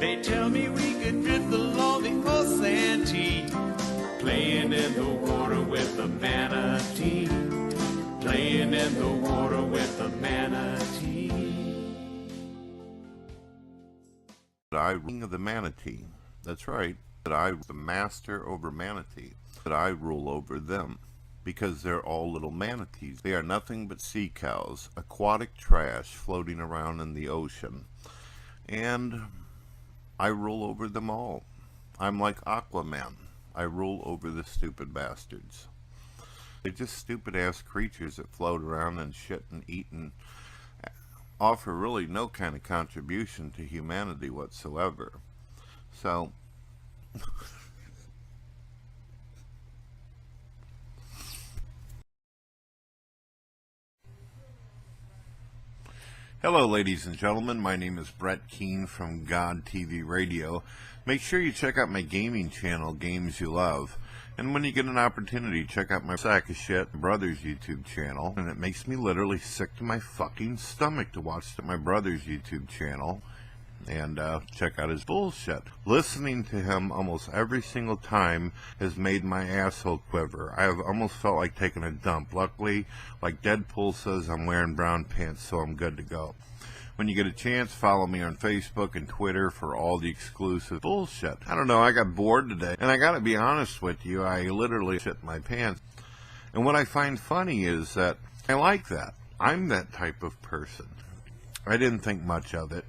They tell me we could drift along the ocean, playing in the water with the manatee, playing in the water with the manatee. I of the manatee. That's right. That I the master over manatee. That I rule over them. Because they're all little manatees. They are nothing but sea cows, aquatic trash floating around in the ocean. And I rule over them all. I'm like Aquaman. I rule over the stupid bastards. They're just stupid-ass creatures that float around and shit and eat and offer really no kind of contribution to humanity whatsoever. So... Hello, ladies and gentlemen. My name is Brett Keane from God TV Radio. Make sure you check out my gaming channel, Games You Love. And when you get an opportunity, check out my Sack of Shit brother's YouTube channel. And it makes me literally sick to my fucking stomach to watch my brother's YouTube channel and check out his bullshit. Listening to him almost every single time has made my asshole quiver. I have almost felt like taking a dump. Luckily, like Deadpool says, I'm wearing brown pants, so I'm good to go. When you get a chance, follow me on Facebook and Twitter for all the exclusive bullshit. I don't know, I got bored today, and I gotta be honest with you, I literally shit my pants. And what I find funny is that I like that. I'm that type of person. I didn't think much of it.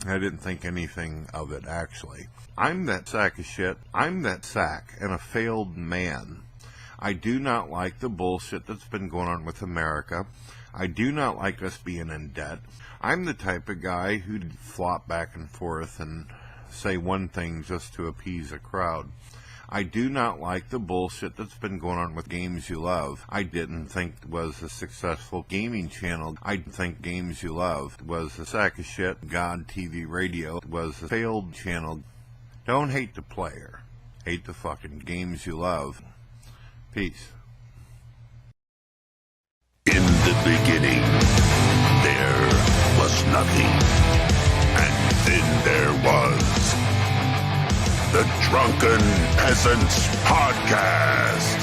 I didn't think anything of it, actually. I'm that sack of shit. I'm that sack and a failed man. I do not like the bullshit that's been going on with America. I do not like us being in debt. I'm the type of guy who'd flop back and forth and say one thing just to appease a crowd. I do not like the bullshit that's been going on with Games You Love. I didn't think it was a successful gaming channel. I didn't think Games You Love was a sack of shit. God TV Radio was a failed channel. Don't hate the player. Hate the fucking Games You Love. Peace. In the beginning, there was nothing. And then there was the Drunken Peasants Podcast.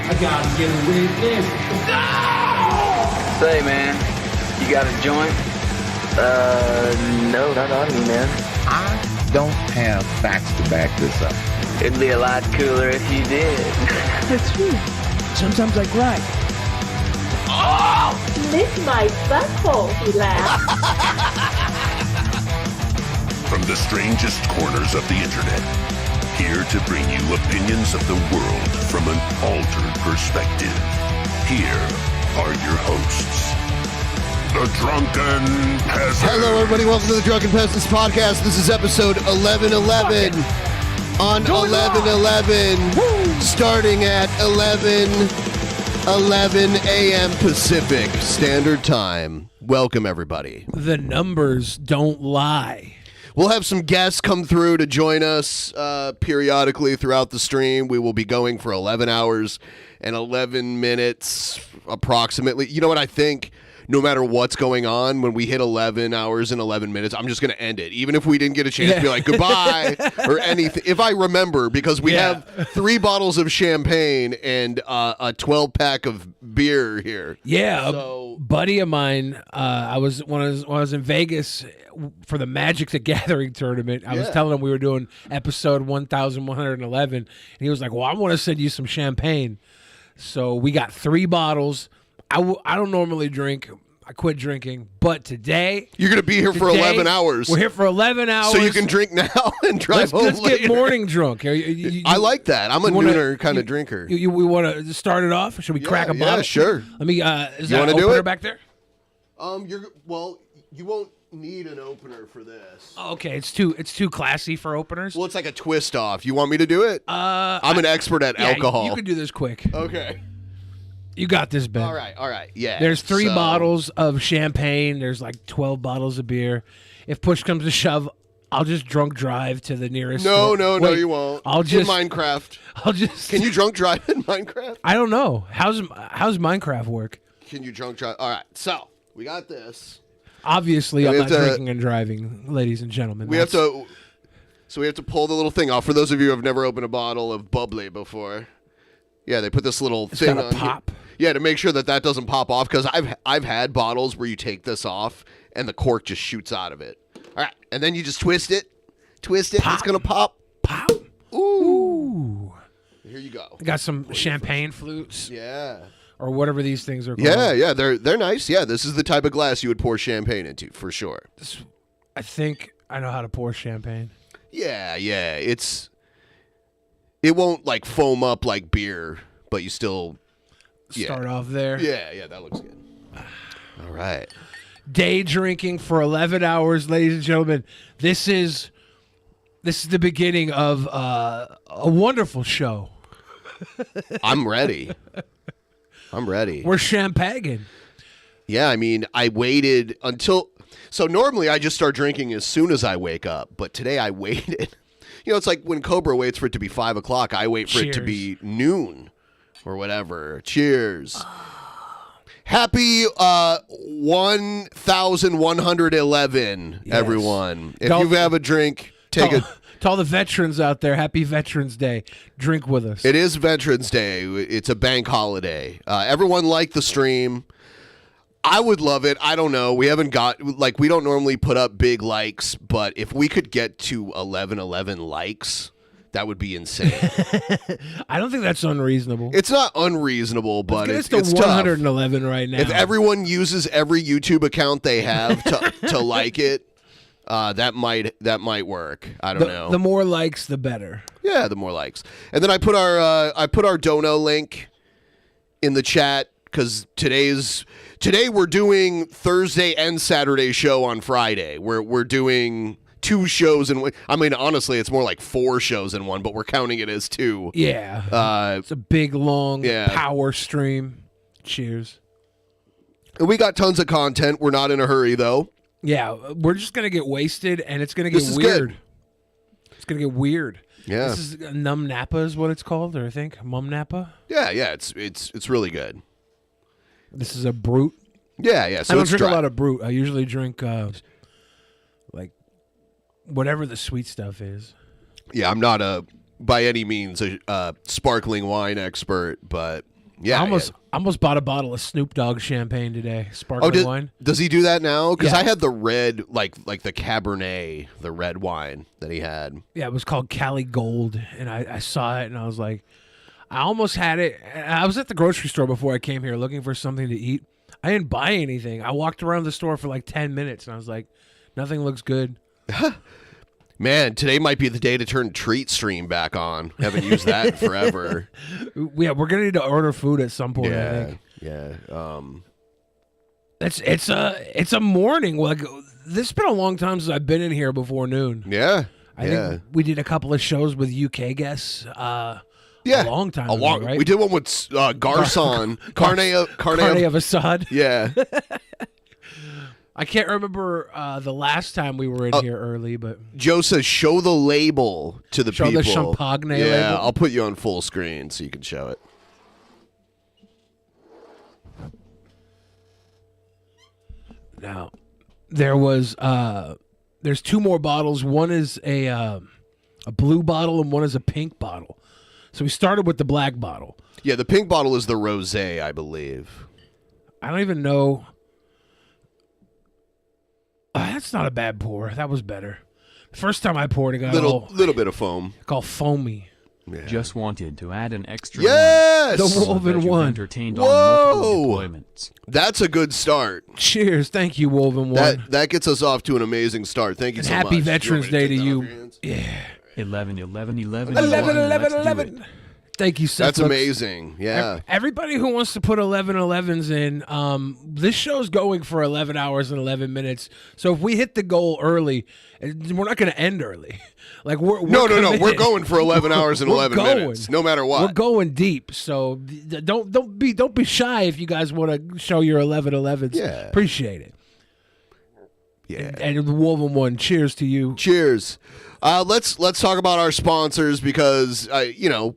I gotta get a witness. No! Say, man, you got a joint? No, not on me, man. I don't have facts to back this up. It'd be a lot cooler if you did. That's true. Sometimes I cry. Oh! Lick my butthole, he laughed. From the strangest corners of the internet, here to bring you opinions of the world from an altered perspective. Here are your hosts, the Drunken Peasants. Hello, everybody. Welcome to the Drunken Peasants Podcast. This is episode 1111 on 11/11, starting at 11 a.m. Pacific Standard Time. Welcome, everybody. The numbers don't lie. We'll have some guests come through to join us periodically throughout the stream. We will be going for 11 hours and 11 minutes approximately. You know what I think? No matter what's going on, when we hit 11 hours and 11 minutes, I'm just going to end it. Even if we didn't get a chance to be like, goodbye, or anything. If I remember, because we have 3 bottles of champagne and a 12-pack of beer here. Yeah, so, a buddy of mine, when I was in Vegas for the Magic the Gathering tournament, I was telling him we were doing episode 1111, and he was like, well, I want to send you some champagne. So we got 3 bottles. I don't normally drink. I quit drinking. But today... You're going to be here for 11 hours. We're here for 11 hours. So you can drink now and drive home Let's later. get morning drunk. I like that. I'm a nooner kind of drinker. We want to start it off? Should we crack a bottle? Yeah, sure. Let me... is you that an opener back there? You won't need an opener for this. Oh, okay, it's too classy for openers. Well, it's like a twist off. You want me to do it? I'm an expert at alcohol. You can do this quick. Okay. You got this, Ben. All right. Yeah. There's 3 bottles of champagne. There's like 12 bottles of beer. If push comes to shove, I'll just drunk drive to the nearest. No, you won't. I'll just in Minecraft. Can you drunk drive in Minecraft? I don't know. How's Minecraft work? Can you drunk drive? All right. So we got this. Obviously, And I'm we not have to- drinking and driving, ladies and gentlemen. We have to pull the little thing off. For those of you who have never opened a bottle of bubbly before, yeah, they put this little thing gotta on pop. here. Yeah, to make sure that doesn't pop off. Because I've had bottles where you take this off and the cork just shoots out of it. All right, and then you just twist it. Pop. It's gonna pop. Pop. Ooh. Here you go. Got some champagne flutes. Yeah. Or whatever these things are called. Yeah, they're nice. Yeah, this is the type of glass you would pour champagne into for sure. I think I know how to pour champagne. Yeah, it won't like foam up like beer, but you still Start off there. Yeah, that looks good. All right. Day drinking for 11 hours, ladies and gentlemen. This is the beginning of a wonderful show. I'm ready. We're champagne. Yeah, I mean, I waited until... So normally I just start drinking as soon as I wake up, but today I waited. It's like when Cobra waits for it to be 5 o'clock, I wait for it to be noon or whatever. Cheers. Happy 1,111, everyone. If you have a drink, take it. To all the veterans out there, happy Veterans Day. Drink with us. It is Veterans Day. It's a bank holiday. Everyone liked the stream. I would love it. I don't know. We haven't got, we don't normally put up big likes, but if we could get to 1111 likes, that would be insane. I don't think that's unreasonable. It's not unreasonable, but it's to tough. 111 right now. If everyone uses every YouTube account they have to like it, that might work. I don't know. The more likes, the better. Yeah, the more likes. And then I put our dono link in the chat because today we're doing Thursday and Saturday show on Friday. We're doing 2 shows in one. I mean, honestly, it's more like 4 shows in one, but we're counting it as 2. Yeah. It's a big, long power stream. Cheers. And we got tons of content. We're not in a hurry, though. Yeah, we're just going to get wasted, and it's going to get weird. Good. It's going to get weird. Yeah. This is Numb Napa is what it's called, or I think. Mum Napa? Yeah, it's really good. This is a Brute. Yeah. So I don't it's drink dry. a lot of Brute. I usually drink, whatever the sweet stuff is. Yeah, I'm not by any means a sparkling wine expert, but yeah. I almost bought a bottle of Snoop Dogg champagne today. Sparkling wine. Does he do that now? Because Yeah. I had the red, like the Cabernet, the red wine that he had. Yeah, it was called Cali Gold, and I saw it, and I was like, I almost had it. I was at the grocery store before I came here looking for something to eat. I didn't buy anything. I walked around the store for like 10 minutes, and I was like, nothing looks good. Man, today might be the day to turn Treat Stream back on. Haven't used that in forever. Yeah, we're gonna need to order food at some point. I think. Yeah. It's a morning. Like this has been a long time since I've been in here before noon. Yeah. I think we did a couple of shows with UK guests. A long time ago, right? We did one with Garcon, Carne of Assad. Yeah. I can't remember the last time we were in here early, but Joe says show the label to the show people. the Champagne label. Yeah, I'll put you on full screen so you can show it. Now, there's 2 more bottles. One is a blue bottle and one is a pink bottle. So we started with the black bottle. Yeah, the pink bottle is the rosé, I believe. I don't even know. That's not a bad pour. That was better. The first time I poured, it got little bit of foam. Called foamy. Yeah. Just wanted to add an extra yes! one. The Woven One. Entertained Whoa! on multiple deployments. That's a good start. Cheers. Thank you, Woven One. That gets us off to an amazing start. Thank you and so much. Happy Veterans Day to you. Yeah. 11. 11. Thank you, Seth. That's amazing. Yeah. Everybody who wants to put 11:11s in, this show's going for 11 hours and 11 minutes. So if we hit the goal early, we're not going to end early. Like we're No. We're going for 11 hours and 11 minutes, no matter what. We're going deep. So don't be shy if you guys want to show your 11:11s. Yeah. Appreciate it. Yeah. And the Woven One, cheers to you. Cheers. Let's talk about our sponsors because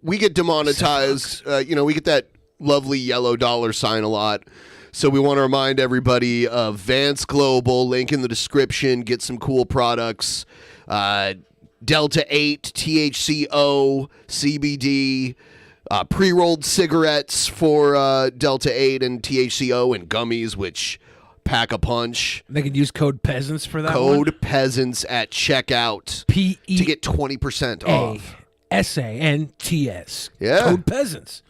we get demonetized. We get that lovely yellow dollar sign a lot. So we want to remind everybody of Vance Global, link in the description, get some cool products. Delta 8, THCO, CBD, pre-rolled cigarettes for Delta 8 and THCO, and gummies, which pack a punch. They could use code Peasants for that Code Peasants at checkout to get 20% off. SANTS. Yeah. Code Peasants.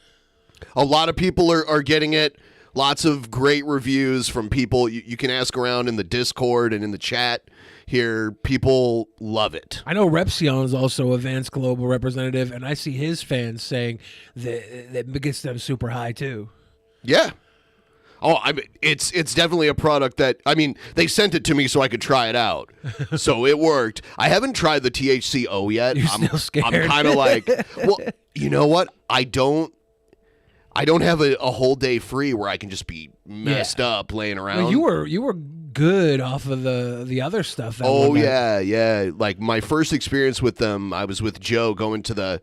A lot of people are getting it. Lots of great reviews from people. You can ask around in the Discord and in the chat here. People love it. I know Repsion is also a Vance Global representative, and I see his fans saying that gets them super high too. Yeah. Oh, I mean, it's definitely a product that, I mean, they sent it to me so I could try it out. So it worked. I haven't tried the THCO yet. You're still scared. I'm kind of like, well, you know what? I don't have a whole day free where I can just be messed up laying around. Well, you were good off of the other stuff. Oh yeah. Like my first experience with them, I was with Joe going to the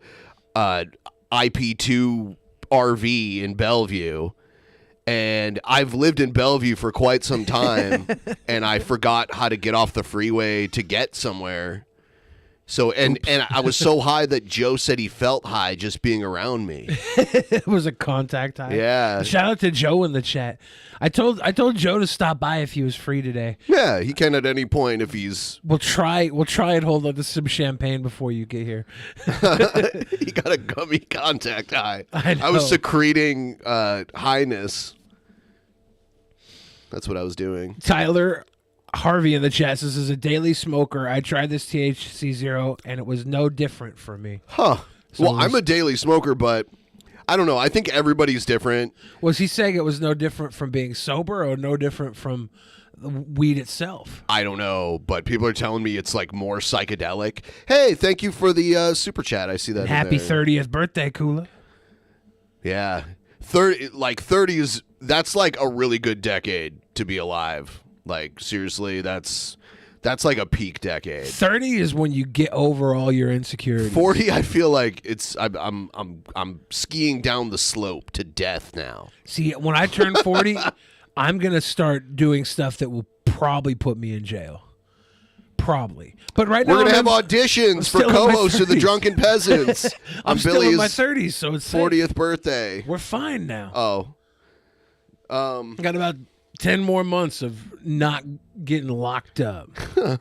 IP2 RV in Bellevue. And I've lived in Bellevue for quite some time, and I forgot how to get off the freeway to get somewhere. So and I was so high that Joe said he felt high just being around me. It was a contact high. Yeah. Shout out to Joe in the chat. I told Joe to stop by if he was free today. Yeah, he can at any point if he's. We'll try and hold on to some champagne before you get here. He got a gummy contact high. I was secreting highness. That's what I was doing. Tyler Harvey in the chat says, as a daily smoker, I tried this THC Zero, and it was no different for me. Huh. So well, I'm a daily smoker, but I don't know. I think everybody's different. Was he saying it was no different from being sober or no different from the weed itself? I don't know, but people are telling me it's like more psychedelic. Hey, thank you for the super chat. I see that. Happy 30th birthday, Kula. Yeah. 30 is, that's like a really good decade to be alive. Like seriously, that's like a peak decade. 30 is when you get over all your insecurities. 40, I feel like it's I'm skiing down the slope to death now. See, when I turn 40, I'm gonna start doing stuff that will probably put me in jail. Probably, but right now we're gonna have auditions for co-hosts of the Drunken Peasants. I'm still Billy's in my 30s, so it's 40th birthday. We're fine now. Oh, got about 10 more months of not getting locked up. But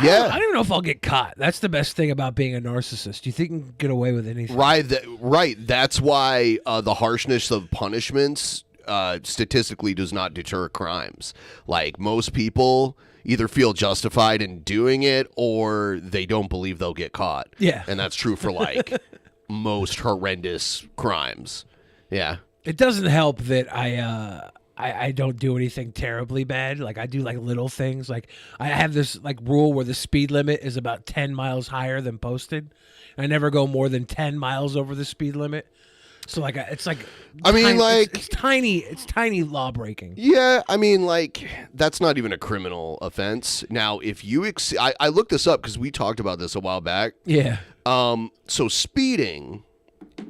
yeah, I don't know if I'll get caught. That's the best thing about being a narcissist. You think you can get away with anything? Right. That's why the harshness of punishments statistically does not deter crimes. Like most people either feel justified in doing it or they don't believe they'll get caught. Yeah, and that's true for like most horrendous crimes. Yeah. It doesn't help that I don't do anything terribly bad. Like I do like little things. Like I have this like rule where the speed limit is about 10 miles higher than posted. I never go more than 10 miles over the speed limit. So like it's like it's tiny law breaking. Yeah, I mean like that's not even a criminal offense. Now if you I looked this up because we talked about this a while back. Yeah. So speeding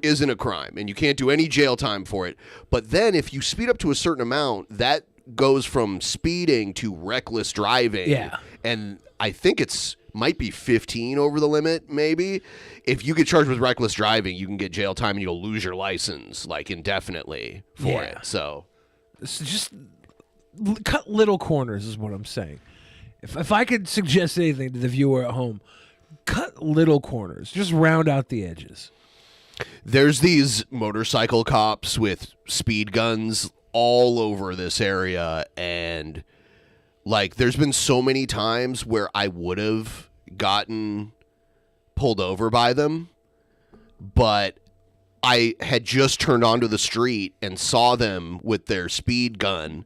isn't a crime and you can't do any jail time for it. But then if you speed up to a certain amount, that goes from speeding to reckless driving. Yeah. And I think it's might be 15 over the limit, maybe. If you get charged with reckless driving, you can get jail time and you'll lose your license like indefinitely for it. So it's just cut little corners is what I'm saying. If I could suggest anything to the viewer at home, cut little corners. Just round out the edges. There's these motorcycle cops with speed guns all over this area, and like there's been so many times where I would have gotten pulled over by them, but I had just turned onto the street and saw them with their speed gun,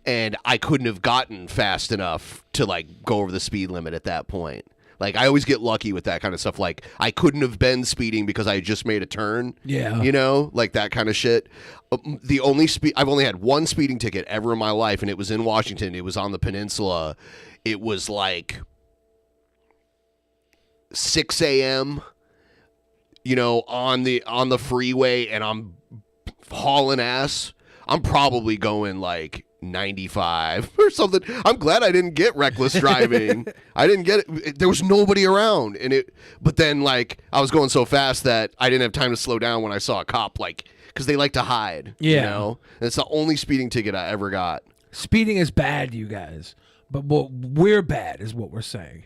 and I couldn't have gotten fast enough to like go over the speed limit at that point. Like, I always get lucky with that kind of stuff. Like, I couldn't have been speeding because I had just made a turn. Yeah. You know? Like, that kind of shit. I've only had one speeding ticket ever in my life, and it was in Washington. It was on the peninsula. It was, like, 6 a.m., you know, on the freeway, and I'm hauling ass, I'm probably going like 95 or something. I'm glad I didn't get reckless driving. I didn't get it. There was nobody around, but then like I was going so fast that I didn't have time to slow down when I saw a cop, like, because they like to hide. Yeah. You know? And it's the only speeding ticket I ever got. Speeding is bad, you guys. But what we're bad is what we're saying.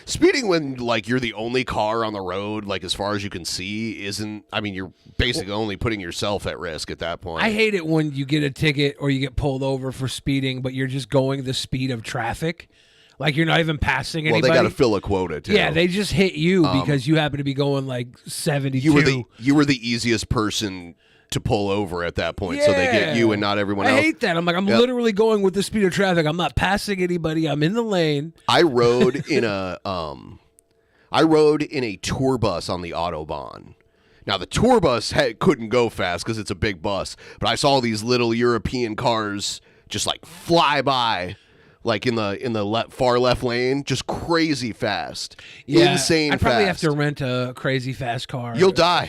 Speeding when like you're the only car on the road, like as far as you can see, isn't. I mean, you're basically only putting yourself at risk at that point. I hate it when you get a ticket or you get pulled over for speeding, but you're just going the speed of traffic. Like you're not even passing anybody. Well, they got to fill a quota too. Yeah, they just hit you because you happen to be going like 72. You were the easiest person to pull over at that point, so they get you and not everyone else. I hate that. I'm like, I'm literally going with the speed of traffic. I'm not passing anybody. I'm in the lane. I rode in a tour bus on the Autobahn. Now the tour bus couldn't go fast because it's a big bus, but I saw these little European cars just like fly by, like in the far left lane, just crazy fast, insane fast. I'd probably have to rent a crazy fast car. You'll die.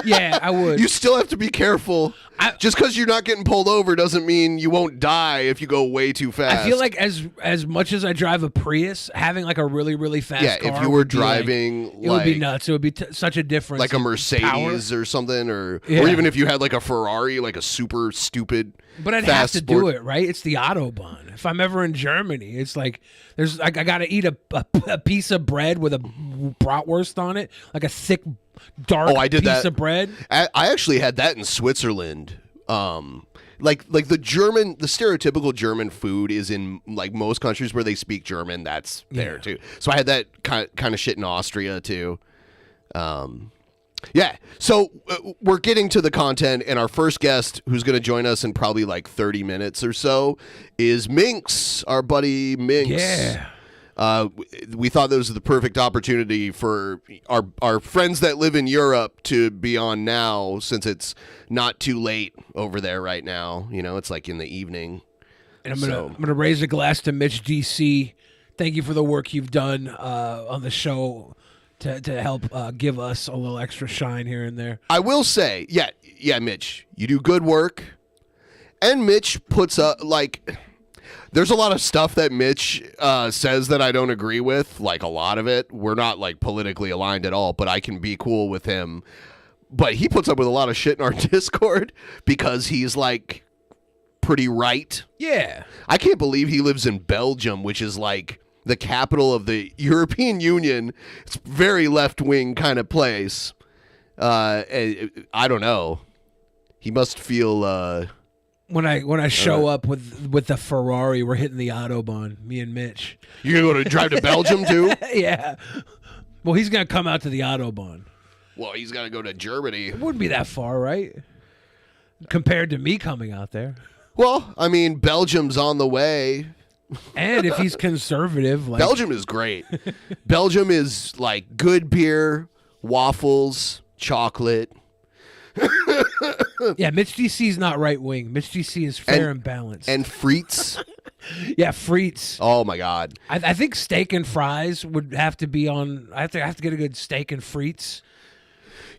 Yeah, I would. You still have to be careful. Just because you're not getting pulled over doesn't mean you won't die if you go way too fast. I feel like as much as I drive a Prius, having like a really, really fast car. If you were driving, it would be nuts. It would be such a difference. Like a Mercedes or something, or even if you had like a Ferrari, like a super stupid. But I'd have to do it, right? It's the Autobahn. If I'm ever in Germany, it's like I got to eat a piece of bread with a bratwurst on it, like a thick, dark piece of bread. I actually had that in Switzerland. Like the stereotypical German food is in like most countries where they speak German. That's there too. So I had that kind of shit in Austria too. Yeah, so we're getting to the content, and our first guest, who's going to join us in probably like 30 minutes or so, is Minx, our buddy Minx. Yeah. We thought this was the perfect opportunity for our friends that live in Europe to be on now, since it's not too late over there right now. You know, it's like in the evening. And I'm gonna raise a glass to Mitch DC. Thank you for the work you've done on the show. To help give us a little extra shine here and there. I will say, yeah, Mitch, you do good work. And Mitch puts up, like, there's a lot of stuff that Mitch says that I don't agree with, like a lot of it. We're not, like, politically aligned at all, but I can be cool with him. But he puts up with a lot of shit in our Discord because he's, like, pretty right. Yeah. I can't believe he lives in Belgium, which is, like, the capital of the European Union. It's very left-wing kind of place. I don't know. He must feel when I show up with the Ferrari, we're hitting the Autobahn, me and Mitch. You're gonna go to drive to Belgium too? Yeah. Well, he's gonna come out to the Autobahn. Well, he's gonna go to Germany. It wouldn't be that far, right? Compared to me coming out there. Well, I mean, Belgium's on the way. And if he's conservative, like Belgium is great. Belgium is like good beer, waffles, chocolate. Yeah, Mitch DC is not right wing. Mitch DC is fair and balanced. And frites. Yeah, frites. Oh my God. I think steak and fries would have to be on. I have to get a good steak and frites.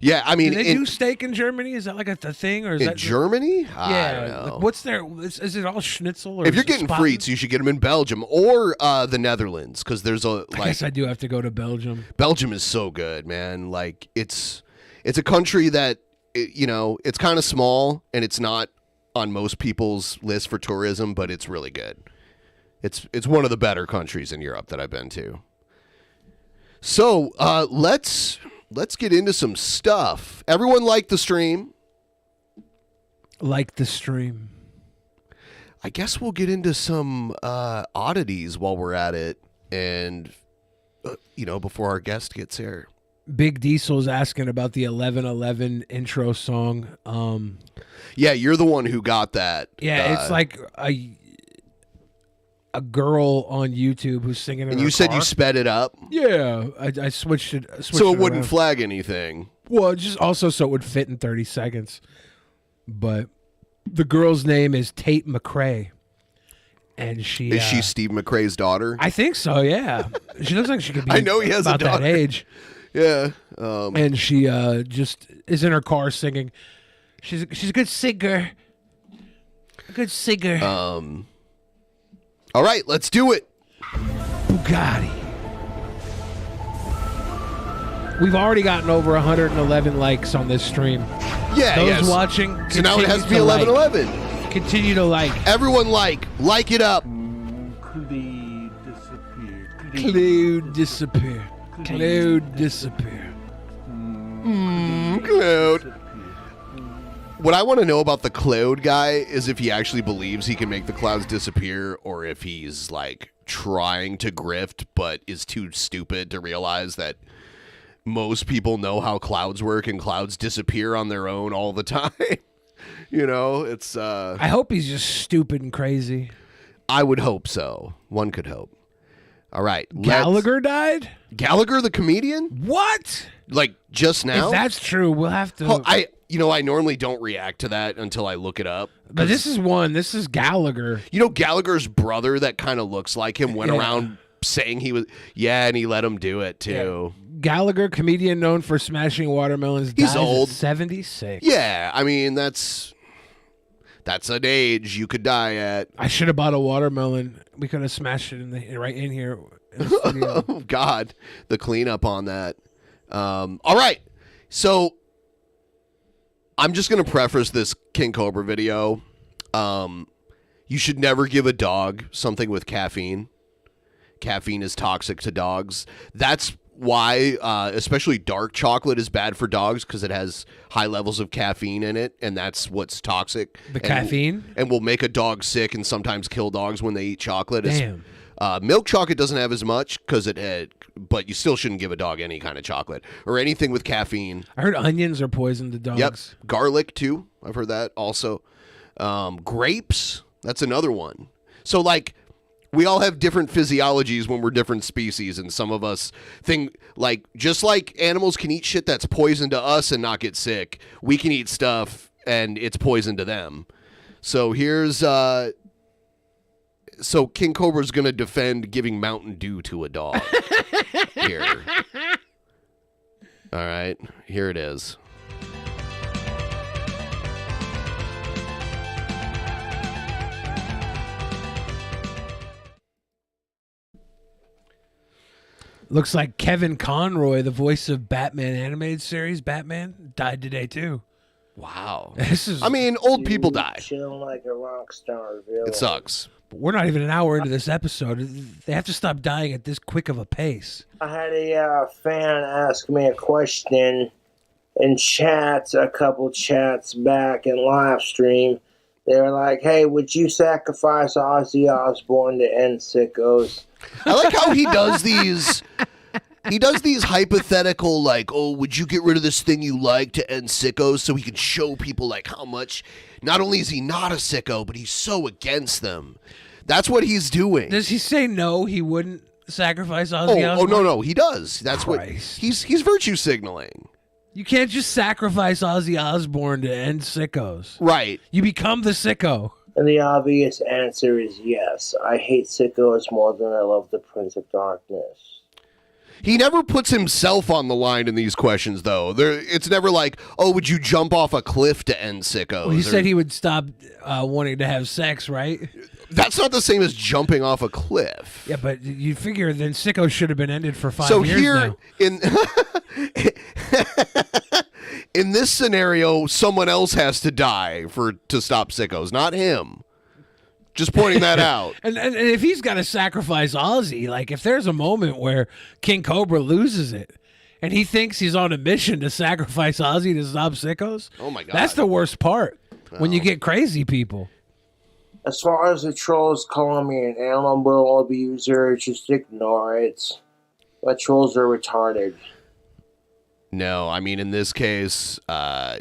Yeah, I mean, do they do steak in Germany? Is that like a thing, or is that Germany? Yeah, I don't know. Like, what's their? Is it all schnitzel? Or if you're getting frites, you should get them in Belgium or the Netherlands, because there's a. Like, I guess I do have to go to Belgium. Belgium is so good, man. Like it's a country that it's kind of small and it's not on most people's list for tourism, but it's really good. It's one of the better countries in Europe that I've been to. So let's get into some stuff. Everyone like the stream? Like the stream. I guess we'll get into some oddities while we're at it, and before our guest gets here. Big Diesel's asking about the 1111 intro song. Yeah, you're the one who got that. Yeah, it's like a girl on YouTube who's singing. And you said you sped it up. Yeah, I switched it. So it wouldn't flag anything. Well, just also so it would fit in 30 seconds. But the girl's name is Tate McRae. And she is she Steve McRae's daughter? I think so. Yeah, she looks like she could be. I know he has about a daughter. that age. Yeah, and she just is in her car singing. She's a good singer. A good singer. All right, let's do it. Bugatti. We've already gotten over 111 likes on this stream. Yeah, Those watching. So now it has to be 11:11. Continue to like. Everyone like it up. Cloud disappear. Cloud disappear. Cloud. What I want to know about the cloud guy is if he actually believes he can make the clouds disappear, or if he's like trying to grift but is too stupid to realize that most people know how clouds work and clouds disappear on their own all the time. You know, it's I hope he's just stupid and crazy. I would hope so. One could hope. All right. Gallagher died? Gallagher the comedian? What? Like just now? If that's true, we'll have to I normally don't react to that until I look it up. But this is Gallagher. You know, Gallagher's brother that kind of looks like him went around saying he was, and he let him do it too. Yeah. Gallagher, comedian known for smashing watermelons. He's dies old. At 76. Yeah, I mean, that's an age you could die at. I should have bought a watermelon. We could have smashed it right in here. In the studio. Oh, God. The cleanup on that. All right. So I'm just going to preface this King Cobra video. You should never give a dog something with caffeine. Caffeine is toxic to dogs. That's why, especially dark chocolate is bad for dogs, because it has high levels of caffeine in it, and that's what's toxic. Caffeine? And will make a dog sick and sometimes kill dogs when they eat chocolate. Damn. Milk chocolate doesn't have as much but you still shouldn't give a dog any kind of chocolate or anything with caffeine. I heard onions are poison to dogs. Yep. Garlic, too. I've heard that also. Grapes, that's another one. So, like, we all have different physiologies when we're different species, and some of us think, like, just like animals can eat shit that's poison to us and not get sick, we can eat stuff and it's poison to them. So here's... So King Cobra's going to defend giving Mountain Dew to a dog. Here. All right. Here it is. Looks like Kevin Conroy, the voice of Batman animated series, Batman, died today too. Wow. I mean, old people die. Chilling like a rock star, really. It sucks. We're not even an hour into this episode. They have to stop dying at this quick of a pace. I had a fan ask me a question in chats, a couple chats back in live stream. They were like, hey, would you sacrifice Ozzy Osbourne to end sickos? I like how he does these... He does these hypothetical, like, oh, would you get rid of this thing you like to end sickos, so he can show people, like, how much, not only is he not a sicko, but he's so against them. That's what he's doing. Does he say no, he wouldn't sacrifice Ozzy Osbourne? Oh, no, he does. That's Christ. what, he's virtue signaling. You can't just sacrifice Ozzy Osbourne to end sickos. Right. You become the sicko. And the obvious answer is yes. I hate sickos more than I love the Prince of Darkness. He never puts himself on the line in these questions, though. It's never like, oh, would you jump off a cliff to end sickos? Well, he said he would stop wanting to have sex, right? That's not the same as jumping off a cliff. Yeah, but you figure then sickos should have been ended for 5 so years here, now. in this scenario, someone else has to die to stop sickos, not him. Just pointing that out. And if he's got to sacrifice Ozzy, like if there's a moment where King Cobra loses it and he thinks he's on a mission to sacrifice Ozzy to stop sickos, oh my God, that's the worst part. When you get crazy people. As far as the trolls calling me an animal abuser, just ignore it. My trolls are retarded. No, I mean, in this case,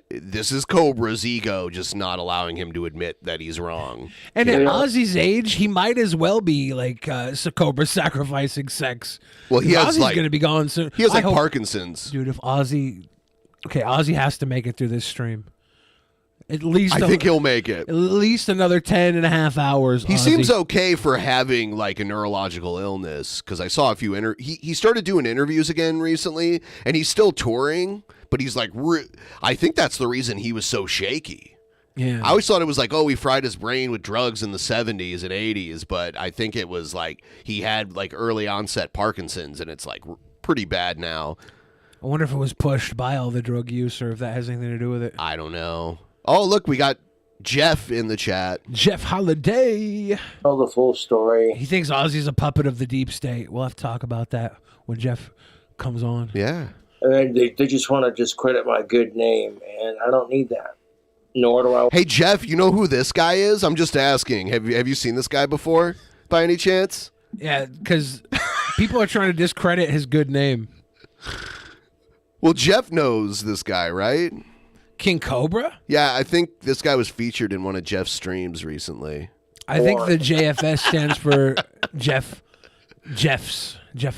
this is Cobra's ego just not allowing him to admit that he's wrong. And at Ozzy's age, he might as well be like Cobra sacrificing sex. Well, he has Ozzy's going to be gone soon. He has like Parkinson's. Dude, if Ozzy... Okay, Ozzy has to make it through this stream. At least I think he'll make it. At least another 10 and a half hours. He seems okay for having like a neurological illness because I saw a few he started doing interviews again recently, and he's still touring, but he's like I think that's the reason he was so shaky. Yeah. I always thought it was like, oh, he fried his brain with drugs in the 70s and 80s, but I think it was like he had like early onset Parkinson's, and it's like pretty bad now. I wonder if it was pushed by all the drug use or if that has anything to do with it. I don't know. Oh, look, we got Jeff in the chat. Jeff Holiday. Tell the full story. He thinks Ozzy's a puppet of the deep state. We'll have to talk about that when Jeff comes on. Yeah. And they just want to discredit my good name, and I don't need that. Nor do I. Hey, Jeff, you know who this guy is? I'm just asking. Have you seen this guy before, by any chance? Yeah, because people are trying to discredit his good name. Well, Jeff knows this guy, right? King Cobra? Yeah, I think this guy was featured in one of Jeff's streams recently. I think the JFS stands for Jeff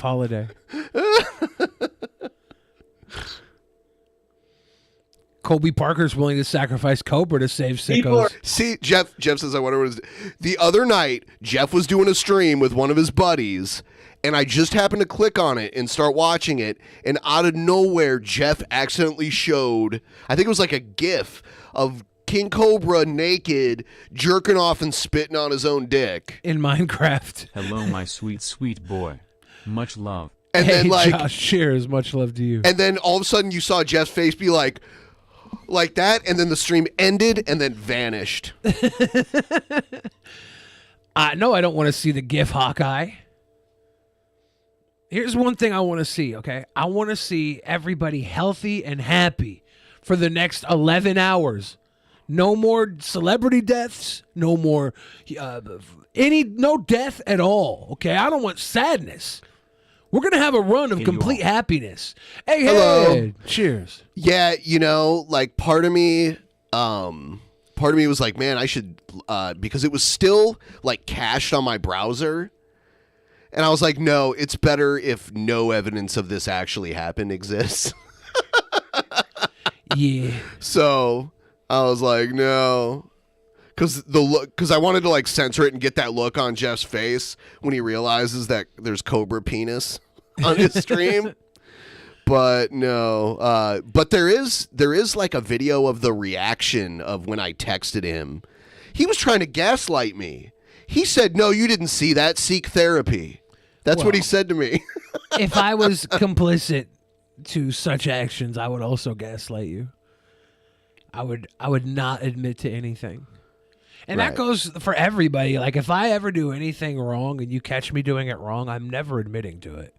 Holiday. Colby Parker's willing to sacrifice Cobra to save sickos. See, Jeff says, I wonder what it is. The other night, Jeff was doing a stream with one of his buddies, and I just happened to click on it and start watching it, and out of nowhere, Jeff accidentally showed, I think it was like a GIF of King Cobra naked, jerking off and spitting on his own dick. In Minecraft. Hello, my sweet, sweet boy. Much love. And hey, then, like, Josh, cheers. Much love to you. And then all of a sudden, you saw Jeff's face be like that, and then the stream ended and then vanished. No, I don't want to see the GIF Hawkeye. Here's one thing I want to see, okay? I want to see everybody healthy and happy for the next 11 hours. No more celebrity deaths. No more, no death at all, okay? I don't want sadness. We're going to have a run of complete happiness. Hey, Hello. Cheers. Yeah, like part of me was like, man, I should, because it was still like cached on my browser. And I was like, no, it's better if no evidence of this actually happened exists. Yeah. So I was like, no, because I wanted to like censor it and get that look on Jeff's face when he realizes that there's Cobra penis on his stream. But no, but there is like a video of the reaction of when I texted him. He was trying to gaslight me. He said, no, you didn't see that. Seek therapy. That's what he said to me. If I was complicit to such actions, I would also gaslight you. I would not admit to anything. And that goes for everybody. Like, if I ever do anything wrong and you catch me doing it wrong, I'm never admitting to it.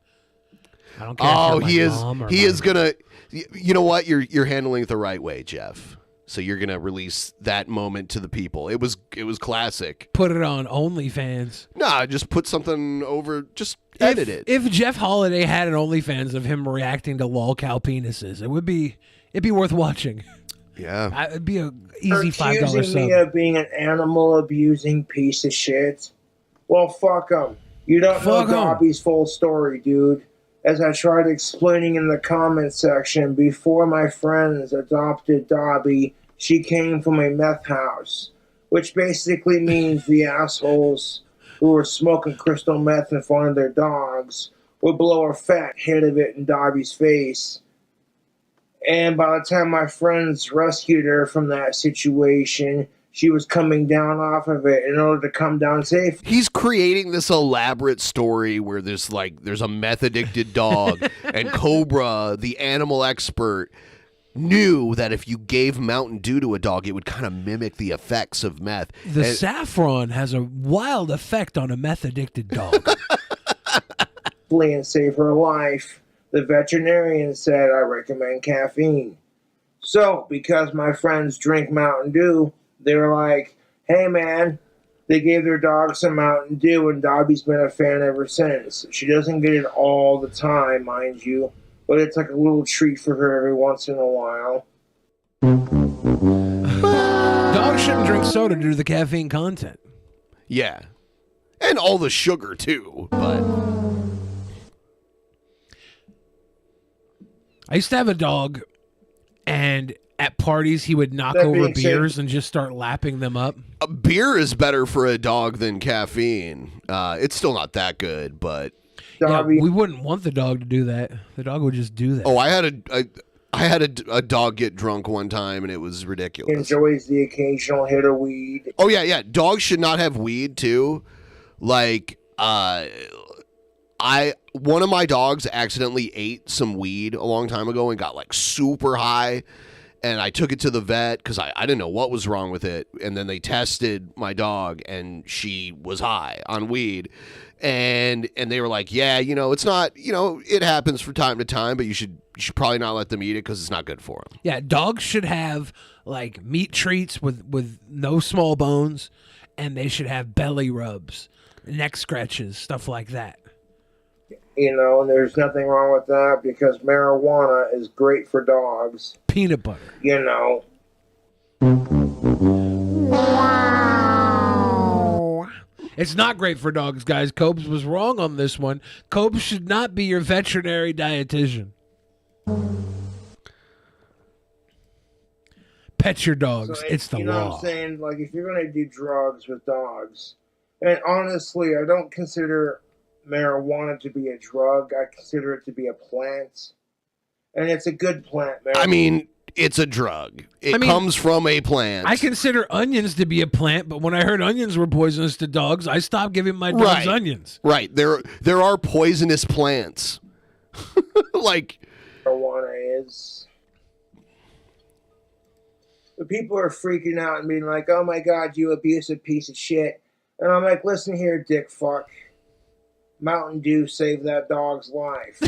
I don't care. Oh, if you're my mom or he my is gonna. You know what? You're handling it the right way, Jeff. So you're gonna release that moment to the people. It was classic. Put it on OnlyFans. Nah, just put something over. Just edit it. If Jeff Holiday had an OnlyFans of him reacting to lol cow penises, it'd be worth watching. Yeah, it'd be a easy $5 accusing sub. me of being an animal abusing piece of shit. Well, fuck him. You don't know Dobby's full story, dude. As I tried explaining in the comment section, before my friends adopted Dobby, she came from a meth house, which basically means the assholes who were smoking crystal meth in front of their dogs would blow a fat hit of it in Dobby's face. And by the time my friends rescued her from that situation, she was coming down off of it in order to come down safe. He's creating this elaborate story where there's a meth addicted dog, and Cobra, the animal expert, knew that if you gave Mountain Dew to a dog, it would kind of mimic the effects of meth. The saffron has a wild effect on a meth addicted dog. And save her life. The veterinarian said I recommend caffeine. So, because my friends drink Mountain Dew, they were like, hey man, they gave their dog some Mountain Dew, and Dobby's been a fan ever since. She doesn't get it all the time, mind you, but it's like a little treat for her every once in a while. Dogs shouldn't drink soda due to the caffeine content. Yeah. And all the sugar, too, but... I used to have a dog, and at parties he would knock over beers and just start lapping them up. Beer is better for a dog than caffeine. It's still not that good, but yeah, we wouldn't want the dog to do that. The dog would just do that. Oh, I had a dog get drunk one time, and it was ridiculous. Enjoys the occasional hit of weed. Oh yeah. Dogs should not have weed too. Like, one of my dogs accidentally ate some weed a long time ago and got like super high. And I took it to the vet because I didn't know what was wrong with it. And then they tested my dog, and she was high on weed. And they were like, yeah, it's not, it happens from time to time, but you should probably not let them eat it because it's not good for them. Yeah, dogs should have like meat treats with no small bones, and they should have belly rubs, neck scratches, stuff like that. And there's nothing wrong with that because marijuana is great for dogs. Peanut butter. It's not great for dogs, guys. Cobes was wrong on this one. Cobes should not be your veterinary dietitian. Pet your dogs. So it's the you know law. What I'm saying? Like, if you're going to do drugs with dogs, and honestly, I don't consider marijuana to be a drug. I consider it to be a plant. And it's a good plant, marijuana. I mean, it's a drug. It comes from a plant. I consider onions to be a plant, but when I heard onions were poisonous to dogs, I stopped giving my dogs onions. Right. There are poisonous plants. Like marijuana is. The people are freaking out and being like, oh my God, you abusive piece of shit. And I'm like, listen here, dick fuck. Mountain Dew saved that dog's life.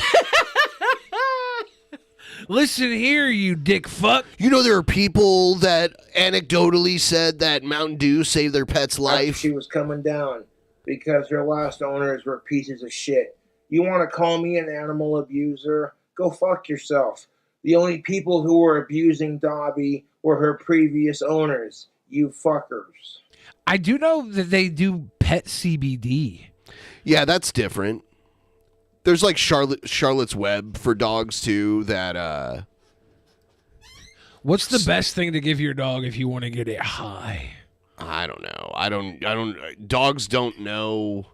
Listen here, you dick fuck. There are people that anecdotally said that Mountain Dew saved their pet's life. She was coming down because her last owners were pieces of shit. You want to call me an animal abuser? Go fuck yourself. The only people who were abusing Dobby were her previous owners. You fuckers. I do know that they do pet CBD. Yeah, that's different. There's like Charlotte's Web for dogs too. That What's the best thing to give your dog if you want to get it high? I don't know. I don't. Dogs don't know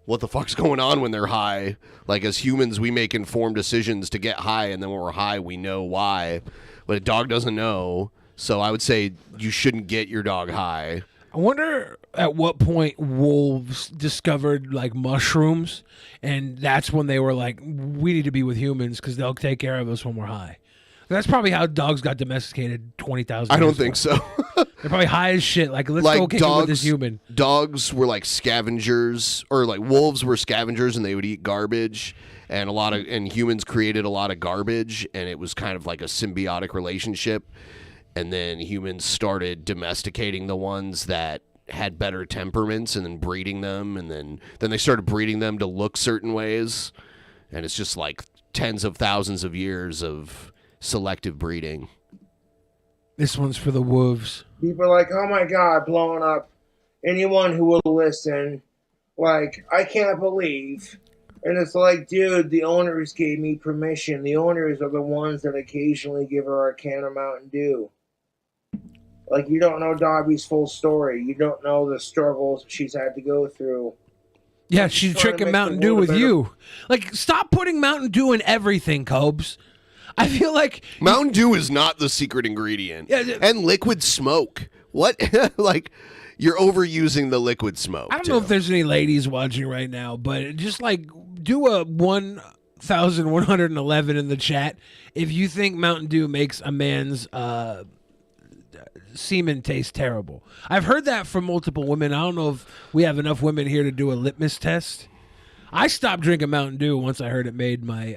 what the fuck's going on when they're high. Like, as humans, we make informed decisions to get high, and then when we're high, we know why. But a dog doesn't know. So I would say you shouldn't get your dog high. I wonder at what point wolves discovered like mushrooms, and that's when they were like, we need to be with humans because they'll take care of us when we're high. That's probably how dogs got domesticated 20,000 years I don't ago. think so. They're probably high as shit. Like, let's go kick it with this human. Dogs were like scavengers, or like wolves were scavengers, and they would eat garbage. And humans created a lot of garbage, and it was kind of like a symbiotic relationship. And then humans started domesticating the ones that had better temperaments, and then breeding them, and then they started breeding them to look certain ways. And it's just like tens of thousands of years of selective breeding. This one's for the wolves. People are like, oh my God, blowing up. Anyone who will listen, like, I can't believe. And it's like, dude, the owners gave me permission. The owners are the ones that occasionally give her a can of Mountain Dew. Like, you don't know Dobby's full story. You don't know the struggles she's had to go through. Yeah, she's drinking Mountain Dew with you. Like, stop putting Mountain Dew in everything, Cobes. I feel like Mountain Dew is not the secret ingredient. Yeah, and liquid smoke. What? Like, you're overusing the liquid smoke. I don't know if there's any ladies watching right now, but just like do a 1,111 in the chat if you think Mountain Dew makes a man's semen taste terrible. I've heard that from multiple women. I don't know if we have enough women here to do a litmus test. I stopped drinking Mountain Dew once I heard it made my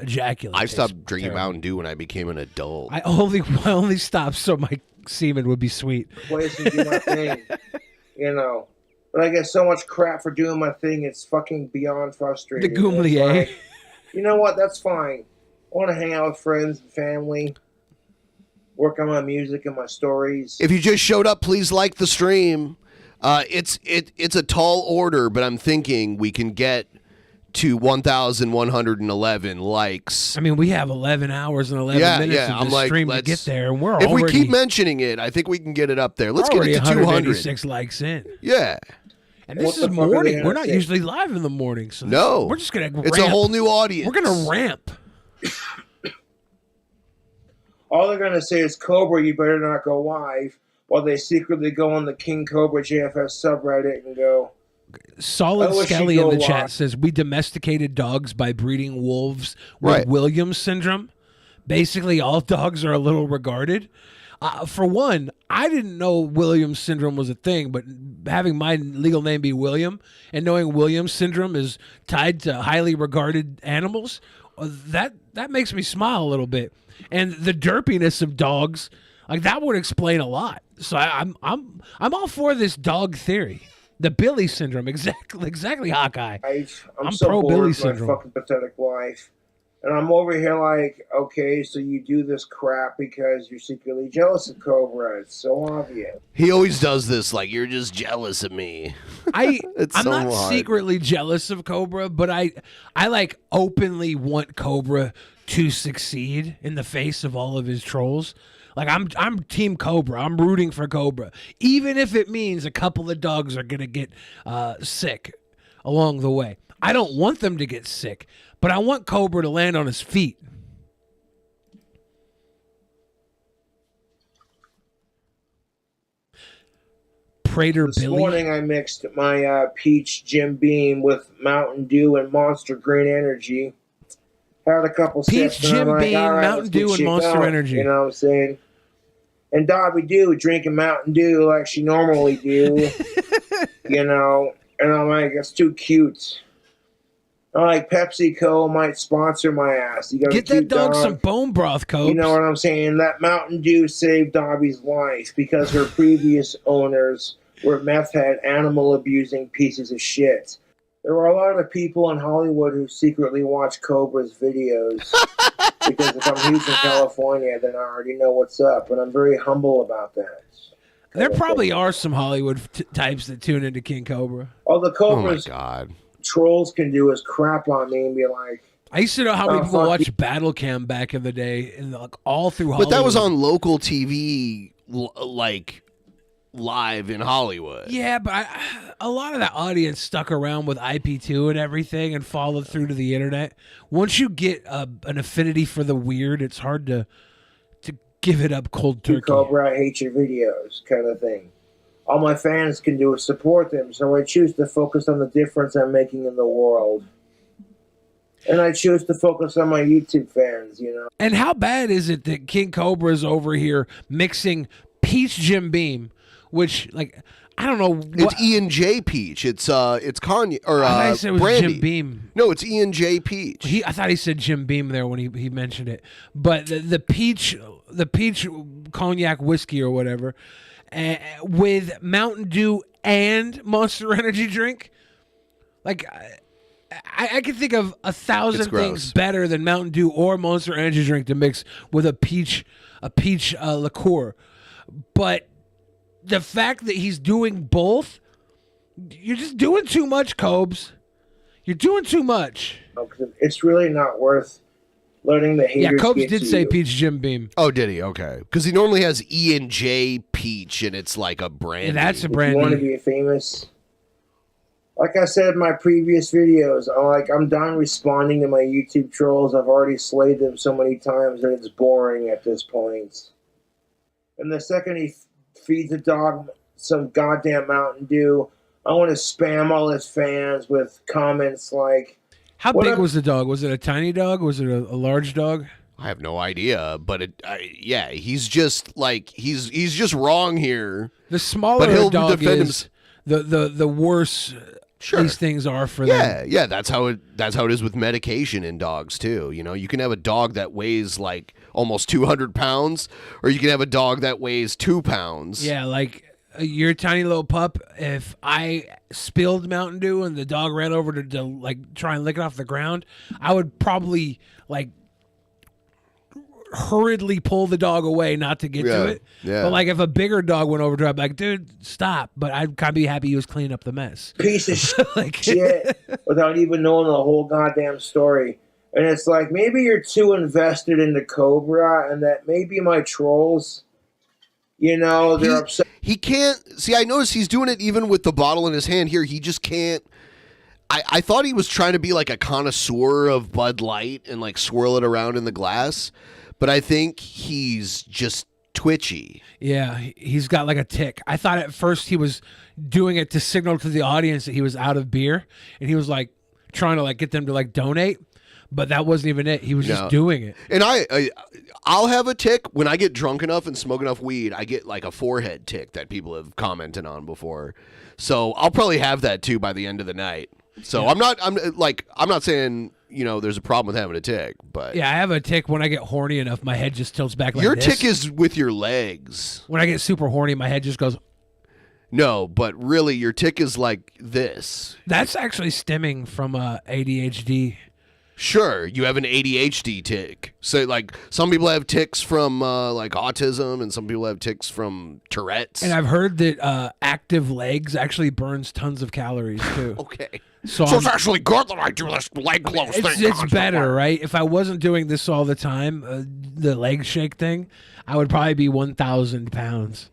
ejaculate. I stopped drinking Mountain Dew when I became an adult. I only stopped so my semen would be sweet. Place and do my thing, But I get so much crap for doing my thing. It's fucking beyond frustrating. The Goomlier. Like, you know what? That's fine. I want to hang out with friends and family. Work on my music and my stories. If you just showed up, please like the stream. It's a tall order, but I'm thinking we can get to 1,111 likes. I mean, we have 11 hours and 11 minutes of the stream to get there, and we're if already... we keep mentioning it, I think we can get it up there. Let's get it to 200. 186 likes in. Yeah. And this is morning. We're not usually live in the morning. So no. We're just going to ramp. It's a whole new audience. We're going to ramp. All they're going to say is, Cobra, you better not go live, while they secretly go on the King Cobra JFS subreddit and go... Solid Skelly in the chat says, we domesticated dogs by breeding wolves with Williams syndrome. Basically, all dogs are a little regarded. For one, I didn't know Williams syndrome was a thing, but having my legal name be William and knowing Williams syndrome is tied to highly regarded animals, that makes me smile a little bit. And the derpiness of dogs, like that would explain a lot. So I'm all for this dog theory. The Billy syndrome, exactly, Hawkeye. I'm so pro bored Billy with my syndrome. fucking pathetic life. And I'm over here like, okay, so you do this crap because you're secretly jealous of Cobra. It's so obvious. He always does this, like, you're just jealous of me. I'm so not hard. secretly jealous of Cobra, but I like openly want Cobra to succeed in the face of all of his trolls. Like I'm Team Cobra. I'm rooting for Cobra, even if it means a couple of dogs are gonna get sick along the way. I don't want them to get sick, but I want Cobra to land on his feet. Prater This Billy. morning I mixed my peach Jim Beam with Mountain Dew and Monster Green Energy. Had a couple Peach sips and I'm Jim like, Beam, all right, Mountain let's get Dew, and shit Monster going. Energy. You know what I'm saying? And Dobby Doo drinking Mountain Dew like she normally do. You know, and I'm like, that's too cute. I'm like, PepsiCo might sponsor my ass. You got Get that dog some bone broth, Cobes. You know what I'm saying? That Mountain Dew saved Dobby's life because her previous owners were meth head, animal abusing pieces of shit. There were a lot of people in Hollywood who secretly watch Cobra's videos because if I'm huge in California, then I already know what's up, and I'm very humble about that. There probably are some Hollywood types that tune into King Cobra. All the Cobra's God. trolls can do is crap on me and be like, I used to know how many Oh, people fuck watched Battle Cam back in the day, and like all through But Hollywood. that was on local TV, like, live in Hollywood. Yeah, but a lot of that audience stuck around with IP2 and everything and followed through to the internet. Once you get an affinity for the weird, it's hard to give it up cold turkey. Cobra, I hate your videos, kind of thing. All my fans can do is support them, so I choose to focus on the difference I'm making in the world. And I choose to focus on my YouTube fans, you know. And how bad is it that King Cobra is over here mixing Peach Jim Beam, which, like, I don't know. It's E&J Peach. It's Kanye or I thought he said it was Brandy. Jim Beam. No, it's E&J Peach. I thought he said Jim Beam there when he mentioned it. But the peach cognac whiskey or whatever, with Mountain Dew and Monster Energy drink, like I can think of 1,000 things better than Mountain Dew or Monster Energy drink to mix with a peach liqueur. But the fact that he's doing both, you're just doing too much, Cobes. You're doing too much. It's really not worth letting the haters Yeah, Cobes get did to say you. Peach Jim Beam. Oh, did he? Okay. Because he normally has E&J Peach, and it's like a brandy. Yeah, that's a If you want to be famous, like I said in my previous videos, I'm done responding to my YouTube trolls. I've already slayed them so many times that it's boring at this point. And the second he feeds a dog some goddamn Mountain Dew, I want to spam all his fans with comments like, How big was the dog? Was it a tiny dog? Was it a large dog? I have no idea, but yeah, he's just like he's just wrong here. The smaller but he'll dog defend is, the worse these things are for them. Yeah, that's how it is with medication in dogs too. You know, you can have a dog that weighs like almost 200 pounds, or you can have a dog that weighs 2 pounds. Yeah, like your tiny little pup. If I spilled Mountain Dew and the dog ran over to like try and lick it off the ground, I would probably like hurriedly pull the dog away not to get to it. Yeah. But like if a bigger dog went over to it, I'd be like, dude, stop. But I'd kind of be happy he was cleaning up the mess. Piece of shit without even knowing the whole goddamn story. And it's like, maybe you're too invested into Cobra and that maybe my trolls, they're upset. He can't. See, I noticed he's doing it even with the bottle in his hand here. He just can't. I thought he was trying to be like a connoisseur of Bud Light and like swirl it around in the glass. But I think he's just twitchy. Yeah, he's got like a tick. I thought at first he was doing it to signal to the audience that he was out of beer. And he was like trying to like get them to like donate. But that wasn't even it. He was just doing it. And I'll have a tick when I get drunk enough and smoke enough weed. I get like a forehead tick that people have commented on before. So I'll probably have that too by the end of the night. So I'm not saying, there's a problem with having a tick, but yeah, I have a tick when I get horny enough. My head just tilts back like your this. tick is with your legs. When I get super horny, my head just goes. No, but really, your tick is like this. That's actually stemming from ADHD. Sure, you have an ADHD tick. So, like, some people have ticks from, like, autism, and some people have ticks from Tourette's. And I've heard that active legs actually burns tons of calories, too. Okay. So it's actually good that I do this leg close thing. It's better, right? If I wasn't doing this all the time, the leg shake thing, I would probably be 1,000 pounds.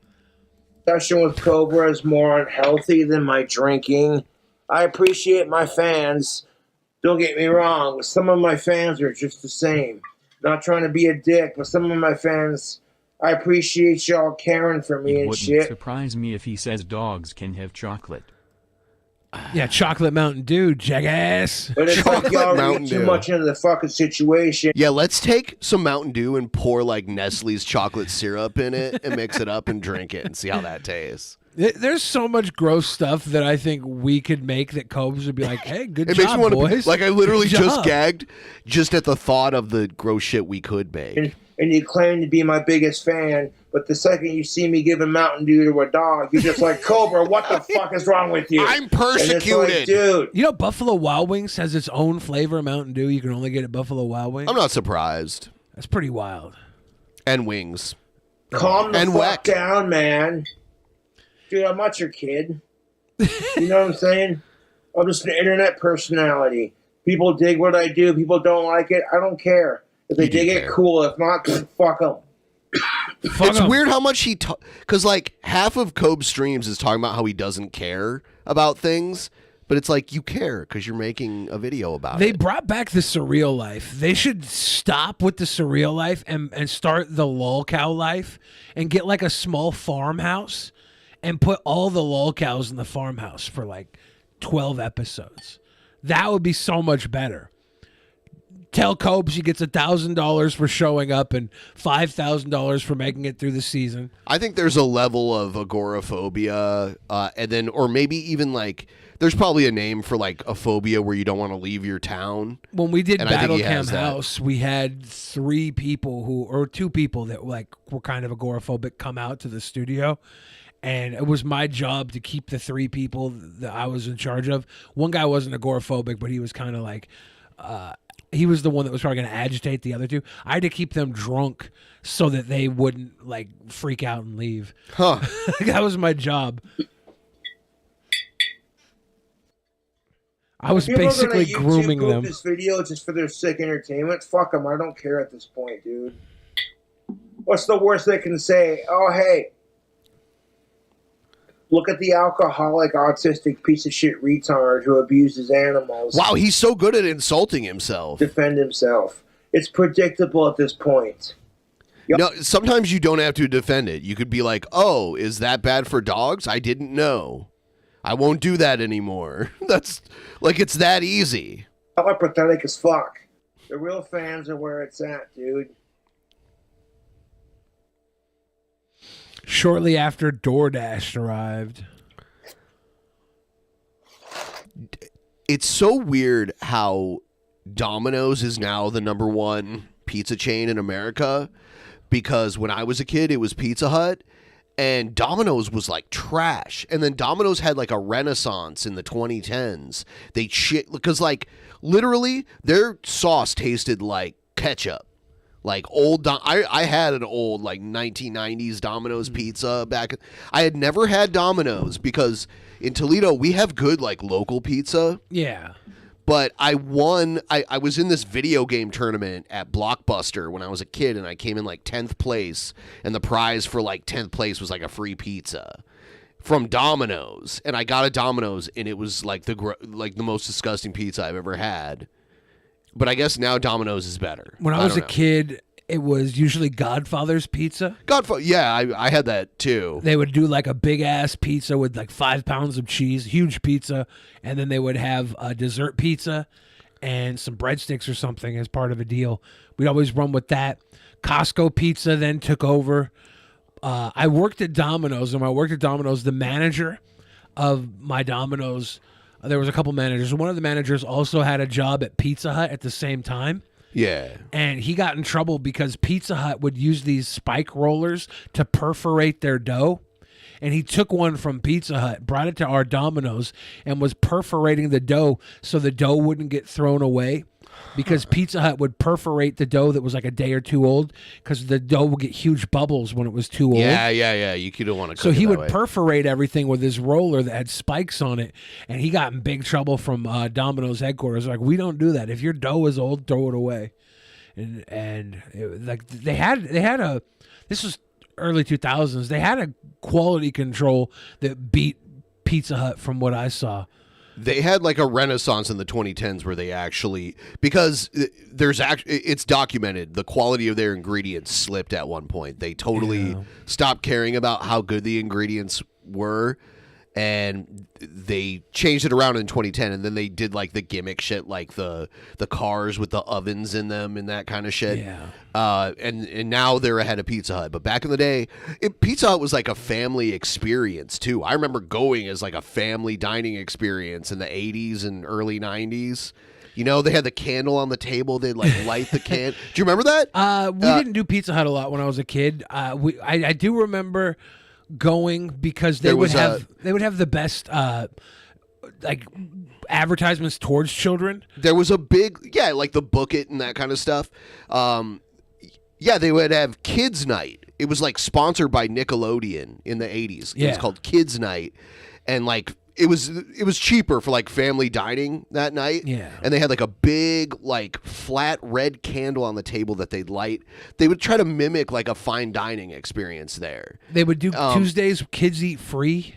Session with Cobra is more unhealthy than my drinking. I appreciate my fans. Don't get me wrong, some of my fans are just the same. Not trying to be a dick, but some of my fans, I appreciate y'all caring for me and shit. It wouldn't surprise me if he says dogs can have chocolate. Yeah, chocolate Mountain Dew, jackass. But it's like y'all read too much into the fucking situation. Yeah, let's take some Mountain Dew and pour, like, Nestle's chocolate syrup in it and mix it up and drink it and see how that tastes. There's so much gross stuff that I think we could make that Cobes would be like, hey, good It job, makes me want boys. to, like, I literally Good just job. gagged just at the thought of the gross shit we could make. And you claim to be my biggest fan, but the second you see me giving Mountain Dew to a dog, you're just like, Cobra, what the fuck is wrong with you? I'm And it's persecuted. like, dude. You know, Buffalo Wild Wings has its own flavor of Mountain Dew. You can only get at Buffalo Wild Wings. I'm not surprised. That's pretty wild. And wings. Calm the And fuck Weck. down, man. Dude, I'm not your kid. You know what I'm saying? I'm just an internet personality. People dig what I do. People don't like it. I don't care. If they dig it, cool. If not, then fuck them. It's weird how much he because like half of Cobe's streams is talking about how he doesn't care about things, but it's like you care because you're making a video about They it. brought back the surreal life. They should stop with the surreal life and start the lol cow life and get like a small farmhouse and put all the lol cows in the farmhouse for like 12 episodes. That would be so much better. Tell Cobes he gets $1,000 for showing up and $5,000 for making it through the season. I think there's a level of agoraphobia, and then, or maybe even like, there's probably a name for like a phobia where you don't want to leave your town. When we did And I think Battle he Cam has that. House, we had 3 people or 2 people that like were kind of agoraphobic come out to the studio. And it was my job to keep the 3 people that I was in charge of. One guy wasn't agoraphobic, but he was kind of like, he was the one that was probably going to agitate the other 2. I had to keep them drunk so that they wouldn't like freak out and leave. Huh. That was my job. I was People are basically gonna grooming YouTube them. this video just for their sick entertainment. Fuck them. I don't care at this point, dude. What's the worst they can say? Oh, hey. Look at the alcoholic, autistic piece of shit retard who abuses animals. Wow, he's so good at insulting himself. Defend himself. It's predictable at this point. No, sometimes you don't have to defend it. You could be like, oh, is that bad for dogs? I didn't know. I won't do that anymore. That's like, it's that easy. How pathetic as fuck. The real fans are where it's at, dude. Shortly after DoorDash arrived. It's so weird how Domino's is now the #1 pizza chain in America, because when I was a kid, it was Pizza Hut, and Domino's was like trash. And then Domino's had like a renaissance in the 2010s. Because like literally their sauce tasted like ketchup. Like old, I had an old like 1990s Domino's pizza back. I had never had Domino's because in Toledo we have good like local pizza. Yeah. But I won. I was in this video game tournament at Blockbuster when I was a kid, and I came in like 10th place, and the prize for like 10th place was like a free pizza from Domino's, and I got a Domino's, and it was like the most disgusting pizza I've ever had. But I guess now Domino's is better. When I was a kid, it was usually Godfather's Pizza. Yeah, I had that too. They would do like a big ass pizza with like 5 pounds of cheese, huge pizza, and then they would have a dessert pizza and some breadsticks or something as part of a deal. We'd always run with that. Costco Pizza then took over. I worked at Domino's, and when I worked at Domino's, the manager of my Domino's, there was a couple managers. One of the managers also had a job at Pizza Hut at the same time. Yeah. And he got in trouble because Pizza Hut would use these spike rollers to perforate their dough. And he took one from Pizza Hut, brought it to our Domino's, and was perforating the dough so the dough wouldn't get thrown away. Because Pizza Hut would perforate the dough that was like a day or two old, because the dough would get huge bubbles when it was too old. Yeah. You don't want to cook So he it that would way. perforate everything with his roller that had spikes on it, and he got in big trouble from Domino's headquarters. Like, we don't do that. If your dough is old, throw it away. And like they had a, this was early 2000s. They had a quality control that beat Pizza Hut from what I saw. They had like a renaissance in the 2010s where they actually, because it's documented, the quality of their ingredients slipped at one point. They totally stopped caring about how good the ingredients were, and they changed it around in 2010, and then they did like the gimmick shit, like the cars with the ovens in them and that kind of shit. Yeah. And now they're ahead of Pizza Hut. But back in the day, Pizza Hut was like a family experience too. I remember going as like a family dining experience in the 80s and early 90s. You know, they had the candle on the table. They'd like light the can. Do you remember that? We didn't do Pizza Hut a lot when I was a kid. I do remember going because they would have the best like advertisements towards children. There was a big like the Book It and that kind of stuff. They would have Kids Night. It was like sponsored by Nickelodeon in the 80s. It was called Kids Night, and like it was cheaper for like family dining that night. Yeah. And they had like a big like flat red candle on the table that they'd light. They would try to mimic like a fine dining experience there. They would do Tuesdays kids eat free.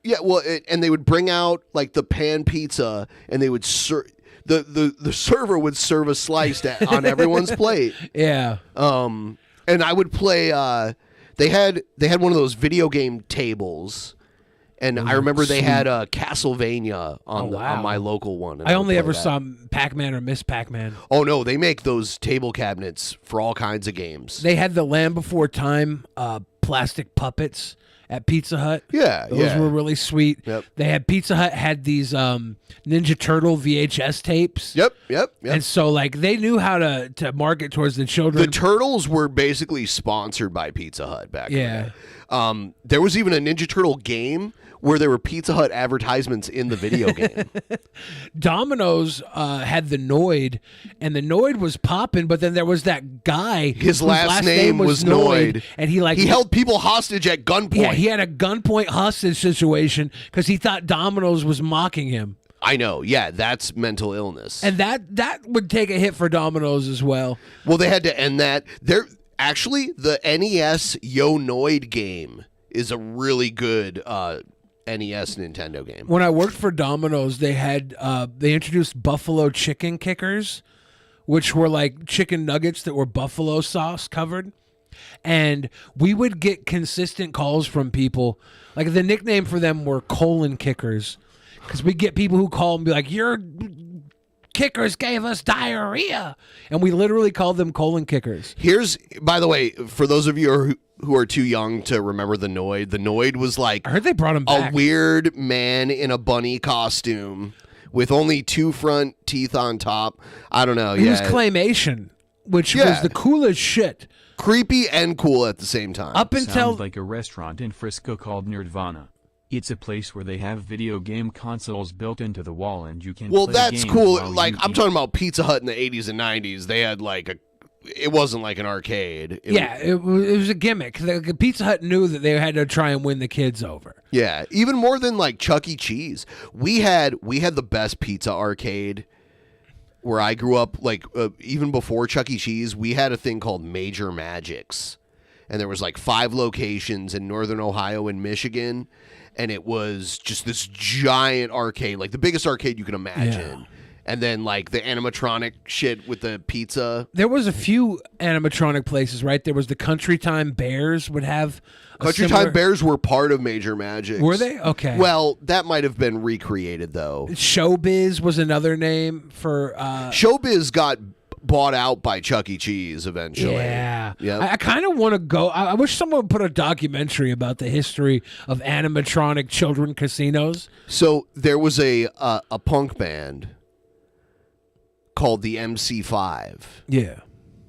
Yeah, well, and they would bring out like the pan pizza, and they would the server would serve a slice on everyone's plate. Yeah. And I would play. They had one of those video game tables. And I remember they had Castlevania on my local one. I only ever saw Pac-Man or Miss Pac-Man. Oh, no. They make those table cabinets for all kinds of games. They had the Land Before Time plastic puppets at Pizza Hut. Yeah, Those were really sweet. Yep. They had Pizza Hut had these Ninja Turtle VHS tapes. Yep. And so, like, they knew how to market towards the children. The Turtles were basically sponsored by Pizza Hut back in the day. There was even a Ninja Turtle game where there were Pizza Hut advertisements in the video game. Domino's had the Noid, and the Noid was popping, but then there was that guy. His last name was Noid. And he held people hostage at gunpoint. Yeah, he had a gunpoint hostage situation because he thought Domino's was mocking him. I know. Yeah, that's mental illness. And that would take a hit for Domino's as well. Well, they had to end that. Actually, the NES Yo Noid game is a really good NES Nintendo game. When I worked for Domino's, they introduced buffalo chicken kickers, which were like chicken nuggets that were buffalo sauce covered. And we would get consistent calls from people. Like the nickname for them were colon kickers. Because we get people who call and be like, your kickers gave us diarrhea. And we literally called them colon kickers. Here's, by the way, for those of you who are too young to remember the Noid was like, I heard they brought him back. A weird man in a bunny costume with only 2 front teeth on top. I don't know. He was claymation, which was the coolest shit. Creepy and cool at the same time. Up until Sounds like a restaurant in Frisco called Nerdvana. It's a place where they have video game consoles built into the wall, and you can. Well, play that's games cool. while Like you I'm eat. talking about Pizza Hut in the 80s and 90s. They had like it wasn't like an arcade. It was a gimmick. The Pizza Hut knew that they had to try and win the kids over. Yeah, even more than like Chuck E. Cheese. We had the best pizza arcade where I grew up. Like even before Chuck E. Cheese, we had a thing called Major Magics, and there was like 5 locations in Northern Ohio and Michigan, and it was just this giant arcade, like the biggest arcade you can imagine. Yeah. And then, like, the animatronic shit with the pizza. There was a few animatronic places, right? There was the Country Time Bears would have Country Time Bears were part of Major Magics. Were they? Okay. Well, that might have been recreated, though. Showbiz was another name for... Showbiz got bought out by Chuck E. Cheese eventually. Yeah. Yep. I kind of want to go... I wish someone would put a documentary about the history of animatronic children casinos. So there was a punk band called the MC5. Yeah.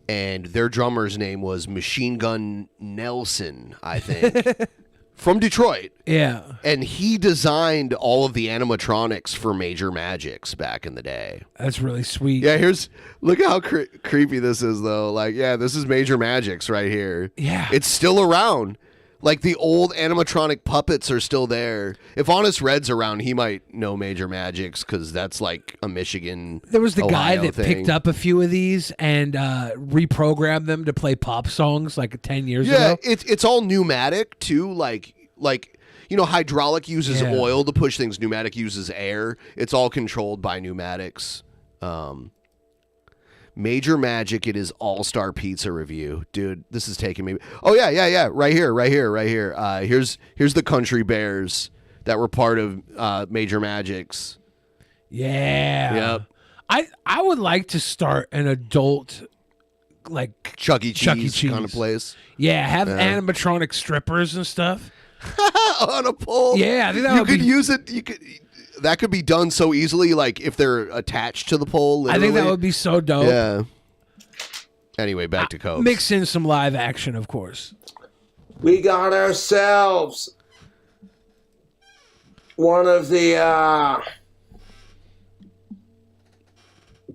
And their drummer's name was Machine Gun Nelson, I think. From Detroit. Yeah. And he designed all of the animatronics for Major Magics back in the day. That's really sweet. Yeah, look how creepy this is, though. Like, yeah, this is Major Magics right here. Yeah. It's still around. Like, the old animatronic puppets are still there. If Honest Red's around, he might know Major Magics, because that's like a Michigan, There was the Ohio guy that thing. picked up a few of these and reprogrammed them to play pop songs like 10 years Yeah, ago. it's all pneumatic, too. Like hydraulic uses oil to push things. Pneumatic uses air. It's all controlled by pneumatics. Major Magic, it is All-Star Pizza review. Dude, this is taking me... Oh, yeah. Right here. Here's the Country Bears that were part of Major Magics. Yeah. Yep. I would like to start an adult, like... Chuck E. Cheese kind of place. Yeah, have animatronic strippers and stuff. On a pole. Yeah, I think that you would could be... use it. That could be done so easily, like if they're attached to the pole. Literally. I think that would be so dope. Yeah. Anyway, back to Coke. Mix in some live action, of course. We got ourselves one of the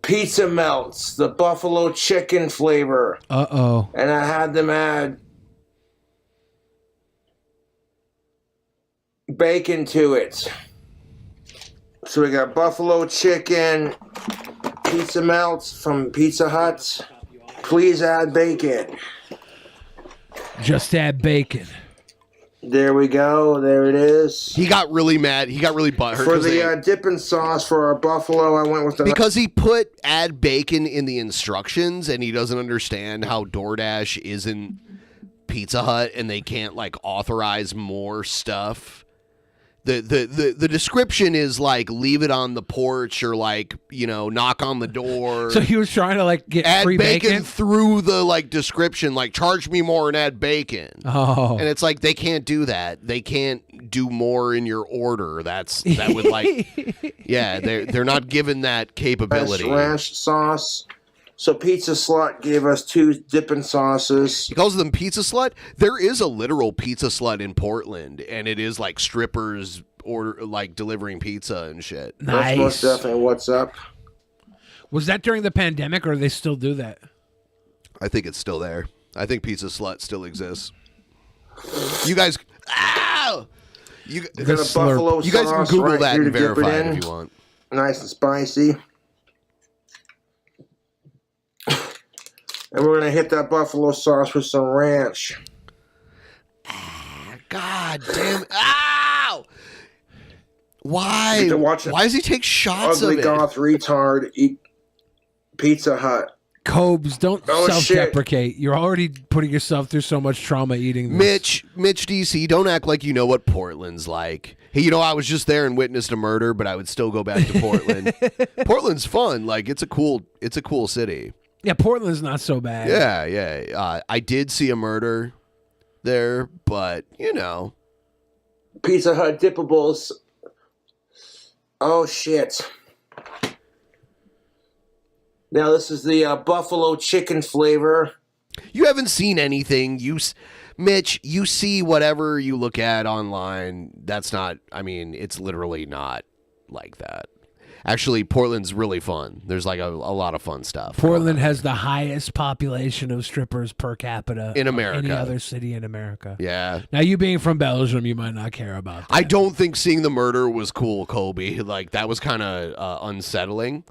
pizza melts, the buffalo chicken flavor. Uh-oh. And I had them add bacon to it. So we got buffalo chicken pizza melts from Pizza Hut. Please add bacon. Just add bacon. There we go. There it is. He got really mad. He got really butthurt. For the dipping sauce for our buffalo, I went with the... Because he put add bacon in the instructions, and he doesn't understand how DoorDash isn't Pizza Hut, and they can't, like, authorize more stuff. The description is like leave it on the porch or like, knock on the door. So he was trying to like get add free bacon through the like description, like charge me more and add bacon. Oh. And it's like they can't do that. They can't do more in your order. That would like yeah, they're not given that capability. Ranch sauce. So Pizza Slut gave us 2 dipping sauces. He calls them Pizza Slut. There is a literal Pizza Slut in Portland, and it is like strippers or like delivering pizza and shit. Nice. That's most definitely what's up. Was that during the pandemic, or do they still do that? I think it's still there. I think Pizza Slut still exists. You guys, you got a buffalo you guys can sauce Google right that here and to dip it verify it in. if you want. Nice and spicy. And we're going to hit that buffalo sauce with some ranch. God damn. Ow! Why? Why does he take shots Ugly of it? goth retard eat Pizza Hut. Cobes, don't Oh, self-deprecate. You're already putting yourself through so much trauma eating this. Mitch DC, don't act like you know what Portland's like. Hey, I was just there and witnessed a murder, but I would still go back to Portland. Portland's fun. Like, it's a cool city. Yeah, Portland's not so bad. Yeah. I did see a murder there, but, Pizza Hut dippables. Oh, shit. Now, this is the buffalo chicken flavor. You haven't seen anything. Mitch, you see whatever you look at online. That's not, it's literally not like that. Actually, Portland's really fun. There's like a lot of fun stuff. Portland has the highest population of strippers per capita in of America. any other city in America. Yeah. Now, you being from Belgium, you might not care about that. I don't think seeing the murder was cool, Kobe. Like, that was kind of unsettling.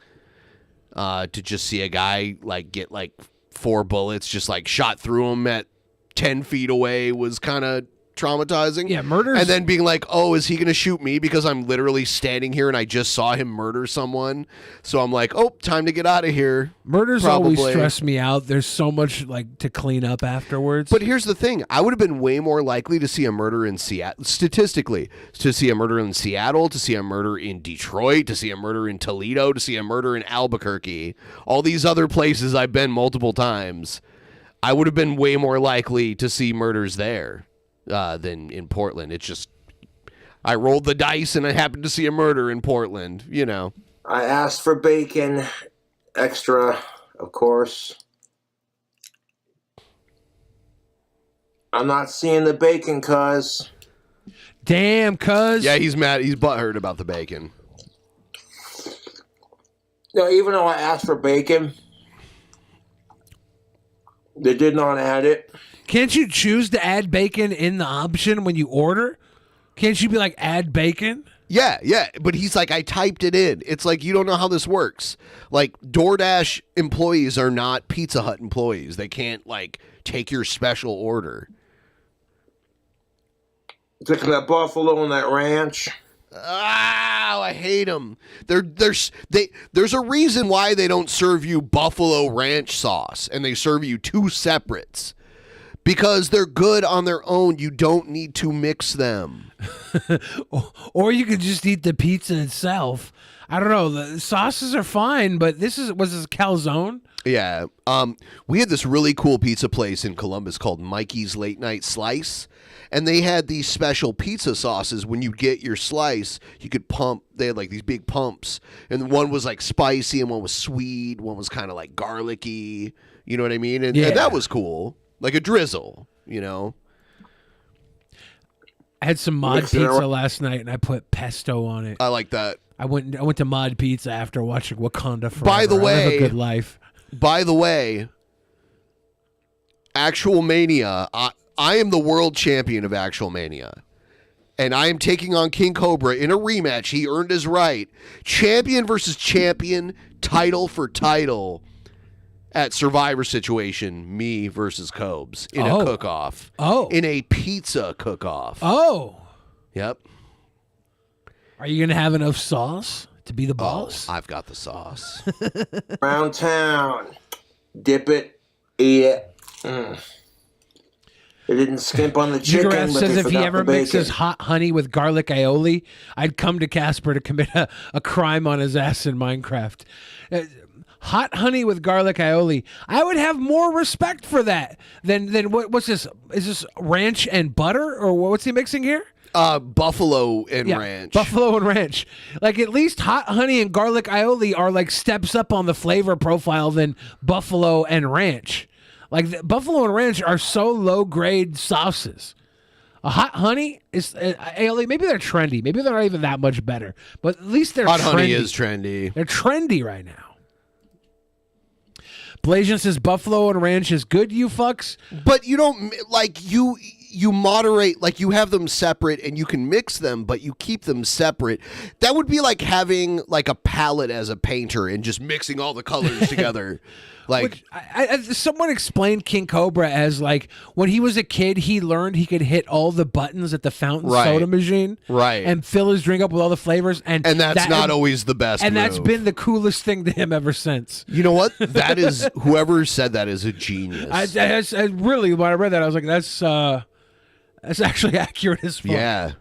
To just see a guy like get like 4 bullets just like shot through him at 10 feet away was kind of traumatizing. Yeah, murders. And then being like, oh, is he going to shoot me because I'm literally standing here and I just saw him murder someone? So I'm like, oh, time to get out of here. Murders Probably. always stress me out. There's so much like to clean up afterwards. But here's the thing. I would have been way more likely to see a murder in Seattle, statistically, to see a murder in Seattle, to see a murder in Detroit, to see a murder in Toledo, to see a murder in Albuquerque. All these other places I've been multiple times. I would have been way more likely to see murders there than in Portland. It's just, I rolled the dice and I happened to see a murder in Portland, you know. I asked for bacon, extra, of course. I'm not seeing the bacon, cuz. Damn, cuz. Yeah, he's mad. He's butthurt about the bacon. No, even though I asked for bacon, they did not add it. Can't you choose to add bacon in the option when you order? Can't you be like, add bacon? Yeah, but he's like, I typed it in. It's like, you don't know how this works. Like, DoorDash employees are not Pizza Hut employees. They can't, like, take your special order. Look at that buffalo and that ranch. Ah, I hate them. There's a reason why they don't serve you buffalo ranch sauce and they serve you 2 separates. Because they're good on their own. You don't need to mix them. Or you could just eat the pizza itself. I don't know. The sauces are fine, but was this calzone? Yeah. We had this really cool pizza place in Columbus called Mikey's Late Night Slice. And they had these special pizza sauces. When you get your slice, you could pump. They had like these big pumps. And one was like spicy and one was sweet. One was kind of like garlicky. You know what I mean? And that was cool. Like a drizzle, you know? I had some Mod Pizza last night, and I put pesto on it. I like that. I went to Mod Pizza after watching Wakanda Forever. By the way, I have a good life. By the way, Actual Mania, I am the world champion of Actual Mania. And I am taking on King Cobra in a rematch. He earned his right. Champion versus champion, title for title. At Survivor Situation, me versus Cobes in a cook-off. Oh. In a pizza cook-off. Oh. Yep. Are you going to have enough sauce to be the boss? I've got the sauce. Around town. Dip it, eat it. They didn't skimp on the chicken, Jiggerath but says they if he forgot ever the bacon. mixes hot honey with garlic aioli, I'd come to Casper to commit a crime on his ass in Minecraft. Hot honey with garlic aioli. I would have more respect for that than what's this? Is this ranch and butter, or what's he mixing here? Buffalo and ranch. Buffalo and ranch. Like, at least hot honey and garlic aioli are like steps up on the flavor profile than buffalo and ranch. Like, buffalo and ranch are so low grade sauces. A hot honey is aioli. Maybe they're trendy. Maybe they're not even that much better. But at least they're Hot trendy. honey is trendy. They're trendy right now. Blasian says buffalo and ranch is good, you fucks. But you don't, like, you moderate, like, you have them separate and you can mix them, but you keep them separate. That would be like having, like, a palette as a painter and just mixing all the colors together. Like, someone explained King Cobra as, like, when he was a kid, he learned he could hit all the buttons at the fountain soda machine, and fill his drink up with all the flavors, and that's not always the best. And move. that's been the coolest thing to him ever since. You know what? That is, whoever said that is a genius. I really, when I read that, I was like, that's actually accurate as fuck. Yeah.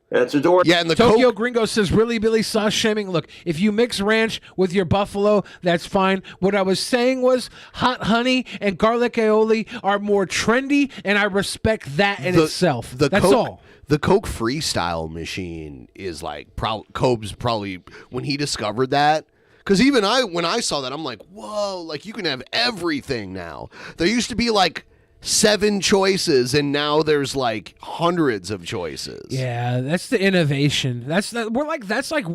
That's a door. Yeah, and the Tokyo Gringo says, really, Billy, sauce shaming. Look, if you mix ranch with your buffalo, that's fine. What I was saying was hot honey and garlic aioli are more trendy, and I respect that in itself. That's all. The Coke Freestyle machine is like, Cobb's probably, when he discovered that, because even when I saw that, I'm like, whoa, like, you can have everything now. There used to be like 7 choices, and now there's like hundreds of choices. Yeah, that's the innovation. That's like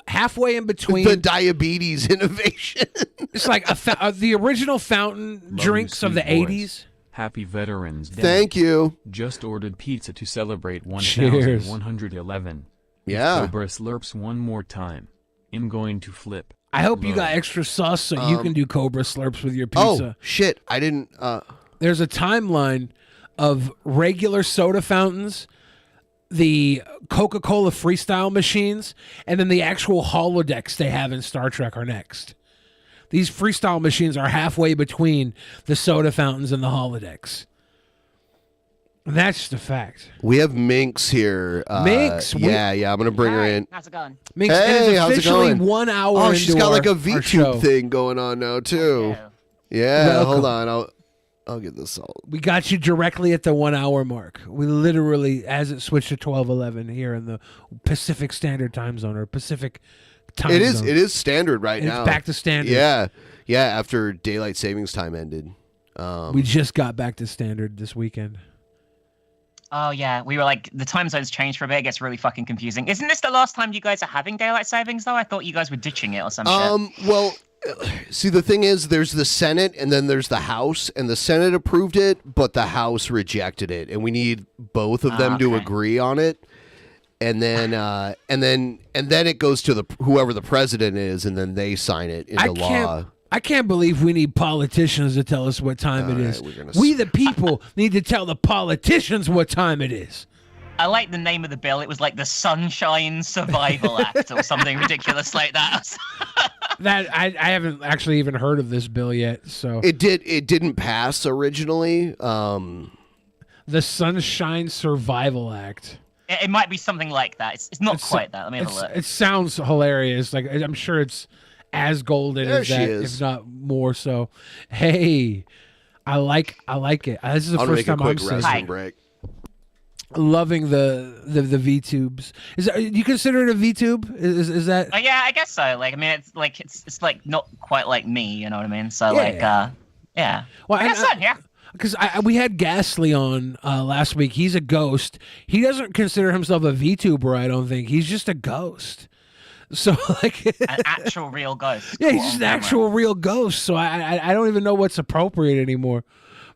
halfway in between the diabetes innovation. It's like the original fountain drinks of the '80s. Happy Veterans Day. Thank you. Just ordered pizza to celebrate Cheers. 1111. Yeah. Cobra slurps one more time. I'm going to flip. I hope you got extra sauce so you can do Cobra slurps with your pizza. Oh, shit. I didn't... There's a timeline of regular soda fountains, the Coca-Cola freestyle machines, and then the actual holodecks they have in Star Trek are next. These freestyle machines are halfway between the soda fountains and the holodecks. That's just a fact. We have Minx here. Minx? Yeah, I'm going to bring her in. How's it going? Minx, hey, it is how's it officially going? 1 hour Oh, into she's got like a our show. VTube thing going on now, too. Yeah, Welcome. hold on. I'll get this all. We got you directly at the 1 hour mark. We literally, as it switched to 12:11 here in the Pacific Standard Time Zone or Pacific Time Zone. It is standard right And now. it's back to standard. Yeah, after daylight savings time ended. We just got back to standard this weekend. Oh, yeah. We were like, the time zones changed for a bit. It gets really fucking confusing. Isn't this the last time you guys are having daylight savings, though? I thought you guys were ditching it or some shit. Well, see, the thing is, there's the Senate and then there's the House, and the Senate approved it, but the House rejected it, and we need both of them to agree on it. And then, and then it goes to whoever the president is, and then they sign it into law. I can't believe we need politicians to tell us what time it is. We, the people, need to tell the politicians what time it is. I like the name of the bill. It was like the Sunshine Survival Act or something ridiculous like that. That I haven't actually even heard of this bill yet. So it didn't pass originally. The Sunshine Survival Act. It might be something like that. It's not quite that. Let me have a look. It sounds hilarious. Like I'm sure it's as golden There as she that, is. if not more so. Hey, I like it. This is the I'll first make time a quick I'm seeing restroom break. loving the V tubes. Is that, you consider it a V tube? Is that? Yeah, I guess so. Like, I mean, it's like not quite like me. You know what I mean? So yeah. Well, I guess so. Yeah. Because we had Ghastly on last week. He's a ghost. He doesn't consider himself a VTuber, I don't think. He's just a ghost. So like an actual real ghost. Yeah, he's just an actual real ghost. So I don't even know what's appropriate anymore.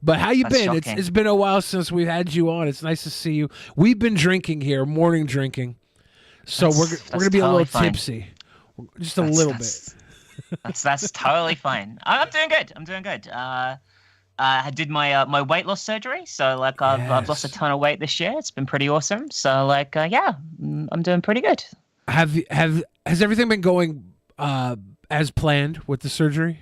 But how you That's been? shocking. It's been a while since we've had you on. It's nice to see you. We've been drinking here, morning drinking. So we're gonna be a little tipsy, just a little bit. That's totally fine. I'm doing good. I'm doing good. I did my weight loss surgery, so like I've lost a ton of weight this year. It's been pretty awesome. So like I'm doing pretty good. Has everything been going as planned with the surgery?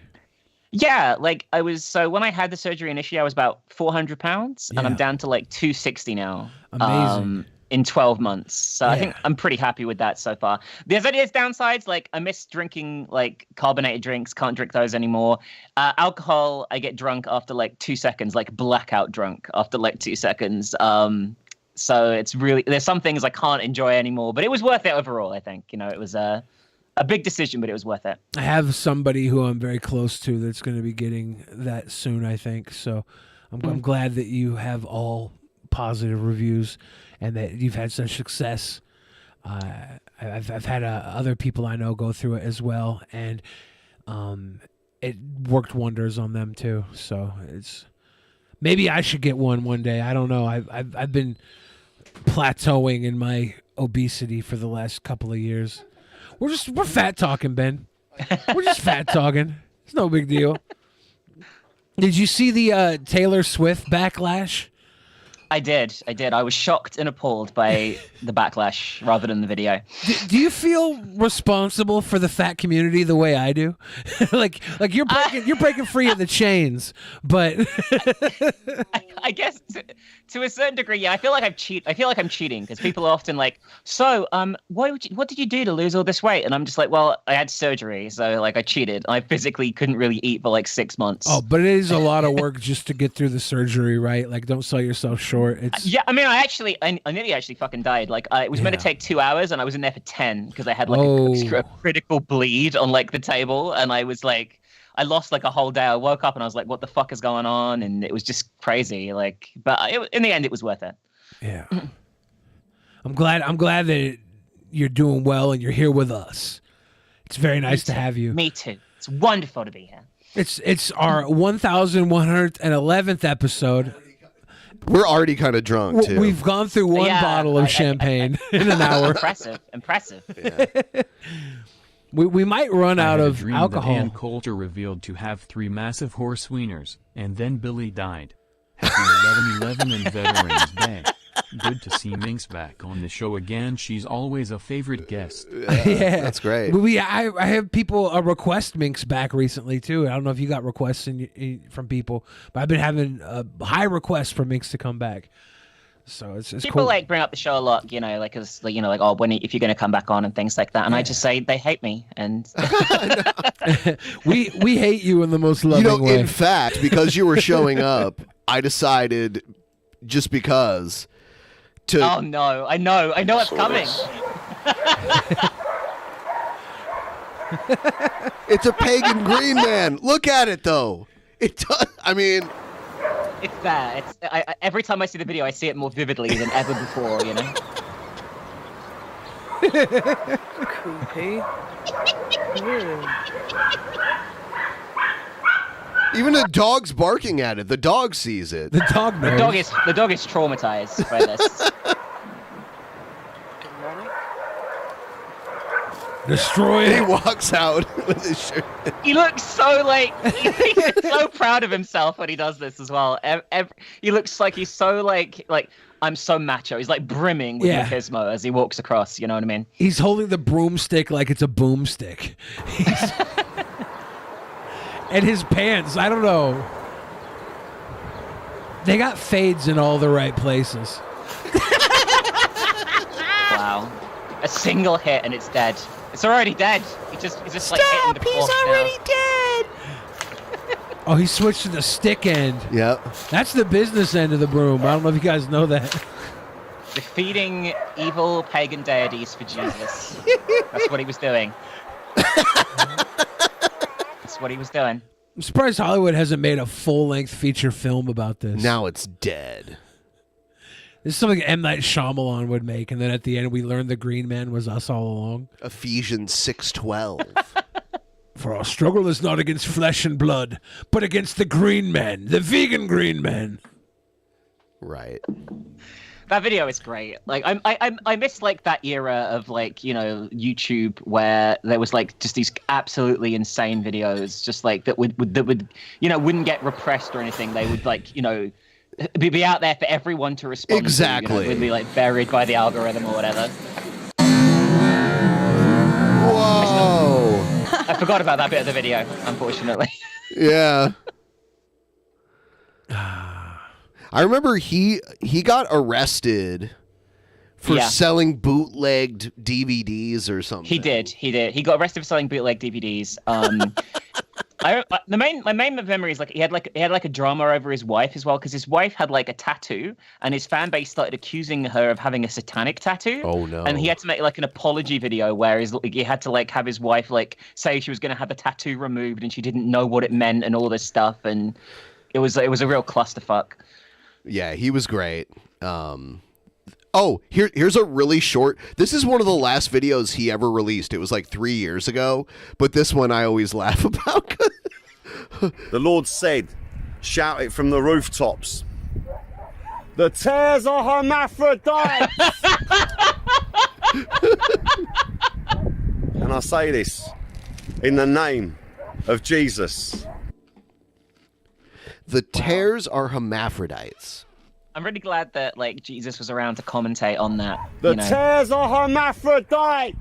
Yeah, like when I had the surgery initially, I was about 400 pounds, and I'm down to like 260 now. Amazing. In 12 months. So I think I'm pretty happy with that so far. There's downsides, like I miss drinking like carbonated drinks, can't drink those anymore. Alcohol, I get drunk after like 2 seconds, like blackout drunk after like 2 seconds. So it's really, there's some things I can't enjoy anymore, but it was worth it overall, I think. You know, it was a big decision, but it was worth it. I have somebody who I'm very close to that's going to be getting that soon, I think. So I'm glad that you have all positive reviews and that you've had such success. I've had other people I know go through it as well, and it worked wonders on them too. So maybe I should get one day. I don't know. I've been plateauing in my obesity for the last couple of years. We're fat talking, Ben. We're just fat talking. It's no big deal. Did you see the Taylor Swift backlash? I did. I was shocked and appalled by the backlash rather than the video. Do you feel responsible for the fat community the way I do? like you're breaking free of the chains, but I guess to a certain degree, yeah. I feel like I'm cheating because people are often like, "So, what did you do to lose all this weight?" And I'm just like, "Well, I had surgery, so like I cheated. I physically couldn't really eat for like 6 months." Oh, but it is a lot of work just to get through the surgery, right? Like, don't sell yourself short. Yeah, I mean, I nearly actually fucking died. Like, it was meant to take 2 hours, and I was in there for 10 because I had like a critical bleed on like the table, and I was like, I lost like a whole day. I woke up and I was like, what the fuck is going on? And it was just crazy. Like, but in the end, it was worth it. Yeah. I'm glad that you're doing well and you're here with us. It's very nice to have you. Me too. It's wonderful to be here. It's our 1111th episode. We're already kind of drunk too. We've gone through one bottle of champagne in an hour. Impressive. Yeah. We might run out of alcohol. Ann Coulter revealed to have 3 massive horse wieners, and then Billy died. Happy 11/11 and Veterans Day. Good to see Minx back on the show again. She's always a favorite guest. Yeah, that's great. I have people request Minx back recently too. I don't know if you got requests from people, but I've been having high requests for Minx to come back. So it's people cool. like bring up the show a lot, you know, like as you know, like if you're going to come back on and things like that, and I just say they hate me, and we hate you in the most loving way. In fact, because you were showing up, I decided just because. Oh no! I know it's coming. It's a pagan green man. Look at it though. It does. I mean, it's there. Every time I see the video, I see it more vividly than ever before. You know. Creepy. even the dog's barking at it. The dog sees it. The dog knows. The dog is traumatized by this. Destroy it. He walks out with his shirt. He looks so he's so proud of himself when he does this as well. He looks like he's so like I'm so macho. He's like brimming with machismo as he walks across. You know what I mean? He's holding the broomstick like it's a boomstick. And his pants, I don't know. They got fades in all the right places. Wow. A single hit and it's dead. It's already dead. He's just Stop! like hitting the He's already dead. Oh, he switched to the stick end. Yep. That's the business end of the broom. I don't know if you guys know that. Defeating evil pagan deities for Jesus. That's what he was doing. That's what he was doing. I'm surprised Hollywood hasn't made a full-length feature film about this. Now it's dead. This is something M. Night Shyamalan would make, and then at the end we learned the Green Man was us all along. Ephesians 6:12. For our struggle is not against flesh and blood, but against the Green Man, the vegan Green Man. Right. That video is great. Like I miss like that era of like, you know, YouTube where there was like just these absolutely insane videos, just like that would you know, wouldn't get repressed or anything. They would like, you know, be out there for everyone to respond exactly. to. You know, would be like buried by the algorithm or whatever. Whoa! I forgot about that bit of the video, unfortunately. Yeah. I remember he got arrested for selling bootlegged DVDs or something. He did. He got arrested for selling bootleg DVDs. My main memory is like he had a drama over his wife as well, because his wife had like a tattoo and his fan base started accusing her of having a satanic tattoo. Oh no! And he had to make like an apology video where he had to like have his wife like say she was going to have the tattoo removed and she didn't know what it meant and all this stuff, and it was a real clusterfuck. Yeah, he was great. Oh, here's a really short. This is one of the last videos he ever released. It was like 3 years ago, but this one I always laugh about. The Lord said, shout it from the rooftops. The tares are hermaphrodites. And I say this in the name of Jesus. The tares are hermaphrodites. I'm really glad that like Jesus was around to commentate on that. The tares are hermaphrodites.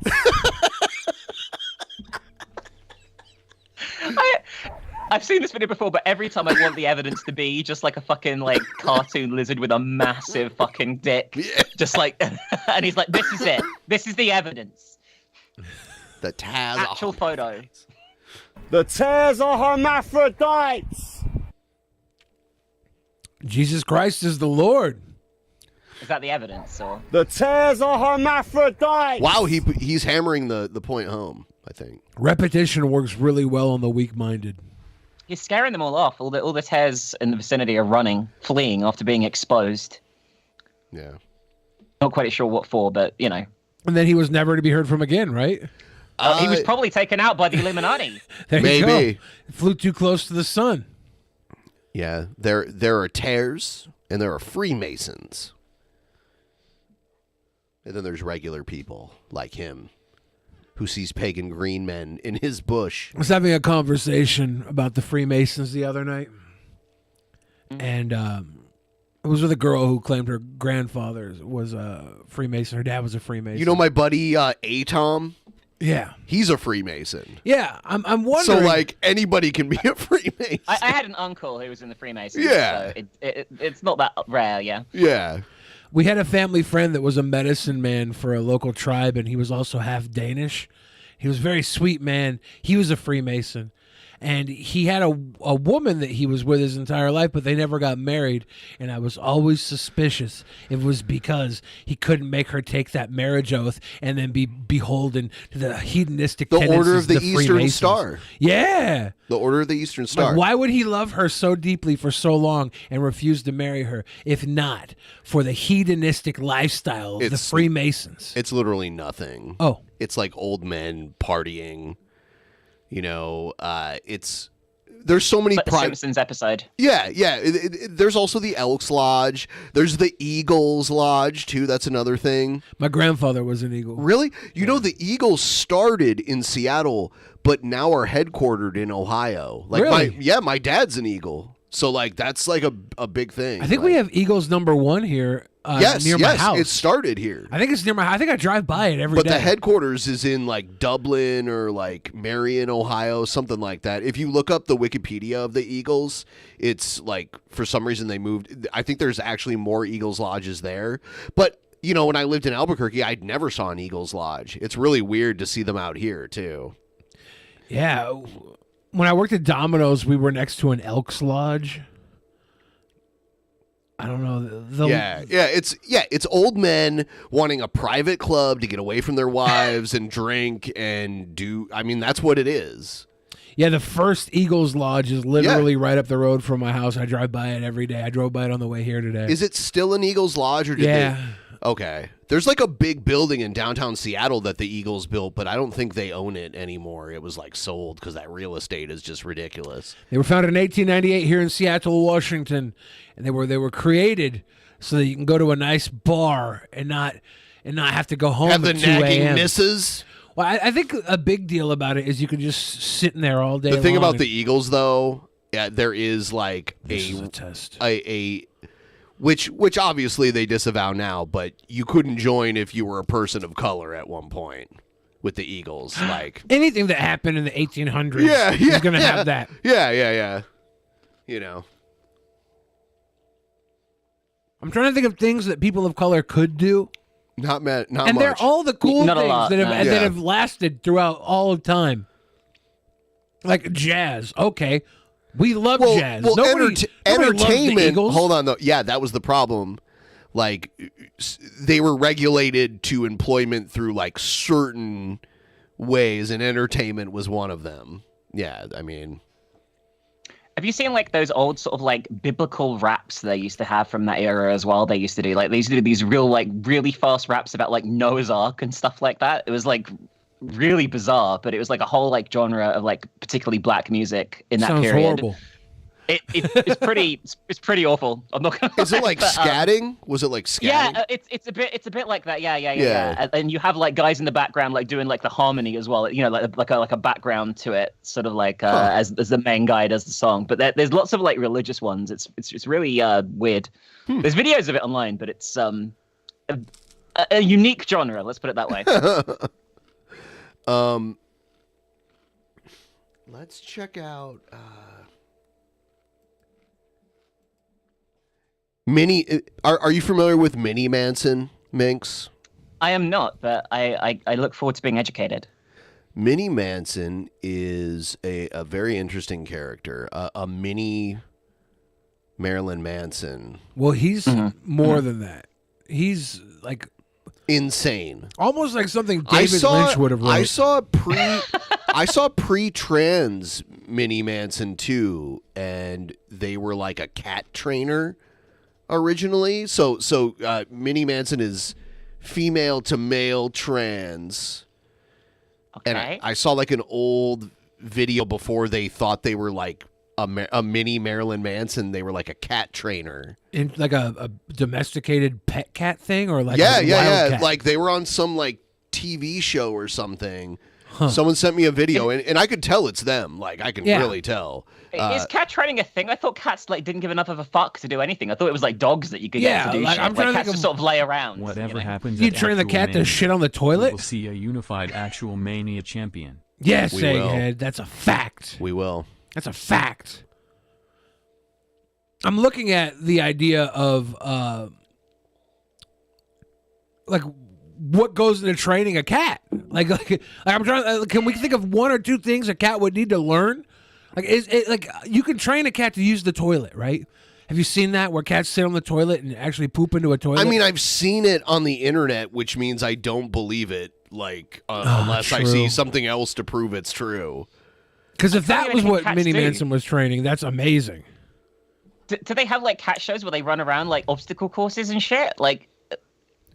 I've seen this video before, but every time I want the evidence to be just like a fucking like cartoon lizard with a massive fucking dick, just like, and he's like, "This is it. This is the evidence." The tares actual photo. The tares are hermaphrodites. Jesus Christ is the Lord. Is that the evidence, or the tares are hermaphrodites? Wow, he's hammering the point home, I think. Repetition works really well on the weak-minded. He's scaring them all off. All the tares in the vicinity are fleeing after being exposed. Yeah. Not quite sure what for, but you know. And then he was never to be heard from again, right? He was probably taken out by the Illuminati. There Maybe. you go. Flew too close to the sun. Yeah, there are tares and there are Freemasons. And then there's regular people like him who sees pagan green men in his bush. I was having a conversation about the Freemasons the other night. And it was with a girl who claimed her grandfather was a Freemason. Her dad was a Freemason. You know my buddy Atom? Yeah. He's a Freemason. Yeah, I'm wondering. So, like, anybody can be a Freemason. I had an uncle who was in the Freemasons. Yeah. So it's not that rare, yeah. Yeah. We had a family friend that was a medicine man for a local tribe, and he was also half Danish. He was a very sweet man. He was a Freemason. And he had a woman that he was with his entire life, but they never got married. And I was always suspicious it was because he couldn't make her take that marriage oath and then be beholden to the hedonistic tendencies Order of the Eastern Freemasons. Star. Yeah. The Order of the Eastern Star. Like, why would he love her so deeply for so long and refuse to marry her, if not for the hedonistic lifestyle of the Freemasons? It's literally nothing. Oh. It's like old men partying. You know, there's so many Like the Simpsons episode. Yeah. There's also the Elks Lodge. There's the Eagles Lodge too. That's another thing. My grandfather was an Eagle. Really? You know, the Eagles started in Seattle, but now are headquartered in Ohio. Like Really? my dad's an Eagle. So like that's like a big thing. I think we have Eagles #1 here near my house. It started here. I think it's near my house. I think I drive by it every day. But the headquarters is in like Dublin or like Marion, Ohio, something like that. If you look up the Wikipedia of the Eagles, it's like for some reason they moved. I think there's actually more Eagles Lodges there. But, you know, when I lived in Albuquerque, I never saw an Eagles Lodge. It's really weird to see them out here too. Yeah. When I worked at Domino's, we were next to an Elks Lodge. I don't know. It's old men wanting a private club to get away from their wives and drink and do. I mean, that's what it is. Yeah, the first Eagles Lodge is literally right up the road from my house. I drive by it every day. I drove by it on the way here today. Is it still an Eagles Lodge or did they? Okay. There's like a big building in downtown Seattle that the Eagles built, but I don't think they own it anymore. It was like sold because that real estate is just ridiculous. They were founded in 1898 here in Seattle, Washington, and they were created so that you can go to a nice bar and not have to go home Have the at 2 a.m. nagging misses. Well, I think a big deal about it is you can just sit in there all day. The thing long about and- the Eagles, though, there is like a test. Which obviously they disavow now, but you couldn't join if you were a person of color at one point with the Eagles. Like anything that happened in the 1800s is going to have that. Yeah. You know. I'm trying to think of things that people of color could do. Not and much. they're all the cool Not a things lot, that have no. that have lasted throughout all of time. Like jazz. Okay. We love jazz. Well, nobody loves the entertainment. Eagles. Hold on, though. Yeah, that was the problem. Like, they were regulated to employment through like certain ways, and entertainment was one of them. Yeah, I mean, Have you seen like those old sort of like biblical raps they used to have from that era as well? They used to do like they used to do these really fast raps about like Noah's Ark and stuff like that. It was like really bizarre, but it was like a whole like genre of like particularly black music in that Sounds period. horrible. It's pretty awful. I'm not gonna. is it like but, scatting? Was it like scatting? Yeah, it's a bit like that. Yeah. And you have like guys in the background like doing like the harmony as well. You know, like a background to it, sort of like as the main guy does the song. But there's lots of like religious ones. It's really weird. There's videos of it online, but it's a unique genre. Let's put it that way. Let's check out Minnie. Are you familiar with Minnie Manson, Minx? I am not, but I look forward to being educated. Minnie Manson is a very interesting character, a mini Marilyn Manson. Well, he's more than that. He's like insane, almost like something David Lynch would have wrote. I saw pre-trans Minnie Manson too, and they were like a cat trainer originally. So Minnie Manson is female to male trans. Okay. And I saw like an old video before they thought they were like a mini Marilyn Manson. They were like a cat trainer. In like a domesticated pet cat thing, or like yeah, a yeah, wild yeah. cat? Like they were on some like TV show or something. Huh. Someone sent me a video, and I could tell it's them. Like I can really tell. Is cat training a thing? I thought cats like didn't give enough of a fuck to do anything. I thought it was like dogs that you could get to do shit. I'm trying to cats think just sort of lay around. Whatever happens, You at train the Actual cat to Mania, shit on the toilet? We'll see a unified Actual Mania champion. Yes, We will. Egghead. That's a fact. We will. That's a fact. I'm looking at the idea of like what goes into training a cat. Like I'm trying. Can we think of one or two things a cat would need to learn? Like is it like you can train a cat to use the toilet, right? Have you seen that where cats sit on the toilet and actually poop into a toilet? I mean, I've seen it on the internet, which means I don't believe it. Like unless I true. see something else to prove it's true. Because if that was what cats Minnie do. Manson was training, that's amazing. Do they have like cat shows where they run around like obstacle courses and shit? Like,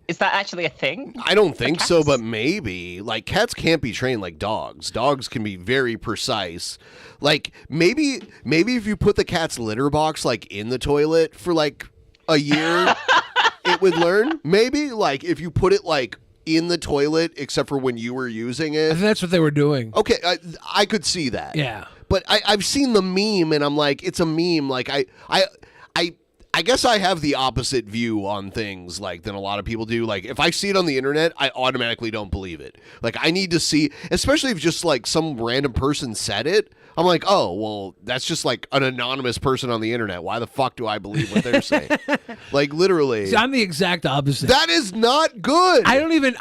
is that actually a thing? I don't think so, but maybe. Like, cats can't be trained like dogs. Dogs can be very precise. Like, maybe if you put the cat's litter box, like, in the toilet for, like, a year, it would learn. Maybe, like, if you put it, like, in the toilet, except for when you were using it. I think that's what they were doing. Okay, I could see that. Yeah. But I've seen the meme, and I'm like, it's a meme. Like, I guess I have the opposite view on things like than a lot of people do. Like if I see it on the internet, I automatically don't believe it. Like I need to see, especially if just like some random person said it. I'm like, oh, well, that's just like an anonymous person on the internet. Why the fuck do I believe what they're saying? Like literally. See, I'm the exact opposite. That is not good. I don't even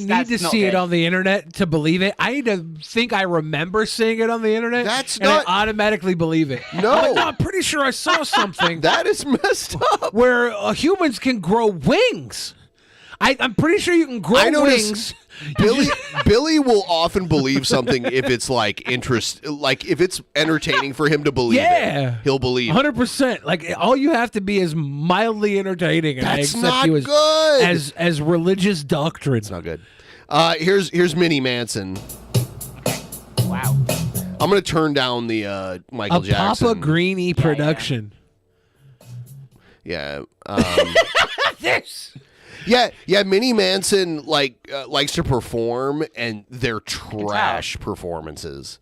need to see it good. on the internet to believe it. I need to think I remember seeing it on the internet. That's and not- I automatically believe it. No. I'm like, no, I'm pretty sure I saw something That is messed up. where humans can grow wings. I'm pretty sure you can grow I noticed wings. Billy will often believe something if it's like if it's entertaining for him to believe Yeah. it. He'll believe it. 100%. Like all you have to be is mildly entertaining, and That's I accept not you as good. as religious doctrine. It's not good. Here's Minnie Manson. Wow. I'm gonna turn down the Michael A Jackson. Papa Greeny production. Yeah. This. Yeah. Minnie Manson likes to perform, and they're trash performances.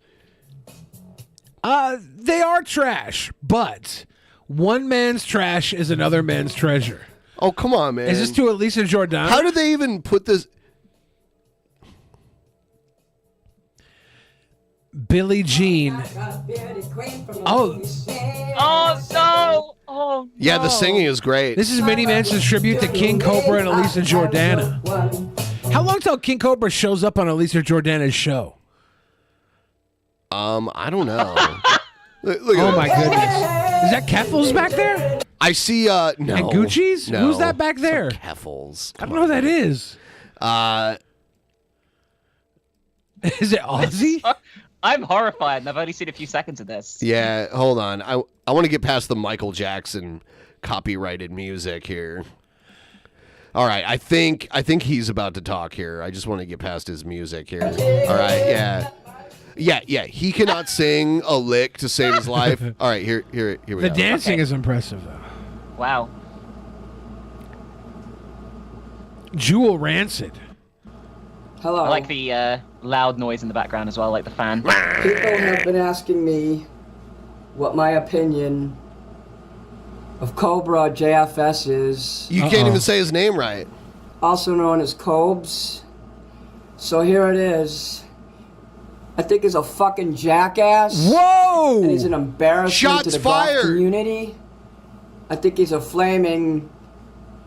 They are trash, but one man's trash is another man's treasure. Oh, come on, man. Is this to Elisa Jordana? How did they even put this? Billie Jean. Oh. Oh no! Oh no! Yeah, the singing is great. This is Minnie Manson's tribute to King Cobra and Elisa Jordana. How long till King Cobra shows up on Elisa Jordana's show? I don't know. Look at Oh that. my goodness. Is that Keffels back there? I see. No. And Gucci's? No. Who's that back there? Keffels. I don't know who that is. Is it Ozzy? I'm horrified, and I've only seen a few seconds of this. Yeah, hold on. I want to get past the Michael Jackson copyrighted music here. All right, I think he's about to talk here. I just want to get past his music here. All right, yeah. Yeah, he cannot sing a lick to save his life. All right, here we go. The dancing is impressive, though. Wow. Jewel Rancid. Hello. I like the loud noise in the background as well, like the fan. People have been asking me what my opinion of Cobra JFS is. You can't even say his name right. Also known as Cobes. So here it is. I think he's a fucking jackass. Whoa! And he's an embarrassment Shots to the fired. goth community. I think he's a flaming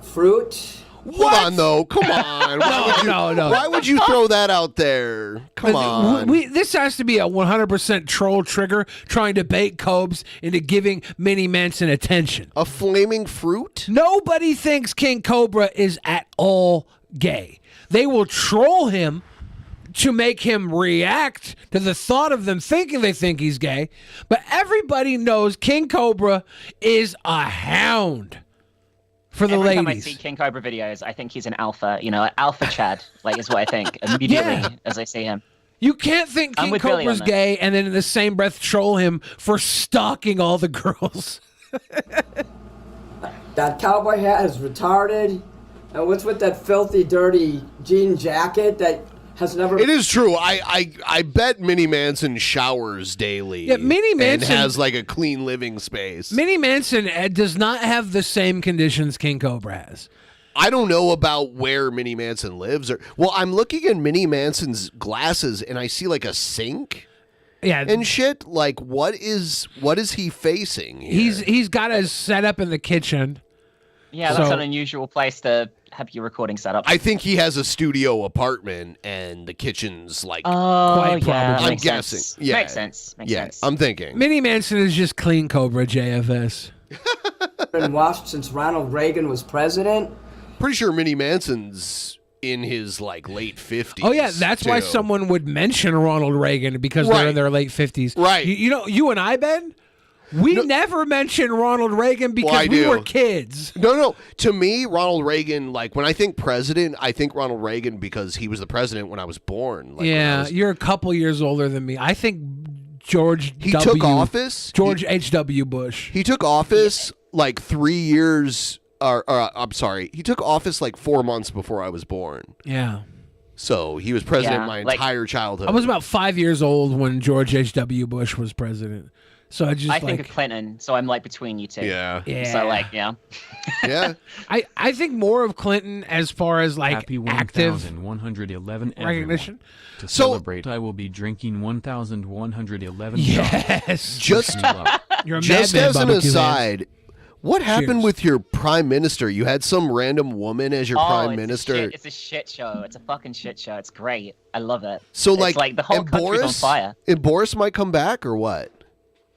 fruit. Hold on, though. Come on. No. Why would you throw that out there? Come on. This has to be a 100% troll trigger trying to bait Cobes into giving Minnie Manson attention. A flaming fruit? Nobody thinks King Cobra is at all gay. They will troll him to make him react to the thought of them thinking they think he's gay. But everybody knows King Cobra is a hound for the Every ladies. time I see King Cobra videos, I think he's an alpha. Alpha Chad, is what I think immediately as I see him. You can't think King Cobra's gay and then in the same breath troll him for stalking all the girls. That cowboy hat is retarded. And what's with that filthy, dirty jean jacket that has never... It is true. I bet Minnie Manson showers daily. Yeah, Minnie Manson... And has, a clean living space. Minnie Manson does not have the same conditions King Cobra has. I don't know about where Minnie Manson lives. Well, I'm looking at Minnie Manson's glasses, and I see, a sink... Yeah, and shit. What is he facing here? He's got his setup in the kitchen. Yeah, that's an unusual place to have your recording set up. I think he has a studio apartment, and the kitchen's quite probably. I'm guessing. Sense. Yeah, Makes sense. Makes sense. I'm thinking. Minnie Manson is just clean Cobra JFS. Been watched since Ronald Reagan was president. Pretty sure Minnie Manson's in his late 50s. Oh yeah, that's why someone would mention Ronald Reagan because they're in their late 50s. Right. You and I, Ben, we never mention Ronald Reagan because we were kids. No. To me, Ronald Reagan, when I think president, I think Ronald Reagan because he was the president when I was born. You're a couple years older than me. I think George took office. George H.W. Bush. He took office 3 years. I'm sorry. He took office 4 months before I was born. Yeah. So he was president my entire childhood. I was about 5 years old when George H.W. Bush was president. So I think of Clinton, so I'm between you two. Yeah. So yeah. I think more of Clinton as far as Happy active 1111 recognition. To celebrate, I will be drinking 1111 Yes. Just as an aside, what happened with your prime minister? You had some random woman as your prime minister. It's a shit show. It's a fucking shit show. It's great. I love it. So it's the whole country's on fire. And Boris might come back or what?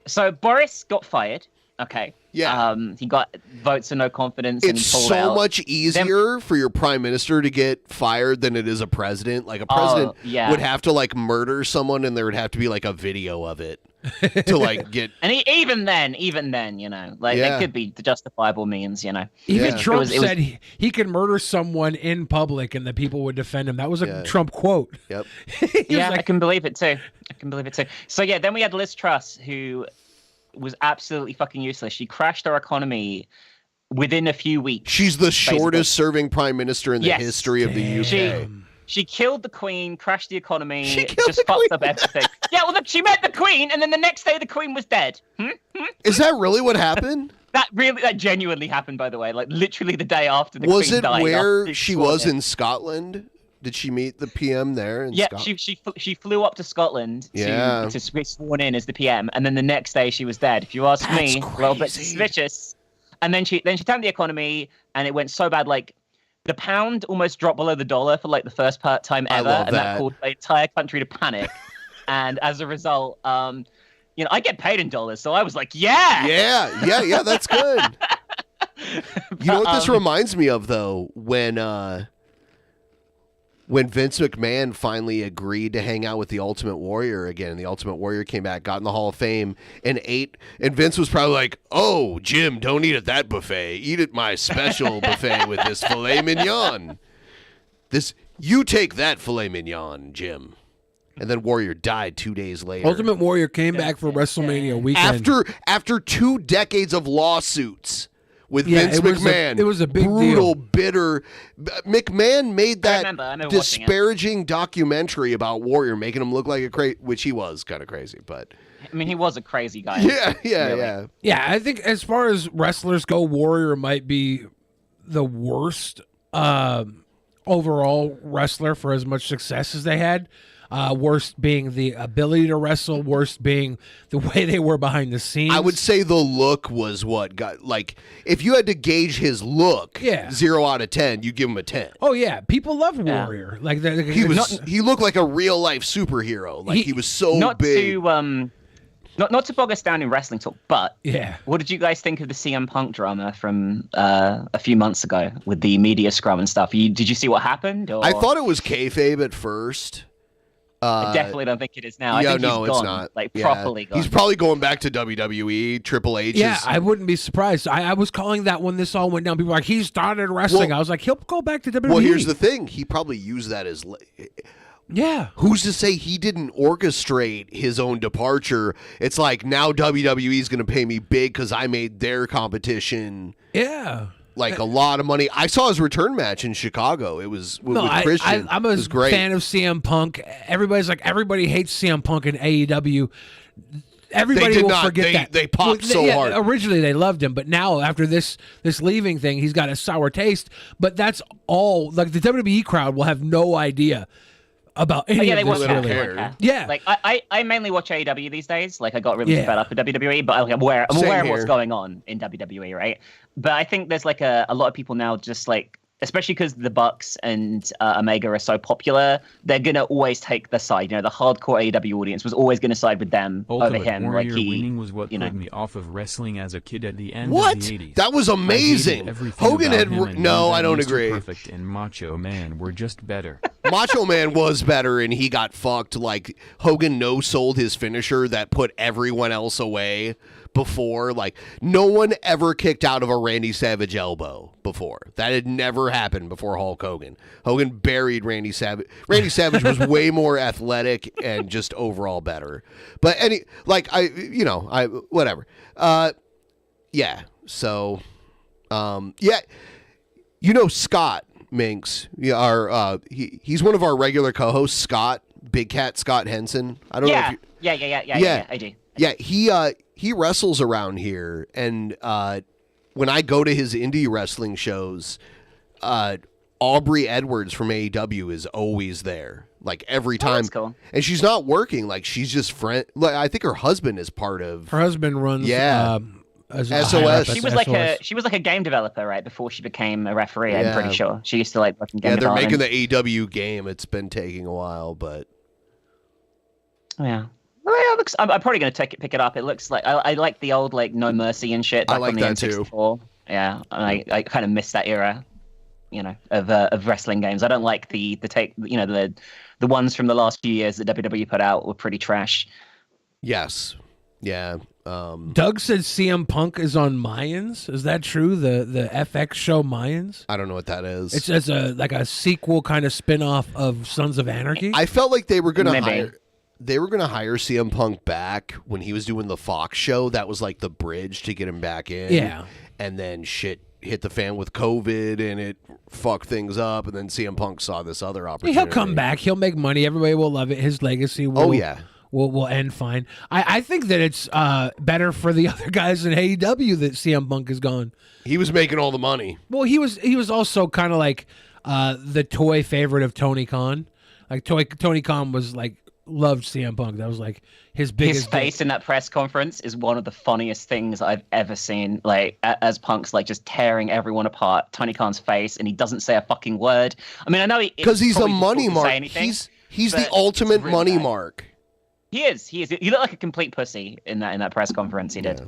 So Boris got fired. Okay. Yeah. He got votes of no confidence. And It's he pulled so out. much easier for your prime minister to get fired than it is a president. A president would have to murder someone, and there would have to be a video of it to get. And even then, there could be justifiable means, Even Trump said he could murder someone in public, and the people would defend him. That was a Trump quote. Yep. I can believe it too. So then we had Liz Truss, who was absolutely fucking useless. She crashed our economy within a few weeks. She's the shortest serving prime minister in the history of the UK. She killed the Queen, crashed the economy, just fucked up everything. Yeah, well, she met the Queen, and then the next day the Queen was dead. Is that really what happened? That genuinely happened, by the way. Literally the day after the Queen died. Was it where she was in Scotland? Did she meet the PM there? In Scotland? she flew up to Scotland to be sworn in as the PM, and then the next day she was dead. If you ask me, a little bit suspicious. And then she tanked the economy, and it went so bad. The pound almost dropped below the dollar for the first time ever, and that caused the entire country to panic. And as a result, I get paid in dollars, so I was like, yeah, that's good. You know what this reminds me of though, when Vince McMahon finally agreed to hang out with the Ultimate Warrior again, the Ultimate Warrior came back, got in the Hall of Fame, and ate. And Vince was probably like, "Oh, Jim, don't eat at that buffet. Eat at my special buffet with this filet mignon. You take that filet mignon, Jim." And then Warrior died 2 days later. Ultimate Warrior came back for WrestleMania weekend after 2 decades of lawsuits. With Vince McMahon. It was a big brutal, deal. bitter. McMahon made that I remember disparaging documentary about Warrior, making him look like a crazy, which he was kind of crazy, but. I mean, he was a crazy guy. Yeah. Yeah, I think as far as wrestlers go, Warrior might be the worst overall wrestler for as much success as they had. Worst being the ability to wrestle, worst being the way they were behind the scenes. I would say the look was what got, if you had to gauge his look, 0 out of 10, you give him a 10. Oh yeah, people love Warrior. He looked like a real life superhero. He was so big. Not to bog us down in wrestling talk, but what did you guys think of the CM Punk drama from a few months ago with the media scrum and stuff? Did you see what happened? Or? I thought it was kayfabe at first. I definitely don't think it is now. I Yeah, think no, he's it's gone, not. like Yeah. properly gone. He's probably going back to WWE. Triple H. Yeah, I wouldn't be surprised. I was calling that when this all went down. People were like, he started wrestling. I was like, he'll go back to WWE. Well, here's the thing. He probably used that as... Yeah. Who's to say he didn't orchestrate his own departure? It's like, now WWE is going to pay me big because I made their competition... Yeah. Like a lot of money. I saw his return match in Chicago. It was with Christian. I'm it a was great. fan of CM Punk. Everybody's like, everybody hates CM Punk in AEW. Everybody did will not. forget that. They popped so hard. Originally, they loved him, but now after this leaving thing, he's got a sour taste. But that's all. Like the WWE crowd will have no idea about any they of won't this. care. Really. They won't care. Yeah. Like I mainly watch AEW these days. Like I got really fed up with WWE, but I'm aware of what's going on in WWE, right? But I think there's like a lot of people now just like, especially because the Bucks and Omega are so popular, they're gonna always take the side. You know, the hardcore AEW audience was always gonna side with them Ultimate over him. Warrior Like winning was what put me off of wrestling as a kid at the end What? of the 80s. That was amazing. Hogan had... No, I don't agree. Perfect and Macho Man were just better. Macho Man was better, and he got fucked. Like, Hogan no-sold his finisher that put everyone else away before. Like, no one ever kicked out of a Randy Savage elbow before. That had never happened before Hulk Hogan. Hogan buried Randy Savage. Randy Savage was way more athletic and just overall better. But whatever. Yeah. So, yeah. You know Scott Minx, he's one of our regular co-hosts, Scott, Big Cat Scott Henson. I don't know if you... Yeah, I do. Yeah, he wrestles around here, and when I go to his indie wrestling shows, Aubrey Edwards from AEW is always there, like every time. That's cool. And she's not working, like she's just friend. Like I think her husband is part of. Her husband runs. SOS. She was like a game developer, right? Before she became a referee, Yeah. I'm pretty sure she used to like work in game Yeah, they're development. making the AEW game. It's been taking a while, but yeah. Well, yeah, it looks, I'm probably going to pick it up. It looks like I like the old like No Mercy and shit. I like on the that N64. too. Yeah, and I kind of miss that era, of wrestling games. I don't like the ones from the last few years that WWE put out were pretty trash. Yes, yeah. Doug said CM Punk is on Mayans. Is that true? The FX show Mayans? I don't know what that is. It's as a sequel kind of spin-off of Sons of Anarchy. I felt like they were going to Maybe. hire. They were going to hire CM Punk back when he was doing the Fox show. That was like the bridge to get him back in. Yeah. And then shit hit the fan with COVID and it fucked things up. And then CM Punk saw this other opportunity. He'll come back. He'll make money. Everybody will love it. His legacy will, will end fine. I think that it's better for the other guys in AEW that CM Punk is gone. He was making all the money. Well, he was also kind of like the toy favorite of Tony Khan. Like Tony Khan was like loved CM Punk. That was like his biggest. His face in that press conference is one of the funniest things I've ever seen. Like as Punk's like just tearing everyone apart. Tony Khan's face, and he doesn't say a fucking word. I mean, I know because he's a money mark. He's the ultimate really money bad. mark. He is. He looked like a complete pussy in that press conference. He did.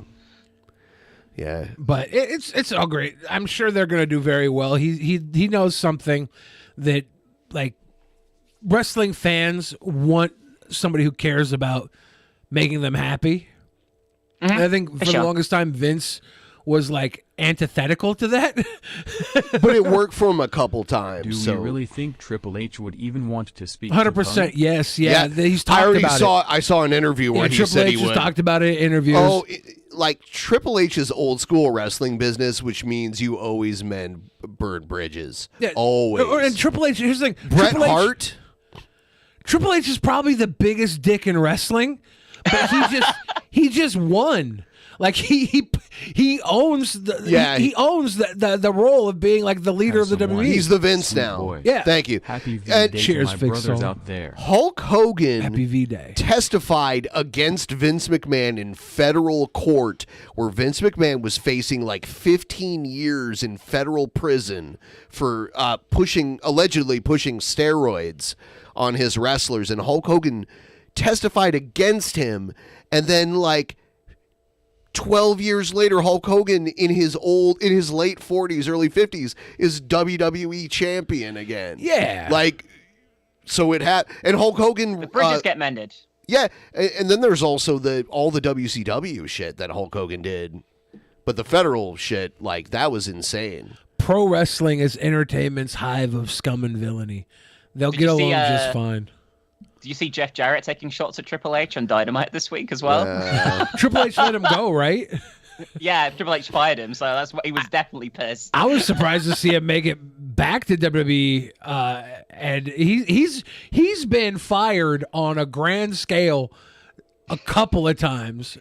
Yeah. But it's all great. I'm sure they're going to do very well. He knows something that like wrestling fans want somebody who cares about making them happy. Mm-hmm. And I think for the longest time Vince was like antithetical to that. But it worked for him a couple times. Do you really think Triple H would even want to speak? 100%, yes, yeah. He's talked I already about saw. it. I saw an interview where he Triple said H he has would. talked about it in interviews. Oh, like Triple H's old school wrestling business, which means you always mend burn bridges. Yeah, Always. And Triple H, here's the thing. Bret Hart. Triple H is probably the biggest dick in wrestling, but he just won. Like he owns he owns the role of being like the leader of the WWE. He's the Vince now. Boy. Yeah. Thank you. Happy V-Day to cheers, my Big brothers Soul. out there. Hulk Hogan Happy V-Day. testified against Vince McMahon in federal court, where Vince McMahon was facing like 15 years in federal prison for allegedly pushing steroids on his wrestlers, and Hulk Hogan testified against him, and then like 12 years later, Hulk Hogan in his late 40s, early 50s is WWE champion again. Yeah. Like So it had, and Hulk Hogan. The bridges get mended. Yeah, and then there's also all the WCW shit that Hulk Hogan did, but the federal shit, like, that was insane. Pro wrestling is entertainment's hive of scum and villainy. They'll get along just fine. Do you see Jeff Jarrett taking shots at Triple H on Dynamite this week as well? Triple H let him go, right? Yeah, Triple H fired him, so that's what he was definitely pissed. I was surprised to see him make it back to WWE, and he's been fired on a grand scale a couple of times.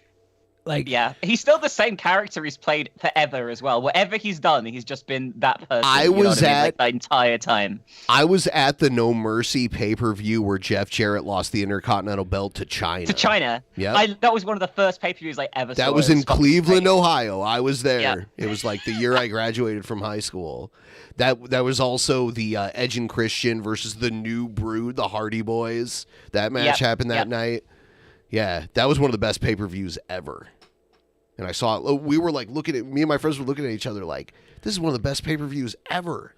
Like, yeah, he's still the same character he's played forever as well. Whatever he's done, he's just been that person. I was like, the entire time. I was at the No Mercy pay-per-view where Jeff Jarrett lost the Intercontinental belt to China. Yeah, that was one of the first pay-per-views I ever saw. That was in Cleveland, Ohio. I was there. Yeah. It was like the year I graduated from high school. That was also the Edge and Christian versus the New Brood, the Hardy Boys. That match happened that night. Yeah, that was one of the best pay-per-views ever. And I saw it. We were like looking at, me and my friends were looking at each other like, this is one of the best pay-per-views ever.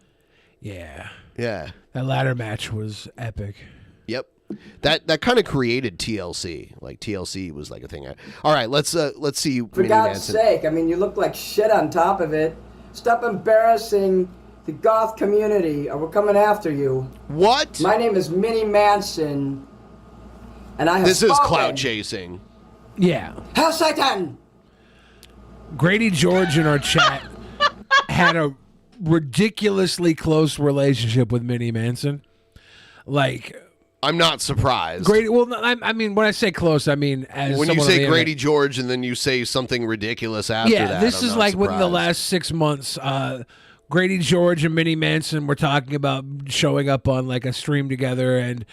Yeah. Yeah. That ladder match was epic. Yep. That kind of created TLC. Like, TLC was like a thing. All right, let's see. For God's sake, I mean, you look like shit on top of it. Stop embarrassing the goth community or we're coming after you. What? My name is Minnie Manson, and I have This spoken. is clout chasing. Yeah. Hell, Satan! Grady George in our chat had a ridiculously close relationship with Minnie Manson. Like, I'm not surprised. Grady. Well, I mean, when I say close, I mean as when you someone say on the Grady George and then you say something ridiculous after that. Yeah, this I'm is not like within the surprised. last 6 months. Grady George and Minnie Manson were talking about showing up on like a stream together, and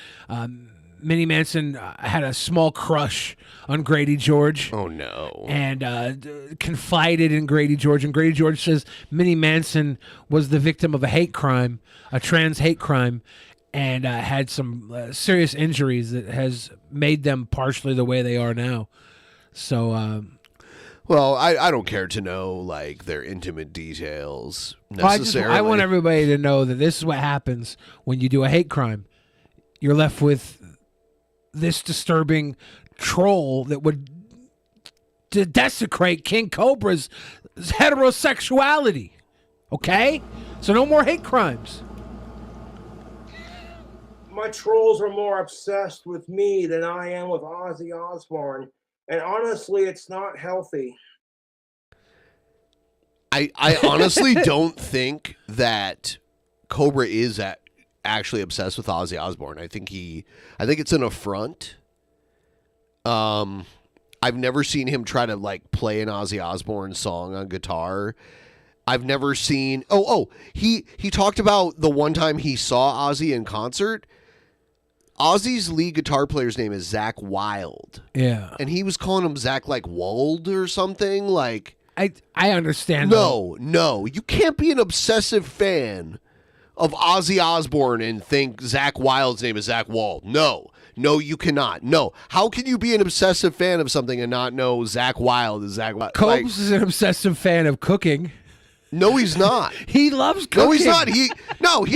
Minnie Manson had a small crush on Grady George. Oh no! And confided in Grady George, and Grady George says Minnie Manson was the victim of a hate crime, a trans hate crime, and had some serious injuries that has made them partially the way they are now. So, well, I don't care to know like their intimate details necessarily. I want everybody to know that this is what happens when you do a hate crime. You're left with this disturbing troll that would desecrate King Cobra's heterosexuality. Okay? So no more hate crimes. My trolls are more obsessed with me than I am with Ozzy Osbourne. And honestly, it's not healthy. I honestly don't think that Cobra is actually obsessed with Ozzy Osbourne. I think it's an affront. I've never seen him try to like play an Ozzy Osbourne song on guitar. I've never seen. He talked about the one time he saw Ozzy in concert. Ozzy's lead guitar player's name is Zach Wilde. Yeah. And he was calling him Zach like Wald or something. Like, I understand. No, you can't be an obsessive fan of Ozzy Osbourne and think Zach Wilde's name is Zach Wald. No, you cannot. No. How can you be an obsessive fan of something and not know Zach Wilde is Zach Wilde? Cobes is an obsessive fan of cooking. No, he's not. He loves cooking. No, he's not. He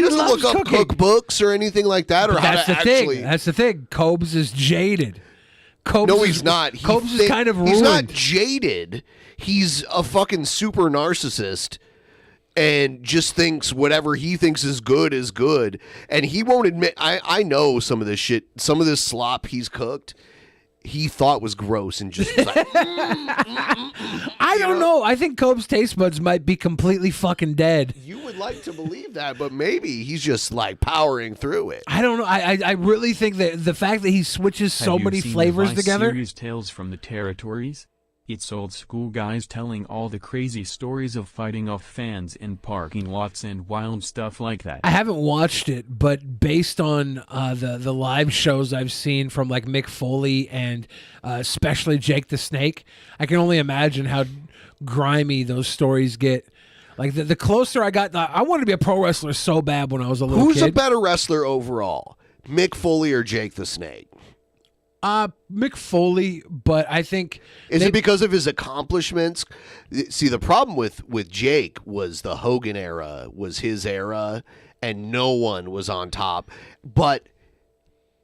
doesn't look up cookbooks or anything like that. Or that's how to actually. That's the thing. Cobes is jaded. He's not. Cobes is kind of ruined. He's not jaded. He's a fucking super narcissist and just thinks whatever he thinks is good is good. And he won't admit. I know some of this shit, some of this slop he's cooked, he thought was gross and just was like, I don't know. I think Cobe's taste buds might be completely fucking dead. You would like to believe that, but maybe he's just like powering through it. I don't know. I really think that the fact that he switches so many flavors the together. Series Tales from the Territories? It's old school guys telling all the crazy stories of fighting off fans in parking lots and wild stuff like that. I haven't watched it, but based on the live shows I've seen from like Mick Foley and especially Jake the Snake, I can only imagine how grimy those stories get. Like the closer I got, I wanted to be a pro wrestler so bad when I was a little kid. Who's a better wrestler overall, Mick Foley or Jake the Snake? Mick Foley, but I think... Is it because of his accomplishments? See, the problem with Jake was the Hogan era was his era, and no one was on top. But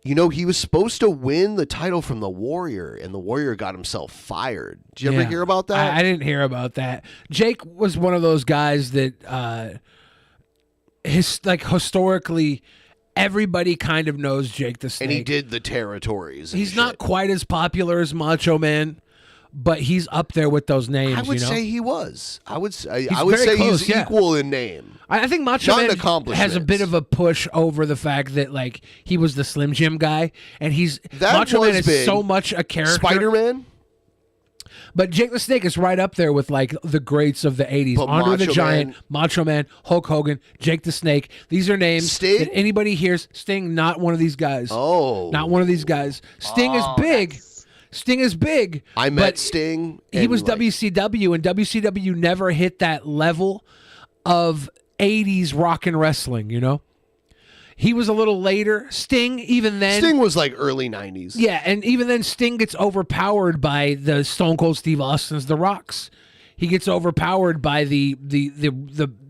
You know, he was supposed to win the title from the Warrior, and the Warrior got himself fired. Did you ever hear about that? I didn't hear about that. Jake was one of those guys that, historically, everybody kind of knows Jake the Snake. And he did the territories. He's not quite as popular as Macho Man, but he's up there with those names. I would you know? say he was. I would say very close, he's equal in name. I think Macho Not in Man has a accomplishments. bit of a push over the fact that like he was the Slim Jim guy, and That Macho Man was is big. so much a character. Spider-Man. But Jake the Snake is right up there with like the greats of the '80s. But Andre the Macho Giant, Man- Macho Man, Hulk Hogan, Jake the Snake. These are names that anybody hears. Sting, not one of these guys. Oh, not one of these guys. Sting is big. Sting is big. I met but Sting. He and, was like, WCW, and WCW never hit that level of '80s rock and wrestling. You know, he was a little later. Sting, even then, Sting was like early '90s. yeah, and even then, Sting gets overpowered by the Stone Cold Steve Austin's The Rocks. He gets overpowered by the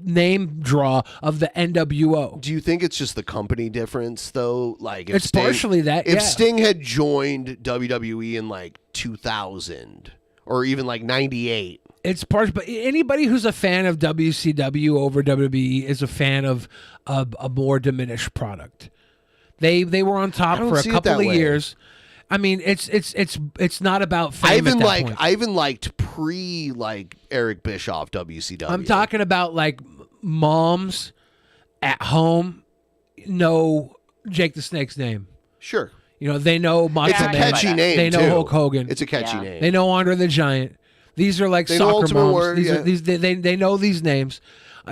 name draw of the NWO. Do you think it's just the company difference, though? Like, if It's partially that, If yeah. Sting had joined WWE in like 2000 or even like '98, It's part, but anybody who's a fan of WCW over WWE is a fan of a more diminished product. They were on top I don't for a see it couple that of way. years. I mean, it's not about fame. I even liked pre like Eric Bischoff WCW. I'm talking about like moms at home know Jake the Snake's name. Sure. You know, they know Macho It's a Man. catchy name, They know too. Hulk Hogan. It's a catchy name. They know Andre the Giant. These are like They know soccer Ultimate moms. Warrior, They know these names.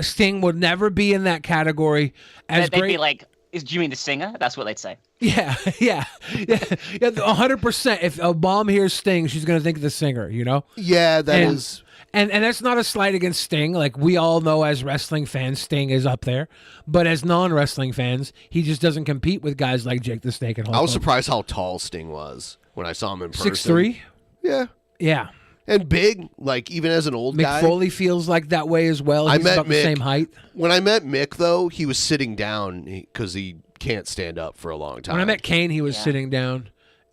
Sting would never be in that category. As They'd great, be like, do you mean the singer? That's what they'd say. yeah, 100%. If a mom hears Sting, she's gonna think of the singer. You know. Yeah, that and, is. And that's not a slight against Sting. Like, we all know as wrestling fans, Sting is up there. But as non-wrestling fans, he just doesn't compete with guys like Jake the Snake and Hulk I was Hogan. surprised how tall Sting was when I saw him in person. 6'3"? Yeah. Yeah. And big, like even as an old Mick guy. Foley feels like that way as well. He's about the same height. When I met Mick, though, he was sitting down because he can't stand up for a long time. When I met Kane, he was sitting down,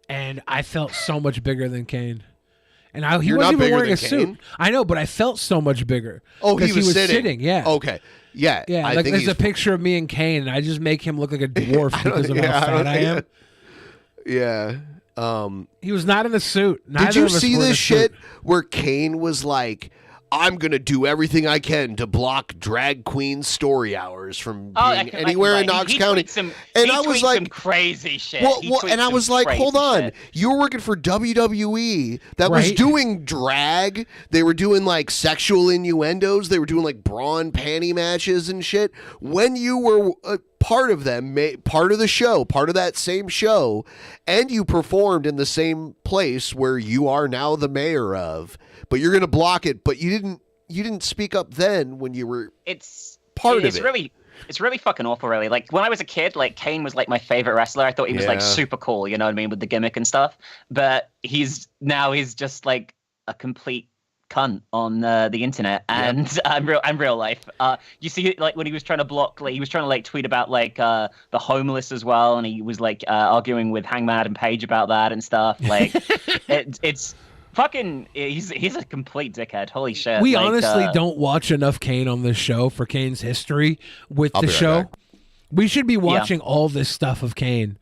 and I felt so much bigger than Kane. And he You're wasn't not even bigger wearing a than suit. Kane? I know, but I felt so much bigger. Oh, he 'Cause was sitting. Yeah. Okay. Yeah. Yeah. I Like think there's a he's- picture of me and Kane, and I just make him look like a dwarf because of how fat I am. Yeah. He was not in a suit. Did Neither you of us see were in this a suit. shit where Kane was like, I'm going to do everything I can to block drag queen story hours from being anywhere in Knox County. And I was like, some crazy shit. Well, He tweets and I some was like, crazy hold on. shit. You were working for WWE that was Right. doing drag. They were doing like sexual innuendos. They were doing like bra and panty matches and shit. When you were part of them, part of the show, part of that same show, and you performed in the same place where you are now the mayor of, but you're going to block it, but you didn't speak up then when you were part of it. It's really fucking awful, really. Like, when I was a kid, like, Kane was, like, my favorite wrestler. I thought he was, like, Yeah. super cool, you know what I mean, with the gimmick and stuff. But he's just, like, a complete cunt on the internet and real life. You see, like, when he was trying to block, like, he was trying to, like, tweet about, like, the homeless as well, and he was, like, arguing with Hangman Adam Page about that and stuff. Like, it's... Fucking, he's a complete dickhead. Holy shit. We like, honestly don't watch enough Kane on this show for Kane's history with I'll the be right show. back. We should be watching all this stuff of Kane.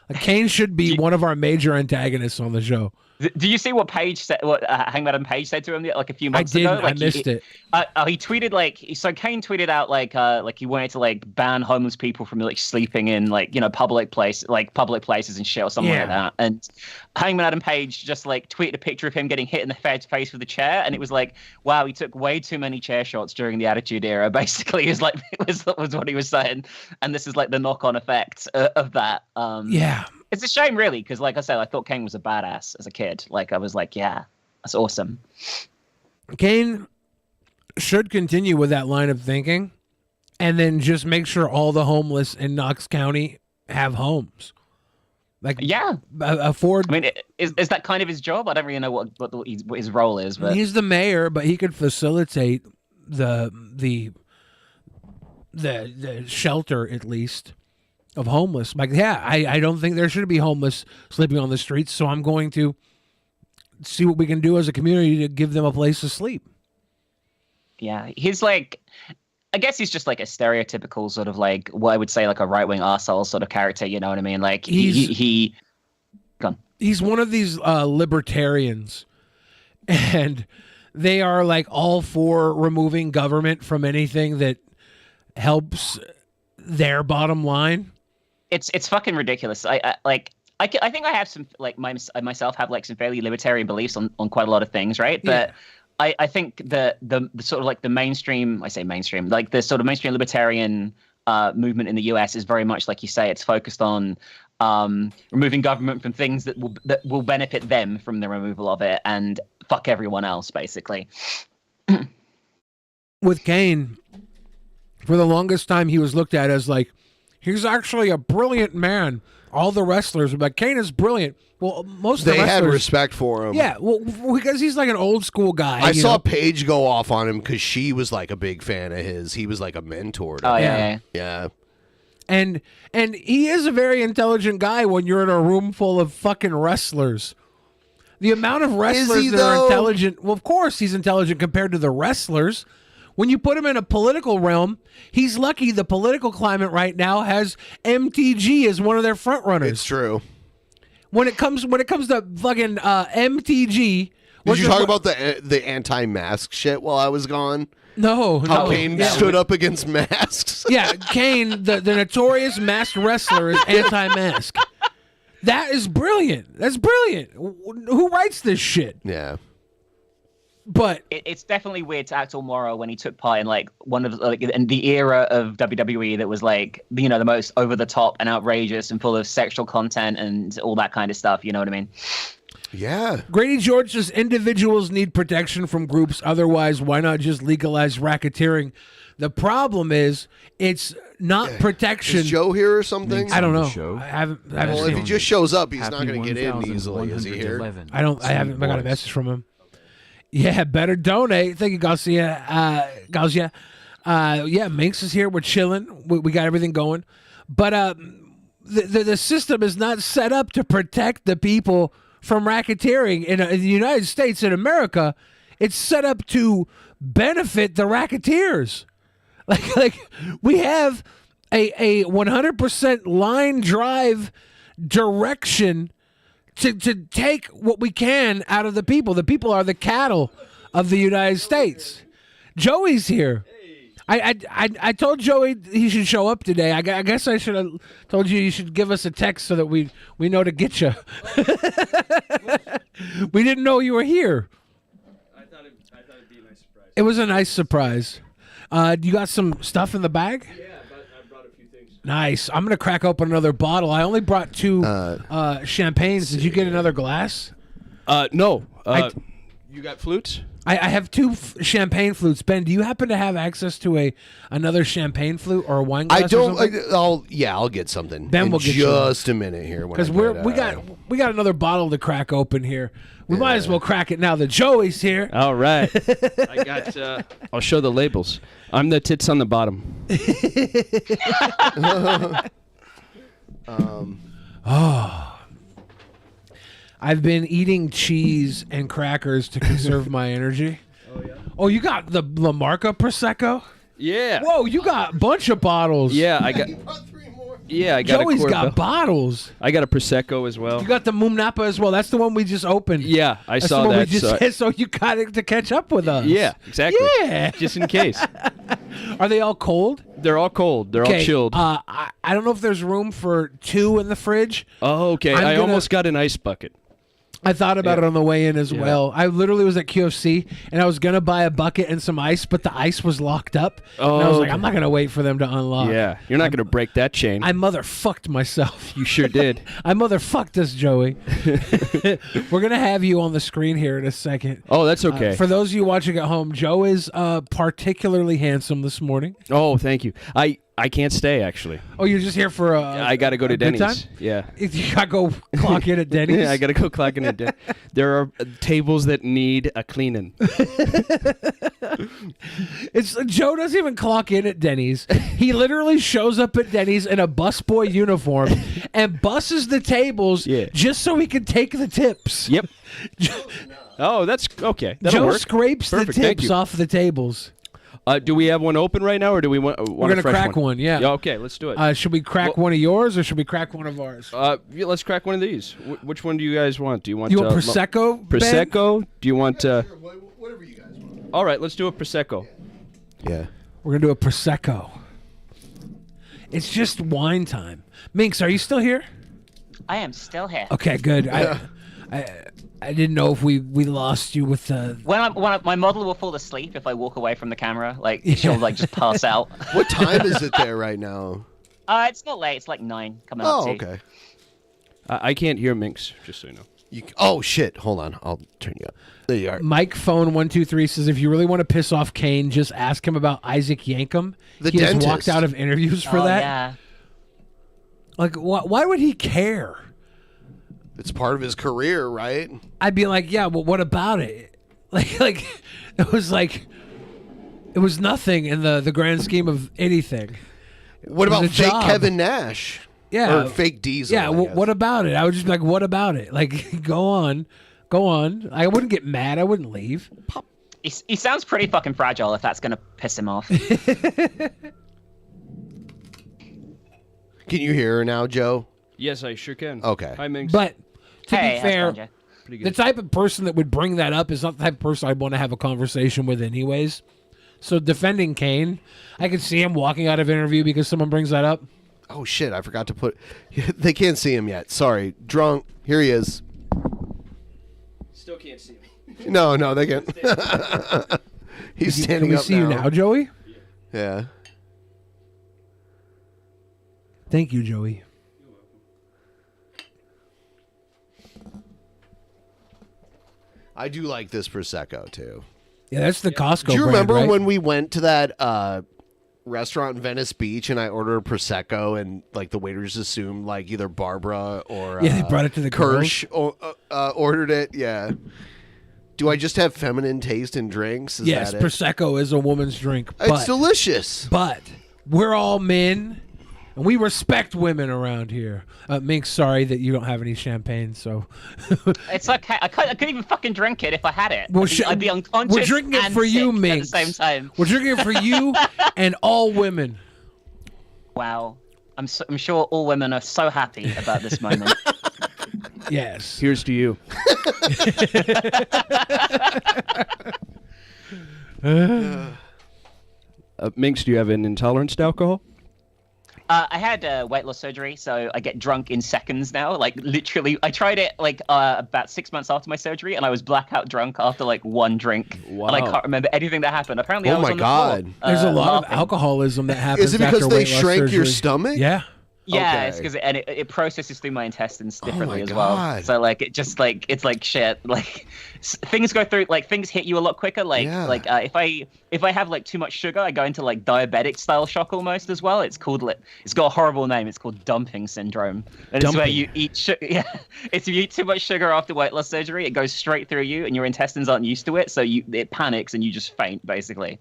Like, Kane should be one of our major antagonists on the show. Do you see what Page said? What Hangman and Page said to him like a few months didn't. ago? Like, I missed it. He tweeted Kane tweeted out like he wanted to like ban homeless people from like sleeping in like public places and shit or something like that. And Hangman Adam Page just like tweeted a picture of him getting hit in the face with a chair, and it was like, wow, he took way too many chair shots during the Attitude Era. Basically, was what he was saying, and this is like the knock-on effect of that. Yeah. It's a shame, really, because, like I said, I thought Kane was a badass as a kid. Like, I was like, yeah, that's awesome. Kane should continue with that line of thinking and then just make sure all the homeless in Knox County have homes. Like, yeah, afford. I mean, is that kind of his job? I don't really know what his role is. But he's the mayor, but he could facilitate the shelter at least. of homeless. Like, yeah, I don't think there should be homeless sleeping on the streets, so I'm going to see what we can do as a community to give them a place to sleep. Yeah, he's like, I guess he's just like a stereotypical sort of like what I would say like a right-wing arsehole sort of character, you know what I mean? Like he gone. He's one of these libertarians, and they are like all for removing government from anything that helps their bottom line. It's fucking ridiculous. I think I have some like myself have like some fairly libertarian beliefs on quite a lot of things, right? But I think the sort of like the mainstream, I say mainstream, like the sort of mainstream libertarian movement in the US is very much like you say. It's focused on removing government from things that will benefit them from the removal of it, and fuck everyone else, basically. With Kane, for the longest time, he was looked at as like, he's actually a brilliant man. All the wrestlers were like, Kane is brilliant. Well, most of the wrestlers had respect for him. Yeah, well, because he's like an old school guy. I saw Paige go off on him because she was like a big fan of his. He was like a mentor to him. Yeah. And he is a very intelligent guy when you're in a room full of fucking wrestlers. The amount of wrestlers that are intelligent, well, of course he's intelligent compared to the wrestlers. When you put him in a political realm, he's lucky the political climate right now has MTG as one of their front runners. It's true. When it comes to fucking MTG, did you talk about the anti-mask shit while I was gone? No, how Kane stood up against masks. Yeah, Kane, the notorious masked wrestler, is anti-mask. That is brilliant. That's brilliant. Who writes this shit? Yeah. But it's definitely weird to act all Morrow when he took part in like one of like in the era of WWE that was like, you know, the most over the top and outrageous and full of sexual content and all that kind of stuff. You know what I mean? Yeah. Grady George says individuals need protection from groups. Otherwise, why not just legalize racketeering? The problem is it's not protection. Is Joe here or something? I don't know. I haven't well, seen if he him. just shows up, he's not going to get in easily. Is he here? I haven't got a message from him. Yeah, better donate. Thank you, Garcia. Yeah, Minx is here. We're chilling. We got everything going. But the system is not set up to protect the people from racketeering. In the United States, in America, it's set up to benefit the racketeers. Like we have a 100% line drive direction to take what we can out of the people. The people are the cattle of the United States. Joey's here. I told Joey he should show up today. I guess I should have told you should give us a text so that we know to get you. We didn't know you were here. I thought it'd be a nice surprise. It was a nice surprise. You got some stuff in the bag? Yeah, I brought a few things. Nice. I'm gonna crack open another bottle. I only brought 2 champagnes. Did you get another glass? No. You got flutes? I have 2 champagne flutes. Ben, do you happen to have access to another champagne flute or a wine glass? I don't. I'll get something. Ben will get just a minute here because we got another bottle to crack open here. We might as well crack it now that Joey's here. All right. I got. I'll show the labels. I'm the tits on the bottom. I've been eating cheese and crackers to conserve my energy. Oh, yeah? Oh, you got the La Marca Prosecco? Yeah. Whoa, you got a bunch of bottles. Yeah, I got... Yeah, I got Joey's a got bottles. I got a Prosecco as well. You got the Moom Napa as well. That's the one we just opened. Yeah, I saw the one that. We just said, so you got it to catch up with us. Yeah, exactly. Yeah. Just in case. Are they all cold? They're all cold. They're all chilled. I don't know if there's room for 2 in the fridge. Oh, okay. I almost got an ice bucket. I thought about it on the way in as well. I literally was at QFC, and I was going to buy a bucket and some ice, but the ice was locked up. Oh, and I was like, I'm not going to wait for them to unlock. Yeah, you're not going to break that chain. I motherfucked myself. You sure did. I motherfucked us, Joey. We're going to have you on the screen here in a second. Oh, that's okay. For those of you watching at home, Joe is particularly handsome this morning. Oh, thank you. I can't stay, actually. Oh, you're just here for I got to go to good Denny's. time? Yeah. You got to go clock in at Denny's? Yeah, I got to go clock in at Denny's. There are tables that need a cleaning. Joe doesn't even clock in at Denny's. He literally shows up at Denny's in a busboy uniform and busses the tables just so he can take the tips. Yep. Oh, that's okay. That'll Joe work. scrapes Perfect. the Thank tips you. off the tables. Do we have one open right now, or do we want? We're gonna crack one. Yeah. Okay, let's do it. Should we crack one of yours, or should we crack one of ours? Yeah, let's crack one of these. Which one do you guys want? Do you want? Prosecco? Ben? Prosecco? Do you want? Whatever you guys want. All right, let's do a prosecco. Yeah. We're gonna do a prosecco. It's just wine time. Minx, are you still here? I am still here. Okay, good. I didn't know if we lost you with the. When my model will fall asleep if I walk away from the camera. Like she'll like just pass out. What time is it there right now? It's not late. It's like 9 coming up. Oh, okay. I can't hear Minx, just so you know. Oh shit! Hold on, I'll turn you up. There you are. Mike Phone 123 says if you really want to piss off Kane, just ask him about Isaac Yankem. The he dentist. has walked out of interviews for that. Yeah. Like, why would he care? It's part of his career, right? I'd be like, yeah, well, what about it? Like it was nothing in the grand scheme of anything. What It was about a fake job. Kevin Nash? Yeah, Or fake Diesel? Yeah, I guess. what about it? I would just be like, what about it? Like, go on. I wouldn't get mad. I wouldn't leave. He sounds pretty fucking fragile if that's gonna piss him off. Can you hear her now, Joe? Yes, I sure can. Okay. Hi, Minx. But to Hey, be how's it fair, going, Jay? the type of person that would bring that up is not the type of person I'd want to have a conversation with anyways. So defending Kane, I could see him walking out of interview because someone brings that up. Oh shit! I forgot to put. They can't see him yet. Sorry, drunk. Here he is. Still can't see me. No, they can't. He's standing Can we up see you now, Joey? Yeah. Thank you, Joey. I do like this Prosecco too. Yeah, that's the Costco Do you brand, remember right? when we went to that restaurant in Venice Beach and I ordered a Prosecco and like the waiters assumed like either Barbara or Yeah, they brought it to the Kirsch ordered it. Yeah. Do I just have feminine taste in drinks? Is Yes, that it? Prosecco is a woman's drink. It's But, delicious. but we're all men, and we respect women around here. Mink, sorry that you don't have any champagne, so... It's okay. I couldn't even fucking drink it if I had it. Well, I'd be unconscious. we're drinking it and for you, sick Mink. At the same time. We're drinking it for you and all women. Wow. I'm sure all women are so happy about this moment. Yes. Here's to you. Minx, do you have an intolerance to alcohol? I had weight loss surgery, so I get drunk in seconds now. Like literally, I tried it like about 6 months after my surgery, and I was blackout drunk after like one drink, Wow. and I can't remember anything that happened. Apparently, I Oh was my on the God. floor, There's a lot laughing. of alcoholism that happens Is it because after they weight loss shrank your surgery. stomach? Yeah. Yeah, Okay. it's because it processes through my intestines differently my as well. God. So like it just like it's like shit. Like things go through, like things hit you a lot quicker. Like Yeah. if I have like too much sugar, I go into like diabetic style shock almost as well. It's called it's got a horrible name. It's called dumping syndrome. And it's where you eat sugar. Yeah, it's if you eat too much sugar after weight loss surgery, it goes straight through you, and your intestines aren't used to it. So it panics and you just faint basically.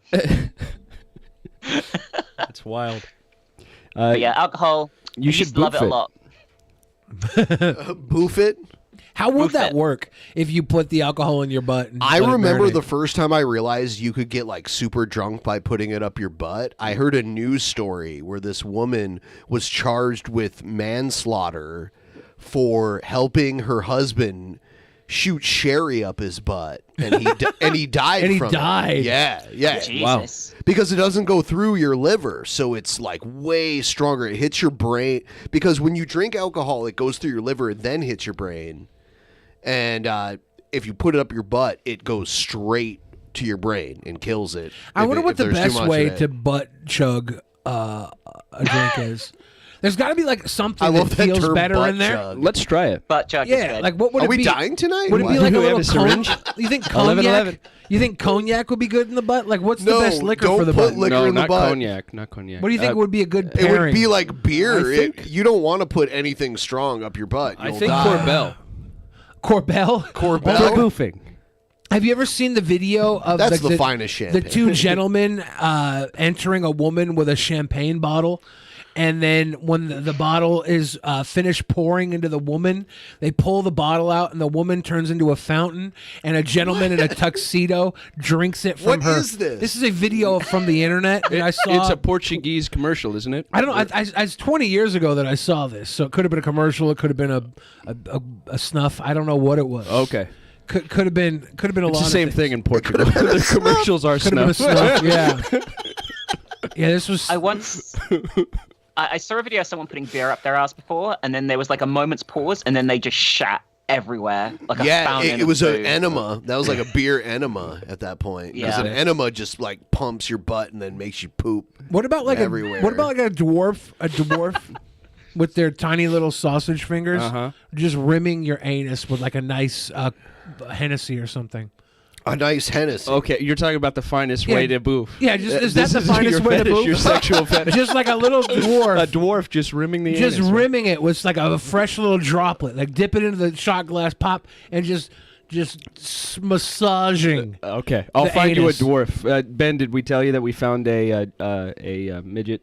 That's wild. But yeah, alcohol. You I should used to love boof it a it. lot. Boof it. How would Boof that it. work if you put the alcohol in your butt? And I let it remember marinate? the first time I realized you could get like super drunk by putting it up your butt. I heard a news story where this woman was charged with manslaughter for helping her husband shoot sherry up his butt, and he and he died. And he from died. It. Yeah. Jesus. Because it doesn't go through your liver, so it's like way stronger. It hits your brain because when you drink alcohol, it goes through your liver and then hits your brain. And if you put it up your butt, it goes straight to your brain and kills it. I wonder what the there's too best much way of it. to butt chug a drink is. There's got to be like something I love that that feels term, better butt in there. chug. Let's try it. Butt chug. Yeah, like what would Are it we be? dying tonight? Would it be What? like Do a we have little a syringe? You think 11, cognac? 11. You think cognac would be good in the butt? Like, what's No, the best liquor don't for the put butt? liquor No, in the not butt. cognac. Not cognac. What do you think would be a good It pairing? would be like beer. I think- You don't want to put anything strong up your butt. I You'll think die. Corbel. Corbel. Corbel? For goofing. Have you ever seen the video of That's the finest The champagne. two gentlemen entering a woman with a champagne bottle, and then when the bottle is finished pouring into the woman, they pull the bottle out, and the woman turns into a fountain, and a gentleman in a tuxedo drinks it from What her. is this? This is a video from the internet that I saw. It's a Portuguese commercial, isn't it? I don't know. It's 20 years ago that I saw this, so it could have been a commercial. It could have been a snuff. I don't know what it was. Okay. Could have been a It's lot. the same of thing in Portugal. The commercials are Could have been a snuff. snuff. Yeah. Yeah. This was. I once I saw a video of someone putting beer up their ass before, and then there was like a moment's pause, and then they just shat everywhere. Like a Yeah, fountain it was of an booze. enema. That was like a beer enema at that point. Because Yeah. an enema just like pumps your butt and then makes you poop. What about like everywhere. what about like a dwarf with their tiny little sausage fingers just rimming your anus with like a nice Hennessy or something? A nice Hennessy. Okay, you're talking about the finest Yeah. way to boof. Yeah, just is This that the finest your way fetish, to boof? Your sexual fetish. Just like a little dwarf. A dwarf just rimming the Just anus. right? rimming it with like a fresh little droplet. Like dip it into the shot glass, pop, and just massaging. Okay, I'll the find anus. you a dwarf. Ben, did we tell you that we found a midget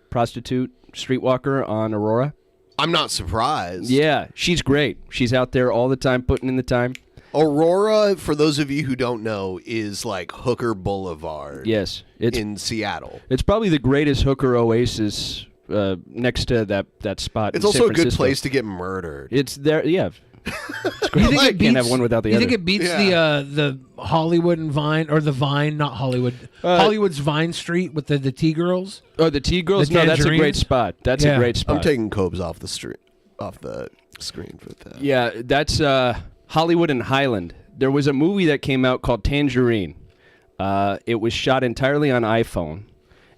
prostitute streetwalker on Aurora? I'm not surprised. Yeah, she's great. She's out there all the time, putting in the time. Aurora, for those of you who don't know, is like Hooker Boulevard. Yes, it's in Seattle. It's probably the greatest hooker oasis next to that spot. It's in also San a good Francisco. place to get murdered. It's there. Yeah. You think it Can't have one without the you other. think it beats the Hollywood and Vine, or the Vine, not Hollywood, Hollywood's Vine Street with the T girls? Oh, the T girls. The No, that's a great tangerines? spot. That's Yeah. a great spot. I'm taking Cobes off the screen for that. Yeah, that's Hollywood and Highland. There was a movie that came out called Tangerine. It was shot entirely on iPhone,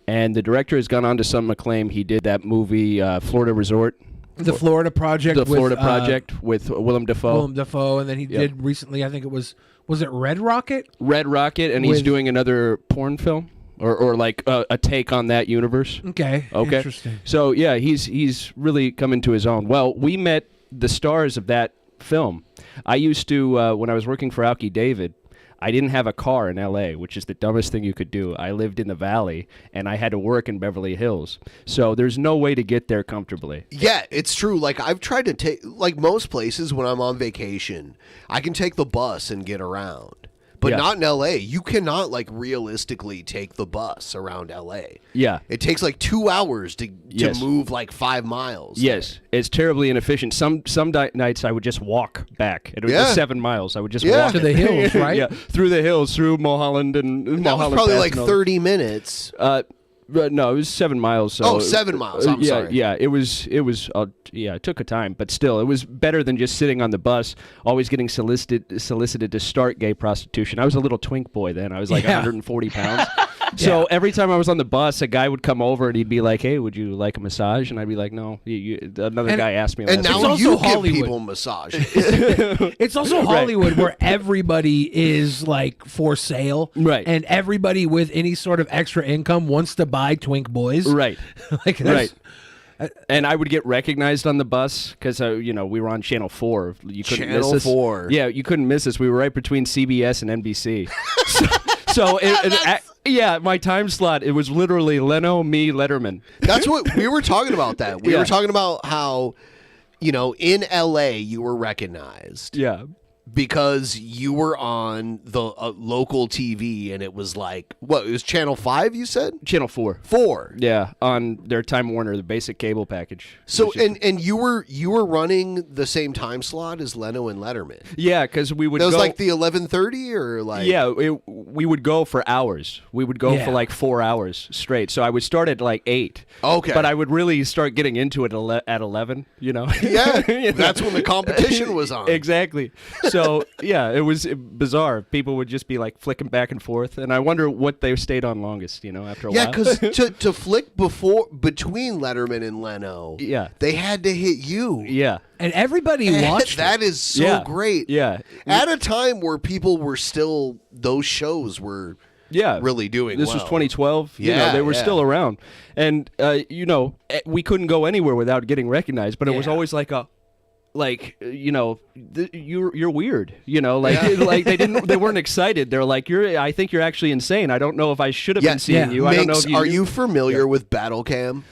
and the director has gone on to some acclaim. He did that movie Florida Resort. The Florida Project. The Florida with, Project with Willem Dafoe. Willem Dafoe, and then he did recently. I think it was it Red Rocket? Red Rocket, and he's With- doing another porn film, or like a take on that universe. Okay, interesting. So yeah, he's really come into his own. Well, we met the stars of that film. I used to when I was working for Alki David. I didn't have a car in L.A., which is the dumbest thing you could do. I lived in the Valley, and I had to work in Beverly Hills. So there's no way to get there comfortably. Yeah, it's true. Like I've tried to take, like most places when I'm on vacation, I can take the bus and get around. But Yeah. not in LA. You cannot like realistically take the bus around LA. Yeah. It takes like 2 hours to Yes. move like 5 miles. Yes, it's terribly inefficient. Some nights I would just walk back. It was Yeah. 7 miles. I would just Yeah. walk To the hills, right? Yeah, through the hills, through Mulholland and That was Mulholland probably Pass like and all 30 minutes. No, it was 7 miles. So Oh, 7 miles. I'm yeah, sorry. Yeah, it was. Yeah, it took a time, but still, it was better than just sitting on the bus, always getting solicited to start gay prostitution. I was a little twink boy then. I was like 140 pounds. So every time I was on the bus, a guy would come over and he'd be like, "Hey, would you like a massage?" And I'd be like, "No." Another guy asked me. And last now week. you give Hollywood. people massages. It's also Right. Hollywood where everybody is like for sale, right? And everybody with any sort of extra income wants to buy twink boys, Right. like Right. And I would get recognized on the bus because we were on Channel 4. You couldn't miss Channel us. 4. Yeah, you couldn't miss us. We were right between CBS and NBC. so yeah, my time slot, it was literally Leno, me, Letterman. That's what we were talking about. That we Yeah. were talking about how, in LA you were recognized. Yeah. Because you were on the local TV, and it was like, what? It was Channel 5. You said Channel 4. 4. Yeah, on their Time Warner, the basic cable package. So and you were running the same time slot as Leno and Letterman. Yeah, because we would. That was go, like the 11:30 or like. Yeah, we would go for hours. We would go Yeah. for like 4 hours straight. So I would start at like 8. Okay. But I would really start getting into it at 11. Yeah, that's when the competition was on. Exactly. So yeah, it was bizarre. People would just be like flicking back and forth, and I wonder what they stayed on longest. After a while. Yeah, because to flick between Letterman and Leno, they had to hit you. Yeah, and everybody watched. That is so great. Yeah, at a time where people were still, those shows were really doing. This was 2012. They were still around, and we couldn't go anywhere without getting recognized. But it was always like a. You're weird, like they weren't excited. They're like, I think you're actually insane. I don't know if I should have been seeing you. Minx, I don't know if you are you familiar with Battle Cam?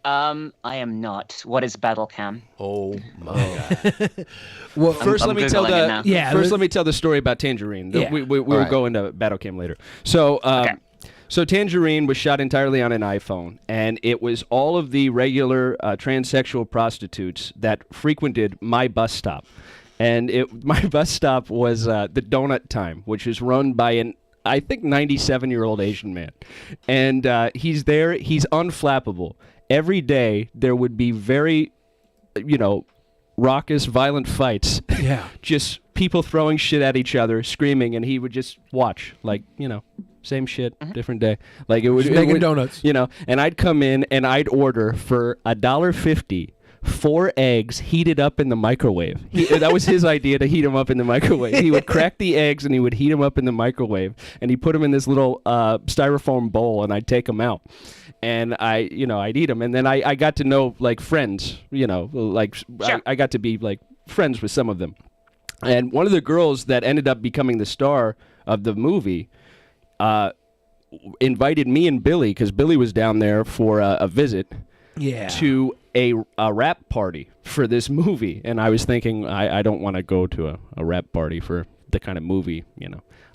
I am not. What is Battle Cam? Oh my god. Well, first let me tell the story about Tangerine. We will go into Battle Cam later. So So Tangerine was shot entirely on an iPhone, and it was all of the regular transsexual prostitutes that frequented my bus stop. And my bus stop was the Donut Time, which is run by an, I think, 97-year-old Asian man. And he's there. He's unflappable. Every day there would be very, raucous, violent fights. Yeah. Just people throwing shit at each other, screaming, and he would just watch, same shit, different day. Like it was making donuts, And I'd come in and I'd order for $1.50 4 eggs heated up in the microwave. That was his idea, to heat them up in the microwave. He would crack the eggs and he would heat them up in the microwave, and he put them in this little styrofoam bowl, and I'd take them out. And I'd eat them, and then I got to know friends. Sure. I got to be friends with some of them. And one of the girls that ended up becoming the star of the movie invited me and Billy, because Billy was down there for a visit, to a rap party for this movie. And I was thinking, I don't want to go to a rap party for the kind of movie.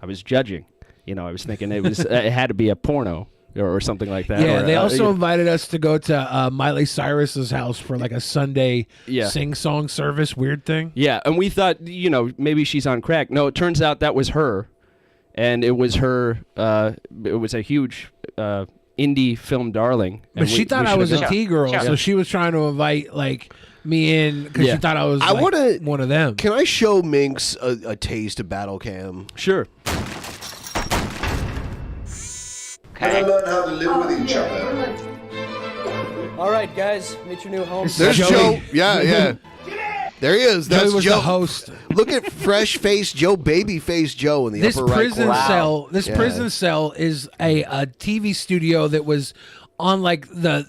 I was judging. I was thinking it had to be a porno. Or something like that. Yeah, or, they also invited us to go to Miley Cyrus's house for a Sunday sing-song service, weird thing. Yeah, and we thought, maybe she's on crack. No, it turns out that was her, and it was her. It was a huge indie film darling. But she thought I was a T-girl, so she was trying to invite me in because she thought I was one of them. Can I show Minx a taste of Battle Cam? Sure. And learn how to live with each other. All right, guys, meet your new home. There's Joe. Yeah. There he is. That's Joey was Joe. the host. Look at fresh-faced Joe, baby-faced Joe in the upper right corner. This prison cell is a TV studio that was on the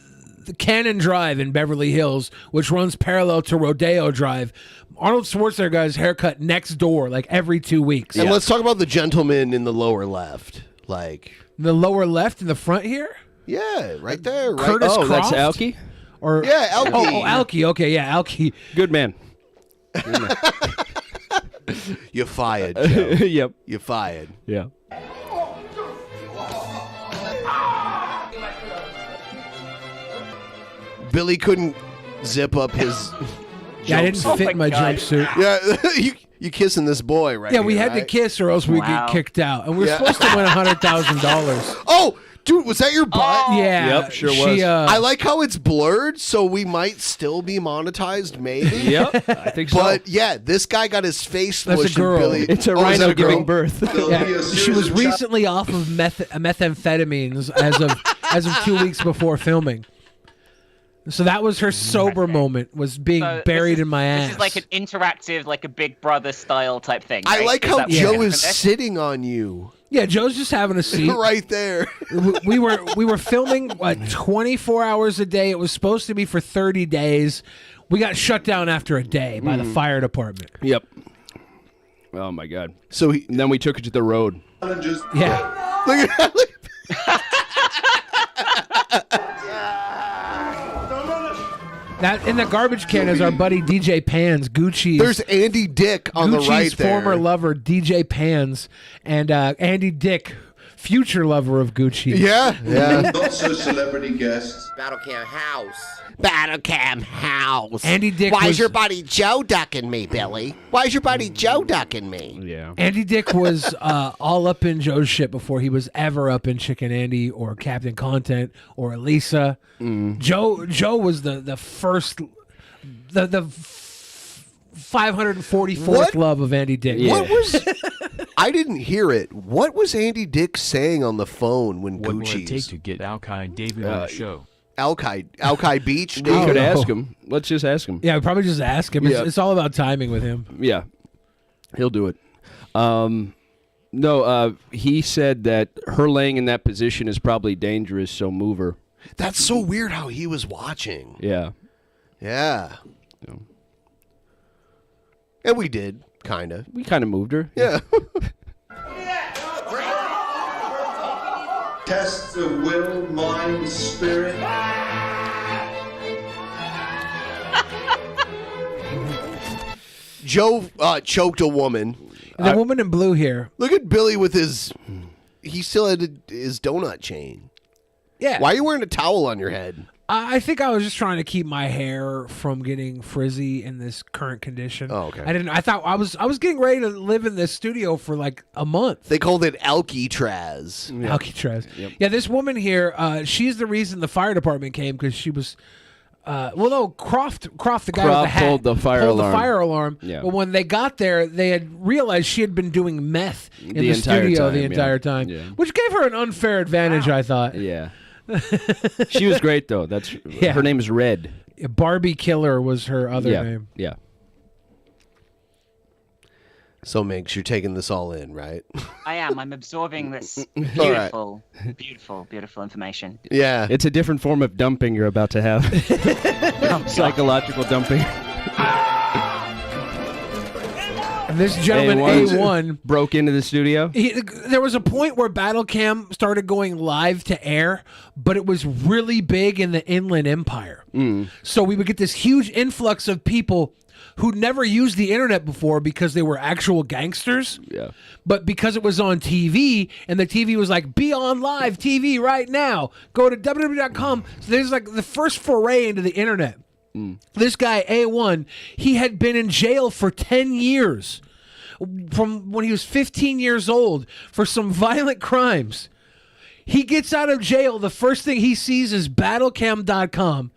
Cannon Drive in Beverly Hills, which runs parallel to Rodeo Drive. Arnold Schwarzenegger got his haircut next door, every 2 weeks. And let's talk about the gentleman in the lower left, The lower left in the front here? Yeah, right there. Right. Curtis Croft? That's Alki? Alki. Oh, Alki. Okay, yeah, Alki. Good man. You're fired, Joe. Yep. You're fired. Yeah. Billy couldn't zip up his I didn't fit in my jumpsuit. Yeah, you kissing this boy right Yeah, we here, had to kiss or else we'd get kicked out. And we were supposed to win $100,000. Oh, dude, was that your butt? Yeah. Yep, sure was. I like how it's blurred, so we might still be monetized, maybe. Yep, I think so. But yeah, this guy got his face That's a smushed. girl. Billy. It's a rhino giving birth. Yeah, she was recently off of methamphetamines as of 2 weeks before filming. So that was her sober moment, was being buried in my ass. This is like an interactive, a Big Brother style type thing. I right? like how Joe is sitting on you. Yeah, Joe's just having a seat right there. we were filming 24 hours a day. It was supposed to be for 30 days. We got shut down after a day by the fire department. Yep. Oh my God. So and then we took it to the road. Yeah. Look at that in the garbage can is our buddy DJ Pans, Gucci's. There's Andy Dick on Gucci's the right there. former lover, DJ Pans, and Andy Dick, future lover of Gucci. Yeah. Not so celebrity guests. Battle Cam House. Battle Cam House. Andy Dick Why was, is your buddy Joe ducking me, Billy? Why is your buddy Joe ducking me? Yeah. Andy Dick was all up in Joe's shit before he was ever up in Chicken Andy or Captain Content or Elisa. Joe was the first 544th What? love of Andy Dick. What was? I didn't hear it. What was Andy Dick saying on the phone when What will it take Gucci's to get Alki David on the show? Alki Beach? We Dave? could ask him. Let's just ask him. Yeah, probably just ask him. Yeah. It's all about timing with him. Yeah, he'll do it. No, he said that her laying in that position is probably dangerous, so move her. That's so weird how he was watching. Yeah. Yeah. And we did, kind of. We kind of moved her. Yeah. Test the will, mind, spirit. Joe choked a woman. And the woman in blue here. Look at Billy with his... He still had his donut chain. Yeah. Why are you wearing a towel on your head? I think I was just trying to keep my hair from getting frizzy in this current condition. Oh, okay. I thought I was getting ready to live in this studio for like a month. They called it Alcatraz. Alcatraz. Yeah, this woman here, she's the reason the fire department came because she was. Croft, the guy with the Croft hat, pulled the fire alarm. The fire alarm. Yeah. But when they got there, they had realized she had been doing meth in The the entire studio time, the yeah. entire time, Yeah. which gave her an unfair advantage, I thought. Yeah. She was great though. That's Yeah. her name is Red. Barbie Killer was her other yeah. name. Yeah. So, Migs, you're taking this all in, right? I am. I'm absorbing this All right. beautiful, beautiful, beautiful information. Yeah. It's a different form of dumping you're about to have. Psychological dumping. And this gentleman, A1, broke into the studio. There was a point where Battlecam started going live to air, but it was really big in the Inland Empire. So we would get this huge influx of people who'd never used the internet before because they were actual gangsters. Yeah. But because it was on TV, and the TV was like, be on live TV right now. Go to www.com. So there's like the first foray into the internet. This guy, A1, he had been in jail for 10 years from when he was 15 years old for some violent crimes. He gets out of jail. The first thing he sees is battlecam.com.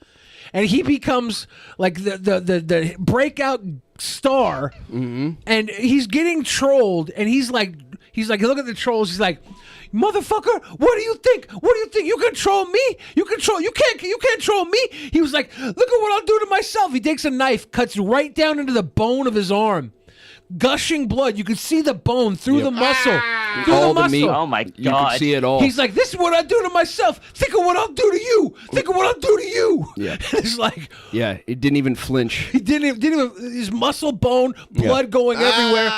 And he becomes like the breakout star. And he's getting trolled. And he's like, look at the trolls. He's like, motherfucker, what do you think? What do you think? You control me? You can't troll me. He was like, look at what I'll do to myself. He takes a knife, cuts right down into the bone of his arm. Gushing blood. You could see the bone through the muscle. Through All the the muscle. meat. Oh my You God. could see it all. He's like, this is what I do to myself. Think of what I'll do to you. Think of what I'll do to you. Yeah. It's like, Yeah, it didn't even flinch. he didn't even his muscle bone, blood going everywhere.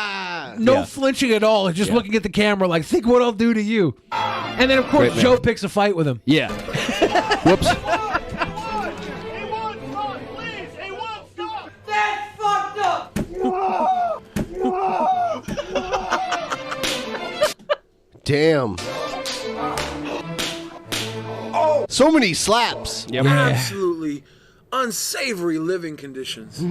No Yeah. flinching at all. Just looking at the camera like, think what I'll do to you. And then, of course, Great man. Joe picks a fight with him. Yeah. Whoops. That's fucked up! Damn. So many slaps. Yep. Absolutely unsavory living conditions.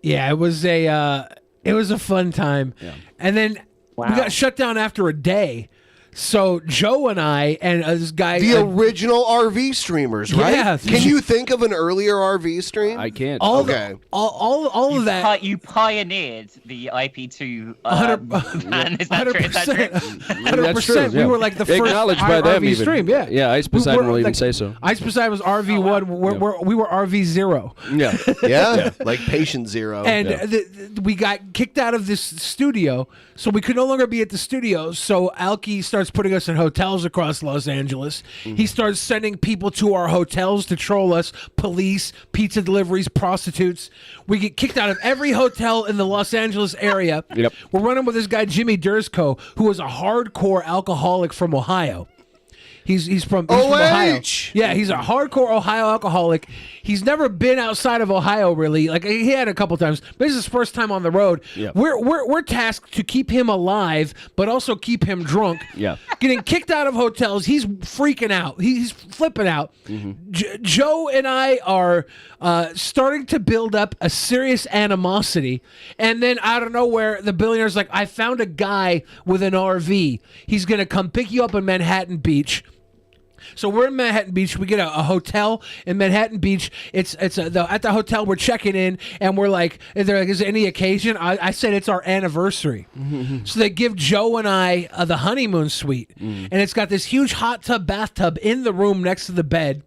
Yeah, it was a fun time. And then we got shut down after a day. So Joe and I and this guy, The original RV streamers, right? Yeah. Can you think of an earlier RV stream? I can't. all You of that. You pioneered the IP2 ban. Is that true? Is that true? 100%. We were like the first Acknowledged by them RV even. stream. Yeah. Yeah, Ice Poseidon will even say so. Ice Poseidon was RV1. We were RV0. Yeah. Yeah? Like Patient Zero. And we got kicked out of this studio, so we could no longer be at the studio. So Alki starts putting us in hotels across Los Angeles. He starts sending people to our hotels to troll us, police, pizza deliveries, prostitutes. We get kicked out of every hotel in the Los Angeles area. Yep. We're running with this guy, Jimmy Dursco, who was a hardcore alcoholic from Ohio. He's from Ohio. Yeah, he's a hardcore Ohio alcoholic. He's never been outside of Ohio really. Like he had a couple times, but this is his first time on the road. Yeah. We're tasked to keep him alive, but also keep him drunk. Yeah. Getting kicked out of hotels. He's freaking out. He's flipping out. Joe and I are starting to build up a serious animosity, and then out of nowhere, the billionaire's like, "I found a guy with an RV. He's gonna come pick you up in Manhattan Beach." So we're in Manhattan Beach. We get a hotel in Manhattan Beach. At the hotel we're checking in, and we're like, they're like, is there any occasion? I said it's our anniversary. So they give Joe and I the honeymoon suite, and it's got this huge hot tub, bathtub in the room next to the bed.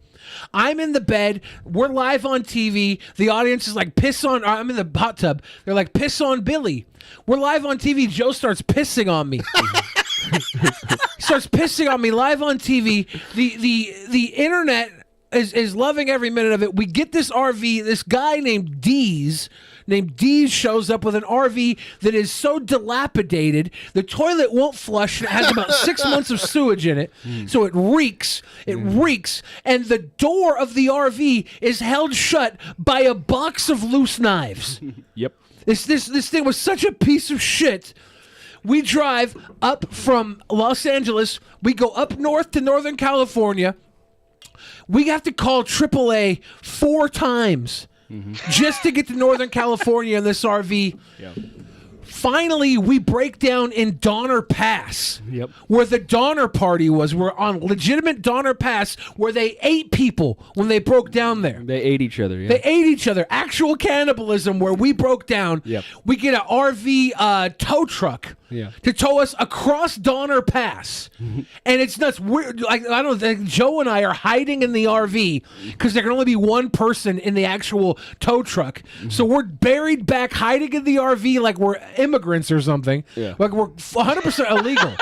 I'm in the bed. We're live on TV. The audience is like, piss on. I'm in the hot tub. They're like, piss on Billy. We're live on TV. Joe starts pissing on me. He starts pissing on me live on TV. The internet is loving every minute of it. We get this RV. This guy named Dees shows up with an RV that is so dilapidated, the toilet won't flush. It has about 6 months of sewage in it, so it reeks. It reeks, and the door of the RV is held shut by a box of loose knives. Yep. This thing was such a piece of shit. We drive up from Los Angeles. We go up north to Northern California. We have to call AAA 4 times. Just to get to Northern California in this RV. Yeah. Finally, we break down in Donner Pass, where the Donner Party was. We're on legitimate Donner Pass, where they ate people when they broke down there. They ate each other. Yeah. They ate each other. Actual cannibalism where we broke down. Yep. We get an RV tow truck to tow us across Donner Pass. And it's nuts. We're, like, I don't think Joe and I are hiding in the RV because there can only be one person in the actual tow truck. So we're buried back, hiding in the RV like we're immigrants or something. Yeah. Like we're 100% illegal.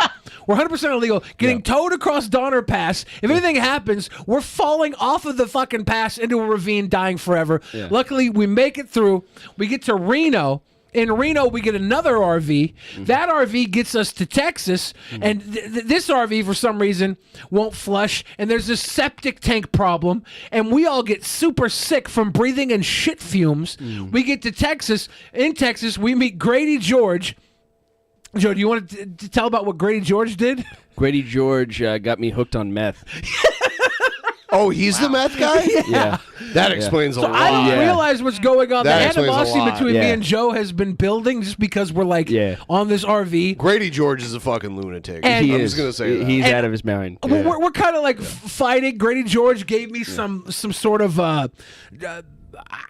We're 100% illegal. Getting towed across Donner Pass. If anything happens, we're falling off of the fucking pass into a ravine, dying forever. Yeah. Luckily, we make it through. We get to Reno. In Reno, we get another RV. That RV gets us to Texas, and this RV, for some reason, won't flush, and there's a septic tank problem, and we all get super sick from breathing in shit fumes. We get to Texas. In Texas, we meet Grady George. Joe, do you want to tell about what Grady George did? Grady George got me hooked on meth. Oh, he's the meth guy? Yeah. That explains a lot. I didn't realize what's going on. That The explains a animosity lot. between me and Joe has been building just because we're like on this RV. Grady George is a fucking lunatic. And- I'm just going to say that. He's out of his mind. Well, we're kind of like fighting. Grady George gave me some sort of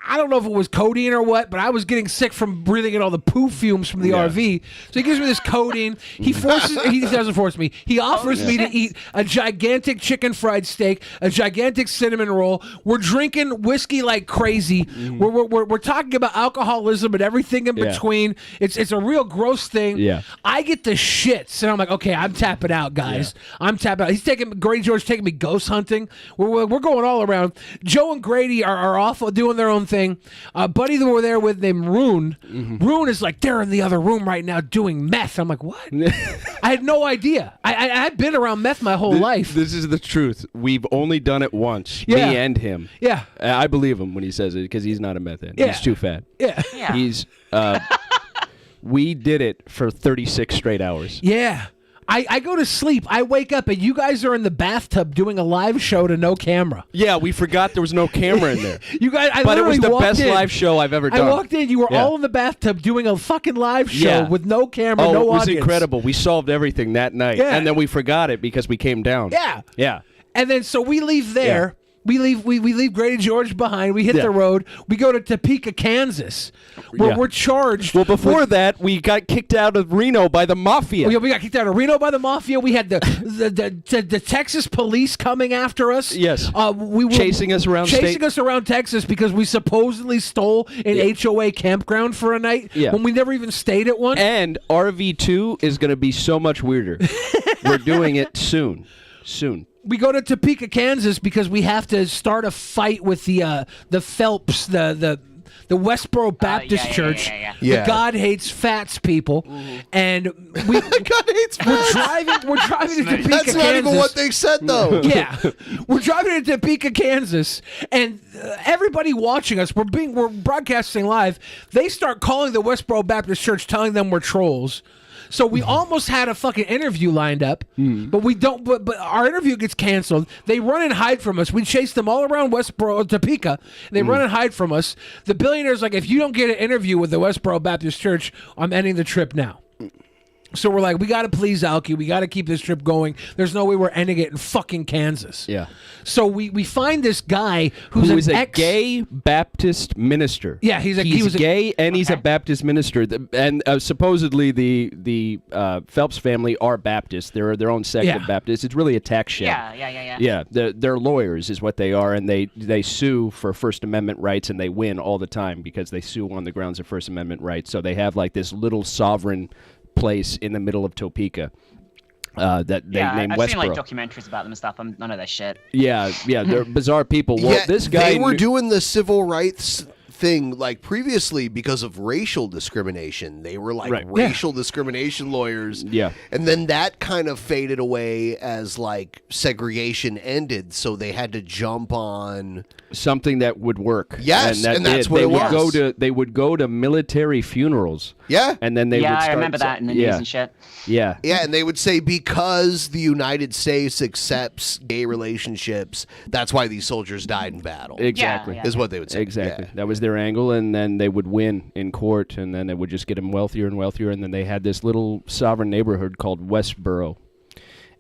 I don't know if it was codeine or what, but I was getting sick from breathing in all the poo fumes from the RV. So he gives me this codeine. He doesn't force me. He offers me to eat a gigantic chicken fried steak, a gigantic cinnamon roll. We're drinking whiskey like crazy. We're talking about alcoholism and everything in between. It's a real gross thing. Yeah. I get the shits, and I'm like, okay, I'm tapping out, guys. I'm tapping out. Grady George taking me ghost hunting. We're going all around. Joe and Grady are off doing their own thing. A buddy that we're there with named Rune. Rune is like, they're in the other room right now doing meth. I'm like, what? I had no idea. I've been around meth my whole life. This is the truth. We've only done it once. Yeah. Me and him. Yeah. I believe him when he says it because he's not a meth head. Yeah. He's too fat. Yeah. He's. We did it for 36 straight hours. Yeah. I go to sleep. I wake up, and you guys are in the bathtub doing a live show to no camera. Yeah, we forgot there was no camera in there. You guys, but it was the best in. live show I've ever done. I walked in. You were all in the bathtub doing a fucking live show with no camera, no it was audience. incredible. We solved everything that night, and then we forgot it because we came down. Yeah. Yeah. And then so we leave there. Yeah. We leave Grady George behind. We hit the road. We go to Topeka, Kansas, where we're charged. Well, before that, we got kicked out of Reno by the mafia. We got kicked out of Reno by the mafia. We had the Texas police coming after us. Yes. We were chasing us around Texas because we supposedly stole an HOA campground for a night when we never even stayed at one. And RV2 is going to be so much weirder. We're doing it soon. We go to Topeka, Kansas, because we have to start a fight with the Phelps, the Westboro Baptist Church. The God hates fats people, and we God hates fats. We're driving to Topeka, That's Kansas. not even what they said, though. Yeah, we're driving to Topeka, Kansas, and everybody watching us, we're broadcasting live. They start calling the Westboro Baptist Church, telling them we're trolls. So we almost had a fucking interview lined up, but we don't. But our interview gets canceled. They run and hide from us. We chase them all around Westboro, Topeka. They run and hide from us. The billionaire's like, if you don't get an interview with the Westboro Baptist Church, I'm ending the trip now. So we're like, we got to please Alki. We got to keep this trip going. There's no way we're ending it in fucking Kansas. Yeah. So we find this guy who is a ex- gay Baptist minister. Yeah, he was gay and he's a Baptist minister. And supposedly the Phelps family are Baptists. They're their own sect of Baptists. It's really a tax shed. Yeah. Yeah, they're lawyers is what they are, and they sue for First Amendment rights, and they win all the time because they sue on the grounds of First Amendment rights. So they have like this little sovereign place in the middle of Topeka that they named Westboro. I've seen like documentaries about them and stuff. I know their shit. Yeah, they're bizarre people. Well, this guy they were doing the civil rights thing like previously because of racial discrimination. They were like racial discrimination lawyers. Yeah. And then that kind of faded away as like segregation ended, so they had to jump on something that would work. Yes, and that's what they it would was. They would go to military funerals. Yeah. And then they would start I remember that in the news and shit. Yeah. Yeah, and they would say because the United States accepts gay relationships, that's why these soldiers died in battle. Exactly. Is what they would say. Exactly. Yeah. That was their angle, and then they would win in court, and then they would just get them wealthier and wealthier, and then they had this little sovereign neighborhood called Westboro.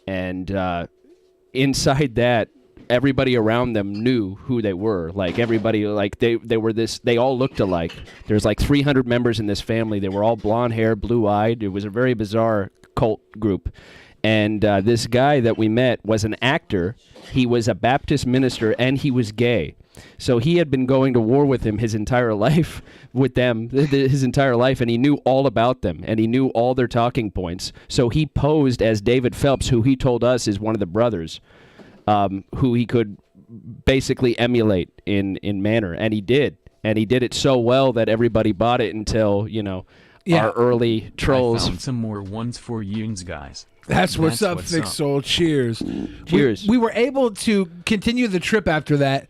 And inside that, everybody around them knew who they were. Like everybody, like they were this. They all looked alike. There's like 300 members in this family. They were all blonde hair, blue eyed. It was a very bizarre cult group. And this guy that we met was an actor. He was a Baptist minister, and he was gay. So he had been going to war with him his entire life, his entire life, and he knew all about them, and he knew all their talking points. So he posed as David Phelps, who he told us is one of the brothers. Who he could basically emulate in manner, and he did it so well that everybody bought it until our early trolls. I found some more ones for you guys. That's what's up, Thick Soul. Cheers. Cheers. We were able to continue the trip after that.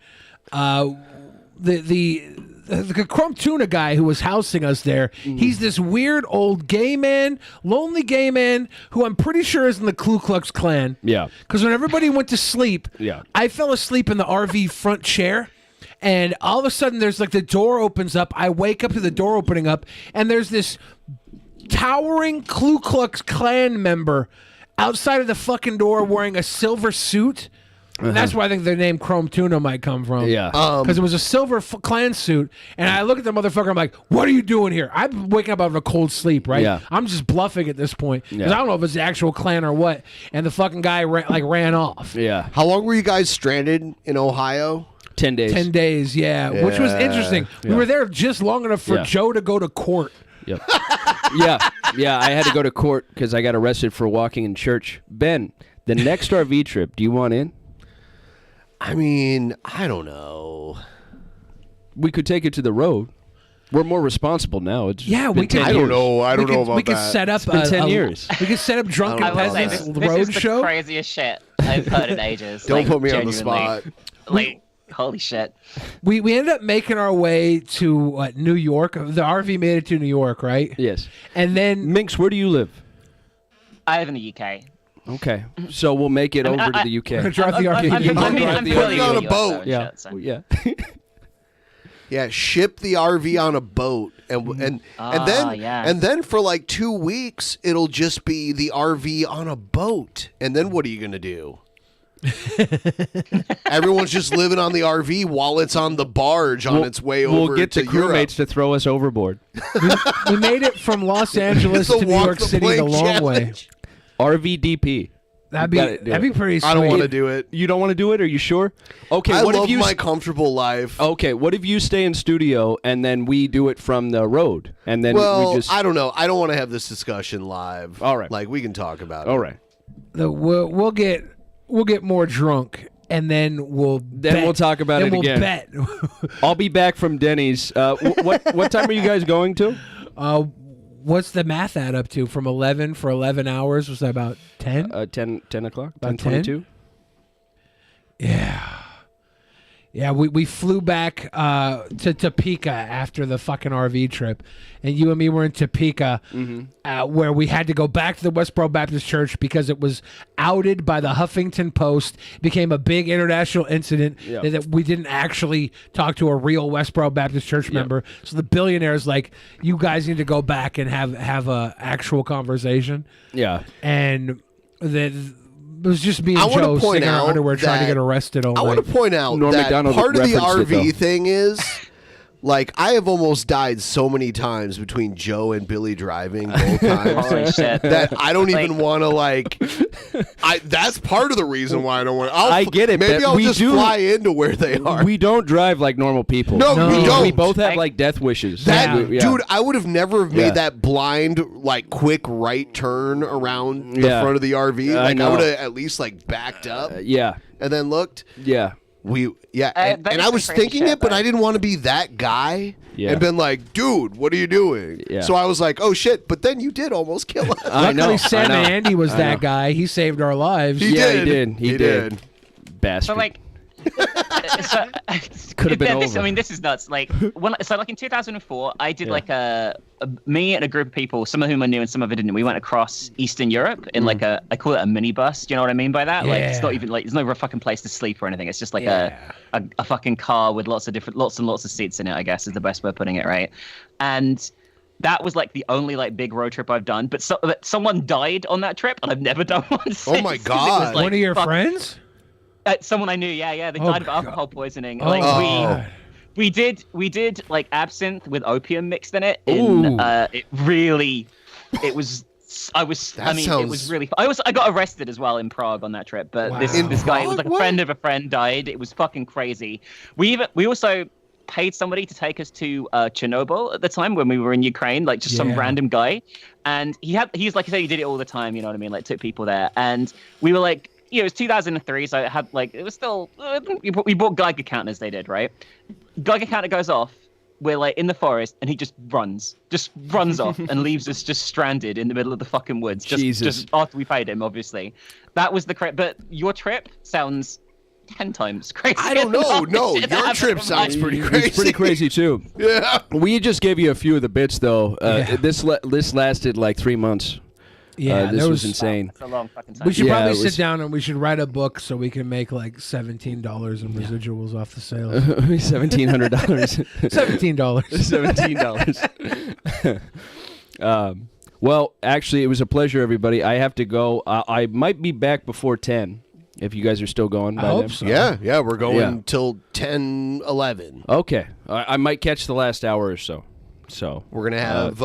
The Chrome Tuna guy who was housing us there, he's this weird old gay man, lonely gay man, who I'm pretty sure is in the Ku Klux Klan. Yeah. Because when everybody went to sleep, I fell asleep in the RV front chair, and all of a sudden there's like the door opens up. I wake up to the door opening up, and there's this towering Ku Klux Klan member outside of the fucking door wearing a silver suit. And that's where I think the name Chrome Tuna might come from. Yeah. Because it was a silver Klan suit. And I look at the motherfucker, I'm like, what are you doing here? I'm waking up out of a cold sleep, right? Yeah. I'm just bluffing at this point. Because Yeah. I don't know if it's the actual Klan or what. And the fucking guy ran off. Yeah. How long were you guys stranded in Ohio? 10 days. 10 days, yeah. Which was interesting. We Yeah. were there just long enough for Joe to go to court. Yep. Yeah, I had to go to court because I got arrested for walking in church. Ben, the next RV trip, do you want in? I mean, I don't know. We could take it to the road. We're more responsible now. It's Yeah, been we could. 10 I don't years. know. I don't know about We could that. set up. It's been 10 years. We could set up Drunken I will say, Peasants this road is the show. craziest shit I've heard in ages. Don't like, put me on the genuinely. spot. Like, holy shit. We ended up making our way to New York. The RV made it to New York, right? Yes. And then Minx, where do you live? I live in the UK. Okay, so we'll make it over to the UK. We're gonna drive the RV. I'm fairly on a US, boat. though, and Yeah, shit, so. yeah. Yeah, ship the RV on a boat, and then for like 2 weeks it'll just be the RV on a boat, and then what are you gonna do? Everyone's just living on the RV while it's on the barge on its way over. We'll get to the crewmates Europe. to throw us overboard. We made it from Los Angeles It's a to New walk York the City the plank long way. challenge. RVDP. That'd Gotta do be it. pretty sweet. I don't want to do it. You don't want to do it? Are you sure? Okay. I what love if you my comfortable life. Okay. What if you stay in studio and then we do it from the road and then Well, we just? I don't know. I don't want to have this discussion live. All right. Like we can talk about it. All right. We'll get more drunk, and then we'll talk about it again. Bet. I'll be back from Denny's. What time are you guys going to? What's the math add up to? From 11 for 11 hours? Was that about 10? 10 o'clock. About 10:22. Yeah. Yeah, we flew back to Topeka after the fucking RV trip, and you and me were in Topeka, where we had to go back to the Westboro Baptist Church because it was outed by the Huffington Post. It became a big international incident that we didn't actually talk to a real Westboro Baptist Church member. So the billionaire's like, you guys need to go back and have a actual conversation. Yeah, and it was just me and Joe sitting in our underwear trying to get arrested all night. I want to point out Norm that Macdonald part of the referenced it, RV though. thing is, like, I have almost died so many times between Joe and Billy driving both times Holy shit. that I don't even want to, like, that's part of the reason why I don't want to. I get it. Maybe but I'll we just do, fly into where they are. We don't drive like normal people. No, we don't. We both have like death wishes. Dude, I would have never have made that blind, like, quick right turn around the front of the RV. Like, I would have at least, like, backed up. And then looked. Yeah. And I was thinking it, but I didn't want to be that guy and been like, dude, what are you doing? Yeah. So I was like, oh shit, but then you did almost kill us. Luckily, Sam Andy was that guy. He saved our lives. He did. Bastard. So like, Could have been over. I mean, this is nuts. Like, like in 2004, I did like me and a group of people, some of whom I knew and some of them didn't. We went across Eastern Europe in like I call it a minibus. Do you know what I mean by that? Like, it's not even like there's no fucking place to sleep or anything. It's just like a fucking car with lots and lots of seats in it, I guess is the best way of putting it, right? And that was like the only like big road trip I've done. But someone died on that trip, and I've never done one since. Oh my god! One of your friends? Someone I knew, they died of alcohol poisoning. Like we did like absinthe with opium mixed in it. It was really. I got arrested as well in Prague on that trip. But this guy, it was like a friend of a friend died. It was fucking crazy. We also paid somebody to take us to Chernobyl at the time when we were in Ukraine, like just some random guy, and he's like I said, he did it all the time. You know what I mean? Like took people there, and we were like. It was 2003, so it had like it was still. We bought Geiger counters. They did right. Geiger counter goes off. We're like in the forest, and he just runs off, and leaves us just stranded in the middle of the fucking woods. Just after we paid him, obviously. That was the but your trip sounds 10 times crazy. I don't know. No, your trip sounds pretty crazy. It's pretty crazy too. Yeah. We just gave you a few of the bits though. This lasted like 3 months. Yeah, this was insane. That's a long fucking time. We should probably sit down and we should write a book so we can make like $17 in residuals off the sales. $1,700. $17. Well, actually, it was a pleasure, everybody. I have to go. I might be back before 10. If you guys are still going, I hope so. Yeah, we're going till 10, 11. Okay, I might catch the last hour or so. So we're gonna have.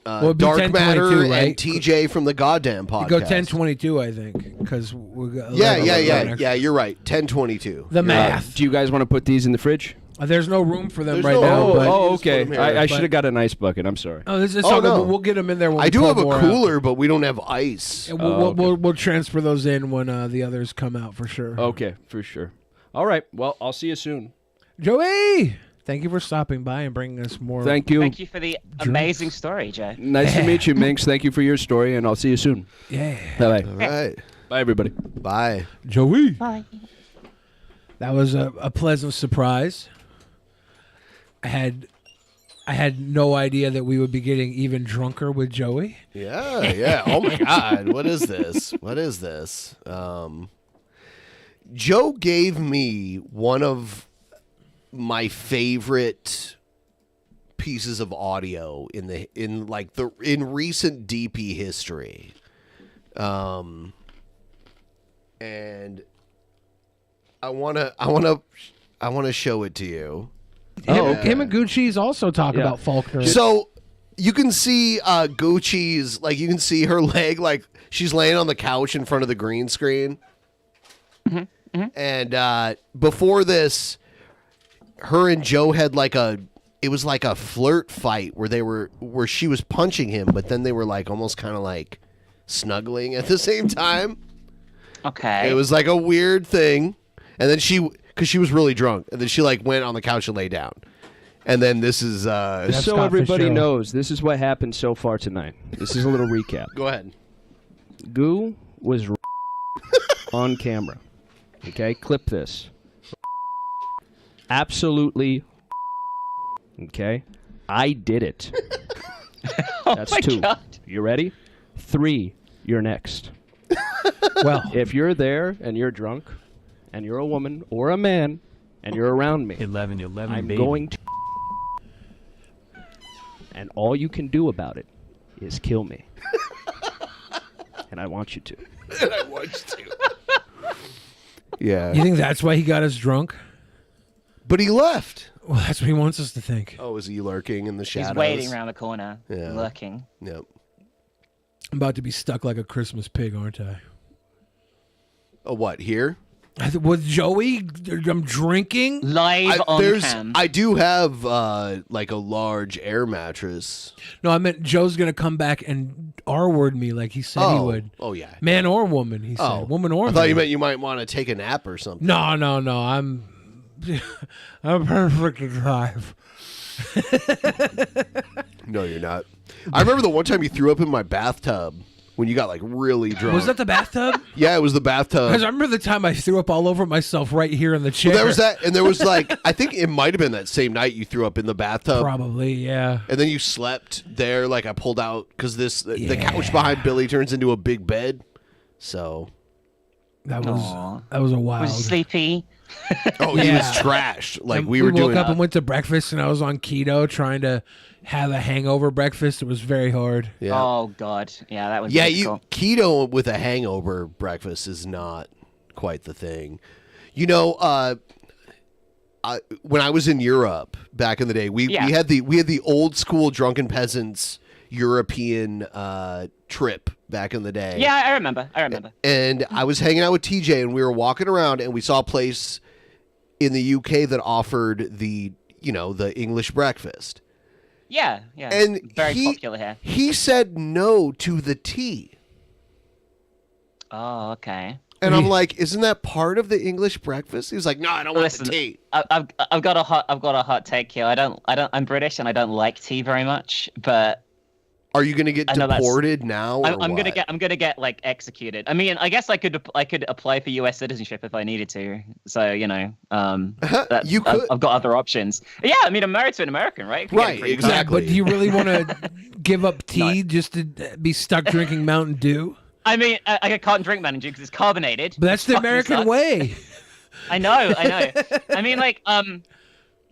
Well, Dark Matter right? and TJ from the Goddamn Podcast. Go 10:22, I think, because we got. Yeah. You're right. 10:22. The math. Do you guys want to put these in the fridge? There's no room for them There's right now. But okay. I should have got an ice bucket. I'm sorry. Oh, it's all good. We'll get them in there. When I we do pull have a more cooler, but we don't have ice. out. We'll transfer those in when the others come out for sure. Okay, for sure. All right. Well, I'll see you soon. Joey, thank you for stopping by and bringing us more. Thank you. Thank you for the amazing story, Jay. Nice to meet you, Minx. Thank you for your story, and I'll see you soon. Yeah. Bye-bye. All right. Bye, everybody. Bye. Joey. Bye. That was a pleasant surprise. I had no idea that we would be getting even drunker with Joey. Yeah. Oh my God. What is this? Joe gave me one of my favorite pieces of audio in recent DP history. And I want to show it to you. Him and Gucci's also talk about Faulkner. So you can see Gucci's, like, you can see her leg, like she's laying on the couch in front of the green screen. And before this, her and Joe had it was like a flirt fight where she was punching him, but then they were like almost kind of like snuggling at the same time. Okay. It was like a weird thing. And then because she was really drunk, and then she like went on the couch and lay down. And then this is so everybody knows, this is what happened so far tonight. This is a little recap. Go ahead. Goo was on camera. Okay, clip this. absolutely. Okay? I did it. That's my 2. God. You ready? 3, you're next. Well, if you're there and you're drunk and you're a woman or a man and you're around me, 11-11, I'm baby. going to. And all you can do about it is kill me. And I want you to. And I want you to. Yeah. You think that's why he got us drunk? But he left. Well, that's what he wants us to think. Oh, is he lurking in the shadows? He's waiting around the corner, Yeah. lurking. Yep. I'm about to be stuck like a Christmas pig, aren't I? Oh, what, here? With Joey, I'm drinking live on cam. I do have like a large air mattress. No, I meant Joe's gonna come back and R-word me like he said he would. Oh yeah, man or woman. He said woman or I man. thought you meant you might want to take a nap or something. No. I'm perfect to drive. No, you're not. I remember the one time you threw up in my bathtub when you got like really drunk. Was that the bathtub? Yeah, it was the bathtub. Because I remember the time I threw up all over myself right here in the chair. Well, there was that, and there was like, I think it might have been that same night you threw up in the bathtub. Probably, yeah. And then you slept there, like I pulled out because the couch behind Billy turns into a big bed. So that was a wild. Was he sleepy? Oh, he was trashed. Like And we were woke doing. up and went to breakfast, and I was on keto trying to have a hangover breakfast. It was very hard. Yeah. Oh God, yeah, that was. Yeah, difficult. keto with a hangover breakfast is not quite the thing. You know, when I was in Europe back in the day, we had the old school Drunken Peasants European trip back in the day. Yeah, I remember. And I was hanging out with TJ, and we were walking around, and we saw a place in the UK that offered the English breakfast. Yeah. And very popular here. He said no to the tea. Oh, okay. And I'm like, isn't that part of the English breakfast? He was like, no, I don't want the tea. I've got a hot take here. I'm British and I don't like tea very much, but are you going to get deported now? Or I'm gonna get like executed. I mean, I guess I could apply for U.S. citizenship if I needed to. So you could. I've got other options. Yeah, I mean, I'm married to an American, right? Right, exactly. But do you really want to give up tea just to be stuck drinking Mountain Dew? I mean, I can't drink Mountain Dew because it's carbonated. But that's the American way. I know. I mean, like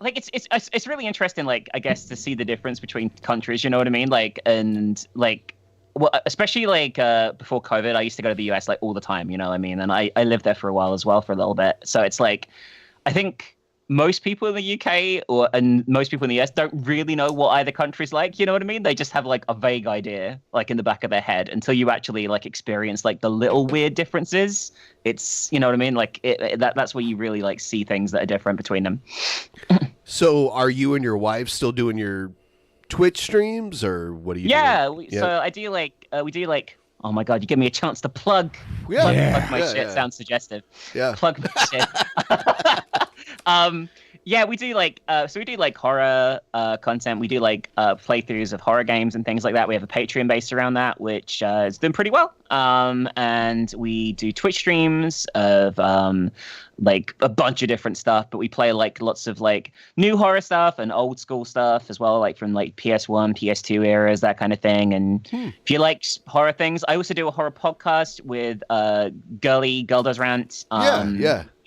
it's really interesting, like, I guess, to see the difference between countries, you know what I mean? Like, and like, well, especially like before COVID, I used to go to the US like all the time, you know what I mean? And I lived there for a while as well, for a little bit. So it's like, I think most people in the UK and most people in the US don't really know what either country's like, you know what I mean? They just have like a vague idea, like in the back of their head, until you actually like experience like the little weird differences. It's, you know what I mean? Like that's where you really like see things that are different between them. So are you and your wife still doing your Twitch streams, or what do you do? So I do like, we do like, oh my God, you give me a chance to plug. Plug my shit. Sounds suggestive. Yeah. Plug my shit. Yeah, we do like so we do like horror content. We do like playthroughs of horror games and things like that. We have a Patreon based around that, which is doing pretty well. And we do Twitch streams of like a bunch of different stuff, but we play like lots of like new horror stuff and old school stuff as well, like from like PS1, PS2 eras, that kind of thing. And if you like horror things, I also do a horror podcast with Girl Does Rant.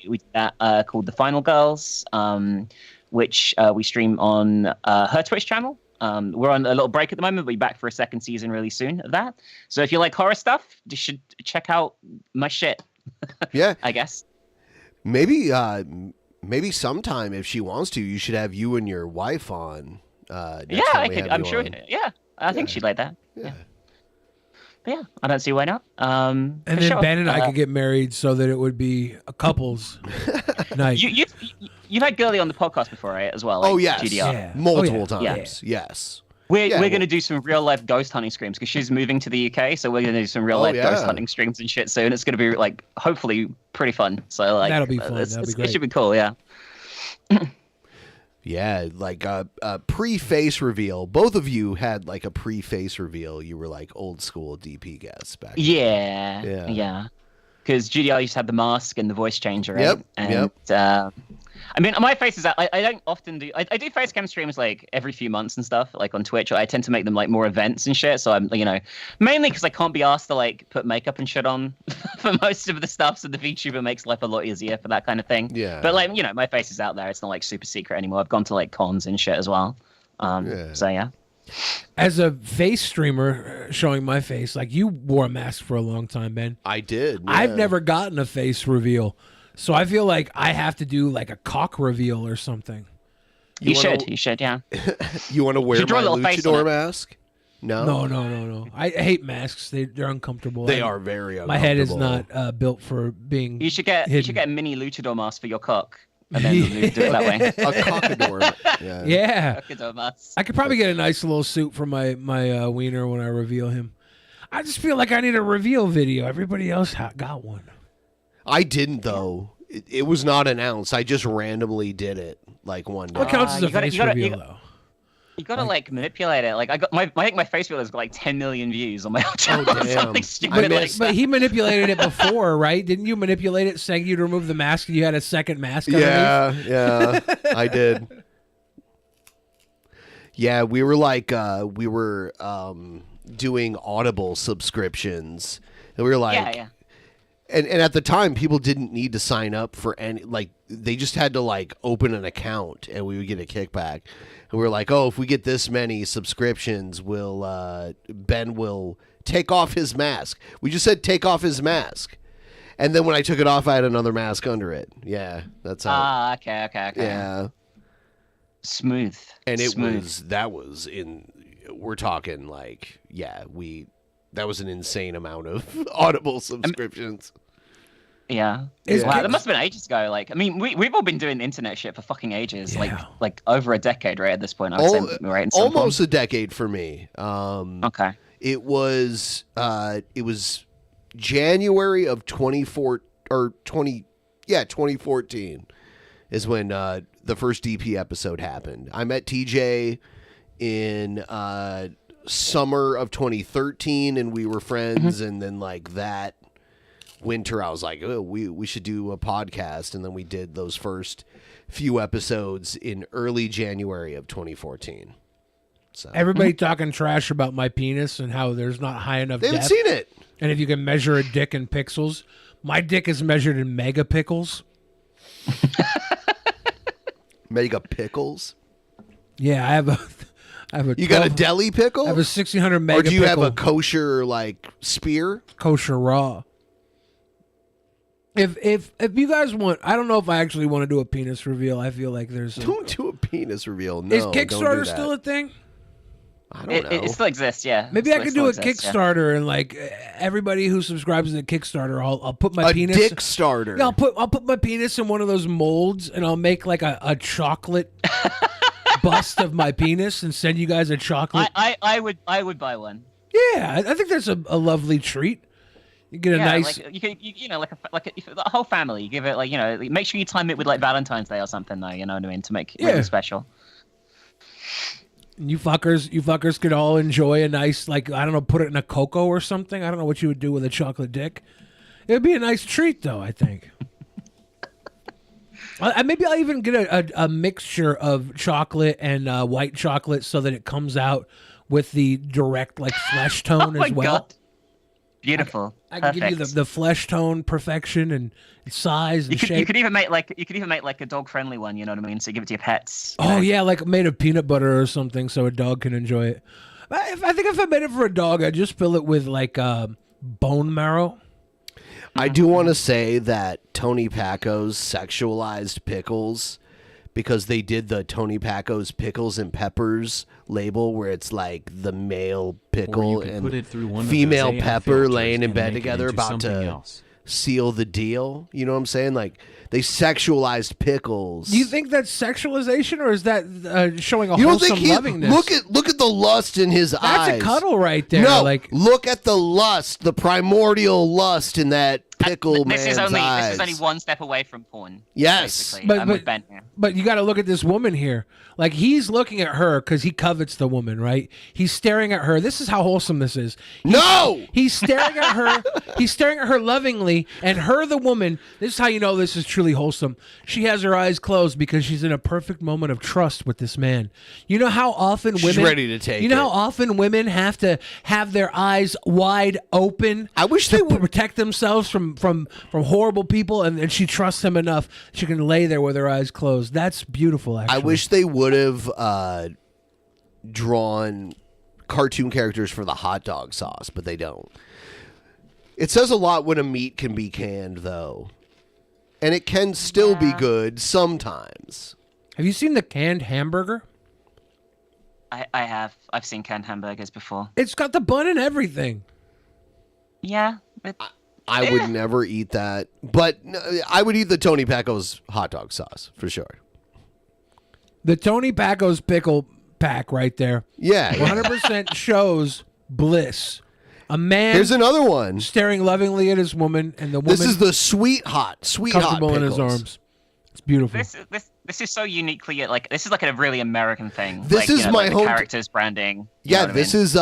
We did that called The Final Girls, which we stream on her Twitch channel. We're on a little break at the moment, but we'll be back for a second season really soon of that. So if you like horror stuff, you should check out my shit. Yeah. I guess. Maybe sometime, if she wants to, you should have you and your wife on. Yeah, I could. I'm sure. Yeah, I think she'd like that. Yeah. But yeah, I don't see why not. And then Ben and I could get married so that it would be a couple's night. You've had Girly on the podcast before, right? As well. Like, oh yes, GDR. Multiple times. Yeah. Yes. We're going to do some real life ghost hunting streams because she's moving to the UK, so we're going to do some real life ghost hunting streams and shit soon. It's going to be like hopefully pretty fun. So like that'll be fun. That'll be great. It should be cool. Yeah. Yeah, like a pre-face reveal. Both of you had like a pre-face reveal. You were like old school DP guests back then. Yeah. Because GDR used to have the mask and the voice changer, right? Yep. And I mean, my face is out. I don't often do. I do face cam streams like every few months and stuff, like on Twitch. I tend to make them like more events and shit. So I'm, mainly because I can't be asked to like put makeup and shit on for most of the stuff. So the VTuber makes life a lot easier for that kind of thing. Yeah. But like, my face is out there. It's not like super secret anymore. I've gone to like cons and shit as well. So yeah. As a face streamer showing my face, like you wore a mask for a long time, Ben. I did. I've yeah. never gotten a face reveal. So I feel like I have to do like a cock reveal or something. You should, yeah. You want to wear draw my a little face on luchador it. mask? No. No. I hate masks. They're uncomfortable. They are very uncomfortable. My head is not built for being. You should get a mini luchador mask for your cock. And then do it that way. A cockador. Yeah. Cockador mask. I could probably get a nice little suit for my wiener when I reveal him. I just feel like I need a reveal video. Everybody else got one. I didn't though. It was not announced. I just randomly did it like one day. What counts as a face reveal though? You gotta like manipulate it. Like I think my face reveal has got like 10 million views on my channel. Oh, damn. Something stupid like But that. he manipulated it before, right? Didn't you manipulate it, saying you'd remove the mask and you had a second mask underneath? Yeah, I did. Yeah, we were doing Audible subscriptions, and we were like, yeah. And at the time, people didn't need to sign up for any, like, they just had to, like, open an account, and we would get a kickback. And we were like, oh, if we get this many subscriptions, Ben will take off his mask. We just said take off his mask. And then when I took it off, I had another mask under it. Yeah, that's how. Okay. Yeah. Smooth. And Smooth. we're talking, like, that was an insane amount of Audible subscriptions. Yeah. Wow, that must have been ages ago. Like, I mean, we've all been doing internet shit for fucking ages. Yeah. Like over a decade, right? At this point, I would say, right? in some Almost form. a decade for me. Okay. It was January of 2014 is when the first DP episode happened. I met TJ in summer of 2013, and we were friends. And then like that winter, I was like, oh, we should do a podcast. And then we did those first few episodes in early January of 2014. So Everybody talking trash about my penis and how there's not high enough they haven't depth. seen it. And if you can measure a dick in pixels, my dick is measured in megapixels. Mega pickles. Yeah, I have a You got a deli pickle? I have a 1600 mega Or do you have a pickle. kosher like spear? Kosher raw. If you guys want, I don't know if I actually want to do a penis reveal. I feel like there's Don't do a penis reveal. No, is don't do Kickstarter that. still a thing? I don't know. It still exists, yeah. Maybe I could do a Still exists, yeah. Kickstarter and like everybody who subscribes to Kickstarter, I'll put my a penis. dick starter. Yeah, I'll put my penis in one of those molds and I'll make like a chocolate bust of my penis and send you guys a chocolate. I would buy one. Yeah, I think that's a lovely treat. You get a nice. Like, the whole family. You give it make sure you time it with like Valentine's Day or something though. You know what I mean, to make it really special. You fuckers could all enjoy a nice, like, I don't know, put it in a cocoa or something. I don't know what you would do with a chocolate dick. It would be a nice treat, though, I think. Maybe I'll even get a mixture of chocolate and white chocolate so that it comes out with the direct, like, flesh tone as well. God. Beautiful. I can give you the flesh tone perfection and size and shape. You could even make like a dog friendly one. You know what I mean? So you give it to your pets. Oh yeah, like made of peanut butter or something, so a dog can enjoy it. I think if I made it for a dog, I'd just fill it with like bone marrow. I do want to say that Tony Paco's sexualized pickles, because they did the Tony Paco's pickles and peppers label where it's like the male pickle and put it through one female of those AI pepper filters laying in and bed make it together into about something to else. seal the deal. You know what I'm saying? Like they sexualized pickles. Do you think that's sexualization or is that showing a You don't wholesome think lovingness? look at the lust in his eyes. That's a cuddle right there. No, like look at the lust, the primordial lust in that pickle This man's is only eyes. one step away from porn. Yes. basically. I'm with Ben here. But you got to look at this woman here. Like, he's looking at her because he covets the woman, right? He's staring at her. This is how wholesome this is. He's staring at her. He's staring at her lovingly, and her, the woman. This is how you know this is truly wholesome. She has her eyes closed because she's in a perfect moment of trust with this man. You know how often women... She's ready to take You know it. how often women have to have their eyes wide open? I wish they would protect themselves from horrible people, and she trusts him enough she can lay there with her eyes closed. That's beautiful, actually. I wish they would have drawn cartoon characters for the hot dog sauce, but they don't. It says a lot when a meat can be canned, though. And it can still be good sometimes. Have you seen the canned hamburger? I have. I've seen canned hamburgers before. It's got the bun and everything. Yeah. I would never eat that. But I would eat the Tony Packo's hot dog sauce, for sure. The Tony Packo's pickle pack right there. Yeah. 100% shows bliss. A man. Here's another one. Staring lovingly at his woman, and the woman. This is the sweet hot comfortable in his pickles. arms. It's beautiful. This is so uniquely like this is like a really American thing. This is my the home characters branding. Yeah, this is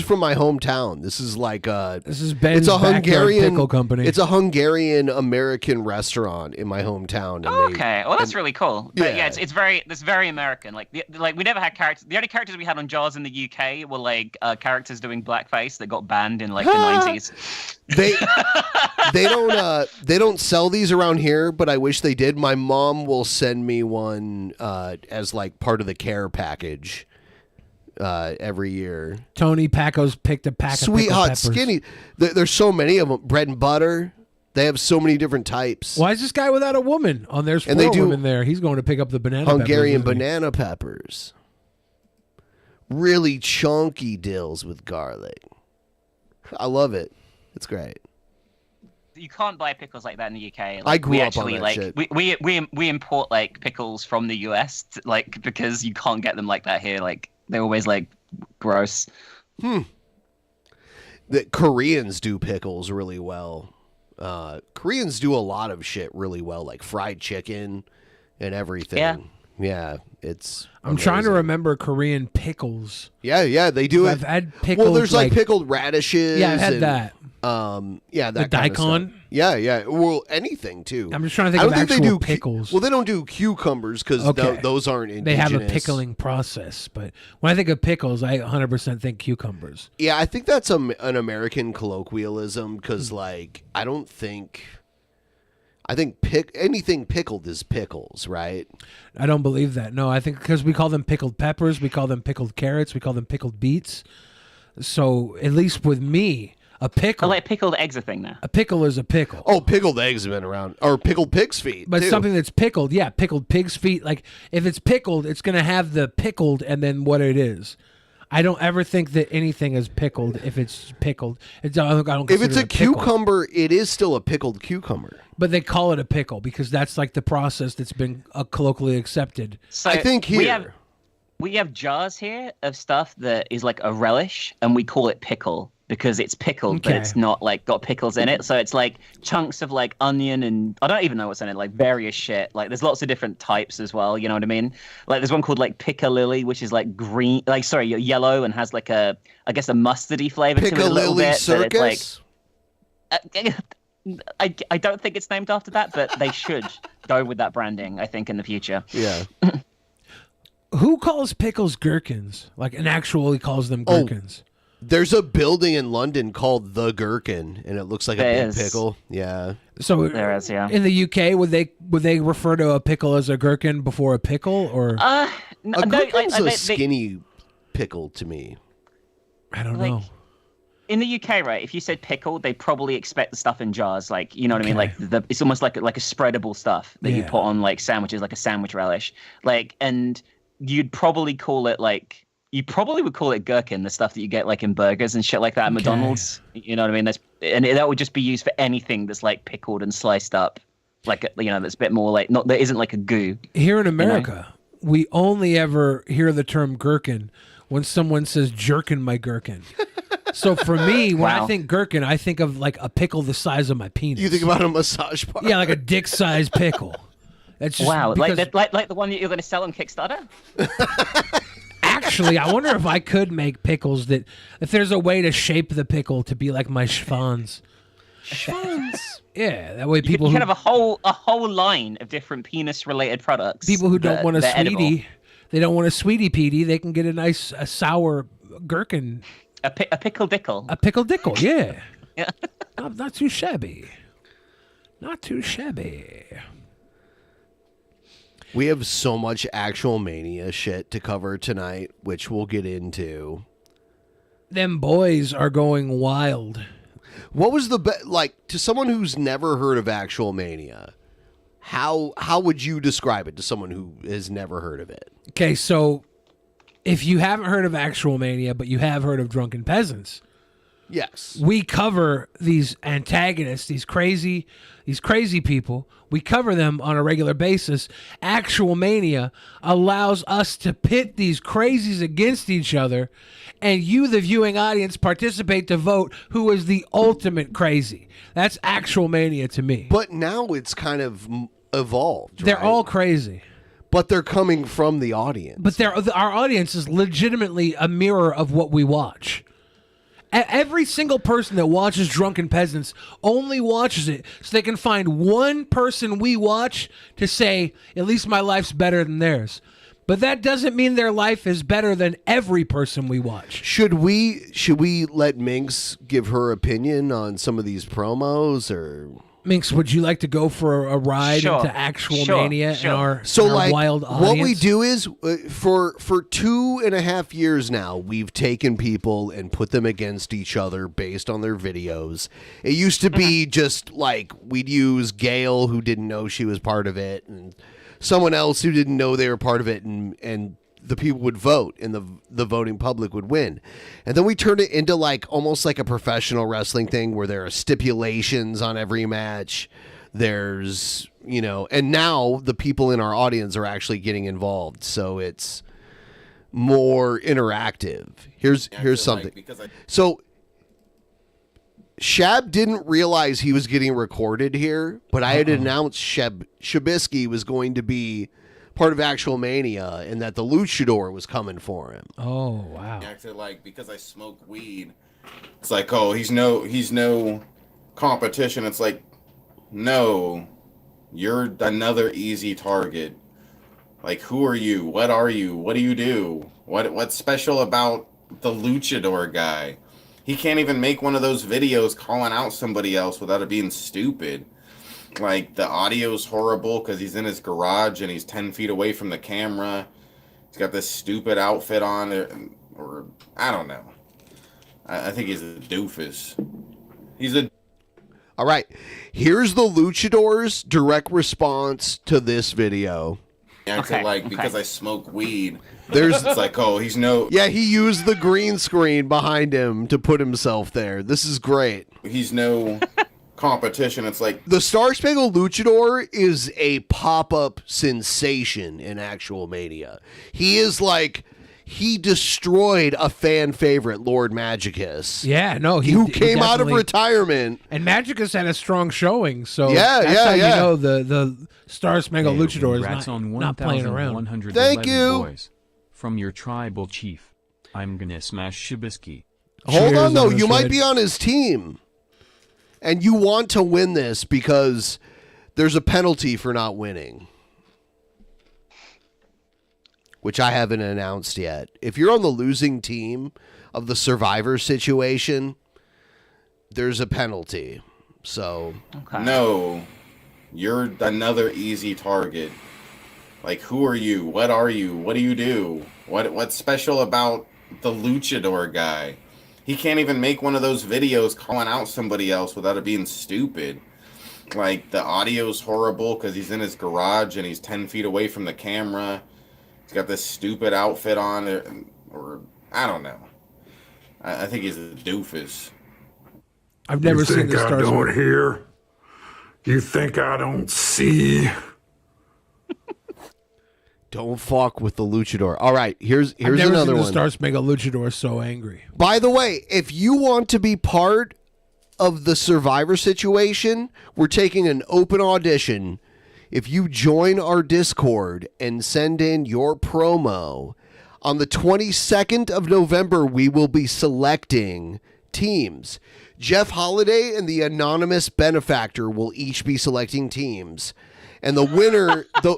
from my hometown. This is like this is Ben's it's a backyard Hungarian pickle company. It's a Hungarian American restaurant in my hometown. And Okay, well that's really cool. But yeah, it's very American. Like we never had characters. The only characters we had on Jaws in the UK were like characters doing blackface that got banned in like the 90s. They don't sell these around here, but I wish they did. My mom will send me one as like part of the care package every year. Tony Packo's picked a pack of Sweet pickled hot peppers. skinny. There's so many of them. Bread and butter. They have so many different types. Why is this guy without a woman? Oh, there's four And they do women there. He's going to pick up the banana Hungarian peppers, isn't he? banana peppers. Really chunky dills with garlic. I love it. It's great. You can't buy pickles like that in the UK. I grew we up on actually, that like, shit. We import like pickles from the US, like because you can't get them like that here. Like they're always like gross. The Koreans do pickles really well. Koreans do a lot of shit really well, like fried chicken and everything. Yeah, it's. I'm trying to remember Korean pickles. Yeah, they do it. I've had pickled. Well, there's like pickled radishes. Yeah, I've had and, that. Yeah, that The kind of daikon? stuff. Yeah. Well, anything too. I'm just trying to think I of don't think actual they do pickles. Well, they don't do cucumbers because those aren't indigenous. They have a pickling process, but when I think of pickles, I 100% think cucumbers. Yeah, I think that's an American colloquialism because, like, I think anything pickled is pickles, right? I don't believe that. No, I think because we call them pickled peppers, we call them pickled carrots, we call them pickled beets. So at least with me, a pickle. Like pickled eggs a thing now. A pickle is a pickle. Oh, pickled eggs have been around, or pickled pig's feet. But too. something that's pickled, yeah, pickled pig's feet. Like if it's pickled, it's gonna have the pickled and then what it is. I don't ever think that anything is pickled if it's pickled. I don't If it's consider a it pickle. cucumber, it is still a pickled cucumber. But they call it a pickle because that's like the process that's been colloquially accepted. So I think here we have jars here of stuff that is like a relish, and we call it pickle because it's pickled, but it's not like got pickles in it. So it's like chunks of like onion and I don't even know what's in it, like various shit. Like there's lots of different types as well. You know what I mean? Like there's one called like piccalilli, which is like green, like sorry, yellow and has like I guess a mustardy flavor to it a little bit. Circus? But it's like, I don't think it's named after that, but they should go with that branding, I think, in the future. Yeah. Who calls pickles gherkins? Like and actually calls them gherkins. There's a building in London called The Gherkin, and it looks like a There big is. pickle. Yeah. So There is, yeah. in the UK, would they refer to a pickle as a gherkin before a pickle, or A gherkin's a skinny pickle to me. I don't like, know. In the UK, right, if you said pickle, they probably expect the stuff in jars, like you know what I mean, like it's almost like a spreadable stuff that you put on like sandwiches, like a sandwich relish, like, and you'd probably call it like. You probably would call it gherkin, the stuff that you get like in burgers and shit like that at McDonald's. You know what I mean? That would just be used for anything that's like pickled and sliced up, like that's a bit more like that isn't like a goo. Here in America, we only ever hear the term gherkin when someone says jerkin my gherkin. So for me, when I think gherkin, I think of like a pickle the size of my penis. You think about a massage parlor? Yeah, like a dick-sized pickle. That's just Wow, because, like the one that you're going to sell on Kickstarter? actually, I wonder if I could make pickles that, if there's a way to shape the pickle to be like my schwanz. Schwanz. Yeah, that way people you who can have a whole line of different penis-related products. people who don't want a that are edible. sweetie, they don't want a sweetie peaty, they can get a sour gherkin. A pickle dickle. A pickle dickle, yeah. Yeah. Not too shabby. Not too shabby. We have so much actual mania shit to cover tonight, which we'll get into. Them boys are going wild. What was the like to someone who's never heard of actual mania? How would you describe it to someone who has never heard of it? Okay, so if you haven't heard of Actual Mania, but you have heard of Drunken Peasants, yes, we cover these antagonists, these crazy people. We cover them on a regular basis. Actual Mania allows us to pit these crazies against each other, and you, the viewing audience, participate to vote who is the ultimate crazy. That's Actual Mania to me. But now it's kind of evolved. They're right? all crazy. But they're coming from the audience. But our audience is legitimately a mirror of what we watch. Every single person that watches Drunken Peasants only watches it so they can find one person we watch to say, at least my life's better than theirs. But that doesn't mean their life is better than every person we watch. Should we let Minx give her opinion on some of these promos, or Minx, would you like to go for a ride into Actual Mania and our wild audience? What we do is for 2.5 years now, we've taken people and put them against each other based on their videos. It used to be just like we'd use Gail, who didn't know she was part of it, and someone else who didn't know they were part of it, and the people would vote, and the voting public would win. And then we turned it into like almost like a professional wrestling thing where there are stipulations on every match. There's, and now the people in our audience are actually getting involved, so it's more interactive. Here's something. So Shab didn't realize he was getting recorded here, but I had announced Shabisky was going to be part of Actual Mania and that the Luchador was coming for him. Oh, wow. Acted like, because I smoke weed, it's like, oh, he's no competition. It's like, no, you're another easy target. Like, who are you? What are you? What do you do? What's special about the Luchador guy? He can't even make one of those videos calling out somebody else without it being stupid. Like, the audio's horrible because he's in his garage and he's 10 feet away from the camera. He's got this stupid outfit on, or I don't know. I think he's a doofus. All right, here's the Luchador's direct response to this video. Because I smoke weed. It's like, oh, he's no... Yeah, he used the green screen behind him to put himself there. This is great. He's no competition. It's like... The Star Spangled Luchador is a pop-up sensation in Actual Mania. He is like... He destroyed a fan favorite, Lord Magicus. Yeah, no, who came out of retirement. And Magicus had a strong showing, so that's how you know the Star Spangled Luchador Congrats is on not playing around. 1,111 Thank you. boys. From your tribal chief, I'm gonna smash Shabisky. Hold on, though. You might be on his team. And you want to win this because there's a penalty for not winning, which I haven't announced yet. If you're on the losing team of the Survivor situation, there's a penalty. So no, you're another easy target. Like, who are you? What are you? What do you do? What's special about the Luchador guy? He can't even make one of those videos calling out somebody else without it being stupid. Like, the audio's horrible because he's in his garage and he's 10 feet away from the camera. He's got this stupid outfit on, or I don't know. I think he's a doofus. I've never seen this. You think I don't hear? You think I don't see? Don't fuck with the Luchador. All right, here's I've never another seen one. The Star Spangled Luchador so angry. By the way, if you want to be part of the Survivor situation, we're taking an open audition. if you join our Discord and send in your promo, on the 22nd of November, we will be selecting teams. Jeff Holiday and the Anonymous Benefactor will each be selecting teams. And the winner, the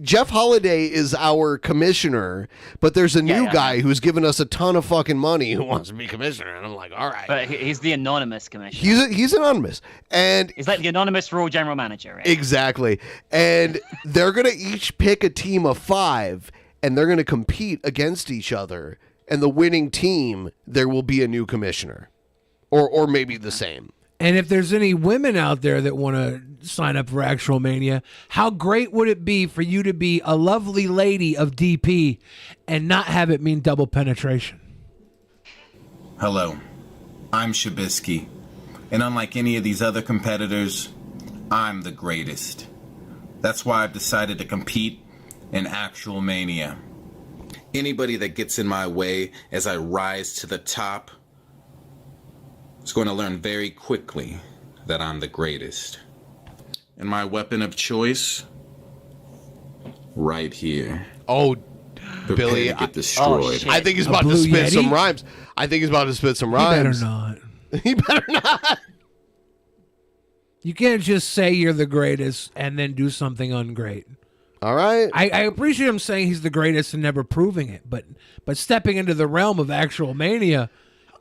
Jeff Holiday is our commissioner, but there's a new guy who's given us a ton of fucking money who wants to be commissioner. And I'm like, all right. But he's the anonymous commissioner. He's anonymous. And he's like the anonymous Raw general manager, right? Exactly. And they're going to each pick a team of 5, and they're going to compete against each other. And the winning team, there will be a new commissioner. Or maybe the same. And if there's any women out there that want to sign up for Actual Mania, how great would it be for you to be a lovely lady of DP and not have it mean double penetration? Hello, I'm Shabisky, and unlike any of these other competitors, I'm the greatest. That's why I've decided to compete in Actual Mania. Anybody that gets in my way as I rise to the top is going to learn very quickly that I'm the greatest. And my weapon of choice, right here. Oh, Prepare Billy, to get destroyed. I think he's about to spit some rhymes. He better not. He better not. You can't just say you're the greatest and then do something ungreat. All right. I appreciate him saying he's the greatest and never proving it, but stepping into the realm of Actual Mania,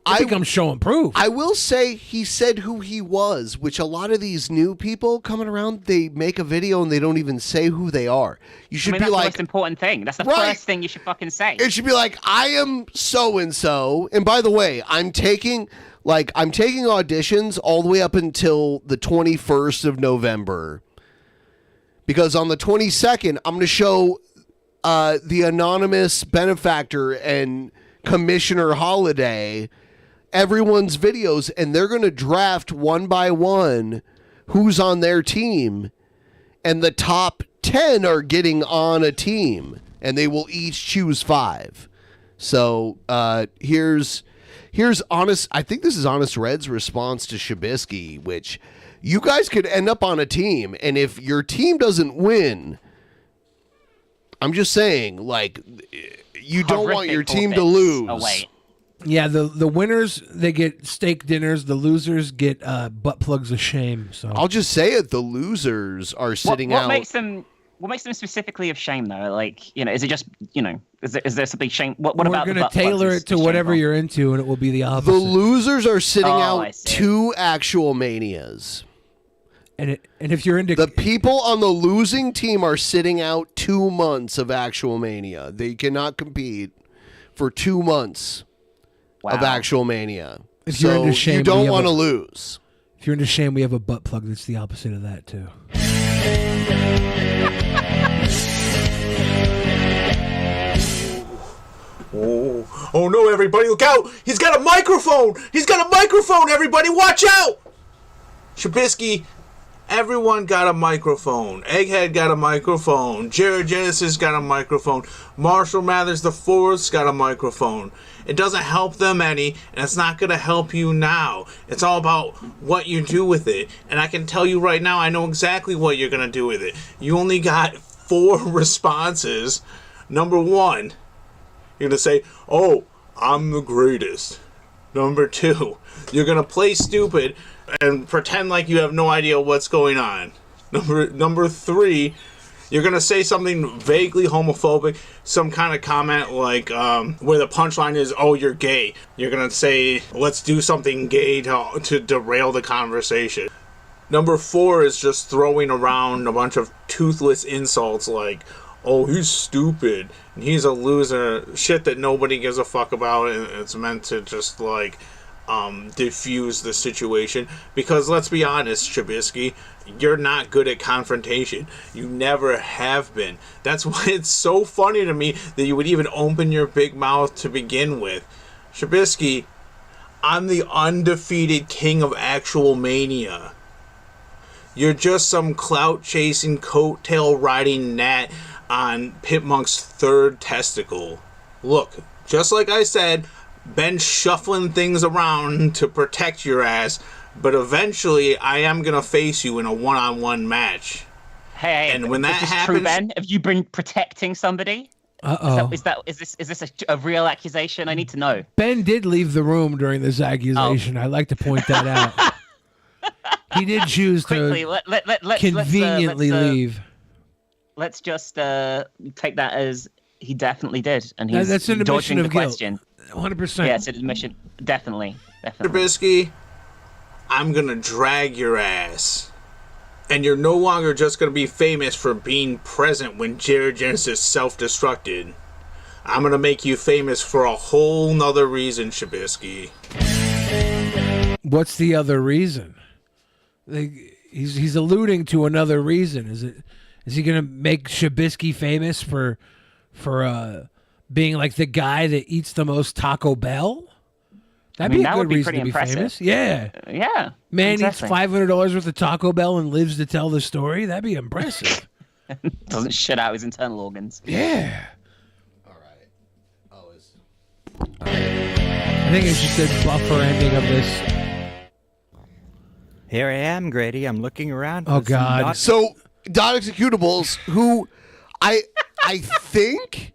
it becomes show and prove. I will say he said who he was, which a lot of these new people coming around, they make a video and they don't even say who they are. You should be that's like, the most important thing. That's the Right. first thing you should fucking say. it should be like, I am so-and-so. And by the way, I'm taking auditions all the way up until the 21st of November. Because on the 22nd, I'm going to show the Anonymous Benefactor and Commissioner Holiday everyone's videos, and they're going to draft one by one who's on their team, and the top 10 are getting on a team, and they will each choose 5. So here's honest. I think this is Honest Red's response to Shabisky, which you guys could end up on a team, and if your team doesn't win, I'm just saying, like, you don't want your team to lose. Oh, wait. Yeah, the winners, they get steak dinners. The losers get butt plugs of shame. So I'll just say it: the losers are sitting what out. What makes them specifically of shame, though? Like, is it just, is there something shame? What we're about going the to butt plugs tailor is it to whatever shameful? you're into, and it will be the opposite. The losers are sitting I out see. 2 Actual Manias. And if you're into the people on the losing team are sitting out 2 months of Actual Mania. They cannot compete for 2 months of Actual Mania. If you're into shame, you we don't have want to a- lose. If you're into shame, we have a butt plug that's the opposite of that too. Oh no, everybody, look out! He's got a microphone! He's got a microphone, everybody, watch out! Shabisky, everyone got a microphone. Egghead got a microphone. Jared Genesis got a microphone. Marshall Mathers the Fourth's got a microphone. It doesn't help them any, and it's not going to help you now. It's all about what you do with it. And I can tell you right now, I know exactly what you're going to do with it. You only got 4 responses. Number 1, you're going to say, oh, I'm the greatest. Number 2, you're going to play stupid and pretend like you have no idea what's going on. Number 3, you're going to say something vaguely homophobic, some kind of comment like where the punchline is, oh, you're gay. You're going to say, let's do something gay to derail the conversation. Number 4 is just throwing around a bunch of toothless insults like, oh, he's stupid, and he's a loser, shit that nobody gives a fuck about, and it's meant to just, like, diffuse the situation. Because, let's be honest, Shabisky, you're not good at confrontation. You never have been. That's why it's so funny to me that you would even open your big mouth to begin with. Shabisky, I'm the undefeated king of Actual Mania. You're just some clout-chasing, coattail-riding gnat on Pitmonk's 3rd testicle. Look, just like I said, been shuffling things around to protect your ass, but eventually I am going to face you in a one-on-one match. Hey, and when that is this happens, true, Ben? Have you been protecting somebody? Uh-oh. Is this a real accusation? I need to know. Ben did leave the room during this accusation. I'd like to point that out. He did choose Quickly, to let's conveniently leave. Let's just take that as he definitely did, and he's That's an admission dodging of the guilt. question. 100%. Yeah, it's an admission. Definitely. Trubisky, I'm gonna drag your ass, and you're no longer just gonna be famous for being present when Jared Genesis self-destructed. I'm gonna make you famous for a whole nother reason, Trubisky. What's the other reason? He's alluding to another reason. Is he gonna make Trubisky famous for being like the guy that eats the most Taco Bell? That'd be a good reason to be famous. Yeah. Yeah. Man exactly. eats $500 worth of Taco Bell and lives to tell the story. That'd be impressive. Doesn't shit out his internal organs. Yeah. I think it's just a buffer ending of this. Here I am, Grady. I'm looking around. Oh, God. So, Dot Executables, who I think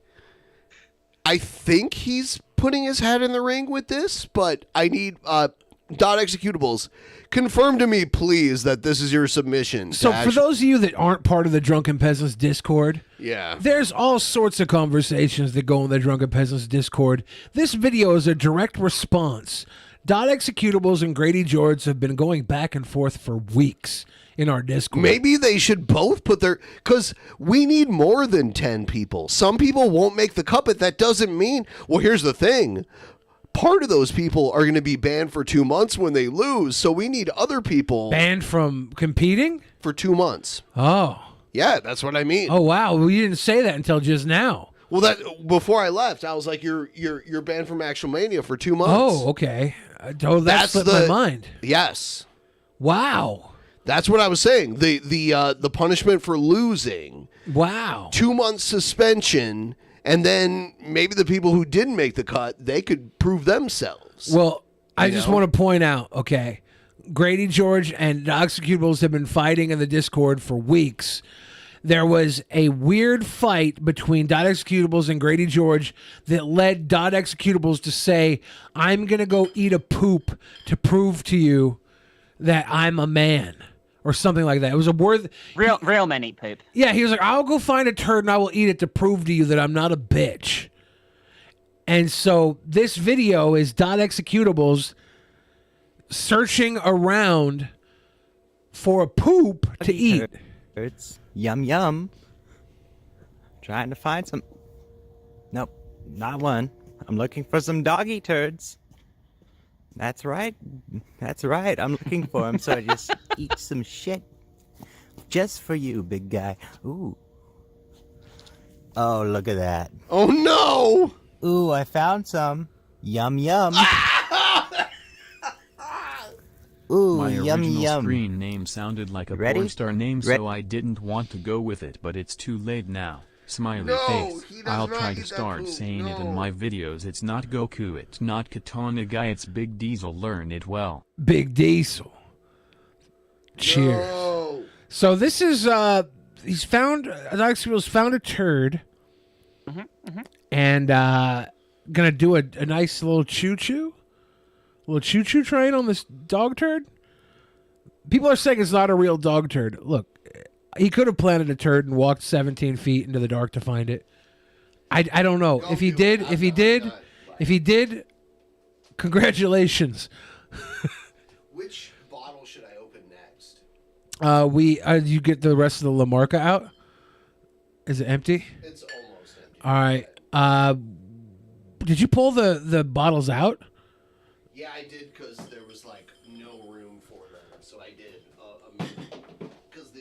he's putting his hat in the ring with this, but I need Dot Executables. Confirm to me, please, that this is your submission. So for those of you that aren't part of the Drunken Peasants Discord, yeah, there's all sorts of conversations that go in the Drunken Peasants Discord. This video is a direct response. Dot Executables and Grady George have been going back and forth for weeks in our Discord. Maybe they should both put their... Because we need more than 10 people. Some people won't make the cut, but that doesn't mean... Well, here's the thing. Part of those people are going to be banned for 2 months when they lose, so we need other people... Banned from competing? For 2 months. Oh. Yeah, that's what I mean. Oh, wow. Well, you didn't say that until just now. Well, that before I left, I was like, "You're banned from Actual Mania for 2 months." Oh, okay. That slipped my mind. Yes. Wow. That's what I was saying. The punishment for losing. Wow. 2 months suspension, and then maybe the people who didn't make the cut, they could prove themselves. Well, I just want to point out, okay, Grady George and the Executables have been fighting in the Discord for weeks. There was a weird fight between Dot Executables and Grady George that led Dot Executables to say, I'm going to go eat a poop to prove to you that I'm a man. Or something like that. It was a word. Real men eat poop. Yeah, he was like, I'll go find a turd and I will eat it to prove to you that I'm not a bitch. And so this video is Dot Executables searching around for a poop to eat. It's yum yum. Trying to find some. Nope, not one. I'm looking for some doggy turds. That's right. That's right. I'm looking for them, so I just eat some shit. Just for you, big guy. Ooh. Oh, look at that. Oh, no! Ooh, I found some. Yum, yum. Ooh, My yum, original yum. screen name sounded like a Ready? porn star name, Re- so I didn't want to go with it, but it's too late now. Smiley No, face. he does I'll not try eat to that start poop. saying it in No. my videos. It's not Goku, it's not Katana Guy, it's Big Diesel. Learn it well. Big Diesel. Cheers. No. So this is he's found Executables found a turd. And gonna do a nice little choo-choo train on this dog turd. People are saying it's not a real dog turd. Look, he could have planted a turd and walked 17 feet into the dark to find it. I don't know. If he did, congratulations. Which bottle should I open next? You get the rest of the Lamarca out? Is it empty? It's almost empty. All right. Did you pull the bottles out? Yeah, I did, because there was, like, no room for them, so I did. Because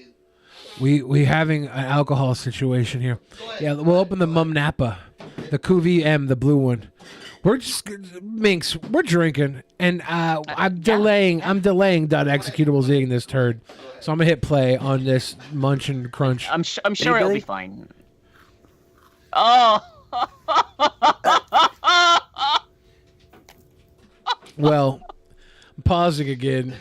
We having an alcohol situation here. Yeah, we'll open the Mum Napa, the Cuvée M, the blue one. We're just Minx. We're drinking, and I'm delaying Dot Executables eating this turd, so I'm gonna hit play on this munch and crunch. I'm sure it'll be fine. Oh. Well, I'm pausing again.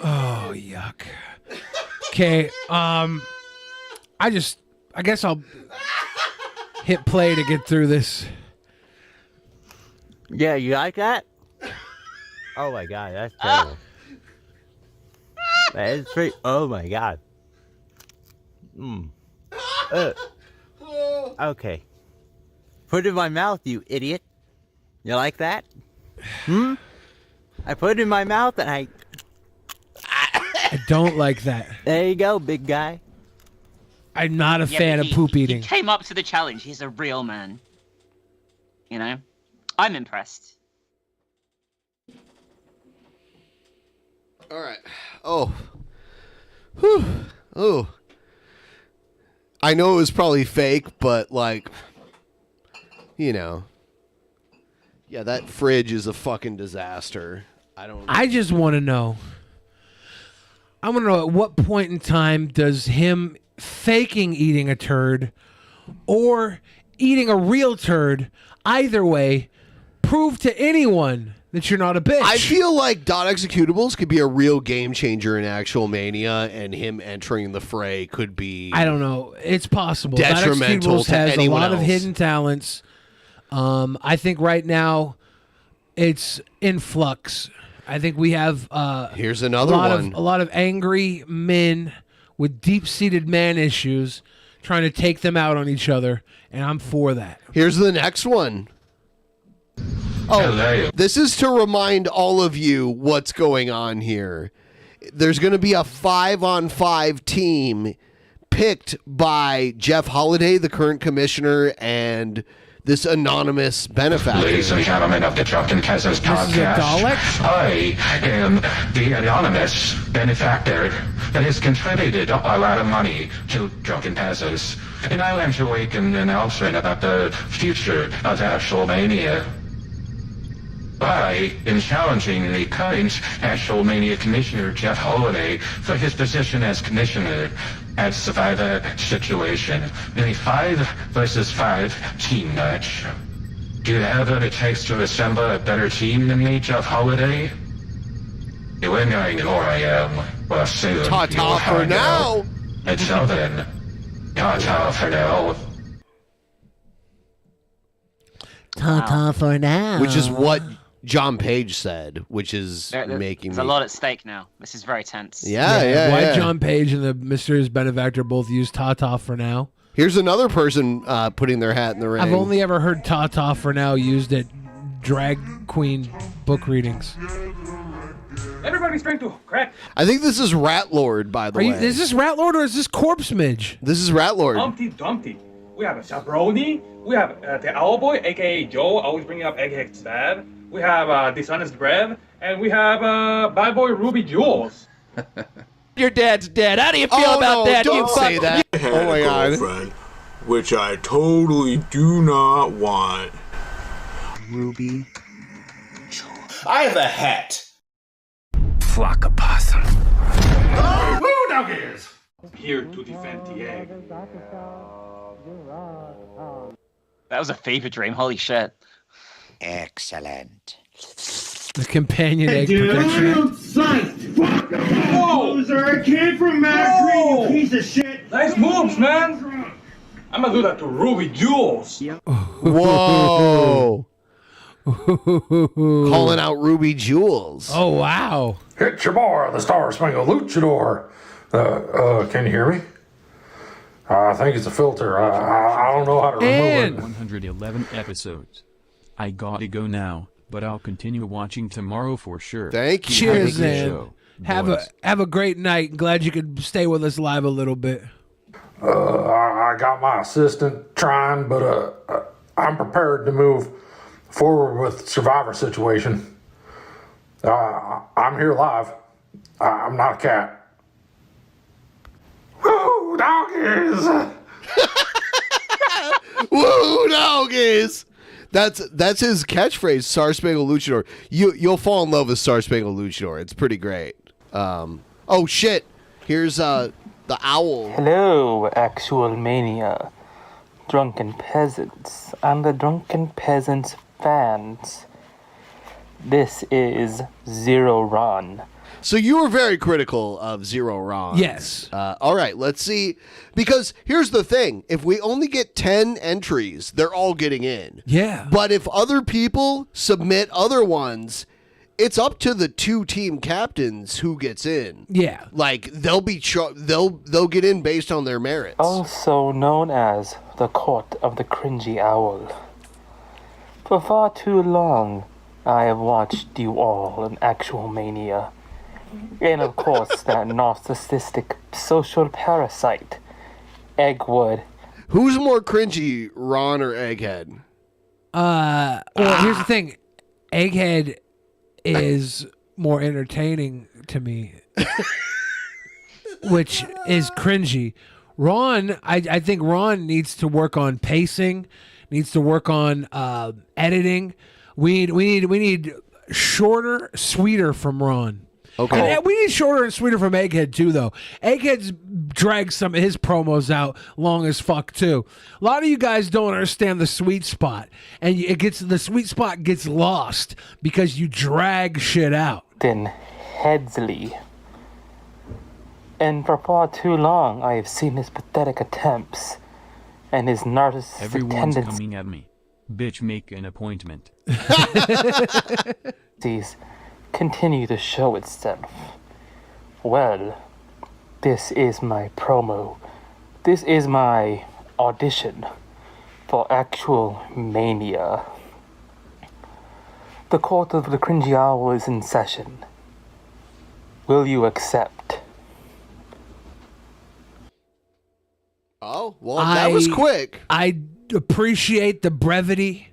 Oh, yuck. Okay, I guess I'll hit play to get through this. Yeah, you like that? Oh my god, that's terrible. That is pretty. Oh my god. Okay. Put it in my mouth, you idiot. You like that? I put it in my mouth and I don't like that. There you go, big guy. I'm not a Yeah, fan but of poop eating. He came up to the challenge. He's a real man. You know? I'm impressed. All right. Oh. Whew. Oh. I know it was probably fake, but like, you know. Yeah, that fridge is a fucking disaster. I just want to know. I want to know at what point in time does him faking eating a turd or eating a real turd, either way, prove to anyone that you're not a bitch? I feel like dot executables could be a real game changer in actual Mania, and him entering the fray could be. I don't know. It's possible. Detrimental Dot to has anyone a lot of else. hidden talents. I think right now it's in flux. I think we have here's another one. A lot of angry men with deep-seated man issues trying to take them out on each other, and I'm for that. Here's the next one. Oh, this is to remind all of you what's going on here. There's going to be a 5-on-5 team picked by Jeff Holiday, the current commissioner, and this anonymous benefactor. Ladies and gentlemen of the Drunken Peasants podcast, I am the anonymous benefactor that has contributed a lot of money to Drunken Peasants, and I want to make an announcement about the future of Actual Mania. I am challenging the current Actual Mania Commissioner Jeff Holiday for his position as commissioner at Survivor situation in a 5 versus 5 team match. Do you have what it takes to assemble a better team than me, Jeff Holiday? You ain't going to know where I am. Well, soon Ta-ta you will for find now. out. Until then, ta-ta for now. Ta-ta for now. Which is what John Page said, which is making There's me. a lot at stake now. This is very tense. Why John Page and the mysterious benefactor both use Ta-ta for now? Here's another person putting their hat in the ring. I've only ever heard Ta-ta for now used at drag queen book readings. Everybody's trying to crack. I think this is Rat Lord, by the way. Is this Rat Lord or is this Corpse Midge? This is Rat Lord. Humpty Dumpty. We have a Shabroni. We have the Owlboy, aka Joe, always bringing up Egghead's dad. We have Dishonest Brev, and we have Bad Boy Ruby Jules. Your dad's dead. How do you feel Oh, about no, that? don't you say fuck? that. I had Oh my a God. girlfriend, which I totally do not want. Ruby. I have a hat. Flock of possum. Woo doggies! Here to defend the egg. That was a fever dream. Holy shit. Excellent. The companion egg protection. Whoa! Loser, I came from Mad Green, you piece of shit! Nice moves, man! I'm gonna do that to Ruby Jules. Whoa. Calling out Ruby Jules. Oh, wow. It's your boy, the Star Spangled Luchador. Can you hear me? I think it's a filter. I don't know how to remove it. 111 episodes. I gotta go now, but I'll continue watching tomorrow for sure. Thank you. Cheers, Have a good man. show, Have a great night. Glad you could stay with us live a little bit. I got my assistant trying, but I'm prepared to move forward with Survivor situation. I'm here live. I'm not a cat. Woo, doggies! Woo, doggies! That's his catchphrase, Star Spangled Luchador. You'll fall in love with Star Spangled Luchador. It's pretty great. Oh shit! Here's the owl. Hello, Actual Mania, Drunken Peasants, and the Drunken Peasants fans. This is Zero Ron. So you were very critical of Zero Ron. Yes. All right, let's see. Because here's the thing. If we only get 10 entries, they're all getting in. Yeah. But if other people submit other ones, it's up to the 2 team captains who gets in. Yeah. Like they'll get in based on their merits. Also known as the Court of the Cringy Owl. For far too long, I have watched you all in Actual Mania. And of course, that narcissistic social parasite, Eggwood. Who's more cringy, Ron or Egghead? Well, here's the thing. Egghead is more entertaining to me, which is cringy. Ron, I think Ron needs to work on pacing, needs to work on editing. We need shorter, sweeter from Ron. Okay. And we need shorter and sweeter from Egghead too, though. Egghead's dragged some of his promos out long as fuck too. A lot of you guys don't understand the sweet spot, and the sweet spot gets lost because you drag shit out. Then Headsley. And for far too long, I have seen his pathetic attempts and his narcissistic Everyone's tendencies. coming at me. Bitch, make an appointment. Continue to show itself. Well, this is my promo. This is my audition for Actual Mania. The Court of the Cringy Owl is in session. Will you accept? Oh, well, that was quick. I appreciate the brevity.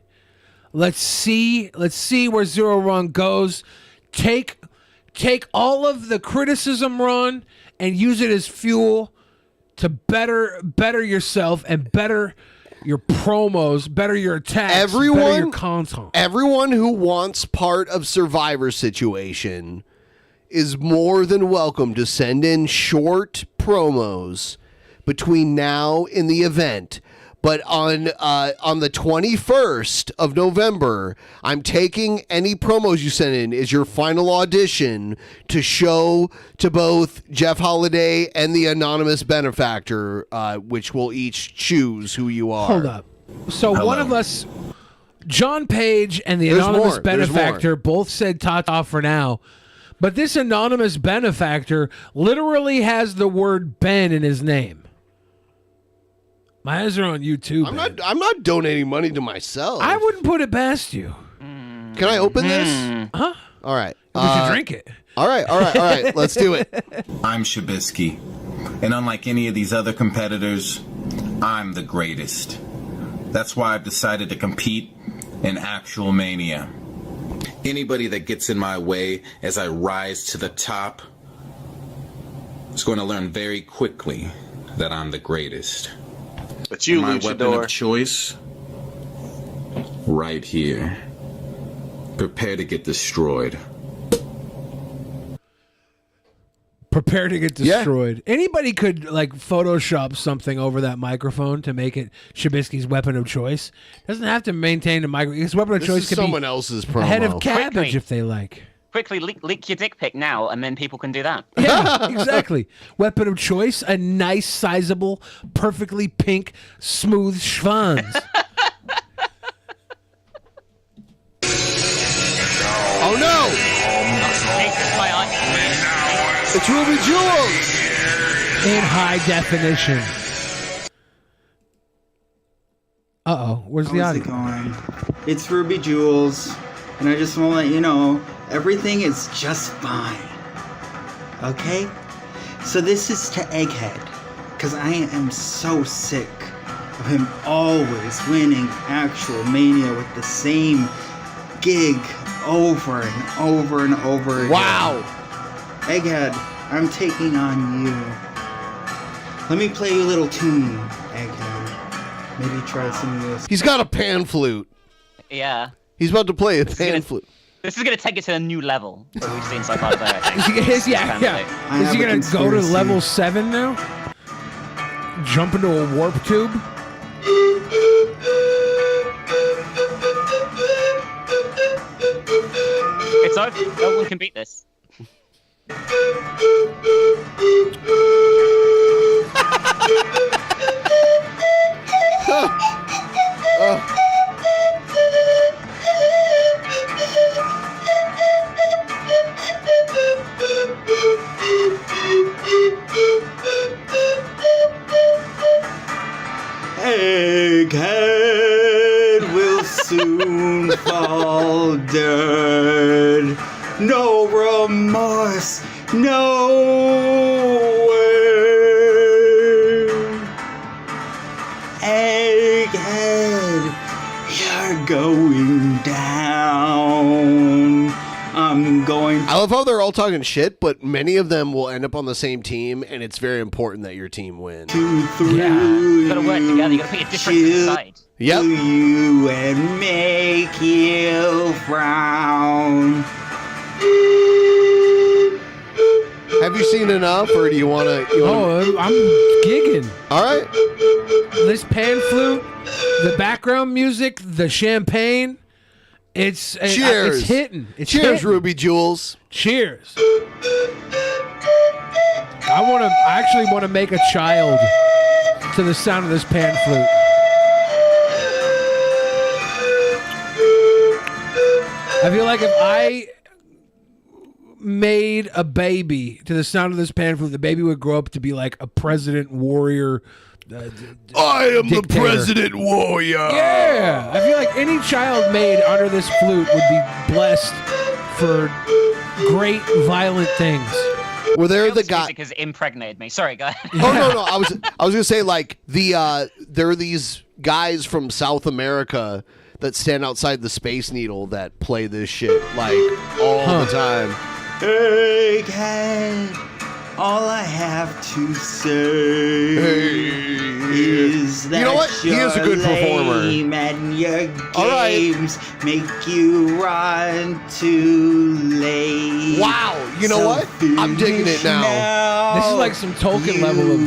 Let's see where Zero Ron goes. Take all of the criticism, Ron, and use it as fuel to better yourself and better your promos, better your attacks, better your content. Everyone who wants part of Survivor Situation is more than welcome to send in short promos between now and the event. But on the 21st of November, I'm taking any promos you send in as your final audition to show to both Jeff Holiday and the anonymous benefactor, which will each choose who you are. Hold up. So one of us, John Page and the There's anonymous more. There's benefactor, both said ta-ta for now. But this anonymous benefactor literally has the word Ben in his name. My eyes are on you too. I'm not donating money to myself. I wouldn't put it past you. Can I open this? Huh? All right. We should drink it. All right. Let's do it. I'm Shabisky, and unlike any of these other competitors, I'm the greatest. That's why I've decided to compete in Actual Mania. Anybody that gets in my way as I rise to the top is going to learn very quickly that I'm the greatest. But you, my weapon luchador. of choice, right here. Prepare to get destroyed. Prepare to get destroyed. Anybody could like Photoshop something over that microphone to make it Shabisky's weapon of choice. Doesn't have to maintain a microphone. His weapon of This choice is could someone be else's a head of promo. cabbage Quickly. if they like. Quickly leak your dick pic now, and then people can do that. Yeah, exactly. Weapon of choice, a nice, sizable, perfectly pink, smooth schwanz. Oh no! It's Ruby Jewels! In high definition. Uh-oh, where's the How's audio? it going? It's Ruby Jewels, and I just want to let you know, everything is just fine. Okay? So this is to Egghead, because I am so sick of him always winning Actual Mania with the same gig over and over and over again. Wow! Egghead, I'm taking on you. Let me play you a little tune, Egghead. Maybe try some of this. He's got a pan flute. Yeah. He's about to play a pan flute. This is going to take it to a new level that we've seen so far today, I think. Is he going to go to level 7 now? Jump into a warp tube? It's over. No one can beat this. Egghead will soon fall dead. No remorse, no way. Egghead, you're going down. I'm going. I love how they're all talking shit, but many of them will end up on the same team, and it's very important that your team wins. 2, 3. Yeah, you gotta work together. You gotta pick a different side. Yep. You and make you frown. Have you seen enough, or do you want to? I'm gigging. All right. This pan flute, the background music, the champagne. It's Cheers. It's hitting. It's Cheers, hitting. Ruby Jules. Cheers. I actually want to make a child to the sound of this pan flute. I feel like if I made a baby to the sound of this pan flute, the baby would grow up to be like a president warrior. I am dictator. the president warrior. Yeah, I feel like any child made under this flute would be blessed for great violent things. Were there the guy? Music has impregnated me. Sorry, guys. Oh no, I was gonna say like there are these guys from South America that stand outside the Space Needle that play this shit like all the time. Egghead, all I have to say is that You know what? He is a good performer. lame and your All right. games make you run too late. Wow, you know what? I'm digging it now. This is like some Tolkien level of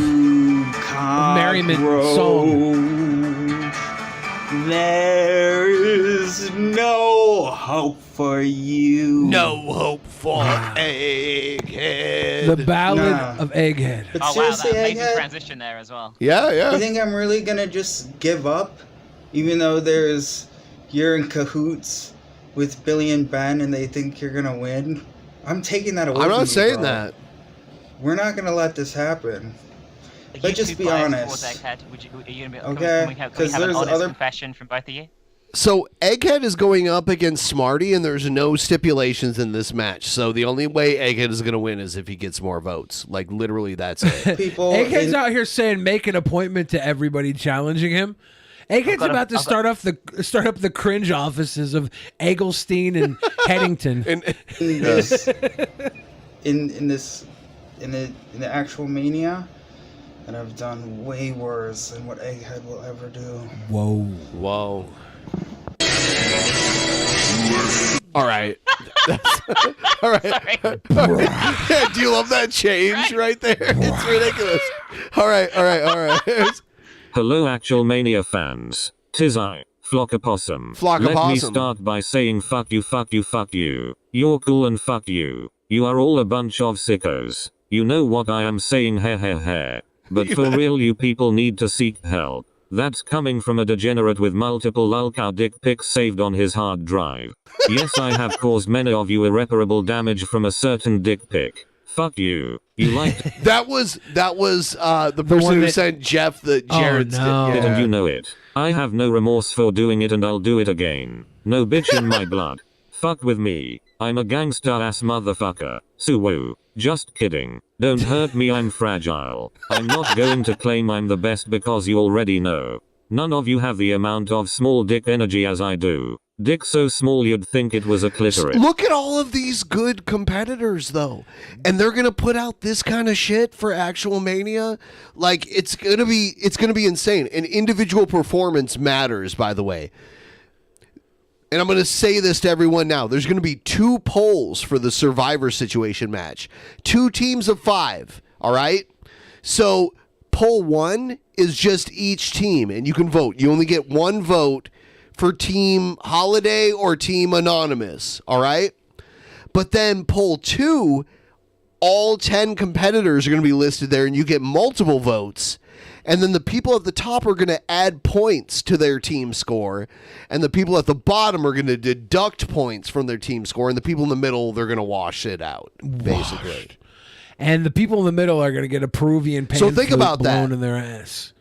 merriment song. There is no hope for you. No hope for Egghead. The Ballad of Egghead. But Oh wow, seriously, that amazing Egghead, transition there as well. Yeah. you think I'm really gonna just give up, even though you're in cahoots with Billy and Ben, and they think you're gonna win? I'm taking that away. I'm from not you, saying bro. that. We're not gonna let this happen. Are Let's you just two be biased honest. towards Egghead? Are you gonna be, Okay, can we have 'cause an there's honest other- confession from both of you? So Egghead is going up against Smarty, and there's no stipulations in this match. So the only way Egghead is going to win is if he gets more votes. Like literally, that's it. Egghead's out here saying make an appointment to everybody challenging him. Egghead's about to start up the cringe offices of Eggleston and Headington. in the actual Mania, and I've done way worse than what Egghead will ever do. Whoa. All right. All right. Yeah, do you love that change right there? It's ridiculous. All right. Hello, Actual Mania fans. 'Tis I, Flockapossum. Let me Flockapossum. start by saying fuck you, fuck you, fuck you. You're cool and fuck you. You are all a bunch of sickos. You know what I am saying, heh. But for real, you people need to seek help. That's coming from a degenerate with multiple lulcow dick pics saved on his hard drive. Yes, I have caused many of you irreparable damage from a certain dick pic. Fuck you. You liked That was the person one who that- sent Jeff the Jared's. it and you know it. I have no remorse for doing it and I'll do it again. No bitch in my blood. Fuck with me. I'm a gangsta ass motherfucker. Suwoo. Just kidding. Don't hurt me, I'm fragile. I'm not going to claim I'm the best because you already know. None of you have the amount of small dick energy as I do. Dick so small you'd think it was a clitoris. Look at all of these good competitors, though, and they're gonna put out this kind of shit for Actual Mania. Like it's gonna be insane. And individual performance matters, by the way. And I'm going to say this to everyone now. There's going to be 2 polls for the Survivor Situation match. 2 teams of 5, all right? So poll 1 is just each team, and you can vote. You only get 1 vote for Team Holiday or Team Anonymous, all right? But then poll 2, all 10 competitors are going to be listed there, and you get multiple votes. And then the people at the top are going to add points to their team score, and the people at the bottom are going to deduct points from their team score, and the people in the middle, they're going to wash it out, basically. And the people in the middle are going to get a Peruvian pan So think flute about that. blown in their ass.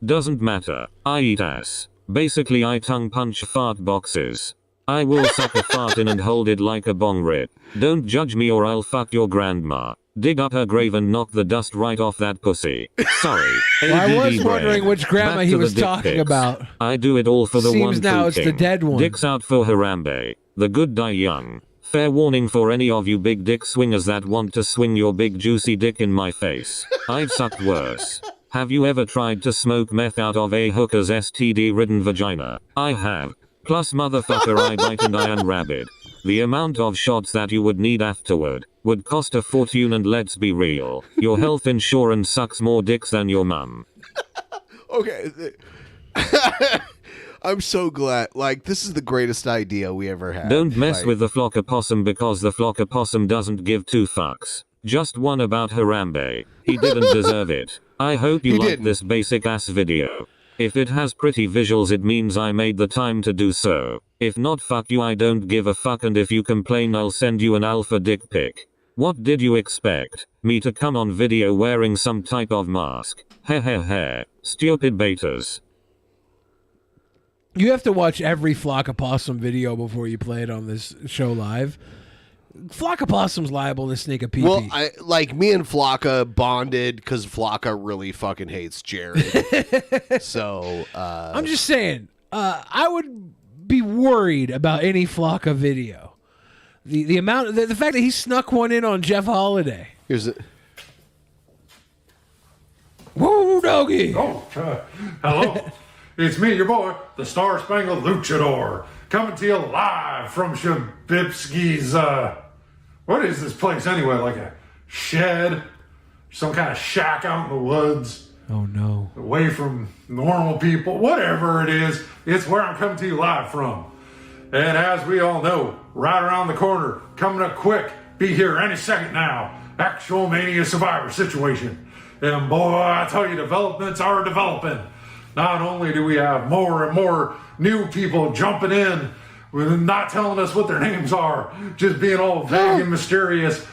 Doesn't matter. I eat ass. Basically, I tongue punch fart boxes. I will suck a fart in and hold it like a bong rip. Don't judge me or I'll fuck your grandma. Dig up her grave and knock the dust right off that pussy. Sorry. Well, I was ADD wondering brain. which grandma Back he to the was dick talking pics. about. I do it all for the Seems one now true it's the king. dead one. Dicks out for Harambe. The good die young. Fair warning for any of you big dick swingers that want to swing your big juicy dick in my face. I've sucked worse. Have you ever tried to smoke meth out of a hooker's STD-ridden vagina? I have. Plus motherfucker I bite and I am rabid. The amount of shots that you would need afterward would cost a fortune, and let's be real, your health insurance sucks more dicks than your mum. Okay. I'm so glad. Like, this is the greatest idea we ever had. Don't mess Like, with the flock opossum because the flock opossum doesn't give two fucks. Just one about Harambe. He didn't deserve it. I hope you He like didn't. this basic ass video. If it has pretty visuals, it means I made the time to do so. If not, fuck you, I don't give a fuck, and if you complain, I'll send you an alpha dick pic. What did you expect? Me to come on video wearing some type of mask? Heh. Stupid betas. You have to watch every Flock Opossum video before you play it on this show live. Flock Opossum's liable to sneak a pee-pee. Well, me and Flocka bonded because Flocka really fucking hates Jared. So, I'm just saying, I would be worried about any Flocka video. The amount, the fact that he snuck one in on Jeff Holiday. Here's it. Woo, doggy. Oh, hello. It's me, your boy, the Star Spangled Luchador, coming to you live from Shabibski's, what is this place anyway? Like a shed? Some kind of shack out in the woods? Oh, no. Away from normal people? Whatever it is, it's where I'm coming to you live from. And as we all know, right around the corner, coming up quick, be here any second now, Actual Mania Survivor situation. And boy, I tell you, developments are developing. Not only do we have more and more new people jumping in, not telling us what their names are, just being all vague and mysterious,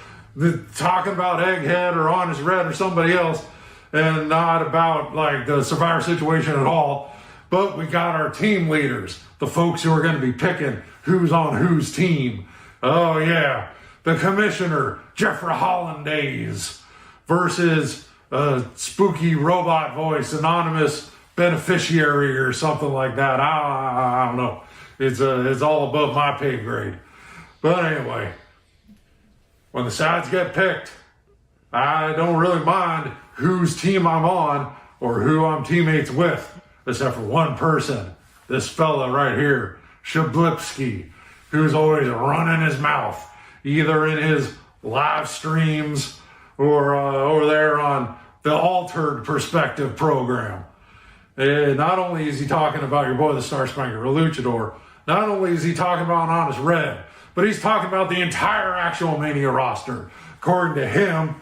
talking about Egghead or Honest Red or somebody else, and not about like the Survivor situation at all. But we got our team leaders, the folks who are going to be picking who's on whose team. Oh yeah, the commissioner, Jeffrey Hollandaise, versus a spooky robot voice, anonymous beneficiary or something like that. I don't know. It's all above my pay grade. But anyway, when the sides get picked, I don't really mind whose team I'm on or who I'm teammates with, except for one person, this fella right here, Shablipski, who's always running his mouth, either in his live streams or over there on the Altered Perspective program. And not only is he talking about your boy, the Star Spangled Luchador, not only is he talking about Honest Red, but he's talking about the entire Actual Mania roster. According to him,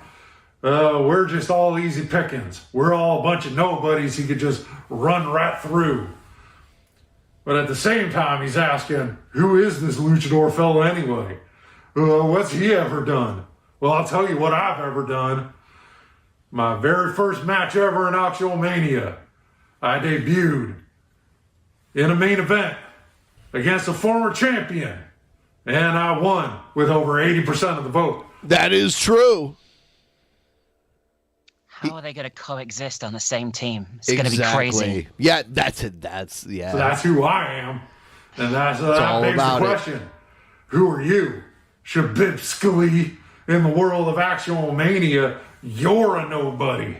we're just all easy pickings. We're all a bunch of nobodies he could just run right through. But at the same time, he's asking, who is this luchador fella anyway? What's he ever done? Well, I'll tell you what I've ever done. My very first match ever in Actual Mania, I debuted in a main event against a former champion, and I won with over 80% of the vote. That is true. How are they going to coexist on the same team? It's going to be crazy. Yeah, that's it. Yeah. So that's who I am, and that all begs the about it. question: who are you, Shabibski? In the world of Actual Mania, you're a nobody.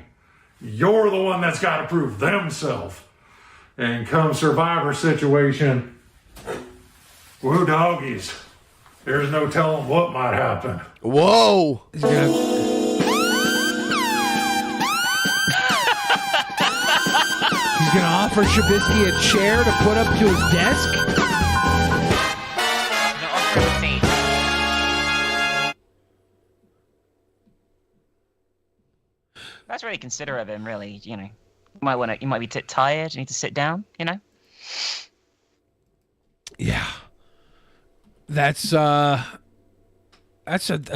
You're the one that's got to prove themselves. And come Survivor situation, woo doggies. There's no telling what might happen. Whoa. He's gonna offer Shabisky a chair to put up to his desk. That's really considerate of him, really. You know, you might be tired. You need to sit down. You know. Yeah. That's a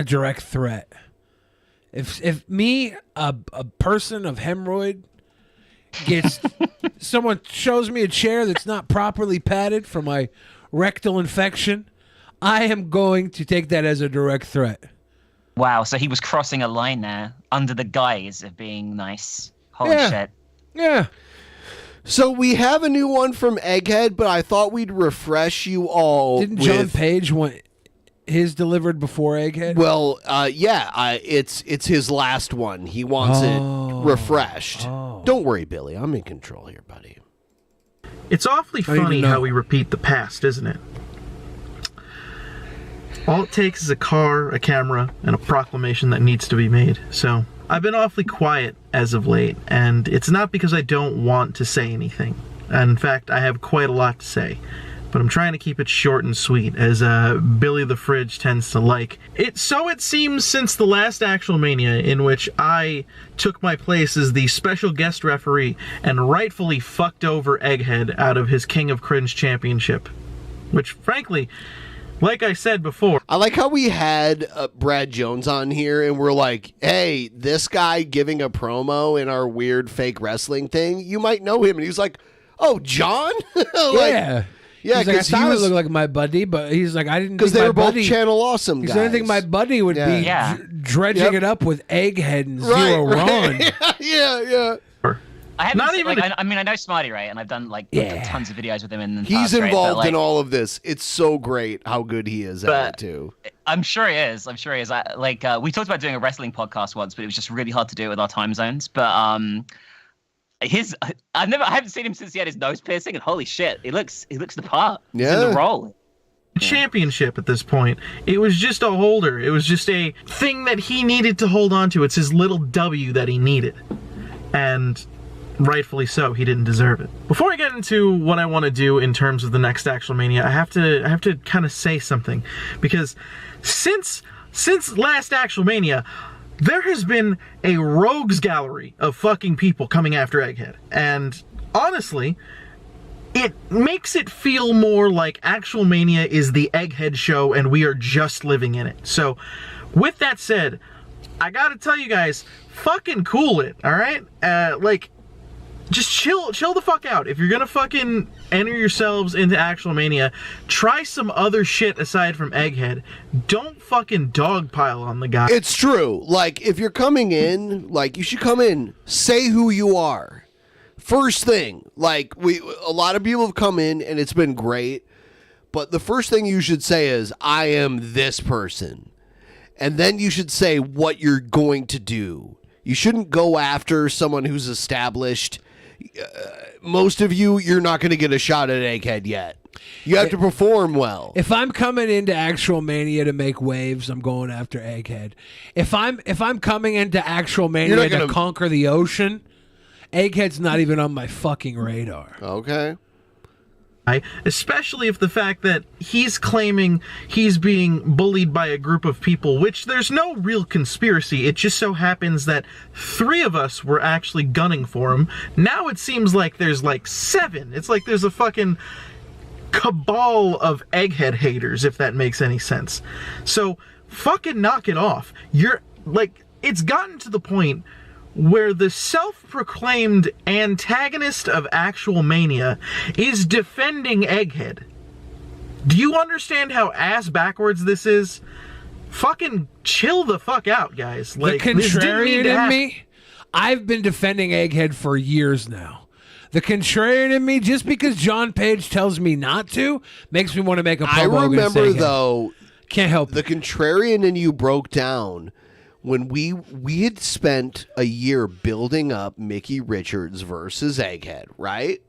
direct threat. If me, a person of hemorrhoid, gets someone shows me a chair that's not properly padded for my rectal infection, I am going to take that as a direct threat. Wow, so he was crossing a line there under the guise of being nice. Holy shit. Yeah. So we have a new one from Egghead, but I thought we'd refresh you all. Didn't John Page want his delivered before Egghead? Well, it's his last one. He wants it refreshed. Don't worry, Billy. I'm in control here, buddy. It's awfully funny how we repeat the past, isn't it? All it takes is a car, a camera, and a proclamation that needs to be made. So I've been awfully quiet as of late, and it's not because I don't want to say anything. In fact, I have quite a lot to say. But I'm trying to keep it short and sweet, as Billy the Fridge tends to like. It seems since the last Actual Mania, in which I took my place as the special guest referee and rightfully fucked over Egghead out of his King of Cringe championship. Which, frankly, like I said before... I like how we had Brad Jones on here, and we're like, hey, this guy giving a promo in our weird fake wrestling thing, you might know him. And he was like, oh, John? Yeah. Yeah, he's like, I because thought he looked like my buddy, but he's like, I didn't. Because they were both Channel Awesome guys. I didn't think my buddy would be dredging it up with Egghead and Zero Ron. yeah. I haven't. I mean, I know Smarty, right? And I've done tons of videos with him. In the He's past, right? involved But, in all of this. It's so great how good he is at it too. I'm sure he is. We talked about doing a wrestling podcast once, but it was just really hard to do it with our time zones. But I haven't seen him since he had his nose piercing, and holy shit, he looks the part. He's in the role. Championship at this point. It was just a holder. It was just a thing that he needed to hold on to. It's his little W that he needed. And rightfully so, he didn't deserve it. Before I get into what I want to do in terms of the next Actual Mania, I have to kind of say something, because since last Actual Mania, there has been a rogues gallery of fucking people coming after Egghead. And honestly, it makes it feel more like Actual Mania is the Egghead show and we are just living in it. So, with that said, I gotta tell you guys, fucking cool it, alright? Just chill the fuck out. If you're gonna fucking enter yourselves into Actual Mania, try some other shit aside from Egghead. Don't fucking dogpile on the guy. It's true. Like, if you're coming in, you should come in, say who you are. First thing, a lot of people have come in and it's been great, but the first thing you should say is, I am this person. And then you should say what you're going to do. You shouldn't go after someone who's established. Most of you're not going to get a shot at Egghead yet. You have to perform well. If I'm coming into Actual Mania to make waves, I'm going after Egghead. If I'm coming into Actual Mania to conquer the ocean, Egghead's not even on my fucking radar. Okay. Especially if the fact that he's claiming he's being bullied by a group of people, which there's no real conspiracy. It just so happens that 3 of us were actually gunning for him. Now it seems like there's 7. It's like there's a fucking cabal of Egghead haters, if that makes any sense. So fucking knock it off. It's gotten to the point where the self-proclaimed antagonist of Actual Mania is defending Egghead. Do you understand how ass backwards this is? Fucking chill the fuck out, guys. The contrarian in me, I've been defending Egghead for years now. The contrarian in me, just because John Page tells me not to, makes me want to make a promo. I remember, though, can't help the contrarian in you broke down when we had spent a year building up Mickey Richards versus Egghead, right?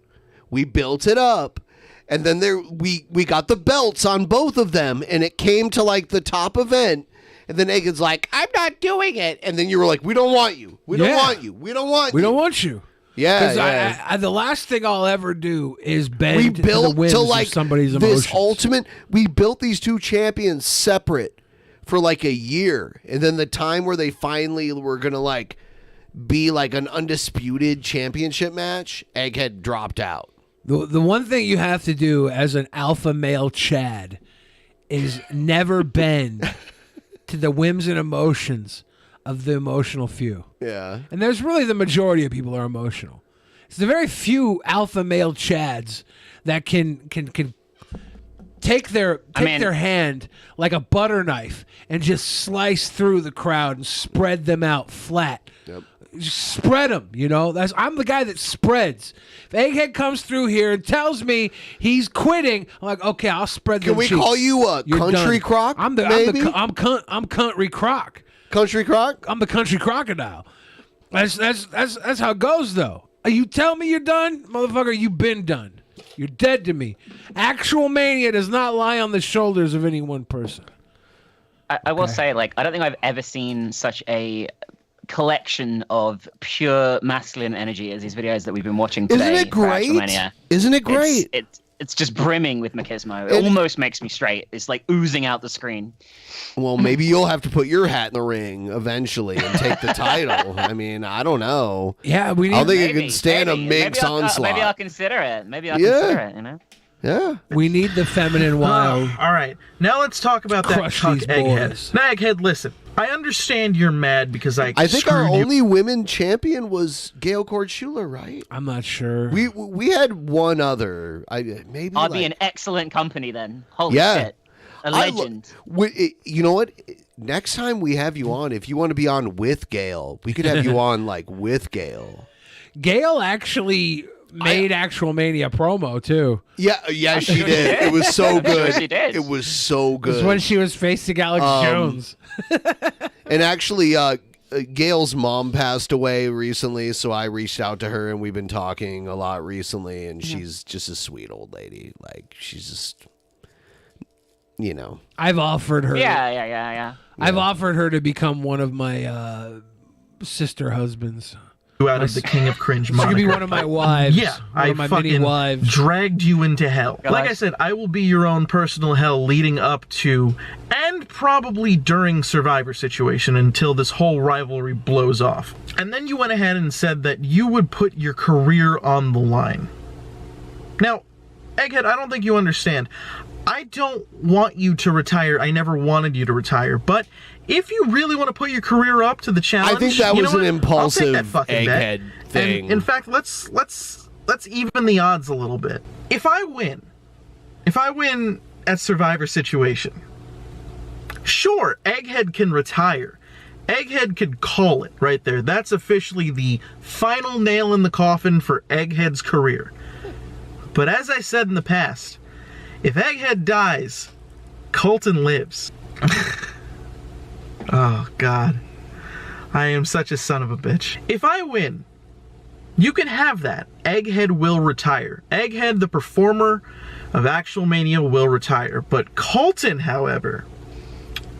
We built it up, and then we got the belts on both of them, and it came to the top event, and then Egghead's like, I'm not doing it, and then you were like, we don't want you. We don't want you. We don't want you. We don't want you. Yeah, Because the last thing I'll ever do is bend to the whims of somebody's emotions. We built these 2 champions separate for a year, and then the time where they finally were gonna be like an undisputed championship match, Egghead dropped out. The one thing you have to do as an alpha male Chad is never bend to the whims and emotions of the emotional few. Yeah. And there's really the majority of people are emotional. It's the very few alpha male Chads that can take their hand like a butter knife and just slice through the crowd and spread them out flat. Yep. Just spread them, you know. I'm the guy that spreads. If Egghead comes through here and tells me he's quitting, I'm like, okay, I'll spread. Can we call you a country croc? I'm country croc. Country croc. I'm the country crocodile. That's how it goes, though. You tell me you're done, motherfucker. You've been done. You're dead to me. Actual mania does not lie on the shoulders of any one person. I will say, like, I don't think I've ever seen such a collection of pure masculine energy as these videos that we've been watching today. Isn't it great? Isn't it great? It's just brimming with machismo. It almost makes me straight. It's like oozing out the screen. Well, maybe you'll have to put your hat in the ring eventually and take the title. I mean, I don't know. Yeah, we need. I don't think you can stand a Mink's onslaught. Maybe I'll consider it. Maybe I'll consider it. You know. Yeah. We need the feminine wild. All right. Now let's talk about that Crush cuck these Egghead. boys. Now, Egghead, listen. I understand you're mad because I think our screwed you. only women champion was Gail Cord Schuler, right? I'm not sure. We had one other. Maybe I'll be in excellent company then. Holy Yeah. shit. A legend. You know what? Next time we have you on, if you want to be on with Gail, we could have you on like with Gail. Gail actually made Actual Mania promo too. Yeah, she did. It was so good. She did. It was so good. It's when she was facing Alex Jones. And actually, Gail's mom passed away recently, so I reached out to her, and we've been talking a lot recently, and she's just a sweet old lady. Like, she's just, you know. I've offered her. Yeah. I've offered her to become one of my sister husbands. Out of the King of Cringe She moniker. could be one of my wives. Yeah, one of my mini fucking wives. dragged you into hell. God. Like I said, I will be your own personal hell leading up to and probably during Survivor Situation until this whole rivalry blows off. And then you went ahead and said that you would put your career on the line. Now, Egghead, I don't think you understand. I don't want you to retire. I never wanted you to retire. But if you really want to put your career up to the challenge, I think that you was know an what? impulsive I'll take that fucking bet. Egghead thing. And in fact, let's even the odds a little bit. If I win at Survivor Situation, sure, Egghead can retire. Egghead could call it right there. That's officially the final nail in the coffin for Egghead's career. But as I said in the past, if Egghead dies, Colton lives. Oh, God. I am such a son of a bitch. If I win, you can have that. Egghead will retire. Egghead, the performer of Actual Mania, will retire. But Colton, however...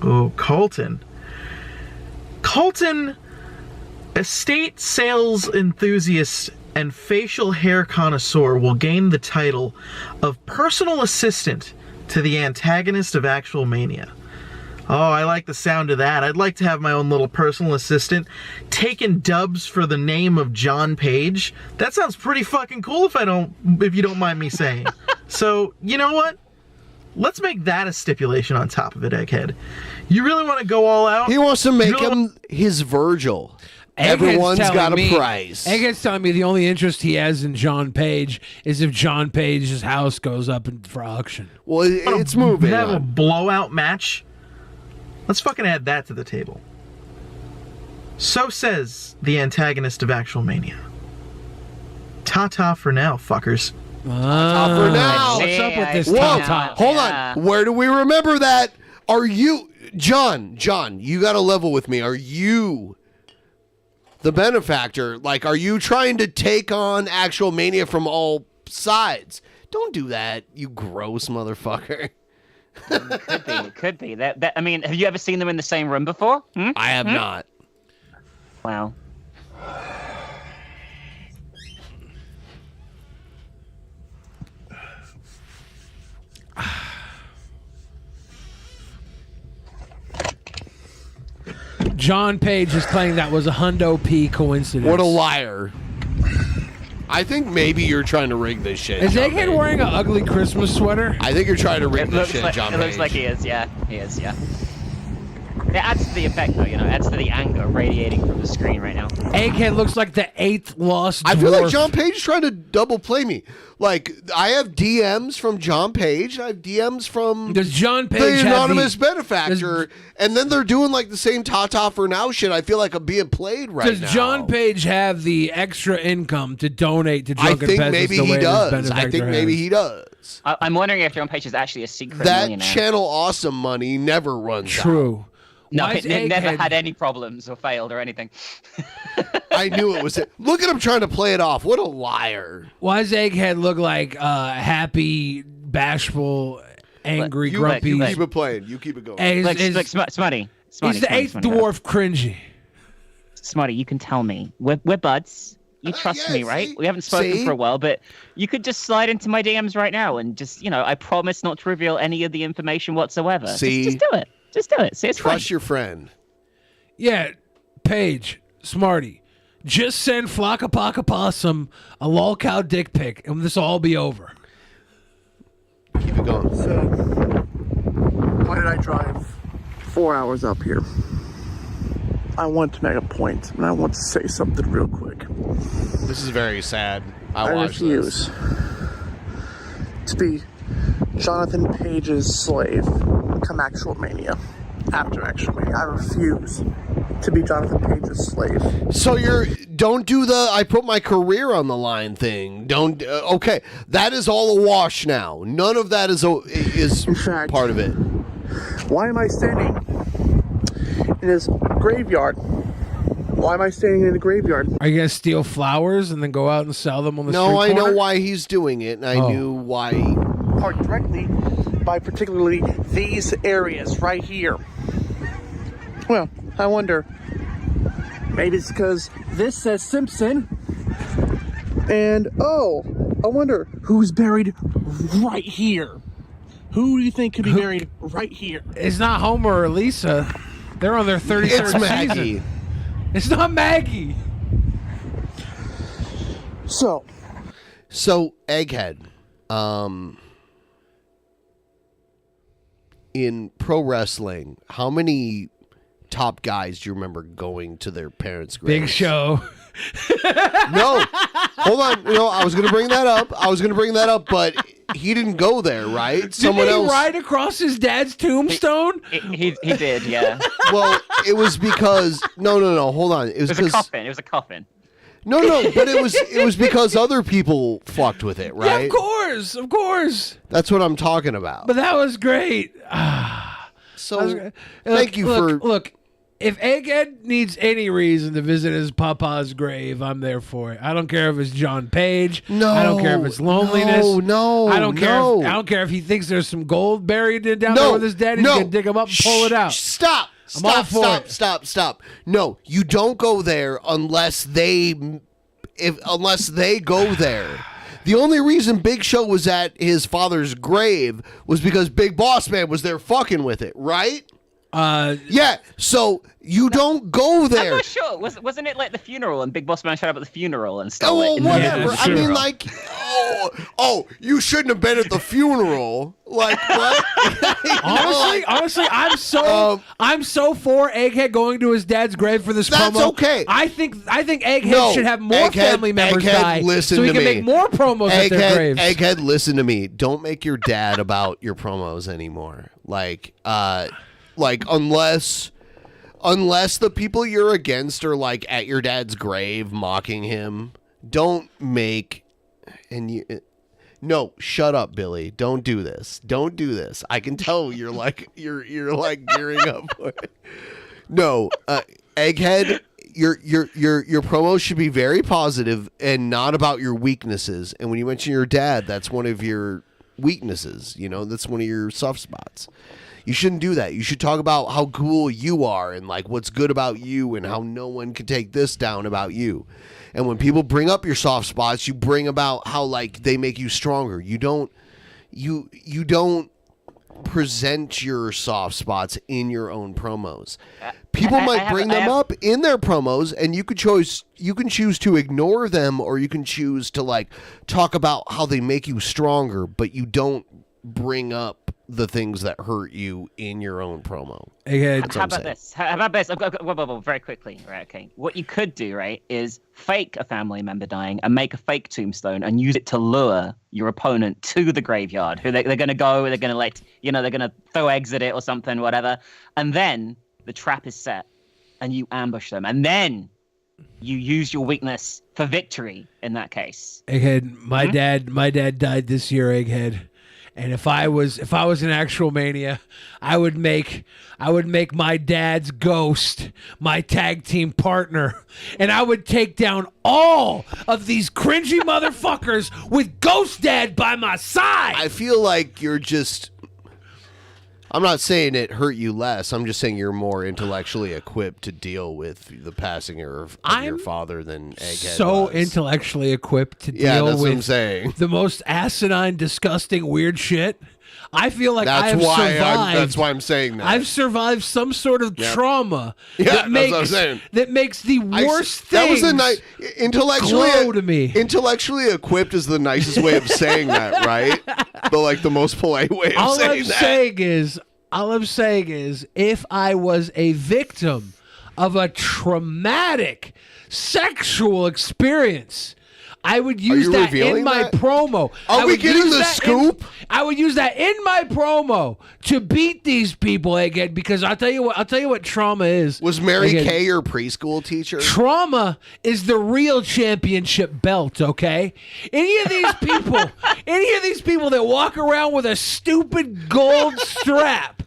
Oh, Colton, estate sales enthusiast and facial hair connoisseur, will gain the title of personal assistant to the antagonist of Actual Mania. Oh, I like the sound of that. I'd like to have my own little personal assistant taking dubs for the name of John Page. That sounds pretty fucking cool if you don't mind me saying. So, you know what? Let's make that a stipulation on top of it, Egghead. You really want to go all out? He wants to make him his Virgil. Everyone's got a price. Egghead's telling me the only interest he has in John Page is if John Page's house goes up for auction. Well, it's moving. Have a blowout match. Let's fucking add that to the table. So says the antagonist of Actual Mania. Ta-ta for now, fuckers. Ta-ta for now. What's up with this Whoa, ta-ta? hold on. Where do we remember that? Are you... John, you got to level with me. Are you the benefactor? Like, are you trying to take on Actual Mania from all sides? Don't do that, you gross motherfucker. Could be. That I mean, have you ever seen them in the same room before? I have not. Wow. John Page is claiming that was a Hundo P coincidence. What a liar. I think maybe you're trying to rig this shit. Is John Egghead Page. wearing an ugly Christmas sweater? I think you're trying to rig It this looks shit, like John it looks Page. like he is. Yeah, he is. Yeah. It adds to the effect, though. It adds to the anger radiating from the screen right now. Egghead looks like the 8th lost dwarf. I feel like John Page is trying to double play me. Like, I have DMs from John Page. I have DMs from Does John Page the have anonymous benefactor. And then they're doing like the same ta-ta for now shit. I feel like I'm being played right Does now. John Page have the extra income to donate to I Drunken think Peasants maybe the he way this does. I benefactor think maybe has? he does. I'm wondering if John Page is actually a secret That millionaire. Channel Awesome money never runs out. True. No, Why is it never Egghead- had any problems or failed or anything. I knew it was it. Look at him trying to play it off. What a liar. Why does Egghead look like happy, bashful, angry, grumpy? You keep it playing. You keep it going. Hey, Look, Smutty. He's the 8th dwarf cringy. Smutty, you can tell me. We're buds. You trust me, right? We haven't spoken See? for a while, but you could just slide into my DMs right now and just, I promise not to reveal any of the information whatsoever. See? Just do it. Just do it. See, it's Trust fine. your friend. Yeah, Paige, Smarty, just send Flocka Possum a lolcow dick pic, and this will all be over. Keep it going. So, why did I drive 4 hours up here? I want to make a point, and I want to say something real quick. This is very sad. I watched refuse to be Jonathan Page's slave come Actual Mania. After Actual Mania, I refuse to be Jonathan Page's slave. So don't do the I put my career on the line thing. Don't okay. That is all a wash now. None of that is in fact, part of it. Why am I standing in his graveyard? Why am I standing in the graveyard? Are you gonna steal flowers and then go out and sell them on the street No, I know corner? why he's doing it, and I knew why. Park directly by particularly these areas right here. Well, I wonder. Maybe it's because this says Simpson. And I wonder who's buried right here. Who do you think could be buried right here? It's not Homer or Lisa. They're on their 33rd It's Maggie. season. It's not Maggie. So Egghead, in pro wrestling, how many top guys do you remember going to their parents' graves? Big Show. No, hold on. I was going to bring that up. But he didn't go there, right? Someone Did he else. ride across his dad's tombstone? He did, yeah. Well, it was because no. Hold on. It was It was a because coffin. It was a coffin. no, but it was because other people fucked with it, right? Yeah, of course. That's what I'm talking about. But that was great. So, thank you for Look, if Egghead needs any reason to visit his papa's grave, I'm there for it. I don't care if it's John Page. No, I don't care if it's loneliness. No, I don't care. no. I don't care if he thinks there's some gold buried down there with his dad. He's gonna dig him up and pull it out. Stop. I'm all for it. Stop. No, you don't go there unless they go there. The only reason Big Show was at his father's grave was because Big Boss Man was there fucking with it, right? Yeah, so you don't go there. I'm not sure. Wasn't it like the funeral and Big Boss Man showed up at the funeral and stuff? Oh, well, in the whatever. I mean, funeral? like, you shouldn't have been at the funeral. Like, what? Honestly, I'm so for Egghead going to his dad's grave for this That's promo. okay. I think Egghead should have more family members die, listen so he to can me. make more promos at their graves. Egghead, listen to me. Don't make your dad about your promos anymore. Like unless the people you're against are like at your dad's grave mocking him, don't make no, shut up, Billy. Don't do this. Don't do this. I can tell you're like gearing up for it. No, Egghead, your promos should be very positive and not about your weaknesses. And when you mention your dad, that's one of your weaknesses. That's one of your soft spots. You shouldn't do that. You should talk about how cool you are and like what's good about you and how no one can take this down about you. And when people bring up your soft spots, you bring about how like they make you stronger. You don't present your soft spots in your own promos. People might bring them up in their promos, and you can choose to ignore them, or you can choose to like talk about how they make you stronger, but you don't bring up the things that hurt you in your own promo. How about this? How about this? Very quickly, right? Okay. What you could do, right, is fake a family member dying and make a fake tombstone and use it to lure your opponent to the graveyard. Who they're going to go, they're going to they're going to throw eggs at it or something, whatever. And then the trap is set, and you ambush them, and then you use your weakness for victory. In that case, Egghead, my dad died this year, Egghead. And if I was an actual Mania, I would make my dad's ghost my tag team partner, and I would take down all of these cringy motherfuckers with Ghost Dad by my side. I feel like you're just... I'm not saying it hurt you less. I'm just saying you're more intellectually equipped to deal with the passing of your father than Egghead So was. intellectually equipped to Yeah, deal that's with what I'm saying. the most asinine, disgusting, weird shit. I feel like I have why survived. that's why I'm saying that. I've survived some sort of trauma Yeah, that that's makes what I'm saying. that makes the worst That things was a nice intellectually glow to me. Intellectually equipped is the nicest way of saying that, right? The most polite way of saying that. All I'm saying is, if I was a victim of a traumatic sexual experience, I would use you that in revealing my that? promo. Are I we would getting use the that scoop? I would use that in my promo to beat these people again, because I'll tell you what trauma is. Was Mary Again, Kay your preschool teacher? Trauma is the real championship belt, okay? Any of these people that walk around with a stupid gold strap,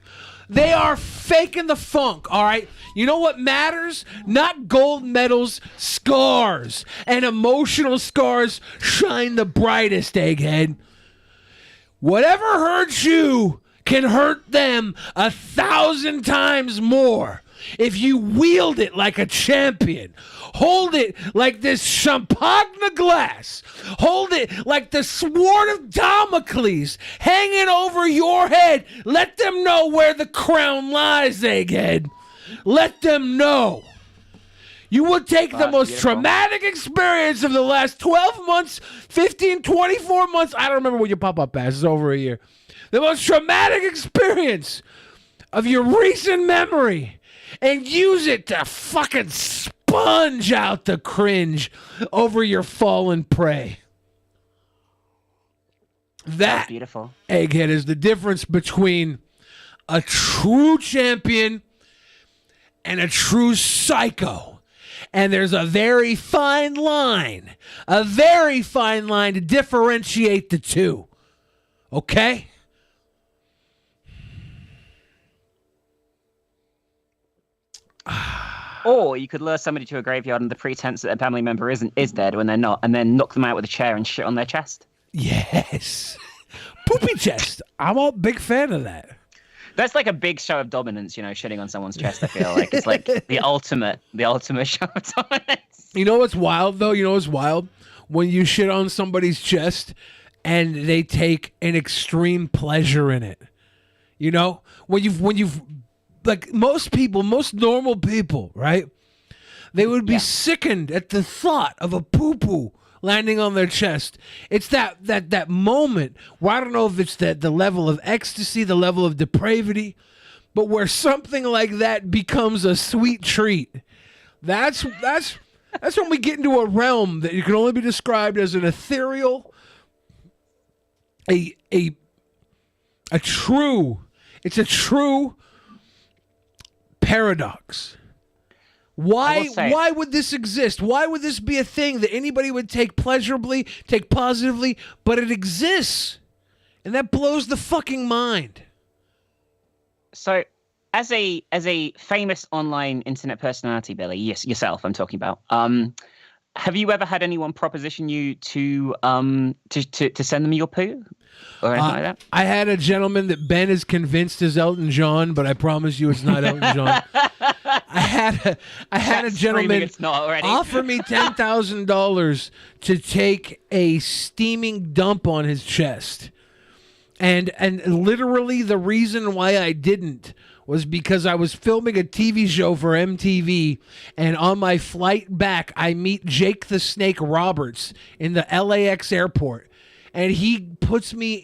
they are faking the funk, all right? You know what matters? Not gold medals, scars. And emotional scars shine the brightest, Egghead. Whatever hurts you can hurt them 1,000 times more if you wield it like a champion. Hold it like this champagne glass. Hold it like the sword of Damocles hanging over your head. Let them know where the crown lies, Egghead. Let them know. You will take the most traumatic experience of the last 12 months, 15, 24 months. I don't remember when your pop-up pass is over a year. The most traumatic experience of your recent memory, and use it to fucking sponge out the cringe over your fallen prey. That, beautiful. Egghead, is the difference between a true champion and a true psycho. And there's a very fine line to differentiate the two. Okay? Or you could lure somebody to a graveyard under the pretense that a family member is dead when they're not, and then knock them out with a chair and shit on their chest. Yes. Poopy chest. I'm a big fan of that. That's like a big show of dominance, shitting on someone's chest. I feel like it's like the ultimate show of dominance. You know what's wild though? You know what's wild? When you shit on somebody's chest and they take an extreme pleasure in it. You know, when you've like most normal people, right? They would be sickened at the thought of a poo-poo landing on their chest. It's that moment where I don't know if it's the level of ecstasy, the level of depravity, but where something like that becomes a sweet treat. That's when we get into a realm that you can only be described as an ethereal, a true paradox. Why would this exist? Why would this be a thing that anybody would take pleasurably, take positively, but it exists? And that blows the fucking mind. So, as a famous online internet personality, Billy, yourself, I'm talking about. Have you ever had anyone proposition you to send them your poo or anything like that? I had a gentleman that Ben is convinced is Elton John, but I promise you it's not Elton John. I had a gentleman offer me $10,000 to take a steaming dump on his chest. And literally the reason why I didn't was because I was filming a TV show for MTV, and on my flight back, I meet Jake the Snake Roberts in the LAX airport, and he puts me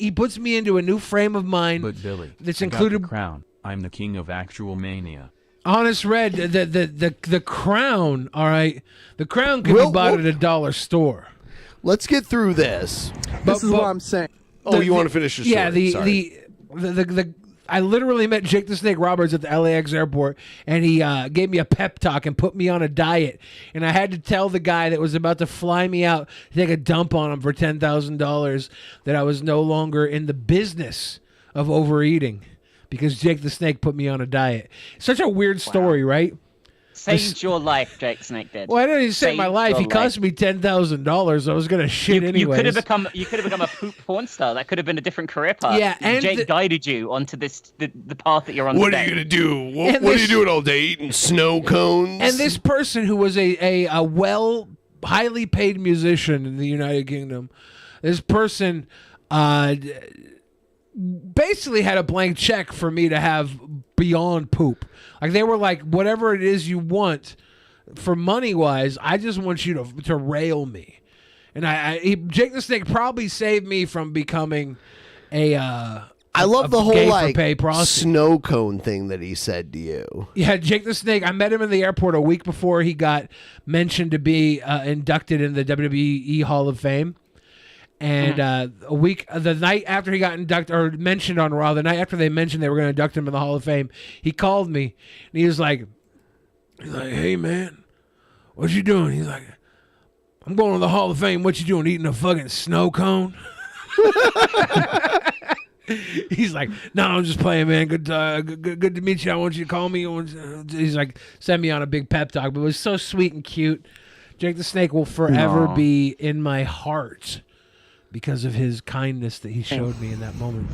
into a new frame of mind. But Billy, that's I got included the crown. I'm the king of actual mania. Honest Red, the crown. All right, the crown can be bought at a dollar store. Let's get through this. This is what I'm saying. Oh, you want to finish your story? Yeah, Sorry. the I literally met Jake the Snake Roberts at the LAX airport, and he gave me a pep talk and put me on a diet. And I had to tell the guy that was about to fly me out to take a dump on him for $10,000 that I was no longer in the business of overeating because Jake the Snake put me on a diet. Such a weird story, right? Saved your life, Jake Snake did. Well, I didn't save my life. He cost me $10,000. I was gonna shit anyways. You could have become a poop porn star. That could have been a different career path. Yeah, and Jake guided you onto the path that you're on. What today. are you gonna do? What are you doing all day? Eating snow cones? And this person who was a highly paid musician in the United Kingdom, this person basically had a blank check for me to have beyond poop. Like they were like, whatever it is you want for money wise, I just want you to rail me. And Jake the Snake probably saved me from becoming I love the whole like pay prostitute. snow cone thing that he said to you. Yeah, Jake the Snake. I met him in the airport a week before he got mentioned to be inducted in the WWE Hall of Fame. And the night after he got inducted or mentioned on Raw, the night after they mentioned they were going to induct him in the Hall of Fame, he called me and he was like, "Hey man, what you doing?" He's like, "I'm going to the Hall of Fame. What you doing? Eating a fucking snow cone?" He's like, "No, I'm just playing, man. Good to meet you. I want you to call me." He's like, send me on a big pep talk, but it was so sweet and cute. Jake the Snake will forever be in my heart because of his kindness that he showed me in that moment.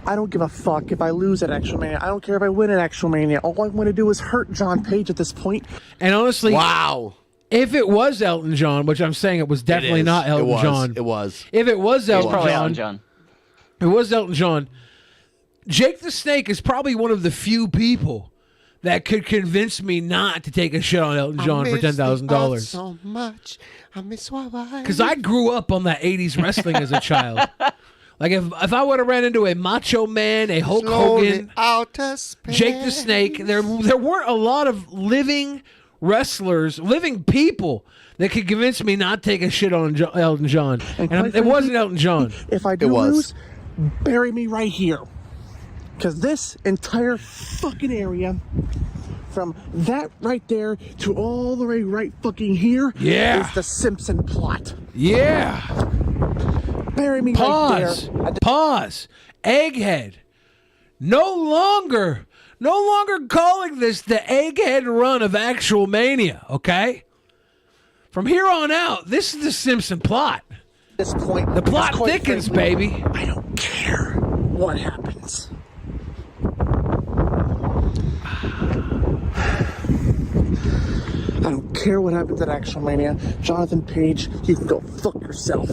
I don't give a fuck if I lose at Actual Mania. I don't care if I win at Actual Mania. All I want to do is hurt John Page at this point. And honestly, wow. If it was Elton John, which I'm saying it was definitely not Elton John. It was. If it was Elton probably John, Elton John. It was Elton John. Jake the Snake is probably one of the few people that could convince me not to take a shit on Elton John for $10,000. So much. I miss Because I grew up on that 80s wrestling as a child. Like if I would have ran into a Macho Man, a Hulk Hogan, Jake the Snake, there weren't a lot of living wrestlers, living people that could convince me not to take a shit on Elton John. And it wasn't Elton John. If I do lose, bury me right here. Because this entire fucking area, from that right there to all the way right fucking here, is the Simpson plot. Yeah. Bury me right there. Pause. Egghead. No longer calling this the Egghead run of Actual Mania, okay? From here on out, this is the Simpson plot. At this point, the plot thickens, frankly, baby. I don't care what happens. I don't care what happens at Actual Mania. Jonathan Page, you can go fuck yourself.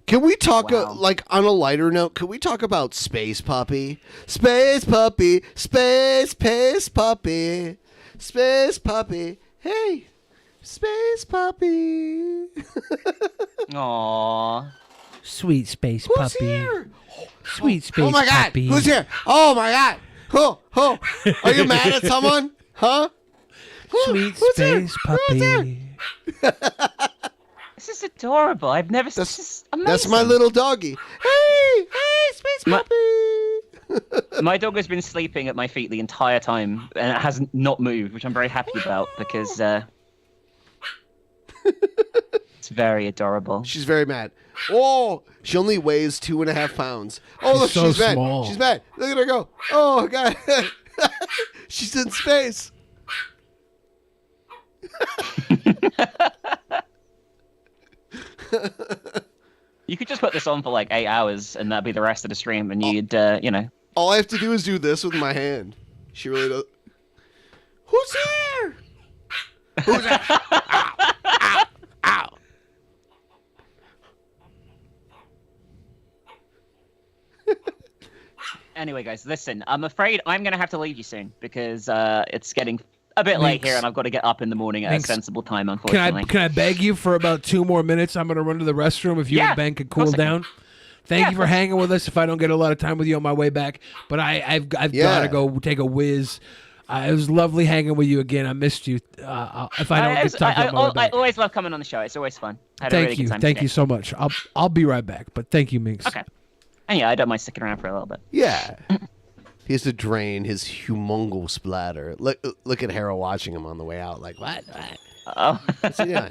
Can we talk, like, on a lighter note, can we talk about Space Puppy? Space Puppy, Space Puppy, Space Puppy, hey, Space Puppy. Aww. Sweet Space Who's Puppy. here? Sweet Space Oh my God, Puppy. who's here? Oh my God. Oh, are you mad at someone? Huh? Sweet Who's Space there? Who's there? Puppy. This is adorable. I've never seen this. Amazing. That's my little doggy. Hey, Space Puppy. My dog has been sleeping at my feet the entire time, and it has not moved, which I'm very happy about because it's very adorable. She's very mad. Oh, she only weighs 2.5 pounds. Oh, look, so she's mad. small. She's mad. Look at her go. Oh, God. She's in space. You could just put this on for like 8 hours, and that'd be the rest of the stream, and you'd, All I have to do is do this with my hand. She really does. Who's here? Who's there? Ow, ow, ow. Anyway, guys, listen. I'm afraid I'm gonna have to leave you soon because it's getting a bit late here, and I've got to get up in the morning at a sensible time. Unfortunately. Can I beg you for about 2 more minutes? I'm gonna run to the restroom. If you and Ben could cool down. Thank you for hanging with us. If I don't get a lot of time with you on my way back, but I've got to go take a whiz. It was lovely hanging with you again. I missed you. If I don't get time, I always love coming on the show. It's always fun. I had a really good time Thank today. you so much. I'll be right back. But thank you, Minx. Okay. And yeah, I don't mind sticking around for a little bit. Yeah. He has to drain his humongous bladder. Look at Hera watching him on the way out. Like, what? Oh. What's he doing?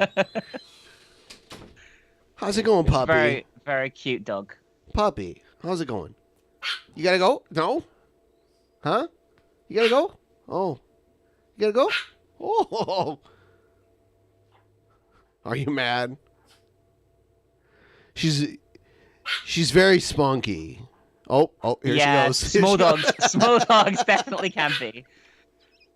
How's it going, puppy? Very, very cute dog. Puppy, how's it going? You gotta go? No? Huh? You gotta go? Oh. You gotta go? Oh. Are you mad? She's very spunky. Oh, here she goes. Small dogs definitely can be.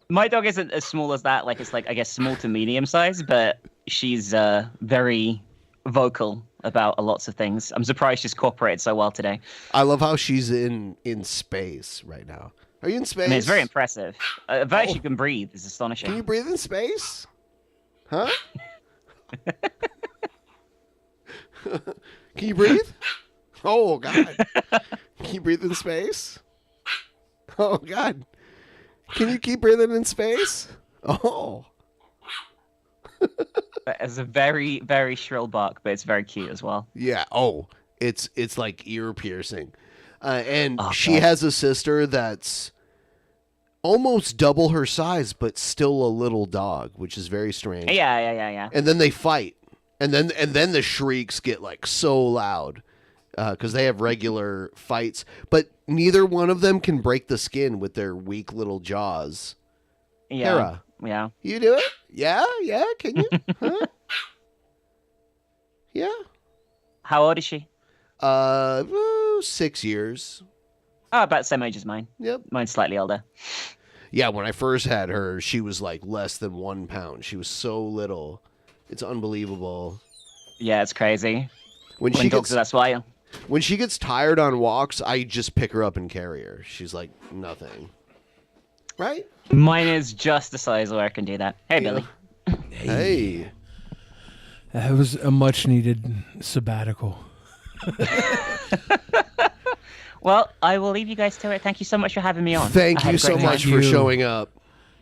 My dog isn't as small as that. Like, it's like, I guess, small to medium size, but she's very vocal about lots of things. I'm surprised she's cooperated so well today. I love how she's in space right now. Are you in space? I mean, it's very impressive. The fact she can breathe is astonishing. Can you breathe in space? Huh? Can you breathe? Oh, God. Can you breathe in space? Oh, God. Can you keep breathing in space? Oh. It's a very, very shrill bark, but it's very cute as well. Yeah. Oh, it's like ear piercing. And she God. has a sister that's almost double her size, but still a little dog, which is very strange. Yeah. And then they fight. And then the shrieks get like so loud. Because they have regular fights, but neither one of them can break the skin with their weak little jaws. Yeah. Hera, Yeah. you do it? Yeah, can you? Huh? Yeah. How old is she? 6 years. Oh, about the same age as mine. Yep. Mine's slightly older. Yeah, when I first had her, she was like less than 1 pound. She was so little. It's unbelievable. Yeah, it's crazy. When she dogs gets, are that small. When she gets tired on walks, I just pick her up and carry her. She's like nothing. Right? Mine is just the size where I can do that. Hey, Billy. Hey. That was a much needed sabbatical. Well, I will leave you guys to it. Thank you so much for having me on. Thank you so much for showing up.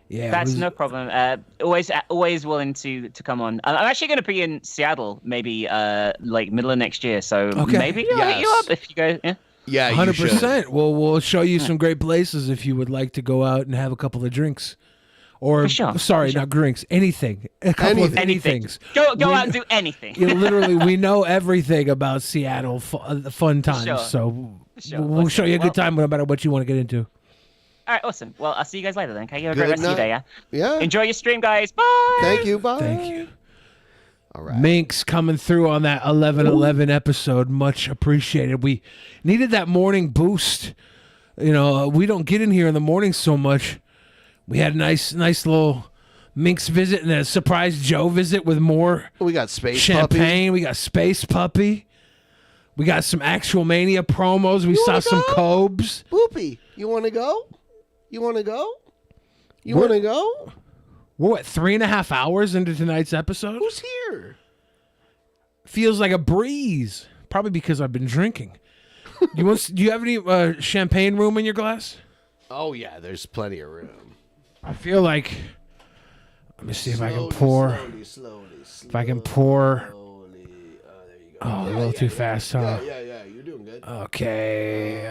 Yeah, that's no problem. Always willing to come on. I'm actually going to be in Seattle, maybe like middle of next year. So maybe I'll hit you up if you go. Yeah. Yeah, 100%. Well, we'll show you some great places if you would like to go out and have a couple of drinks. Or, For sure. sorry, not drinks. Anything. A couple of anythings. Go out and do anything. Literally, we know everything about Seattle fun times. Sure. So Sure. we'll show you a good time no matter what you want to get into. All right, awesome. Well, I'll see you guys later then. Okay, you have a Good great rest of your day. night. Yeah. Yeah. Enjoy your stream, guys. Bye. Thank you. Bye. Thank you. All right. Minx coming through on that 11/11 episode. Much appreciated. We needed that morning boost. You know, we don't get in here in the morning so much. We had a nice little Minx visit and a surprise Joe visit with more. We got Space champagne. We got Space Puppy. We got some Actual Mania promos. We saw some Cobes. Boopy, you want to go? You want to go? You want to go? We're what, 3.5 hours into tonight's episode? Who's here? Feels like a breeze. Probably because I've been drinking. Do you have any champagne room in your glass? Oh yeah, there's plenty of room. I feel like. Let me see if I can pour. Slowly. If I can pour. Oh, a little too fast, huh? Yeah. You're doing good. Okay.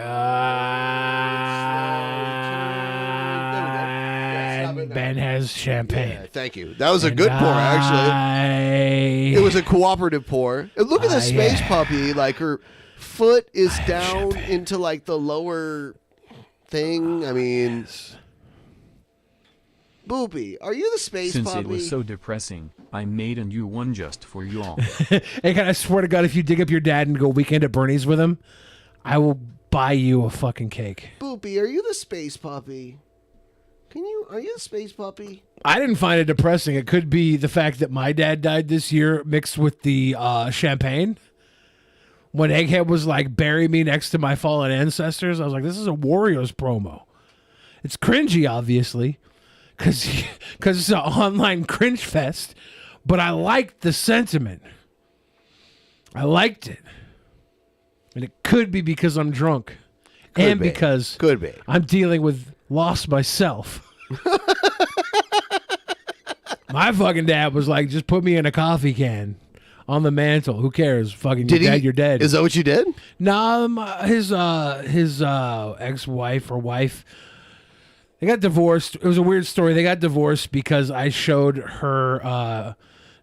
Ben has champagne. Yeah, thank you. That was a good pour, actually. It was a cooperative pour. And look at the Space Puppy. Like, her foot is down into, like, the lower thing. I mean... Boopy, are you the Space Since Puppy? it was so depressing, I made a new one just for you all. Hey, God, I swear to God, if you dig up your dad and go weekend at Bernie's with him, I will buy you a fucking cake. Boopy, are you the Space Puppy? Are you the Space Puppy? I didn't find it depressing. It could be the fact that my dad died this year mixed with the champagne. When Egghead was like, bury me next to my fallen ancestors, I was like, this is a Warriors promo. It's cringy, obviously, because it's an online cringe fest, but I liked the sentiment. I liked it. And it could be because I'm drunk. Could be. Because Could be. I'm dealing with loss myself. My fucking dad was like, just put me in a coffee can on the mantle. Who cares? Fucking Did you're he- dead, you're dead. Is that what you did? No, his ex-wife or wife, they got divorced. It was a weird story. They got divorced because I showed her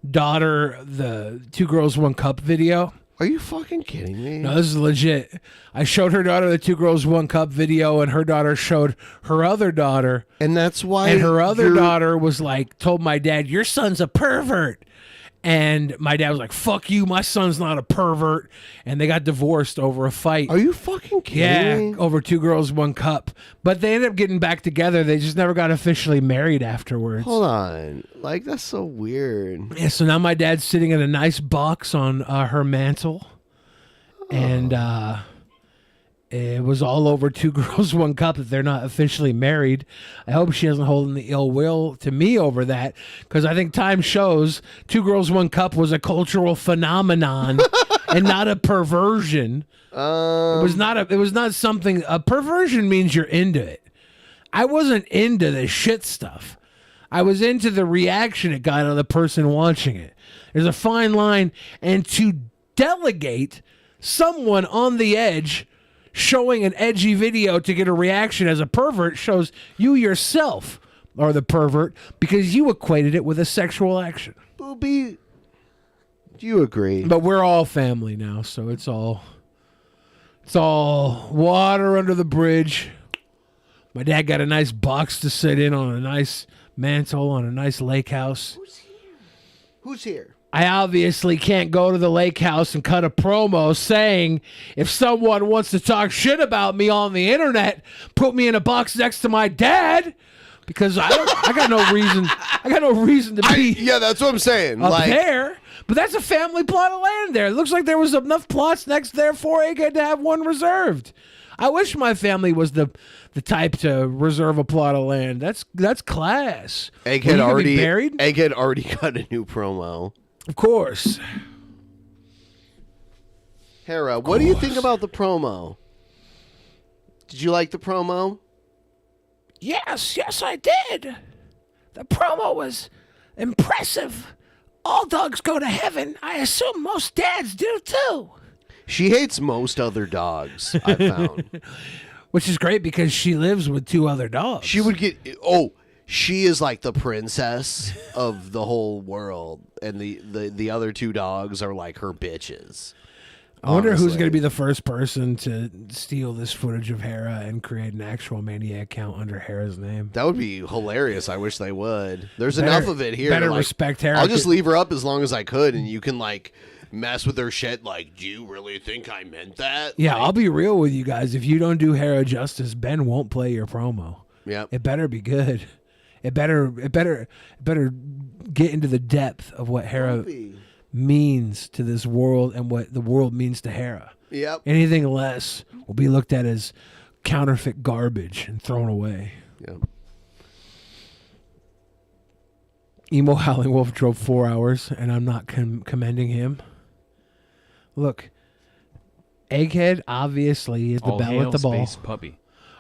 daughter the 2 Girls 1 Cup video. Are you fucking kidding me? No, this is legit. I showed her daughter the 2 Girls 1 Cup video, and her daughter showed her other daughter. And that's why. And her other daughter was like, told my dad, your son's a pervert. And my dad was like, fuck you, my son's not a pervert. And they got divorced over a fight. Are you fucking kidding Yeah, me? over 2 Girls 1 Cup. But they ended up getting back together. They just never got officially married afterwards. Hold on. Like, that's so weird. Yeah, so now my dad's sitting in a nice box on her mantle. And it was all over 2 Girls 1 Cup that they're not officially married. I hope she doesn't hold any ill will to me over that, because I think time shows 2 Girls 1 Cup was a cultural phenomenon and not a perversion. It was not something. A perversion means you're into it. I wasn't into the shit stuff. I was into the reaction it got on the person watching it. There's a fine line, and to delegate someone on the edge showing an edgy video to get a reaction as a pervert shows you yourself are the pervert because you equated it with a sexual action. Booby, do you agree? But we're all family now, so it's all water under the bridge. My dad got a nice box to sit in on a nice mantle on a nice lake house. Who's here? I obviously can't go to the lake house and cut a promo saying if someone wants to talk shit about me on the internet, put me in a box next to my dad, because I got no reason. I got no reason to be. Yeah, that's what I'm saying. Up there, but that's a family plot of land. There, it looks like there was enough plots next there for Egghead to have one reserved. I wish my family was the type to reserve a plot of land. That's class. Egghead already married. Egghead already got a new promo. Of course. Hera, what do you think about the promo? Did you like the promo? Yes, I did. The promo was impressive. All dogs go to heaven. I assume most dads do too. She hates most other dogs, I found. Which is great because she lives with 2 other dogs. She would get... Oh, she is like the princess of the whole world. And the other 2 dogs are like her bitches. I wonder who's honestly. going to be the first person to steal this footage of Hera and create an actual Mania account under Hera's name. That would be hilarious. I wish they would. There's Better- enough of it here. better to, like, respect Hera. I'll just leave her up as long as I could, and you can like mess with her shit. Like, do you really think I meant that? Yeah, Like, I'll be real with you guys. If you don't do Hera justice, Ben won't play your promo. Yep. It better be good. It better get into the depth of what Hera means to this world and what the world means to Hera. Yep. Anything less will be looked at as counterfeit garbage and thrown away. Yep. Emo Howling Wolf drove 4 hours, and I'm not commending him. Look, Egghead obviously is the All bell hail at the ball. Space Puppy.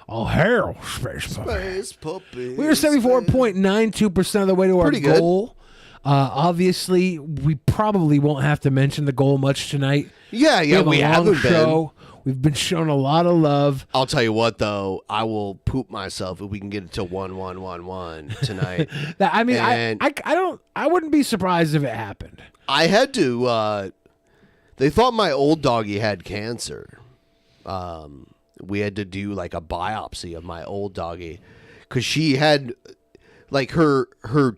All hail, Space Puppy. Space Puppy. We were 74.92% of the way to our Pretty good. goal. Obviously, we probably won't have to mention the goal much tonight. Yeah, we have a long haven't show. We've been shown a lot of love. I'll tell you what, though, I will poop myself if we can get it to 1-1-1-1 tonight. I mean, And I wouldn't be surprised if it happened. I had to. They thought my old doggy had cancer. We had to do like a biopsy of my old doggy because she had like her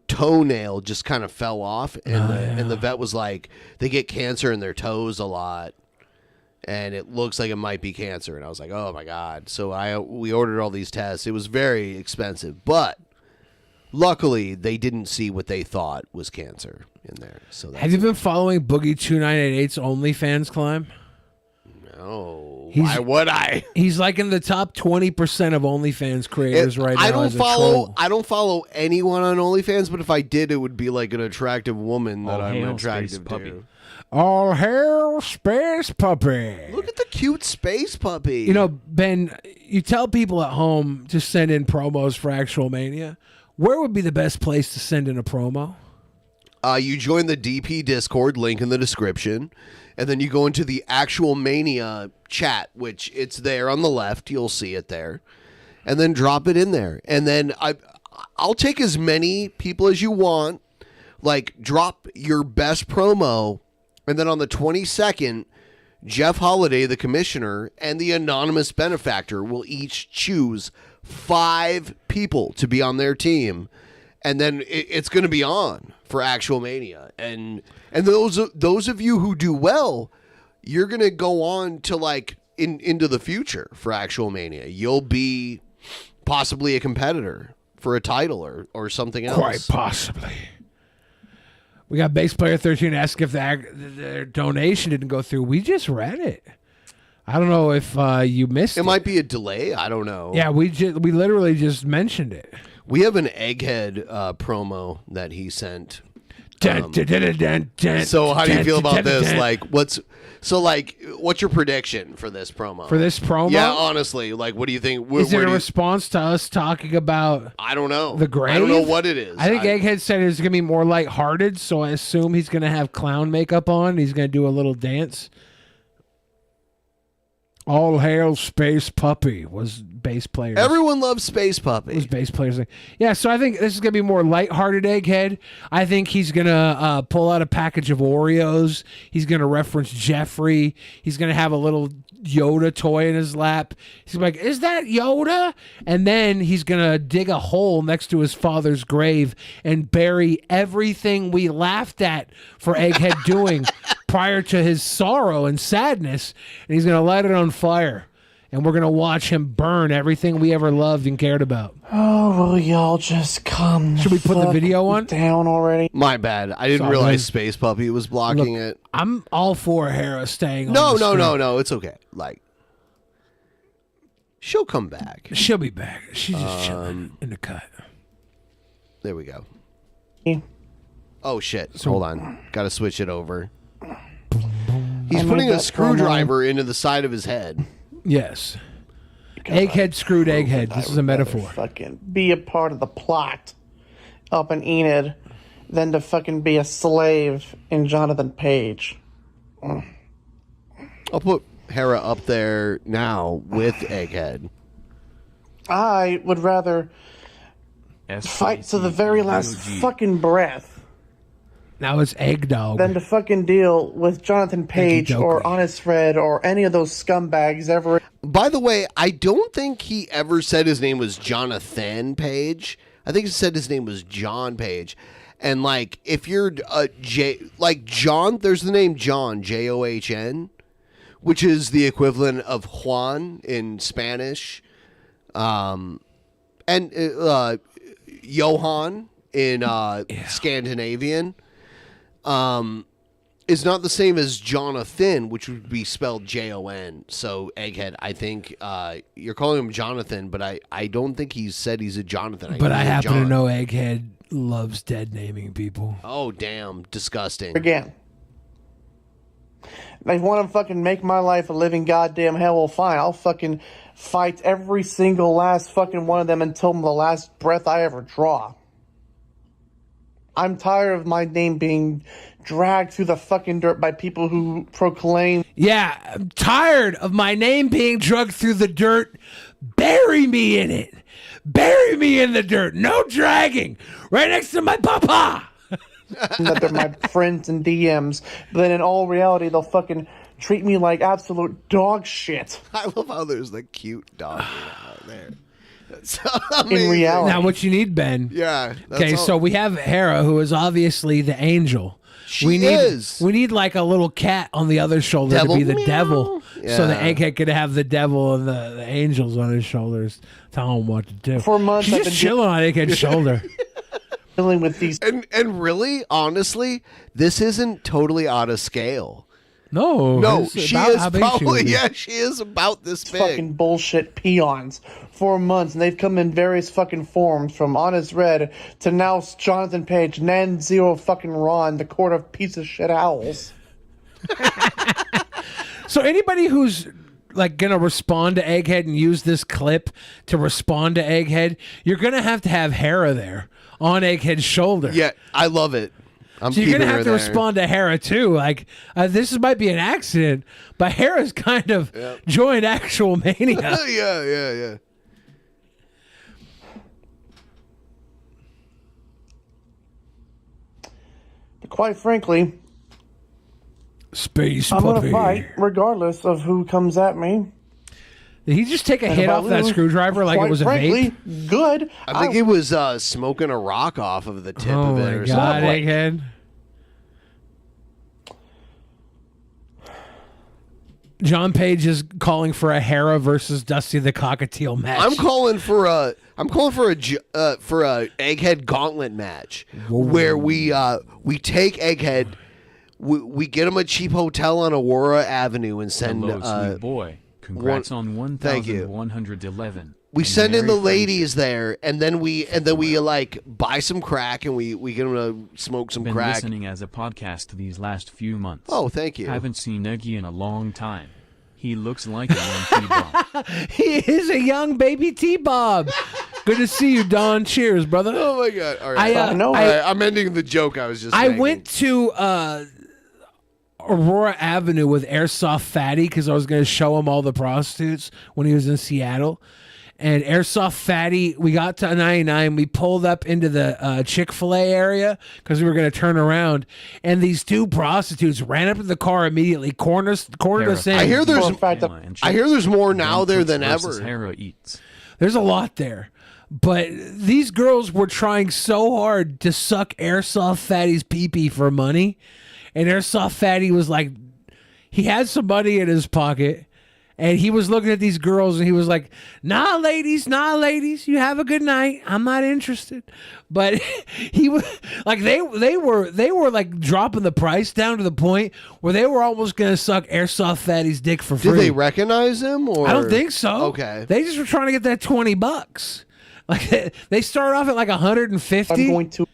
toenail just kind of fell off, and the vet was like, they get cancer in their toes a lot, and it looks like it might be cancer. And I was like, oh my god! So we ordered all these tests. It was very expensive, but luckily they didn't see what they thought was cancer in there. So Have you been following Boogie 2988's OnlyFans climb? No. He's- Why would I? He's like in the top 20% of OnlyFans creators right now. I don't as a follow. troll. I don't follow anyone on OnlyFans, but if I did, it would be like an attractive woman that All I'm hail attracted Space Puppy. to. All hail Space Puppy. Look at the cute space puppy. You know, Ben, you tell people at home to send in promos for Actual Mania. Where would be the best place to send in a promo? You join the DP Discord, link in the description, and then you go into the Actual Mania chat, which it's there on the left. You'll see it there, and then drop it in there. And then I'll take as many people as you want. Like, drop your best promo, and then on the 22nd, Jeff Holiday, the commissioner, and the anonymous benefactor will each choose 5 people to be on their team, and then it's going to be on for Actual Mania. And those of you who do well, you're going to go on to like into the future for Actual Mania. You'll be possibly a competitor for a title or something else. Quite possibly. We got Bass Player 13 asking if their donation didn't go through. We just read it. I don't know if you missed it. It might be a delay. I don't know. Yeah, we literally just mentioned it. We have an Egghead promo that he sent. So how do you feel about this? What's your prediction for this promo? For this promo? Yeah, honestly, like, what do you think? Is it a response to us talking about? I don't know. The grave? I don't know what it is. I think Egghead said it's gonna be more lighthearted, so I assume he's gonna have clown makeup on. He's gonna do a little dance. All hail Space Puppy was bass player. Everyone loves Space Puppy. Was bass players. Yeah, so I think this is gonna be more lighthearted Egghead. I think he's gonna pull out a package of Oreos. He's gonna reference Jeffrey. He's gonna have a little Yoda toy in his lap. He's like, "Is that Yoda?" And then he's gonna dig a hole next to his father's grave and bury everything we laughed at for Egghead doing prior to his sorrow and sadness, and he's gonna light it on fire. And we're going to watch him burn everything we ever loved and cared about. Oh, will y'all just come? Should we put the video on? Down already? My bad. I didn't realize Space Puppy was blocking it. I'm all for Hera staying on No, the stream. no. It's okay. Like, she'll come back. She'll be back. She's just chilling in the cut. There we go. Oh, shit. Hold on. Got to switch it over. He's putting a screwdriver into the side of his head. Yes. Egghead screwed Egghead. This is a metaphor. Fucking be a part of the plot up in Enid than to fucking be a slave in Jonathan Page. I'll put Hera up there now with Egghead. I would rather fight to the very last fucking breath Now it's Egg Dog. than to fucking deal with Jonathan Page or Honest Red or any of those scumbags ever. By the way, I don't think he ever said his name was Jonathan Page. I think he said his name was John Page. And like, if you're John, there's the name John, John, which is the equivalent of Juan in Spanish, and Johann in Scandinavian. Is not the same as Jonathan, which would be spelled Jon. So, Egghead, I think you're calling him Jonathan, but I don't think he said he's a Jonathan. But I happen to know Egghead loves dead naming people. Oh, damn. Disgusting. Again. They want to fucking make my life a living goddamn hell. Well, fine. I'll fucking fight every single last fucking one of them until the last breath I ever draw. I'm tired of my name being dragged through the fucking dirt by people who proclaim. Yeah, I'm tired of my name being dragged through the dirt. Bury me in it. Bury me in the dirt. No dragging. Right next to my papa. that they're my friends and DMs. But then in all reality, they'll fucking treat me like absolute dog shit. I love how there's the cute dog out there. In reality. Now, what you need, Ben. Yeah. Okay, so we have Hera, who is obviously the angel. We need like a little cat on the other shoulder Devil? to be the Meow. devil. So the Yeah. Egghead could have the devil and the angels on his shoulders, tell him what to do. For months, She's I've just been chilling on Egghead's shoulder. Dealing with these. And really, honestly, this isn't totally out of scale. No, it's she about is how big she probably would be. yeah, she is about this big. Fucking bullshit peons for months, and they've come in various fucking forms, from Honest Red to now Jonathan Page, Nan Zero fucking Ron, the court of piece of shit owls. So anybody who's like gonna respond to Egghead and use this clip to respond to Egghead, you're gonna have Hera there on Egghead's shoulder. Yeah, I love it. I'm So you're keeping gonna her have to there. respond to Hera too. Like this might be an accident, but Hera's kind of joined Actual Mania. yeah. But quite frankly, Space I'm puppy. gonna fight regardless of who comes at me. Did he just take a And hit if I off that lose, screwdriver like it quite was a frankly, vape? Good. I think he was smoking a rock off of the tip Oh of it my or God, something. Egghead. John Page is calling for a Hera versus Dusty the Cockatiel match. I'm calling for a Egghead gauntlet match where we take Egghead, we get him a cheap hotel on Aurora Avenue and send Hello, sweet boy. Congrats on Thank you. 1111. We And send in Merry the ladies there, and then we like buy some crack, and we get them to smoke some Been crack. listening as a podcast these last few months. Oh, thank you. Haven't seen Eggy in a long time. He looks like a young T-Bob. He is a young baby T-Bob. Good to see you, Don. Cheers, brother. Oh my God! All right, All I'm ending the joke I was just. I making. went to Aurora Avenue with Airsoft Fatty because I was going to show him all the prostitutes when he was in Seattle. And Airsoft Fatty, we got to 99. We pulled up into the Chick-fil-A area because we were going to turn around. And these two prostitutes ran up to the car immediately, cornered us in. I hear there's more now there than versus ever. Hera eats. There's a lot there. But these girls were trying so hard to suck Airsoft Fatty's pee-pee for money. And Airsoft Fatty was like, he had some money in his pocket. And he was looking at these girls and he was like, nah, ladies, you have a good night. I'm not interested. But he was like, they were like dropping the price down to the point where they were almost going to suck Airsoft Fatty's dick for free. Did they recognize him? Or I don't think so. Okay. They just were trying to get that $20. Like they started off at like 150. I'm going to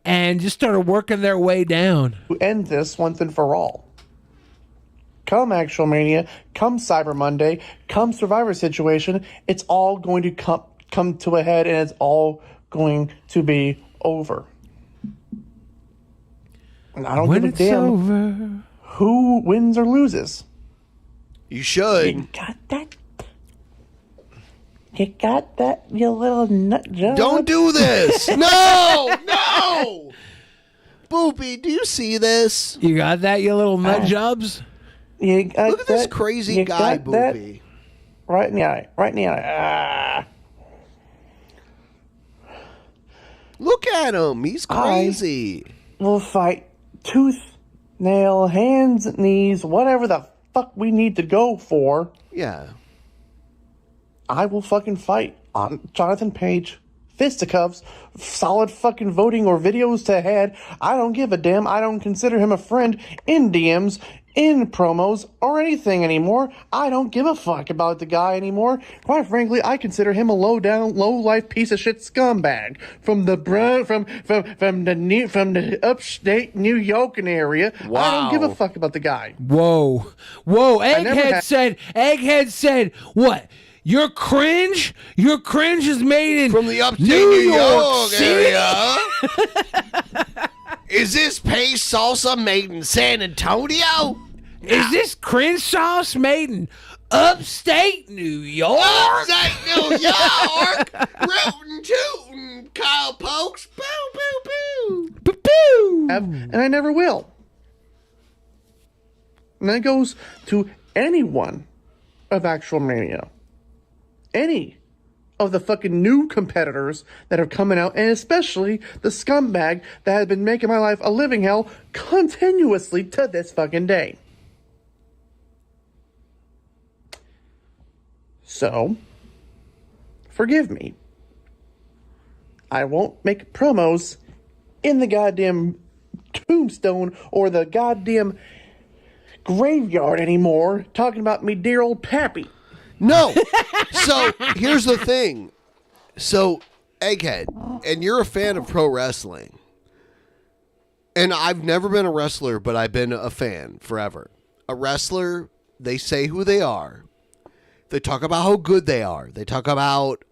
and just started working their way down. end this once and for all. Come Actual Mania, come Cyber Monday, come Survivor Situation, it's all going to come to a head and it's all going to be over. And I don't When give a it's damn over. who wins or loses. You should. You got that? You got that, you little nut job? Don't do this. No. Boopy, do you see this? You got that, you little nut jobs? You got Look at this that? crazy You guy, got that? Boopy. Right in the eye. Right in the eye. Look at him. He's crazy. We'll fight tooth, nail, hands, knees, whatever the fuck we need to go for. Yeah. I will fucking fight on Jonathan Page. Fisticuffs, solid fucking voting or videos to head. I don't give a damn. I don't consider him a friend in DMs, in promos, or anything anymore. I don't give a fuck about the guy anymore. Quite frankly, I consider him a low-life piece of shit scumbag from the upstate New York area. I don't give a fuck about the guy. Whoa. Egghead said, what? Your cringe is made in From the upstate New New York City? area. Is this paste salsa made in San Antonio? Is this cringe sauce made in upstate New York? Upstate New York. Rootin' tootin', Kyle Pokes. Boo, boo, boo. Boo, boo. And I never will. And that goes to anyone of Actual Mania. Any of the fucking new competitors that are coming out, and especially the scumbag that has been making my life a living hell continuously to this fucking day. So, forgive me. I won't make promos in the goddamn tombstone or the goddamn graveyard anymore talking about me dear old pappy. No. So here's the thing. So, Egghead, and you're a fan of pro wrestling. And I've never been a wrestler, but I've been a fan forever. A wrestler, they say who they are. They talk about how good they are. They talk about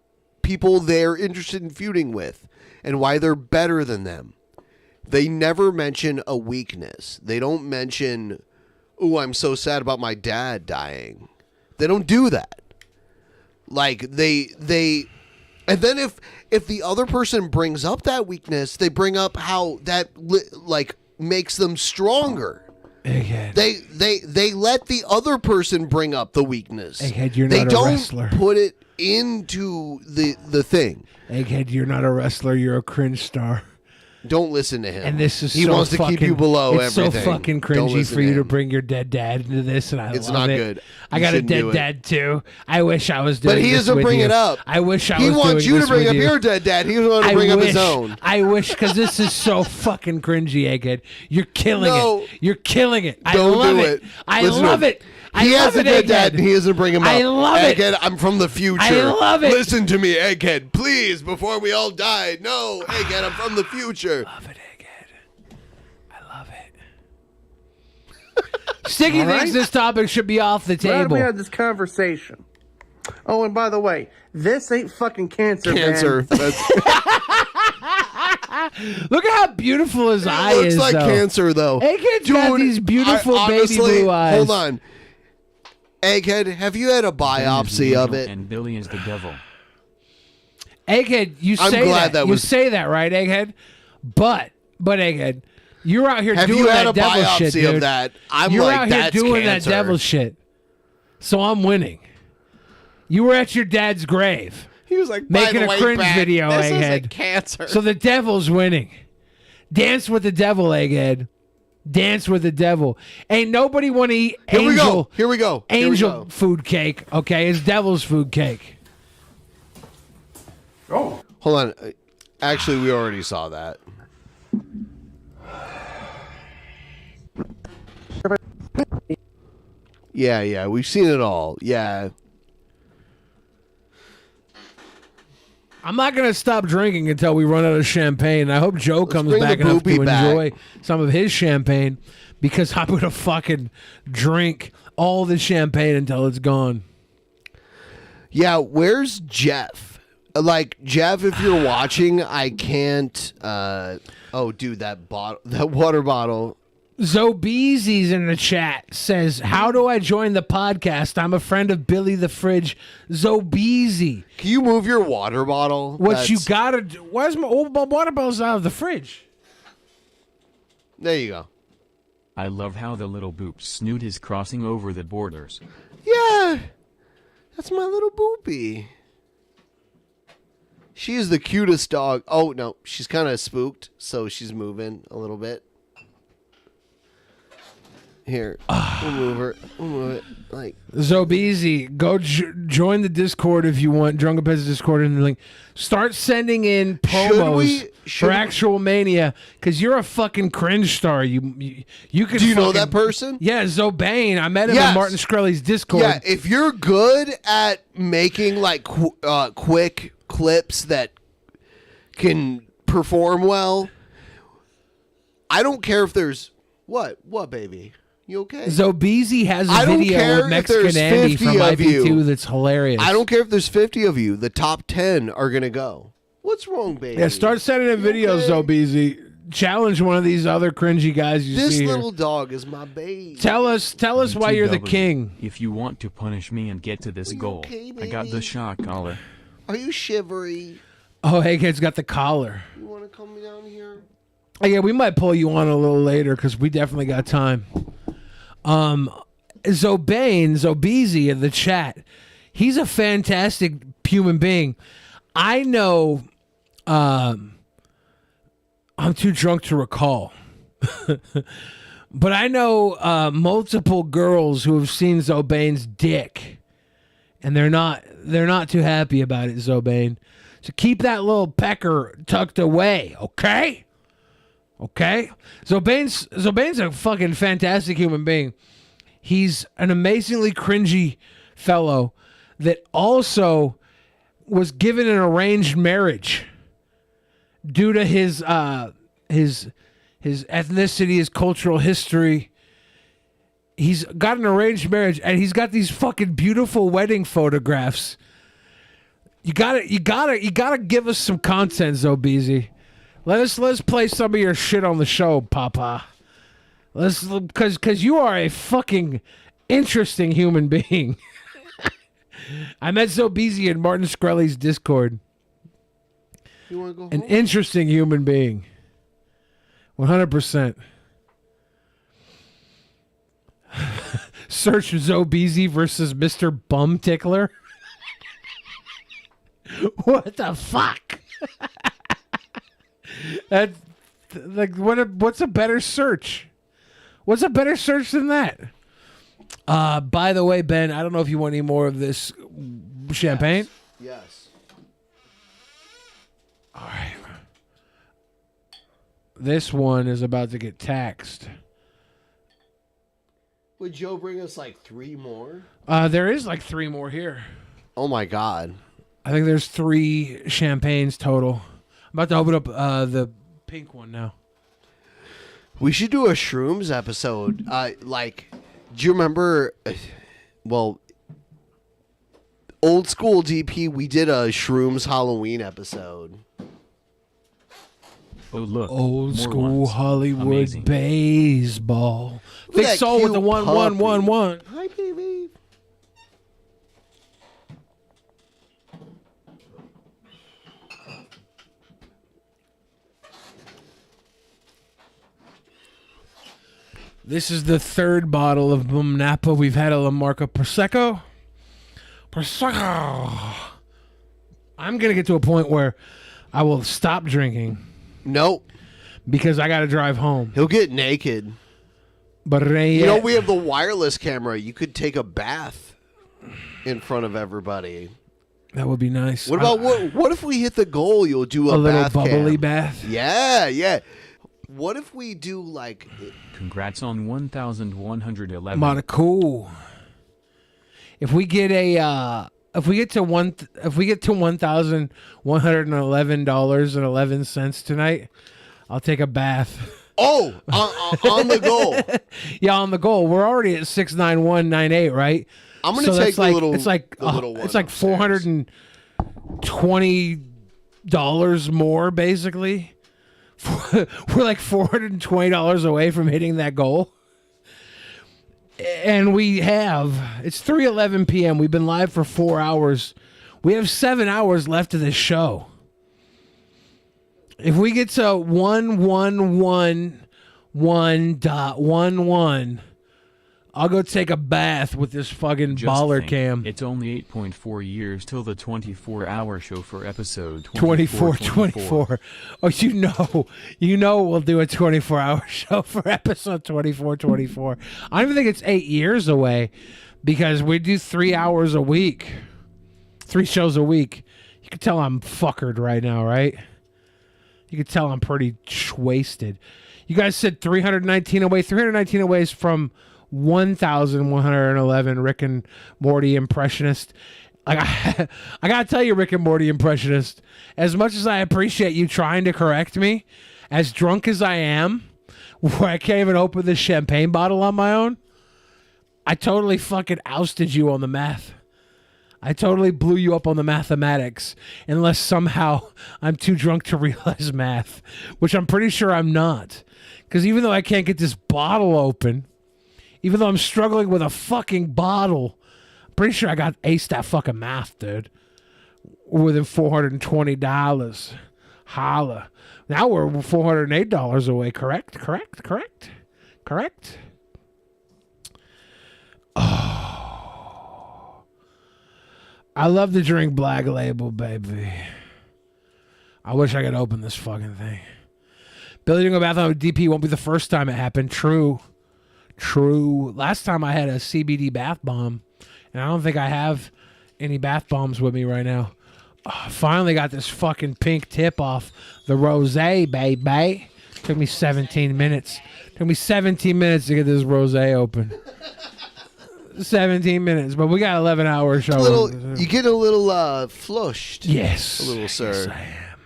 people they're interested in feuding with and why they're better than them. They never mention a weakness. They don't mention, "Ooh, I'm so sad about my dad dying." They don't do that. Like they and then if the other person brings up that weakness, they bring up how that like makes them stronger. Egghead. They let the other person bring up the weakness. Egghead, you're they not a don't wrestler. put it into the thing. Egghead, you're not a wrestler. You're a cringe star. Don't listen to him. And this is he so wants to fucking, keep you below it's everything. so fucking Don't cringy listen for you to him. bring your dead dad into this, and It's love not it. good. I You got a shouldn't do dead it. dad too. I wish I was doing. But he this doesn't with bring you. it up. I wish I He was wants doing you to this bring with up you. your dead dad. He doesn't want to bring up his own. I wish, because this is so fucking cringy, Egghead. You're killing No. it. You're killing it. I Don't love do it. it. I Listen to love him. it. I He love has a it, dead Egghead. dad and he doesn't bring him up. I love it. Egghead, I'm from the future. I love it. Listen to me, Egghead. Please, before we all die. No, Egghead, I'm from the future. Love it, Egghead. Sticky All thinks right. this topic should be off the Glad table. we had this conversation. Oh, and by the way, this ain't fucking cancer. Cancer. Man. That's, Look at how beautiful his eye looks is. like though. cancer, though. Egghead's got Dude, these beautiful I baby honestly- blue eyes. Hold on. Egghead, have you had a biopsy of it? And Billy is the devil. Egghead, you I'm say glad that you was- say that, right, Egghead? But Egghead, you're out here Have doing you had that a devil shit, biopsy dude. of that? I'm you're like, out here that's doing cancer. that devil shit. So I'm winning. You were at your dad's grave. He was like, by making the a way, cringe Brad, video, this isn't Egghead. cancer. So the devil's winning. Dance with the devil, Egghead. Dance with the devil. Ain't nobody want to eat Here we angel. go. Here we go. Here we Angel go. food cake. Okay, it's devil's food cake. Oh. Hold on. Actually, we already saw that. Yeah, we've seen it all. Yeah. I'm not gonna stop drinking until we run out of champagne. I hope Joe comes bring back the enough to boopy back. enjoy some of his champagne, because I'm gonna fucking drink all the champagne until it's gone. Yeah, where's Jeff? Like, Jeff, if you're watching, I can't oh dude, that water bottle. Zobeezy's in the chat says, "How do I join the podcast? I'm a friend of Billy the Fridge." Zobeezy, can you move your water bottle? What you That's- gotta do? Where's my water bottle's out of the fridge? There you go. I love how the little boop snoot is crossing over the borders. Yeah. That's my little boopy. She is the cutest dog. Oh no, she's kind of spooked, so she's moving a little bit. Here, we'll move her. We'll move it. Like, Zobeezy, go join the Discord if you want. Drunken Peasants Discord in the link. Start sending in promos for Actual Mania, because you're a fucking cringe star. You can. Do you know that person? Yeah, Zobane. I met him Yes. in Martin Shkreli's Discord. yeah, if you're good at making like quick clips that can perform well, I don't care if there's what baby. You okay? Zobeezy has I a don't video care with if Mexican there's Andy 50 from of IP2 you. that's hilarious. I don't care if there's 50 of you. The top 10 are gonna go. What's wrong, baby? Yeah, start sending in videos, Zobeezy. Challenge one of these other cringy guys you This see here. little dog is my baby. Tell us why you're the BTW, king. If you want to punish me and get to this goal, I got the shock collar. Are you shivery? Oh, Egghead's got the collar. You want to come down here? Oh, yeah, we might pull you on a little later because we definitely got time. Zobeezy in the chat. He's a fantastic human being. I know. I'm too drunk to recall, but I know multiple girls who have seen Zobane's dick, and they're not too happy about it. Zobane, so keep that little pecker tucked away, okay? Okay. Zobane's a fucking fantastic human being. He's an amazingly cringy fellow that also was given an arranged marriage due to his ethnicity, his cultural history. He's got an arranged marriage, and he's got these fucking beautiful wedding photographs. You gotta give us some content, Zobeezy. Let's play some of your shit on the show, Papa. Because you are a fucking interesting human being. I met Zobeezy in Martin Shkreli's Discord. You want to go An home? interesting human being. 100%. Search Zobeezy versus Mr. Bum Tickler. What the fuck? That, like, what's a better search? What's a better search than that? By the way, Ben, I don't know if you want any more of this champagne. Yes. All right. This one is about to get taxed. Would Joe bring us like 3 more? There is like 3 more here. Oh my God. I think there's 3 champagnes total. I'm about to open up the pink one now. We should do a shrooms episode. Do you remember? Well, old school DP, we did a shrooms Halloween episode. Oh look, Old more school ones. Hollywood Amazing. baseball. Look Big at that soul with the cute 1-1-1-1. Hi, baby. This is the 3rd bottle of Boom Napa. We've had a La Marca Prosecco. I'm going to get to a point where I will stop drinking. Nope. Because I got to drive home. He'll get naked. But You know, we have the wireless camera. You could take a bath in front of everybody. That would be nice. What about what if we hit the goal? You'll do a little bath bubbly cam. bath? Yeah. What if we do like? Congrats on 1,111. Mighty cool. If we get to $1,111.11 tonight, I'll take a bath. Oh, on the goal. Yeah, on the goal. We're already at 69198, right? I'm gonna take the little. It's like the little one it's like $420 more, basically. We're like $420 away from hitting that goal. And it's 3:11 p.m. We've been live for 4 hours. We have 7 hours left of this show. If we get to 1111.11, I'll go take a bath with this fucking Just baller think, cam. It's only 8.4 years till the 24-hour show for episode 24. Oh, you know we'll do a 24-hour show for episode 24. I don't even think it's 8 years away because we do 3 hours a week. 3 shows a week. You can tell I'm fuckered right now, right? You can tell I'm pretty wasted. You guys said 319 away. 319 away is from 1,111 Rick and Morty impressionist. I gotta tell you, Rick and Morty impressionist, as much as I appreciate you trying to correct me, as drunk as I am, where I can't even open this champagne bottle on my own, I totally fucking ousted you on the math. I totally blew you up on the mathematics, unless somehow I'm too drunk to realize math, which I'm pretty sure I'm not. Because even though I can't get this bottle open, even though I'm struggling with a fucking bottle, I'm pretty sure I got aced that fucking math, dude. We're within $420. Holla. Now we're $408 away, correct? Oh. I love to drink Black Label, baby. I wish I could open this fucking thing. Billy doing a bath on DP won't be the first time it happened. True. Last time I had a CBD bath bomb, and I don't think I have any bath bombs with me right now. I finally got this fucking pink tip off the rosé, baby. Took me 17 minutes. Took me 17 minutes to get this rosé open. 17 minutes, but we got 11-hour show. You get a little flushed. Yes. A little, sir. Yes, I am.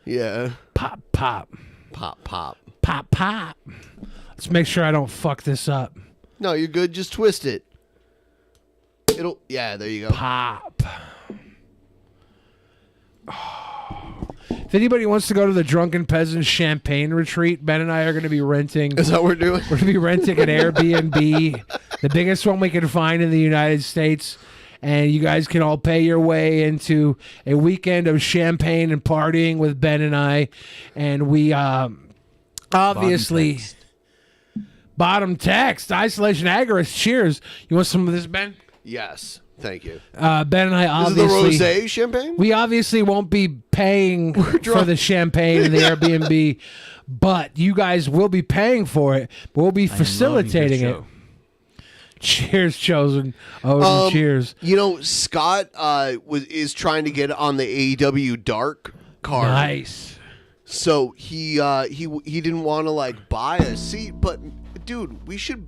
Yeah. Pop, pop. Pop, pop. Pop, pop. Let's make sure I don't fuck this up. No, you're good. Just twist it. Yeah, there you go. Pop. If anybody wants to go to the Drunken Peasants Champagne Retreat, Ben and I are going to be renting. Is that what we're doing? We're going to be renting an Airbnb, the biggest one we can find in the United States. And you guys can all pay your way into a weekend of champagne and partying with Ben and I. And we obviously... Bottom text. Isolation Agarist. Cheers. You want some of this, Ben? Yes. Thank you. Ben and I obviously... This is the rosé champagne? We obviously won't be paying for the champagne and the Airbnb, but you guys will be paying for it. But we'll be facilitating it. Cheers, Chosen. Cheers. You know, Scott is trying to get on the AEW Dark card. Nice. So he didn't want to like buy a seat, but dude, we should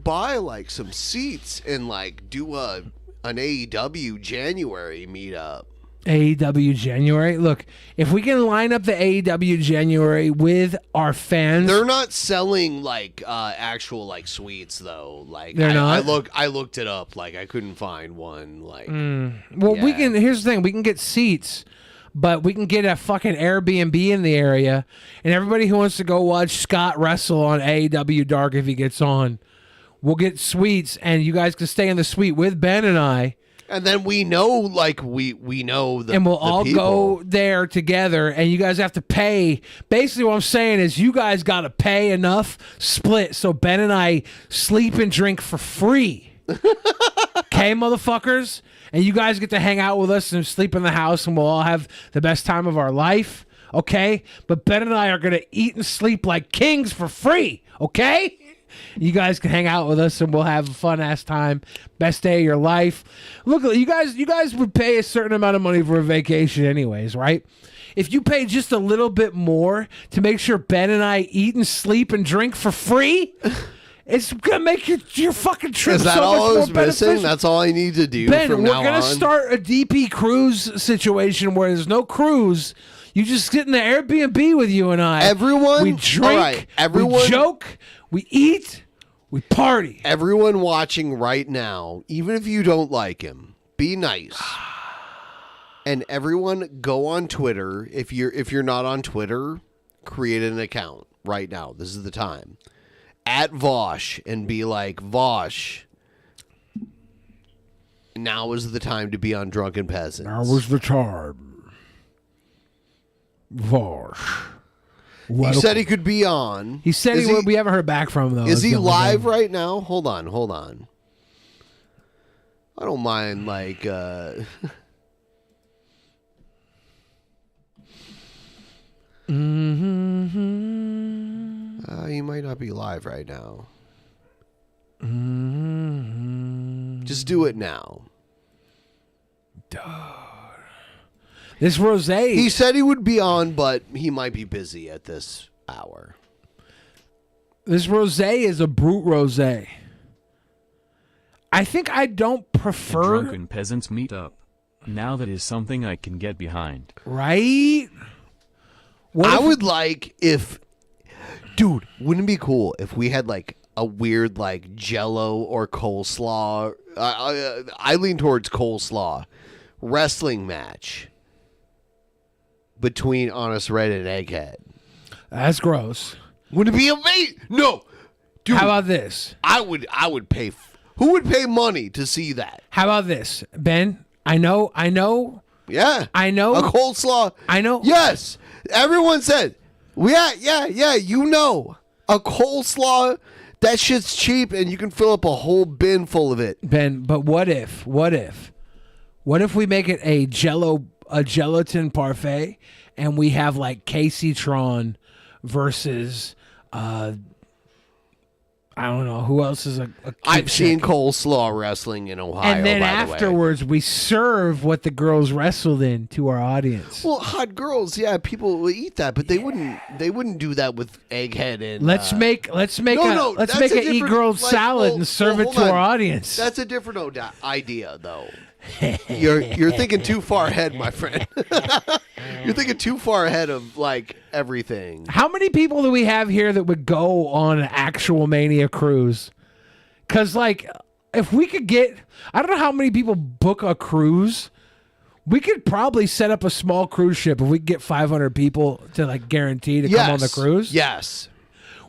buy like some seats and like do an AEW January meetup. AEW January. Look, if we can line up the AEW January with our fans, they're not selling like actual like suites though. Like they're not. I looked it up. Like I couldn't find one. Like well, we can. Here's the thing: we can get seats. But we can get a fucking Airbnb in the area, and everybody who wants to go watch Scott wrestle on AEW Dark if he gets on, we'll get suites, and you guys can stay in the suite with Ben and I. And then we know, like, we know the and we'll the all people. go there together, and you guys have to pay. Basically, what I'm saying is you guys got to pay enough split so Ben and I sleep and drink for free. Okay, motherfuckers? And you guys get to hang out with us and sleep in the house, and we'll all have the best time of our life, okay? But Ben and I are going to eat and sleep like kings for free, okay? You guys can hang out with us, and we'll have a fun-ass time. Best day of your life. Look, you guys would pay a certain amount of money for a vacation anyways, right? If you pay just a little bit more to make sure Ben and I eat and sleep and drink for free... It's gonna make your fucking trip Is that so all I much was more missing? beneficial. That's all I need to do Ben, from we're now gonna on? start a DP cruise situation where there's no cruise. You just sit in the Airbnb with you and I. Everyone, we drink, all right, everyone, we joke, we eat, we party. Everyone watching right now, even if you don't like him, be nice. And everyone, go on Twitter. If you're not on Twitter, create an account right now. This is the time. At Vosh and be like, Vosh, now is the time to be on Drunken Peasants. Now was the time. Vosh. He said he could be on. He said he would. We haven't heard back from him, though. Is he That's the live thing. right now? Hold on. I don't mind, like, he might not be live right now. Just do it now. This rosé. He said he would be on, but he might be busy at this hour. This rosé is a brute rosé. I think I don't prefer. Drunken Peasants Meetup. Now that is something I can get behind. Right? I would like if, dude, wouldn't it be cool if we had like a weird like Jello or coleslaw? I lean towards coleslaw wrestling match between Honest Red and Egghead. That's gross. Wouldn't it be amazing? No, dude. How about this? I would pay. Who would pay money to see that? How about this, Ben? I know. Yeah, I know. A coleslaw. I know. Yes, everyone said. Yeah. You know, a coleslaw. That shit's cheap, and you can fill up a whole bin full of it. Ben, but what if we make it a gelatin parfait, and we have like Casey Tron versus I don't know who else is a cute I've seen chick. coleslaw wrestling in Ohio. And then by the way. afterwards, we serve what the girls wrestled in to our audience. Well, hot girls, yeah, people will eat that, but they wouldn't do that with Egghead and. Let's make that's an eat girl salad and serve it to our audience. That's a different idea, though. You're thinking too far ahead, my friend. You're thinking too far ahead of like everything. How many people do we have here that would go on an actual Mania cruise? Because like, if we could get, I don't know how many people book a cruise. We could probably set up a small cruise ship if we could get 500 people to like guarantee to come on the cruise. Yes.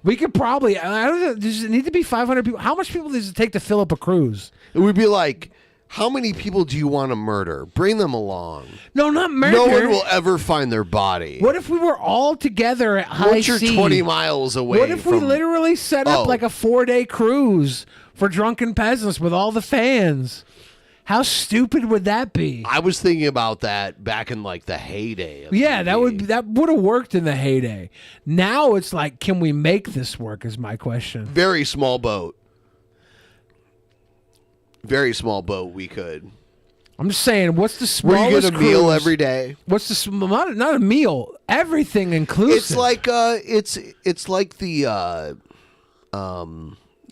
We could probably. I don't know. Does it need to be 500 people? How much people does it take to fill up a cruise? It would be like, how many people do you want to murder? Bring them along. No, not murder. No one will ever find their body. What if we were all together at high Once you're sea? 20 miles away. What if we from- literally set up like a 4-day cruise for Drunken Peasants with all the fans? How stupid would that be? I was thinking about that back in like the heyday. Yeah, that would have worked in the heyday. Now it's like, can we make this work? Is my question. Very small boat. Very small boat. We could. I'm just saying, what's the Where smallest you get a meal cruise? every day. What's the not a meal? Everything inclusive. It's like it's like the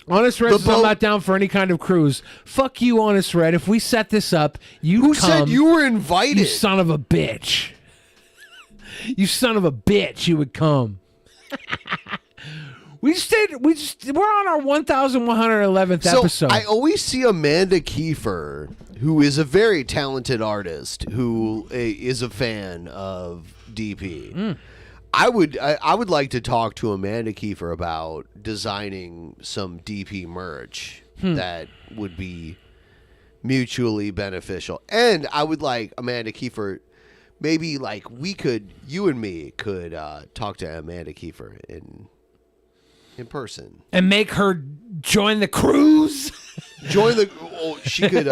Honest Red says I'm not down for any kind of cruise. Fuck you, Honest Red. If we set this up, Who said you were invited? You son of a bitch. You son of a bitch. You would come. We're on our 1,111th So episode. I always see Amanda Kiefer, who is a very talented artist, who is a fan of DP. I would like to talk to Amanda Kiefer about designing some DP merch that would be mutually beneficial. And I would like Amanda Kiefer, maybe like you and me could talk to Amanda Kiefer in person. And make her join the cruise? She could...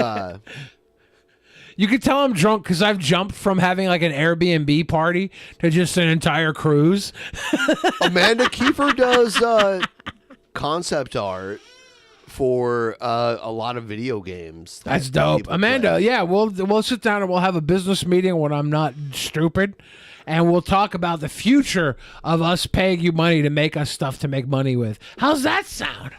You could tell I'm drunk because I've jumped from having like an Airbnb party to just an entire cruise. Amanda Kiefer does concept art for a lot of video games. That's dope. Amanda, yeah, we'll sit down and we'll have a business meeting when I'm not stupid. And we'll talk about the future of us paying you money to make us stuff to make money with. How's that sound?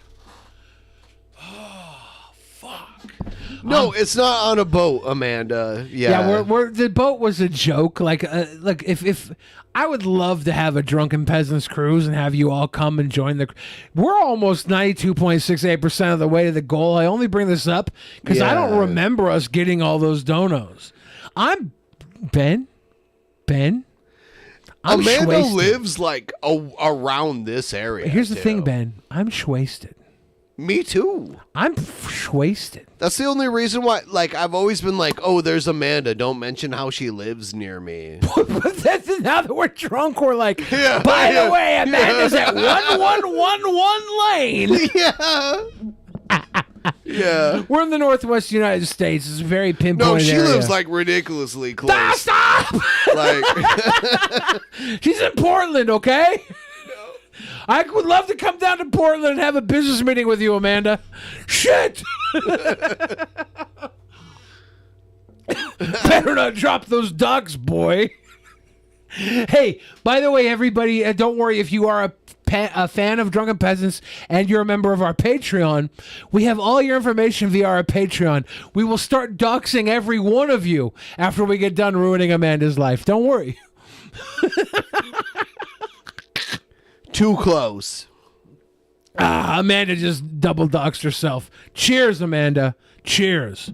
No, it's not on a boat, Amanda. Yeah, we're the boat was a joke. Like if I would love to have a Drunken Peasants cruise and have you all come and join the. We're almost 92.68% of the way to the goal. I only bring this up because I don't remember us getting all those donos. I'm Ben. I'm Amanda schwasted. lives like around this area. Here's the too. thing, Ben. I'm schwasted. Me too. I'm schwasted. That's the only reason why. Like I've always been like, oh, there's Amanda. Don't mention how she lives near me. But that's now that we're drunk, we're like, by the way, Amanda's at 1111 Lane. Yeah. We're in the Northwest United States. It's a very pinpointed No, she area. lives like ridiculously close. Stop! Like She's in Portland, okay? I would love to come down to Portland and have a business meeting with you, Amanda. Shit! Better not drop those ducks, boy. Hey, by the way, everybody, don't worry if you are a fan of Drunken Peasants and you're a member of our Patreon. We have all your information via our Patreon. We will start doxing every one of you after we get done ruining Amanda's life. Don't worry. too close. Amanda just double doxed herself. Cheers, Amanda. Cheers.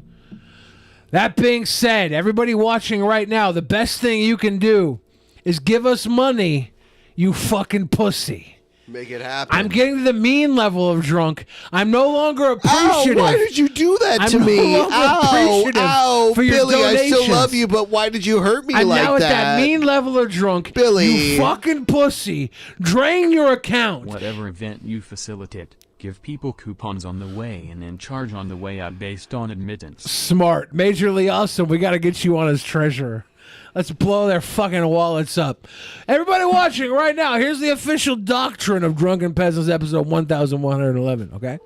That being said, everybody watching right now, the best thing you can do is give us money, you fucking pussy. Make it happen. I'm getting to the mean level of drunk. I'm no longer appreciative. Ow, why did you do that to I'm me? no longer appreciative for your Billy, I still donations. love you, but why did you hurt me I'm like now at that? that mean level of drunk. Billy. You fucking pussy. Drain your account. Whatever event you facilitate, Give people coupons on the way in and charge on the way out based on admittance. Smart. Majorly awesome. We got to get you on as treasurer. Let's blow their fucking wallets up. Everybody watching right now, here's the official doctrine of Drunken Peasants episode 1111, okay?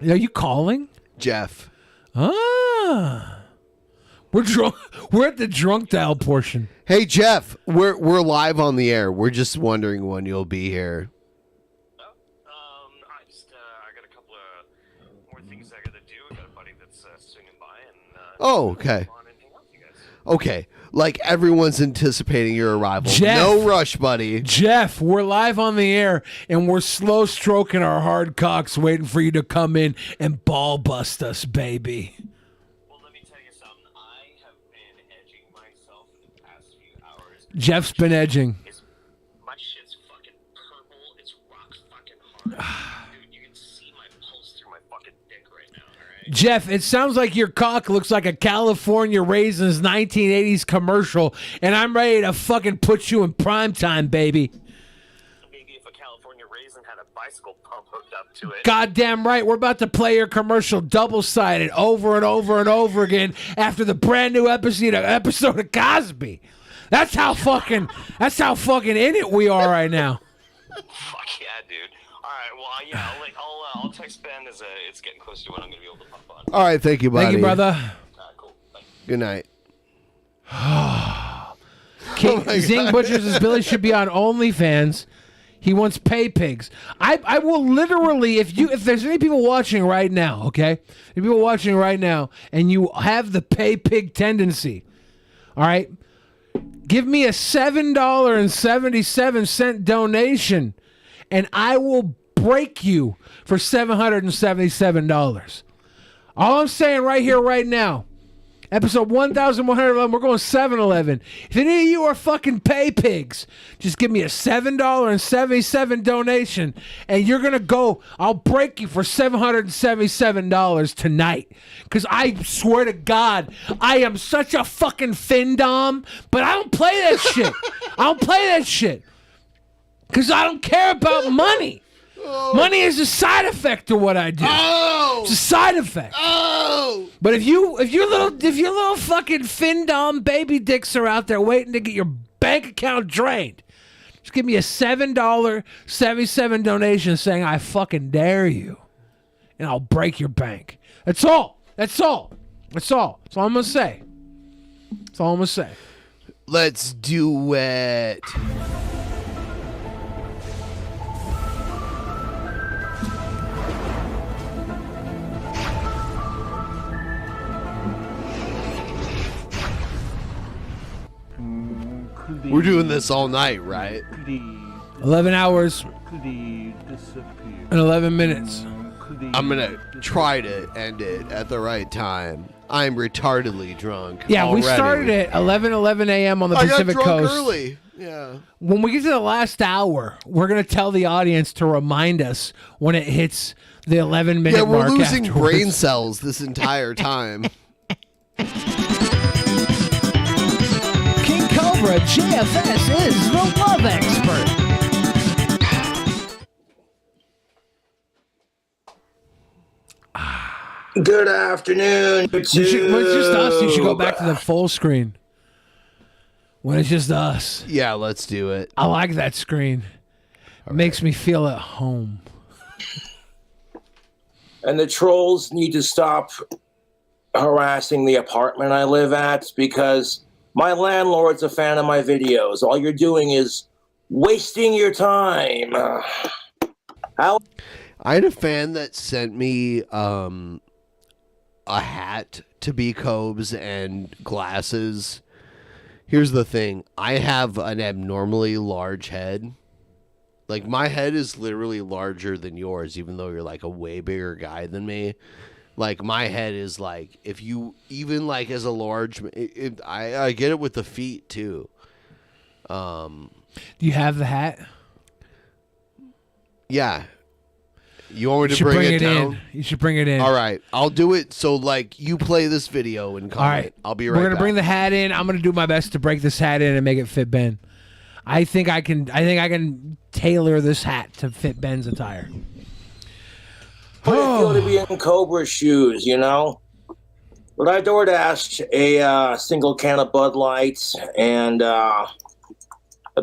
Are you calling? Jeff. Ah. We're drunk. We're at the drunk dial portion. Hey Jeff, we're live on the air. We're just wondering when you'll be here. Oh, okay. Okay, like everyone's anticipating your arrival. Jeff, no rush, buddy. Jeff, we're live on the air, and we're slow stroking our hard cocks waiting for you to come in and ball bust us, baby. Well, let me tell you something. I have been edging myself in the past few hours. Jeff's been edging. My shit's fucking purple. It's rock fucking hard. Dude, you can see my pulse through my fucking dick right now, alright? Jeff, it sounds like your cock looks like a California Raisins 1980s commercial, and I'm ready to fucking put you in prime time, baby. Maybe if a California Raisin had a bicycle pump hooked up to it. Goddamn right, we're about to play your commercial double-sided over and over and over again after the brand new episode of Cosby. That's how fucking in it we are right now. Fuck yeah, dude. All right, well, yeah, I'll text Ben as it's getting close to when I'm gonna be able to pop on. All right, thank you, buddy. Thank you, brother. Good night. Zing Butcher says Billy should be on OnlyFans. He wants pay pigs. I will literally, if there's any people watching right now, okay? If people watching right now and you have the pay pig tendency, all right? Give me a $7.77 donation and I will break you for $777. All I'm saying right here, right now, episode 1111, we're going 711. If any of you are fucking pay pigs, just give me a $7.77 donation, and you're going to go, I'll break you for $777 tonight. Because I swear to God, I am such a fucking findom, but I don't play that shit. I don't play that shit. Because I don't care about money. Money is a side effect to what I do. It's a side effect. But if your little fucking findom baby dicks are out there waiting to get your bank account drained, just give me a $7.77 donation saying I fucking dare you, and I'll break your bank. That's all. That's all. That's all. That's all I'm gonna say. That's all I'm gonna say. Let's do it. We're doing this all night, right? 11 hours and 11 minutes. I'm gonna try to end it at the right time. I'm retardedly drunk. Yeah, already. we started at 11 a.m. on the Pacific I got drunk Coast. early. Yeah. When we get to the last hour, we're gonna tell the audience to remind us when it hits the 11-minute Yeah, we're mark. losing afterwards. brain cells this entire time. King Cobra JFS is the love expert. Good afternoon. When it's just us, you should go back to the full screen. When it's just us. Yeah, let's do it. I like that screen. It makes me feel at home. And the trolls need to stop harassing the apartment I live at because my landlord's a fan of my videos. All you're doing is wasting your time. I had a fan that sent me a hat to be Cobes and glasses. Here's the thing. I have an abnormally large head. Like, my head is literally larger than yours, even though you're, like, a way bigger guy than me. Like, my head is, like, if you, even, like, as a large, I get it with the feet, too. Do you have the hat? Yeah. You want me to bring it down? in. You should bring it in. All right. I'll do it. So, like, you play this video and comment. All right. I'll be right back. We're going to bring the hat in. I'm going to do my best to break this hat in and make it fit Ben. I think I can tailor this hat to fit Ben's attire. what it feel to be in Cobra's shoes, you know? But I DoorDashed a single can of Bud Lights and a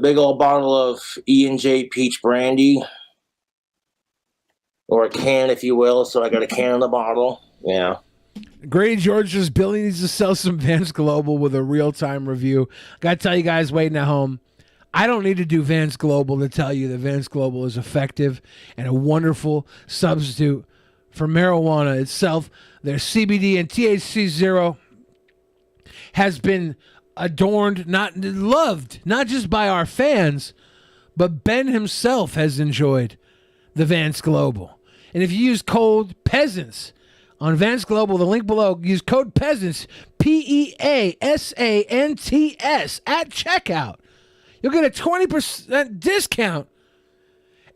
big old bottle of E&J Peach Brandy. Or a can, if you will. So I got a can in the bottle. Yeah. Grady George says Billy needs to sell some Vans Global with a real-time review. Got to tell you guys waiting at home, I don't need to do Vans Global to tell you that Vans Global is effective and a wonderful substitute for marijuana itself. Their CBD and THC Zero has been adorned, loved, not just by our fans, but Ben himself has enjoyed the Vans Global. And if you use code PEASANTS on Vans Global, the link below, use code PEASANTS, PEASANTS at checkout. You'll get a 20% discount,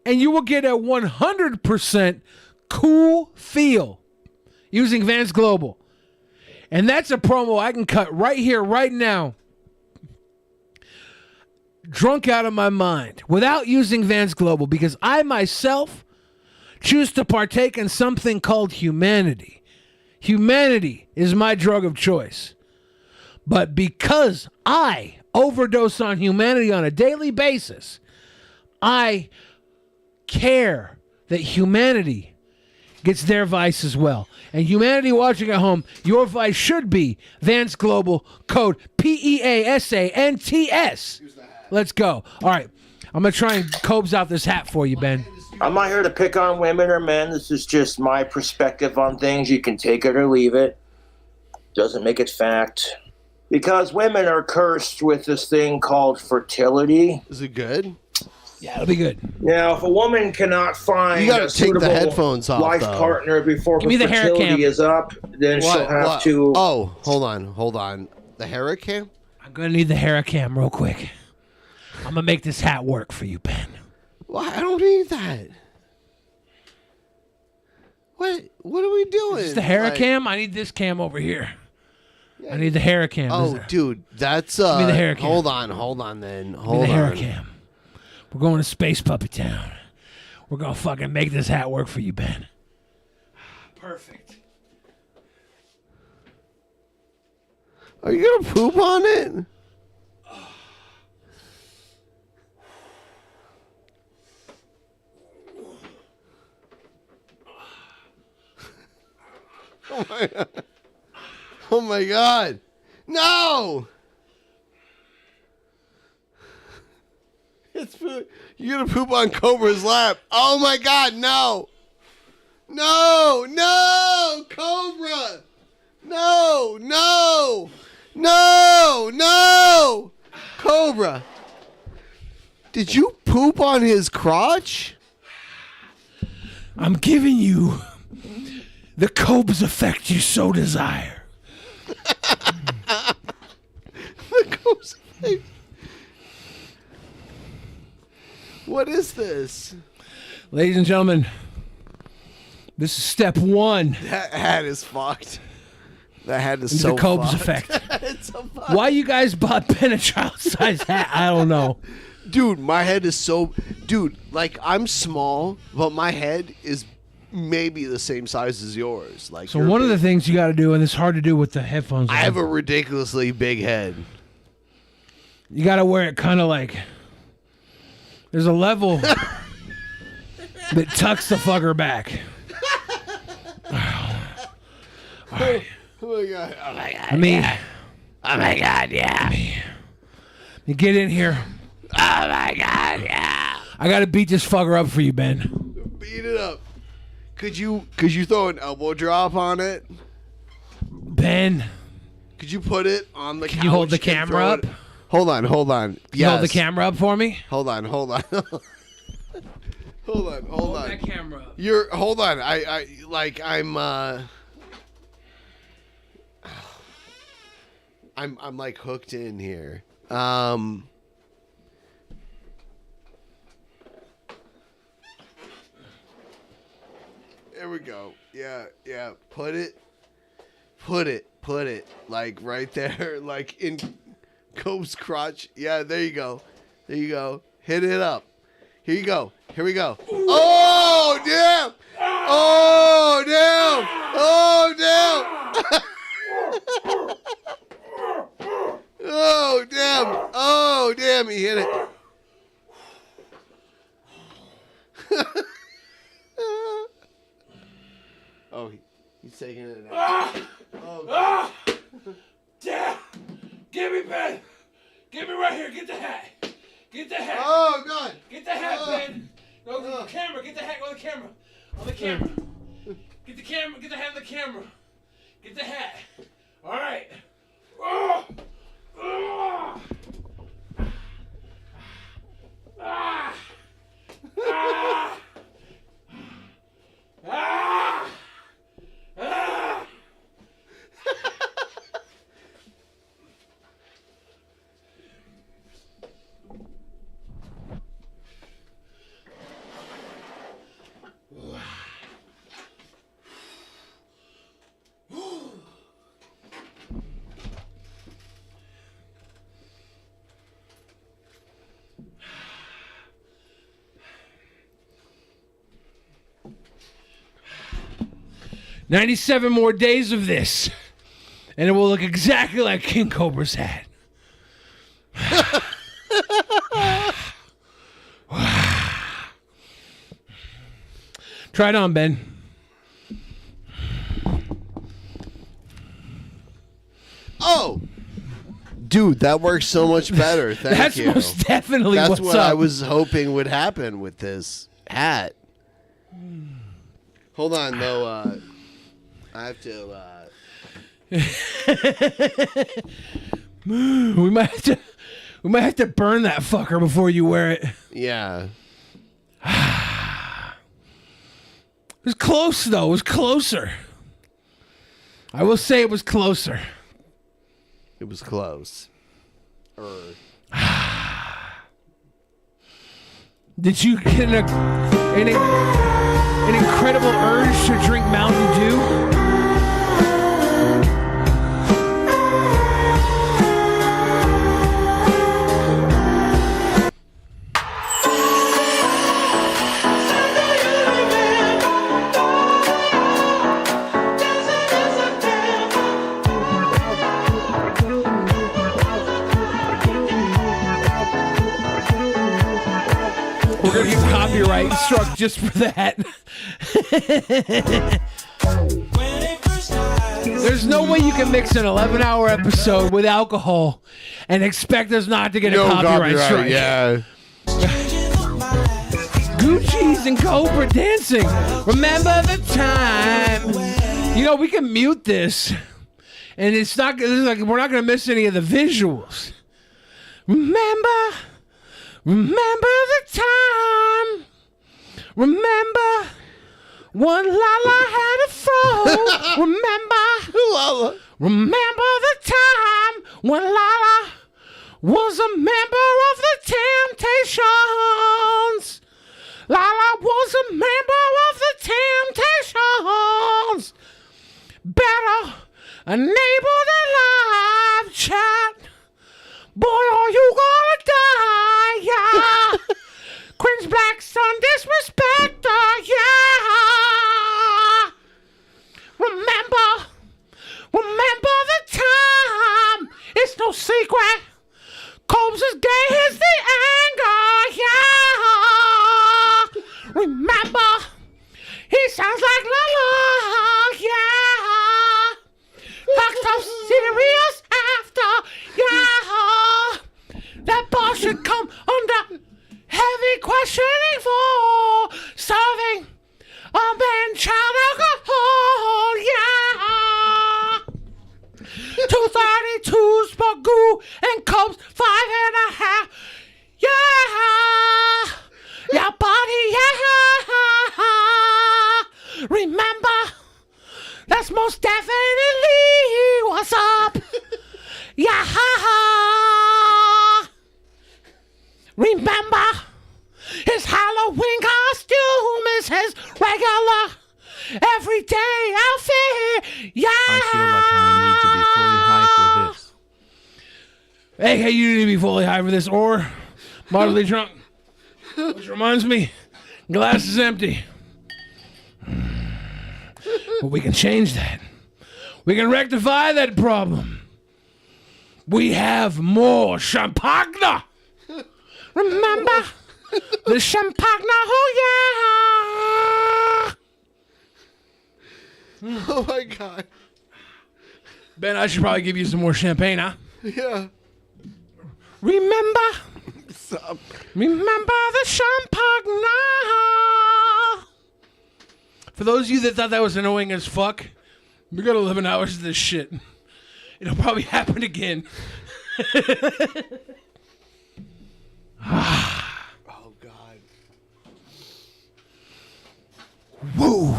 and you will get a 100% cool feel using Vans Global. And that's a promo I can cut right here, right now, drunk out of my mind, without using Vans Global, because I myself choose to partake in something called humanity. Humanity is my drug of choice. But because I overdose on humanity on a daily basis, I care that humanity gets their vice as well. And humanity watching at home, your vice should be Vans Global, code PEASANTS. Let's go. All right. I'm going to try and cobes out this hat for you, Ben. I'm not here to pick on women or men. This is just my perspective on things. You can take it or leave it. Doesn't make it fact. Because women are cursed with this thing called fertility. Is it good? Yeah, it'll be good. Now, if a woman cannot find You gotta a take the suitable headphones off, life though. partner before Give me her the hair fertility cam. is up, then she'll have to... Oh, hold on. The hair cam? I'm going to need the hair cam real quick. I'm going to make this hat work for you, Ben. Why? I don't need that. What are we doing? Is this the hair cam? I need this cam over here. I need the hair cam. Oh, dude, that's Give me the hair cam. Hold on then. Give me the hair cam. We're going to Space Puppy Town. We're going to fucking make this hat work for you, Ben. Perfect. Are you gonna poop on it? Oh my god. Oh my god. No! It's poop. You're gonna poop on Cobra's lap. Oh my god, no! No! No! Cobra! No! No! No! No! Cobra! Did you poop on his crotch? I'm giving you the Cobes effect you so desire. The Cobes effect. What is this? Ladies and gentlemen, this is step one. That hat is fucked. That hat is Into so the Cobes fucked. effect. It's so fucked. Why you guys bought Ben a child-sized hat? I don't know. Dude, my head is so... Dude, like, I'm small, but my head is maybe the same size as yours. Like, So one of the things you got to do, and it's hard to do with the headphones. I have a ridiculously big head. You got to wear it kind of like... There's a level that tucks the fucker back. All right. Oh my god. Oh my god. I mean... Oh my god, yeah. You get in here. Oh my god, yeah. I got to beat this fucker up for you, Ben. Beat it up. Could you throw an elbow drop on it? Ben. Could you put it on the couch? Can you hold the and camera throw up? it- Hold on. Can you hold the camera up for me? Hold on. Hold on. Hold that camera up. Hold on. I'm like hooked in here. There we go. Yeah. Put it like right there, like in Cope's crotch. Yeah, there you go. Hit it up. Here you go. Here we go. Oh, damn. Oh, Oh, he's taking it out. Ah! Dad! Give me Ben! Get me right here. Get the hat. Get the hat. Oh, God. Get the hat, Ben. No, the camera. Get the hat on the camera. On the camera. Get the camera. Get the hat on the camera. Get the hat. All right. Oh! Oh! Ah! Ah! Ah! Ah! 97 more days of this, and it will look exactly like King Cobra's hat. Try it on, Ben. Oh! Dude, that works so much better. Thank That's you. most definitely That's what's what up. I was hoping would happen with this hat. Hold on, though. I have to. We might have to burn that fucker before you wear it. Yeah. It was close, though. It was closer. I will say it was closer. It was close. Did you get an incredible urge to drink Mountain Dew? We're gonna get copyright struck just for that. There's no way you can mix an 11-hour episode with alcohol and expect us not to get a copyright strike. Yeah. Gucci's and Cobra dancing. Remember the time. You know, we can mute this, and it's like we're not gonna miss any of the visuals. Remember the time. Remember when Lala had a fro. Remember the time when Lala was a member of the Temptations. Lala was a member of the Temptations. Better enable the live chat. Boy, are you gonna die, yeah. Queen's Black Sun disrespecter, yeah. Remember the time. It's no secret. Combs is gay, is the anger, yeah. Remember, he sounds like Lala, yeah. Talks so serious after, yeah. That boss should come under heavy questioning for serving a man child alcohol, yeah. 232's Bagoo and Cubs 5.5, yeah. Your body, yeah. Remember, that's most definitely what's up, yeah. Remember, his Halloween costume is his regular everyday outfit. Yeah. I feel like I need to be fully high for this. Hey, you need to be fully high for this or moderately drunk. Which reminds me, glass is empty. But we can change that. We can rectify that problem. We have more champagne. Remember the champagne, oh Oh my God. Ben, I should probably give you some more champagne, huh? Yeah. Remember the champagne now. For those of you that thought that was annoying as fuck, we got 11 hours of this shit. It'll probably happen again. Oh God. Woo.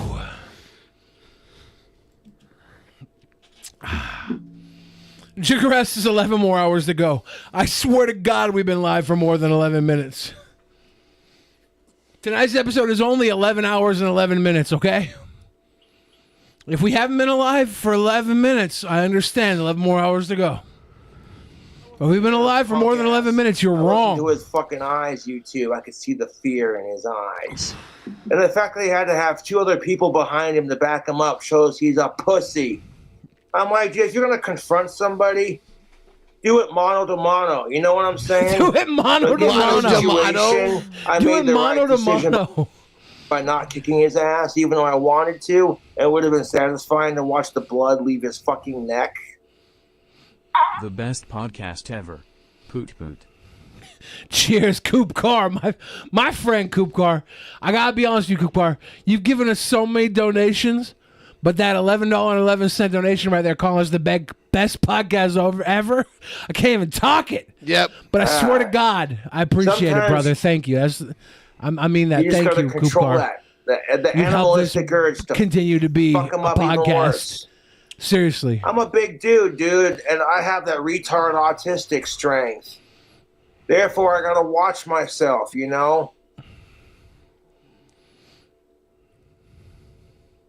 Jigarest is 11 more hours to go. I swear to God we've been live for more than 11 minutes. Tonight's episode is only 11 hours and 11 minutes, okay? If we haven't been alive for 11 minutes, I understand 11 more hours to go. But we've been alive for more than 11 minutes, you're wrong. To his fucking eyes, you two. I could see the fear in his eyes. And the fact that he had to have 2 other people behind him to back him up shows he's a pussy. I'm like, if you're going to confront somebody, do it mano to mano. You know what I'm saying? Do it mano to mano. I Do made it the mano right to decision mano. by not kicking his ass, even though I wanted to. It would have been satisfying to watch the blood leave his fucking neck. The best podcast ever. Poot poot. Cheers, Coop Car, my friend Coop Car. I gotta be honest with you, Coop Car. You've given us so many donations, but that $11.11 donation right there, calling us the best podcast ever. I can't even talk it. Yep. But I swear to God, I appreciate it, brother. Thank you. I mean that. You just Thank gotta you, Coop control Car. that. The You've helped us animalistic urge to continue to be a fuck 'em up even podcast. worse. Seriously. I'm a big dude, and I have that retard autistic strength. Therefore, I gotta watch myself, you know?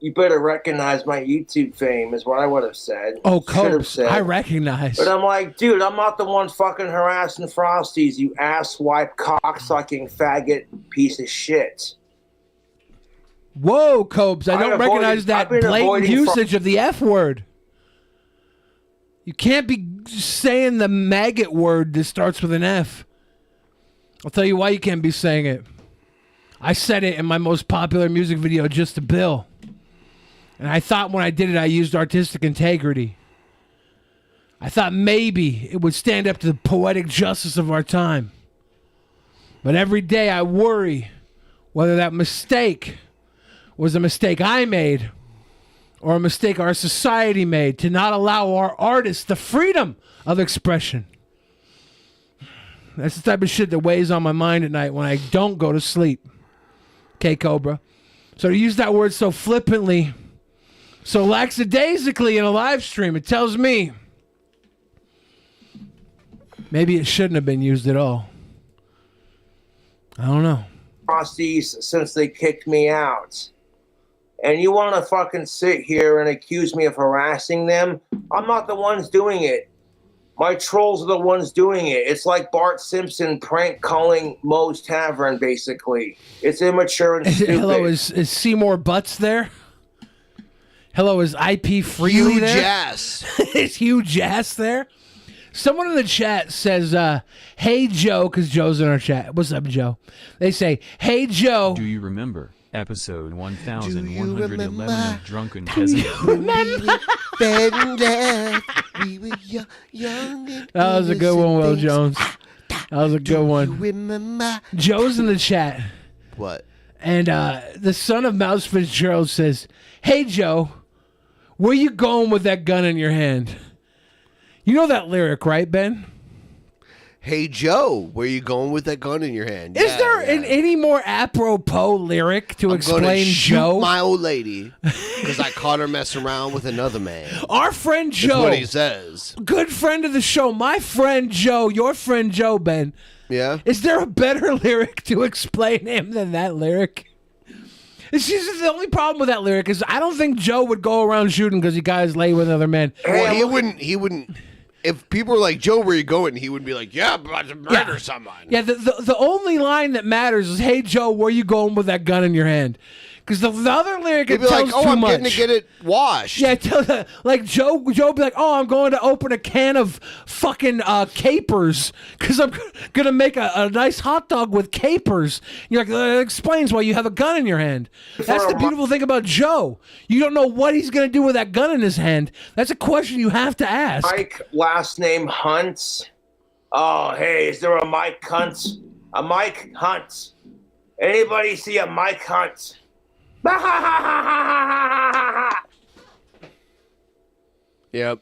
You better recognize my YouTube fame, is what I would have said. Oh, Should have Copes, said. I recognize. But I'm like, dude, I'm not the one fucking harassing Frosties, you asswipe, cocksucking, faggot piece of shit. Whoa, Copes, I don't recognize that blatant usage of the F word. You can't be saying the maggot word that starts with an F. I'll tell you why you can't be saying it. I said it in my most popular music video, Just a Bill. And I thought when I did it, I used artistic integrity. I thought maybe it would stand up to the poetic justice of our time. But every day I worry whether that mistake was a mistake I made or a mistake our society made to not allow our artists the freedom of expression. That's the type of shit that weighs on my mind at night when I don't go to sleep. Okay, Cobra? So to use that word so flippantly, so lackadaisically in a live stream, it tells me maybe it shouldn't have been used at all. I don't know. Frosties since they kicked me out. And you want to fucking sit here and accuse me of harassing them? I'm not the ones doing it. My trolls are the ones doing it. It's like Bart Simpson prank calling Moe's Tavern, basically. It's immature and stupid. Hello, is Seymour Butts there? Hello, is IP Freely Huge there? ass. Is Huge Ass there? Someone in the chat says, hey, Joe, because Joe's in our chat. What's up, Joe? They say, hey, Joe. Do you remember episode 1111 of Drunken Do Peasants? you remember? That was a good one, Will Jones. That was a good one. Joe's in the chat. What? And the son of Mouse Fitzgerald says, hey, Joe, where you going with that gun in your hand? You know that lyric, right, Ben? Hey, Joe, where you going with that gun in your hand? Is there any more apropos lyric to explain Joe? My old lady, because I caught her messing around with another man. Our friend Joe. That's what he says. Good friend of the show. My friend Joe. Your friend Joe, Ben. Yeah? Is there a better lyric to explain him than that lyric? It's just the only problem with that lyric is I don't think Joe would go around shooting because he got his lay with another man. Well, he wouldn't. If people were like, Joe, where you going? He would be like, yeah, I'm about to murder someone. Yeah, the only line that matters is, hey, Joe, where you going with that gun in your hand? Because the other lyric He'd be tells like, "Oh, too I'm much. getting to get it washed." Yeah, like Joe be like, "Oh, I'm going to open a can of fucking capers because I'm gonna make a nice hot dog with capers." You're like, that explains why you have a gun in your hand. That's the beautiful thing about Joe. You don't know what he's gonna do with that gun in his hand. That's a question you have to ask. Mike, last name Hunt. Oh, hey, is there a Mike Hunt? A Mike Hunt. Anybody see a Mike Hunt? Yep.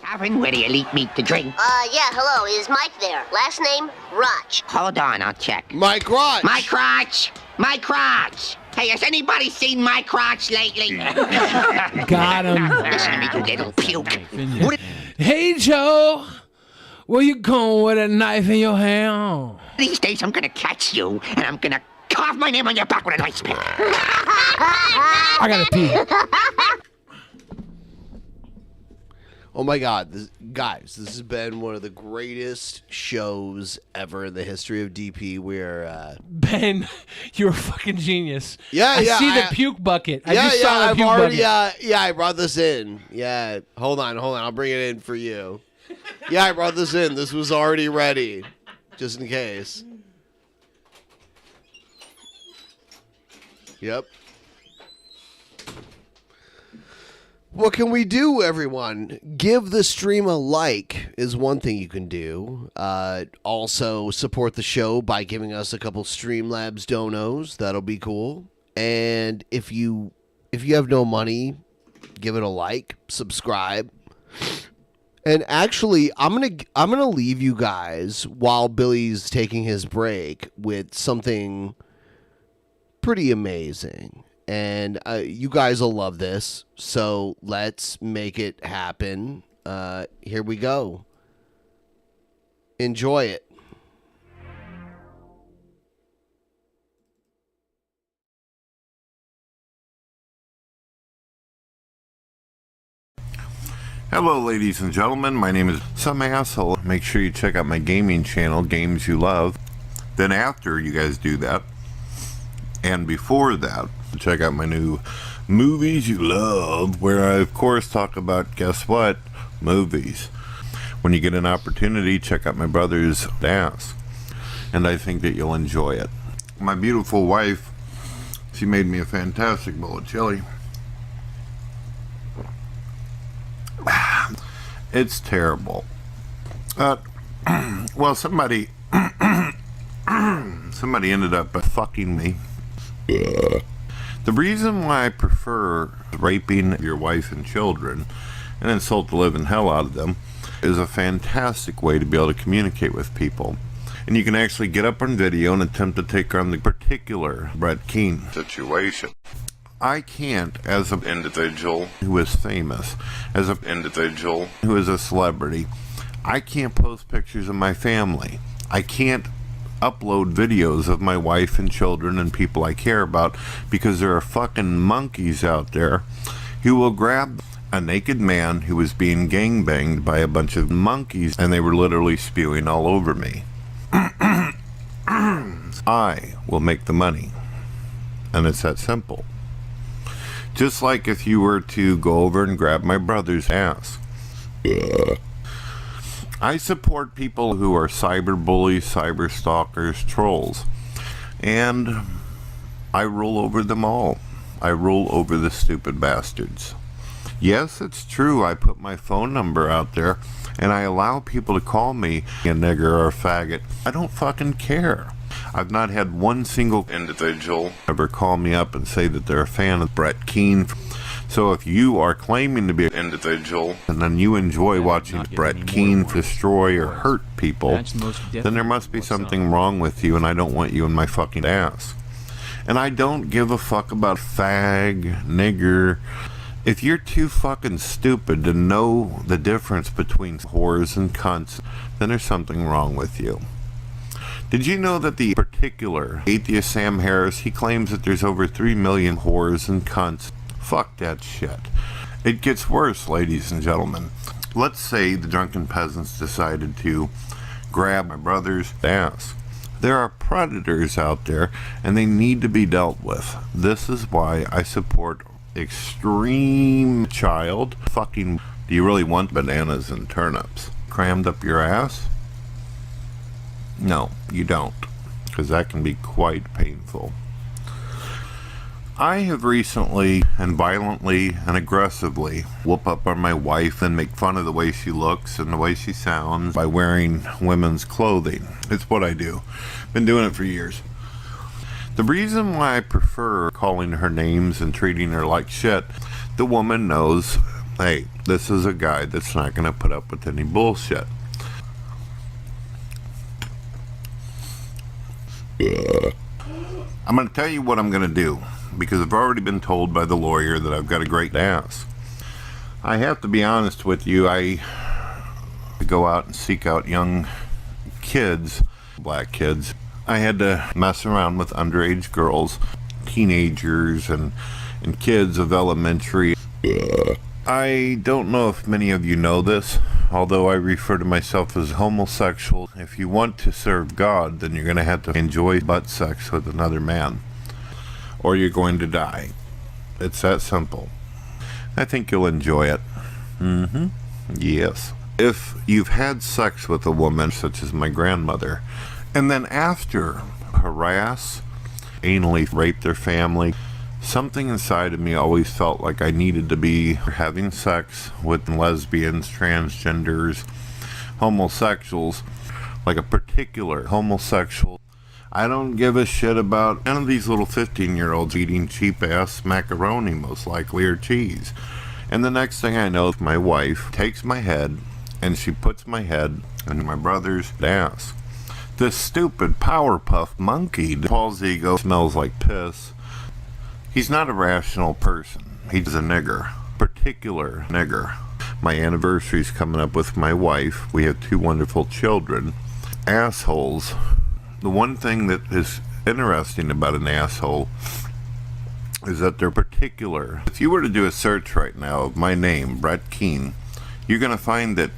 Having ready elite meat to drink. Yeah, hello. Is Mike there? Last name, Roch. Hold on, I'll check. Mike Roch. Mike Roch. Mike Roch. Hey, has anybody seen Mike Roch lately? Got him. Listen to me, you little puke. Hey, Joe. Where you going with a knife in your hand? These days I'm gonna catch you, and I'm gonna carve my name on your back with an ice pick. I gotta pee. Oh my God, guys, this has been one of the greatest shows ever in the history of DP. Where Ben, you're a fucking genius. I see the puke bucket. I just saw the I've puke already, bucket. I brought this in. Yeah, hold on, I'll bring it in for you. Yeah, I brought this in. This was already ready, just in case. Yep. What can we do, everyone? Give the stream a like is one thing you can do. Also, support the show by giving us a couple Streamlabs donos. That'll be cool. And if you have no money, give it a like, subscribe. And actually, I'm gonna leave you guys while Billy's taking his break with something pretty amazing. And you guys will love this, so let's make it happen. Here we go. Enjoy it. Hello, ladies and gentlemen. My name is Some Asshole. Make sure you check out my gaming channel, Games You Love. Then after you guys do that, and before that, check out my new Movies You Love, where I, of course, talk about, guess what? Movies. When you get an opportunity, check out my brother's dance. And I think that you'll enjoy it. My beautiful wife, she made me a fantastic bowl of chili. It's terrible. Well, somebody ended up fucking me. The reason why I prefer raping your wife and children and insult the living hell out of them is a fantastic way to be able to communicate with people. And you can actually get up on video and attempt to take on the particular Brett Keane situation. I can't, as an individual who is famous, as an individual who is a celebrity, I can't post pictures of my family. I can't upload videos of my wife and children and people I care about, because there are fucking monkeys out there who will grab a naked man who was being gangbanged by a bunch of monkeys, and they were literally spewing all over me. I will make the money, and it's that simple. Just like if you were to go over and grab my brother's ass. I support people who are cyber bullies, cyber stalkers, trolls. And I rule over them all. I rule over the stupid bastards. Yes, it's true, I put my phone number out there and I allow people to call me a nigger or a faggot. I don't fucking care. I've not had one single individual ever call me up and say that they're a fan of Brett Keane. So if you are claiming to be an individual and then you enjoy watching Brett Keane destroy or hurt people, then there must be something wrong with you, and I don't want you in my fucking ass. And I don't give a fuck about fag, nigger. If you're too fucking stupid to know the difference between whores and cunts, then there's something wrong with you. Did you know that the particular atheist Sam Harris, he claims that there's over 3 million whores and cunts? Fuck that shit. It gets worse, ladies and gentlemen. Let's say the Drunken Peasants decided to grab my brother's ass. There are predators out there, and they need to be dealt with. This is why I support extreme child fucking. Do you really want bananas and turnips crammed up your ass? No, you don't, because that can be quite painful. I have recently and violently and aggressively whoop up on my wife and make fun of the way she looks and the way she sounds by wearing women's clothing. It's what I do. Been doing it for years. The reason why I prefer calling her names and treating her like shit, the woman knows, hey, this is a guy that's not going to put up with any bullshit. I'm going to tell you what I'm going to do, because I've already been told by the lawyer that I've got a great ass. I have to be honest with you, I go out and seek out young kids, black kids. I had to mess around with underage girls, teenagers, and kids of elementary. I don't know if many of you know this, although I refer to myself as homosexual. If you want to serve God, then you're going to have to enjoy butt sex with another man, or you're going to die. It's that simple. I think you'll enjoy it. Yes. If you've had sex with a woman, such as my grandmother, and then after harass, anally rape their family, something inside of me always felt like I needed to be having sex with lesbians, transgenders, homosexuals, like a particular homosexual. I don't give a shit about none of these little 15-year-olds eating cheap-ass macaroni, most likely, or cheese. And the next thing I know, my wife takes my head, and she puts my head in my brother's ass. This stupid Powerpuff monkey, Paul's ego smells like piss. He's not a rational person. He's a nigger. Particular nigger. My anniversary's coming up with my wife. We have 2 wonderful children. Assholes. The one thing that is interesting about an asshole is that they're particular. If you were to do a search right now of my name, Brett Keane, you're going to find that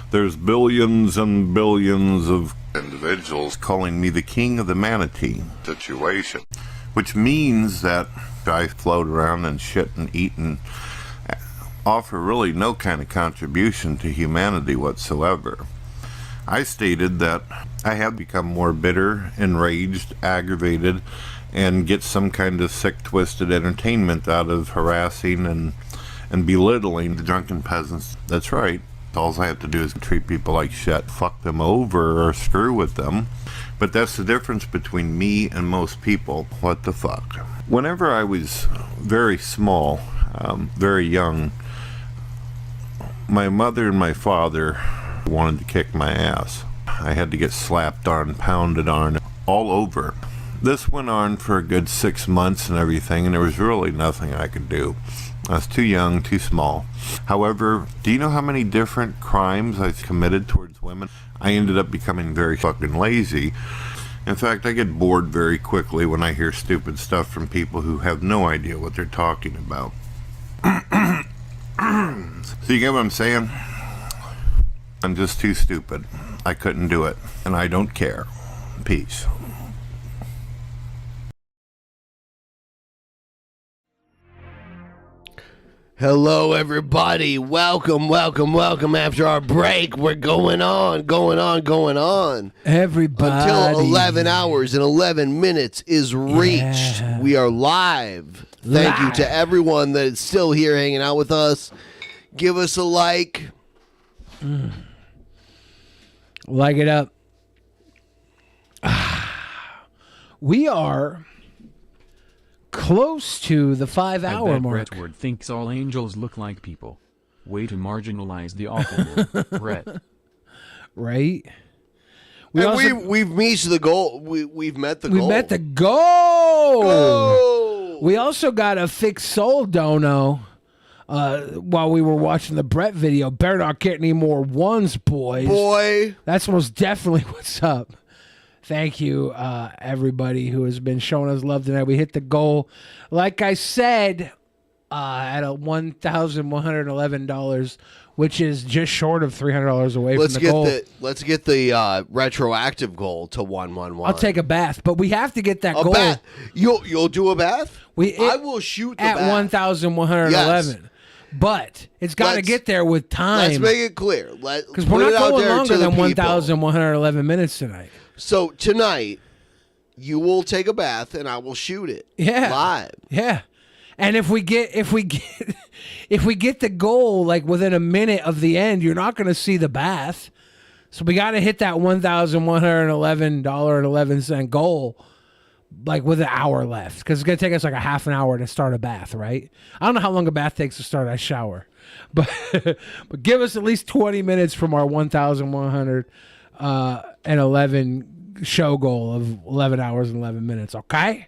there's billions and billions of individuals calling me the king of the manatee situation, which means that I float around and shit and eat and offer really no kind of contribution to humanity whatsoever. I stated that I have become more bitter, enraged, aggravated, and get some kind of sick, twisted entertainment out of harassing and belittling the drunken peasants. That's right. All I have to do is treat people like shit, fuck them over, or screw with them. But that's the difference between me and most people. What the fuck? Whenever I was very small, very young, my mother and my father wanted to kick my ass. I had to get slapped on, pounded on, all over. This went on for a good 6 months and everything, and there was really nothing I could do. I was too young, too small. However, do you know how many different crimes I committed towards women? I ended up becoming very fucking lazy. In fact, I get bored very quickly when I hear stupid stuff from people who have no idea what they're talking about. So you get what I'm saying? I'm just too stupid. I couldn't do it, and I don't care. Peace. Hello, everybody. Welcome after our break. We're going on. Everybody. Until 11 hours and 11 minutes is reached. Yeah. We are live. Thank you to everyone that is still here hanging out with us. Give us a like. Like it up. We are close to the 5-hour mark. Brett thinks all angels look like people. Way to marginalize the awful. Brett. Right? We've reached the goal. We've met the goal. We met the goal. We also got a fixed soul dono while we were watching the Brett video. Better not get any more ones, boys. Boy. That's most definitely what's up. Thank you, everybody who has been showing us love tonight. We hit the goal. Like I said, at a $1,111, which is just short of $300 away Let's from the goal. let's get the retroactive goal to 111. I'll take a bath, but we have to get that goal. Bath. You'll do a bath? I will shoot the at bath. 1,111. Yes. But it's got to get there with time. Let's make it clear. Because we're not going longer than 1,111 minutes tonight. So tonight, you will take a bath and I will shoot it. Yeah. Live. Yeah. And if we get the goal like within a minute of the end, you're not going to see the bath. So we got to hit that $1,111.11 goal like with an hour left, because it's going to take us like a half an hour to start a bath, right? I don't know how long a bath takes to start a shower, but but give us at least 20 minutes from our 1,111 show goal of 11 hours and 11 minutes, okay?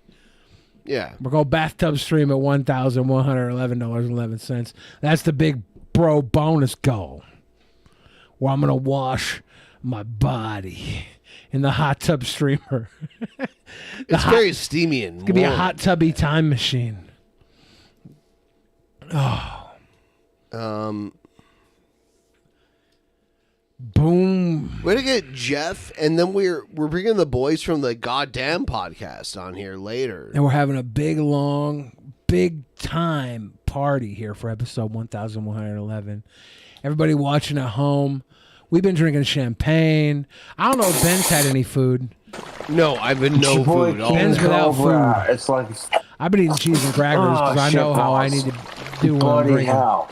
Yeah. We're going bathtub stream at $1,111.11. That's the big bro bonus goal, where I'm going to wash my body in the hot tub streamer. It's very steamy and It's going to be a warm. hot tubby time machine. Oh. Boom. Way to get Jeff, and then we're bringing the boys from the goddamn podcast on here later. And we're having a big, long, big time party here for episode 1,111. Everybody watching at home, we've been drinking champagne. I don't know if Ben's had any food. No, I've been no food. Ben's without food. It's like I've been eating cheese and crackers because I know how I need to do what I'm Bloody drinking. hell.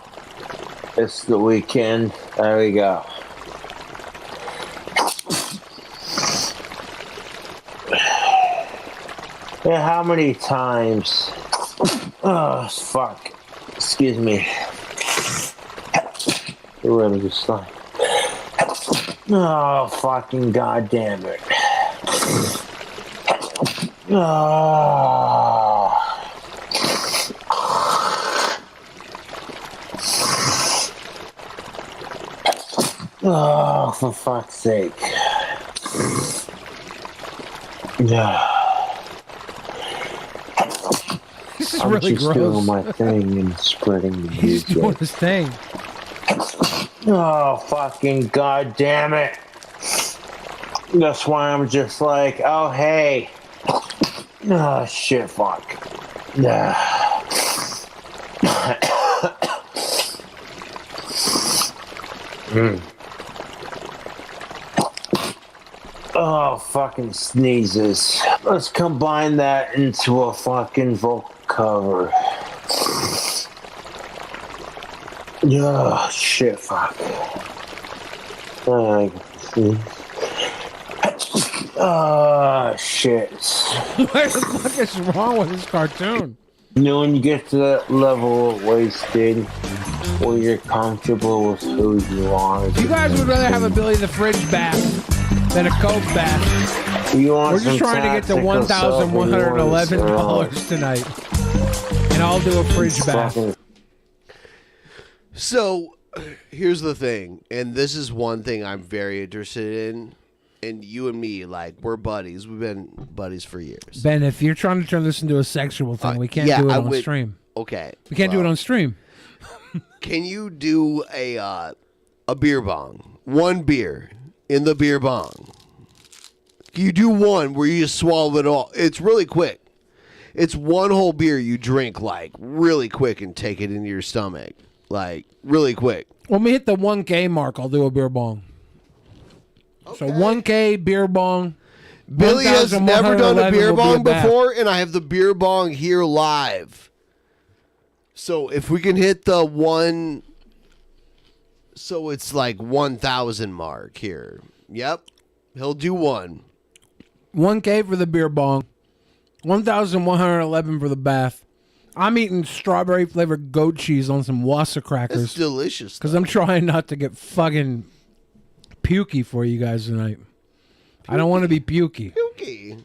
It's the weekend. There we go. Yeah, how many times? Oh, fuck. Excuse me. Where did it start? Oh, fucking goddamn it. Oh. Oh, for fuck's sake. Yeah. This is I'm really just gross. doing my thing and spreading the He's news. doing his thing. Oh, fucking goddamn it. That's why I'm just like, oh, hey. Oh, shit, fuck. Oh, fucking sneezes. Let's combine that into a fucking vocal cover. Oh, shit, fuck. Oh, shit. What the fuck is wrong with this cartoon? You know, when you get to that level of wasted, where you're comfortable with who you are. You guys would rather have a Billy the Fridge bath than a Coke bath. You want We're just some trying to get to tactical $1,111 tonight. And I'll do a fridge bath. So, here's the thing, and this is one thing I'm very interested in. And you and me, like, we're buddies. We've been buddies for years. Ben, if you're trying to turn this into a sexual thing, we can't do it on stream. Okay. We can't do it on stream. Can you do a beer bong? One beer in the beer bong. You do one where you just swallow it all. It's really quick. It's one whole beer you drink, like, really quick and take it into your stomach. Like, really quick. When we hit the 1K mark, I'll do a beer bong. So 1K beer bong. Billy has never done a beer bong bath. before, and I have the beer bong here live. So if we can hit the one, so it's like 1,000 mark here. Yep, he'll do one. 1K for the beer bong. 1,111 for the bath. I'm eating strawberry flavored goat cheese on some Wassa crackers. It's delicious. Because I'm trying not to get fucking pukey for you guys tonight. I don't want to be pukey. Pukey.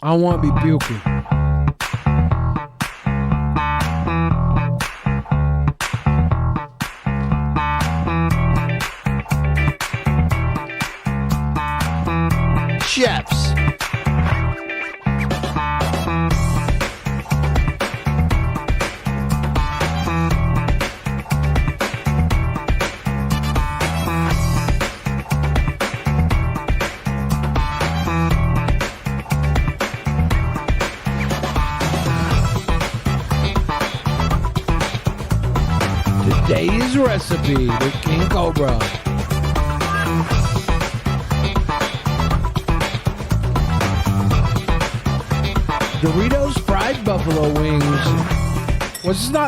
I don't want to be pukey. Chefs. Today's recipe with King Cobra. Doritos fried buffalo wings.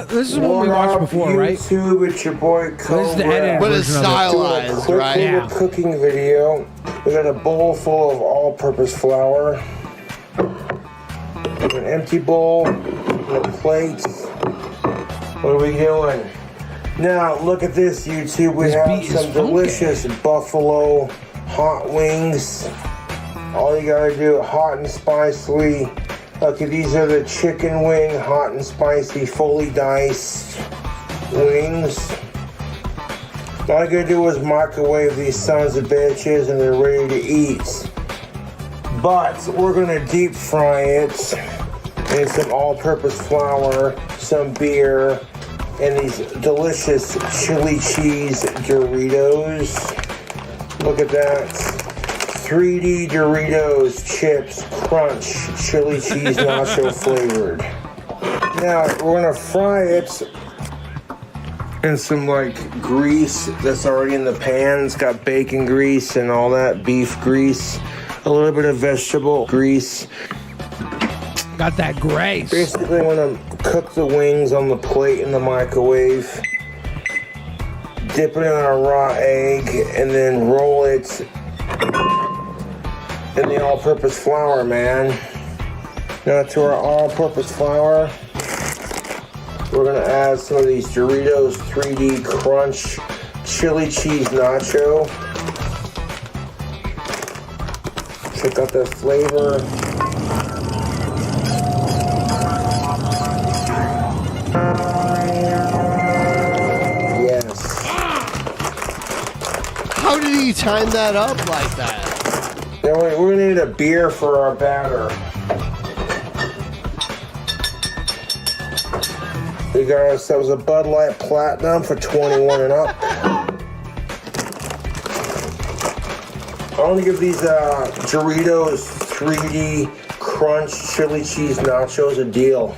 This is what we watched before, right? YouTube, it's your boy Cobra. This is the edited But it's version of it. stylized, Doing a quick right? little Yeah. cooking video. We got a bowl full of all-purpose flour, an empty bowl, and a plate. What are we doing? Now look at this, YouTube. We This have beat is some funky. delicious buffalo hot wings. All you gotta do, hot and spicy. Okay, these are the chicken wing, hot and spicy, fully diced wings. All I gotta do is microwave these sons of bitches and they're ready to eat. But we're gonna deep fry it in some all-purpose flour, some beer, and these delicious chili cheese Doritos. Look at that. 3D Doritos chips, crunch, chili cheese nacho flavored. Now we're gonna fry it in some like grease that's already in the pan. It's got bacon grease and all that, beef grease, a little bit of vegetable grease. Got that grace. Basically, I'm gonna cook the wings on the plate in the microwave, dip it in a raw egg, and then roll it in the all-purpose flour, man. Now to our all-purpose flour, we're gonna add some of these Doritos 3D Crunch Chili Cheese Nacho. Check out that flavor. Yes. How did he time that up like that? Now we're gonna need a beer for our batter. We got ourselves a Bud Light Platinum for 21 and up. I want to give these Doritos 3D Crunch Chili Cheese Nachos a deal.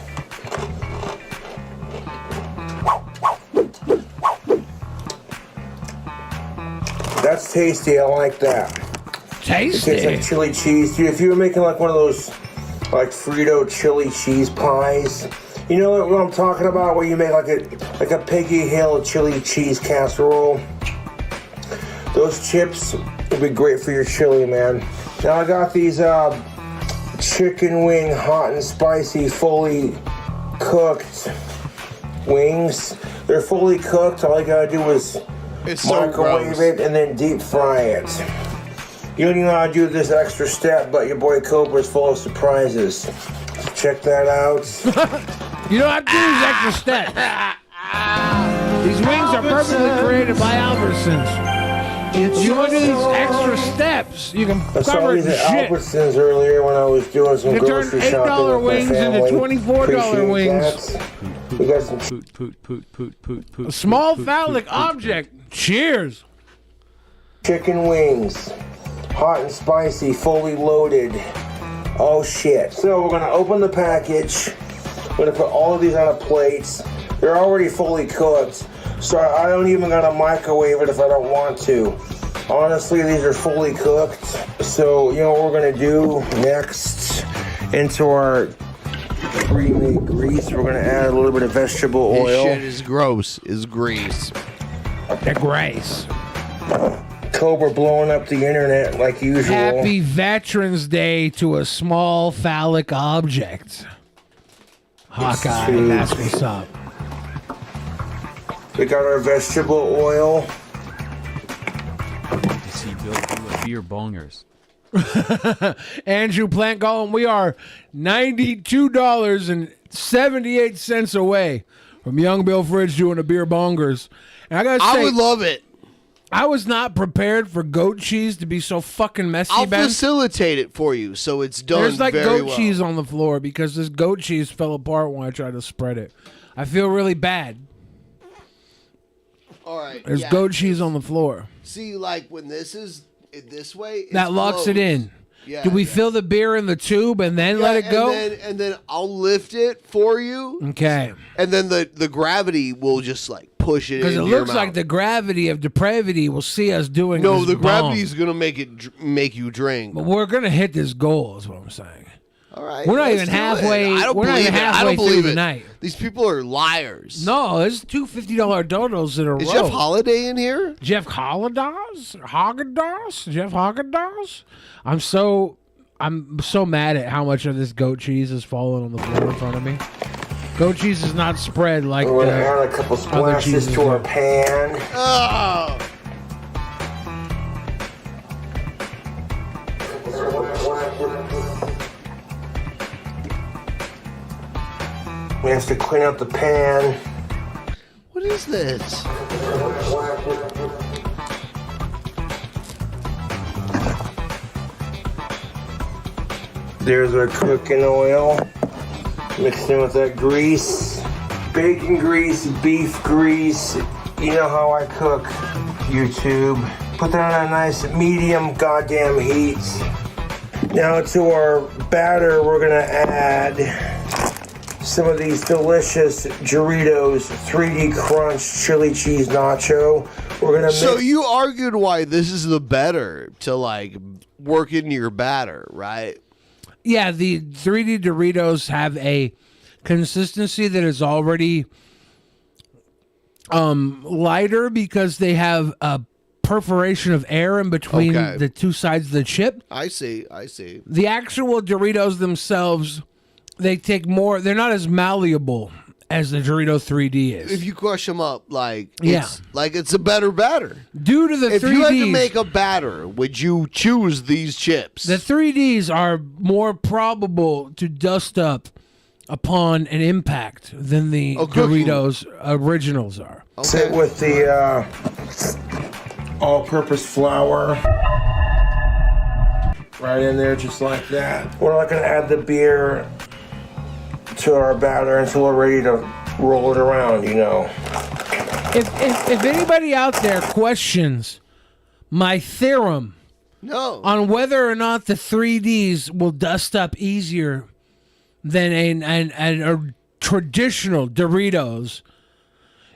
That's tasty. I like that. Tasty. It tastes like chili cheese. Dude, if you were making like one of those like Frito chili cheese pies, you know what I'm talking about? Where you make like a Peggy Hill chili cheese casserole. Those chips would be great for your chili, man. Now I got these chicken wing hot and spicy, fully cooked wings. They're fully cooked. All you gotta do is microwave it and then deep fry it. You don't even know how to do this extra step, but your boy Cobra's full of surprises. Check that out. You don't have to do these extra steps. These wings are perfectly created by Albertsons. If you want to do these extra steps, you can I saw cover it these in at shit. Albertsons earlier when I was doing some You can turn grocery shopping $8 with wings my into family. $24 wings. Appreciate that. We got some A small phallic object. Cheers. chicken wings, hot and spicy, fully loaded. Oh shit. So we're gonna open the package. We're gonna put all of these on a plate. They're already fully cooked, so I don't even gotta microwave it if I don't want to. Honestly, these are fully cooked. So you know what we're gonna do next? Into our pre-made grease, we're gonna add a little bit of vegetable oil. This shit is gross. Is grease. The grace. Cobra blowing up the internet like usual. Happy Veterans Day to a small phallic object. Hawkeye, that's what's up. We got our vegetable oil. See Bill full of beer bongers. Andrew Plant Golem, we are $92.78 away from Young Bill Fridge doing a beer bongers. And I gotta say, I would love it. I was not prepared for goat cheese to be so fucking messy, I'll Ben. facilitate it for you, so it's done There's like very goat well. cheese on the floor because this goat cheese fell apart when I tried to spread it. I feel really bad. All right. There's goat cheese on the floor. See, like when this is this way, it's That locks it closed. in. Yeah, Do we fill the beer in the tube and then let it go? And then I'll lift it for you. Okay. And then the gravity will just like push it Because it into your looks mouth. like the gravity of depravity will see us doing No, this the bomb. gravity is gonna make you drink. But we're gonna hit this goal, is what I'm saying. All right, We're not let's even do halfway. it. I don't We're not believe even it. I halfway don't through believe the it. night. These people are liars. No, there's two $50 donuts in a Is row. Jeff Holiday in here? Jeff Haagen-Dazs? Haagen-Dazs? Jeff Haagen-Dazs? I'm so mad at how much of this goat cheese is falling on the floor in front of me. Goat cheese is not spread like We're the gonna add a couple other splashes cheeses to our do. pan. Oh. We have to clean up the pan. What is this? There's our cooking oil. Mixed in with that grease. Bacon grease, beef grease. You know how I cook, YouTube. Put that on a nice medium goddamn heat. Now to our batter, we're gonna add some of these delicious Doritos 3D Crunch Chili Cheese Nacho. We're gonna So mix. you argued why this is the better to like work in your batter, right? Yeah, the 3D Doritos have a consistency that is already lighter because they have a perforation of air in between Okay. the two sides of the chip. I see. The actual Doritos themselves, they take more. They're not as malleable as the Dorito 3D is. If you crush them up, like Yeah. it's a better batter. Due to the if 3Ds, you had to make a batter, would you choose these chips? the 3Ds are more probable to dust up upon an impact than the Doritos originals are. Sit with the all-purpose flour right in there, just like that. We're not going to add the beer to our batter until we're ready to roll it around, you know. If anybody out there questions my theorem on whether or not the 3Ds will dust up easier than a traditional Doritos,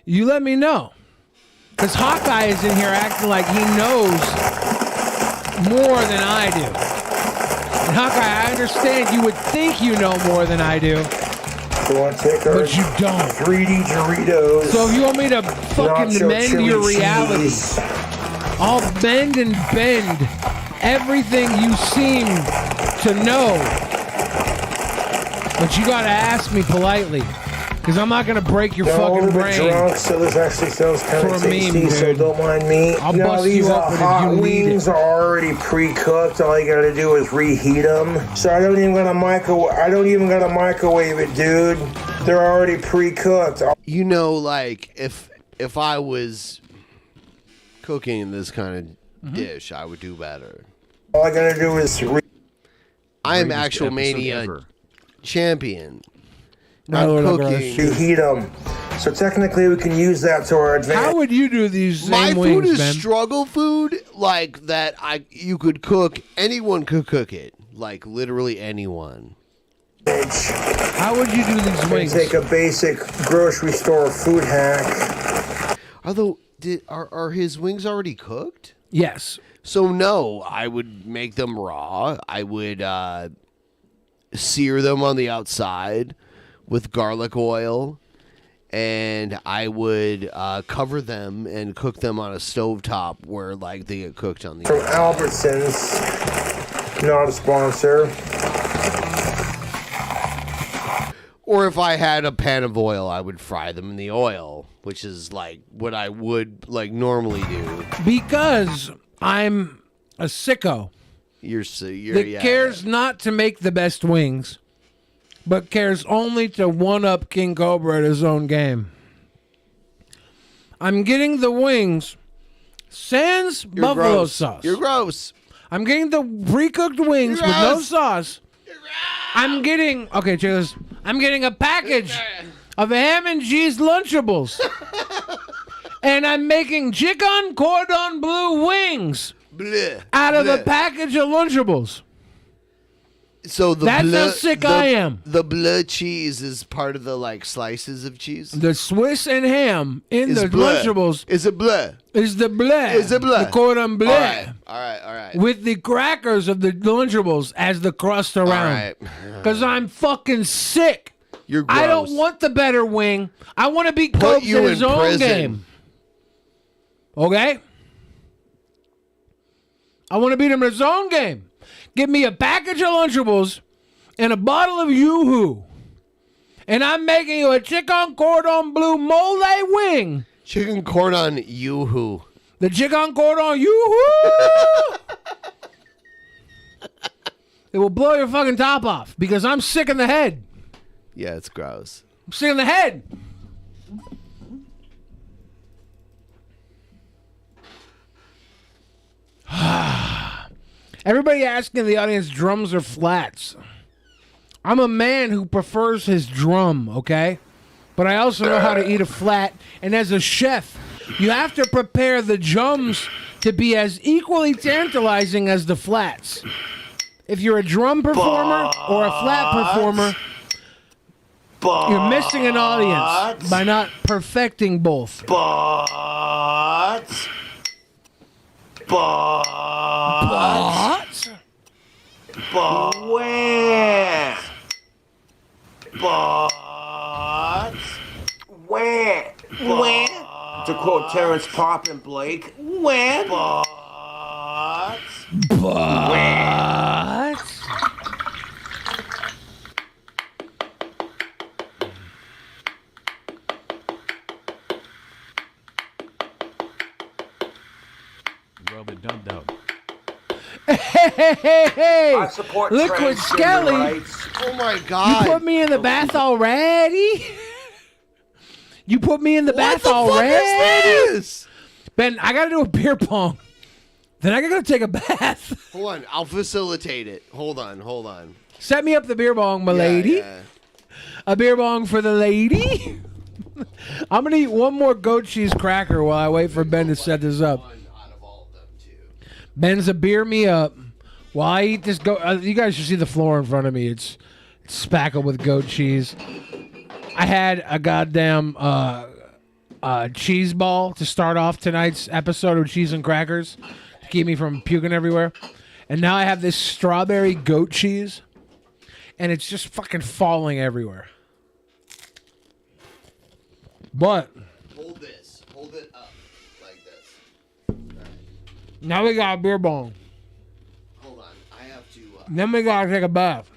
you let me know. Because Hawkeye is in here acting like he knows more than I do. And Hawkeye, I understand you would think you know more than I do. We want to take our But you don't. 3D Doritos. So if you want me to fucking nacho mend chili your reality, cheese. I'll bend and bend everything you seem to know. But you gotta ask me politely, because I'm not gonna break your No, I'm a fucking little bit brain. drunk, so this actually sounds kind For of a meme, tasty, so dude. don't mind me. I'll now, bust these you up, but if hot you need wings it. are already pre-cooked. All you gotta do is reheat them. So I don't even gotta microwave it, dude. They're already pre-cooked. You know, like if I was cooking this kind of dish, I would do better. All I gotta do is I am Greatest Actual episode Mania ever. champion. No, I'm no, no, cooking. reheat them. So technically, we can use that to our advantage. How would you do these same My wings, food is Ben? struggle food, like that. You could cook. Anyone could cook it. Like literally anyone. How would you do these wings? Take a basic grocery store food hack. Are his wings already cooked? Yes. So no, I would make them raw. I would sear them on the outside with garlic oil, and I would cover them and cook them on a stovetop where like they get cooked on the From inside. Albertsons, not a sponsor. Or if I had a pan of oil, I would fry them in the oil, which is like what I would like normally do. Because I'm a sicko You're that cares not to make the best wings, but cares only to one-up King Cobra at his own game. I'm getting the wings sans You're buffalo gross. sauce. You're gross. I'm getting the pre-cooked wings with no gross. sauce. I'm getting check this. I'm getting a package of ham and cheese Lunchables, and I'm making chicken cordon bleu wings Bleh, out of a bleh. package of Lunchables. So That's how sick I am. The bleu cheese is part of the like slices of cheese. The Swiss and ham in Is the bleu. Lunchables Is it bleu? is the bleu. Is it bleu? The cordon bleu. All right. With the crackers of the Lunchables as the crust around. Because I'm fucking sick. You're I don't gross. want the better wing. I want to beat Put Copes you in his in own prison. game. Okay? I want to beat him in his own game. Give me a package of Lunchables and a bottle of Yoo-Hoo. And I'm making you a chicken cordon bleu mole wing. Chicken cordon Yoo-Hoo. The chicken cordon Yoo-Hoo. It will blow your fucking top off because I'm sick in the head. Yeah, it's gross. I'm sick in the head. Everybody asking the audience drums or flats. I'm a man who prefers his drum, okay? But I also know how to eat a flat. And as a chef, you have to prepare the drums to be as equally tantalizing as the flats. If you're a drum performer or a flat performer, you're missing an audience by not perfecting both. To quote Terrence Poppin Blake, Rub it dub dub. Hey! I support Liquid transgender Skelly. rights. Oh my god. You put me in the bath already? You put me in the bath the fuck already? is this? Ben, I gotta do a beer pong. Then I gotta take a bath. Hold on, I'll facilitate it. Hold on. Set me up the beer bong, my lady. Yeah. A beer bong for the lady. I'm gonna eat one more goat cheese cracker while I wait for Ben to set this up. Ben's a beer me up while I eat this goat. You guys should see the floor in front of me. It's spackled with goat cheese. I had a goddamn cheese ball to start off tonight's episode of Cheese and Crackers to keep me from puking everywhere. And now I have this strawberry goat cheese. And it's just fucking falling everywhere. But Hold this. Hold it up like this. now we got a beer bong. Hold on. I have to Then we gotta take a bath.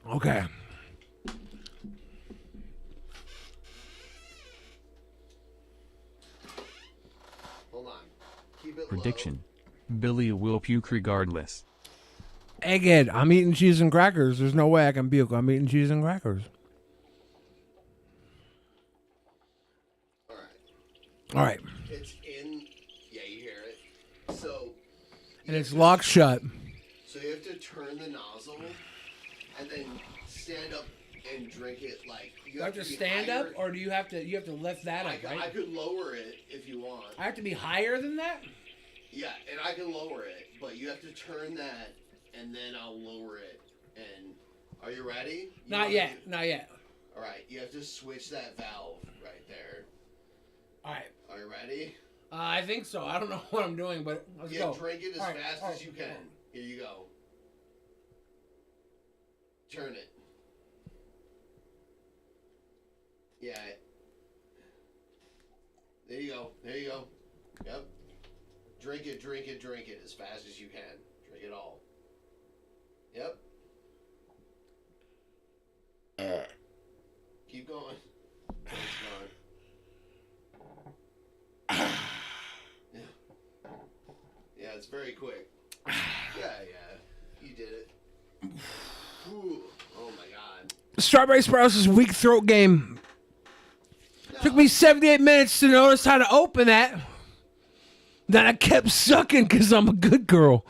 Okay. Hold on. Keep it Prediction. Billy will puke regardless. Egghead, I'm eating cheese and crackers. There's no way I can puke. I'm eating cheese and crackers. All right. It's in. Yeah, you hear it. So. And it's locked shut. So you have to turn the nozzle, and then stand up and drink it like. You have to be stand higher. up, or do you have to lift that up, right? I could lower it if you want. I have to be higher than that? Yeah, and I can lower it, but you have to turn that, and then I'll lower it. And are you ready? Not yet. Not yet. All right, you have to switch that valve right there. All right. Are you ready? I think so. I don't know what I'm doing, but let's go. Drink it as All right, fast all as right. you can. Here you go. Turn it. Yeah. There you go. There you go. Yep. Drink it, drink it, drink it as fast as you can. Drink it all. Yep. Keep going. It's gone. Yeah, it's very quick. Yeah, you did it. Ooh, oh my god. Strawberry Sprouts' weak throat game. Took me 78 minutes to notice how to open that. Then I kept sucking because I'm a good girl.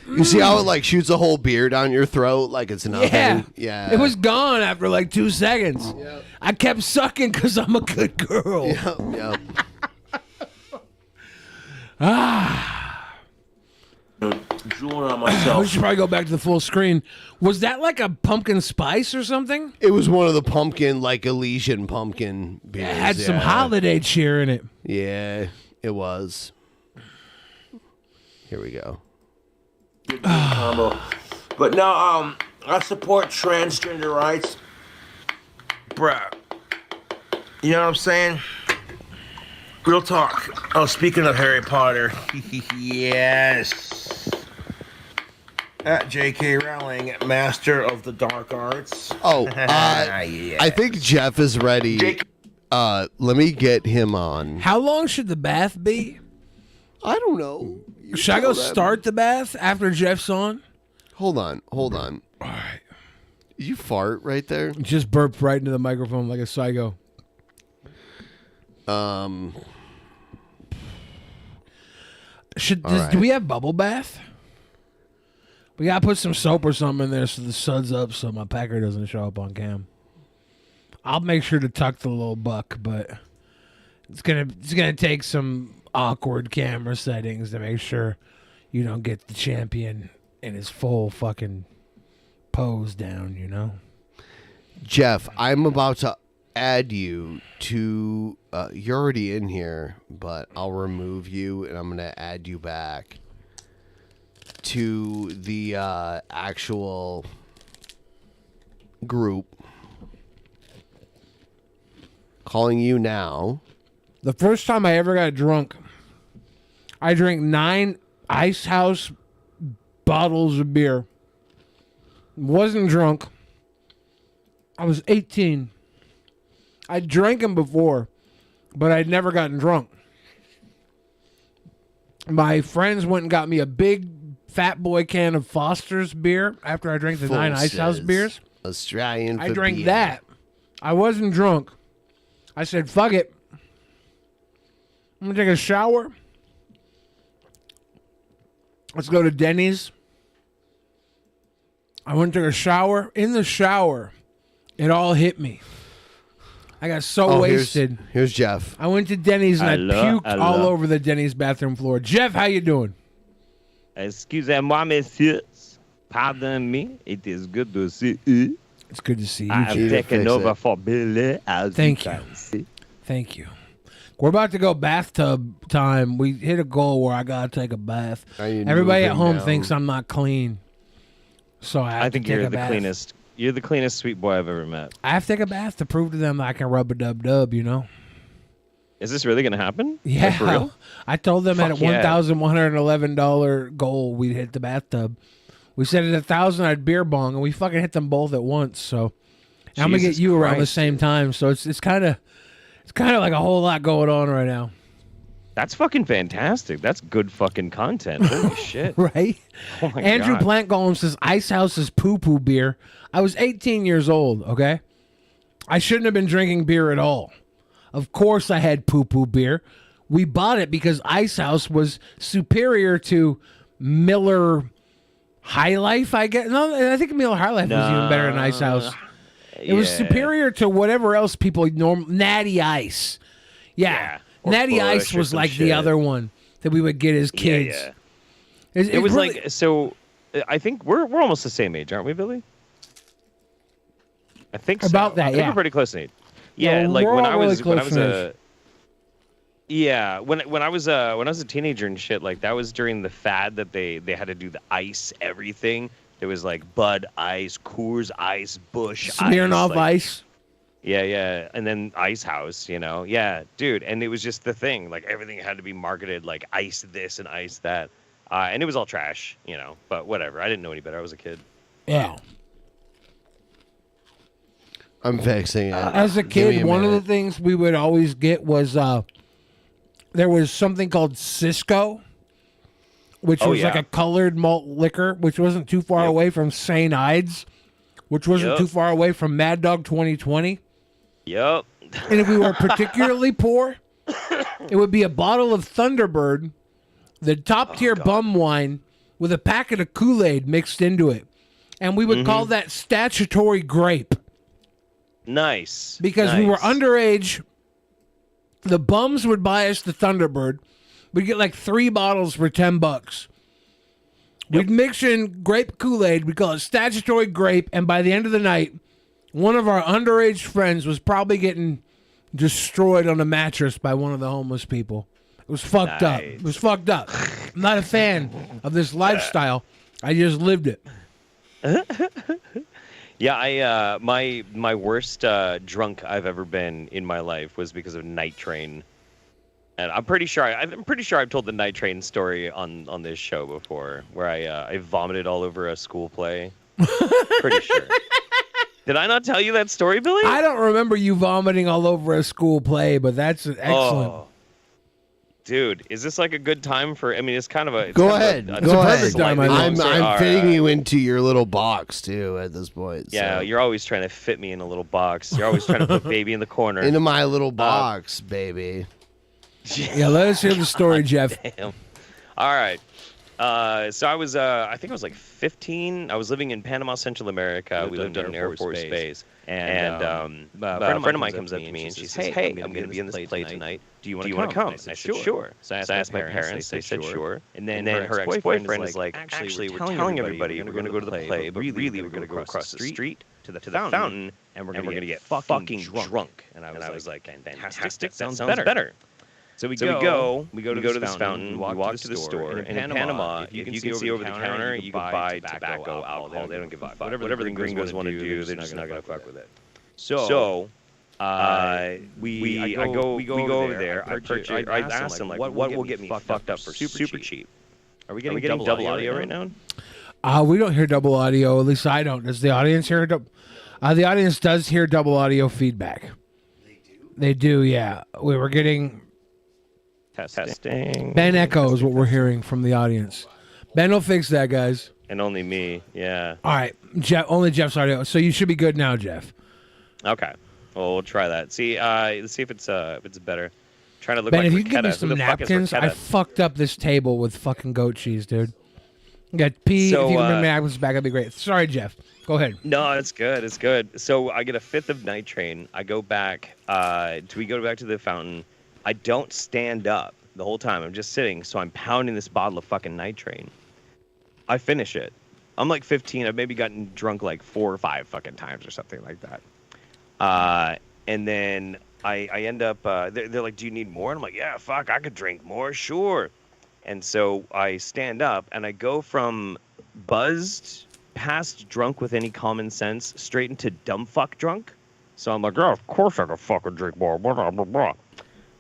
You see how it like shoots a whole beer down your throat like it's nothing? Yeah. Yeah. It was gone after like 2 seconds. I kept sucking because I'm a good girl. Yep. Drooling on We myself. should probably go back to the full screen. Was that like a pumpkin spice or something? It was one of the pumpkin, like Elysian pumpkin beers. It had some yeah. holiday cheer in it. Yeah, it was. Here we go. Good combo. But no, I support transgender rights. Bruh. You know what I'm saying? Real talk. Oh, speaking of Harry Potter. Yes. At J.K. Rowling, master of the dark arts. Oh, yeah. I think Jeff is ready. Let me get him on. How long should the bath be? I don't know. Should I go tell them. start the bath after Jeff's on? Hold on. All right. You fart right there? Just burped right into the microphone like a psycho. Do we have bubble bath? We gotta put some soap or something in there so the sun's up so my packer doesn't show up on cam. I'll make sure to tuck the little buck, but it's gonna take some awkward camera settings to make sure you don't get the champion in his full fucking pose down, you know? Jeff, I'm about to add you to you're already in here, but I'll remove you and I'm gonna add you back to the actual group. Calling you now. The first time I ever got drunk, I drank 9 Ice House bottles of beer. Wasn't drunk. I was 18. I drank them before, but I'd never gotten drunk. My friends went and got me a big fat boy can of Foster's beer after I drank the 9 Ice House beers. Australian. I for drank beer. that. I wasn't drunk. I said, fuck it. I'm going to take a shower. Let's go to Denny's. I went and took a shower. In the shower, it all hit me. I got so wasted. Here's Jeff. I went to Denny's and I puked all over the Denny's bathroom floor. Jeff, how you doing? Excusez-moi, messieurs. Pardon me. It is good to see you. It's good to see you. I have taken over for Billy. Thank you. Thank you. We're about to go bathtub time. We hit a goal where I gotta take a bath. Everybody at home thinks I'm not clean, so I have I think to take you're a the bath. cleanest. You're the cleanest sweet boy I've ever met. I have to take a bath to prove to them that I can rub a dub. You know? Is this really gonna happen? Yeah. Like, for real? I told them at a Fuck yeah. $1,111 goal we'd hit the bathtub. We said at 1,000 I'd beer bong, and we fucking hit them both at once. So and I'm gonna get Jesus you around the Christ, same time. So it's kind of like a whole lot going on right now. That's fucking fantastic. That's good fucking content. Holy shit. Right? Oh my Andrew God. Plant Golem says Ice House is poo-poo beer. I was 18 years old, okay? I shouldn't have been drinking beer at all. Of course I had poo-poo beer. We bought it because Ice House was superior to Miller High Life, I guess. No, I think Miller High Life was even better than Ice House. It was Yeah. superior to whatever else people Natty Ice. Yeah. or Natty Bush Ice or was some like shit. the other one that we would get as kids. Yeah. It It was really- like so. I think we're almost the same age, aren't we, Billy? I think so. About that, I think yeah. we're pretty close in age. Yeah, Yeah, like we're when all I really was when I close was in a age. yeah when I was a teenager and shit, like that was during the fad that they had to do the ice everything. There was like Bud Ice, Coors Ice, Bush Smirnoff like, Ice. Yeah, and then Ice House, you know, yeah, dude, and it was just the thing, like everything had to be marketed like ice this and ice that, and it was all trash, you know, but whatever. I didn't know any better. I was a kid. Yeah. I'm fixing it. As a Give me kid, a one of the minute. things we would always get was there was something called Cisco, which Oh, was like yeah. a colored malt liquor, which wasn't too far away from St. Ides, which wasn't Yep. too far away from Mad Dog 2020. Yep. And if we were particularly poor, it would be a bottle of Thunderbird, the top tier bum wine, with a packet of Kool-Aid mixed into it. And we would call that statutory grape. Nice. Because we were underage. The bums would buy us the Thunderbird. We'd get like 3 bottles for $10. We'd mix in grape Kool-Aid. We call it statutory grape. And by the end of the night, one of our underage friends was probably getting destroyed on a mattress by one of the homeless people. It was fucked up. It was fucked up. I'm not a fan of this lifestyle. I just lived it. Yeah, my worst drunk I've ever been in my life was because of Night Train, and I'm pretty sure I've told the Night Train story on this show before, where I vomited all over a school play. Pretty sure. Did I not tell you that story, Billy? I don't remember you vomiting all over a school play, but that's excellent. Oh. Dude, is this like a good time for? I mean, it's kind of a. Go ahead. Go ahead. I'm All fitting right. you into your little box too at this point. Yeah, so. you're always trying to fit me in a little box. You're always trying to put baby in the corner. Into my little box, baby. Yeah, let us hear the story, Jeff. Damn. All right. So I was, I think I was like 15. I was living in Panama, Central America. We lived on an Air Force base. And a friend of mine comes up to me and she says, "Hey, I'm going to be in this play tonight. Do you want to come?" I said, "Sure." So I asked my parents. They said, "Sure." And then her ex-boyfriend is like, "Actually, we're telling everybody we're going to go to the play, but really we're going to go across the street to the fountain, and we're going to get fucking drunk." And I was like, "Fantastic! That sounds better." So we go to this fountain, we walk to the store, and in Panama, if you can see over the counter, you can buy tobacco, alcohol. They don't give a fuck. Whatever the gringos want to do, they're just not going to fuck with it. So, we go over there. I asked them, like, what will get me fucked up for super cheap? Are we getting double audio right now? We don't hear double audio. At least I don't. Does the audience hear double? The audience does hear double audio feedback. They do, yeah. We were getting... Testing. Ben Echo is what we're hearing from the audience. Ben will fix that, guys. And only me, yeah. All right, Jeff. Only Jeff's audio. So you should be good now, Jeff. Okay. Well, we'll try that. See, let's see if it's better. Trying to look Ben, like if you can give me Ricetta. some Who the fuck is napkins, I Ricetta? fucked up this table with fucking goat cheese, dude. You got pee. So, if you can bring napkins back, that'd be great. Sorry, Jeff. Go ahead. No, it's good. It's good. So I get a fifth of Night Train. I go back. We go back to the fountain. I don't stand up the whole time. I'm just sitting. So I'm pounding this bottle of fucking Night Train. I finish it. I'm like 15. I've maybe gotten drunk like 4 or 5 fucking times or something like that. And then I end up. They're like, "Do you need more?" And I'm like, "Yeah, fuck, I could drink more, sure." And so I stand up and I go from buzzed past drunk with any common sense straight into dumb fuck drunk. So I'm like, "Oh, of course I could fucking drink more." Blah, blah, blah, blah.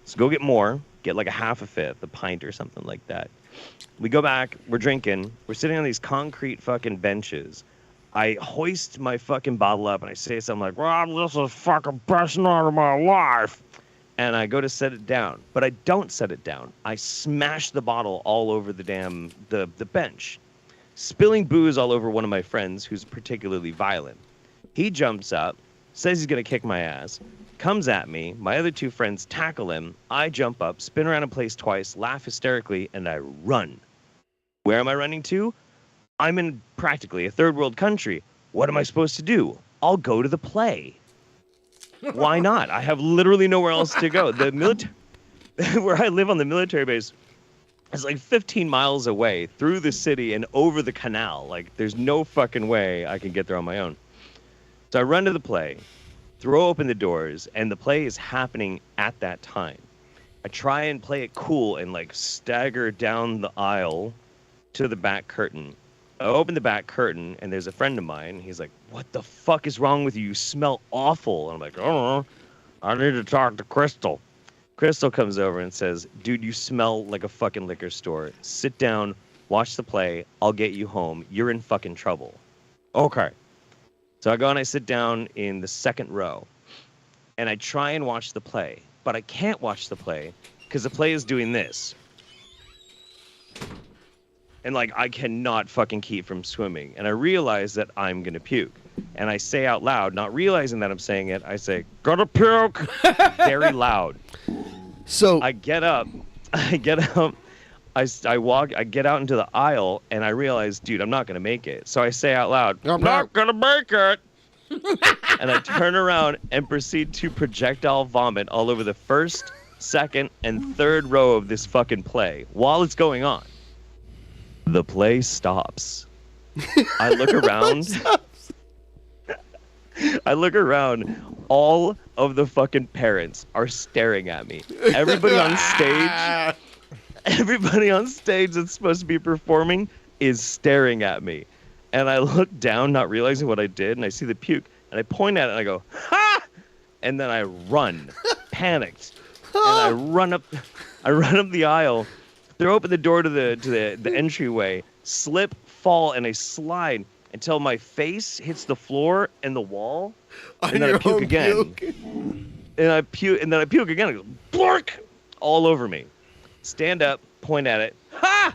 So go get more, get like a half a fifth, a pint or something like that. We go back, we're drinking, we're sitting on these concrete fucking benches. I hoist my fucking bottle up and I say something like, "Well, this is fucking best night of my life." And I go to set it down, but I don't set it down. I smash the bottle all over the damn, the bench, spilling booze all over one of my friends who's particularly violent. He jumps up, says he's going to kick my ass, comes at me. My other 2 friends tackle him. I jump up, spin around in place twice, laugh hysterically, and I run. Where am I running to? I'm in practically a third world country. What am I supposed to do? I'll go to the play. Why not? I have literally nowhere else to go. The military, where I live on the military base, is like 15 miles away through the city and over the canal. Like, there's no fucking way I can get there on my own. So I run to the play, throw open the doors, and the play is happening at that time. I try and play it cool and like stagger down the aisle to the back curtain. I open the back curtain and there's a friend of mine. He's like, "What the fuck is wrong with you? You smell awful." And I'm like, "Oh, I need to talk to Crystal." Crystal comes over and says, "Dude, you smell like a fucking liquor store. Sit down, watch the play. I'll get you home. You're in fucking trouble." Okay. So I go and I sit down in the second row and I try and watch the play, but I can't watch the play because the play is doing this. And like, I cannot fucking keep from swimming. And I realize that I'm going to puke. And I say out loud, not realizing that I'm saying it, I say, "Gonna puke," very loud. So I get up. I get out into the aisle, and I realize, dude, I'm not gonna make it. So I say out loud, not gonna make it. And I turn around and proceed to projectile vomit all over the first, second, and third row of this fucking play while it's going on. The play stops. I look around. I look around. All of the fucking parents are staring at me. Everybody on stage that's supposed to be performing is staring at me. And I look down, not realizing what I did, and I see the puke, and I point at it and I go, ha! And then I run, panicked. And I run up the aisle, throw open the door to the entryway, slip, fall, and I slide until my face hits the floor and the wall, and then I puke again. And I puke again. I go, blark, all over me. Stand up, point at it, ha!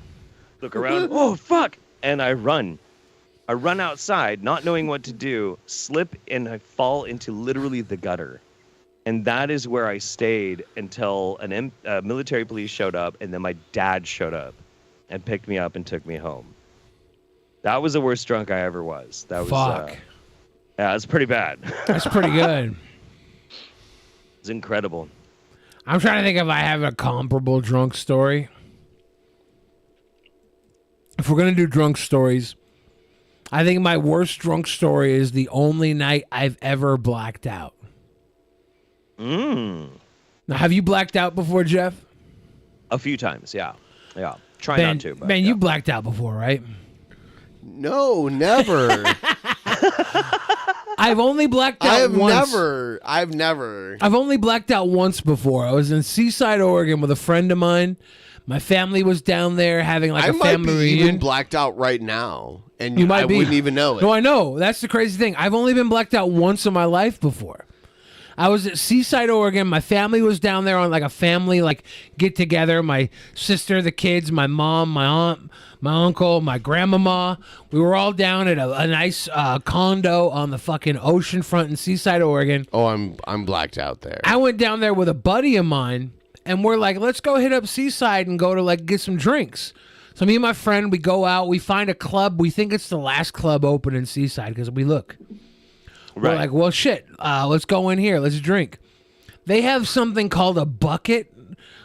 Look around, oh fuck, and I run. I run outside, not knowing what to do, slip, and I fall into literally the gutter. And that is where I stayed until military police showed up, and then my dad showed up and picked me up and took me home. That was the worst drunk I ever was. That was Fuck. Yeah, it's pretty bad. That's pretty good. It's incredible. I'm trying to think if I have a comparable drunk story. If we're gonna do drunk stories, I think my worst drunk story is the only night I've ever blacked out. Now, have you blacked out before, Jeff? A few times, yeah. Yeah. Try Ben, not to. But, Ben, you blacked out before, right? No, never. I've only blacked out once. I've never. I've only blacked out once before. I was in Seaside, Oregon with a friend of mine. My family was down there having like a family might be reunion. even blacked out right now, and You might I be. wouldn't even know it. No, I know. That's the crazy thing. I've only been blacked out once in my life before. I was at Seaside, Oregon. My family was down there on like a family like get together. My sister, the kids, my mom, my aunt, my uncle, my grandmama. We were all down at a nice condo on the fucking ocean front in Seaside, Oregon. Oh, I'm blacked out there. I went down there with a buddy of mine, and we're like, let's go hit up Seaside and go to like get some drinks. So me and my friend, we go out, we find a club. We think it's the last club open in Seaside because we look. We're like, well, shit, let's go in here. Let's drink. They have something called a bucket,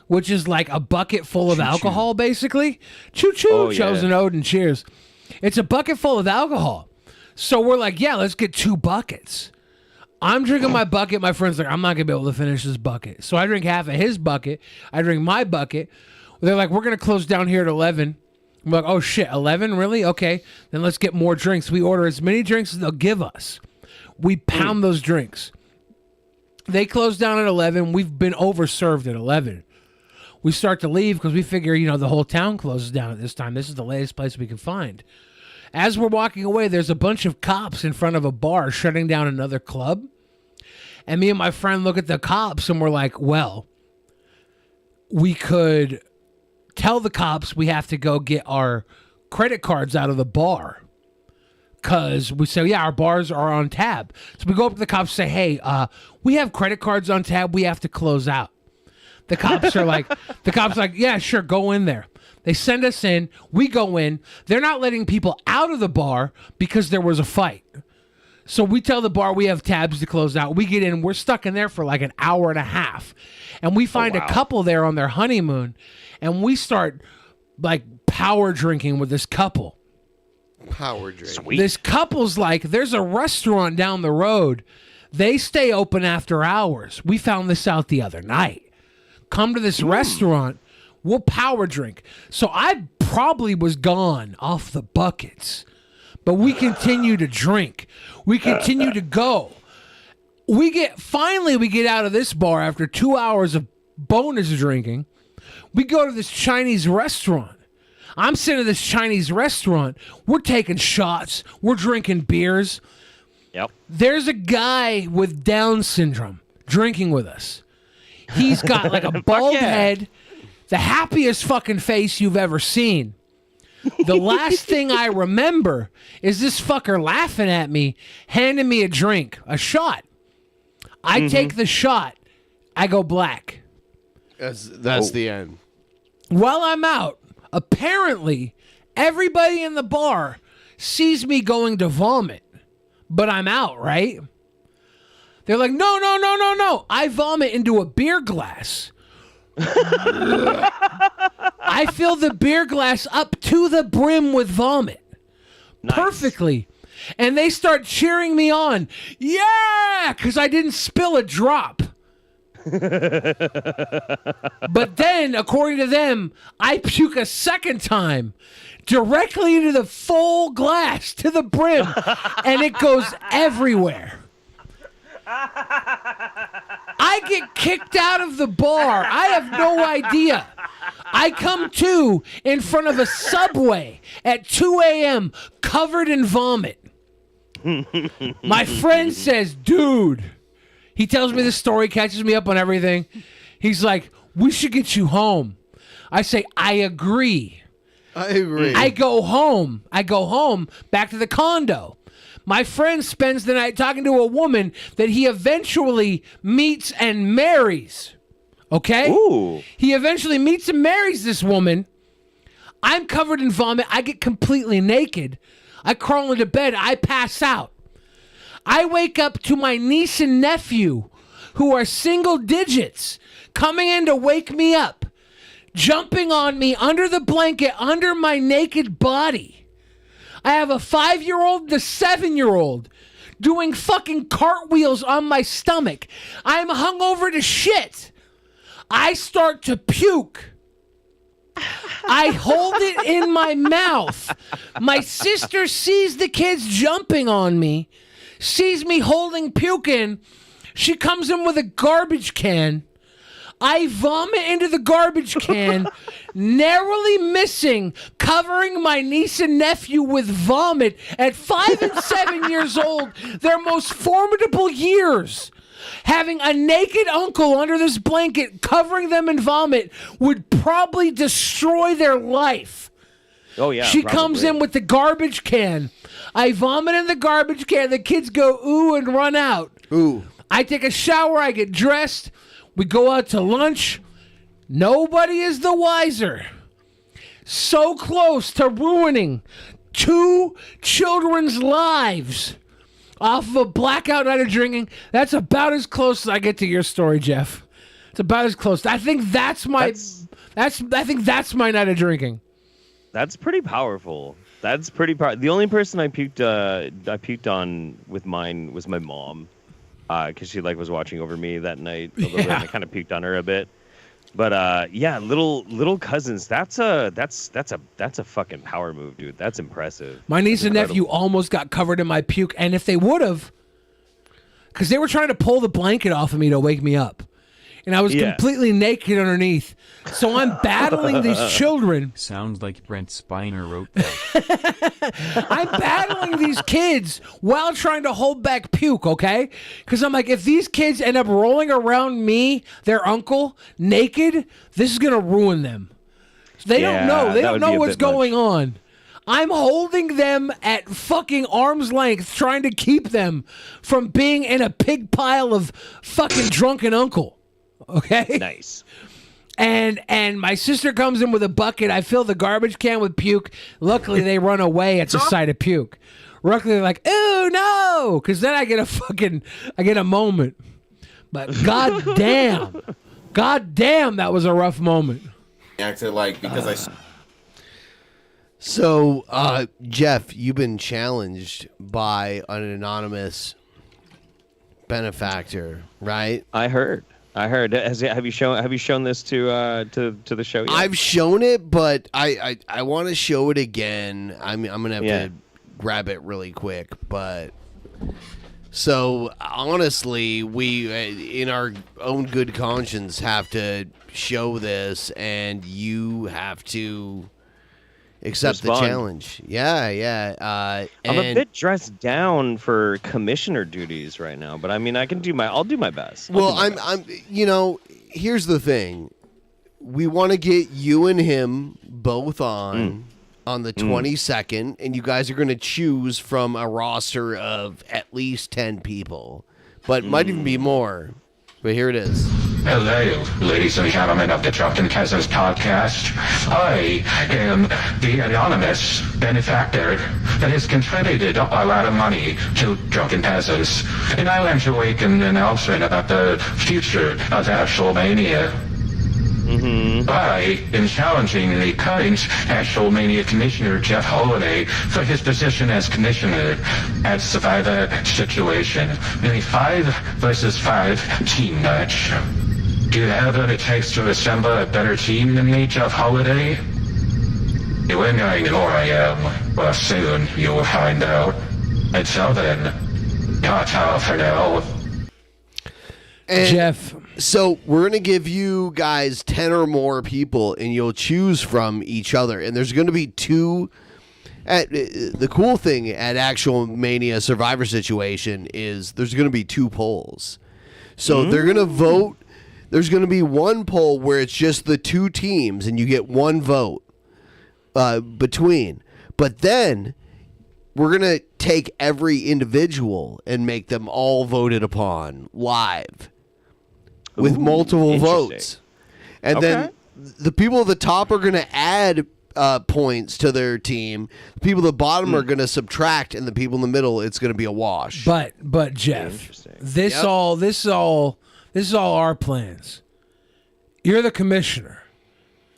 which is like a bucket full of alcohol, basically. Choo-choo, Oh, yeah. Chosen Odin, cheers. It's a bucket full of alcohol. So we're like, yeah, let's get 2 buckets. I'm drinking my bucket. My friend's like, I'm not going to be able to finish this bucket. So I drink half of his bucket. I drink my bucket. They're like, we're going to close down here at 11. I'm like, oh, shit, 11? Really? Okay. Then let's get more drinks. We order as many drinks as they'll give us. We pound those drinks. They close down at 11. We've been overserved at 11. We start to leave because we figure, the whole town closes down at this time. This is the latest place we can find. As we're walking away, there's a bunch of cops in front of a bar shutting down another club. And me and my friend look at the cops and we're like, well, we could tell the cops we have to go get our credit cards out of the bar. Because we say, yeah, our bars are on tab. So we go up to the cops and say, hey, we have credit cards on tab. We have to close out. The cops are like, yeah, sure, go in there. They send us in. We go in. They're not letting people out of the bar because there was a fight. So we tell the bar we have tabs to close out. We get in. We're stuck in there for like an hour and a half. And we find a couple there on their honeymoon. And we start like power drinking with this couple. Power drink. Sweet. This couple's like, there's a restaurant down the road. They stay open after hours. We found this out the other night. Come to this restaurant. We'll power drink. So I probably was gone off the buckets. But we continue to drink. We continue to go. Finally we get out of this bar after 2 hours of bonus drinking. We go to this Chinese restaurant. I'm sitting at this Chinese restaurant. We're taking shots. We're drinking beers. Yep. There's a guy with Down syndrome drinking with us. He's got like a bald head, the happiest fucking face you've ever seen. The last thing I remember is this fucker laughing at me, handing me a drink, a shot. I take the shot. I go black. That's the end. While I'm out, Apparently, everybody in the bar sees me going to vomit, but I'm out, right? They're like, no. I vomit into a beer glass. I fill the beer glass up to the brim with vomit. Nice. Perfectly. And they start cheering me on. Yeah! Because I didn't spill a drop. But then, according to them, I puke a second time directly into the full glass to the brim, and it goes everywhere. I get kicked out of the bar. I have no idea. I come to in front of a Subway at 2 a.m. covered in vomit. My friend says, dude, he tells me the story, catches me up on everything. He's like, we should get you home. I say, I agree. I go home back to the condo. My friend spends the night talking to a woman that he eventually meets and marries. Okay? Ooh. He eventually meets and marries this woman. I'm covered in vomit. I get completely naked. I crawl into bed. I pass out. I wake up to my niece and nephew, who are single digits, coming in to wake me up, jumping on me under the blanket, under my naked body. I have a 5-year-old and a 7-year-old doing fucking cartwheels on my stomach. I'm hungover to shit. I start to puke. I hold it in my mouth. My sister sees the kids jumping on me, sees me holding puke in. She comes in with a garbage can. I vomit into the garbage can, narrowly missing, covering my niece and nephew with vomit at 5 and 7 years old, their most formidable years. Having a naked uncle under this blanket covering them in vomit would probably destroy their life. Oh, yeah. She comes in with the garbage can. I vomit in the garbage can. The kids go ooh and run out. Ooh. I take a shower. I get dressed. We go out to lunch. Nobody is the wiser. So close to ruining 2 children's lives off of a blackout night of drinking. That's about as close as I get to your story, Jeff. It's about as close. I think that's my night of drinking. That's pretty powerful. That's pretty powerful. The only person I puked on with mine was my mom. Because she was watching over me that night a little bit, and I kind of puked on her a bit. But yeah, little cousins. That's a fucking power move, dude. That's impressive. My niece and nephew almost got covered in my puke, and if they would have, because they were trying to pull the blanket off of me to wake me up, and I was completely naked underneath. So I'm battling these children. Sounds like Brent Spiner wrote that. I'm battling these kids while trying to hold back puke, okay? Because I'm like, if these kids end up rolling around me, their uncle, naked, this is going to ruin them. They don't know. They don't know what's going on. I'm holding them at fucking arm's length, trying to keep them from being in a pig pile of fucking drunken uncle. Okay? Nice. And my sister comes in with a bucket. I fill the garbage can with puke. Luckily, they run away at the sight of puke. Luckily, they're like, "Ooh, no!" Because then I get a moment. But goddamn, that was a rough moment. Acted like because I. So, Jeff, you've been challenged by an anonymous benefactor, right? I heard. Have you shown this to the show yet? I've shown it, but I want to show it again. I'm gonna have to grab it really quick. But so honestly, we in our own good conscience have to show this, and you have to accept the challenge. Yeah. I'm a bit dressed down for commissioner duties right now, but I mean, I'll do my best. I'm here's the thing. We want to get you and him both on the 22nd, and you guys are going to choose from a roster of at least 10 people, but might even be more. But here it is. Hello, ladies and gentlemen of the Drunken Peasants podcast. I am the anonymous benefactor that has contributed a lot of money to Drunken Peasants, and I want to make an announcement about the future of Actual Mania. I am challenging the current Actual Mania Commissioner Jeff Holiday for his position as Commissioner at Survivor Situation in a 5 versus 5 team match. Do you have what it takes to assemble a better team than me, Jeff Holiday? You and I know I am. Well, soon you will find out. Until then, ta-ta for now. And Jeff. So we're going to give you guys 10 or more people, and you'll choose from each other. And there's going to be two. The cool thing at Actual Mania Survivor Situation is there's going to be 2 polls. So they're going to vote. There's going to be one poll where it's just the 2 teams, and you get 1 vote between. But then we're going to take every individual and make them all voted upon live. With multiple votes. And then the people at the top are going to add points to their team. The people at the bottom are going to subtract, and the people in the middle, it's going to be a wash. But Jeff, this is all our plans. You're the commissioner.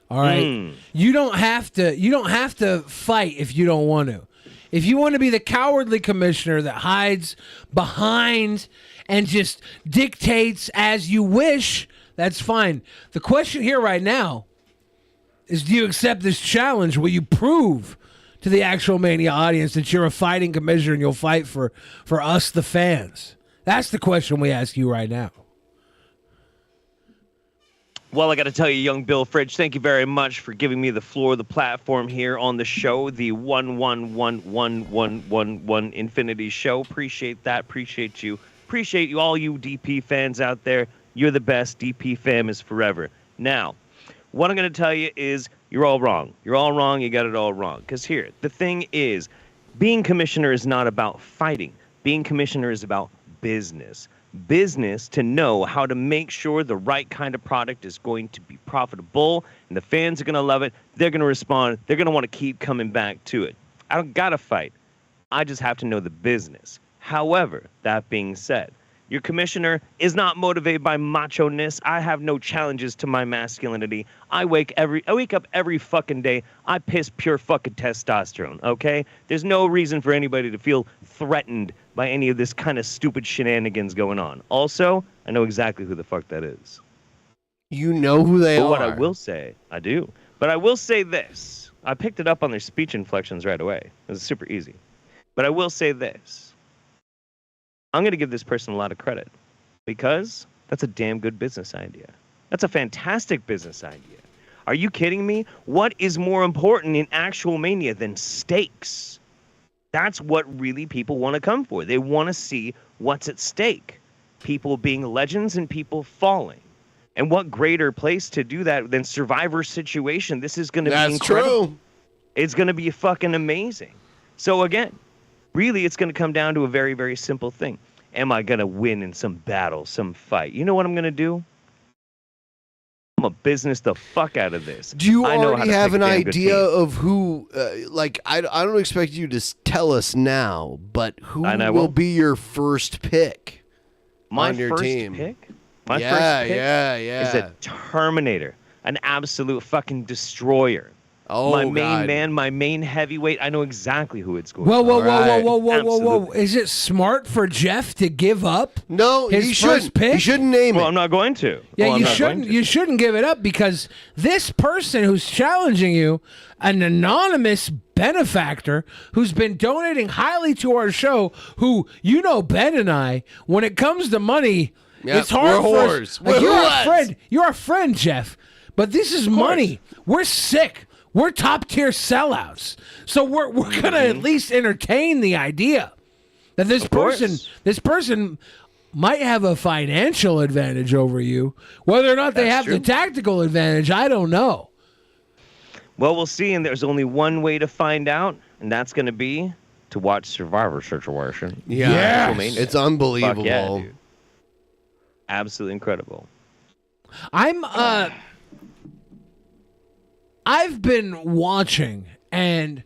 All right? You don't have to fight if you don't want to. If you want to be the cowardly commissioner that hides behind and just dictates as you wish, that's fine. The question here right now is, do you accept this challenge? Will you prove to the Actual Mania audience that you're a fighting commissioner and you'll fight for us, the fans? That's the question we ask you right now. Well, I got to tell you, young Bill Fridge, thank you very much for giving me the floor, the platform here on the show, the 1111111 Infinity Show. Appreciate that. Appreciate you. Appreciate you, all you DP fans out there. You're the best. DP fam is forever. Now, what I'm going to tell you is you're all wrong. You're all wrong. You got it all wrong. Because here, the thing is, being commissioner is not about fighting. Being commissioner is about business. Business to know how to make sure the right kind of product is going to be profitable and the fans are going to love it. They're going to respond. They're going to want to keep coming back to it. I don't got to fight. I just have to know the business. However, that being said, your commissioner is not motivated by macho-ness. I have no challenges to my masculinity. I wake up every fucking day. I piss pure fucking testosterone, okay? There's no reason for anybody to feel threatened by any of this kind of stupid shenanigans going on. Also, I know exactly who the fuck that is. You know who they are. What I will say, I do. But I will say this. I picked it up on their speech inflections right away. It was super easy. But I will say this. I'm going to give this person a lot of credit because that's a damn good business idea. That's a fantastic business idea. Are you kidding me? What is more important in Actual Mania than stakes? That's what really people want to come for. They want to see what's at stake. People being legends and people falling. And what greater place to do that than Survivor Situation? This is going to be incredible. True. It's going to be fucking amazing. So again, really, it's going to come down to a very, very simple thing. Am I going to win in some battle, some fight? You know what I'm going to do? I'm going to business the fuck out of this. Do you I know how already to have pick an a damn good idea team. of who, I don't expect you to tell us now, but who And I will won't. be your first pick My on your first team? pick? My Yeah, first pick yeah, is yeah. a Terminator, an absolute fucking destroyer. Oh, my main God. man, my main heavyweight. I know exactly who it's going Whoa, to whoa, be. whoa. Is it smart for Jeff to give up? No, his he first shouldn't. pick. He shouldn't name Well, it. I'm not going to. Yeah, Well, I'm you not shouldn't. going to. You shouldn't give it up because this person who's challenging you, an anonymous benefactor who's been donating highly to our show, who you know Ben and I, when it comes to money, Yep, it's hard we're for whores. us. We're You're whores. our friend. You're our friend, Jeff. But this is money. We're sick. We're top tier sellouts. So we're gonna at least entertain the idea that this person might have a financial advantage over you. Whether or not they have the tactical advantage, I don't know. Well, we'll see, and there's only one way to find out, and that's going to be to watch Survivor Situation. Yeah, WrestleMania. it's unbelievable. Fuck yeah, dude. Absolutely incredible. I've been watching, and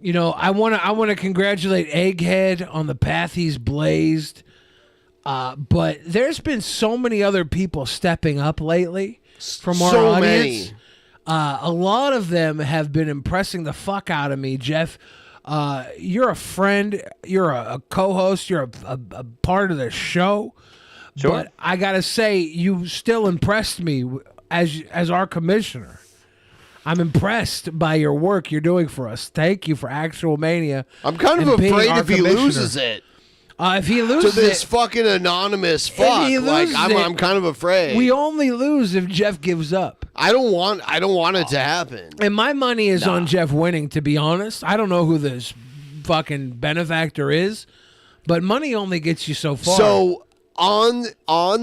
I want to congratulate Egghead on the path he's blazed. But there's been so many other people stepping up lately from our So audience. many. A lot of them have been impressing the fuck out of me, Jeff. You're a friend. You're a co-host. You're a part of the show. Sure. But I gotta say, you still impressed me as our commissioner. I'm impressed by your work you're doing for us. Thank you for Actual Mania. I'm kind of and being afraid our if he commissioner. loses it. If he loses to this it, fucking anonymous if fuck, he like loses I'm kind of afraid. we only lose if Jeff gives up. I don't want it to happen. And my money is on Jeff winning, to be honest. I don't know who this fucking benefactor is, but money only gets you so far. So on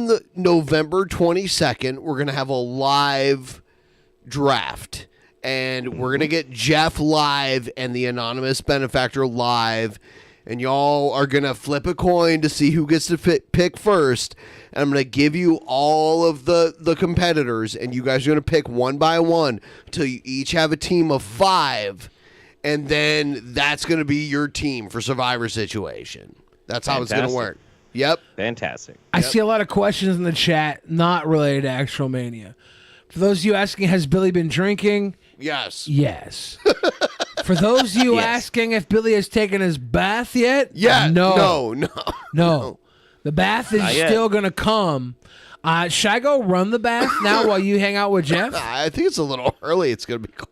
the November 22nd, we're gonna have a live draft, and we're gonna get Jeff live and the anonymous benefactor live, and y'all are gonna flip a coin to see who gets to pick first. And I'm gonna give you all of the competitors, and you guys are gonna pick one by one till you each have a team of 5, and then that's gonna be your team for Survivor Situation. That's how it's gonna Fantastic. work. Yep. Fantastic. I see a lot of questions in the chat not related to Actual Mania. For those of you asking, has Billy been drinking? Yes. Yes. For those of you asking if Billy has taken his bath yet? Yeah. No. No. The bath is Not yet. still going to come. Should I go run the bath now while you hang out with Jeff? I think it's a little early. It's gonna be cool.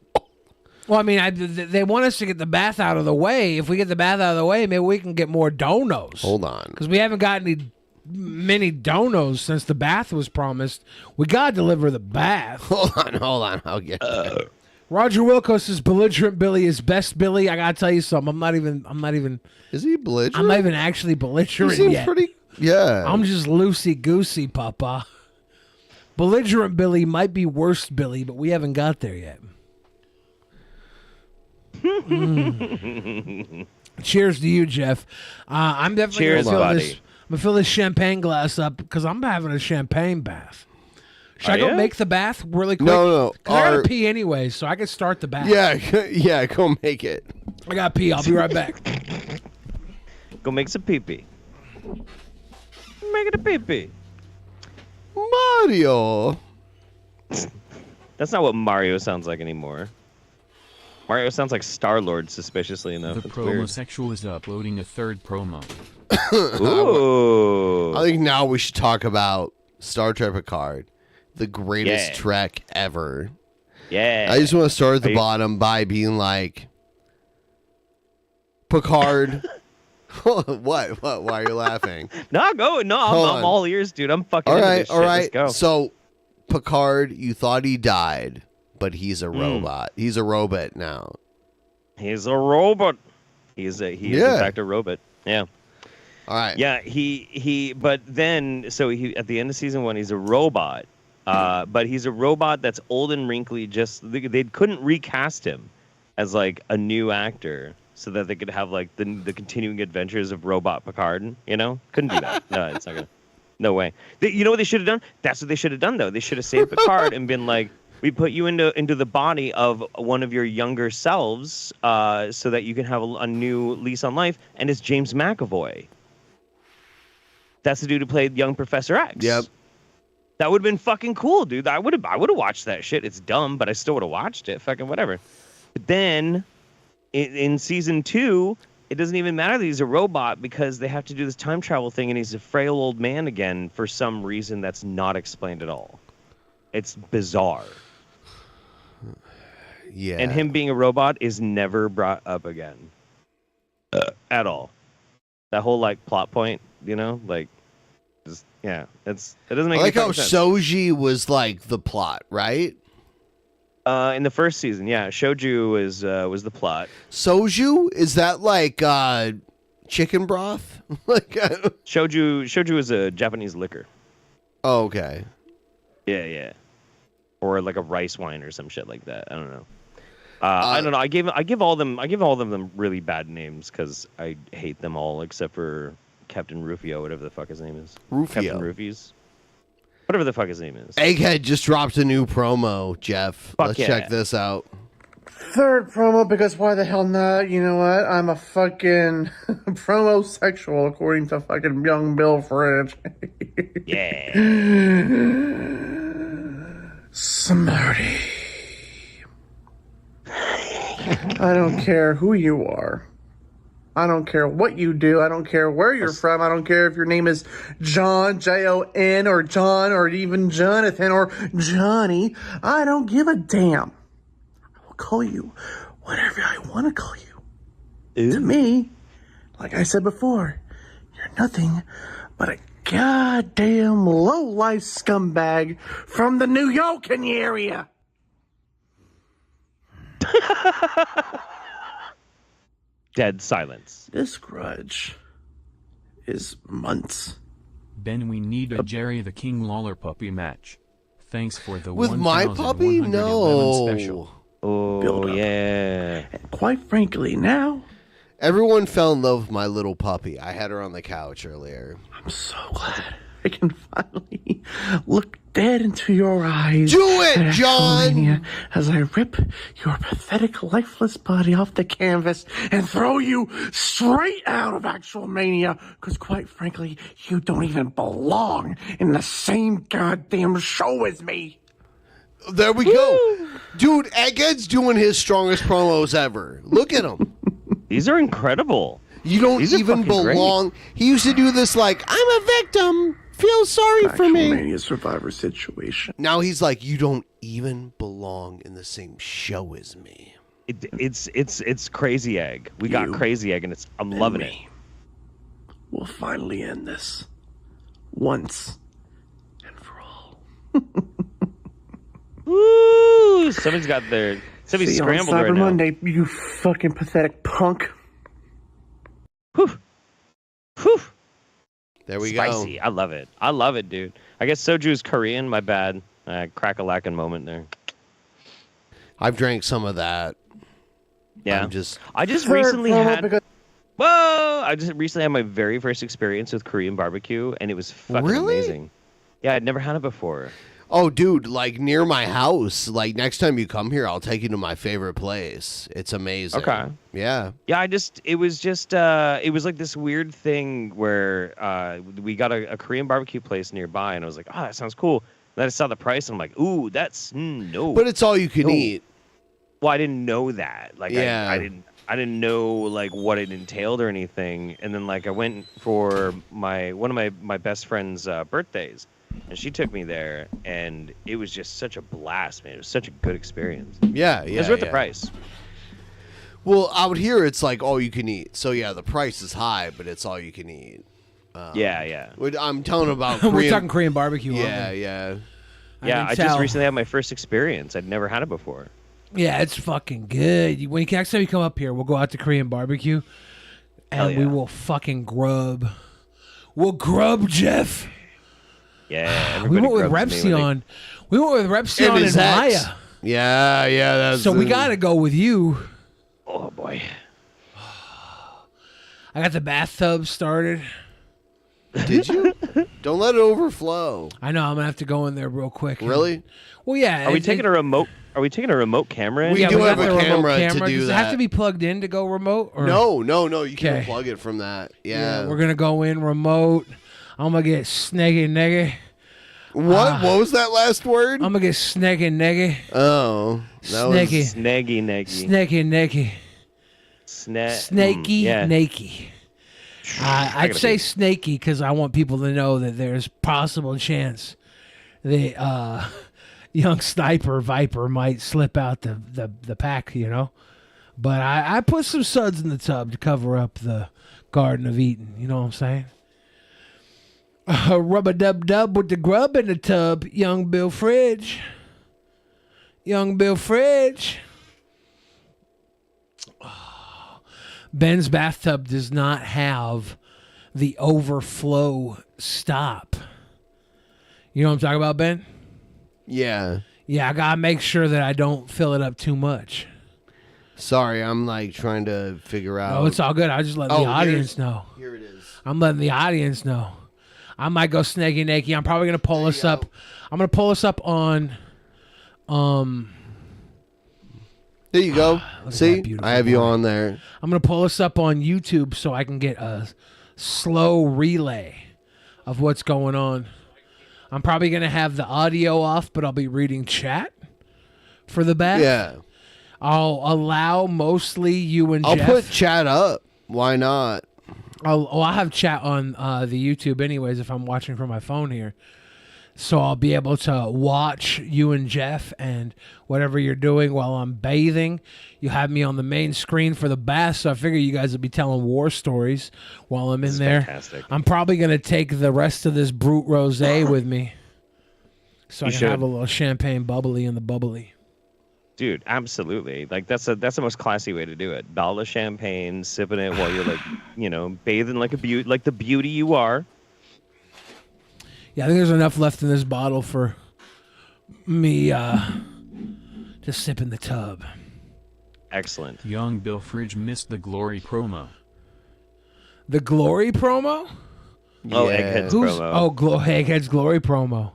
Well, I mean, they want us to get the bath out of the way. If we get the bath out of the way, maybe we can get more donos. Hold on. Because we haven't gotten many donos since the bath was promised. We got to deliver the bath. Hold on. I'll get it. Roger Wilco says belligerent Billy is best Billy. I gotta tell you something. I'm not even. Is he belligerent? I'm not even actually belligerent He seems yet. pretty. Yeah. I'm just loosey goosey, Papa. Belligerent Billy might be worst Billy, but we haven't got there yet. Cheers to you, Jeff. I'm definitely Cheers, gonna fill buddy. this. I'm gonna fill this champagne glass up because I'm having a champagne bath. Should I Are go ya? make the bath really quick? No. 'Cause I gotta pee anyway, so I can start the bath. Yeah. Go make it. I gotta pee. I'll be right back. Go make some pee-pee. Make it a pee-pee. Mario. That's not what Mario sounds like anymore. Mario sounds like Star-Lord, suspiciously enough. The That's weird. promosexual is uploading a third promo. Ooh. I think now we should talk about Star Trek Picard, the greatest Yeah. Trek ever. Yeah. I just want to start at the Are you- bottom by being like, Picard. What? Why are you laughing? No, go. No, Hold I'm on. all ears, dude. I'm fucking All into right, this all shit. right. Let's go. So, Picard, you thought he died, but he's a Hmm. robot. He's a robot now. He's a robot. He is in fact a robot. Yeah. All right. Yeah, but then he at the end of season 1 he's a robot. But he's a robot that's old and wrinkly. They couldn't recast him as like a new actor so that they could have like the continuing adventures of Robot Picard, you know? Couldn't do that. No, it's not gonna. No way. You know what they should have done? That's what they should have done though. They should have saved Picard and been like, we put you into the body of one of your younger selves, so that you can have a new lease on life, and it's James McAvoy. That's the dude who played young Professor X. Yep. That would have been fucking cool, dude. I would have watched that shit. It's dumb, but I still would have watched it. Fucking whatever. But then, in season 2, it doesn't even matter that he's a robot because they have to do this time travel thing, and he's a frail old man again for some reason that's not explained at all. It's bizarre. Yeah. And him being a robot is never brought up again. At all. That whole like plot point, you know, like, just, yeah, it doesn't make I like any how sense. Soji was like the plot, right? In the first season, yeah, Shoju was the plot. Soju, is that like chicken broth? Like Shoju is a Japanese liquor. Oh, okay. Yeah. Or like a rice wine or some shit like that. I don't know. I don't know. I give all of them really bad names because I hate them all except for Captain Rufio, whatever the fuck his name is. Rufio. Captain Rufies. Whatever the fuck his name is. Egghead just dropped a new promo, Jeff. Fuck Let's yeah. check this out. Third promo, because why the hell not? You know what? I'm a fucking promosexual, according to fucking young Bill Fridge. Yeah. Smarty. I don't care who you are. I don't care what you do. I don't care where you're from. I don't care if your name is John, Jon, or John, or even Jonathan, or Johnny. I don't give a damn. I will call you whatever I want to call you. To me, like I said before, you're nothing but a goddamn low-life scumbag from the New York area. Dead silence. This grudge is months. Ben, we need a Jerry the King Lawler puppy match. Thanks for the With my puppy? 1111 No. special. Oh, yeah. Quite frankly, now Everyone fell in love with my little puppy. I had her on the couch earlier. I'm so glad I can finally look dead into your eyes. Do it, at John! Axelmania as I rip your pathetic, lifeless body off the canvas and throw you straight out of Actual Mania. Because quite frankly, you don't even belong in the same goddamn show as me. There we go. Dude, Egghead's doing his strongest promos ever. Look at him. These are incredible. You don't These are even fucking great. belong. He used to do this like, I'm a victim. Feel sorry for me. Mania Survivor situation. Now he's like, you don't even belong in the same show as me. It's Crazy Egg. We got Crazy Egg, and I'm loving it. We'll finally end this. Once. Woo! Somebody's See you scrambled on Cyber right now. Monday, you fucking pathetic punk. There we Spicy. go. I love it. I love it, dude. I guess soju's Korean. My bad. Crack-a-lackin' moment there. I've drank some of that. Yeah. I just Third recently promo had. because- Whoa! I just recently had my very first experience with Korean barbecue, and it was fucking Really? amazing. Yeah, I'd never had it before. Oh, dude, like near my house. Like next time you come here, I'll take you to my favorite place. It's amazing. Okay. Yeah. Yeah, it was like this weird thing where we got a Korean barbecue place nearby, and I was like, oh, that sounds cool. Then I saw the price, and I'm like, ooh, that's no. But it's all you can No. eat. Well, I didn't know that. Like, Yeah. I didn't know like what it entailed or anything. And then like I went for one of my best friend's birthdays, and she took me there, and it was just such a blast, man. It was such a good experience. Yeah, It was yeah, worth the yeah. price. Well, out here it's like all you can eat. So yeah, the price is high, but it's all you can eat. Yeah. I'm telling about We're Korean. talking Korean barbecue. aren't Yeah, we? yeah. Yeah, I tell. just recently had my first experience. I'd never had it before. Yeah, it's fucking good. When next time you come up here, we'll go out to Korean barbecue, Hell and we yeah. will fucking grub. We'll grub, Jeff. Yeah, We everybody went with grubs me when they- Repsion. We went with Repsion and his ex. Maya. Yeah, that's So we got to go with you. Oh boy. I got the bathtub started. Did you? Don't let it overflow. I know I'm gonna have to go in there real quick. Really? Well, yeah. Are we it- taking it- a remote? Are we taking a remote camera in? We yeah, do we have got a the remote camera to camera. do Does it have that. to be plugged in to go remote? Or? No. You can Okay. plug it from that. Yeah. We're gonna go in remote. I'm gonna get snaggy neggy. What was that last word? I'm gonna get snaggy neggy. Oh, that was Snaggy. Snaggy neggy. Snaky nakey. Snaky yeah. nakey. I'd gotta say be- snaky because I want people to know that there's possible chance the young sniper viper might slip out the pack, you know. But I put some suds in the tub to cover up the Garden of Eden. You know what I'm saying? Rub-a-dub-dub with the grub in the tub, young Bill Fridge. Young Bill Fridge. Ben's bathtub does not have the overflow stop. You know what I'm talking about, Ben? Yeah. Yeah, I gotta make sure that I don't fill it up too much. Sorry, I'm like trying to figure out. Oh, it's all good. I just let the Oh, audience know. Here it is. I'm letting the audience know. I might go snaggy naked. I'm probably gonna pull us up. I'm gonna pull us up on. There you go. See, I have you on there. I'm gonna pull us up on YouTube so I can get a slow relay of what's going on. I'm probably gonna have the audio off, but I'll be reading chat for the back. Yeah. I'll allow mostly you and I'll Jeff. put chat up. Why not? I'll have chat on the YouTube anyways if I'm watching from my phone here. So I'll be able to watch you and Jeff and whatever you're doing while I'm bathing. You have me on the main screen for the bath, so I figure you guys will be telling war stories while I'm in there. Fantastic. I'm probably going to take the rest of this Brut Rosé with me so I You can should. have a little champagne bubbly in the bubbly. Dude, absolutely. Like that's the most classy way to do it. Bottle of champagne, sipping it while you're bathing like the beauty you are. Yeah, I think there's enough left in this bottle for me to sip in the tub. Excellent. Young Bill Fridge missed the Glory promo. The Glory promo? Oh, Egghead's promo. Oh, Egghead's Glory promo.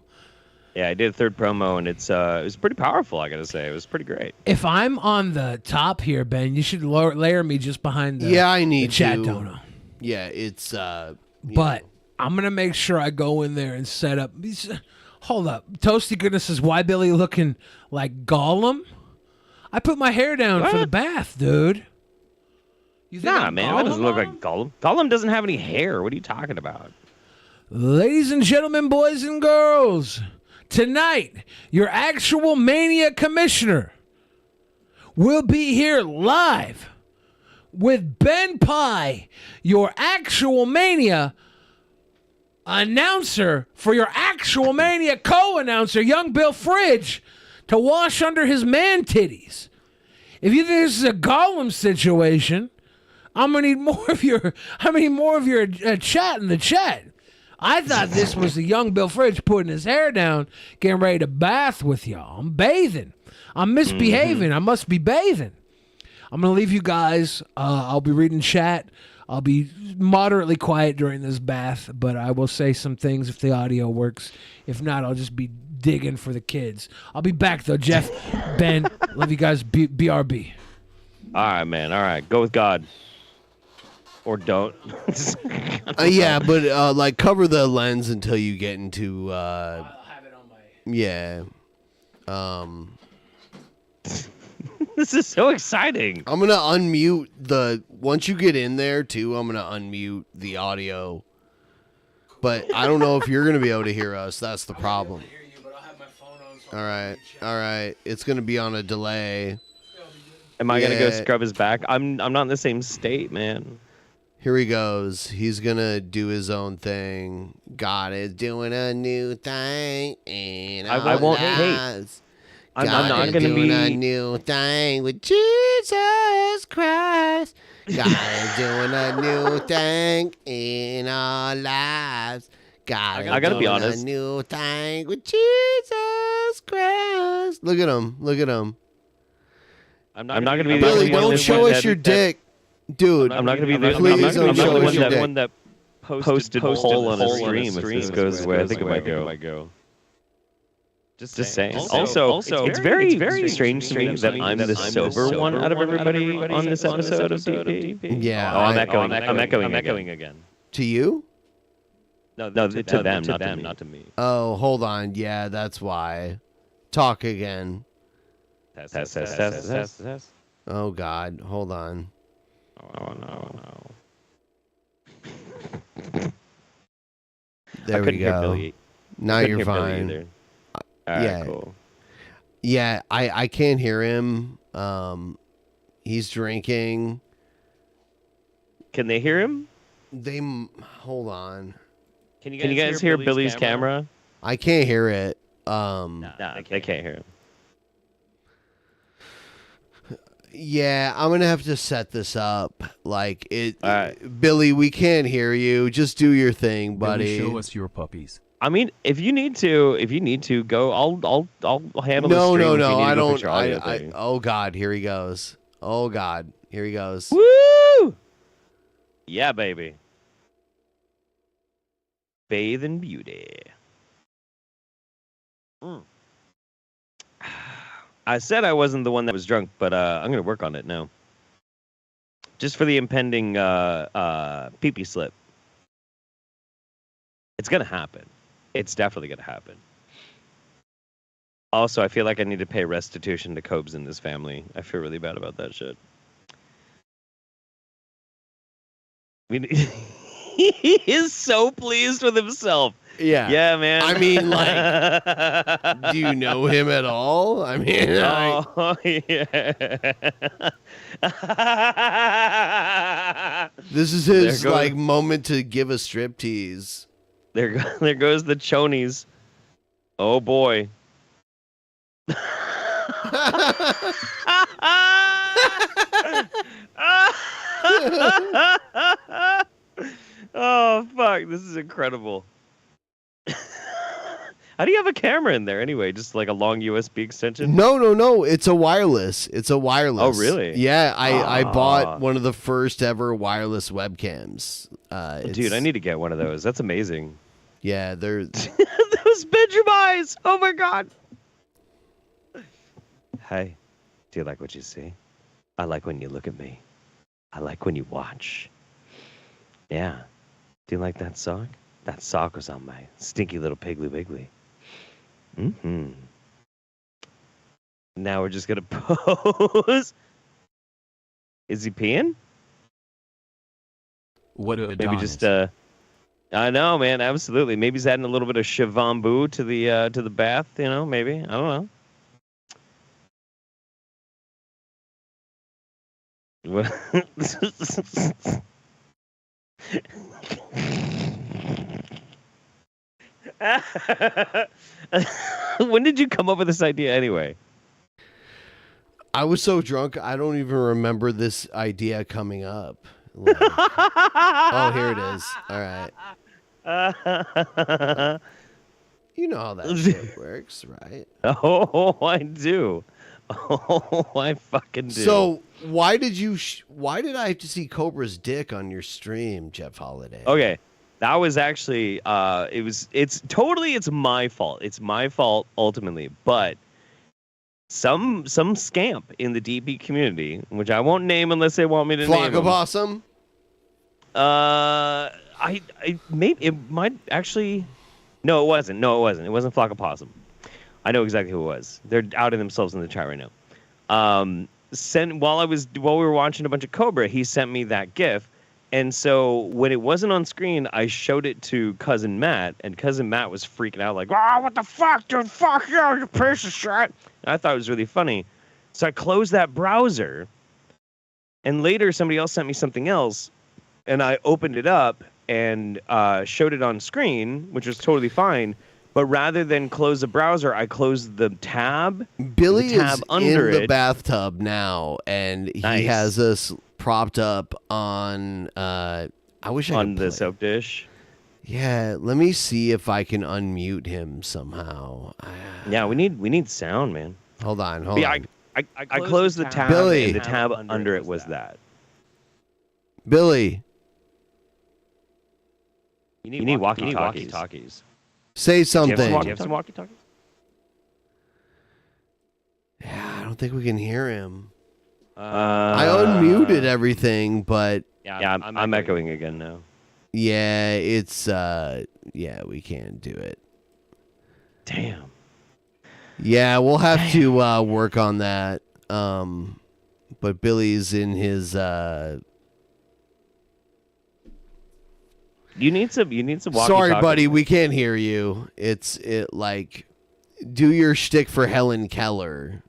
Yeah, I did a third promo, and it was pretty powerful, I gotta say. It was pretty great. If I'm on the top here, Ben, you should layer me just behind the, I need the chat to. dono. Yeah, it's But I'm going to make sure I go in there and set up. Hold up. Toasty Goodness says, why Billy looking like Gollum? I put my hair down for the bath, dude. You think Nah, I'm man, that doesn't Gollum? look like Gollum. Gollum doesn't have any hair. What are you talking about? Ladies and gentlemen, boys and girls, tonight, your actual Mania commissioner will be here live with Ben Pye, your actual Mania announcer for your actual Mania co-announcer, young Bill Fridge, to wash under his man titties. If you think this is a Gollum situation, I'm gonna need more of your chat in the chat. I thought this was the young Bill Fridge putting his hair down, getting ready to bath with y'all. I'm bathing. I'm misbehaving. I must be bathing. I'm going to leave you guys. I'll be reading chat. I'll be moderately quiet during this bath, but I will say some things if the audio works. If not, I'll just be digging for the kids. I'll be back, though. Jeff, Ben, love you guys. BRB. All right, man. All right. Go with God. Or don't. yeah, but cover the lens until you get into. I'll have it on my. Yeah. This is so exciting. I'm gonna unmute once you get in there too. I'm gonna unmute the audio, but I don't know if you're gonna be able to hear us. That's the problem. All right. It's gonna be on a delay. Am I gonna go scrub his back? I'm not in the same state, man. Here he goes. He's gonna do his own thing. God is doing a new thing, and I won't hate. I'm not gonna doing be a new thing with Jesus Christ. God is doing a new thing in our lives. God I gotta is be doing honest. a new thing with Jesus Christ. Look at him. Look at him. I'm not gonna be Billy, don't show us your dick. Dude, I'm not gonna be the please don't show us your dick. one that posted poll on a stream. If this goes the way I think it might go. Just saying. Also, it's very strange to me that I'm the sober one out of everybody on this episode of DP. Yeah, Oh, I'm echoing again. To you? No, to them, not to me. Oh, hold on. Yeah, that's why. Talk again. Test. Oh God, hold on. Oh no. There we go. Now you're fine. Yeah. Cool. Yeah, I can't hear him. He's drinking. Can they hear him? Hold on. Can you guys hear Billy's camera? I can't hear it. Nah, they can't hear him. Yeah, I'm gonna have to set this up. Like it, Billy. We can't hear you. Just do your thing, buddy. Billy, show us your puppies. I mean, if you need to go, I'll handle the stream. No. I don't. Oh God, here he goes. Oh God, here he goes. Woo! Yeah, baby. Bathe in beauty. I said I wasn't the one that was drunk, but I'm gonna work on it now. Just for the impending pee-pee slip. It's gonna happen. It's definitely gonna happen. Also, I feel like I need to pay restitution to Cobes in this family. I feel really bad about that shit. I mean, he is so pleased with himself. Yeah. Yeah, man. I mean, like, do you know him at all? I mean, yeah. This is his like moment to give a striptease. There goes the chonies. Oh boy. Oh fuck, this is incredible. How do you have a camera in there anyway? Just like a long USB extension? No. It's a wireless. Oh, really? Yeah, I bought one of the first ever wireless webcams. Dude, I need to get one of those. That's amazing. Yeah, they're those bedroom eyes. Oh my god. Hey, do you like what you see? I like when you look at me. I like when you watch. Yeah. Do you like that sock? That sock was on my stinky little piggly wiggly. Mm-hmm. Now we're just gonna pose. Is he peeing? What a Maybe just I know, man, absolutely. Maybe he's adding a little bit of shavambu to the bath, you know, maybe. I don't know. When did you come up with this idea anyway? I was so drunk, I don't even remember this idea coming up. Like, oh, here it is. All right. You know how that shit works, right? Oh, I do. Oh, I fucking do. So why did I have to see Cobra's dick on your stream, Jeff Holiday? Okay, that was actually it's my fault. It's my fault ultimately, but some scamp in the DP community, which I won't name unless they want me to name him. Flockapossum? I maybe it might actually. No, it wasn't. It wasn't Flockapossum. I know exactly who it was. They're outing themselves in the chat right now. While we were watching a bunch of Cobra, he sent me that GIF, and so when it wasn't on screen, I showed it to Cousin Matt, and Cousin Matt was freaking out like, "Ah, what the fuck, dude? Fuck you, you piece of shit!" And I thought it was really funny, so I closed that browser, and later somebody else sent me something else, and I opened it up and showed it on screen, which was totally fine. But rather than close the browser, I closed the tab. Billy the tab is under in the it. bathtub now, and he Nice. has us propped up on. I wish I on could the play. soap dish. Yeah, let me see if I can unmute him somehow. Yeah, we need sound, man. Hold on. Yeah, I closed the tab. Billy. And the tab under it was that. Billy, You need walkie-talkies. say something. Do you have some walkie-talkies? I don't think we can hear him. I I unmuted everything, but Yeah, I'm echoing again now. yeah, it's we can't do it. Damn. Yeah, we'll have to work on that. But Billy's in his You need some walkie-talkies. Sorry, buddy, we can't hear you. It like do your shtick for Helen Keller.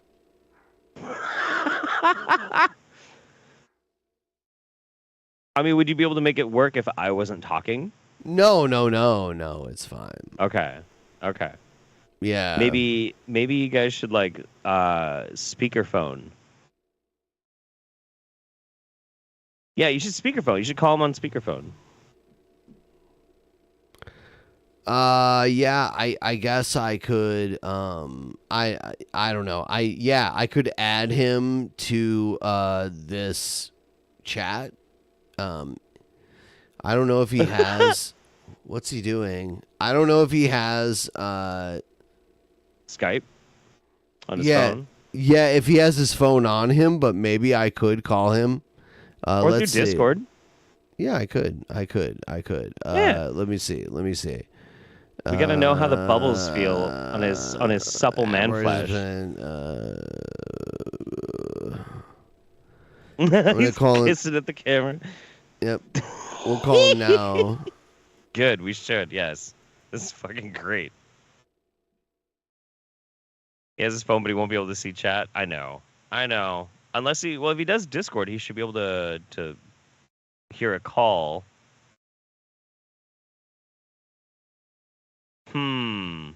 I mean, would you be able to make it work if I wasn't talking? No, it's fine. Okay. Yeah. Maybe you guys should like speakerphone. Yeah, you should speakerphone. You should call him on speakerphone. Yeah, I guess I could I don't know. I could add him to this chat. I don't know if he has What's he doing? I don't know if he has Skype on his yeah, phone. Yeah, if he has his phone on him, but maybe I could call him. Or Let's through see. Discord. Yeah, I could. Yeah. Let me see. We gotta know how the bubbles feel on his supple man where flash. is I'm gonna He's call him. kissing at the camera. Yep. We'll call him now. Good, we should, yes. This is fucking great. He has his phone, but he won't be able to see chat. I know. Unless if he does Discord, he should be able to hear a call. Hmst.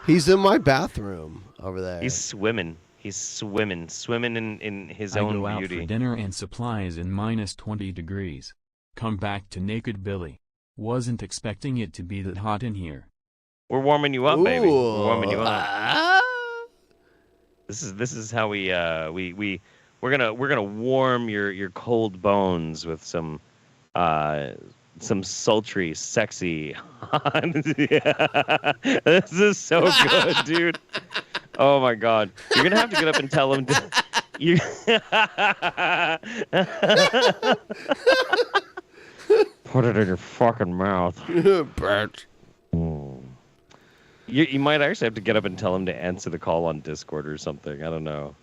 He's in my bathroom over there. He's swimming. Swimming in his I own go out beauty. for dinner and supplies in minus 20 degrees. Come back to naked Billy. Wasn't expecting it to be that hot in here. We're warming you up, baby. We're warming you up. Ah. This is how we're gonna warm your cold bones with some sultry, sexy. Yeah. This is so good, dude. Oh my god, you're gonna have to get up and tell him. You. Put it in your fucking mouth. Bert. You might actually have to get up and tell him to answer the call on Discord or something. I don't know.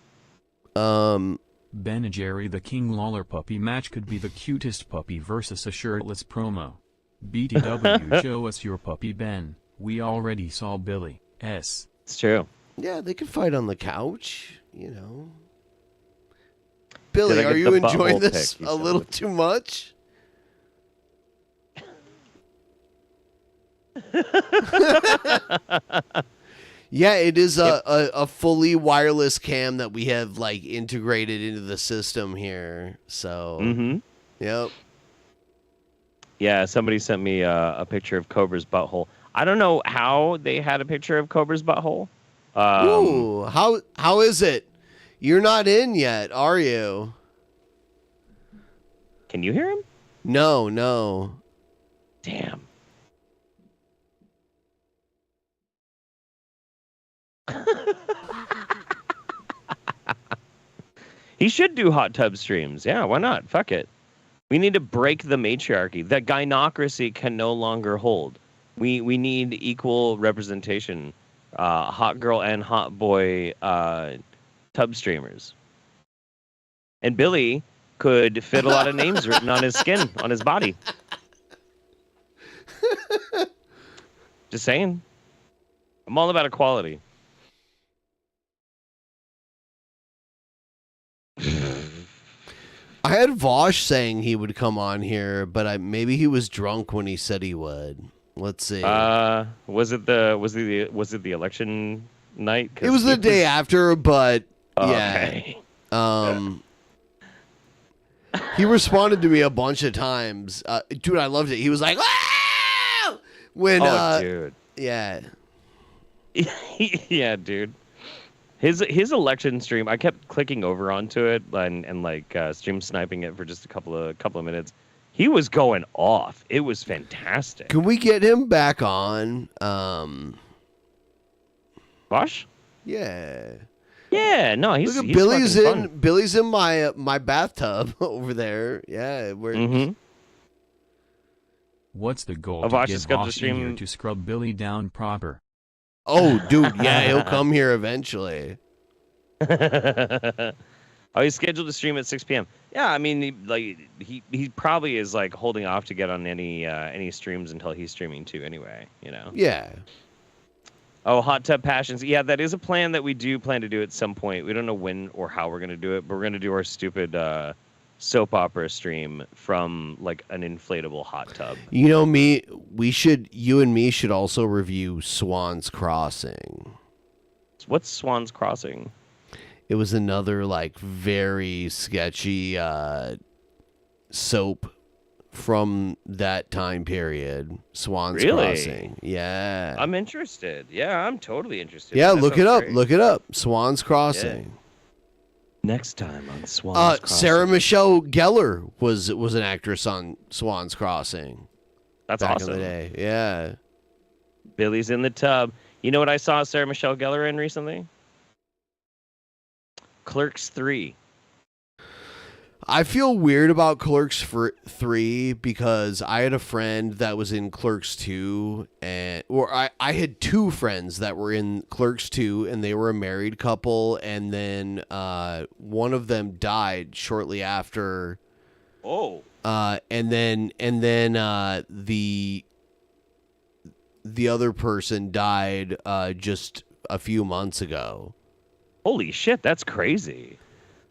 Ben and Jerry the King Lawler puppy match could be the cutest puppy versus a shirtless promo. BTW, show us your puppy, Ben. We already saw Billy. S. It's true. Yeah, they could fight on the couch, you know. Billy, Did I are get you the enjoying butthole this pic? a little too much? Yeah, it is a fully wireless cam that we have like integrated into the system here. So, yep. Yeah, somebody sent me a picture of Cobra's butthole. I don't know how they had a picture of Cobra's butthole. Ooh, how is it? You're not in yet, are you? Can you hear him? No. Damn. He should do hot tub streams. Yeah, why not? Fuck it. We need to break the matriarchy. The gynocracy can no longer hold. We need equal representation. Hot girl and hot boy tub streamers. And Billy could fit a lot of names written on his skin, on his body. Just saying. I'm all about equality. I had Vosh saying he would come on here, but maybe he was drunk when he said he would. Let's see. Was it the election night? It was the day after, but okay. Yeah. He responded to me a bunch of times. Dude, I loved it. He was like, "Ah!" When dude. Yeah. Yeah, dude. His election stream, I kept clicking over onto it and stream sniping it for just a couple of minutes. He was going off. It was fantastic. Can we get him back on? Bosch? Yeah. Yeah, no, he's Look at he's Billy's fucking in fun. Billy's in my bathtub over there. Yeah, where What's the goal Avash to is get going to Vosh in here stream- to scrub Billy down proper? Oh, dude, yeah, he'll come here eventually. Oh, he's scheduled to stream at 6 p.m. Yeah, I mean, he probably is like holding off to get on any streams until he's streaming too. Anyway, you know. Yeah. Oh, Hot Tub Passions. Yeah, that is a plan that we do plan to do at some point. We don't know when or how we're gonna do it, but we're gonna do our stupid soap opera stream from like an inflatable hot tub. You know you and me should also review Swan's Crossing. What's Swan's Crossing? It was another like very sketchy soap from that time period. Swans Really? Crossing. Yeah. I'm interested. Yeah, I'm totally interested. Yeah, That look it sounds up. great. Look it up. Swans Crossing. Next time on Swans Crossing. Sarah Michelle Gellar was an actress on Swans Crossing. That's back awesome. in the day. Yeah. Billy's in the tub. You know what I saw Sarah Michelle Gellar in recently? Clerks 3. I feel weird about Clerks 3 because I had a friend that was in Clerks 2, I had two friends that were in Clerks 2, and they were a married couple, and then one of them died shortly after. Oh. And then the other person died just a few months ago. Holy shit, that's crazy.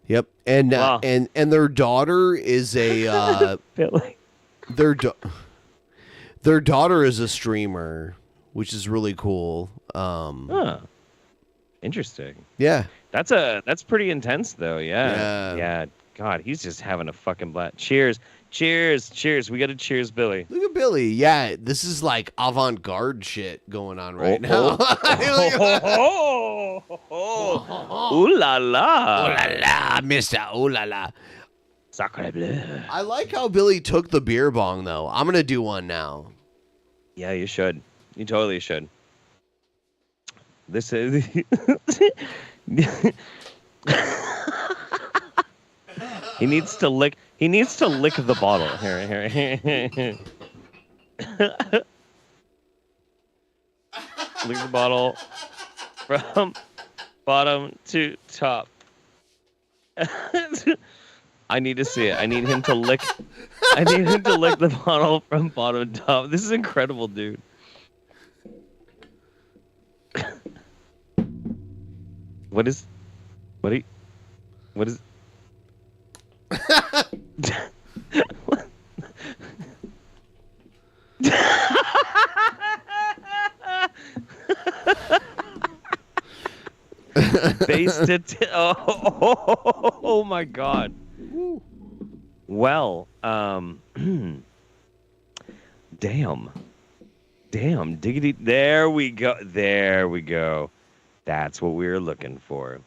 Yep, and Wow. and their daughter is a Billy. Their daughter is a streamer, which is really cool. Huh. Interesting. Yeah, That's pretty intense though. Yeah. Yeah. God, he's just having a fucking blast. Cheers. Cheers. Cheers. We got to cheers, Billy. Look at Billy. Yeah, this is like avant-garde shit going on right now. Ooh la la. Ooh la la, Mister. Ooh la la. Sacre bleu. I like how Billy took the beer bong though. I'm gonna do one now. Yeah, you should. You totally should. This is. He needs to lick the bottle. Here. Lick the bottle from bottom to top. I need to see it. I need him to lick the bottle from bottom to top. This is incredible, dude. What is based it. Oh my god. Well, damn, diggity. There we go. That's what we were looking for.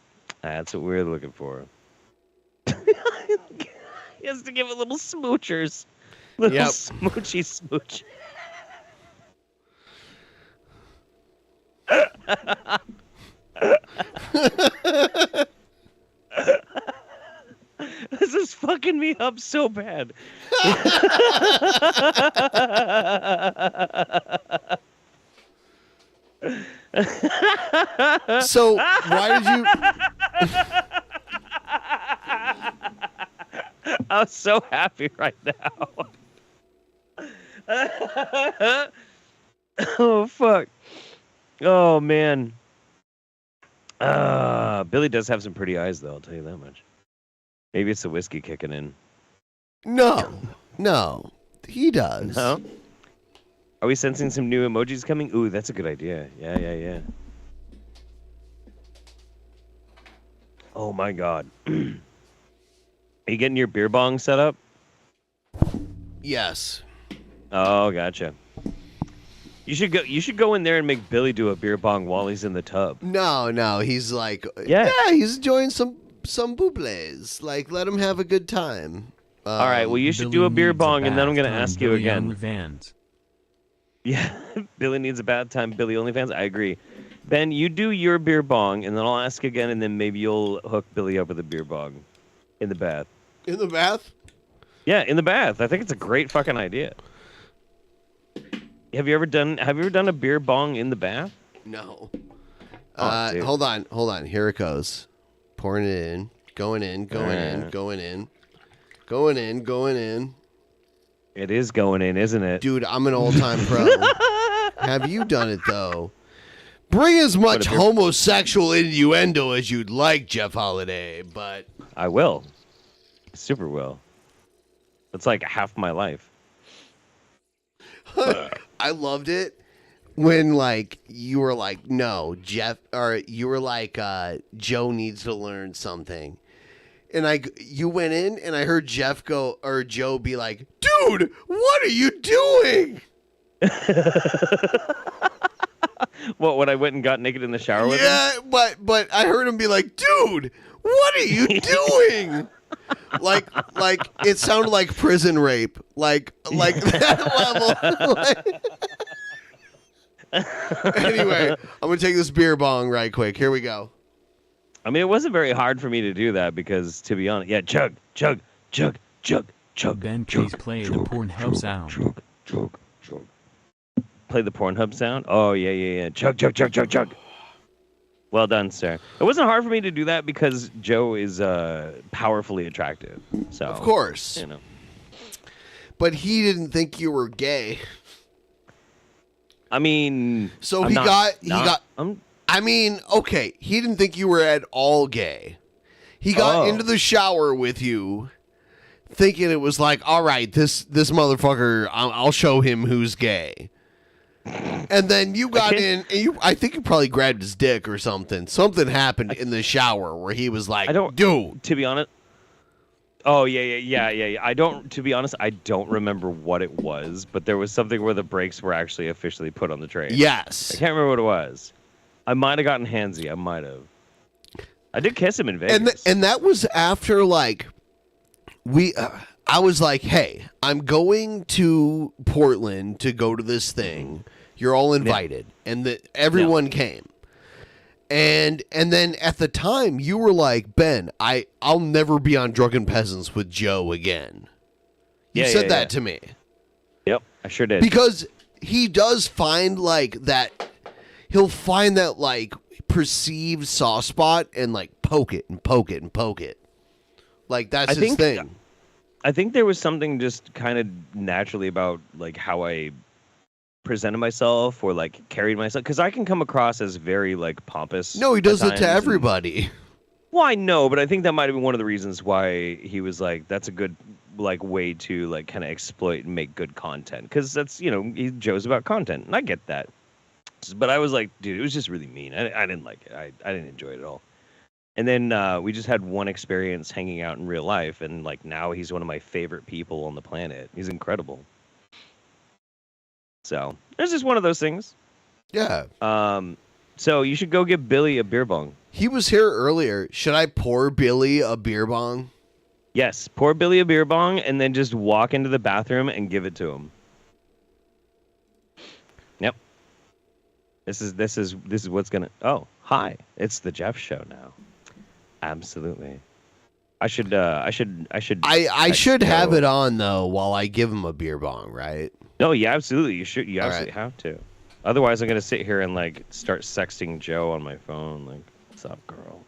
He has to give it little smoochers. Little smoochy smooch. This is fucking me up so bad. So why did you? I'm so happy right now. Oh fuck. Oh man. Billy does have some pretty eyes though, I'll tell you that much. Maybe it's the whiskey kicking in. No, he does. No? Are we sensing some new emojis coming? Ooh, that's a good idea. Yeah. Oh my god. Are you getting your beer bong set up? Yes. Oh, gotcha. You should go in there and make Billy do a beer bong while he's in the tub. No, he's like, Yeah. he's enjoying some bubles. Like, let him have a good time. All right, well, you should do a beer bong, and then I'm going to ask you again. OnlyFans. Yeah, Billy needs a bad time. Billy OnlyFans, I agree. Ben, you do your beer bong, and then I'll ask again, and then maybe you'll hook Billy up with a beer bong in the bath. In the bath? Yeah, in the bath. I think it's a great fucking idea. Have you ever done a beer bong in the bath? No. Oh, dude. Hold on. Here it goes. Pouring it in. Going in. It is going in, isn't it? Dude, I'm an all-time pro. Have you done it, though? Bring as much homosexual innuendo as you'd like, Jeff Holiday, but... I will. Super will. That's like half my life. I loved it when, like, you were like, no, Jeff, or you were like, Joe needs to learn something. And you went in, and I heard Joe be like, do dude, what are you doing? What, when I went and got naked in the shower with him? Yeah, but I heard him be like, dude, what are you doing? like it sounded like prison rape. Like that level. Anyway, I'm gonna take this beer bong right quick. Here we go. I mean, it wasn't very hard for me to do that because, to be honest, yeah, chug. Ben, please play the Pornhub sound. Play the Pornhub sound? Oh, yeah. Chug. Well done, sir. It wasn't hard for me to do that because Joe is powerfully attractive. So Of course. You know. But he didn't think you were gay. I mean, So I'm he not- got not- I mean, okay, he didn't think you were at all gay. He got into the shower with you thinking it was like, all right, this motherfucker, I'll show him who's gay. And then you got in, and I think you probably grabbed his dick or something. Something happened in the shower where he was like, dude. To be honest. Oh, yeah. I don't, to be honest, I don't remember what it was, but there was something where the brakes were actually officially put on the train. Yes. I can't remember what it was. I might have gotten handsy. I might have. I did kiss him in Vegas. And that was after, like, I was like, hey, I'm going to Portland to go to this thing. You're all invited. And everyone came. And then at the time, you were like, Ben, I'll never be on Drunken Peasants with Joe again. You said that to me. Yep, I sure did. Because he does find, like, that... He'll find that, like, perceived soft spot and, like, poke it and poke it and poke it. Like, that's his thing. I think there was something just kind of naturally about, like, how I presented myself or, like, carried myself. Because I can come across as very, like, pompous. No, he does at it to times, everybody. Well, I know, but I think that might have been one of the reasons why he was like, that's a good, like, way to, like, kind of exploit and make good content. Because that's, you know, Joe's about content. And I get that. But I was like, dude, it was just really mean. I didn't like it. I didn't enjoy it at all. And then we just had one experience hanging out in real life. And, like, now he's one of my favorite people on the planet. He's incredible. So it's just one of those things. Yeah. So you should go give Billy a beer bong. He was here earlier. Should I pour Billy a beer bong? Yes. Pour Billy a beer bong and then just walk into the bathroom and give it to him. Yep. This is what's gonna. Oh, hi! It's the Jeff Show now. Absolutely. I should have it on though while I give him a beer bong, right? No, yeah, absolutely. You should. You All absolutely have to. Otherwise, I'm gonna sit here and like start sexting Joe on my phone. Like, what's up, girl?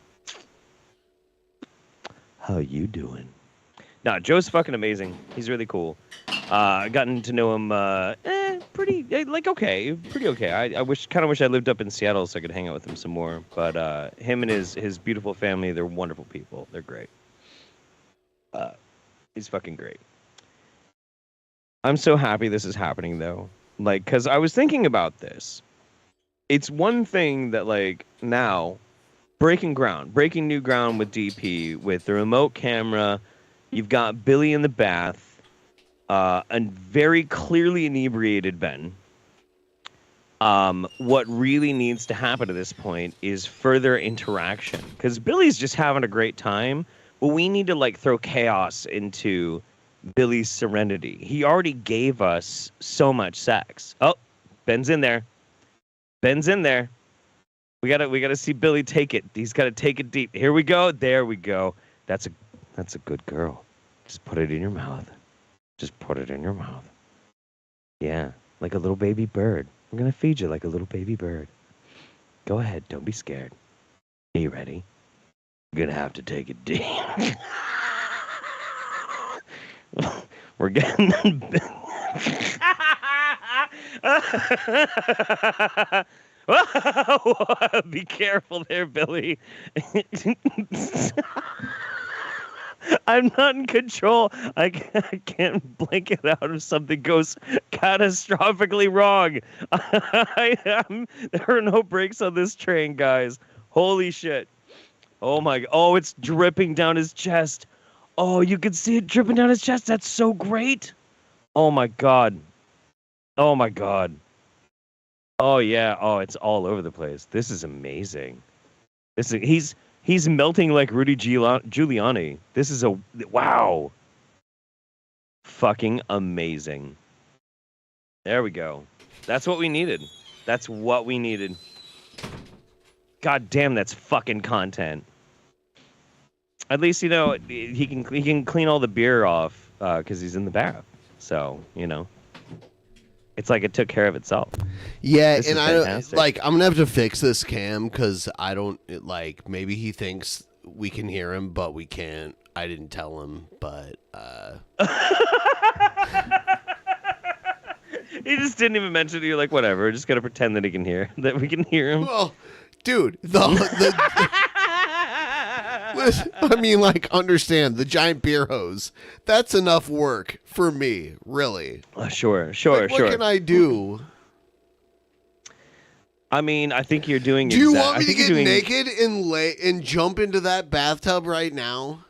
How you doing? No, Joe's fucking amazing. He's really cool. Gotten to know him pretty okay. I wish I lived up in Seattle so I could hang out with him some more. But him and his beautiful family, they're wonderful people. They're great. He's fucking great. I'm so happy this is happening though. Like, cause I was thinking about this. It's one thing that like now breaking new ground with DP with the remote camera. You've got Billy in the bath, and very clearly inebriated Ben. What really needs to happen at this point is further interaction, because Billy's just having a great time, but we need to like throw chaos into Billy's serenity. He already gave us so much sex. Oh, Ben's in there. We gotta see Billy take it. He's gotta take it deep. Here we go. There we go. That's a good girl. Just put it in your mouth. Yeah, like a little baby bird. We're going to feed you like a little baby bird. Go ahead. Don't be scared. Are you ready? You're going to have to take it deep. We're getting... Be careful there, Billy. I'm not in control. I can't blink it out if something goes catastrophically wrong. There are no brakes on this train, guys. Holy shit. Oh my. Oh, it's dripping down his chest. Oh, you can see it dripping down his chest. That's so great. Oh my god. Oh my god. Oh yeah. Oh, it's all over the place. This is amazing. He's melting like Rudy Giuliani. This is a wow. Fucking amazing. There we go. That's what we needed. That's what we needed. God damn, that's fucking content. At least he can clean all the beer off because he's in the bath. So it's like it took care of itself. Yeah, This and is I don't fantastic. like. I'm gonna have to fix this cam because I don't like. Maybe he thinks we can hear him, but we can't. I didn't tell him, but He just didn't even mention it. You're like, whatever. Just gotta pretend that that we can hear him. Well, dude, listen, I mean, like, understand the giant beer hose. That's enough work for me, really. Sure. Like, what can I do? I mean, I think you're doing. Do you want me to get naked and jump into that bathtub right now?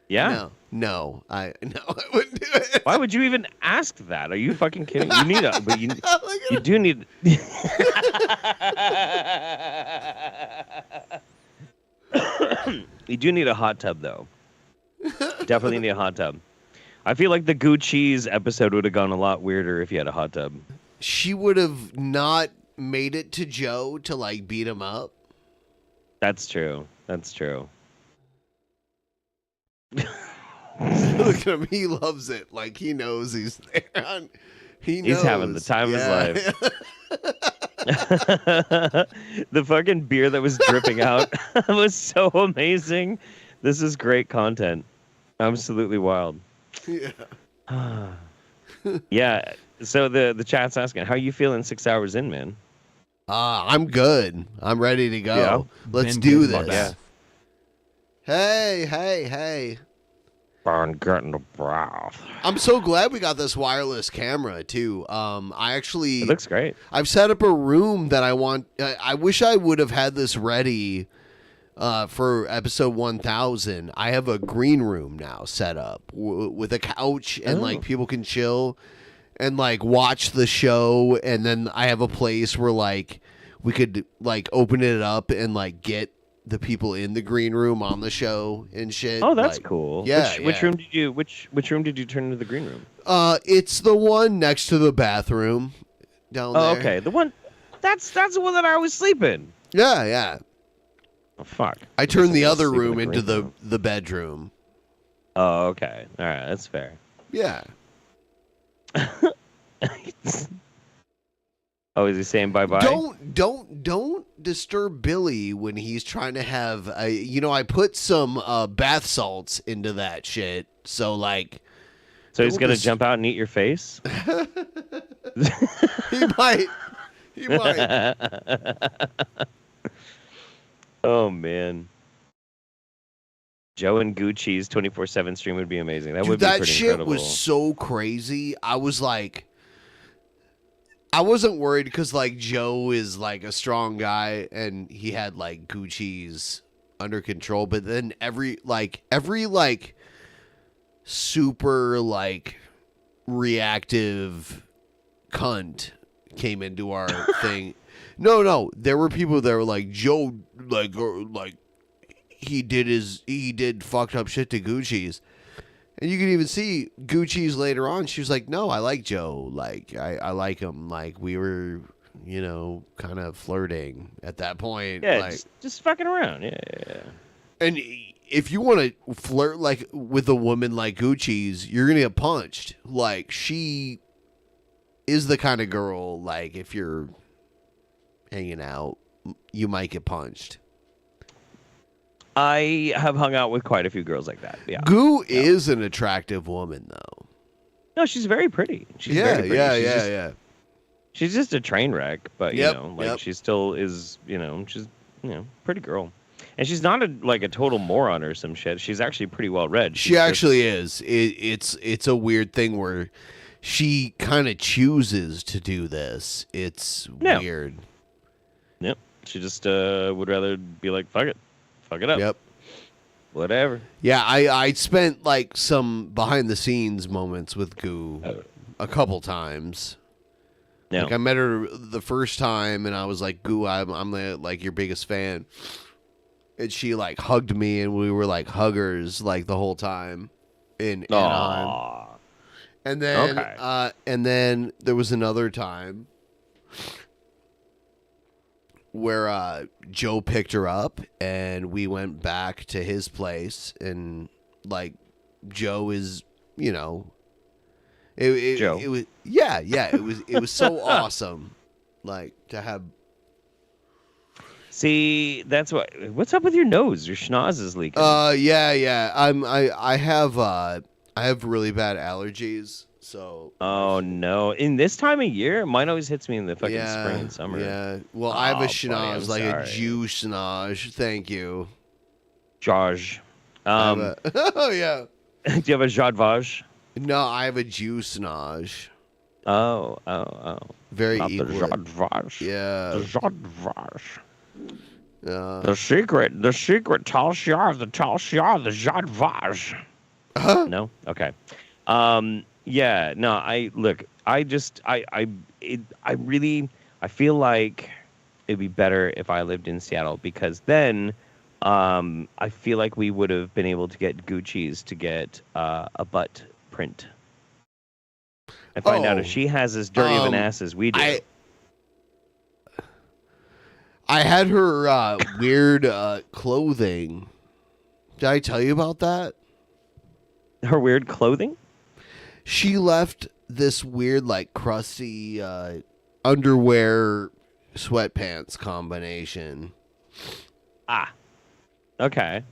Yeah. No, I wouldn't do it. Why would you even ask that? Are you fucking kidding? You need but you do need. You do need a hot tub, though. Definitely need a hot tub. I feel like the Goo Cheese episode would have gone a lot weirder if you had a hot tub. She would have not made it to Joe to like beat him up. That's true. Look at him. He loves it. Like he knows he's there. He's having the time of his life. The fucking beer that was dripping out was so amazing. This is great content. Absolutely wild. Yeah. Yeah. So the chat's asking, how are you feeling 6 hours in, man? I'm good. I'm ready to go. Yeah. Let's Been do good, this. yeah. Hey. Burn getting the broth. I'm so glad we got this wireless camera too. I actually It looks great. I've set up a room that I want. I wish I would have had this ready for episode 1000. I have a green room now set up with a couch and like people can chill and like watch the show, and then I have a place where like we could like open it up and like get the people in the green room on the show and shit. Oh, that's like, cool. Yeah. Which room did you which room did you turn into the green room? It's the one next to the bathroom down there. Oh, okay. The one that's the one that I always sleep in. Yeah. Oh, fuck. I turned the guess other sleep in room the into green the bedroom. Oh, okay. All right, that's fair. Yeah. Oh, is he saying bye-bye? Don't disturb Billy when he's trying to have I put some bath salts into that shit. So like So he's going to jump out and eat your face? He might. Oh man. Joe and Gucci's 24/7 stream would be amazing. That would be that pretty shit incredible. was so crazy. I was like, I wasn't worried because like Joe is like a strong guy and he had like Gucci's under control, but then every super like reactive cunt came into our thing. No, there were people that were like Joe, like he did fucked up shit to Gucci's. And you can even see Gucci's later on. She was like, no, I like Joe. Like, I like him. Like, we were, kind of flirting at that point. Yeah, like, just fucking around. Yeah. And if you want to flirt, like, with a woman like Gucci's, you're going to get punched. Like, she is the kind of girl, like, if you're hanging out, you might get punched. I have hung out with quite a few girls like that. Yeah. Goo is an attractive woman, though. No, she's very pretty. She's very pretty. Yeah. She's just a train wreck, but Yep. she still is. She's pretty girl, and she's not a total moron or some shit. She's actually pretty well read. She actually is. It's a weird thing where she kind of chooses to do this. It's weird. Yep. She just would rather be like, fuck it up. Yep. Whatever. Yeah, I spent like some behind the scenes moments with Goo a couple times. Yeah. Like I met her the first time, and I was like, "Goo, I'm like your biggest fan." And she like hugged me, and we were like huggers like the whole time in Anaheim. Aw. And then, Okay. and then there was another time where Joe picked her up, and we went back to his place, and like Joe is, you know, Joe. It was it was so awesome, like to have. See, that's what's up with your nose? Your schnoz is leaking. Yeah. I have really bad allergies, so. Oh no! In this time of year, mine always hits me in the fucking Yeah, spring and summer. yeah. Well, I have a buddy, schnoz, I'm like sorry. a Jew schnoz. Thank you. Josh. Oh yeah. Do you have a Jadvaj? No, I have a Jew schnoz. Oh. Very Not the equal. Jadvaj. Yeah. The Jadvaj. Yeah. The secret tall shar of the Jadvaj. No? Okay. Yeah, no, I feel like it'd be better if I lived in Seattle, because then I feel like we would have been able to get Gucci's to get a butt print. And find out if she has as dirty of an ass as we do. I had her weird clothing. Did I tell you about that? Her weird clothing? She left this weird, like, crusty underwear sweatpants combination. Ah. Okay.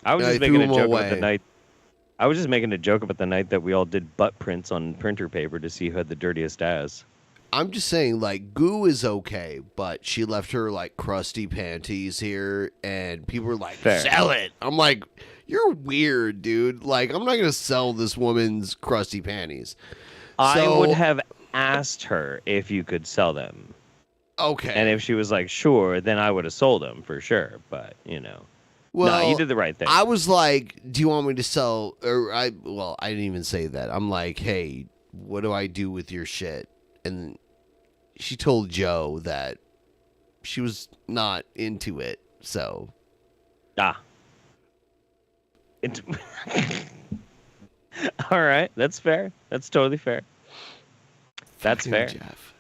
I was I just making threw a 'em joke away. about the night. I was just making a joke about the night that we all did butt prints on printer paper to see who had the dirtiest ass. I'm just saying, like, goo is okay, but she left her, like, crusty panties here, and people were like, Fair. sell it. I'm like, you're weird, dude. Like, I'm not going to sell this woman's crusty panties. I So- would have asked her if you could sell them. Okay. And if she was like, sure, then I would have sold them for sure. But, you know. Well, no, you did the right thing. I was like, do you want me to sell? I didn't even say that. I'm like, hey, what do I do with your shit? And she told Joe that she was not into it. So. Ah. All right. That's fair. That's totally fair. That's Fucking fair. Jeff.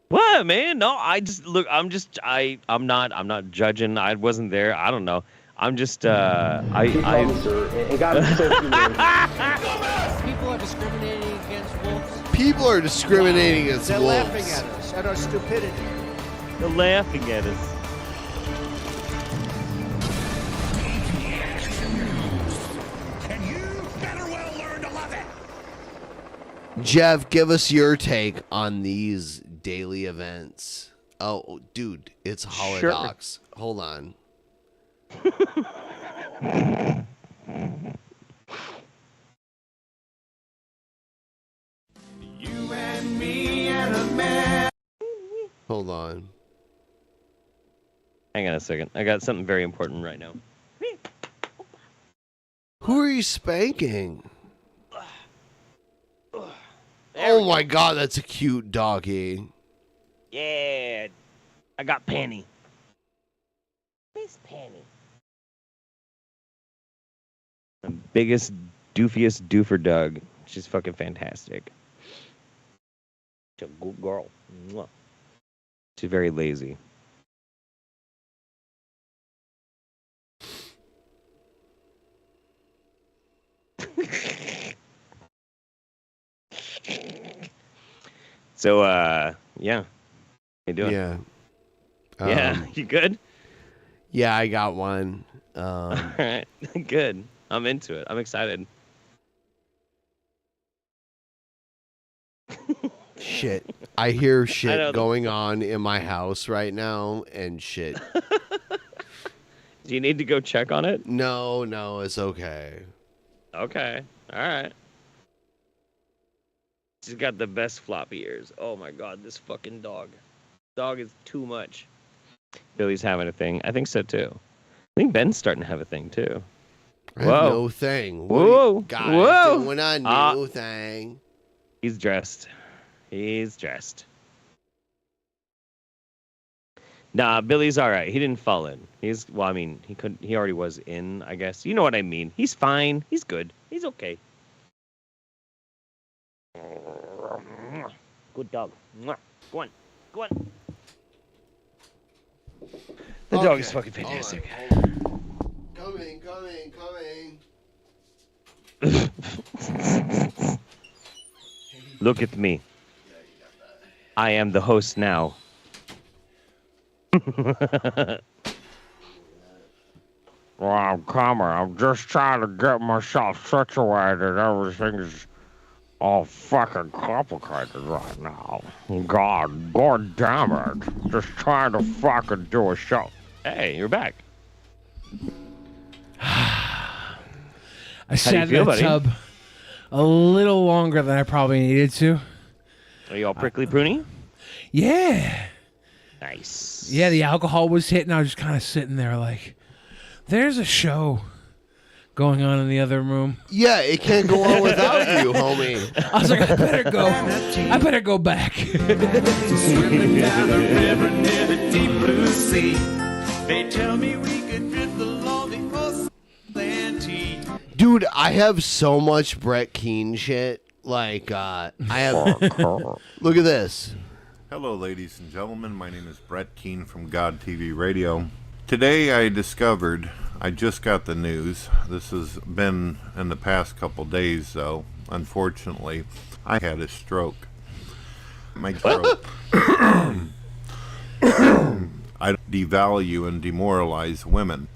What, man? No, I'm not judging. I wasn't there. I don't know. I'm just People are discriminating against wolves. People are discriminating against They're wolves. laughing at us, at our stupidity. They're laughing at us. Jeff, give us your take on these daily events. Oh, dude, it's Holodocs. Hold on. You and me and a man. Hold on. Hang on a second. I got something very important right now. Who are you spanking? Oh my god, that's a cute doggy. Yeah. I got Penny. Miss Penny. The biggest, doofiest doofer dog. She's fucking fantastic. She's a good girl. Mwah. She's very lazy. So, yeah. How you doing? Yeah. Yeah, you good? Yeah, I got one. All right, good. I'm into it. I'm excited. Shit. I hear know shit the- going on in my house right now and shit. Do you need to go check on it? No, it's okay. Okay. All right. She's got the best floppy ears. Oh my god, this fucking dog. Dog is too much. Billy's having a thing. I think so too. I think Ben's starting to have a thing too. I have no thing. What Whoa. are you guys Whoa. doing a new thing? He's dressed. He's dressed. Nah, Billy's all right. He didn't fall in. Well, I mean, he already was in, I guess. You know what I mean. He's fine. He's good. He's okay. Good dog. Go on. Go on. The dog is fucking fantastic. Coming. Look at me. I am the host now. Well, I'm just trying to get myself situated. Everything's all fucking complicated right now. God damn it. Just trying to fucking do a show. Hey, you're back. I sat in the tub a little longer than I probably needed to. Are you all prickly pruny? Yeah. Nice. Yeah, the alcohol was hitting. I was just kind of sitting there like, there's a show going on in the other room. Yeah, it can't go on without you, homie. I was like, I better go back. Swimming down the river near the deep blue sea. They tell me we could drift along the Atlantic. Dude, I have so much Brett Keane shit. Like, I have... Look at this. Hello, ladies and gentlemen. My name is Brett Keane from God TV Radio. Today I discovered, I just got the news. This has been in the past couple days, though. Unfortunately, I had a stroke. My stroke. I devalue and demoralize women.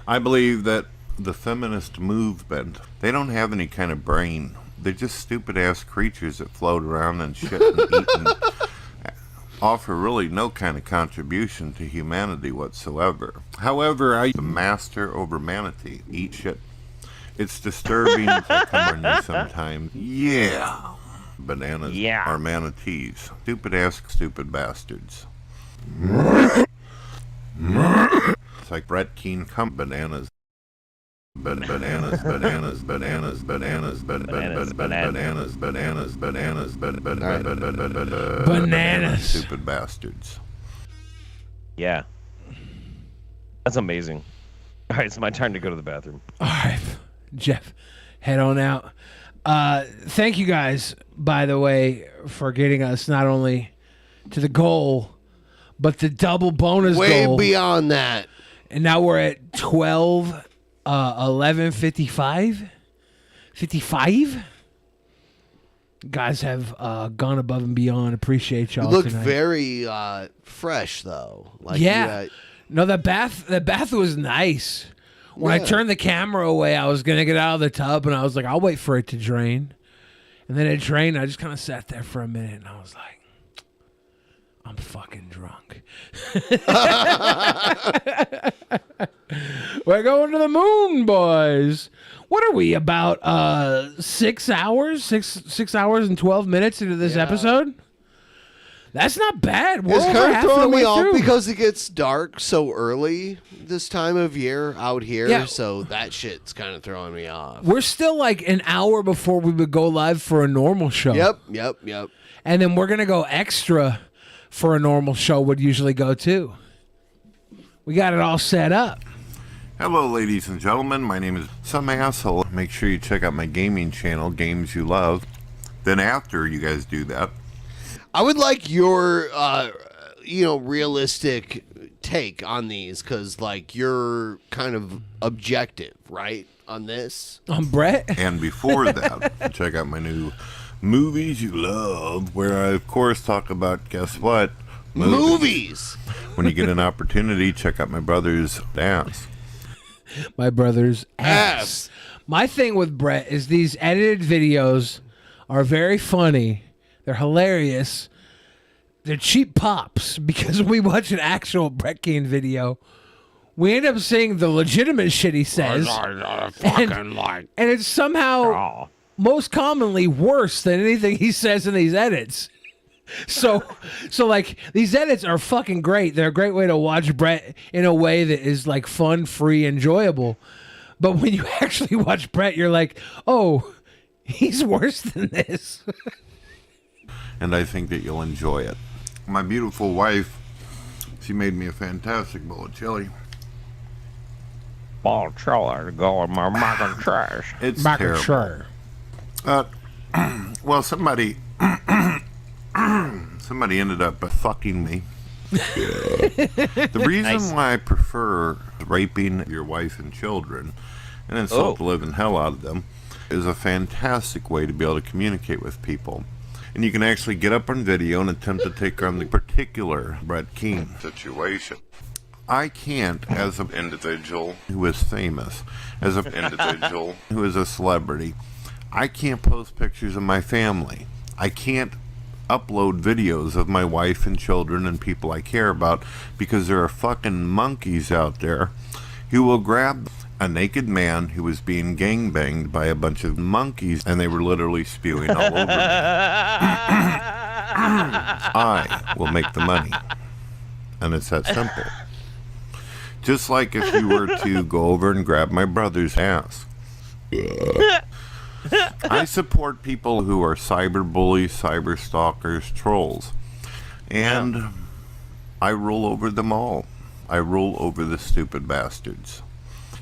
I believe that the feminist movement, they don't have any kind of brain. They're just stupid-ass creatures that float around and shit and eat and offer really no kind of contribution to humanity whatsoever. However, I the master over manatee. Eat shit. It's disturbing to come on you sometimes. Yeah. Bananas are manatees. Stupid-ass stupid bastards. It's like Brett Keane come bananas. Bananas. Stupid bastards. Yeah. That's amazing. All right, it's my turn to go to the bathroom. All right, Jeff, head on out. Thank you guys, by the way, for getting us not only to the goal, but the double bonus goal. Way beyond that. And now we're at 12... 11:55, 55. Guys have gone above and beyond. Appreciate y'all. You look tonight. very fresh, though. Like yeah. No, the bath was nice. When I turned the camera away, I was gonna get out of the tub, and I was like, I'll wait for it to drain. And then it drained. I just kind of sat there for a minute, and I was like, I'm fucking drunk. We're going to the moon, boys. What are we, about 6 hours? 6 hours and 12 minutes into this episode? That's not bad. We're It's over kind of half the throwing way me off through. because it gets dark so early this time of year out here. Yeah. So that shit's kind of throwing me off. We're still like an hour before we would go live for a normal show. Yep. And then we're going to go extra for a normal show would usually go too. We got it all set up. Hello, ladies and gentlemen. My name is Some Asshole. Make sure you check out my gaming channel, Games You Love. Then after you guys do that, I would like your, realistic take on these because, like, you're kind of objective, right, on this? On Brett? And before that, check out my new Movies You Love, where I, of course, talk about, guess what? Movies! When you get an opportunity, check out my brother's ass. My brother's ass. My thing with Brett is these edited videos are very funny. They're hilarious. They're cheap pops because when we watch an actual Brett Keane video, we end up seeing the legitimate shit he says. And it's somehow most commonly worse than anything he says in these edits. So like these edits are fucking great. They're a great way to watch Brett in a way that is like fun, free, enjoyable. But when you actually watch Brett, you're like, oh, He's worse than this. And I think that you'll enjoy it. My beautiful wife, she made me a fantastic bowl of chili. Bowl of chili to go with my mac and cheese. It's Mac and terrible. Well, somebody ended up fucking me. The reason why I prefer raping your wife and children and insult the living hell out of them is a fantastic way to be able to communicate with people. And you can actually get up on video and attempt to take on the particular Brett Keane situation. I can't, as an individual who is famous, as an individual who is a celebrity, I can't post pictures of my family. I can't upload videos of my wife and children and people I care about because there are fucking monkeys out there who will grab a naked man who was being gangbanged by a bunch of monkeys and they were literally spewing all over me. I will make the money. And it's that simple. Just like if you were to go over and grab my brother's ass. I support people who are cyber bullies, cyber stalkers, trolls. And I rule over them all. I rule over the stupid bastards.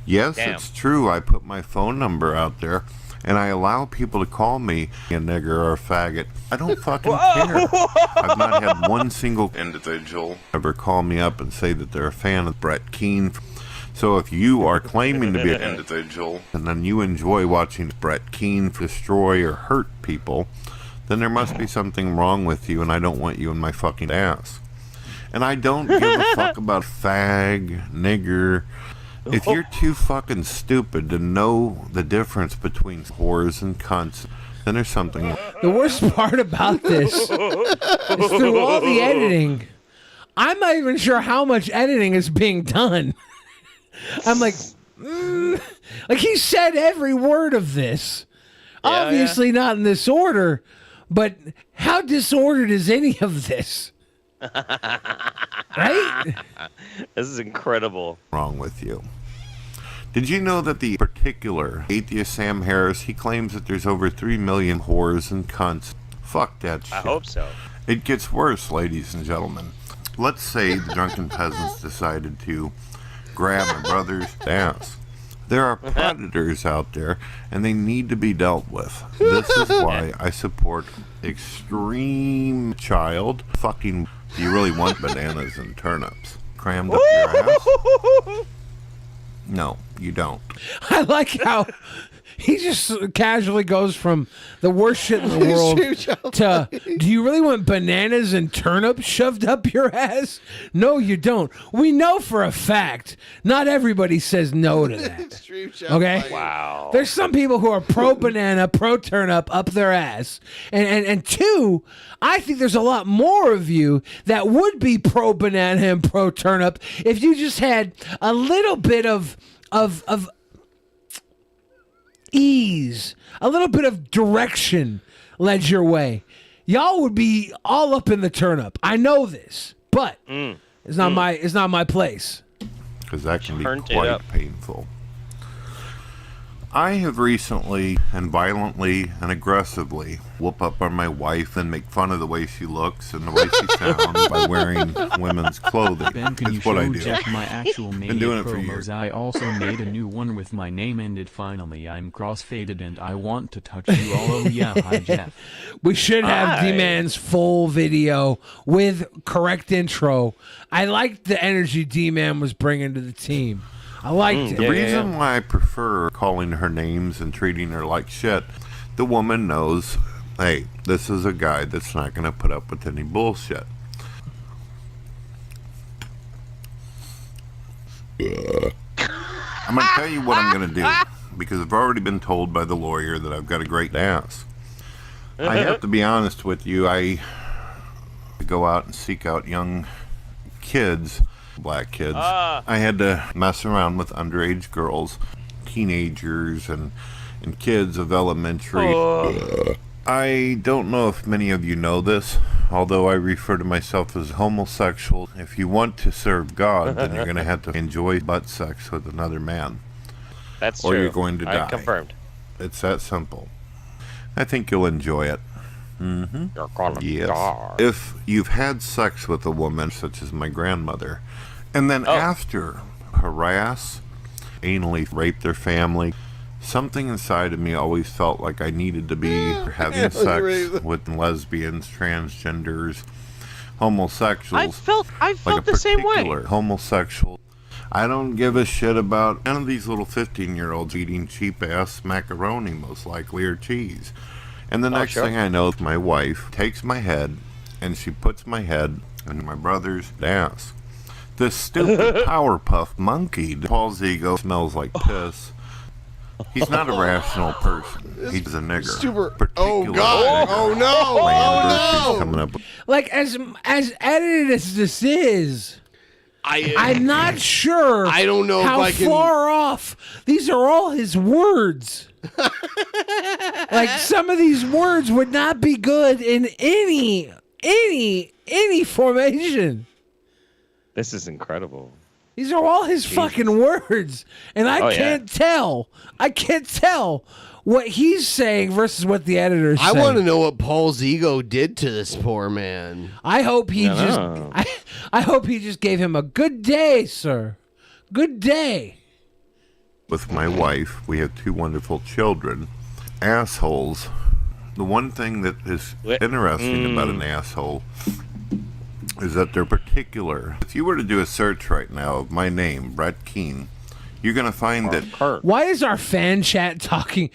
Yes, it's true. I put my phone number out there, and I allow people to call me a nigger or a faggot. I don't fucking care. I've not had one single individual ever call me up and say that they're a fan of Brett Keane. So if you are claiming to be an individual, and then you enjoy watching Brett Keane destroy or hurt people, then there must be something wrong with you, and I don't want you in my fucking ass. And I don't give a fuck about fag, nigger. If you're too fucking stupid to know the difference between whores and cunts, then there's something wrong. The worst part about this is through all the editing, I'm not even sure how much editing is being done. I'm like, like he said every word of this. Obviously not in this order, but how disordered is any of this? Right? This is incredible. Wrong with you. Did you know that the particular atheist Sam Harris, he claims that there's over 3 million whores and cunts? Fuck that shit. I hope so. It gets worse, ladies and gentlemen. Let's say the Drunken Peasants decided to grab my brother's ass. There are predators out there, and they need to be dealt with. This is why I support extreme child fucking. Do you really want bananas and turnips crammed up your ass? No, you don't. I like how he just casually goes from the worst shit in the world to, do you really want bananas and turnips shoved up your ass? No, you don't. We know for a fact not everybody says no to that. Okay? Wow. There's some people who are pro banana, pro turnip up their ass. And two, I think there's a lot more of you that would be pro banana and pro turnip if you just had a little bit of ease, a little bit of direction led your way. Y'all would be all up in the turnip. I know this, but it's not my place. Because that can be Turned it quite up. painful. I have recently and violently and aggressively whoop up on my wife and make fun of the way she looks and the way she sounds by wearing women's clothing. Ben, can you That's what I show do. Jeff my actual Been Mania doing it for years. promos? I also made a new one with my name ended finally. I'm crossfaded and I want to touch you all. Oh yeah, hi Jeff. We should have Hi. D-Man's full video with correct intro. I liked the energy D-Man was bringing to the team. I liked it. The reason why I prefer calling her names and treating her like shit, the woman knows, hey, this is a guy that's not going to put up with any bullshit. I'm going to tell you what I'm going to do, because I've already been told by the lawyer that I've got a great ass. I have to be honest with you, I go out and seek out young kids, black kids. I had to mess around with underage girls, teenagers, and kids of elementary. I don't know if many of you know this, although I refer to myself as homosexual. If you want to serve God, then you're going to have to enjoy butt sex with another man. That's or true. you're going to die. Confirmed. It's that simple. I think you'll enjoy it. Mm-hmm. You're gonna Yes. die. If you've had sex with a woman, such as my grandmother, and then Oh. after harass, anally rape their family, something inside of me always felt like I needed to be having sex with lesbians, transgenders, homosexuals. I felt the same way. particular homosexual. I don't give a shit about none of these little 15-year-olds eating cheap-ass macaroni, most likely, or cheese. And the next sure. thing I know, my wife takes my head, and she puts my head in my brother's ass. This stupid Powerpuff monkey, Paul's ego smells like piss. He's not a rational person. He's a nigger. Oh, God. Oh, no. My Oh, anniversary's no. coming up. Like as edited as this is, I'm not sure. I don't know how if I can. far off. These are all his words. Like some of these words would not be good in any formation. This is incredible. These are all his fucking words, and I Oh, yeah. can't tell. I can't tell what he's saying versus what the editor's I saying. want to know what Paul's ego did to this poor man. I hope he I just. know. I hope he just gave him a good day, sir. Good day. With my wife, we have 2 wonderful children. Assholes. The one thing that is interesting about an asshole is that they're particular. If you were to do a search right now of my name, Brett Keene, you're going to find that Why is our fan chat talking?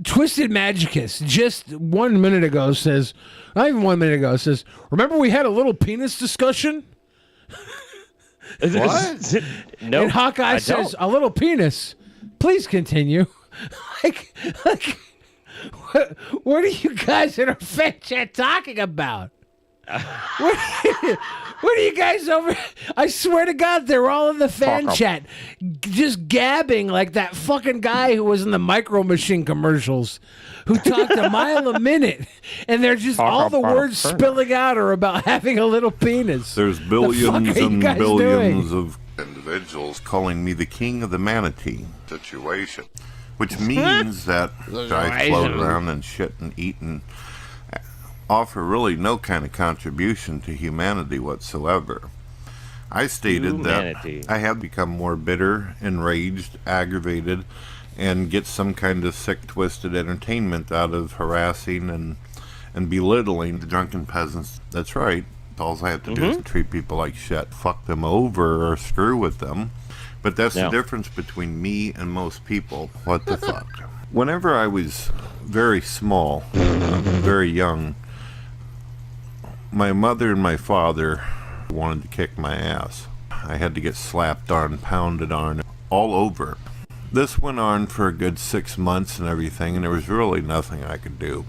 Twisted Magicus just 1 minute ago says, not even 1 minute ago, says, remember we had a little penis discussion? What? No. And Hawkeye says, a little penis. Please continue. like, what are you guys in our fan chat talking about? What are you guys over? I swear to God, they're all in the fan chat, just gabbing like that fucking guy who was in the Micro Machine commercials, who talked a mile a minute, and they're just all the words spilling out are about having a little penis. there's The billions fuck are you and guys billions doing? of individuals calling me the king of the manatee situation, which means that I float around and shit and eat and offer really no kind of contribution to humanity whatsoever. I stated Humanity. that I have become more bitter, enraged, aggravated, and get some kind of sick, twisted entertainment out of harassing and belittling the drunken peasants. That's right. All I have to do is treat people like shit, fuck them over, or screw with them. But that's the difference between me and most people. What the fuck? Whenever I was very small, very young, my mother and my father wanted to kick my ass. I had to get slapped on, pounded on, all over. This went on for a good 6 months and everything, and there was really nothing I could do.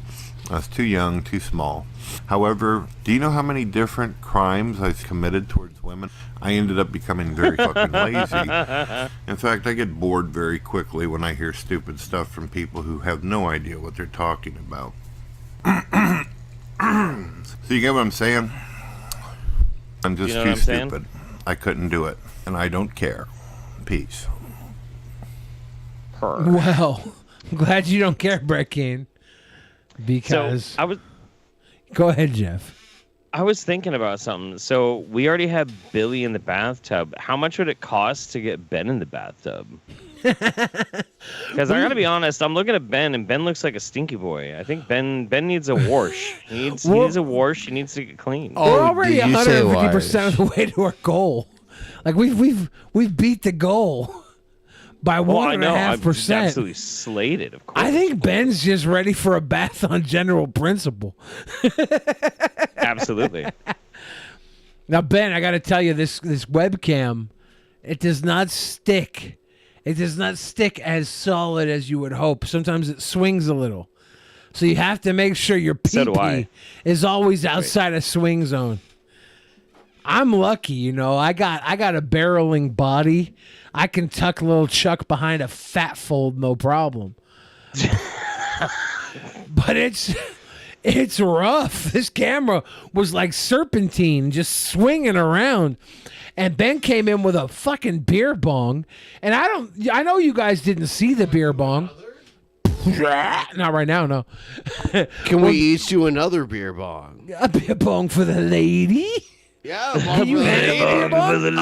I was too young, too small. However, do you know how many different crimes I've committed towards women? I ended up becoming very fucking lazy. In fact, I get bored very quickly when I hear stupid stuff from people who have no idea what they're talking about. So you get what I'm saying? I'm just You know too what I'm saying? stupid. I couldn't do it, and I don't care. Peace. Well, I'm glad you don't care, Brett Keane. Because So I was. Go ahead, Jeff. I was thinking about something. So we already have Billy in the bathtub. How much would it cost to get Ben in the bathtub? Because I gotta be honest, I'm looking at Ben, and Ben looks like a stinky boy. I think Ben needs a wash. He needs a wash. He needs to get clean. We're already 150% of the way to our goal. Like we've beat the goal by Well, I know. 1.5%. I'm absolutely slated, of course. I think Ben's just ready for a bath on general principle. Absolutely. Now, Ben, I got to tell you, this webcam, it does not stick. It does not stick as solid as you would hope. Sometimes it swings a little. So you have to make sure your So do pee-pee I. is always outside a swing zone. I'm lucky, you know. I got a barreling body. I can tuck little Chuck behind a fat fold, no problem. But it's rough. This camera was like serpentine, just swinging around. And Ben came in with a fucking beer bong. And I know you guys didn't see the beer bong. Not right now, no. Can we each do another beer bong? A beer bong for the lady? Yeah, Can you handle a beer bong?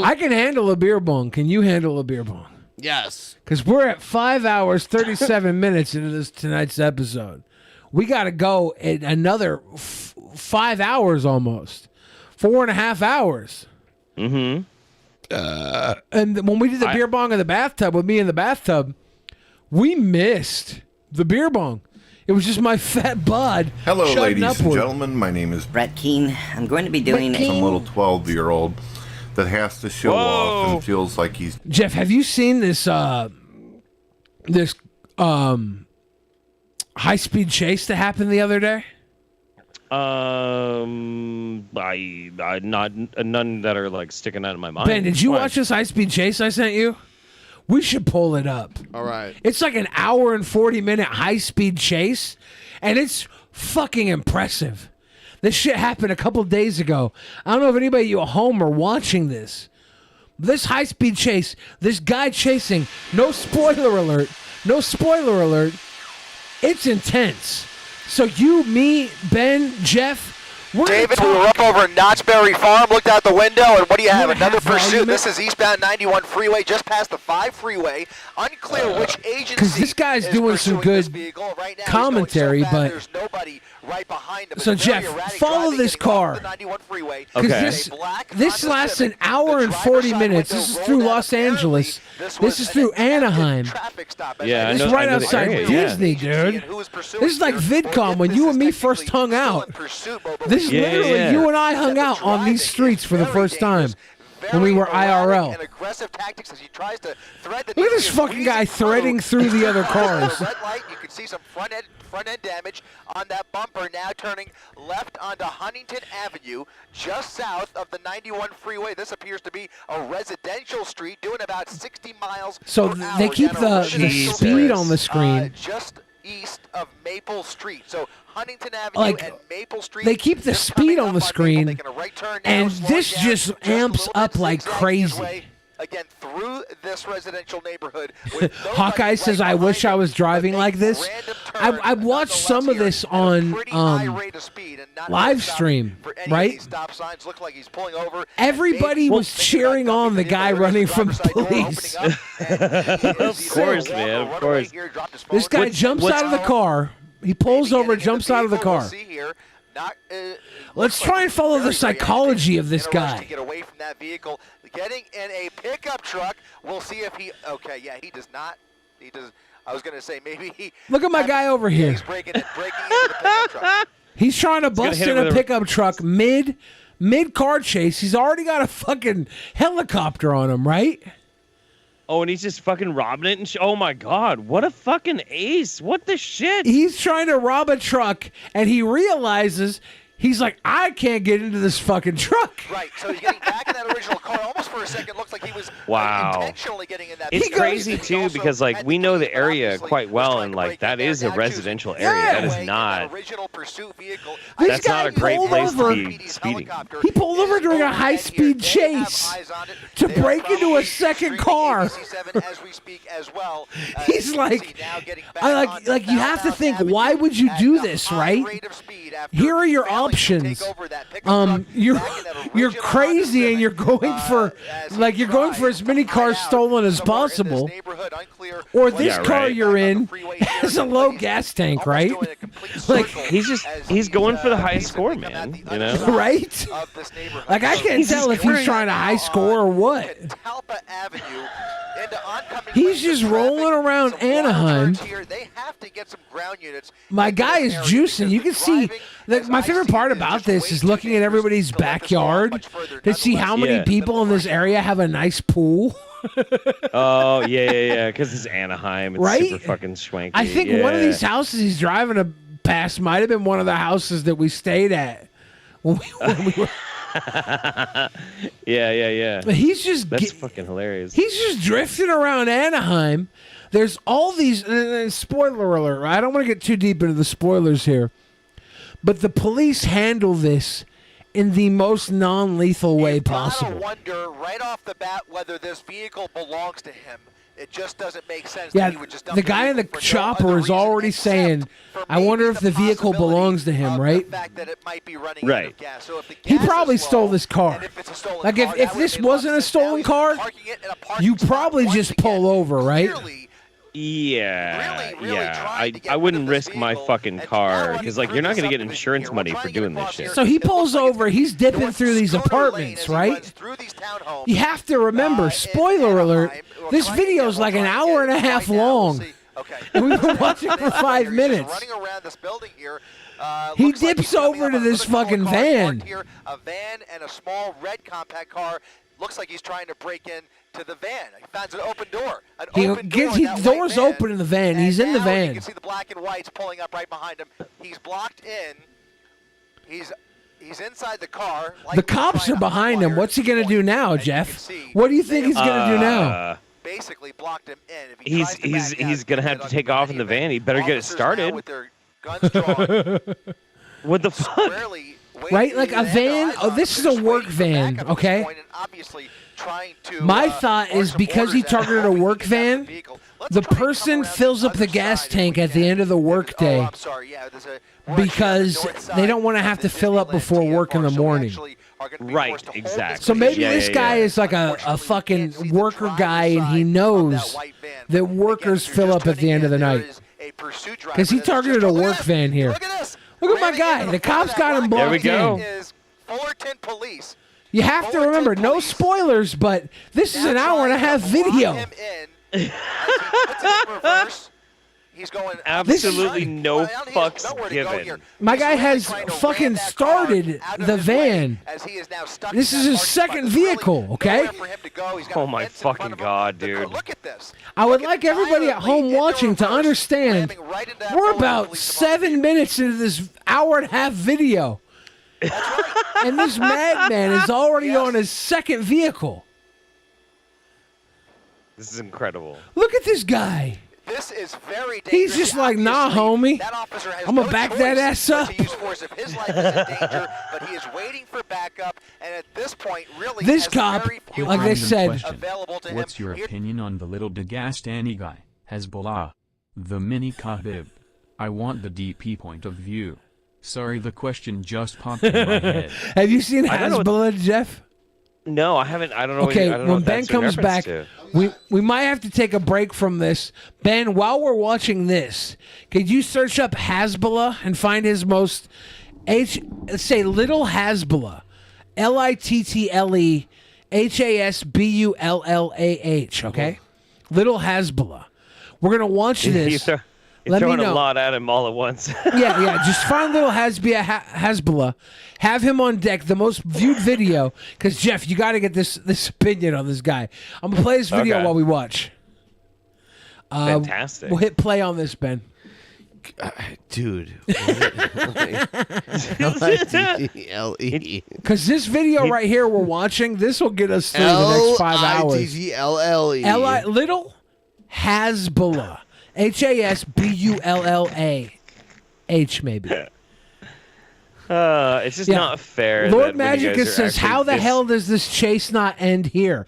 I can handle a beer bong. Can you handle a beer bong? Yes. Because we're at 5 hours, 37 minutes into this tonight's episode. We got to go in another 5 hours almost. 4.5 hours. Mm-hmm. And when we did the beer bong in the bathtub, with me in the bathtub, we missed the beer bong. It was just my fat bud. Hello, shutting ladies and upward. gentlemen. My name is Brett Keane. I'm going to be doing some little 12-year-old that has to show off and feels like he's. Jeff, have you seen this high-speed chase that happened the other day? None that are like sticking out of my mind. Ben, did you Why? watch this high-speed chase I sent you? We should pull it up. All right. It's like an hour and 40-minute high-speed chase, and it's fucking impressive. This shit happened a couple days ago. I don't know if anybody of you at home are watching this. This high-speed chase, this guy chasing, no spoiler alert, it's intense. So you, me, Ben, Jeff, we're David, gonna we were talk. up over Knott's Berry Farm, looked out the window, and what do you have? We're Another half volume pursuit. it. This is eastbound 91 freeway, just past the 5 freeway. Unclear which agency. Because this guy's doing some good commentary, but There's nobody right behind him. so It's very Jeff, erratic follow driving, this getting off car. the 91 freeway. Because this lasts an hour and 40 minutes. This is through Los Angeles. This is through Anaheim. Yeah, It's I know, right I know the outside area, yeah. Disney, dude. This is like VidCon when you and me first hung out. This is literally you and I hung out on these streets for the first time when we were IRL. Look at this fucking guy threading through the other cars. Red light, you can see some front end damage on that bumper, now turning left onto Huntington Avenue, just south of the 91 freeway. This appears to be a residential street, doing about 60 miles So per hour they keep down a the residential speed street, on the screen. just east of Maple Street. So Huntington Avenue Like, and Maple Street. they keep the speed on the screen, making a right turn now, and slowing this down just just a amps little up bit, like zigzagging his crazy. way, again, through this residential neighborhood. With Hawkeye says, "I wish I was driving like this." I watched some of this on live stream, right? Stop signs look like he's pulling over. Everybody was cheering on the guy running from the police. Of course, man. Of course. This guy jumps out of the car. He pulls over, jumps out of the car. Let's try and follow the psychology of this guy. To get away from that vehicle, getting in a pickup truck. We'll see if he. Okay, yeah, he does not. He does. I was gonna say maybe he. Look at my guy over here. He's breaking into the pickup truck. He's trying to bust hit in him a with a- pickup truck mid car chase. He's already got a fucking helicopter on him, right? Oh, and he's just fucking robbing it. And oh my god, what a fucking ace! What the shit? He's trying to rob a truck, and he realizes he's like, I can't get into this fucking truck. Right, so he's getting back in that original car. Almost for a second, looks like he was intentionally getting in that. It's vehicle. crazy too because like we know the area quite well, and like that is a residential area. That is not. Original pursuit vehicle. That's not a great pulled place over. to be speeding. He pulled over during a high-speed chase to break into a second car. As we speak as well. He's like, like you have to think, why would you do this, right? Here are your options. You're crazy and you're going for as many cars stolen as possible. Or this car you're in has a low gas tank, right? Like he's going for the highest score, man. You know, right? Like I can't tell if he's trying to high score or what. He's just rolling around Anaheim. My guy is juicing. You can see that. My favorite part about this is looking at everybody's backyard to see how many people in this area have a nice pool. Oh yeah, because it's Anaheim. It's Right? super fucking swanky. I think one of these houses he's driving past might have been one of the houses that we stayed at when we were. Yeah. But he's just that's fucking hilarious. He's just drifting around Anaheim. There's all these. Spoiler alert! I don't want to get too deep into the spoilers here, but the police handle this in the most non-lethal way possible. Wonder right off the bat whether this vehicle belongs to him. It just doesn't make sense Yeah, that he would just dump the guy in the vehicle for no chopper other is already saying, I wonder if the vehicle belongs to him, right? fact that it might be running out Right. of gas. So if the He gas probably is low, stole this car. and if it's a stolen Like, car, if this wasn't a stolen car, you probably just pull over, right? Yeah, I wouldn't risk my fucking car because like you're not gonna get insurance money for doing this shit. So he pulls over, he's dipping through these apartments, right? You have to remember, spoiler alert, this video's like an hour and a half long. And we've been watching for 5 minutes. He dips over to this fucking van. A van and a small red compact car. Looks like he's trying to break in to the van. He finds an open door. The door's open in the van. He's in the You van. can see the black and whites pulling up right behind him. He's blocked in. He's inside the car. The cops are behind him. What's he going to do now, Jeff? What do you think he's going to do now? Basically blocked him in. If he He's gonna have to take off in the van. He better get it started. with their guns drawn, What the fuck? Right? Like a van. Oh, this is a work van, okay? My thought is because he targeted a work van, the person fills up the gas tank at the end of the work day because they don't want to have to fill up before work in the morning. Right, exactly. So maybe this guy is like a fucking worker guy and he knows that workers fill up at the end of the night. Because he targeted a work van here. Look at my guy. The cops got him blocked in. Fullerton Police. You have to remember, no spoilers, but this is an hour and a half video. He's going absolutely no fucks given. My guy has fucking started the van. This is his second vehicle, okay? Oh my fucking god, dude. I would like everybody at home watching to understand we're about 7 minutes into this hour and a half video. And this madman is already on his second vehicle. This is incredible. Look at this guy. This is very dangerous. He's just like, nah, homie. I'm going to back that ass up. His life is in danger, but he is waiting for backup, and at this point, really, this cop, like they said, what's your opinion on the little Dagestani guy, Hezbollah? The mini Khabib. I want the DP point of view. Sorry, the question just popped in my head. Have you seen Hezbollah, Jeff? No, I haven't. I don't know. Okay, I don't know when what Ben that's in comes reference back, to. we might have to take a break from this. Ben, while we're watching this, could you search up Hezbollah and find his most let's say Little Hezbollah, Little Hasbullah, okay? Little Hezbollah. We're gonna watch this. You're throwing a lot at him all at once. yeah. Just find Little Hezbollah. Have him on deck. The most viewed video. Because Jeff, you got to get this opinion on this guy. I'm gonna play this video while we watch. Fantastic. We'll hit play on this, Ben. Dude. L-I-D-D-L-E. Because this video right here we're watching, this will get us through the next 5 hours. L-I-D-D-L-L-E. Little Hezbollah. Hasbullah, maybe. It's just not fair. Lord Magicus says, how the hell does this chase not end here?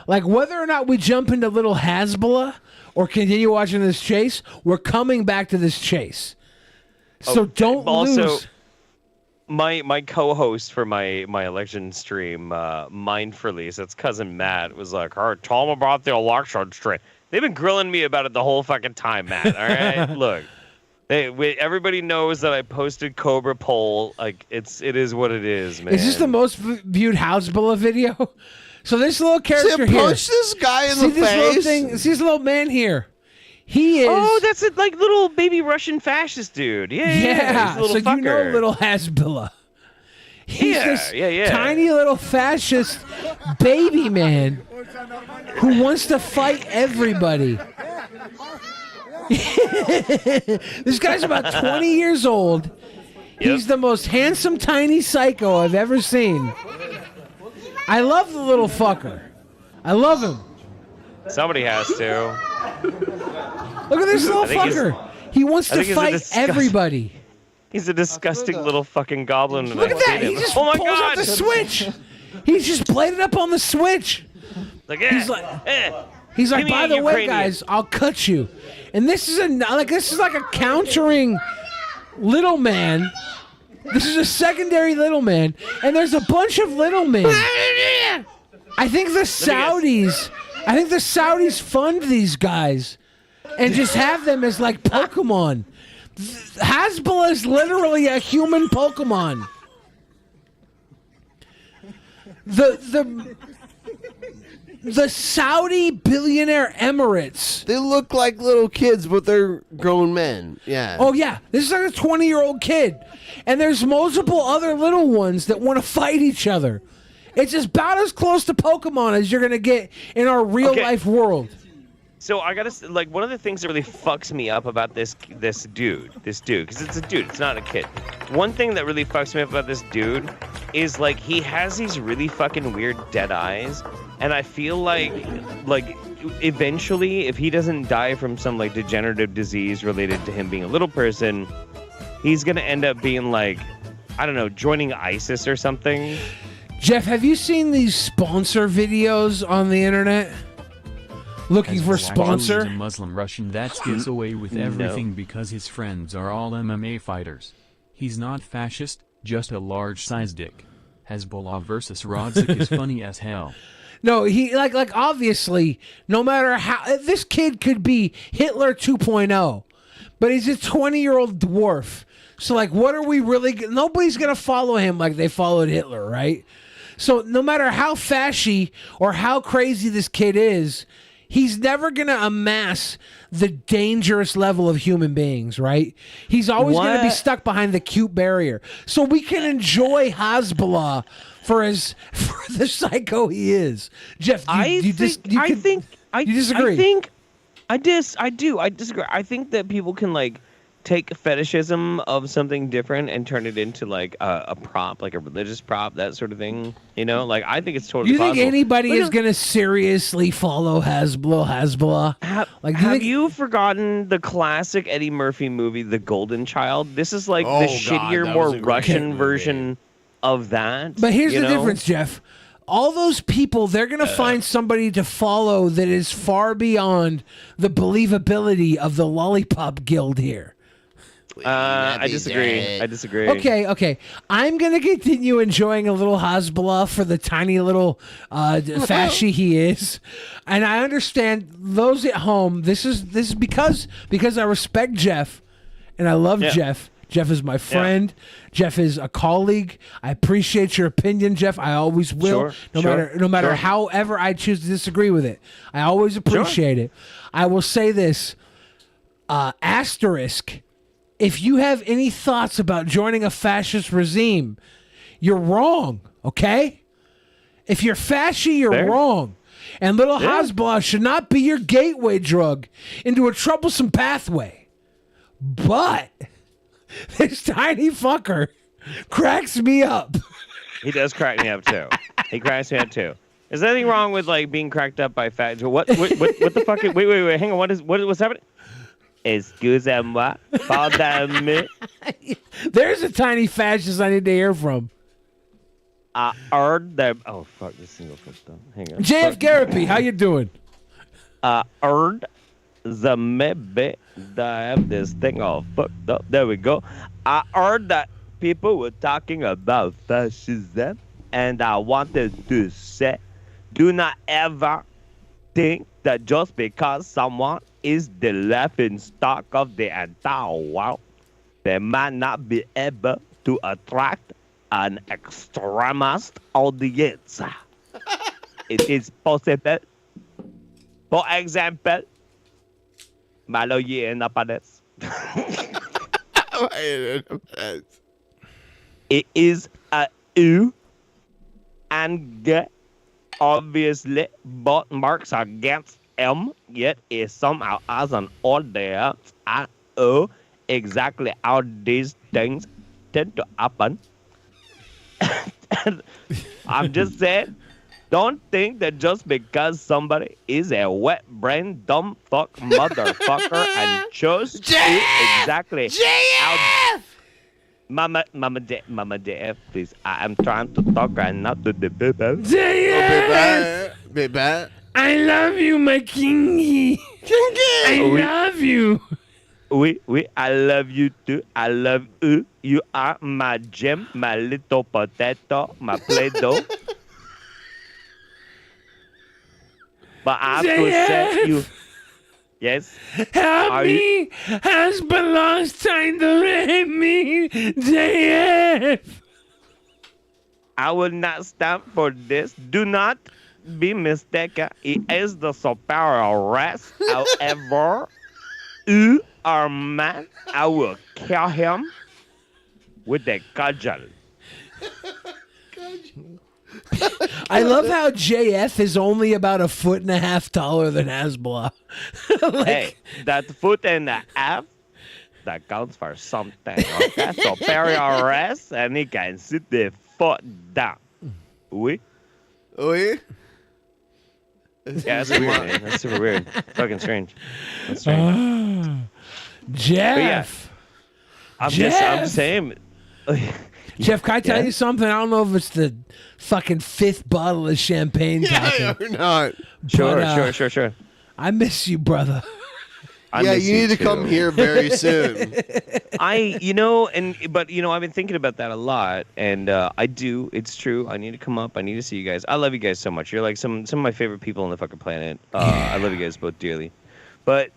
Like, whether or not we jump into Little Hezbollah or continue watching this chase, we're coming back to this chase. So don't lose. My co-host for my election stream, Mindfully, so it's cousin Matt, was like, tell him about the election stream. They've been grilling me about it the whole fucking time, Matt. All right, look, everybody knows that I posted Cobra poll. Like it is what it is, man. Is this the most viewed Hezbollah video? So this little character here. Punch this guy in the face. See this little man here. He is. Oh, that's a little baby Russian fascist dude. Yeah. He's a little so fucker. You know Little Hezbollah. He's this tiny little fascist baby man who wants to fight everybody. This guy's about 20 years old. He's the most handsome tiny psycho I've ever seen. I love the little fucker. I love him. Somebody has to. Look at this little fucker. He wants to fight everybody. He's a disgusting little fucking goblin. Look at that. He just pulls out the switch. He's just played it up on the switch. Like, He's like, He's like, Give me by a the way, Ukrainian." guys, I'll cut you. And this is like a countering little man. This is a secondary little man, and there's a bunch of little men. I think the Saudis fund these guys and just have them as like Pokemon. Hasbullah is literally a human Pokemon. The Saudi billionaire Emirates. They look like little kids, but they're grown men. Yeah. Oh, yeah. This is like a 20-year-old kid. And there's multiple other little ones that want to fight each other. It's about as close to Pokemon as you're going to get in our real-life world. So I gotta like one of the things that really fucks me up about this dude, because it's a dude, it's not a kid. One thing that really fucks me up about this dude is like he has these really fucking weird dead eyes, and I feel like eventually, if he doesn't die from some like degenerative disease related to him being a little person, he's gonna end up being like, I don't know, joining ISIS or something. Jeff, have you seen these sponsor videos on the internet? Looking for sponsor? He's a Muslim Russian that gets away with everything because his friends are all MMA fighters. He's not fascist, just a large-sized dick. Hezbollah versus Rodzik is funny as hell. No, he like obviously, no matter how this kid could be Hitler 2.0, but he's a 20-year-old dwarf. So like, what are we really? Nobody's gonna follow him like they followed Hitler, right? So no matter how fashy or how crazy this kid is, he's never going to amass the dangerous level of human beings, right? He's always going to be stuck behind the cute barrier. So we can enjoy Hezbollah for the psycho he is. Jeff, you disagree? I disagree. I think that people can like take fetishism of something different and turn it into like a prop, like a religious prop, that sort of thing. You know, like I think it's totally Do you think possible. anybody is going to seriously follow Hezbollah? Have you forgotten the classic Eddie Murphy movie, The Golden Child? This is like the shittier, more Russian version of that. But here's the difference, Jeff. All those people, they're going to find somebody to follow that is far beyond the believability of the Lollipop Guild here. I disagree. Okay. I'm going to continue enjoying a little Hezbollah for the tiny little fashy he is. And I understand those at home, this is because I respect Jeff and I love Jeff. Jeff is my friend. Jeff is a colleague. I appreciate your opinion, Jeff. I always will. No matter however I choose to disagree with it. I always appreciate it. I will say this, asterisk, if you have any thoughts about joining a fascist regime, you're wrong, okay? If you're fashy, you're wrong. And little Hezbollah should not be your gateway drug into a troublesome pathway. But this tiny fucker cracks me up. He does crack me up too. He cracks me up too. Is there anything wrong with like being cracked up by fat? What the fuck? Wait, hang on. What's happening? Excusez-moi, pardon me. There's a tiny fascist I need to hear from. I heard that. Oh fuck, this single fucked up. Hang on. JF Garapi, how you doing? I heard the maybe that I have this thing all fucked up. There we go. I heard that people were talking about fascism, and I wanted to say, do not ever think that just because someone is the laughing stock of the entire world, they might not be able to attract an extremist audience. It is possible. For example, Maloye Napanes. It is a U and G, obviously, both marks are against M, yet is somehow as an audience. I know exactly how these things tend to happen. I'm just saying, don't think that just because somebody is a wet brain dumb fuck motherfucker and chose to exactly how Mama JF, please. I am trying to talk right now to the baby. Baby. I love you, my kingy. I love you. Oui, I love you too. I love you. You are my gem, my little potato, my Play-Doh. But I have to say you. Yes. Help me. Husband lost time to rape me. JF. I will not stand for this. Do not be mistaken. He is the superior race. However, you are man. I will kill him with a cudgel. I love how JF is only about 1.5 foot taller than Hasbullah. Hey, that foot and a half, that counts for something. Okay? Superior race, and he can sit the foot down. Oui? Oui? Yeah, that's weird, man. That's super weird. Fucking strange. That's strange. Jeff. I'm saying. Jeff, can I tell you something? I don't know if it's the fucking 5th bottle of champagne. Yeah, or not. Sure. I miss you, brother. I Yeah, miss you need to too. come here very soon. I've been thinking about that a lot, and I do. It's true. I need to come up. I need to see you guys. I love you guys so much. You're like some of my favorite people on the fucking planet. I love you guys both dearly. But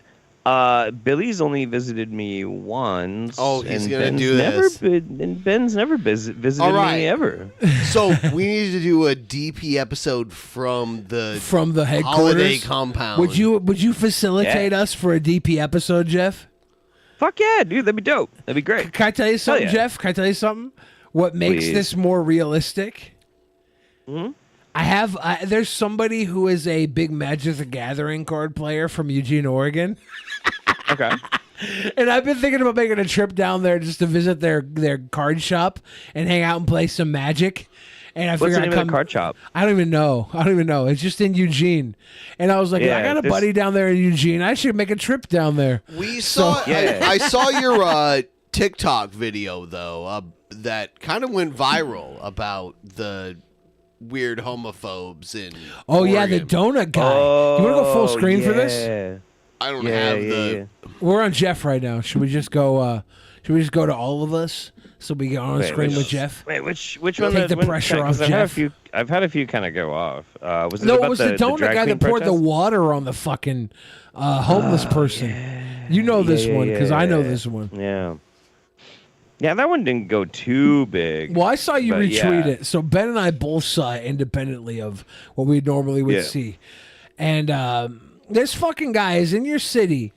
Billy's only visited me once. Oh, he's and gonna Ben's do never this. and Ben's never visited All right. me ever. So we need to do a DP episode from the headquarters holiday compound. Would you facilitate us for a DP episode, Jeff? Fuck yeah, dude. That'd be dope. That'd be great. Can I tell you something, yeah. Jeff? Can I tell you something? What makes Please. this more realistic? Hmm? There's somebody who is a big Magic the Gathering card player from Eugene, Oregon. Okay. And I've been thinking about making a trip down there just to visit their card shop and hang out and play some Magic. And I What's figured the I'd name of come. the card shop? I don't even know. It's just in Eugene. And I was like, Yeah, I got a buddy down there in Eugene. I should make a trip down there. We saw. I saw your TikTok video though that kind of went viral about the weird homophobes in. Oh yeah, the donut guy. You want to go full screen for this? Yeah. I don't have the. We're on Jeff right now. Should we just go? Should we just go to all of us so we get on the screen with Jeff? Wait, which Take one? the pressure off Jeff. I've had a few kind of go off. Was it No, about it was the donut drag guy queen that poured the protest? water on the fucking homeless person. You know this one because I know this one. Yeah. Yeah, that one didn't go too big. Well, I saw you but retweet yeah. it. So Ben and I both saw it independently of what we normally would Yeah. see. And this fucking guy is in your city.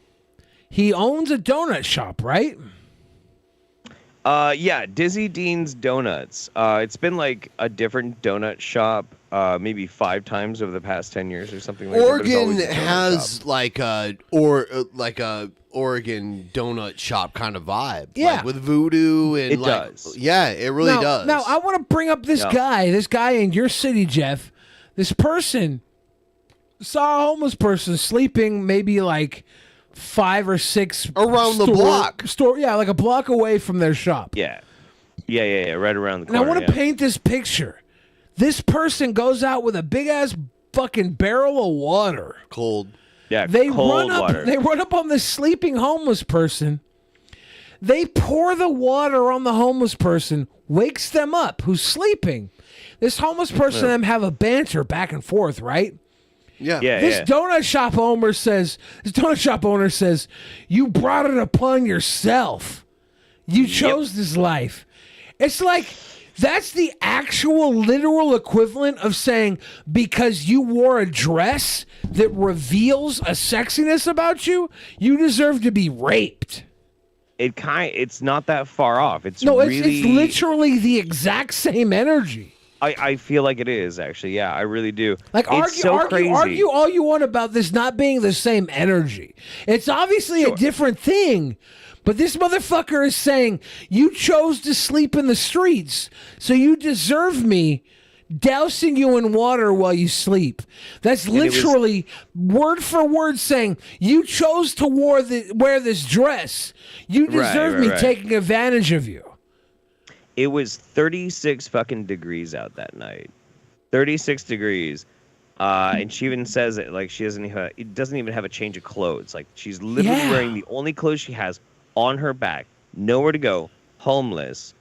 He owns a donut shop, right? Yeah, Dizzy Dean's Donuts. It's been like a different donut shop, maybe 5 times over the past 10 years or something like that. but it's Oregon always a donut has shop. like a Oregon donut shop kind of vibe. Yeah. Like with voodoo and It like, does. Yeah, it really does. Now, I want to bring up this guy in your city, Jeff. This person saw a homeless person sleeping maybe like 5 or 6 around the block. Like a block away from their shop. Yeah, right around the And I corner. want to paint this picture. This person goes out with a big ass fucking barrel of water. Cold. Yeah, They cold run up. water. They run up on this sleeping homeless person. They pour the water on the homeless person, wakes them up, who's sleeping. This homeless person and them have a banter back and forth, right? Yeah. This donut shop owner says, "You brought it upon yourself. You chose this life." It's like that's the actual literal equivalent of saying because you wore a dress that reveals a sexiness about you, you deserve to be raped. It's not that far off. It's It's really. literally the exact same energy. I feel like it is actually. Yeah, I really do. Like it's so crazy. argue all you want about this not being the same energy. It's obviously a different thing. But this motherfucker is saying, you chose to sleep in the streets, so you deserve me dousing you in water while you sleep. That's literally word for word saying, you chose to wear this dress. You deserve me taking advantage of you. It was 36 fucking degrees out that night. 36 degrees. And she even says it like she doesn't even have a change of clothes. Like she's literally wearing the only clothes she has on her back, nowhere to go, homeless,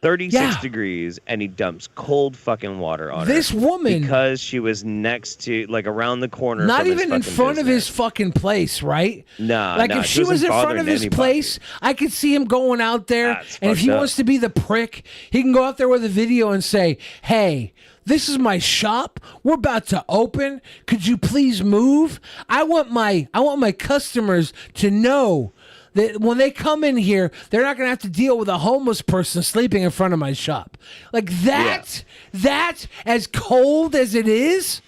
36 degrees, and he dumps cold fucking water on her. This woman, because she was next to, like, around the corner. Not from even in front of his fucking place, right? Like if she was in front of his place, I could see him going out there, and if he wants to be the prick, he can go out there with a video and say, "Hey, this is my shop. We're about to open. Could you please move? I want my customers to know that when they come in here, they're not going to have to deal with a homeless person sleeping in front of my shop." Like that, as cold as it is,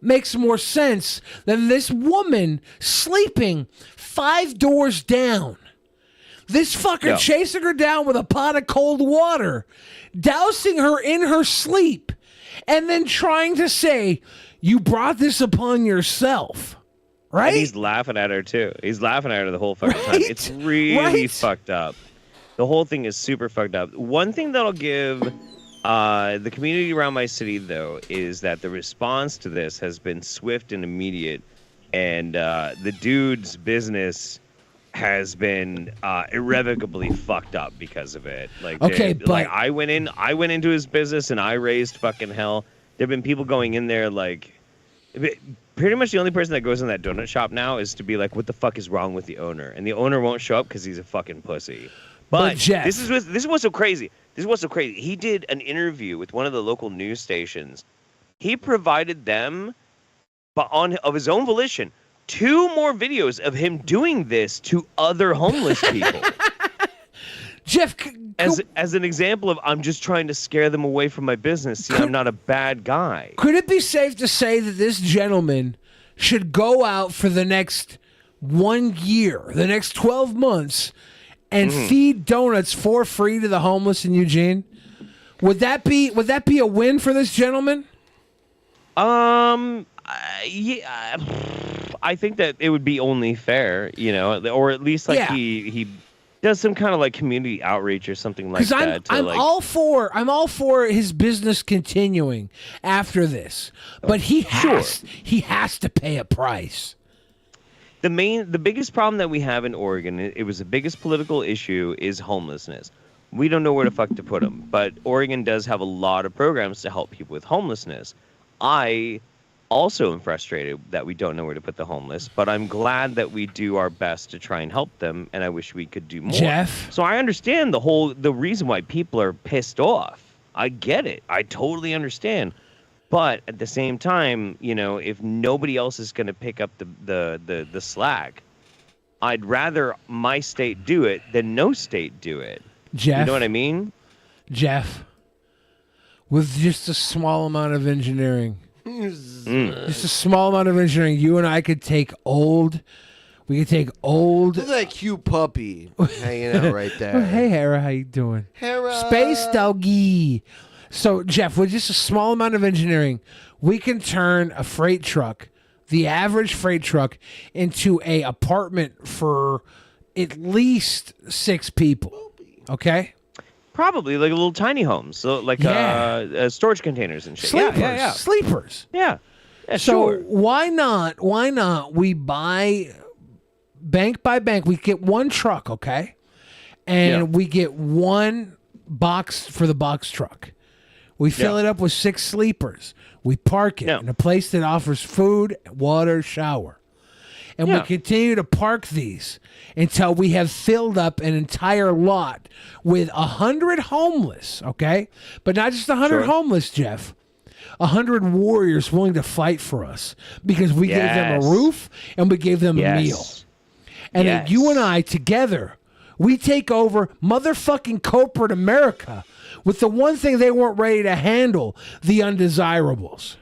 makes more sense than this woman sleeping 5 doors down. This fucker chasing her down with a pot of cold water, dousing her in her sleep, and then trying to say, "You brought this upon yourself." Right? And he's laughing at her, too. He's laughing at her the whole fucking time. It's really fucked up. The whole thing is super fucked up. One thing that I'll give the community around my city, though, is that the response to this has been swift and immediate. And the dude's business has been irrevocably fucked up because of it. Like, like I went into his business and I raised fucking hell. There have been people going in there like... Pretty much the only person that goes in that donut shop now is to be like, "What the fuck is wrong with the owner?" And the owner won't show up because he's a fucking pussy. But Jeff, this is what's so crazy. This is what's so crazy. He did an interview with one of the local news stations. He provided them, of his own volition, 2 more videos of him doing this to other homeless people. Jeff, as an example of, I'm just trying to scare them away from my business. See, I'm not a bad guy. Could it be safe to say that this gentleman should go out for the next 1 year, the next 12 months, and feed donuts for free to the homeless in Eugene? Would that be a win for this gentleman? Yeah, I think that it would be only fair, or at least he does some kind of like community outreach or something like that. I'm all for his business continuing after this, but he has to pay a price. The biggest problem that we have in Oregon, it was the biggest political issue, is homelessness. We don't know where the fuck to put them, but Oregon does have a lot of programs to help people with homelessness. I also am frustrated that we don't know where to put the homeless, but I'm glad that we do our best to try and help them, and I wish we could do more. Jeff? So I understand the reason why people are pissed off. I get it. I totally understand. But at the same time, if nobody else is going to pick up the slack, I'd rather my state do it than no state do it. Jeff? You know what I mean? Jeff, with just a small amount of engineering, just a small amount of engineering, you and I could take old. Look at that cute puppy hanging out right there. Oh, hey, Hera, how you doing? Hera. Space doggy. So, Jeff, with just a small amount of engineering, we can turn a freight truck, the average freight truck, into a apartment for at least 6 people. Okay? Probably like a little tiny home, so like storage containers and shit. Sleepers. Yeah. So Sure. why not we buy bank by bank, we get 1 truck, okay? And we get 1 box for the box truck. We fill it up with 6 sleepers. We park it in a place that offers food, water, shower. And we continue to park these until we have filled up an entire lot with 100 homeless, okay? But not just 100 homeless, Jeff. 100 warriors willing to fight for us because we gave them a roof and we gave them a meal. And then you and I together, we take over motherfucking corporate America with the one thing they weren't ready to handle, the undesirables.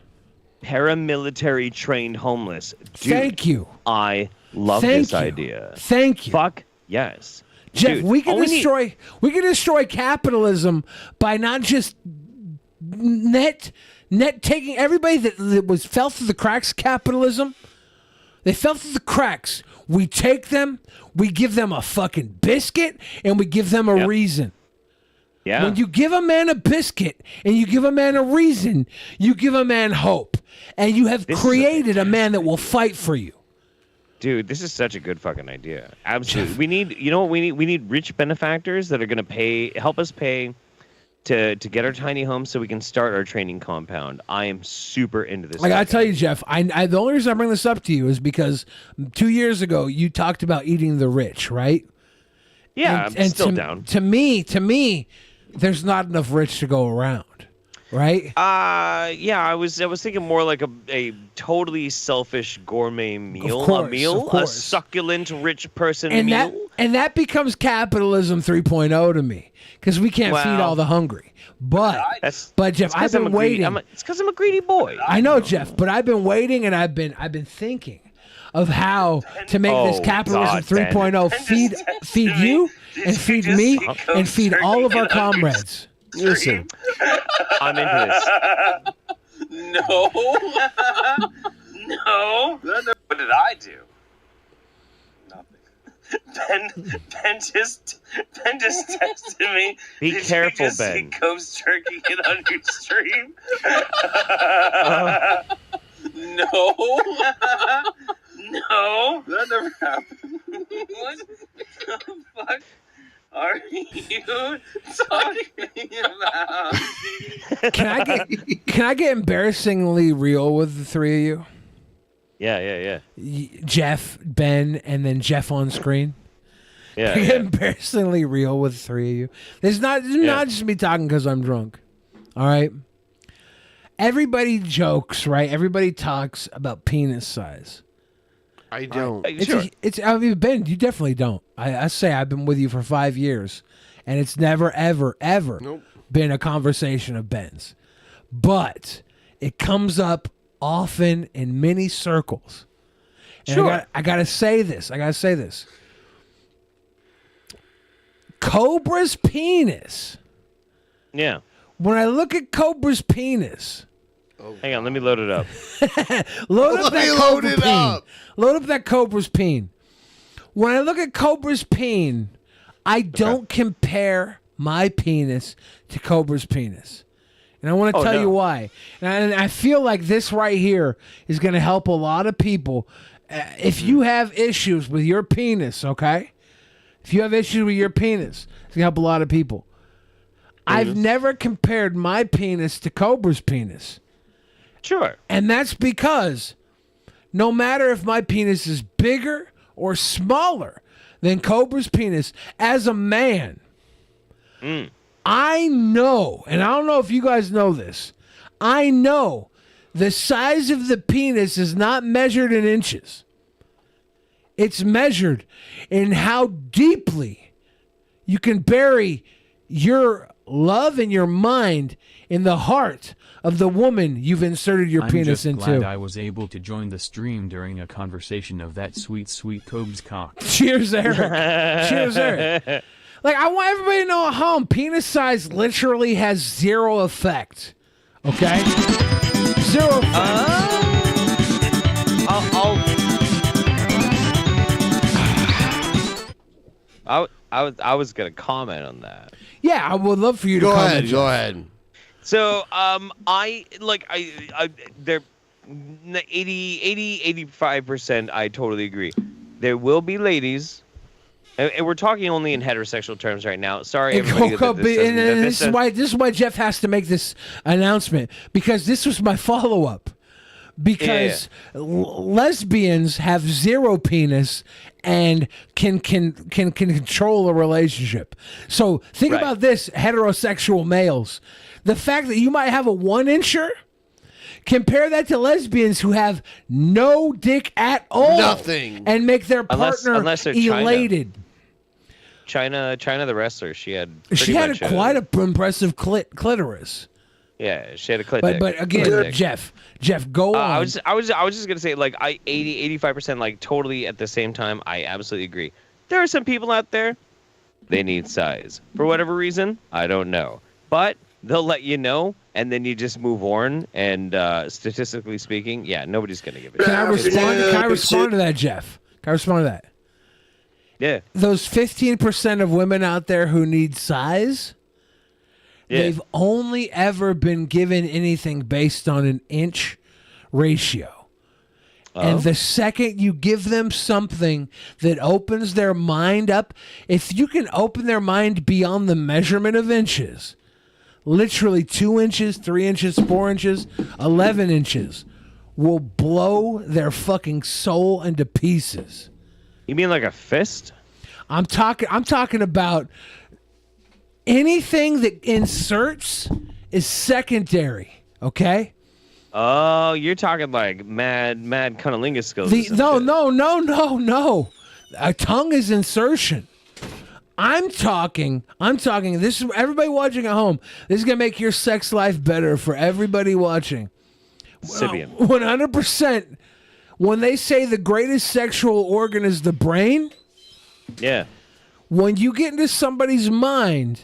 Paramilitary trained homeless. Dude, Thank you. I love this idea. Thank you. Fuck yes. Jeff, Dude, we can destroy capitalism by not just net taking everybody that fell through the cracks. Capitalism, they fell through the cracks. We take them, we give them a fucking biscuit, and we give them a reason. Yeah. When you give a man a biscuit and you give a man a reason, you give a man hope. And you have created a man that will fight for you. Dude, this is such a good fucking idea. Absolutely. We need, you know what we need? We need rich benefactors that are going to help us pay to get our tiny home so we can start our training compound. I am super into this. I gotta tell you, Jeff, the only reason I bring this up to you is because 2 years ago you talked about eating the rich, right? Yeah, I'm still down. To me, there's not enough rich to go around. Right? Yeah, I was thinking more like a totally selfish gourmet meal. Of course. A succulent rich person And meal. that becomes capitalism 3.0 to me because we can't feed all the hungry. But Jeff, I've been waiting. It's because I'm a greedy boy. I know, Jeff, but I've been waiting and I've been thinking of how to make this capitalism 3.0 feed you and feed me and feed all of our comrades. Listen, I'm into this. No. No. What did I do? Nothing. Ben just texted me. Be Did careful, you just Ben. See Ghost Turkey it on your stream? No. No. That never happened. What the fuck are you talking about? Can I get embarrassingly real with the three of you? Yeah. Jeff, Ben, and then Jeff on screen. Yeah. Can I get embarrassingly real with the three of you. It's not just me talking because I'm drunk. All right. Everybody jokes, right? Everybody talks about penis size. I don't. I mean, Ben, you definitely don't. I say I've been with you for 5 years, and it's never, ever, ever been a conversation of Ben's. But it comes up often in many circles. And I gotta say this. Cobra's penis. Yeah. When I look at Cobra's penis. Hang on, let me load it up. Load up that Cobra's peen. When I look at Cobra's peen, I don't compare my penis to Cobra's penis. And I want to tell you why. And I feel like this right here is going to help a lot of people. If you have issues with your penis, okay? If you have issues with your penis, it's going to help a lot of people. I've never compared my penis to Cobra's penis. Sure. And that's because no matter if my penis is bigger or smaller than Cobra's penis, as a man, I know, and I don't know if you guys know this, I know the size of the penis is not measured in inches. It's measured in how deeply you can bury your love and your mind in the heart of the woman you've inserted your penis I'm into. just glad I was able to join the stream during a conversation of that sweet Cobes cock. Cheers, Eric. Cheers, Eric. Like, I want everybody to know at home, penis size literally has zero effect. Okay? Zero effect. I was gonna comment on that. Yeah, I would love for you to comment. Go ahead. So, they're 85%. I totally agree. There will be ladies, and we're talking only in heterosexual terms right now. Sorry, everybody. This is why Jeff has to make this announcement, because this was my follow-up. Because lesbians have zero penis and can control a relationship. So think about this, heterosexual males. The fact that you might have a 1-incher, compare that to lesbians who have no dick at all. Nothing. And make their partner unless they're elated. China the wrestler, she had quite an impressive clitoris. Yeah, she had a clit. But again, Jeff, go on. I was just gonna say, like, 85%, like, totally at the same time. I absolutely agree. There are some people out there, they need size for whatever reason. I don't know, but they'll let you know, and then you just move on. And statistically speaking, nobody's gonna give it. Can I respond to that, Jeff? Can I respond to that? Yeah. Those 15% of women out there who need size, Yeah. They've only ever been given anything based on an inch ratio. And the second you give them something that opens their mind up, if you can open their mind beyond the measurement of inches, literally 2 inches, 3 inches, 4 inches, 11 inches, will blow their fucking soul into pieces. You mean like a fist? I'm talking about anything that inserts is secondary, okay? Oh, you're talking like mad cunnilingus skills. No. A tongue is insertion. I'm talking this is everybody watching at home. This is gonna make your sex life better for everybody watching. Sibian. 100%. When they say the greatest sexual organ is the brain, Yeah. when you get into somebody's mind,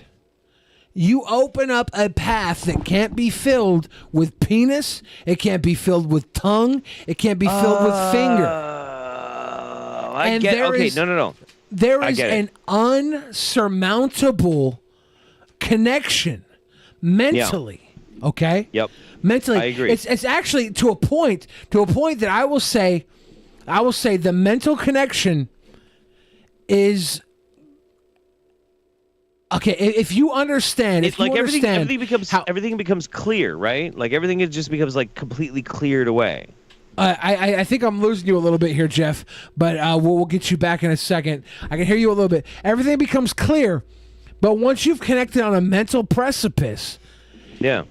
you open up a path that can't be filled with penis. It can't be filled with tongue. It can't be filled with finger. I get. Okay, no. There I is get it. an unsurmountable connection mentally. Okay. Yep. Mentally, I agree. It's actually to a point that I will say the mental connection is. Okay, if you understand, It's like everything becomes clear, right? Like everything just becomes like completely cleared away. I think I'm losing you a little bit here, Jeff, but we'll get you back in a second. I can hear you a little bit. Everything becomes clear, but once you've connected on a mental precipice, Yeah.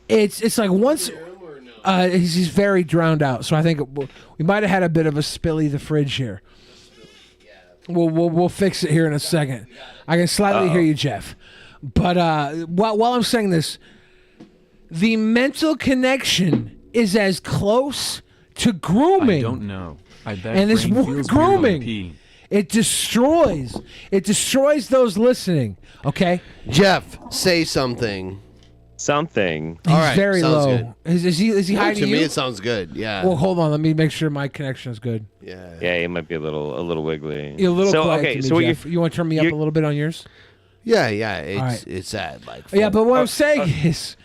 it's like once he's very drowned out. So I think we might have had a bit of a spilly the fridge here. We'll fix it here in a second. I can slightly hear you, Jeff. But while I'm saying this, the mental connection is as close to grooming. I don't know. I bet And this brain word feels weird on grooming, pee. it destroys those listening. Okay, Jeff, say something. Something. All right, very sounds low. good. Is he Well, hiding to me, you? it sounds good. Yeah. Well, hold on. Let me make sure my connection is good. Yeah. Yeah, it might be a little wiggly. You're a little quiet okay, to me, so Jeff. You want to turn me up a little bit on yours? Yeah. All right. It's at like. Yeah, but what I'm saying is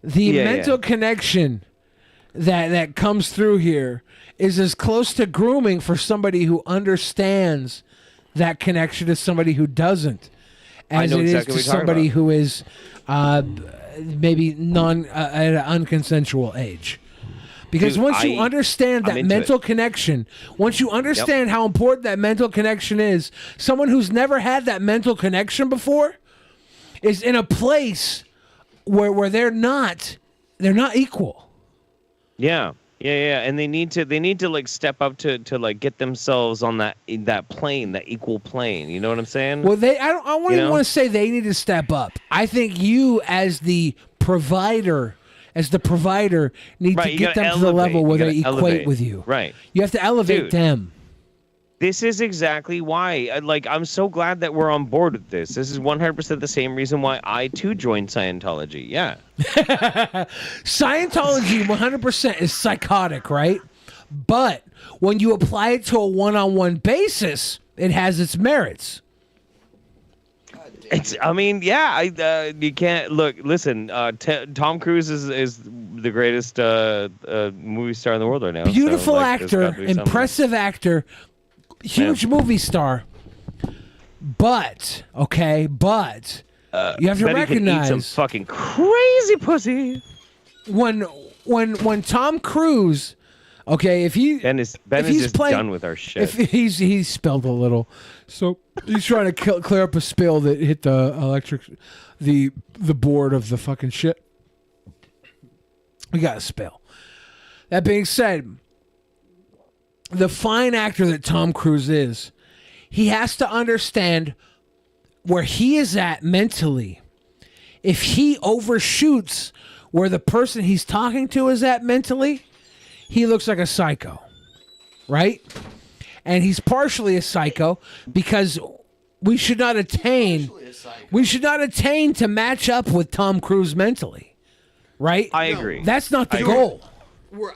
the Yeah, mental yeah. connection that comes through here is as close to grooming for somebody who understands that connection as somebody who doesn't, I as know it exactly is what to you're talking somebody about. who is maybe at an unconsensual age. Because Dude, once you I'm understand that into mental it. connection, once you understand how important that mental connection is, someone who's never had that mental connection before is in a place where they're not equal. Yeah, and they need to like step up to like get themselves on that plane, that equal plane. You know what I'm saying? Well, I wouldn't even want to say they need to step up. I think you, as the provider, need Right, to you get gotta them to the elevate. level where You they gotta equate elevate. with you. Right. You have to elevate Dude. them. This is exactly why. I'm so glad that we're on board with this. This is 100% the same reason why I too joined Scientology. Yeah. Scientology 100% is psychotic, right? But when you apply it to a one-on-one basis, it has its merits. You can't look. Listen, Tom Cruise is the greatest movie star in the world right now. Beautiful so, like, there's actor, gotta be something. impressive actor, huge movie star. But you have to Bet he can eat recognize some fucking crazy pussy. when Tom Cruise, if he Ben is he's just playing- done with our shit. if he's spilled a little, so he's trying to clear up a spill that hit the board of the fucking shit. We got a spill. That being said, the fine actor that Tom Cruise is, he has to understand where he is at mentally. If he overshoots where the person he's talking to is at mentally, he looks like a psycho, right? And he's partially a psycho because we should not attain to match up with Tom Cruise mentally, right? I agree. That's not the I goal. Where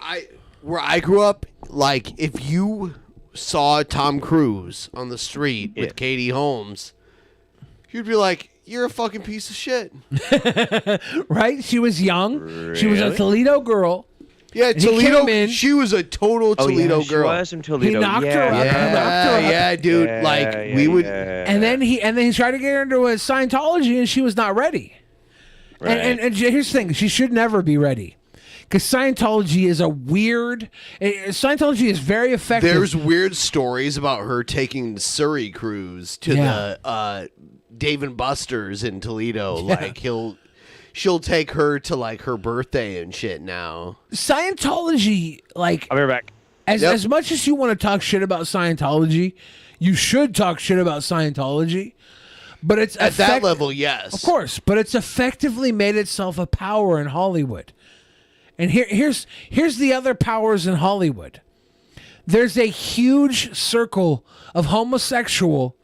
I grew up, like if you saw Tom Cruise on the street with Katie Holmes, you'd be like, you're a fucking piece of shit. Right? She was young. She was a Toledo girl. Yeah, And he Toledo. came in. She was a total Toledo She girl. was from Toledo. He knocked her up. Yeah, dude. We would. And then he tried to get her into a Scientology, and she was not ready. Right. And here's the thing: she should never be ready, because Scientology is a weird. Scientology is very effective. There's weird stories about her taking the Surrey cruise to the Dave and Buster's in Toledo. Yeah. Like she'll take her to like her birthday and shit now. Scientology, like, I'll be right back. As much as you want to talk shit about Scientology, you should talk shit about Scientology. But it's At that level, yes. Of course, but it's effectively made itself a power in Hollywood. And here's the other powers in Hollywood. There's a huge circle of homosexual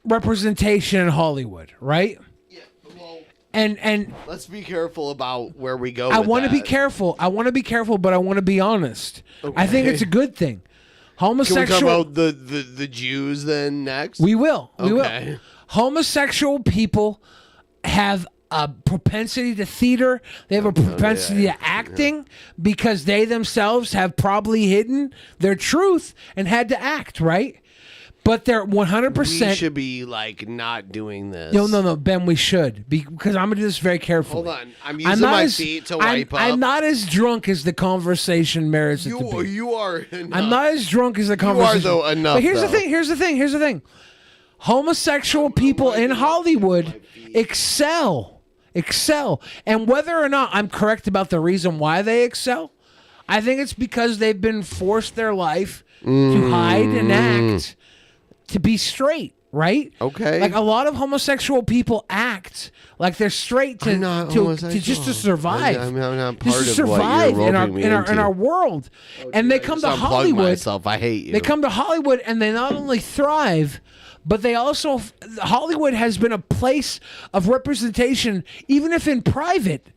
representation in Hollywood, right? And let's be careful about where we go. I want to be careful. I want to be careful, but I want to be honest. I think it's a good thing. Homosexual. Can we talk about the Jews then next? We will. We Okay. will. Homosexual people have a propensity to theater. They have a propensity to acting because they themselves have probably hidden their truth and had to act, right? But they're 100%. We should be like not doing this. No, Ben, we should. Because I'm going to do this very carefully. Hold on. I'm using my feet to wipe up. I'm not as drunk as the conversation merits it to be. You are enough. I'm not as drunk as the conversation. though, enough, But here's though. the thing. Homosexual people in Hollywood excel. And whether or not I'm correct about the reason why they excel, I think it's because they've been forced their life to hide and act to be straight, right? Okay. Like a lot of homosexual people act like they're straight to just to survive. I'm not part just to of survive what you're in roping me our into. world. And they come to Unplug Hollywood. myself. I hate you. They come to Hollywood and they not only thrive, but they also Hollywood has been a place of representation, even if in private.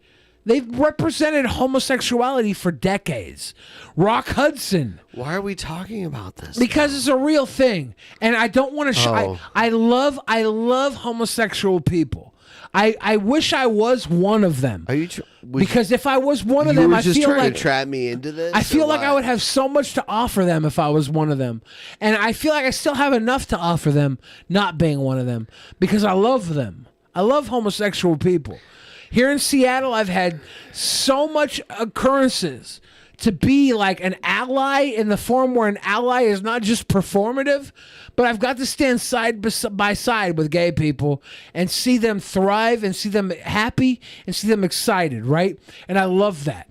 They've represented homosexuality for decades. Rock Hudson. Why are we talking about this? Because it's a real thing, and I don't want to. I love homosexual people. I wish I was one of them. Are you? Because if I was one of You them, were I just feel trying like to trap me into this. I feel or like I what? would have so much to offer them if I was one of them, and I feel like I still have enough to offer them, not being one of them, because I love them. I love homosexual people. Here in Seattle, I've had so much occurrences to be like an ally in the form where an ally is not just performative, but I've got to stand side by side with gay people and see them thrive and see them happy and see them excited, right? And I love that.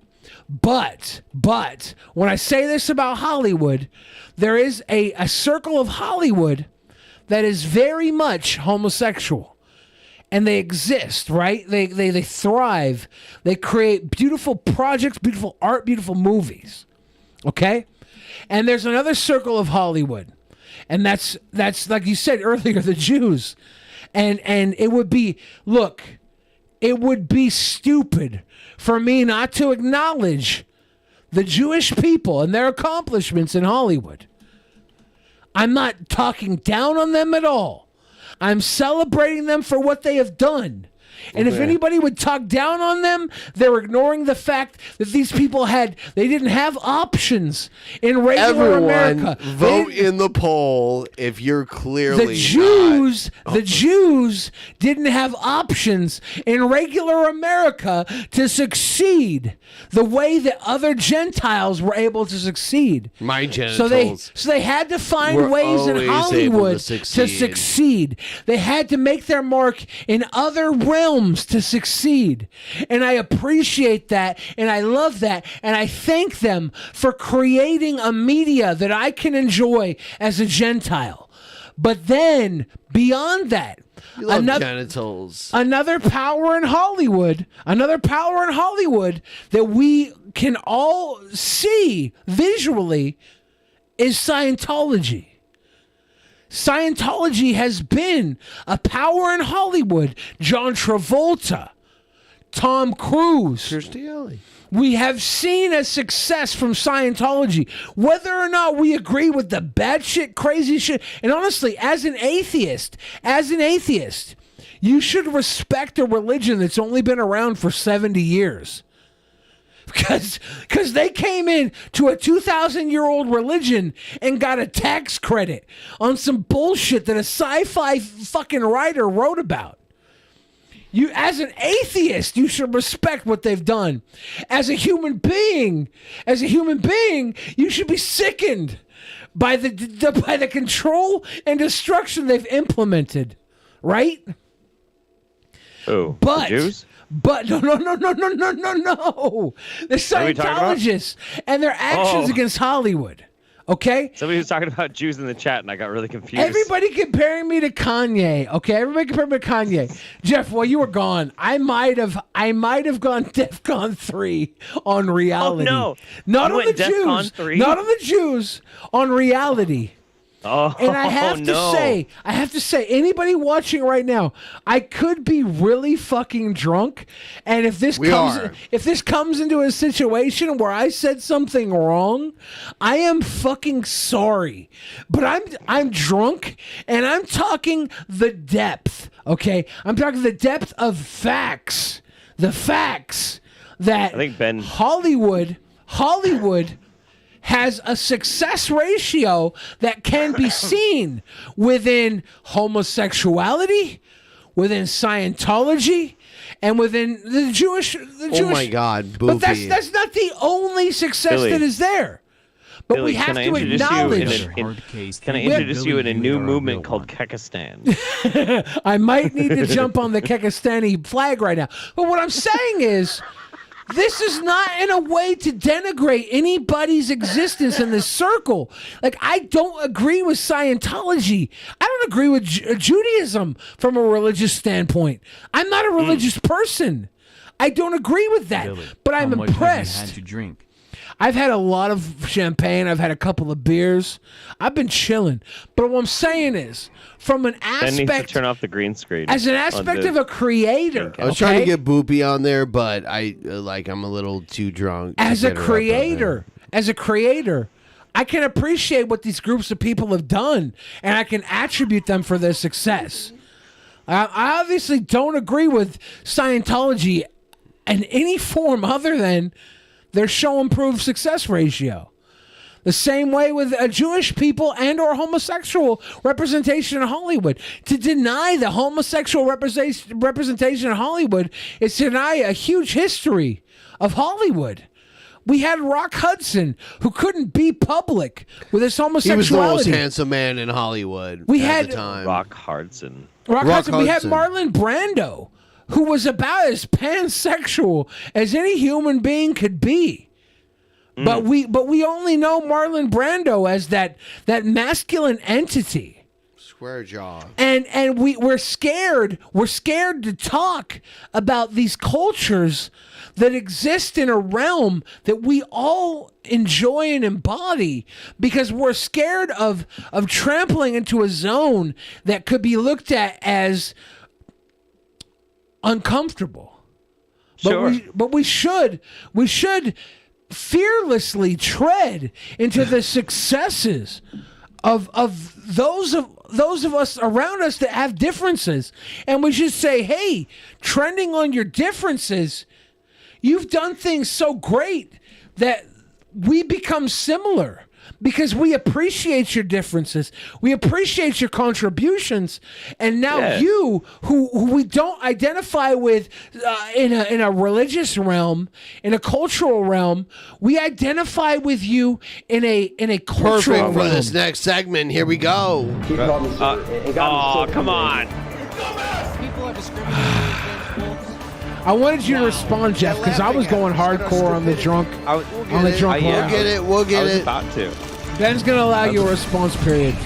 But when I say this about Hollywood, there is a circle of Hollywood that is very much homosexual. And they exist, right? They thrive. They create beautiful projects, beautiful art, beautiful movies. Okay? And there's another circle of Hollywood. And that's like you said earlier, the Jews. And it would be stupid for me not to acknowledge the Jewish people and their accomplishments in Hollywood. I'm not talking down on them at all. I'm celebrating them for what they have done. And if anybody would talk down on them, they're ignoring the fact that these people they didn't have options in regular America. Vote in the poll if you're clearly the Jews didn't have options in regular America to succeed the way that other Gentiles were able to succeed. My genitals. So they had to find were ways in always Hollywood able to to succeed. They had to make their mark in other realms to succeed. And I appreciate that, and I love that, and I thank them for creating a media that I can enjoy as a Gentile. But then, beyond that, You love genitals. Another power in Hollywood that we can all see visually is Scientology. Scientology has been a power in Hollywood. John Travolta, Tom Cruise, Kirstie Alley. We have seen a success from Scientology, whether or not we agree with the batshit crazy shit. And honestly, as an atheist, you should respect a religion that's only been around for 70 years. Because they came in to a 2,000-year-old religion and got a tax credit on some bullshit that a sci-fi fucking writer wrote about. You, as an atheist, you should respect what they've done. As a human being, you should be sickened by the control and destruction they've implemented, right? Oh, but the Jews? But no. The Scientologists and their actions against Hollywood. Okay? Somebody was talking about Jews in the chat, and I got really confused. Everybody comparing me to Kanye. Okay, everybody comparing me to Kanye. Jeff, while you were gone, I might have gone DEFCON 3 on reality. Oh no! Not You on the went DEFCON Jews. 3? Not on the Jews. On reality. Oh, and I have to say, anybody watching right now, I could be really fucking drunk, and if this comes into a situation where I said something wrong, I am fucking sorry. But I'm drunk, and I'm talking the depth. Okay, I'm talking the depth of facts. The facts that I think Ben Hollywood has a success ratio that can be seen within homosexuality, within Scientology, and within the Jewish. Oh my God, but Boofy. that's not the only success Billy. that is there. But Billy, we have can I to introduce acknowledge. Can I introduce you in a new movement called Kekistan? I might need to jump on the Kekistani flag right now. But what I'm saying is, this is not in a way to denigrate anybody's existence in this circle. Like, I don't agree with Scientology. I don't agree with Judaism from a religious standpoint. I'm not a religious person. I don't agree with that. Billy, but I'm how much have you impressed. had to drink? I've had a lot of champagne. I've had a couple of beers. I've been chilling. But what I'm saying is, from an Ben needs to aspect, turn off the green screen. as an aspect of a creator, I was trying to get Boopy on there, but I'm a little too drunk. to as a get her up on creator, I can appreciate what these groups of people have done, and I can attribute them for their success. I obviously don't agree with Scientology in any form other than their show improved success ratio. The same way with Jewish people and or homosexual representation in Hollywood. To deny the homosexual representation in Hollywood is to deny a huge history of Hollywood. We had Rock Hudson, who couldn't be public with his homosexuality. He was the most handsome man in Hollywood at the time. Rock Hudson. Rock Hudson. We had Marlon Brando, who was about as pansexual as any human being could be. But we only know Marlon Brando as that masculine entity. Square jaw. And we're scared to talk about these cultures that exist in a realm that we all enjoy and embody, because we're scared of trampling into a zone that could be looked at as uncomfortable. Sure. But we should fearlessly tread into the successes of those of us around us that have differences, and we should say, hey, trending on your differences, you've done things so great that we become similar. Because we appreciate your differences, we appreciate your contributions, and now you, who we don't identify with in a religious realm, in a cultural realm, we identify with you in a cultural realm. Perfect for this next segment. Here we go. Oh, come on. I wanted you to respond, Jeff, because I was going hardcore on the drunk. We'll get it. We'll get it. About to. Ben's going to allow you a response period.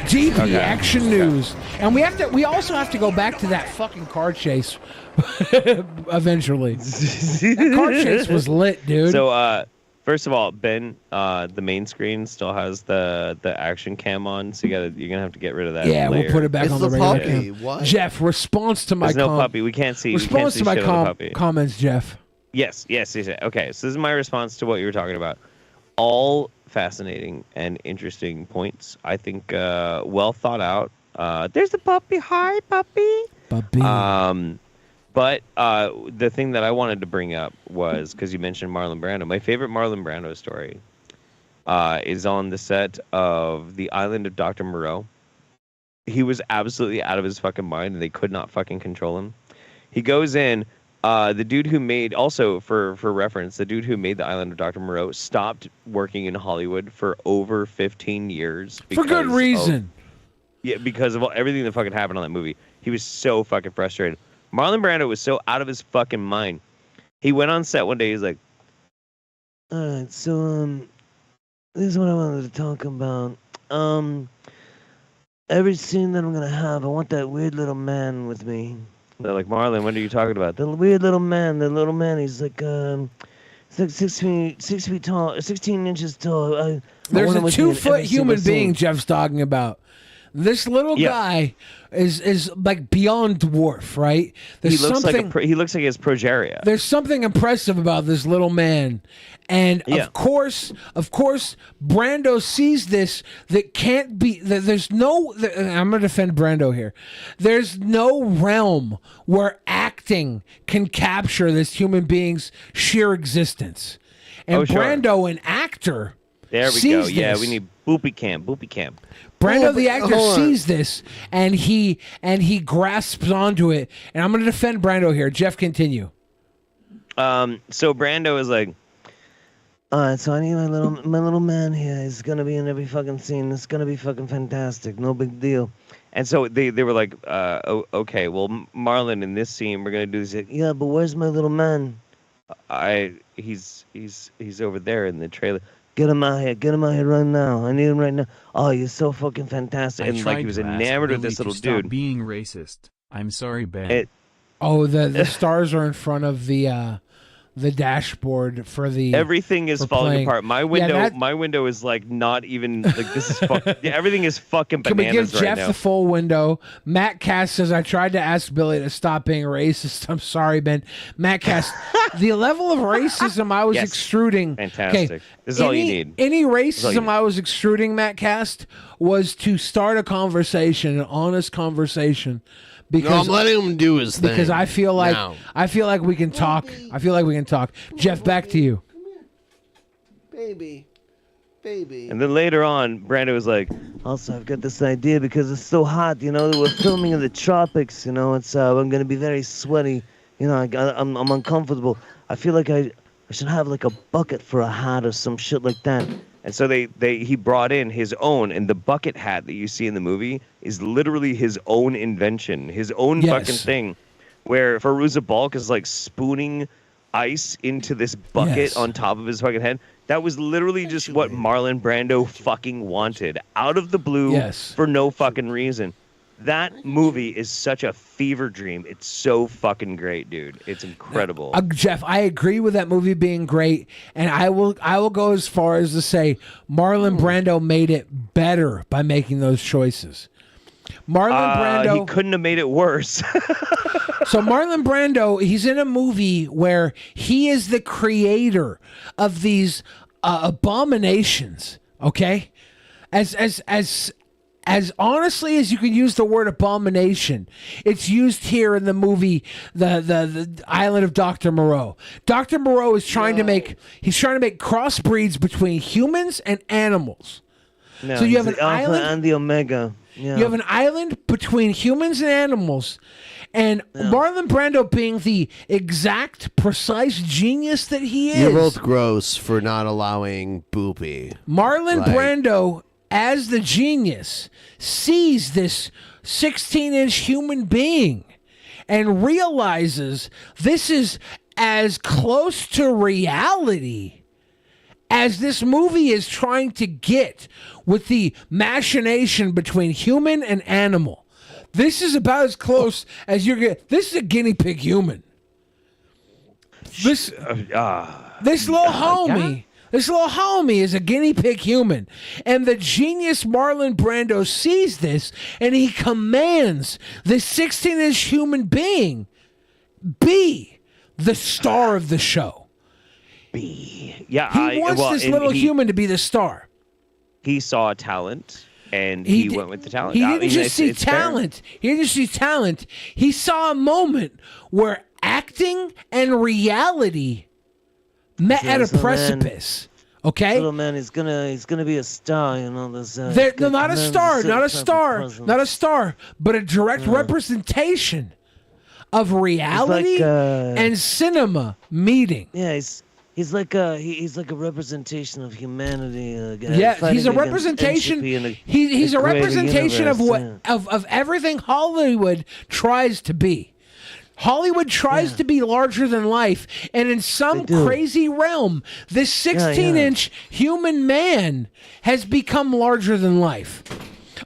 DP Action News, and we also have to go back to that fucking car chase. Eventually, that car chase was lit, dude. So, first of all, Ben, the main screen still has the action cam on, so you're gonna have to get rid of that. Yeah, layer. we'll put it back on the regular cam. What? Jeff, response to my There's no puppy. We can't see. Response to my shit on the puppy. comments, Jeff. Yes. Okay, so this is my response to what you were talking about. All fascinating and interesting points. I think well thought out. There's the puppy. Hi, puppy. Puppy. But the thing that I wanted to bring up was, because you mentioned Marlon Brando. My favorite Marlon Brando story is on the set of The Island of Dr. Moreau. He was absolutely out of his fucking mind, and they could not fucking control him. He goes in. The dude who made, also for reference, the dude who made The Island of Dr. Moreau stopped working in Hollywood for over 15 years. For good reason. Because of everything that fucking happened on that movie. He was so fucking frustrated. Marlon Brando was so out of his fucking mind. He went on set one day. He's like, "All right, so this is what I wanted to talk about. Every scene that I'm gonna have, I want that weird little man with me." They're like, "Marlon, what are you talking about?" The weird little man. The little man. He's like 6 feet tall, 16 inches tall. There's a 2-foot human being Jeff's talking about. This little guy is like beyond dwarf, right? He looks like his progeria. There's something impressive about this little man, and of course, Brando sees this. That can't be. There's no. I'm gonna defend Brando here. There's no realm where acting can capture this human being's sheer existence, and Brando, an actor. There we go. Yeah, we need boopy cam. Brando the actor sees this and he grasps onto it. And I'm going to defend Brando here. Jeff, continue. So Brando is like, all right, so I need my little man here. He's going to be in every fucking scene. It's going to be fucking fantastic. No big deal. And so they were like, okay, well, Marlon, in this scene, we're going to do this. Yeah, but where's my little man? He's over there in the trailer. Get him out here right now. I need him right now. Oh, you're so fucking fantastic. And like he was enamored with this little dude. Stop being racist. I'm sorry, Ben. The stars are in front of the dashboard for the. Everything is falling apart. My window is like not even like this is everything is fucking bananas right now. Can we give Jeff the full window? Matt Cass says, I tried to ask Billy to stop being racist. I'm sorry, Ben. Matt Cass, the level of racism I was extruding. Fantastic. Okay, this is all you need. Any racism I was extruding, Matt Cass, was to start a conversation, an honest conversation. Because I'm letting him do his thing. Because I feel like we can talk. I feel like we can talk. Jeff, back to you. Baby. And then later on, Brando was like, also, I've got this idea because it's so hot, we're filming in the tropics, it's I'm going to be very sweaty, I'm uncomfortable. I feel like I should have like a bucket for a hat or some shit like that. And so he brought in his own, and the bucket hat that you see in the movie is literally his own invention, his own fucking thing, where Fairuza Balk is like spooning ice into this bucket on top of his fucking head. That was literally just what Marlon Brando fucking wanted, out of the blue, for no fucking reason. That movie is such a fever dream. It's so fucking great, dude. It's incredible. Jeff, I agree with that movie being great, and I will go as far as to say Marlon Brando made it better by making those choices. Marlon Brando, he couldn't have made it worse. So Marlon Brando, he's in a movie where he is the creator of these abominations. Okay, as honestly as you can use the word abomination, it's used here in the movie, the Island of Dr. Moreau. Dr. Moreau is trying to make crossbreeds between humans and animals. No, so you have an island and the Omega. Yeah. You have an island between humans and animals, and Marlon Brando, being the exact, precise genius that he is, you're both gross for not allowing Boopy. Marlon Brando, as the genius, sees this 16-inch human being and realizes this is as close to reality as this movie is trying to get with the machination between human and animal. This is about as close as you're getting. This is a guinea pig human. This little homie. This little homie is a guinea pig human. And the genius Marlon Brando sees this, and he commands this 16-inch human being be the star of the show. Yeah, He wants this little human to be the star. He saw talent, and he went with the talent. He I didn't mean, just see it's fair. talent. He didn't just see talent. He saw a moment where acting and reality met at a This little precipice. Okay, Little man, he's gonna be a star, you know. There's no, not a star, not a star, but a direct representation of reality and cinema meeting. Yeah, he's like a representation of humanity. Yeah, fighting he's a against representation. entropy in He's a greater representation of universe, what of everything Hollywood tries to be. Hollywood tries to be larger than life, and in some crazy realm, this 16-inch human man has become larger than life.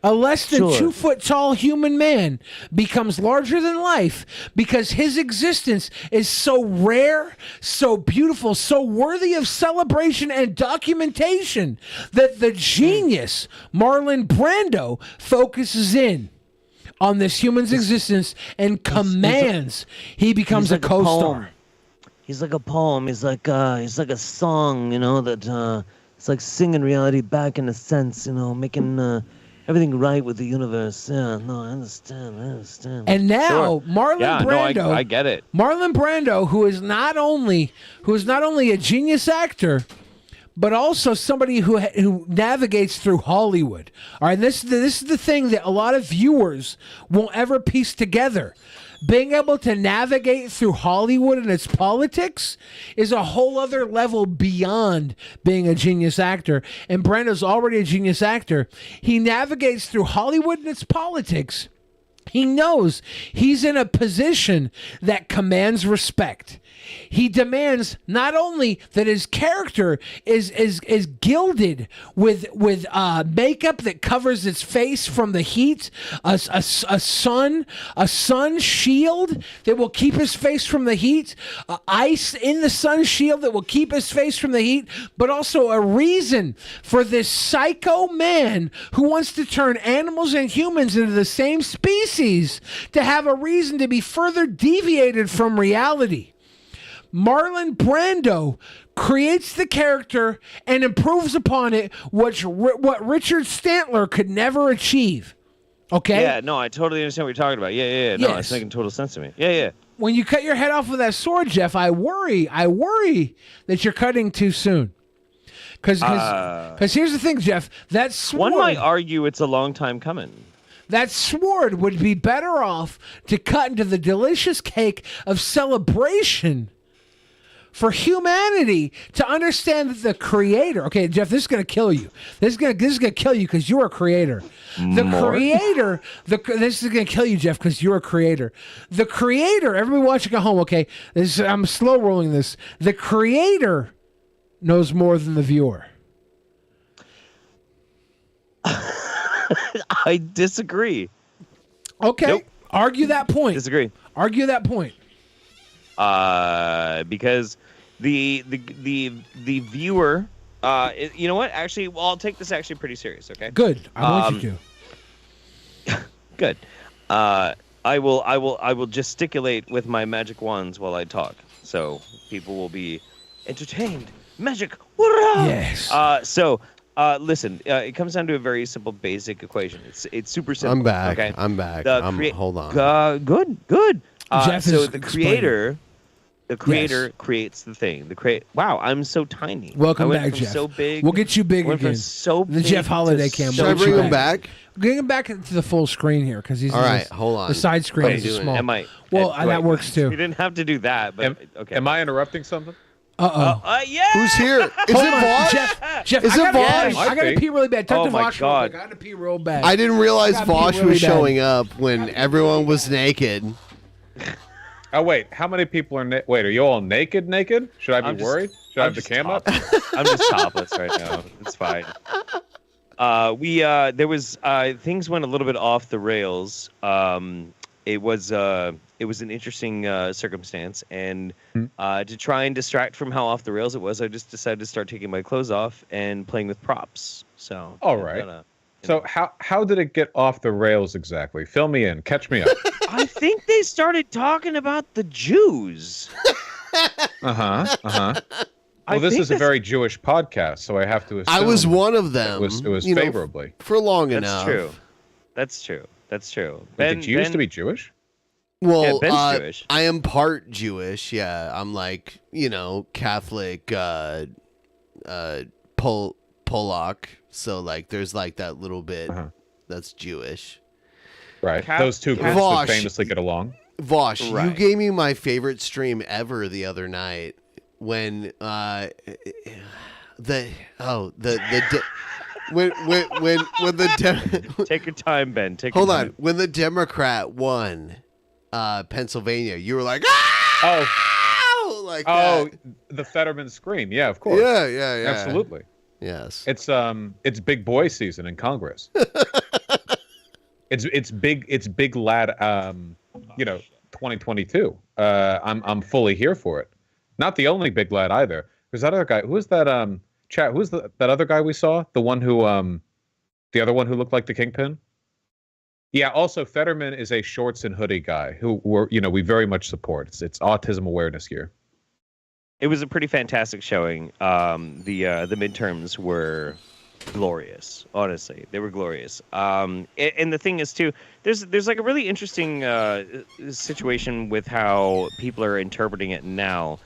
A less than 2 foot tall human man becomes larger than life because his existence is so rare, so beautiful, so worthy of celebration and documentation that the genius Marlon Brando focuses in on this human's existence and commands he becomes a co-star. He's like a poem. He's like a song, you know, that it's like singing reality back in a sense, you know, making everything right with the universe. Yeah, no, I understand. And now Marlon Brando, No, I get it. Marlon Brando, who is not only a genius actor, but also somebody who navigates through Hollywood. All right, this is the thing that a lot of viewers won't ever piece together. Being able to navigate through Hollywood and its politics is a whole other level beyond being a genius actor. And Brando's already a genius actor. He navigates through Hollywood and its politics. He knows he's in a position that commands respect. He demands not only that his character is gilded with makeup that covers its face from the heat, a sun shield that will keep his face from the heat, ice in the sun shield that will keep his face from the heat, but also a reason for this psycho man who wants to turn animals and humans into the same species to have a reason to be further deviated from reality. Marlon Brando creates the character and improves upon it, what Richard Stantler could never achieve. Okay? Yeah, no, I totally understand what you're talking about. Yeah. No, it's making total sense to me. Yeah. When you cut your head off with that sword, Jeff, I worry that you're cutting too soon. Because here's the thing, Jeff. That sword, one might argue it's a long time coming. That sword would be better off to cut into the delicious cake of celebration for humanity, to understand that the creator. Okay, Jeff, this is going to kill you. This is going to kill you because you're a creator. This is going to kill you, Jeff, because you're a creator. The creator, everybody watching at home, okay, I'm slow rolling this. The creator knows more than the viewer. I disagree. Okay, nope. Argue that point. Disagree. Argue that point. Because the viewer, you know what? Actually, well, I'll take this actually pretty serious. Okay. Good. I want you to. Good. I will gesticulate with my magic wands while I talk, so people will be entertained. Magic. Yes. Listen. It comes down to a very simple, basic equation. It's super simple. I'm back. Okay? I'm back. Hold on. Good. Jeff so is the creator creates the thing. Wow, I'm so tiny. Welcome I went back, from Jeff. So big. We'll get you big went again. From so the big Jeff Holiday to cam. Should I bring him back? Bring him back into the full screen here because he's all right. Hold on. The side screen is small. That works too. You didn't have to do that, but okay. Am I interrupting something? Yeah. Who's here? Is it Vosh? Jeff, is it Vosh? I gotta pee really bad. Talk to Vosh real God. quick. I gotta pee real bad. I didn't realize Vosh was showing up when everyone was naked. Oh wait, how many people are wait? Are you all naked? Should I be worried? Should I have the cam up? I'm just topless right now. It's fine. There was things went a little bit off the rails. It was an interesting circumstance, and to try and distract from how off the rails it was, I just decided to start taking my clothes off and playing with props. So all right. So how did it get off the rails exactly? Fill me in. Catch me up. I think they started talking about the Jews. Well, this is a very Jewish podcast, so I have to assume I was one of them. It was you know, favorably. for long That's enough. true. That's true. That's true. Wait, did you used to be Jewish? Well, Ben's Jewish. I am part Jewish. Yeah, I'm like, Catholic, Polak. So like, there's like that little bit that's Jewish. Right. Those two groups would famously get along. Vosh, you gave me my favorite stream ever the other night when Take your time, Ben. Hold on. When the Democrat won Pennsylvania, you were like, like that. The Fetterman scream. Yeah, of course. Yeah. Absolutely. Yes. It's big boy season in Congress. it's big lad 2022. I'm fully here for it. Not the only big lad either. There's that other guy. Who is that chat? Who's that other guy we saw? The one who the other one who looked like the Kingpin? Yeah, also Fetterman is a shorts and hoodie guy who we very much support. It's Autism Awareness Year. It was a pretty fantastic showing. The midterms were glorious. Honestly, they were glorious. And the thing is too, there's like a really interesting situation with how people are interpreting it now.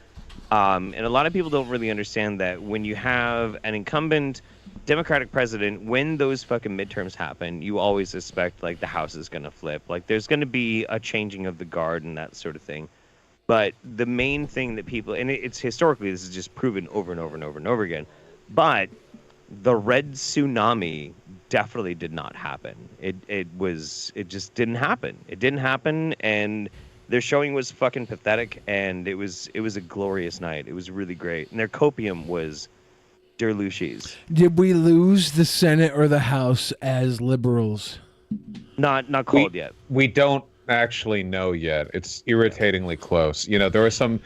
And a lot of people don't really understand that when you have an incumbent Democratic president, when those fucking midterms happen, you always expect like the House is going to flip. Like there's going to be a changing of the guard and that sort of thing. But the main thing that people, and it's historically, this is just proven over and over and over and over again, but the red tsunami definitely did not happen. It just didn't happen. It didn't happen, and their showing was fucking pathetic, and it was a glorious night. It was really great, and their copium was Derlushis. Did we lose the Senate or the House as liberals? Not called yet. We don't actually know yet. It's irritatingly close. There are some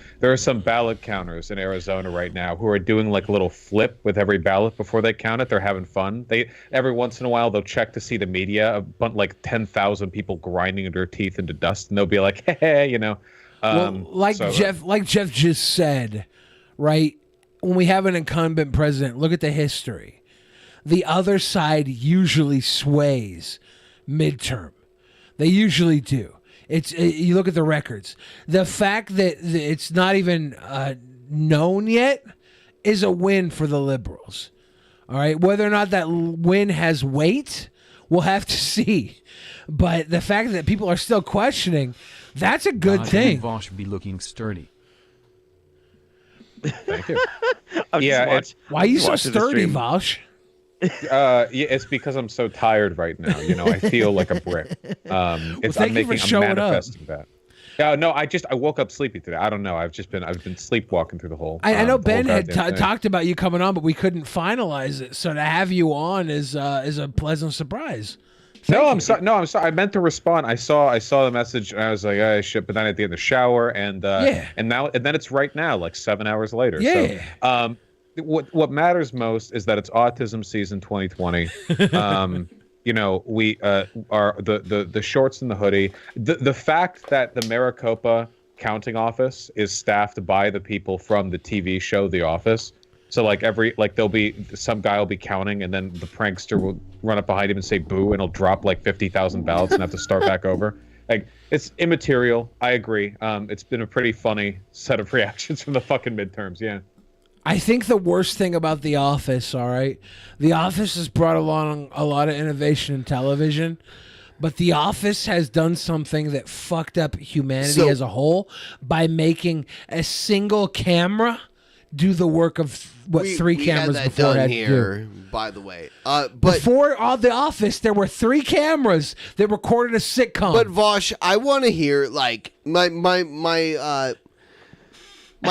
ballot counters in Arizona right now who are doing like a little flip with every ballot before they count it. They're having fun. Every once in a while they'll check to see the media, like 10,000 people grinding their teeth into dust, and they'll be like, hey, Jeff just said, right? When we have an incumbent president, look at the history. The other side usually sways midterm. They usually do. You look at the records. The fact that it's not even known yet is a win for the liberals. All right, whether or not that win has weight, we'll have to see. But the fact that people are still questioning, that's a good thing. Vosh be looking sturdy. Thank you. Why are you so sturdy, Vosh? It's because I'm so tired right now. I feel like a brick. I'm manifesting that. No, I woke up sleepy today. I don't know. I've been sleepwalking through the whole. I know Ben had talked about you coming on, but we couldn't finalize it. So to have you on is a pleasant surprise. I'm sorry. I meant to respond. I saw the message and I was like, oh shit. But then I did the shower and then it's right now, like 7 hours later. Yeah. So, what matters most is that it's autism season 2020. We are the shorts and the hoodie. The fact that the Maricopa counting office is staffed by the people from the TV show The Office. So there'll be some guy will be counting, and then the prankster will run up behind him and say boo, and he'll drop like 50,000 ballots and have to start back over. Like, it's immaterial. I agree. It's been a pretty funny set of reactions from the fucking midterms. Yeah. I think the worst thing about The Office, all right, The Office has brought along a lot of innovation in television, but The Office has done something that fucked up humanity as a whole by making a single camera do the work of three cameras before had to do. By the way, before The Office, there were 3 cameras that recorded a sitcom. But Vosh, I want to hear like my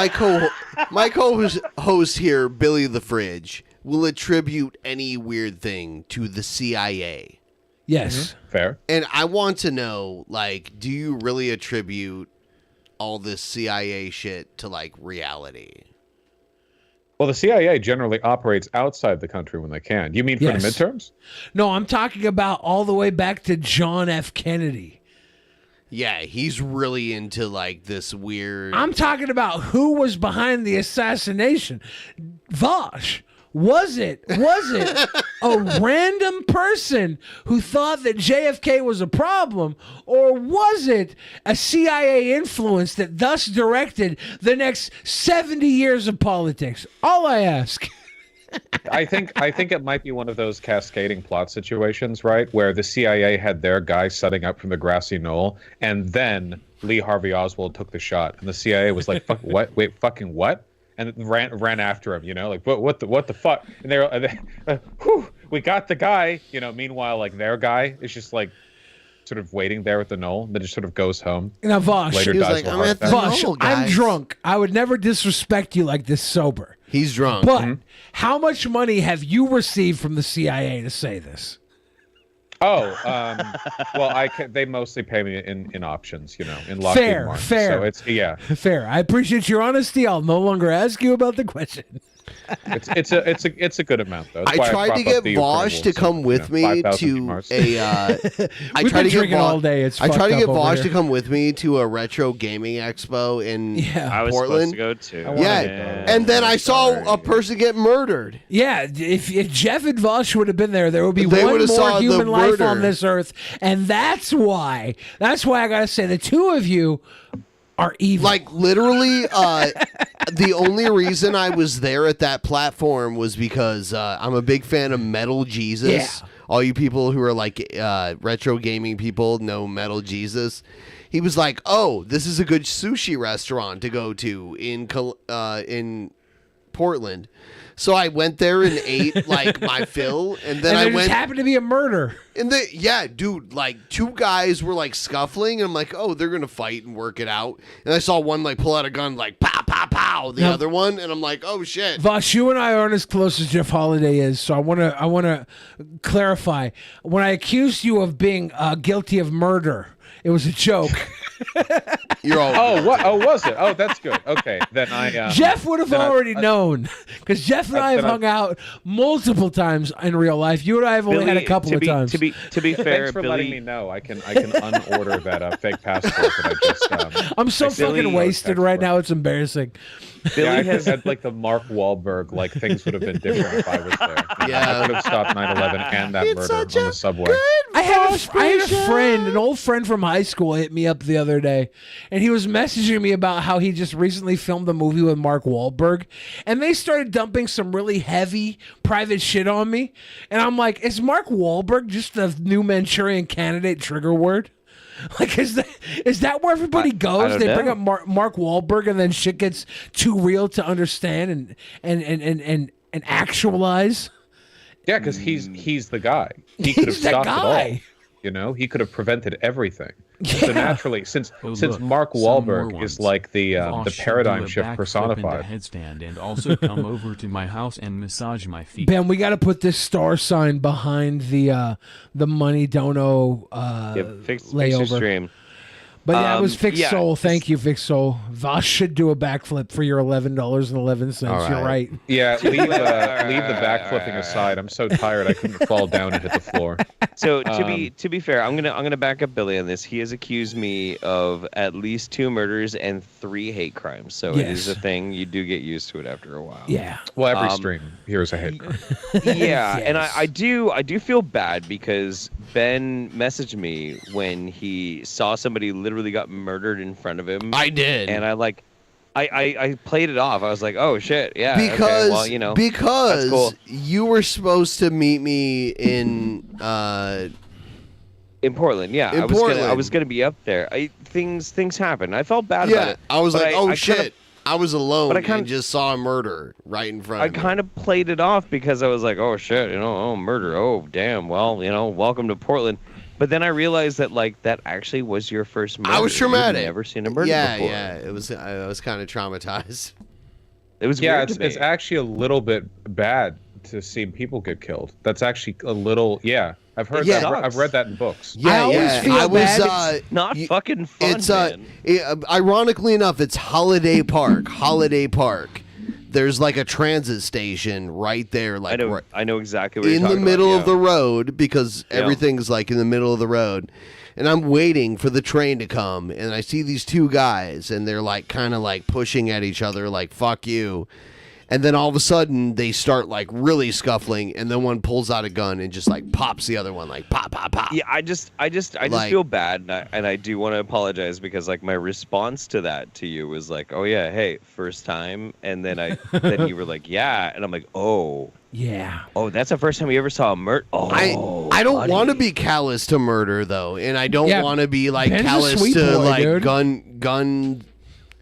co-host here, Billy the Fridge, will attribute any weird thing to the CIA. Yes. Fair. And I want to know, like, do you really attribute all this CIA shit to, like, reality? Well, the CIA generally operates outside the country when they can. You mean for the midterms? No, I'm talking about all the way back to John F. Kennedy. Yeah, he's really into like this weird. I'm talking about who was behind the assassination. Vosh, was it a random person who thought that JFK was a problem, or was it a CIA influence that thus directed the next 70 years of politics? All I ask. I think it might be one of those cascading plot situations, right, where the CIA had their guy setting up from the grassy knoll, and then Lee Harvey Oswald took the shot, and the CIA was like, "Fuck, what? Wait, fucking what?" And ran after him, like what the fuck? And they're whew, we got the guy, Meanwhile, like their guy is just like sort of waiting there at the knoll, and then just sort of goes home. Now, Vosh, later dies of a heart attack. Vosh, I'm drunk. I would never disrespect you like this sober. He's drunk. But how much money have you received from the CIA to say this? Oh, well, they mostly pay me in options, in Lockheed Martin. Fair. So it's Fair. I appreciate your honesty. I'll no longer ask you about the question. It's a good amount though. That's I why tried prop to up get the Vosh to approvals come of, with me 5,000 to Mars. I We've tried been to drinking all day. It's I tried to fucked get up over Vosh here. to come with me to a retro gaming expo in I was Portland. supposed to go too. Yeah, and then I saw a person get murdered. Yeah, if Jeff and Vosh would have been there, there would be They one would've saw more the human life murder. on this earth, and that's why I gotta say the two of you are evil. Like literally, the only reason I was there at that platform was because I'm a big fan of Metal Jesus. Yeah. All you people who are like retro gaming people know Metal Jesus. He was like, "Oh, this is a good sushi restaurant to go to in Portland." So I went there and ate like my fill, and then and I there went. just happened to be a murder. And yeah, dude, like two guys were like scuffling, and I'm like, oh, they're gonna fight and work it out. And I saw one like pull out a gun, like pow, pow, pow. The Now- other one, and I'm like, oh shit. Vosh, you and I aren't as close as Jeff Holiday is, so I wanna clarify. When I accused you of being guilty of murder, it was a joke. You're all. Oh, what? Oh, was it? Oh, that's good. Okay, then I. Jeff would have then already known, because Jeff and I have hung out multiple times in real life. You and I have only had a couple of times. To be fair, Thanks for Billy, letting me know. I can unorder that fake passport that I just. I'm so I fucking Billy- wasted right now. It's embarrassing. Yeah, I could have like the Mark Wahlberg, like things would have been different if I was there. Yeah. I could have stopped 9/11 and that murder on the subway. I had a friend, an old friend from high school, hit me up the other day, and he was messaging me about how he just recently filmed a movie with Mark Wahlberg, and they started dumping some really heavy private shit on me, and I'm like, is Mark Wahlberg just the new Manchurian Candidate trigger word? Like, is that where everybody goes? don't They bring know. up Mark Wahlberg, and then shit gets too real to understand and actualize. Yeah, because he's the guy. He could have He's the stopped guy. it all. He could have prevented everything. So naturally, since look, Mark some more Wahlberg ones. is like the Vosh should paradigm do a shift backflip personified. into headstand and also come over to my house and massage my feet. Ben, we got to put this star sign behind the money dono fix layover. your stream. But yeah, it was Fix yeah. Soul. Thank you, Fix Soul. Vosh should do a backflip for your $11.11. All You're right. Yeah, leave the backflipping aside. I'm so tired I couldn't fall down and hit the floor. So to be fair, I'm gonna back up Billy on this. He has accused me of at least 2 murders and 3 hate crimes. So it is Yes. a thing. You do get used to it after a while. Yeah. Well, every stream here's a hate crime. Yeah, and I do feel bad because Ben messaged me when he saw somebody literally got murdered in front of him. I did, and I played it off. I was like, oh shit, yeah. Because okay, well, because that's cool. you were supposed to meet me in Portland, yeah. In I Portland. was gonna be up there. Things happened. I felt bad about yeah. it. I was but like, oh I shit. kinda- I was alone but I kinda- and just saw a murder right in front I of me. kind of played it off because I was like, oh shit, oh murder, oh damn, well, welcome to Portland. But then I realized that that actually was your first murder. I was traumatic. You'd never seen a murder yeah, before. Yeah, it was. I was kind of traumatized. It was Yeah, weird to it's me. actually a little bit bad to see people get killed. That's actually a little. Yeah, I've heard Yeah. that. I've read that in books. Yeah, I was. not fucking fun. It's man. ironically enough, it's Holiday Park. Holiday Park. There's like a transit station right there, like I know exactly what you're in the talking middle about, of the road, because Yeah. everything's like in the middle of the road. and I'm waiting for the train to come, and I see these two guys, and they're like kind of like pushing at each other, like "fuck you," and then all of a sudden they start like really scuffling, and then one pulls out a gun and just like pops the other one, like pop, pop, pop. Yeah, I just Like- feel bad, and I do want to apologize because like my response to that to you was like, oh yeah, hey, first time, and then then you were like, yeah, and I'm like, oh. Yeah. Oh, that's the first time you ever saw a murder. Oh, I don't want to be callous to murder though, and I don't Yeah, want to be like Ben's a callous sweet to boy, like dude. gun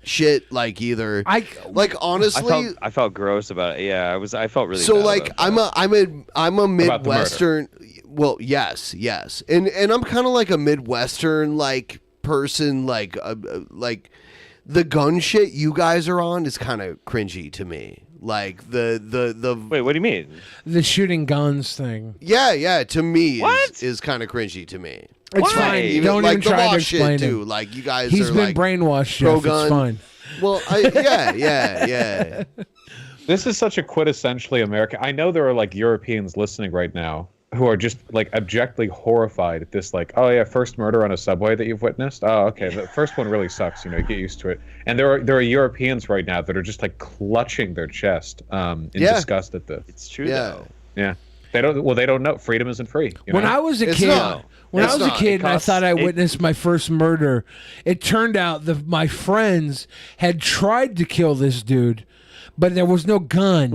shit like either. Like honestly, I felt gross about it. Yeah, I felt really. so bad like about I'm a murder. Midwestern. Well, yes, and I'm kind of like a Midwestern like person. Like the gun shit you guys are on is kind of cringy to me. Like the wait, what do you mean? The shooting guns thing. Yeah, to me is kind of cringy to me. It's fine. Don't like even the try law to shit explain too. it. Like you guys He's are been like brainwashed, pro Jeff. gun. It's fine. Well, yeah. This is such a quintessentially American. I know there are like Europeans listening right now who are just like abjectly horrified at this. Like, oh yeah, first murder on a subway that you've witnessed. Oh, okay, the first one really sucks. You know, get used to it. And there are Europeans right now that are just like clutching their chest in disgust at this. It's true though. Yeah. They don't know. Freedom isn't free. You When know? I was a kid, when I was a kid and I thought I It- witnessed my first murder, it turned out that my friends had tried to kill this dude, but there was no gun.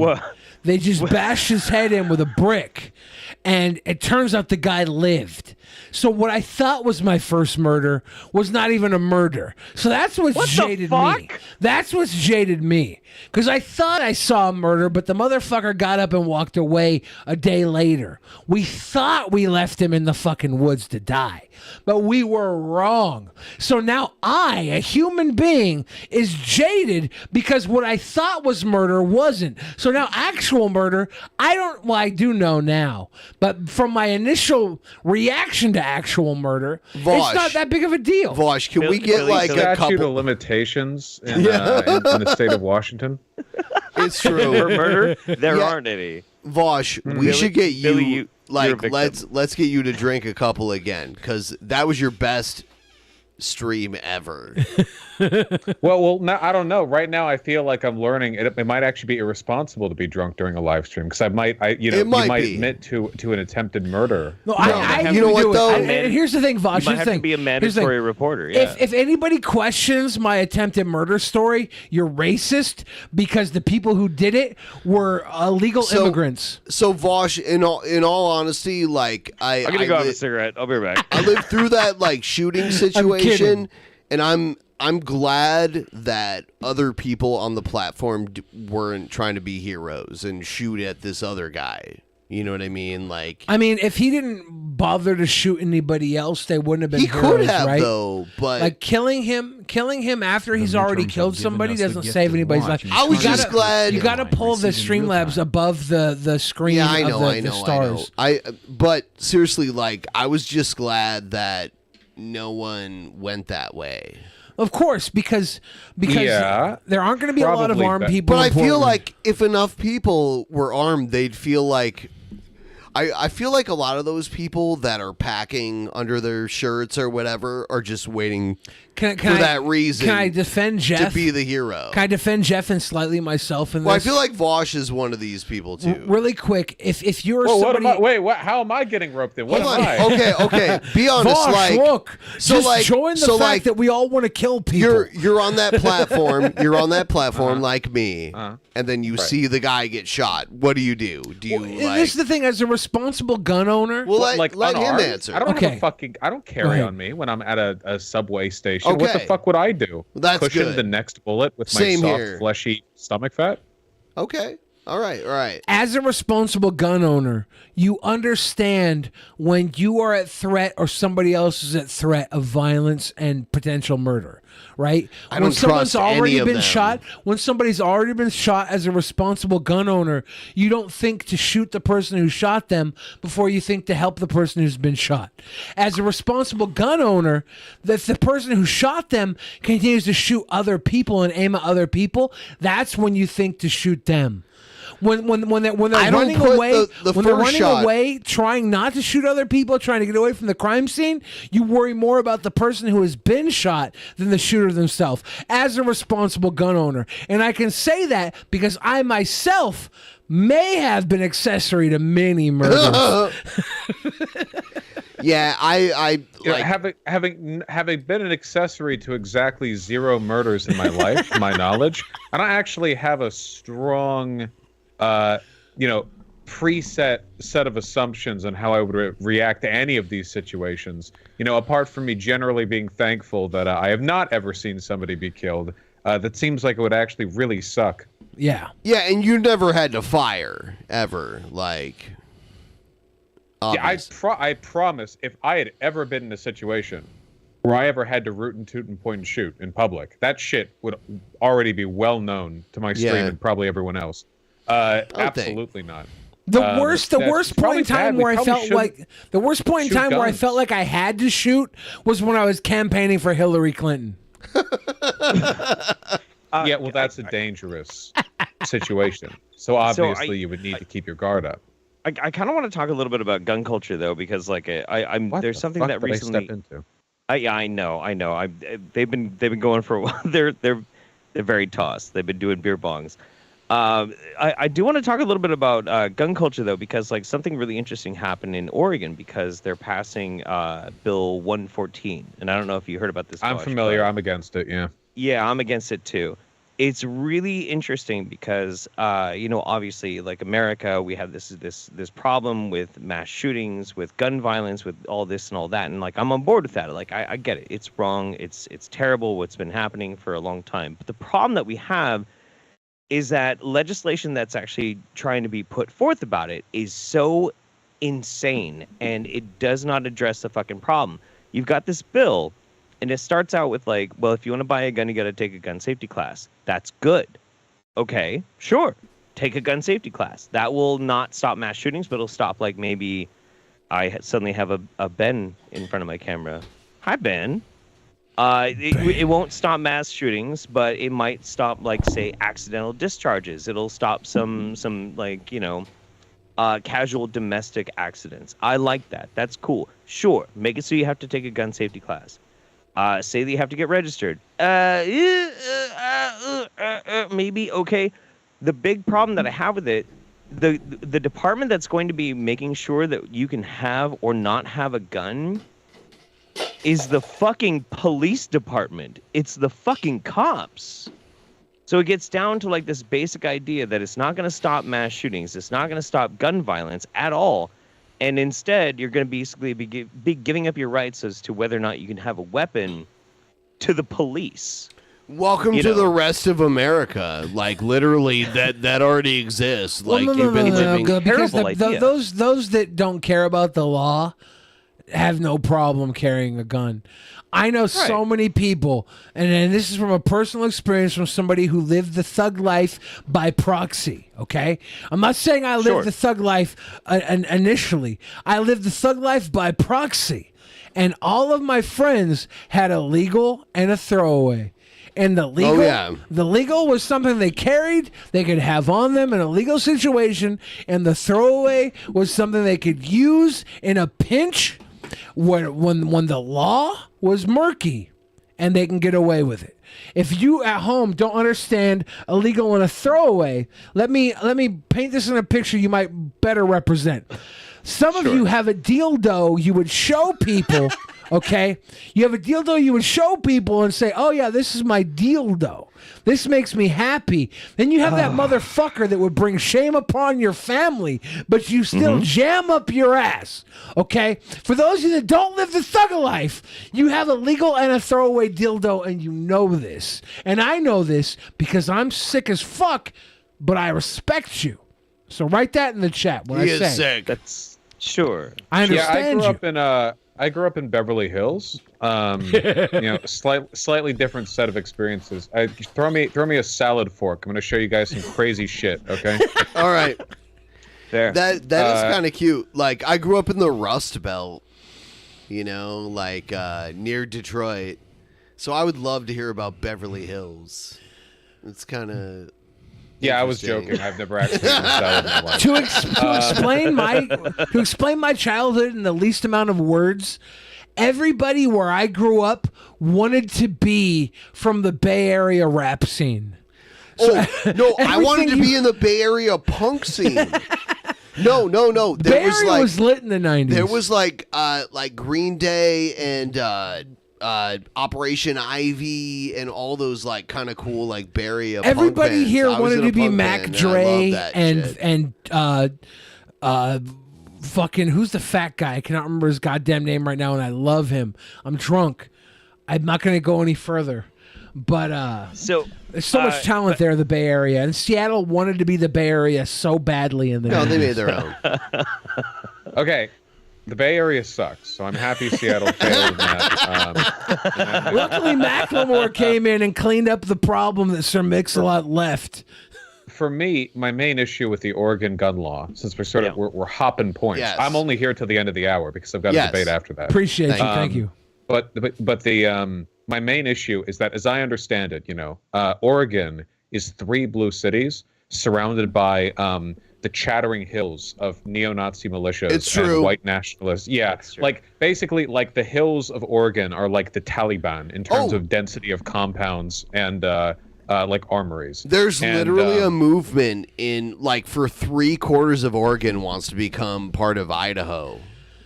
They just bashed his head in with a brick, and it turns out the guy lived. So what I thought was my first murder was not even a murder. So that's what's jaded me. That's what's jaded me. Because I thought I saw a murder, but the motherfucker got up and walked away a day later. We thought we left him in the fucking woods to die, but we were wrong. So now I, a human being, is jaded because what I thought was murder wasn't. So now actual murder, I do know now, but from my initial reaction to actual murder, it's not that big of a deal. Vosh, can we get like a statute couple? of limitations in the state of Washington? It's true. For murder, there Yeah. aren't any. Vosh, we Billy- should get you Billy, you're a like victim. let's get you to drink a couple again because that was your best stream ever. well, no, I don't know. Right now, I feel like I'm learning. It might actually be irresponsible to be drunk during a live stream because you might be. admit to an attempted murder. No, I you know what though? And here's the thing, Vosh. You might Here's have the to thing. be a Here's the thing. mandatory reporter. Yeah. If anybody questions my attempted murder story, you're racist because the people who did it were illegal immigrants. So Vosh, in all honesty, like I'm gonna go have a cigarette. I'll be right back. I lived through that like shooting situation, and I'm glad that other people on the platform weren't trying to be heroes and shoot at this other guy. You know what I mean? Like I mean, if he didn't bother to shoot anybody else, they wouldn't have been he could heroes, have right? though, but like killing him after he's already killed somebody doesn't save anybody's life. I was just glad you got to pull the Streamlabs above the screen Yeah, I of know, the stars. But seriously, like I was just glad that no one went that way. Of course, because Yeah, there aren't going to be a lot of probably, armed but- people. But I in feel Portland. like if enough people were armed, they'd feel like. I feel like a lot of those people that are packing under their shirts or whatever are just waiting Can for that reason. Can I defend Jeff? to be the hero? Can I defend Jeff and slightly myself in Well, I this? feel like Vosh is one of these people too. Really quick, if you're Whoa, somebody, how am I getting roped in? What Hold am on. I? Okay. Be honest. Vosh, like, look, so just like, join the so fact like, that we all want to kill people. you're on that platform. You're on that platform like me, and then you Right. see the guy get shot. What do you do? Do you like? This is the thing. As a responsible gun owner, Well, let him unarmed? answer. I don't Okay. have a fucking. I don't Go carry ahead. on me when I'm at a subway station. What the Okay. fuck would I do? That's Cushion good. the next bullet with Same my soft, here. fleshy stomach fat. Okay. All right. as a responsible gun owner, you understand when you are at threat or somebody else is at threat of violence and potential murder, right? I when don't someone's trust any already of been them. shot, when somebody's already been shot as a responsible gun owner, you don't think to shoot the person who shot them before you think to help the person who's been shot. As a responsible gun owner, if the person who shot them continues to shoot other people and aim at other people, that's when you think to shoot them. when they're I don't running put away, the when they're first running shot- away, trying not to shoot other people, trying to get away from the crime scene, you worry more about the person who has been shot than the shooter themselves. As a responsible gun owner, and I can say that because I myself may have been accessory to many murders. Yeah, I You know, having been an accessory to exactly 0 murders in my life, to my knowledge, I don't actually have a strong, preset set of assumptions on how I would react to any of these situations. Apart from me generally being thankful that I have not ever seen somebody be killed. That seems like it would actually really suck. Yeah. Yeah, and you never had to fire ever, like. Yeah, I promise, if I had ever been in a situation where I ever had to root and toot and point and shoot in public, that shit would already be well known to my stream Yeah. and probably everyone else. Absolutely not. The worst point in time where I felt like I guns. felt like I had to shoot was when I was campaigning for Hillary Clinton. Yeah, well, that's a dangerous situation. So obviously, you would need to keep your guard up. I kind of want to talk a little bit about gun culture though, because like I'm What there's the something fuck that did I recently step into? I know. They've been going for a while. They're very tossed. They've been doing beer bongs. I do want to talk a little bit about gun culture though, because like something really interesting happened in Oregon because they're passing Bill 114, and I don't know if you heard about this. I'm Josh, familiar. but- I'm against it. Yeah. Yeah, I'm against it too. It's really interesting because, obviously, like America, we have this problem with mass shootings, with gun violence, with all this and all that, and like I'm on board with that. Like I get it. It's wrong. It's terrible. What's been happening for a long time. But the problem that we have is that legislation that's actually trying to be put forth about it is so insane, and it does not address the fucking problem. You've got this bill. And it starts out with like, well, if you want to buy a gun, you got to take a gun safety class. That's good. Okay, sure. Take a gun safety class. That will not stop mass shootings, but it'll stop like maybe suddenly have a Ben in front of my camera. Hi, Ben. It won't stop mass shootings, but it might stop like, say, accidental discharges. It'll stop some like, casual domestic accidents. I like that. That's cool. Sure. Make it so you have to take a gun safety class. Say that you have to get registered. Maybe, okay. The big problem that I have with it, the department that's going to be making sure that you can have or not have a gun is the fucking police department. It's the fucking cops. So it gets down to like this basic idea that it's not going to stop mass shootings. It's not going to stop gun violence at all. And instead, you're going to basically be giving up your rights as to whether or not you can have a weapon to the police. Welcome to the rest of America. Like literally, that already exists. Like you've been living. Because those that don't care about the law have no problem carrying a gun. I know so many people, and this is from a personal experience from somebody who lived the thug life by proxy, okay? I'm not saying I lived the thug life initially. I lived the thug life by proxy. And all of my friends had a legal and a throwaway. And the legal was something they carried, they could have on them in a legal situation, and the throwaway was something they could use in a pinch when the law was murky and they can get away with it. If you at home don't understand a legal and a throwaway, let me paint this in a picture you might better represent. Some of you have a dildo you would show people, okay? You have a dildo you would show people and say, oh yeah, this is my dildo. This makes me happy. Then you have that motherfucker that would bring shame upon your family, but you still jam up your ass, okay? For those of you that don't live the thugger life, you have a legal and a throwaway dildo, and you know this. And I know this because I'm sick as fuck, but I respect you. So write that in the chat when I say. Sick. That's sure. I understand I grew up in Beverly Hills. Slightly different set of experiences. Throw me a salad fork. I'm going to show you guys some crazy shit. Okay. All right. There. That is kind of cute. Like I grew up in the Rust Belt, near Detroit. So I would love to hear about Beverly Hills. It's kind of. Yeah, I was joking. I've never actually used that in my life. To explain my childhood in the least amount of words, everybody where I grew up wanted to be from the Bay Area rap scene. So No, I wanted to be in the Bay Area punk scene. No. Bay Area was lit in the 90s. There was like Green Day and Operation Ivy and all those like kind of cool like Bay Area punk Everybody bands. here I was wanted in a to be punk Mac band, Dre and fucking who's the fat guy? I cannot remember his goddamn name right now, and I love him. I'm drunk. I'm not going to go any further. But there's so much talent there in the Bay Area, and Seattle wanted to be the Bay Area so badly in the 90s. they made their own. Okay, the Bay Area sucks, so I'm happy Seattle failed in that. Luckily, Macklemore came in and cleaned up the problem that Sir Mix-a-Lot left. For me, my main issue with the Oregon gun law, since we're hopping points, Yes. I'm only here till the end of the hour because I've got a debate after that. Appreciate you. Thank you. But the my main issue is that, as I understand it, Oregon is 3 blue cities surrounded by the chattering hills of neo-Nazi militias and white nationalists. Yeah, like basically, like the hills of Oregon are like the Taliban in terms of density of compounds and like armories. There's And, literally a movement in like for 3/4 of Oregon wants to become part of Idaho.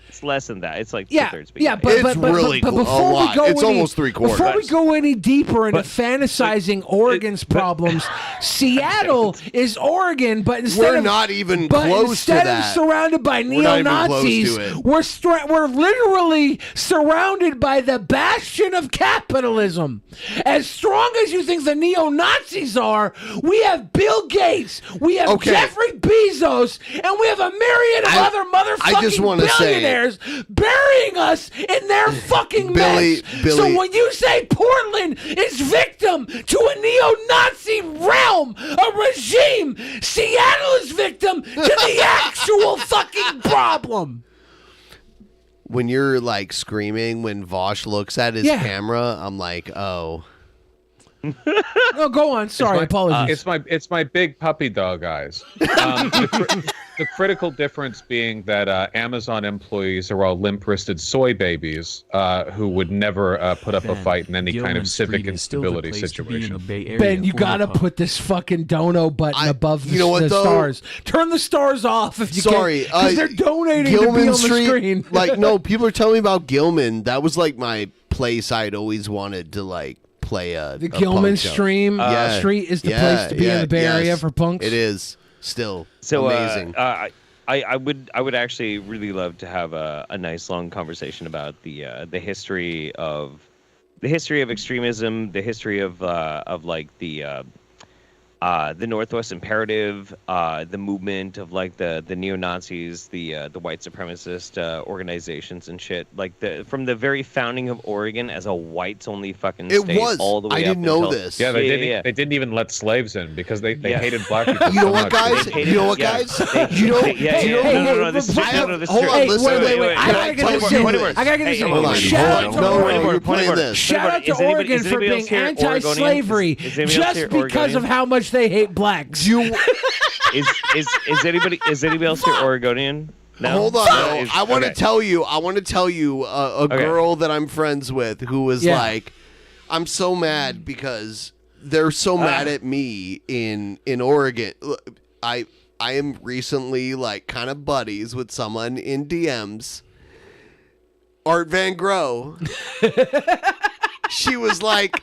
It's less than that. It's like Yeah, 2/3. but before we go It's any, almost 3/4. Before we go any deeper into fantasizing Oregon's problems, Seattle is Oregon, but instead We're of not even but close to instead that. of surrounded by We're not even close neo-Nazis, to it. we're literally surrounded by the bastion of capitalism. As strong as you think the neo-Nazis are, we have Bill Gates, we have Jeffrey Bezos, and we have a myriad of other I just motherfucking wanna say- billionaires burying us in their fucking mess. So when you say Portland is victim to a neo-Nazi realm, a regime, Seattle is victim to the actual fucking problem. When you're like screaming when Vosh looks at his Yeah. camera, I'm like, oh. No, go on. Sorry, apologies. It's my big puppy dog eyes. The critical difference being that Amazon employees are all limp-wristed soy babies who would never put up a fight in any kind Gilman of civic Street is still the instability place to be in situation. the Bay Area Ben, you for gotta the pub. put this fucking dono button above the, you know what, the though? stars. Turn the stars off if you Sorry, can, because they're donating to be on the screen. Like, no, people are telling me about Gilman. That was like my place I'd always wanted to like play The a Gilman punk show. stream street is the place to be in the Bay Area for punks. It is still So amazing. I would actually really love to have a nice long conversation about the history of extremism, the history of like the Northwest Imperative, the movement of like the neo-Nazis, the white supremacist organizations and shit. Like from the very founding of Oregon as a whites-only fucking It state, was. all the way I up didn't know until- this. Yeah, they yeah, didn't. yeah. They didn't even let slaves in because they Yeah. hated black people. You know so what, much. guys? You know what, guys? You know. No, this is true. No, this is Hold true. on, listen. wait. I gotta get this in. I gotta get this in. Hold on. Shout out to No, Oregon. you're playing this. Shout out to Is anybody- Oregon is for anybody being else here anti-slavery Oregonian? Is anybody else just here because of Oregonian? how much they hate blacks. Is anybody else here Oregonian? No? Hold on. No? I want to Okay. tell you. I want to tell you a girl that I'm friends with who was like, I'm so mad because they're so mad at me in Oregon. Look, I am recently like kind of buddies with someone in DMs. Art Van Gogh. She was like,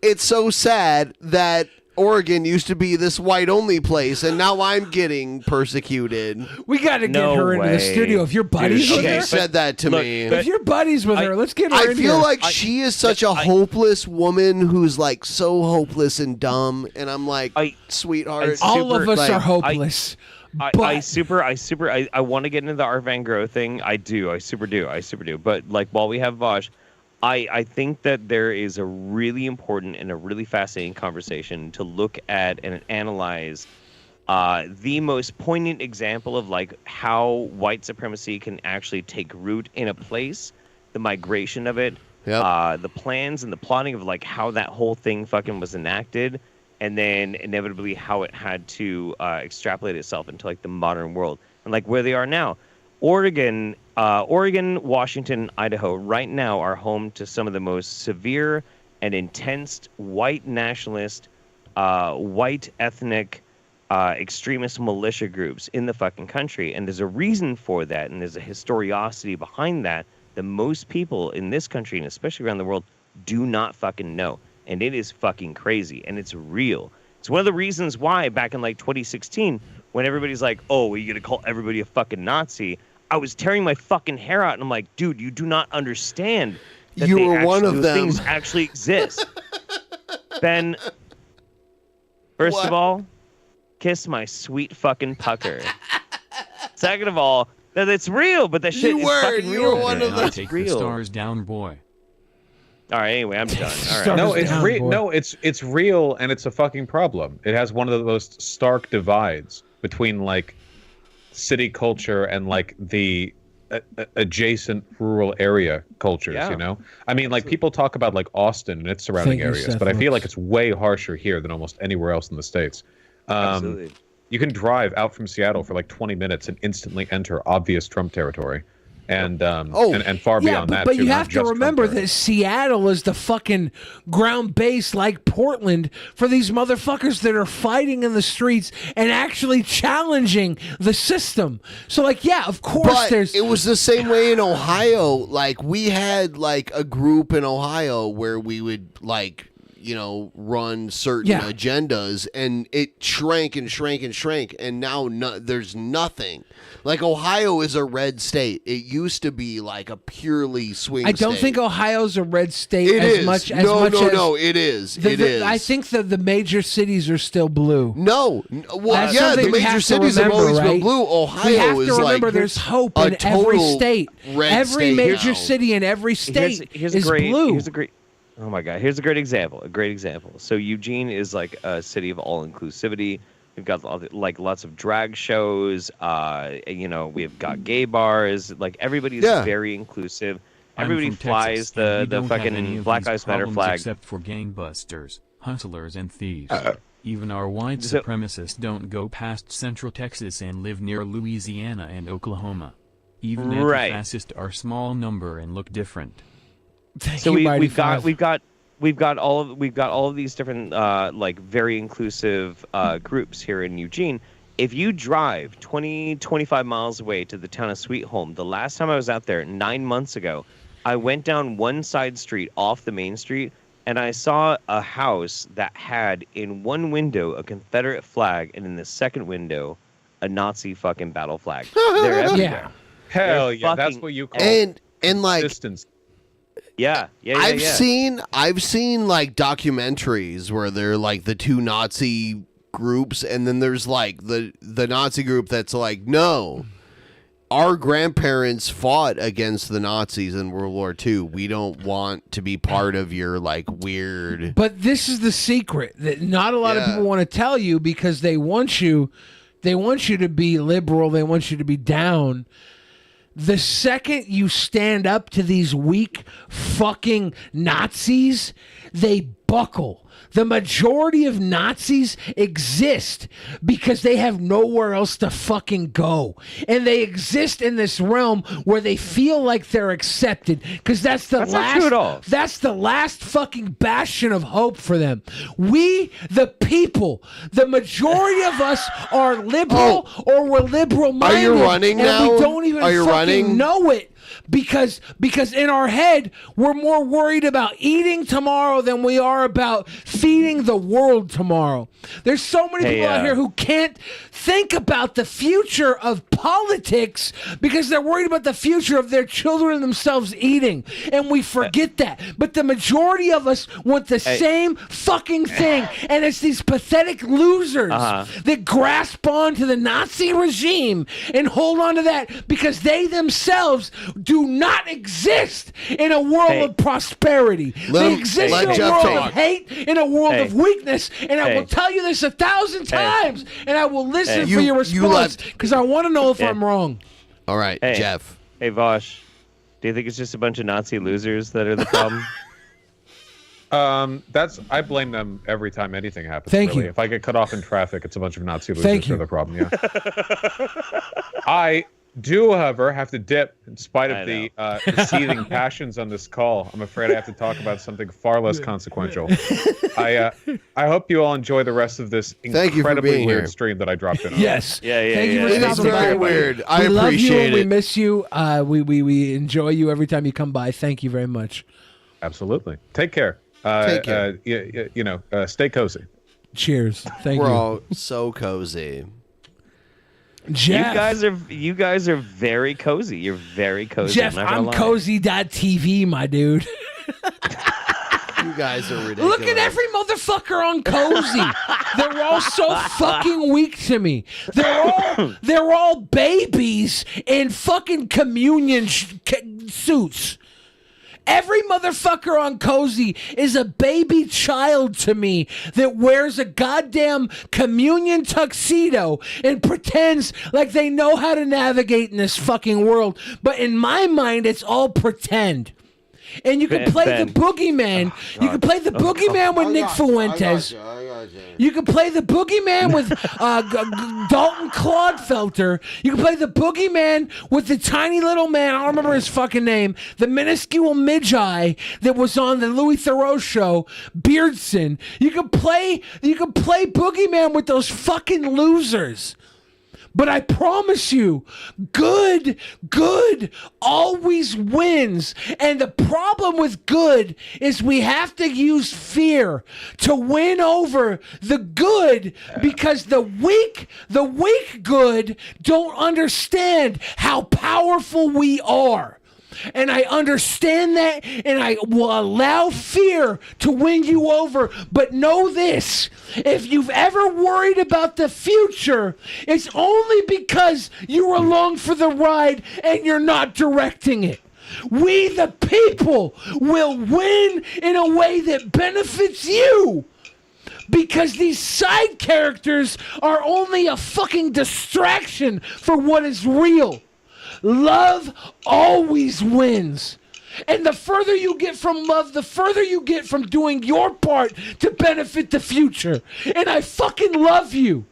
it's so sad that Oregon used to be this white-only place, and now I'm getting persecuted. We got to get her into the studio. If you're buddies with her, She said that to me. If you're buddies with her, let's get her I in feel here. like she is such a hopeless woman who's like so hopeless and dumb, and I'm like, sweetheart. all of us like, are hopeless. I want to get into the Art Van Gogh thing. I super do. But like while we have Vosh, I think that there is a really important and a really fascinating conversation to look at and analyze the most poignant example of like how white supremacy can actually take root in a place, the migration of it, the plans and the plotting of like how that whole thing fucking was enacted, and then inevitably how it had to extrapolate itself into like the modern world and like where they are now. Oregon, Washington, Idaho, right now are home to some of the most severe and intense white nationalist, white ethnic, extremist militia groups in the fucking country. And there's a reason for that, and there's a historiosity behind that most people in this country, and especially around the world, do not fucking know. And it is fucking crazy, and it's real. It's one of the reasons why back in like 2016, when everybody's like, oh, are you going to call everybody a fucking Nazi? I was tearing my fucking hair out, and I'm like, dude, you do not understand that You were one of those them. things actually exist. Ben, first of all, kiss my sweet fucking pucker. Second of all, that it's real, but that shit is fucking real. You were one of them. Take the stars down, boy. All right, anyway, I'm done. All right. No, it's real. No, it's real, and it's a fucking problem. It has one of the most stark divides between like city culture and like the adjacent rural area cultures. Yeah. You know, I mean, like people talk about like Austin and its surrounding Thank you, areas, Seth but I feel Brooks. like it's way harsher here than almost anywhere else in the states. Absolutely. You can drive out from Seattle for like 20 minutes and instantly enter obvious Trump territory, and far beyond that. But too, you not have to just Trump remember territory. that Seattle is the fucking ground base, like Portland, for these motherfuckers that are fighting in the streets and actually challenging the system. So, like, yeah, of course, But there's. it was the same way in Ohio. Like we had like a group in Ohio where we would like run certain agendas, and it shrank and shrank and shrank, and now there's nothing. Like Ohio is a red state. It used to be like a purely swing I don't state. think Ohio's a red state It as is. much as No, much no, as no, it is. It is. I think that the major cities are still blue. No, well, That's yeah, something the we major have to cities have remember, always been right? blue. We Ohio have is to remember like there's hope a in every total state. red Every state major now. city in every state Here's is a great, blue. Here's a great. Oh my God! Here's a great example. A great example. So Eugene is like a city of all inclusivity. We've got like lots of drag shows. We've got gay bars. Like everybody's very inclusive. Everybody I'm from flies Texas, and we the don't have any fucking of Black these Lives Matter problems flag. except for gangbusters, hustlers, and thieves. Even our white So- supremacists don't go past Central Texas and live near Louisiana and Oklahoma. Even if Right. the fascists are small number and look different. So we've got all of these different like very inclusive groups here in Eugene. If you drive 25 miles away to the town of Sweet Home, the last time I was out there 9 months ago, I went down one side street off the main street, and I saw a house that had in one window a Confederate flag, and in the second window a Nazi fucking battle flag. They're everywhere. Hell They're yeah, that's fucking what you call and like distance. Yeah. I've seen like documentaries where they're like the two Nazi groups, and then there's like the Nazi group that's like, no, our grandparents fought against the Nazis in World War II. We don't want to be part of your like weird. But this is the secret that not a lot of people want to tell you because they want you to be liberal, they want you to be down. The second you stand up to these weak fucking Nazis, they buckle. The majority of Nazis exist because they have nowhere else to fucking go. And they exist in this realm where they feel like they're accepted because that's not true at all. That's the last fucking bastion of hope for them. We, the people, the majority of us are liberal or we're liberal minded. Are you running and now? we don't even Are you fucking running? know it. Because in our head we're more worried about eating tomorrow than we are about feeding the world tomorrow. There's so many people out here who can't think about the future of politics because they're worried about the future of their children and themselves eating, and we forget that. But the majority of us want the same fucking thing, and it's these pathetic losers that grasp on to the Nazi regime and hold on to that because they themselves do not exist in a world of prosperity. They exist in a world of hate, in a world of weakness, and I will tell you this 1,000 times, and I will listen for your response because I want to know if I'm wrong. All right, Jeff. Hey, Vosh, do you think it's just a bunch of Nazi losers that are the problem? I blame them every time anything happens. Thank really. you. If I get cut off in traffic, it's a bunch of Nazi losers Thank who are you. the problem. Yeah. I do, however, have to dip in spite of the seething passions on this call. I'm afraid I have to talk about something far less consequential. I hope you all enjoy the rest of this Thank you for incredibly being weird here. stream that I dropped in on. Yes. Thank you for It is stopping by. very weird. I we love you appreciate and we it. miss you. We enjoy you every time you come by. Thank you very much. Absolutely. Take care. Take care. Stay cozy. Cheers. Thank We're you. all so cozy. Jeff. You guys are very cozy. You're very cozy. Jeff, I'm not I'm gonna lie. cozy.tv, my dude. You guys are ridiculous. Look at every motherfucker on Cozy. They're all so fucking weak to me. They're all babies in fucking communion suits. Every motherfucker on Cozy is a baby child to me that wears a goddamn communion tuxedo and pretends like they know how to navigate in this fucking world. But in my mind, it's all pretend. And you can play the boogeyman. You can play the boogeyman with Nick Fuentes. You can play the boogeyman with Dalton Clodfelter. You can play the boogeyman with the tiny little man. I don't remember his fucking name. The minuscule midgeye that was on the Louis Theroux show, Beardson. You can play boogeyman with those fucking losers. But I promise you, good always wins. And the problem with good is we have to use fear to win over the good because the weak good don't understand how powerful we are. And I understand that, and I will allow fear to win you over. But know this, if you've ever worried about the future, it's only because you were along for the ride and you're not directing it. We, the people, will win in a way that benefits you. Because these side characters are only a fucking distraction for what is real. Love always wins. And the further you get from love, the further you get from doing your part to benefit the future. And I fucking love you.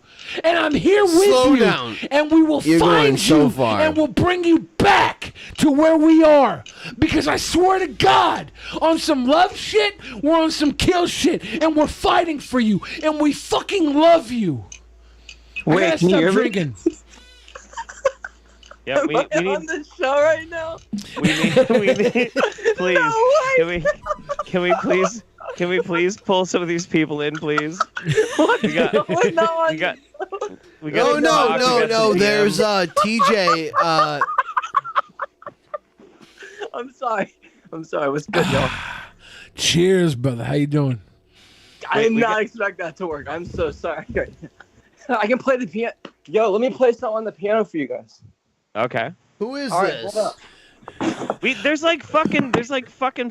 And I'm here with Slow you. down. And we will You're going find so you far. and we'll bring you back to where we are. Because I swear to God, on some love shit, we're on some kill shit. And we're fighting for you. And we fucking love you. I gotta can you stop hear me? drinking. Yeah, we Am I need. on the show right now? We need. Please. Can we please pull some of these people in, please? We got. No. There's TJ. I'm sorry. What's good, y'all? Cheers, brother. How you doing? I did not expect that to work. I'm so sorry. I can play the piano. Yo, let me play something on the piano for you guys. Okay. Who is All right, this? hold up. There's like fucking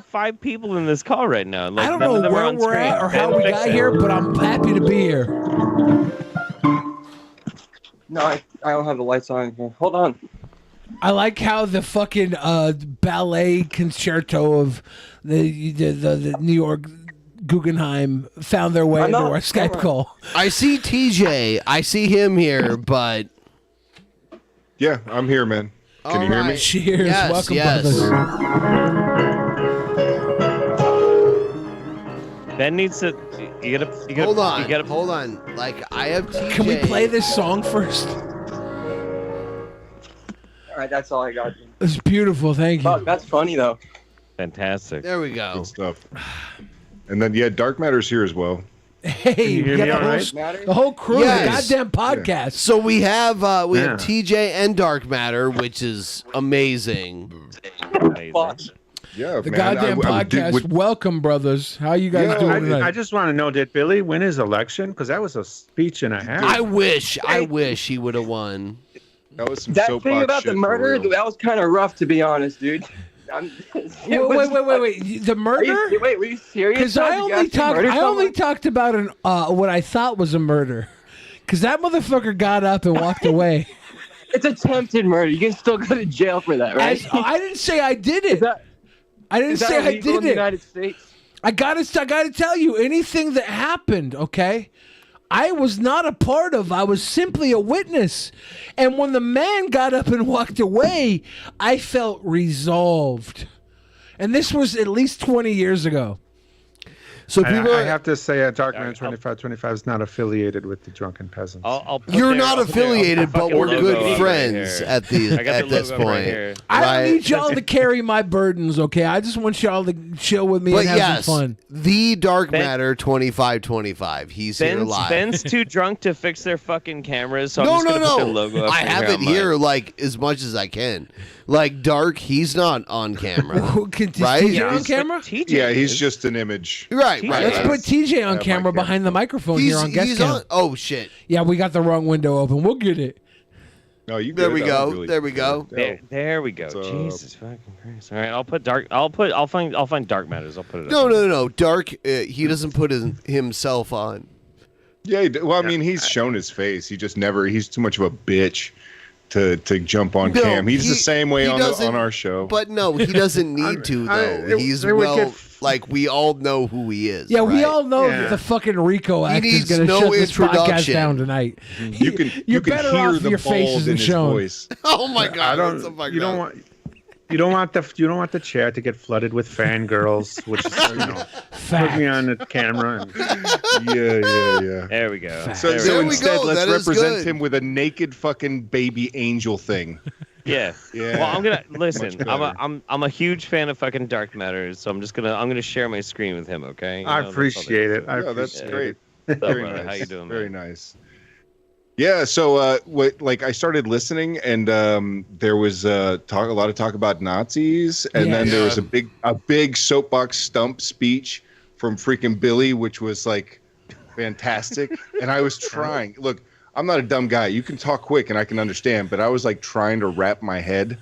5 people in this call right now. Like, I don't none of know them are where on we're screen. at or how Ben, we fix got it. here, but I'm happy to be here. No, I don't have the lights on here. Hold on. I like how the fucking ballet concerto of the New York Guggenheim found their way into our Skype call. I see TJ. I see him here, but yeah, I'm here, man. Can you hear me? Cheers. Yes, Welcome, yes. brothers. Ben needs to. You gotta. Hold on. Like I have TJ. Can we play this song first? All right, that's all I got. It's beautiful. Thank you. Fuck, that's funny though. Fantastic. There we go. Good stuff. And then Dark Matter's here as well. Hey, we got the whole crew, Yes. the goddamn podcast. So we have TJ and Dark Matter, which is amazing. Yeah, The man, goddamn podcast. Welcome, brothers. How you guys doing tonight? I just want to know, did Billy win his election? Because that was a speech and a half. I wish he would have won. That was some That thing about the murder, that was kind of rough, to be honest, dude. Wait. The murder? Wait, were you serious? Because I only talked about what I thought was a murder. Because that motherfucker got up and walked away. It's attempted murder. You can still go to jail for that, right? I didn't say I did it. I didn't say I did in the it. United States? I gotta tell you, anything that happened, okay, I was not a part of. I was simply a witness. And when the man got up and walked away, I felt resolved. And this was at least 20 years ago. So people, I have to say, Darkman 2525 is not affiliated with the Drunken Peasants. You're not affiliated, but we're good friends at this point. I don't need y'all to carry my burdens, okay? I just want y'all to chill with me But and have yes, some fun. the Dark Matter 2525. He's here live. Ben's too drunk to fix their fucking cameras, so I'm No, just no, gonna put no. the logo up I here have it on mine. here like as much as I can. Like Dark, he's not on camera, right? TJ on camera? Yeah, he's just an image. Right, Let's put TJ on camera behind the microphone here on guest cam. Oh shit! Yeah, we got the wrong window open. We'll get it. No, you. There we go. There we go. There we go. Jesus fucking Christ! All right, I'll put dark. I'll find Dark Matters. I'll put it. No. Dark. He doesn't put himself on. Yeah, well, I mean, he's shown his face. He just never. He's too much of a bitch to jump on cam. He's the same way on our show. But no, he doesn't need to though. He's like we all know who he is. Yeah, we right? all know that the fucking RICO Act is going to shut this podcast down tonight. You can better hear off the your face bald isn't in his shown. voice. Oh my god! You don't want the chair to get flooded with fangirls, which is put me on the camera. Yeah. There we go. So we instead, go. let's That is represent good. him with a naked fucking baby angel thing. Yeah. Yeah. Well, I'm gonna listen. Much better. I'm a huge fan of fucking Dark Matters, so I'm gonna share my screen with him. Okay. I appreciate it. That's great. What's up, Very brother? nice. How you doing, man? Very nice. Yeah, so I started listening, and there was a lot of talk about Nazis, and then there was a big soapbox stump speech from freaking Billy, which was like fantastic. And I was trying. Look, I'm not a dumb guy. You can talk quick, and I can understand, but I was like trying to wrap my head.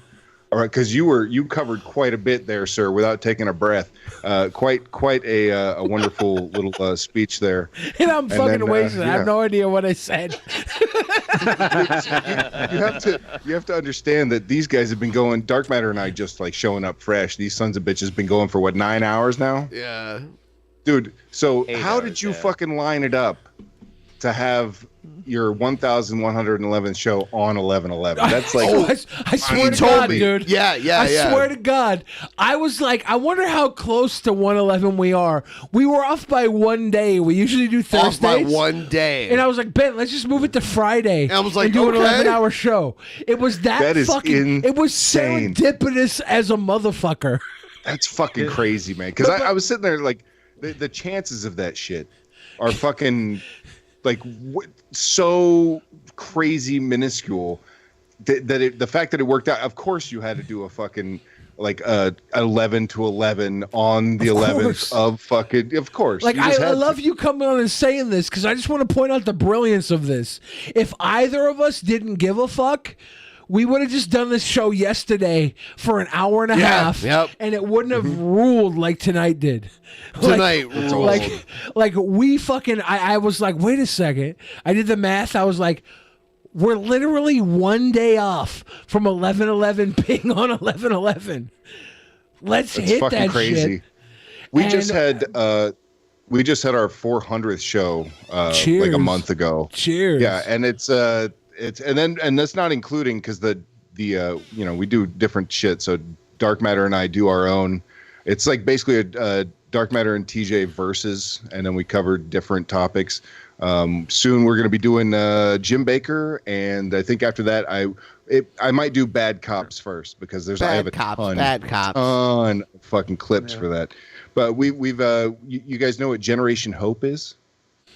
All right, because you covered quite a bit there, sir, without taking a breath. Quite a wonderful little speech there. And I'm fucking wasted. I yeah. have no idea what I said. You have to understand that these guys have been going. Dark Matter and I just like showing up fresh. These sons of bitches been going for what, 9 hours now? Yeah, dude. So 8 how hours, did you yeah. fucking line it up to have your 1111th show on 11/11? That's like I swear to God, dude. Yeah. I swear to God. I was like, I wonder how close to 111 we are. We were off by 1 day. We usually do Thursdays. Off by 1 day. And I was like, Ben, let's just move it to Friday. And I was like, and do an okay. 11-hour show. It was that is fucking. It was insane. serendipitous as a motherfucker. That's fucking crazy, man. Because I was sitting there like the chances of that shit are fucking like so crazy minuscule that the fact that it worked out. Of course, you had to do a fucking like 11 to 11 on the 11th of fucking. Of course, Like you just I had love you coming on and saying this because I just want to point out the brilliance of this. If either of us didn't give a fuck, we would have just done this show yesterday for an hour and a half, and it wouldn't have ruled like tonight did. Tonight ruled. Like we fucking. I was like, wait a second. I did the math. I was like, we're literally 1 day off from 11/11 being on 11/11. Let's That's hit fucking that crazy. shit. We And- just had our 400th show like Cheers. a month ago. Cheers. Yeah, and it's and that's not including because the we do different shit. So Dark Matter and I do our own. It's like basically a Dark Matter and TJ versus, and then we cover different topics. Soon we're going to be doing Jim Baker, and I think after that I might do Bad Cops first because I have a ton of fucking clips for that. But we've you guys know what Generation Hope is?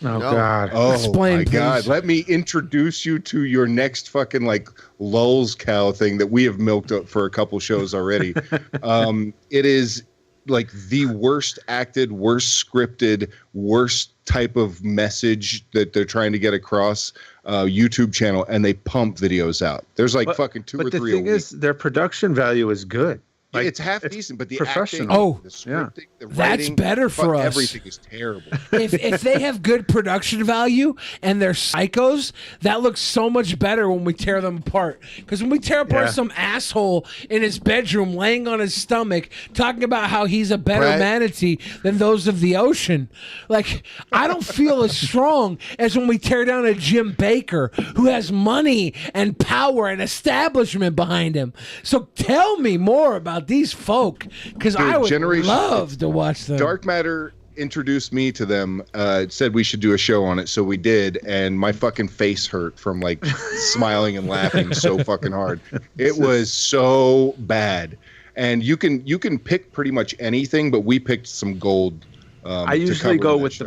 Oh God! Oh Explain, my God! please. Let me introduce you to your next fucking like lulz cow thing that we have milked up for a couple shows already. It is like the worst acted, worst scripted, worst type of message that they're trying to get across YouTube channel, and they pump videos out. There's like fucking two or three. But the thing is, their production value is good. Like, it's half decent, but the professional. acting, Oh, the scripting, the that's writing, better for us. Everything is terrible. if they have good production value and they're psychos, that looks so much better when we tear them apart. Because when we tear apart Yeah. some asshole in his bedroom laying on his stomach talking about how he's a better Brad- manatee than those of the ocean, like I don't feel as strong as when we tear down a Jim Baker who has money and power and establishment behind him. So tell me more about these folk, because Dude, I would Generation- love to watch them. Dark Matter introduced me to them, said we should do a show on it, so we did, and my fucking face hurt from like smiling and laughing so fucking hard. It was so bad. And you can pick pretty much anything, but we picked some gold. I usually go with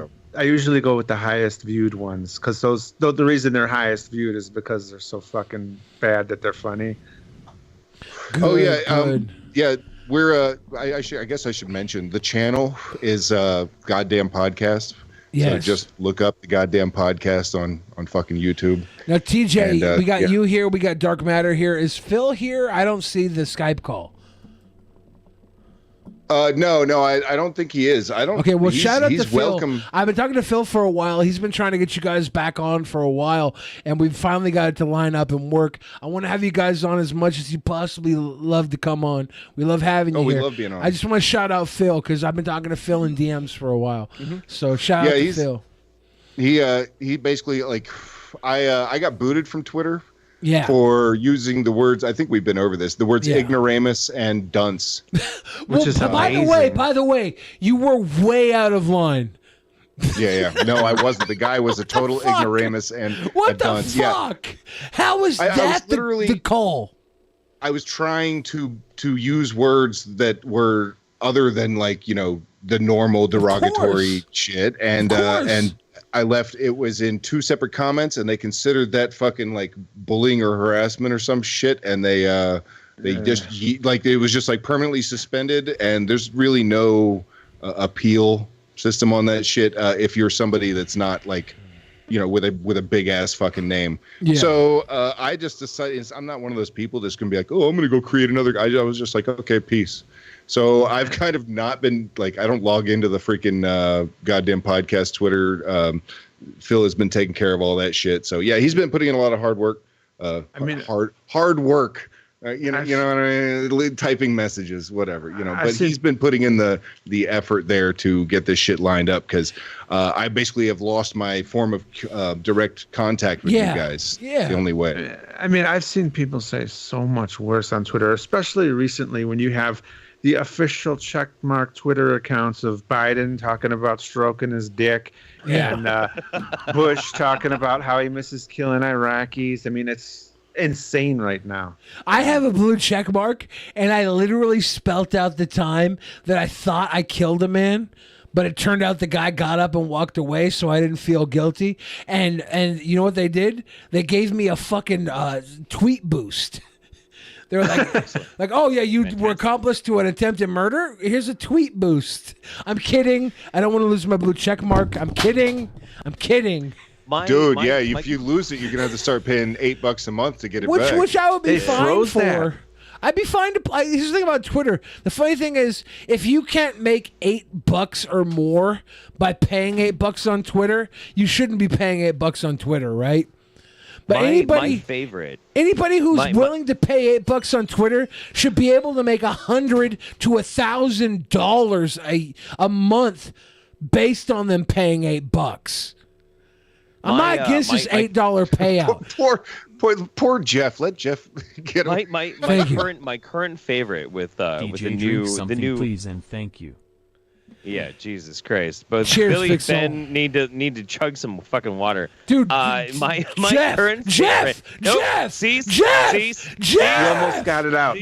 the highest viewed ones, because the reason they're highest viewed is because they're so fucking bad that they're funny. Yeah. We're I guess I should mention the channel is Goddamn Podcast. Yes. So just look up the Goddamn Podcast on fucking YouTube. Now, TJ, And, we got yeah. you here. We got Dark Matter here. Is Phil here? I don't see the Skype call. No, I don't think he is. I don't. Okay, well, he's- shout out he's to Phil. welcome. I've been talking to Phil for a while. He's been trying to get you guys back on for a while, and we've finally got it to line up and work. I want to have you guys on as much as you possibly love to come on. We love having you we here. love being on. I just want to shout out Phil because I've been talking to Phil in DMs for a while. So shout out to Phil. He basically like I got booted from Twitter. Yeah. For using the words, I think we've been over this. The words Yeah. ignoramus and dunce, which is by the way, you were way out of line. Yeah. No, I wasn't. The guy was a total ignoramus and What a the dunce. fuck? How is I was that literally the call? I was trying to use words that were other than like the normal derogatory shit, and I left. It was in 2 separate comments, and they considered that fucking like bullying or harassment or some shit, and they just like it was just like permanently suspended, and there's really no appeal system on that shit if you're somebody that's not like with a big ass fucking name. Yeah. So I just decided I'm not one of those people that's gonna be like, oh, I'm gonna go create another. I was just like, okay, peace. So I've kind of not been like, I don't log into the freaking Goddamn Podcast Twitter. Phil has been taking care of all that shit. So yeah, he's been putting in a lot of hard work. Hard work. You know what I mean? Typing messages, whatever. But he's been putting in the effort there to get this shit lined up because I basically have lost my form of direct contact with you guys. Yeah. It's the only way. I mean, I've seen people say so much worse on Twitter, especially recently when you have the official checkmark Twitter accounts of Biden talking about stroking his dick and Bush talking about how he misses killing Iraqis. I mean, it's insane right now. I have a blue check mark, and I literally spelt out the time that I thought I killed a man, but it turned out the guy got up and walked away, so I didn't feel guilty. And you know what they did? They gave me a fucking tweet boost. They're like, oh yeah, you were accomplice to an attempted murder. Here's a tweet boost. I'm kidding. I don't want to lose my blue check mark. I'm kidding. If you lose it, you're gonna have to start paying $8 a month to get it back. Which I would be fine for. I'd be fine to play. Here's the thing about Twitter. The funny thing is, if you can't make $8 or more by paying $8 on Twitter, you shouldn't be paying $8 on Twitter, right? But my favorite. Anybody who's willing to pay $8 on Twitter should be able to make $100 to $1,000 a month based on them paying $8. I'm not against this $8 payout. Poor Jeff. Let Jeff get him. My current favorite with DJ, the new please and thank you. Yeah, Jesus Christ. But Cheers, Billy Fixel. Ben need to chug some fucking water. Dude, my Jeff, current Jeff, favorite. Nope, Jeff, cease, Jeff, cease, Jeff, You almost got it out.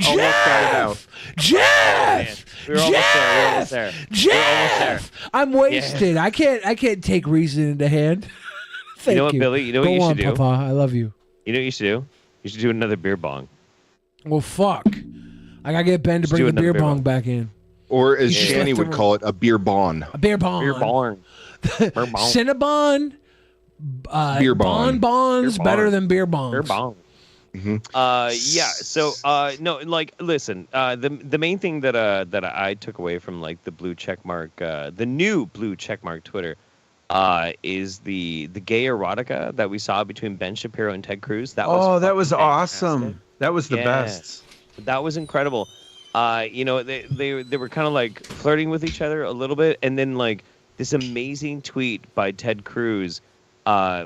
Jeff, We're almost there. Jeff, I'm wasted. I can't take reason into hand. Thank You know what, Billy? You know what Go you on, should do? Papa. I love you. You know what you should do? You should do another beer bong. Well, fuck. I gotta get Ben to Let's bring do the beer another beer bong back in. Or as You just Shanny left would the- call it, a beer bong. A beer bong. Beer bong. Cinnabon. Beer bong. Bonbons Beer better bong. than beer bongs. Beer bong. Yeah. So no, like listen. The main thing that I took away from like the blue checkmark, the new blue checkmark Twitter, is the gay erotica that we saw between Ben Shapiro and Ted Cruz. That was awesome. That was the best. That was incredible. You know, they were kind of like flirting with each other a little bit, and then like this amazing tweet by Ted Cruz,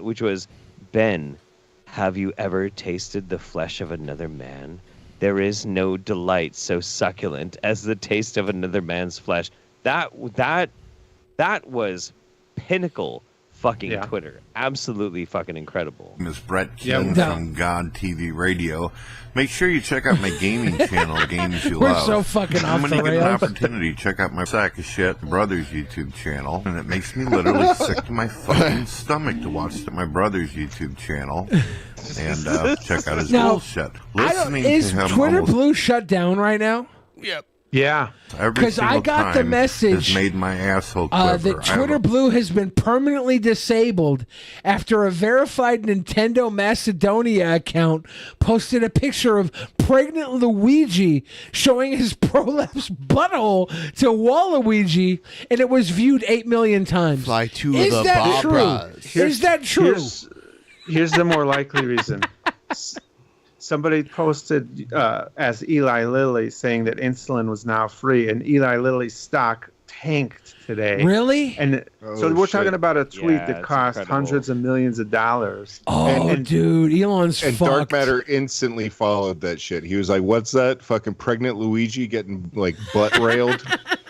which was, Ben, have you ever tasted the flesh of another man? There is no delight so succulent as the taste of another man's flesh. That was pinnacle fucking Twitter. Absolutely fucking incredible. Miss Brett Kim from God TV Radio. Make sure you check out my gaming channel, Games You We're Love. so fucking off when the you get an rails. opportunity, check out my Sack of Shit Brothers YouTube channel. And it makes me literally sick to my fucking stomach to watch my brother's YouTube channel and check out his bullshit. Is Twitter Blue shut down right now? Yep. Yeah. Because I got the message has made my asshole quiver. that Twitter Blue has been permanently disabled after a verified Nintendo Macedonia account posted a picture of pregnant Luigi showing his prolapse butthole to Waluigi, and it was viewed 8 million times. Fly to Is the that true? Barbras. Is that true? Here's the more likely reason. Somebody posted as Eli Lilly saying that insulin was now free, and Eli Lilly's stock tanked today. Really? And so we're talking about a tweet that cost hundreds of millions of dollars. Oh, dude, Elon's and fucked. Dark Matter instantly followed that shit. He was like, "What's that? Fucking pregnant Luigi getting like butt railed?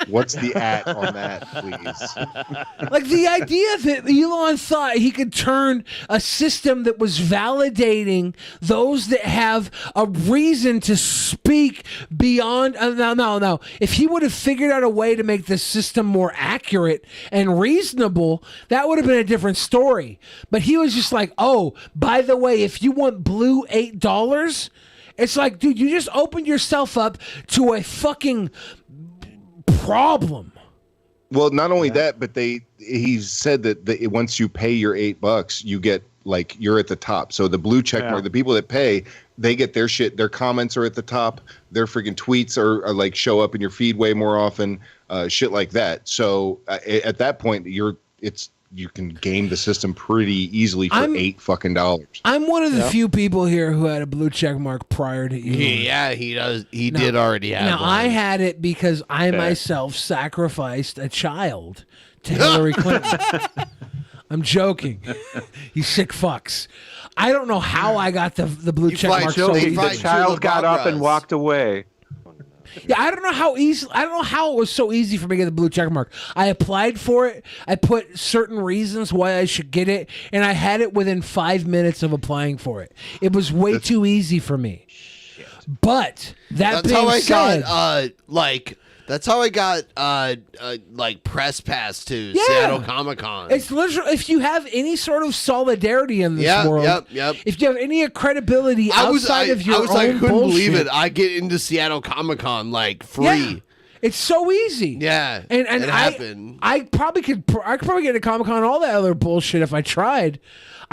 What's the at on that, please?" Like the idea that Elon thought he could turn a system that was validating those that have a reason to speak beyond. No. If he would have figured out a way to make the system more accurate and reasonable, that would have been a different story. But he was just like, oh, by the way, if you want blue $8, it's like, dude, you just opened yourself up to a fucking problem. Well, not only that, but he said that once you pay your $8, you get like you're at the top. So the blue check mark, the people that pay, they get their shit. Their comments are at the top. Their freaking tweets are like show up in your feed way more often. Shit like that. So at that point, you can game the system pretty easily for $8. I'm one of the few people here who had a blue check mark prior to Elon. Yeah, he does. He did already have Now, one. I had it because I myself sacrificed a child to Hillary Clinton. I'm joking. You sick fucks. I don't know how I got the blue check mark so easy. The child got up and walked away. Yeah, I don't know how it was so easy for me to get the blue check mark. I applied for it. I put certain reasons why I should get it, and I had it within 5 minutes of applying for it. It was way too easy for me. But that's how I said, got that's how I got like press pass to Seattle Comic-Con. It's literally, if you have any sort of solidarity in this world, if you have any credibility outside of your own I couldn't believe bullshit, it. I get into Seattle Comic-Con like free. Yeah. It's so easy. Yeah, and it happened. I could probably get into Comic-Con and all that other bullshit if I tried.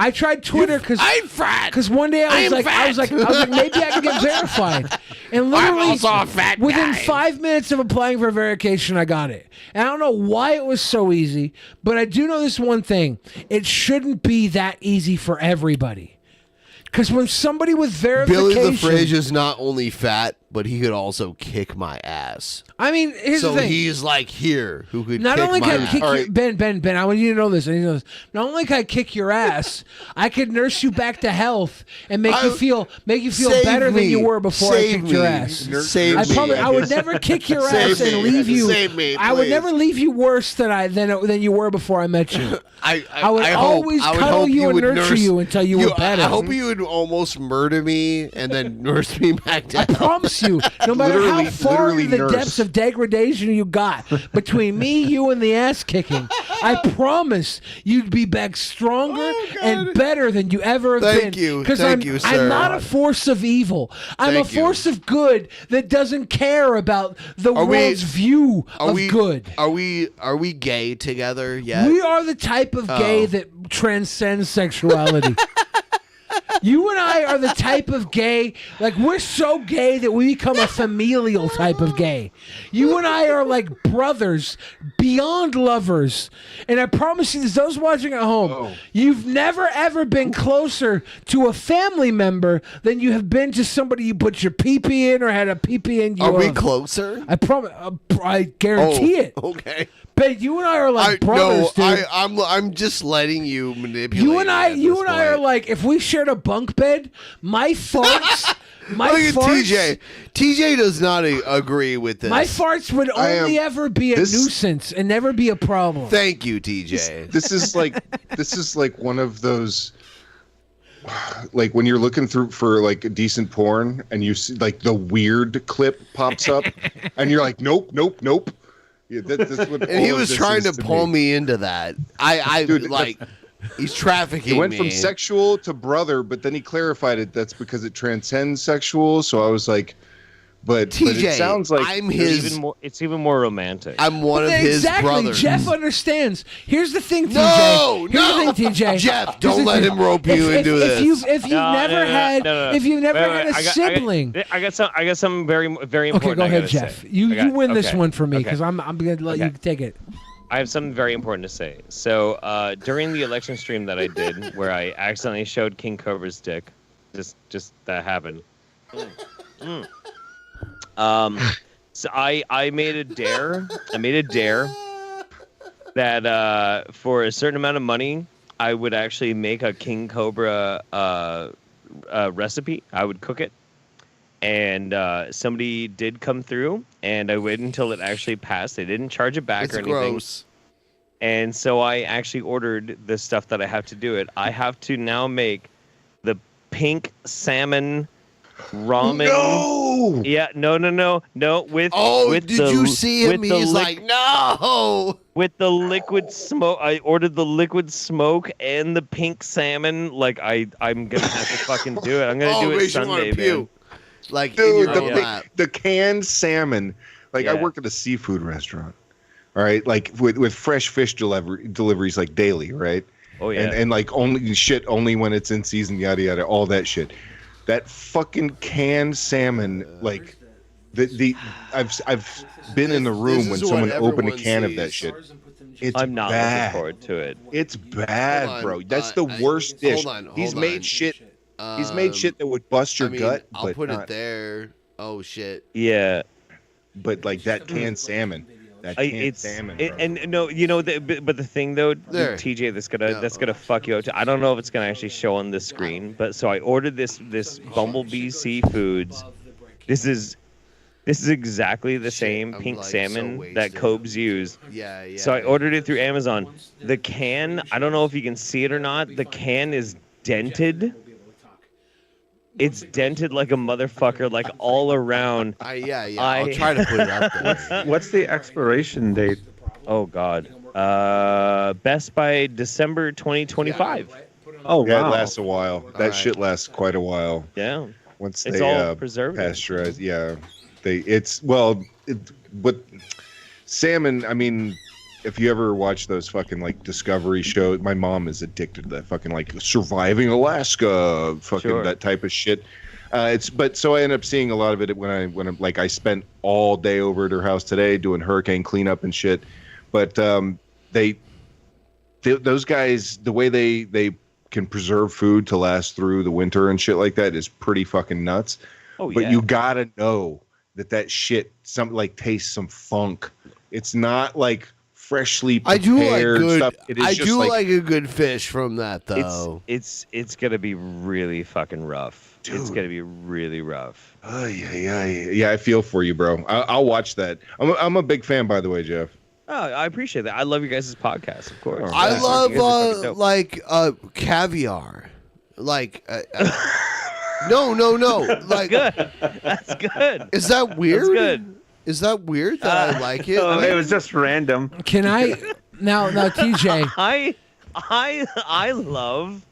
I tried Twitter because one day I was like maybe I could get verified, and literally I'm also a fat within guy. 5 minutes of applying for verification, I got it. And I don't know why it was so easy, but I do know this one thing: it shouldn't be that easy for everybody. Because when somebody with verification, Billy LaFrazia's not only fat, but he could also kick my ass. I mean, here's the thing. He's like here, who could Not kick only my can I ass. kick your, Ben, I want you to know this. I need to know this. Not only can I kick your ass, I could nurse you back to health and make you feel Save better than me. you were before I Save kicked your me. ass. Save me. I would never kick your Save ass and me. leave you. Save me, I would please. never leave you worse than you were before I met you. I would always I would cuddle hope you and would nurture you until you were better. I hope you would almost murder me and then nurse me back down. I promise you, no matter how far literally into the nurse. depths of degradation you got between me, you, and the ass kicking, I promise you'd be back stronger and better than you ever have been. Thank you. Because Thank you, sir. I'm not a force of evil. I'm Thank a force of good that doesn't care about the world's view of good. Are we gay together yet? We are the type of gay that transcends sexuality. You and I are the type of gay, like we're so gay that we become a familial type of gay. You and I are like brothers, beyond lovers. And I promise you this, those watching at home, you've never ever been closer to a family member than you have been to somebody you put your pee-pee in or had a pee-pee in you. Are we closer? I promise, I guarantee it. Okay. But you and I are like brothers, dude. I'm just letting you manipulate. You and I are like, if we shared a bunk bed, my farts, Look at TJ. TJ does not agree with this. my farts would only ever be a nuisance and never be a problem. Thank you, TJ. This is like one of those, like when you're looking through for like a decent porn and you see like the weird clip pops up and you're like, nope. Yeah, that's what And he all of was this trying is to pull me into that. Dude, he's trafficking It went me. from sexual to brother, but then he clarified it. That's because it transcends sexual. So I was like, but it sounds like It's even more romantic. I'm one of his Exactly. brothers. Jeff understands. Here's the thing, TJ. No, Here's the thing, TJ. Jeff, don't let him rope you into this. If you've never had a sibling. I got something very, very important. Okay, go I ahead, gotta Jeff. say. You win this okay, one for me okay. because I'm going to let you take it. I have something very important to say. So during the election stream that I did, where I accidentally showed King Cobra's dick, just that happened. So I made a dare. That for a certain amount of money, I would actually make a King Cobra recipe. I would cook it. And somebody did come through, and I waited until it actually passed. They didn't charge it back or anything. Gross. And so I actually ordered the stuff that I have to do it. I have to now make the pink salmon ramen. No. Yeah, no. With did you see him? He's like, no. With the liquid smoke, I ordered the liquid smoke and the pink salmon. Like I'm gonna have to fucking do it. I'm gonna do it Sunday, man. Like, dude, in the canned salmon. Like I work at a seafood restaurant. All right, like with fresh fish deliveries like daily, right? Oh yeah, and like only when it's in season, yada yada, all that shit. That fucking canned salmon, like I've been in the room when someone opened a can of that shit. It's I'm not bad. looking forward to it. It's bad, bro. That's the worst dish. He's made shit. He's made shit that would bust your gut. I'll but put not, it there. Oh shit. Yeah, but like that canned salmon. That canned salmon. And no, but the thing though, TJ, that's gonna fuck you up. I don't know if it's gonna actually show on the screen, but so I ordered this Bumblebee Seafoods. This is exactly the same pink salmon that Cobes use. Yeah. So I ordered it through Amazon. The can, I don't know if you can see it or not. The can is dented. It's dented like a motherfucker, like all around. Yeah. I'll try to put it up there. What's the expiration date? Oh God. Best by December 2025. Oh yeah, wow. it lasts a while. That shit lasts quite a while. Yeah. Once it's they all preservative. pasteurize, yeah. But salmon. I mean, if you ever watch those fucking like Discovery shows, my mom is addicted to that fucking like Surviving Alaska, fucking that type of shit. So I end up seeing a lot of it when I'm like I spent all day over at her house today doing hurricane cleanup and shit. But those guys, the way they can preserve food to last through the winter and shit like that is pretty fucking nuts. Oh, but yeah. you gotta know that shit tastes some funk. It's not like freshly prepared stuff. It is I just do like a good fish from that though. It's gonna be really fucking rough. Dude. It's gonna be really rough. Yeah. I feel for you, bro. I'll watch that. I'm a big fan, by the way, Jeff. Oh, I appreciate that. I love you guys' podcast, of course. I love caviar. Like no. Like good. That's good. Is that weird? That's good. Is that weird that I like it? It was just random. Can I now TJ? I love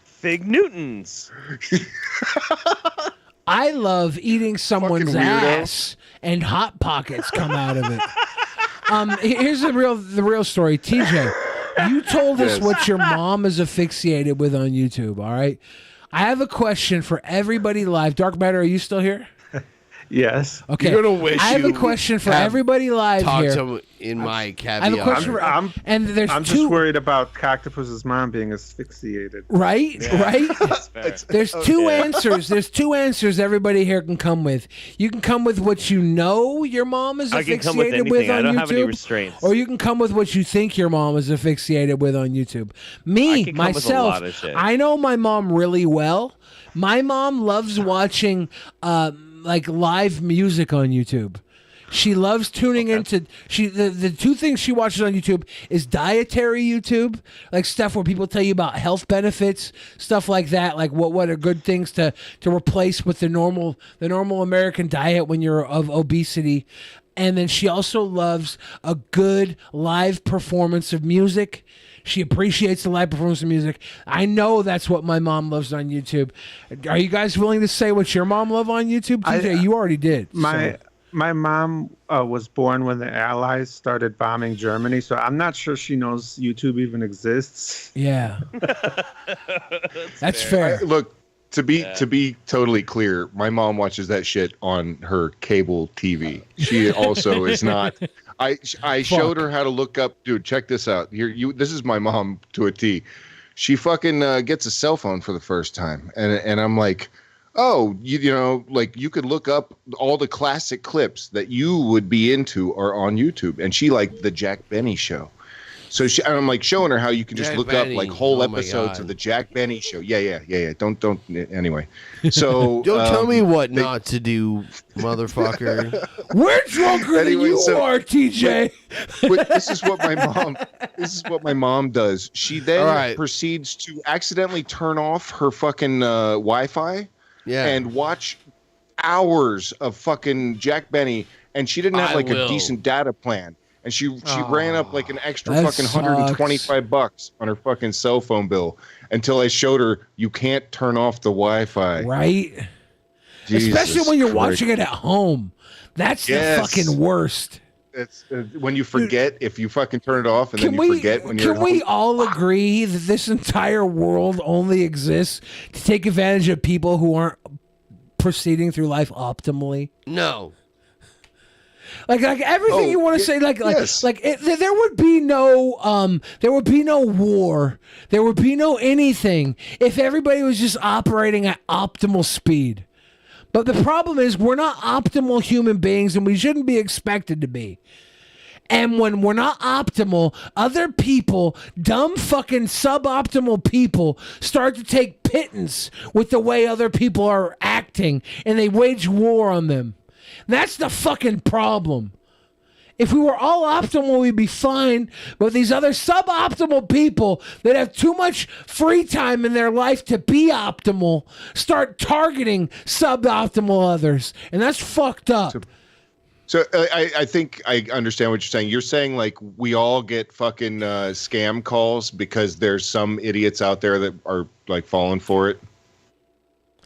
Fig Newtons. I love eating someone's ass and hot pockets come out of it. Here's the real story, TJ. You told us what your mom is asphyxiated with on YouTube. All right. I have a question for everybody live. Dark Matter, are you still here? Yes. Okay. You're gonna wish I have a you question for have everyby live talked here. to in my caveat. I have a question for, and there's I'm two. just worried about Cactopus's mom being asphyxiated. Right, right. There's two answers. There's two answers everybody here can come with. You can come with what you know your mom is I can come with asphyxiated with anything. I on don't YouTube, have any restraints. or you can come with what you think your mom is asphyxiated with on YouTube. Me, can come with a myself, lot of shit. I know my mom really well. My mom loves watching like live music on YouTube. She loves tuning into the two things she watches on YouTube is dietary YouTube, like stuff where people tell you about health benefits, stuff like that, like what are good things to replace with the normal American diet when you're of obesity. And then she also loves a good live performance of music. She appreciates the live performance of music. I know that's what my mom loves on YouTube. Are you guys willing to say what your mom loves on YouTube? TJ, you already did. My mom was born when the Allies started bombing Germany, so I'm not sure she knows YouTube even exists. Yeah, that's fair. Look, to be totally clear, my mom watches that shit on her cable TV. She also is not. I showed her how to look up. Dude, check this out. This is my mom to a T. She fucking gets a cell phone for the first time, and I'm like, oh, you know, like you could look up all the classic clips that you would be into are on YouTube, and she liked the Jack Benny show. So I'm like showing her how you can just Jack look Benny. up like whole Oh my episodes God. of the Jack Benny show. Yeah. Don't anyway. So Don't tell me what not to do, motherfucker. We're drunker than Anyway, you so- are, TJ. But this is what my mom does. She then All right. proceeds to accidentally turn off her fucking Wi-Fi and watch hours of fucking Jack Benny, and she didn't have I like will. a decent data plan. And she ran up like an extra That fucking $125 on her fucking cell phone bill until I showed her you can't turn off the Wi-Fi. Right? Jesus Especially when you're Christ. watching it at home. That's Yes. the fucking worst. It's when you forget if you fucking turn it off and then you forget when you're Can at we home. all agree that this entire world only exists to take advantage of people who aren't proceeding through life optimally? No. Like everything you want to say, yes. there would be no war, there would be no anything if everybody was just operating at optimal speed. But the problem is we're not optimal human beings, and we shouldn't be expected to be. And when we're not optimal, other people, dumb fucking suboptimal people, start to take pittance with the way other people are acting, and they wage war on them. That's the fucking problem. If we were all optimal, we'd be fine. But these other suboptimal people that have too much free time in their life to be optimal start targeting suboptimal others. And that's fucked up. So I think I understand what you're saying. You're saying like we all get fucking scam calls because there's some idiots out there that are like falling for it.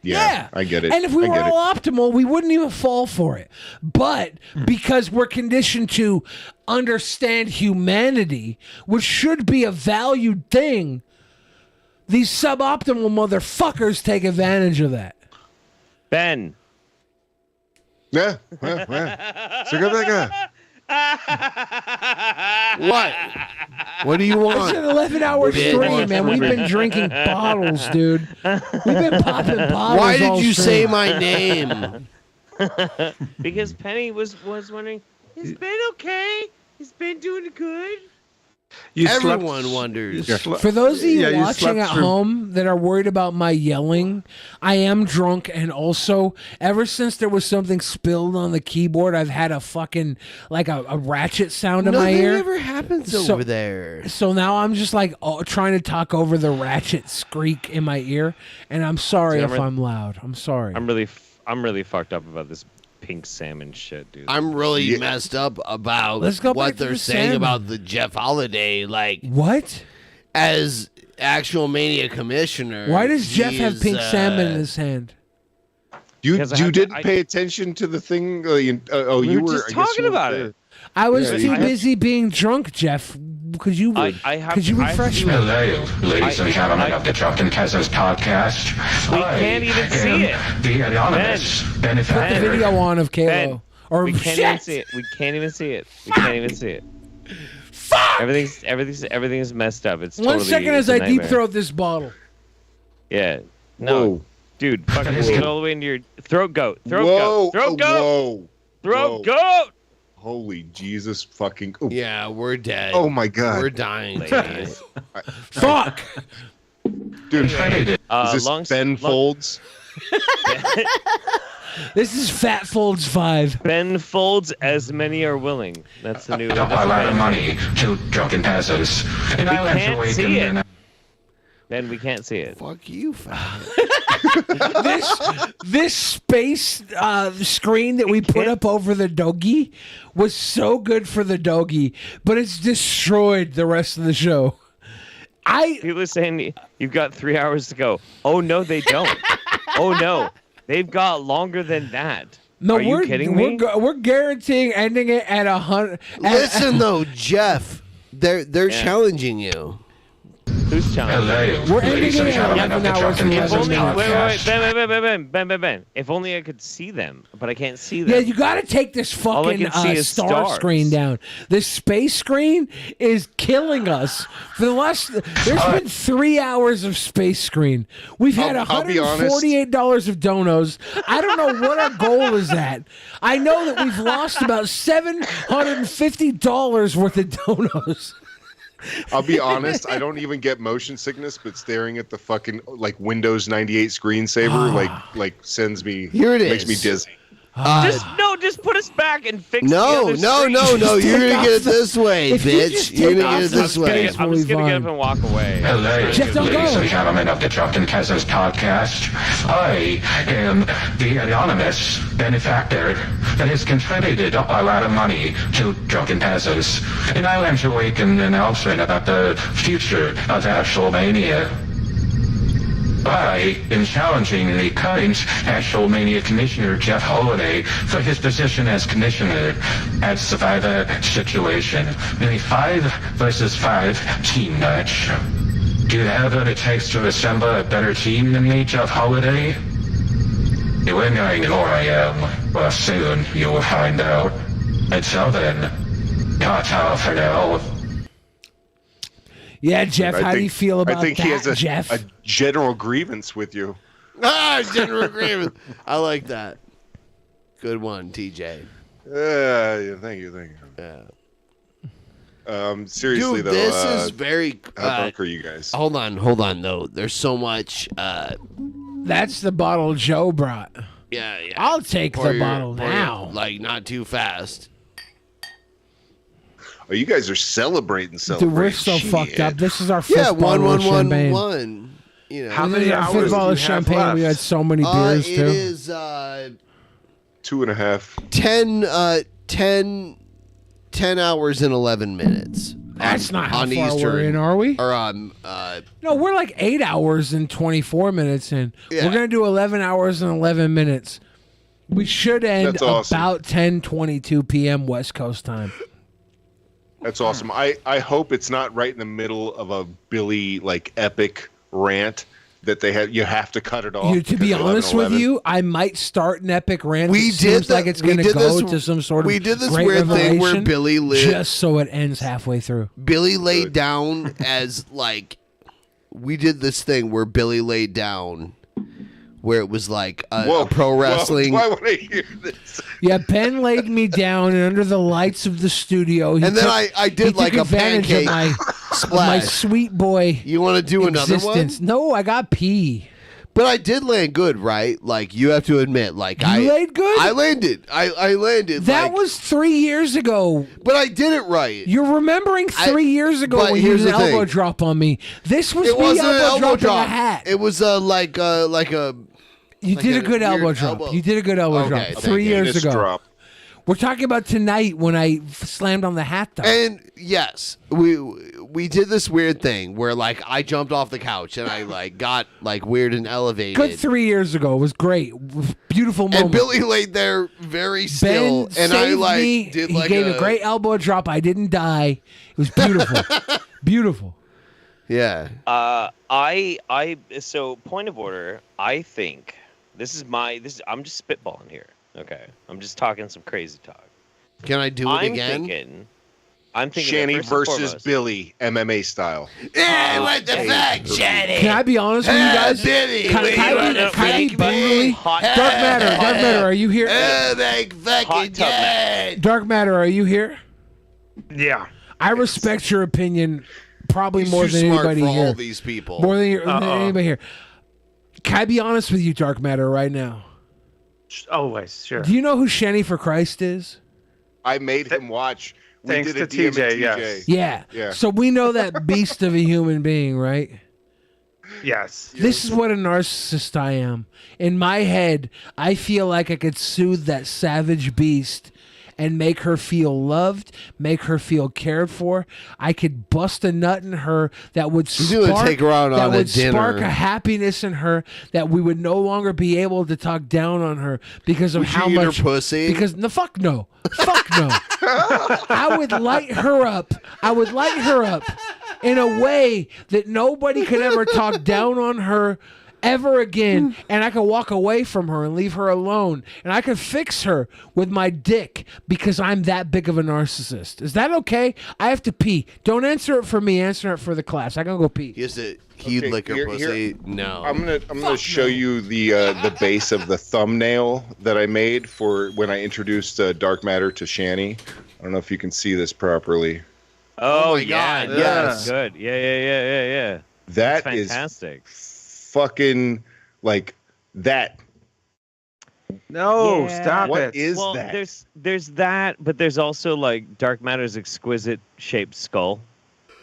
Yeah, I get it. And if we I were get it. all optimal, we wouldn't even fall for it. But because we're conditioned to understand humanity, which should be a valued thing, these suboptimal motherfuckers take advantage of that. Ben. Yeah. So go back. What? What do you want? It's an 11-hour stream, man. We've been drinking bottles, dude. We've been popping bottles. Why did all you say stream. my name? Because Penny was wondering, is Ben okay? Is Ben doing good? Everyone wonders. For those of you Yeah, you watching slept at through- home that are worried about my yelling, I am drunk, and also ever since there was something spilled on the keyboard, I've had a fucking like a ratchet sound in my Nothing ear. ever happens over there. So now I'm just like trying to talk over the ratchet squeak in my ear, and I'm sorry See, if I'm loud. I'm sorry. I'm really fucked up about this pink salmon shit, dude. I'm really messed up about Let's go back what to they're the saying salmon. about the Jeff Holiday. Like, what? As actual Mania commissioner. Why does Jeff have he's, pink salmon in his hand? You Because I didn't pay attention to the thing. We You were were just I guess talking you were about there. it. I was Yeah, too you- busy being drunk, Jeff. Could you refresh me? Hello, ladies and gentlemen of the Drunken Peasants podcast. We can't even see it. The anonymous benefactor. Put the video on of Kalo. Ben, Or we can't even see it. We can't even see it. We can't even see it. Fuck! Everything's messed up. It's 1 totally, second as it's a I deep nightmare. throat this bottle. Yeah. No. Whoa. Dude, fucking get it all the way into your throat goat. Throat Whoa. goat. Throat goat. Whoa. Throat Whoa. goat. Holy Jesus fucking. Oh. Yeah, we're dead. Oh my God. We're dying. Ladies. Fuck. Dude, is this long- Ben Folds? This is Fat Folds 5. Ben folds as many are willing. That's the new. A lot of money to Drunken Peasants. And We I went can't away see and it. Ben, we can't see it. Fuck you, fat. This space screen that we put up over the doggy was so good for the doggy, but it's destroyed the rest of the show. People are saying you've got 3 hours to go. Oh no, they don't. Oh no, they've got longer than that. No, are you kidding me? We're guaranteeing ending it at 100. Listen though, Jeff, they're challenging you. Who's challenging? We're ending it at 11 hours and 11 minutes. Ben. If only I could see them, but I can't see them. Yeah, you got to take this All I fucking can see is star stars. screen down. This space screen is killing us. For the last, there's been 3 hours of space screen. We've had I'll be honest. $148 of donos. I don't know what our goal is at. I know that we've lost about $750 worth of donos. I'll be honest, I don't even get motion sickness, but staring at the fucking like Windows 98 screensaver like sends me Here it makes me is. dizzy. Just put us back and fix No, the other no, screen. no. You're gonna get it this way, If you bitch. just You're take gonna get it off this the way. space, I'm just gonna get up and walk away. Hello, Jeff, don't ladies go. and gentlemen of the Drunken Peasants podcast. I am the anonymous benefactor that has contributed a lot of money to Drunken Peasants. And I want to make an announcement about the future of Actual Mania. I am challenging the current Actual Mania Commissioner, Jeff Holiday, for his position as Commissioner at Survivor Situation in a 5 versus 5 team match. Do you have what it takes to assemble a better team than me, Jeff Holiday? You are knowing who I am. Well, soon you will find out. Until then, ta-ta for now. Yeah, Jeff, how do you feel about I think that, he has Jeff? a general grievance with you. General agreement. I like that. Good one, TJ. Yeah, thank you. Yeah. Seriously Dude, though, this is very. how drunk are you guys? Hold on though. There's so much. That's the bottle Joe brought. Yeah. I'll take Pour the your- bottle pour your- now. like not too fast. Oh, you guys are celebrating. Dude, we're so Shit. fucked up. This is our fifth Yeah, bottle of champagne. 1. You know. How This many is our hours fifth do bottle you of have champagne. left? We had so many beers It too. is 10 hours and 11 minutes. That's not how on far Eastern. we're in, are we? Or No, we're like 8 hours and 24 minutes in. Yeah. We're gonna do 11 hours and 11 minutes. We should end That's awesome. about 10:22 p.m. West Coast time. That's awesome. I hope it's not right in the middle of a Billy like epic rant that they have. You have to cut it off. To be because of honest with 11:11. you, I might start an epic rant. We It did seems like the- it's we going to did go this- to some sort of we did this great weird thing where revelation Billy lit- just so it ends halfway through. Billy laid down as like we did this thing where Billy laid down where it was like a pro wrestling. Why would I hear this? Yeah, Ben laid me down, and under the lights of the studio, he And then took- I did he like took a advantage pancake of my splash. sweet boy. You want to do another existence. one? No, I got pee. But I did land good, right? Like you have to admit, like I laid good. I landed. I landed. That like, was 3 years ago. But I did it right. You're remembering 3 years ago but when you here's did an the elbow thing. drop on me. This was It me wasn't an elbow elbow dropping drop. a hat. It was like a. You like did a a good elbow weird drop. elbow. You did a good elbow Okay, drop thank 3 you. years Penis ago. drop. We're talking about tonight when I slammed on the hat though. And yes, we did this weird thing where like I jumped off the couch and I like got like weird and elevated. Good 3 years ago. It was great. Beautiful moment. And Billy laid there very still, Ben and I saved like me. did He like gave a great elbow drop. I didn't die. It was beautiful. Beautiful. Yeah. So point of order, I think I'm just spitballing here. Okay. I'm just talking some crazy talk. Can I do it again? I'm thinking Shanny that first and versus foremost- Billy, MMA style. Yeah, what the fuck, Shanny? Can I be honest with you guys? Billy, Can I be brutally? Dark Matter, are you here? Oh my fucking god! Dark Matter, are you here? Yeah. I respect your opinion probably He's more too than smart anybody for here. all these people. More than anybody here. Can I be honest with you, Dark Matter, right now? Always, sure. Do you know who Shenny for Christ is? I made him watch. We Thanks did a to DM TJ, at yes. Yeah. Yeah. So we know that beast of a human being, right? Yes. This is what a narcissist I am. In my head, I feel like I could soothe that savage beast and make her feel loved, make her feel cared for. I could bust a nut in her that would You would spark, take her out that on a would spark dinner. a happiness in her that we would no longer be able to talk down on her because of Would how you eat her much pussy? Because fuck no. I would light her up. I would light her up in a way that nobody could ever talk down on her ever again, and I could walk away from her and leave her alone, and I could fix her with my dick because I'm that big of a narcissist. Is that okay? I have to pee. Don't answer it for me. Answer it for the class. I gotta go pee. He'd lick her pussy. No. I'm gonna show you the base of the thumbnail that I made for when I introduced Dark Matter to Shanny. I don't know if you can see this properly. Oh, my yeah, God, yes. Good. Yeah. That That's is fantastic. fucking like that. No, Yeah. stop What it. is Well, that? there's that, but there's also like Dark Matter's exquisite shaped skull.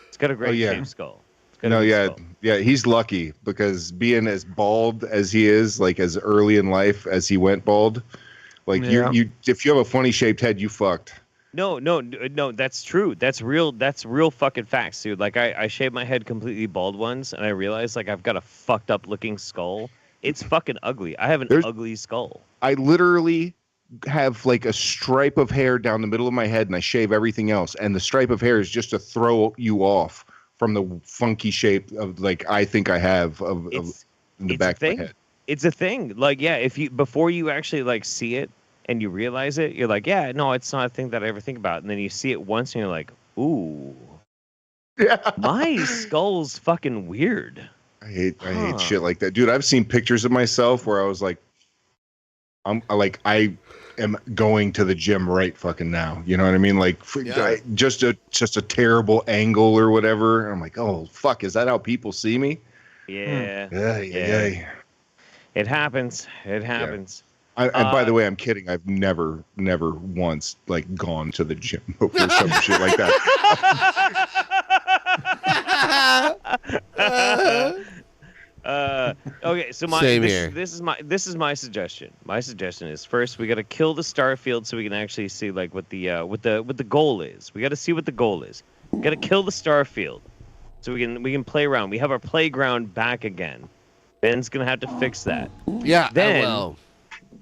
It's got a great yeah. shaped skull. It's got a No, good yeah, skull. yeah. He's lucky because being as bald as he is, like as early in life as he went bald, like Yeah. you if you have a funny shaped head, you fucked. No, that's true. That's real fucking facts, dude. Like I shaved my head completely bald once, and I realized like I've got a fucked up looking skull. It's fucking ugly. I have an ugly skull. I literally have like a stripe of hair down the middle of my head, and I shave everything else. And the stripe of hair is just to throw you off from the funky shape of like I think I have of in the It's back a of thing. my head. It's a thing. Like yeah, if you before you actually like see it and you realize it, you're like, yeah, no, it's not a thing that I ever think about. And then you see it once, and you're like, ooh, yeah, my skull's fucking weird. I hate shit like that, dude. I've seen pictures of myself where I was like, I am going to the gym right fucking now. You know what I mean? Like just a terrible angle or whatever. And I'm like, oh fuck, is that how people see me? Yeah. Yeah. It happens. It happens. And by the way, I'm kidding. I've never once like gone to the gym over some shit like that. Okay, so this is my suggestion. My suggestion is first we got to kill the Starfield so we can actually see like what the goal is. We got to see what the goal is. We got to kill the Starfield so we can play around. We have our playground back again. Ben's gonna have to fix that. Yeah, then, I will.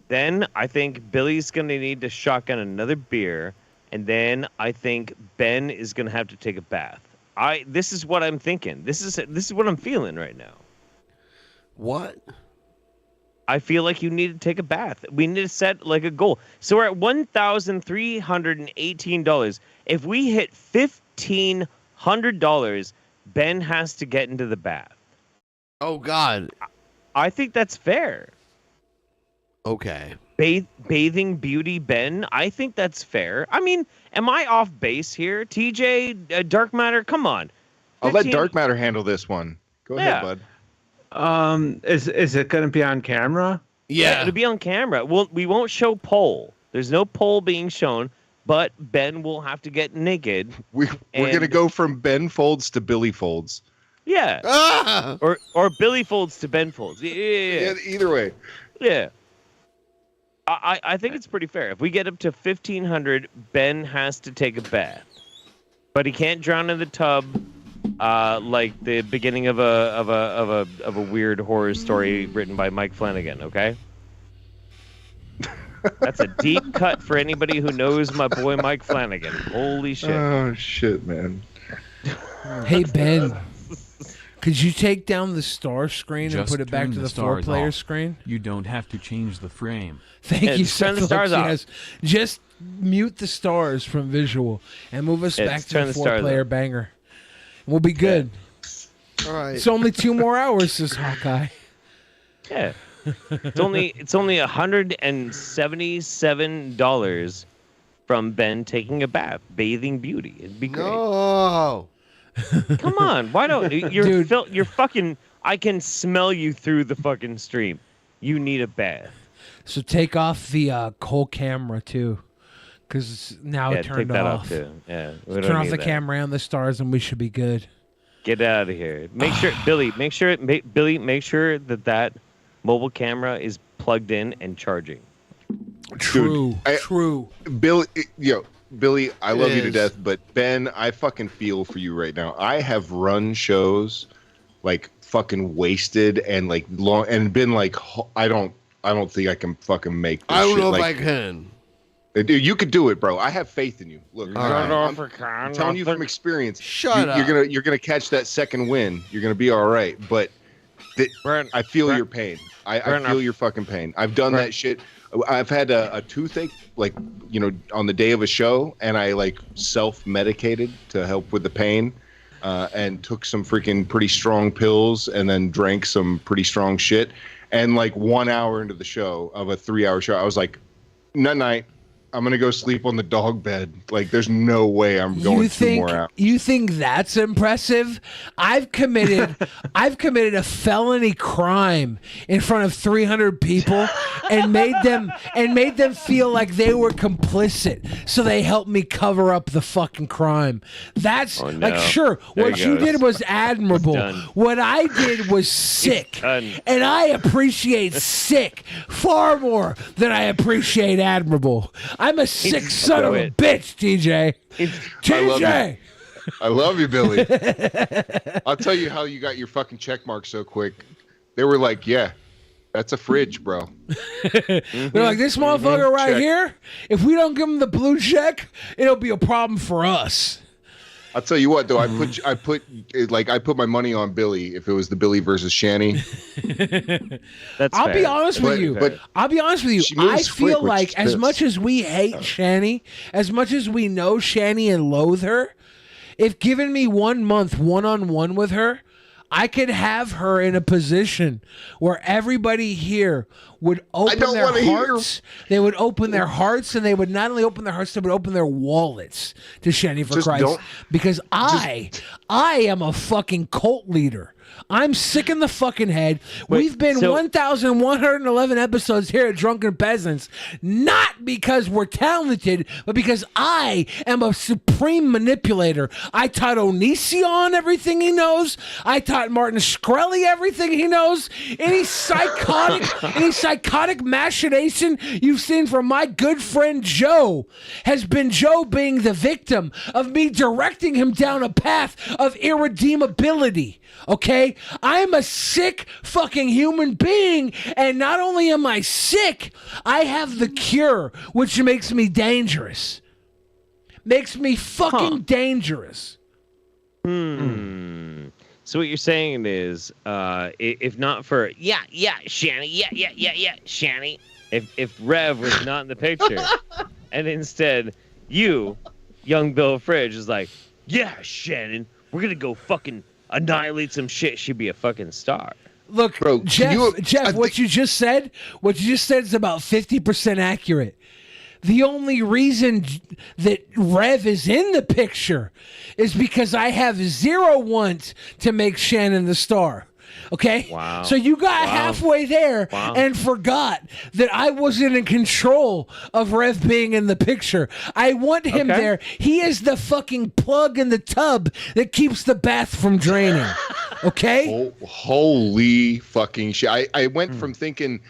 Then I think Billy's gonna need to shotgun another beer, and then I think Ben is gonna have to take a bath. This is what I'm thinking. This is what I'm feeling right now. What? I feel like you need to take a bath. We need to set like a goal. So we're at $1,318. If we hit $1,500, Ben has to get into the bath. Oh God. I think that's fair. Okay. Bathing Beauty Ben, I think that's fair. I mean, am I off base here? TJ, Dark Matter, come on. I'll let Dark Matter handle this one. Go ahead, bud. Is it going to be on camera? Yeah, it'll be on camera. We won't show pole. There's no pole being shown, but Ben will have to get naked. We're gonna go from Ben Folds to Billy Folds. Yeah. Or Billy Folds to Ben Folds. Yeah. Either way. Yeah. I think it's pretty fair. If we get up to 1,500, Ben has to take a bath, but he can't drown in the tub, like the beginning of a weird horror story written by Mike Flanagan. Okay, that's a deep cut for anybody who knows my boy Mike Flanagan. Holy shit! Oh shit, man. Hey Ben, could you take down the star screen and Just put it back turn to the stars 4-player off. screen? You don't have to change the frame. Thank you so turn the much. stars off. Yes. Just mute the stars from visual and move us Yeah, back just to turn the the stars 4-player off. banger. We'll be good. All right. It's only 2 more hours, says Hawkeye. Yeah, it's only $177 from Ben taking a bath, bathing beauty. It'd be great. No. Come on, why don't Dude. you're fucking? I can smell you through the fucking stream. You need a bath. So take off the whole camera too, because now Yeah, it turned take that off. off too. Yeah, we don't Turn off need the that. camera and the stars, and we should be good. Get out of here. Make sure, Billy. Make sure that mobile camera is plugged in and charging. True. True. Billy, Billy, I love you to is. death, but Ben, I fucking feel for you right now. I have run shows like fucking wasted and like long and been like I don't think I can fucking make this I don't shit. know if Like, I can. Dude, you could do it, bro. I have faith in you. Look, All right. I'm telling you from experience. Shut up. You're gonna catch that second win. You're gonna be all right. But I feel your pain. I feel your fucking pain. I've done that shit. I've had a toothache, like, on the day of a show, and I like self-medicated to help with the pain, and took some freaking pretty strong pills, and then drank some pretty strong shit. And like 1 hour into the show of a 3-hour show, I was like, night. I'm gonna go sleep on the dog bed. Like, there's no way I'm going 2 more hours. You think that's impressive? I've committed a felony crime in front of 300 people and made them feel like they were complicit. So they helped me cover up the fucking crime. That's like, sure, There what he you goes. did was admirable. Done. What I did was sick. done. And I appreciate sick far more than I appreciate admirable. I'm a sick son of a bitch, TJ. TJ. I love you, Billy. I'll tell you how you got your fucking check mark so quick. They were like, yeah, that's a fridge, bro. They're like, this motherfucker right Check. here, if we don't give him the blue check, it'll be a problem for us. I'll tell you what, though, I put my money on Billy if it was the Billy versus Shani. I'll be honest with you. But I'll be honest with you. she moves I quick, feel which like is as this. much as we hate Shani, as much as we know Shani and loathe her, if given me 1 month one-on-one with her, I could have her in a position where everybody here would open don't their wanna hear. hearts. They would open their hearts, and they would not only open their hearts, they would open their wallets to Shani for Just Christ. don't- Because I am a fucking cult leader. I'm sick in the fucking head. We've been 1,111 episodes here at Drunken Peasants, not because we're talented, but because I am a supreme manipulator. I taught Onision everything he knows. I taught Martin Shkreli everything he knows. Any psychotic machination you've seen from my good friend Joe has been Joe being the victim of me directing him down a path of irredeemability. Okay? I'm a sick fucking human being, and not only am I sick, I have the cure, which makes me dangerous. Makes me fucking dangerous. So what you're saying is, if not for Shani, Shani, if Rev was not in the picture, and instead you, young Bill Fridge, is like, yeah, Shannon, we're gonna go fucking annihilate some shit. She'd be a fucking star. Look, Bro, Jeff, what you just said is about 50% accurate. The only reason that Rev is in the picture is because I have zero want to make Shannon the star. Okay? Wow. So you got halfway there and forgot that I wasn't in control of Rev being in the picture. I want him there. He is the fucking plug in the tub that keeps the bath from draining. Okay? Holy fucking shit. I went from thinking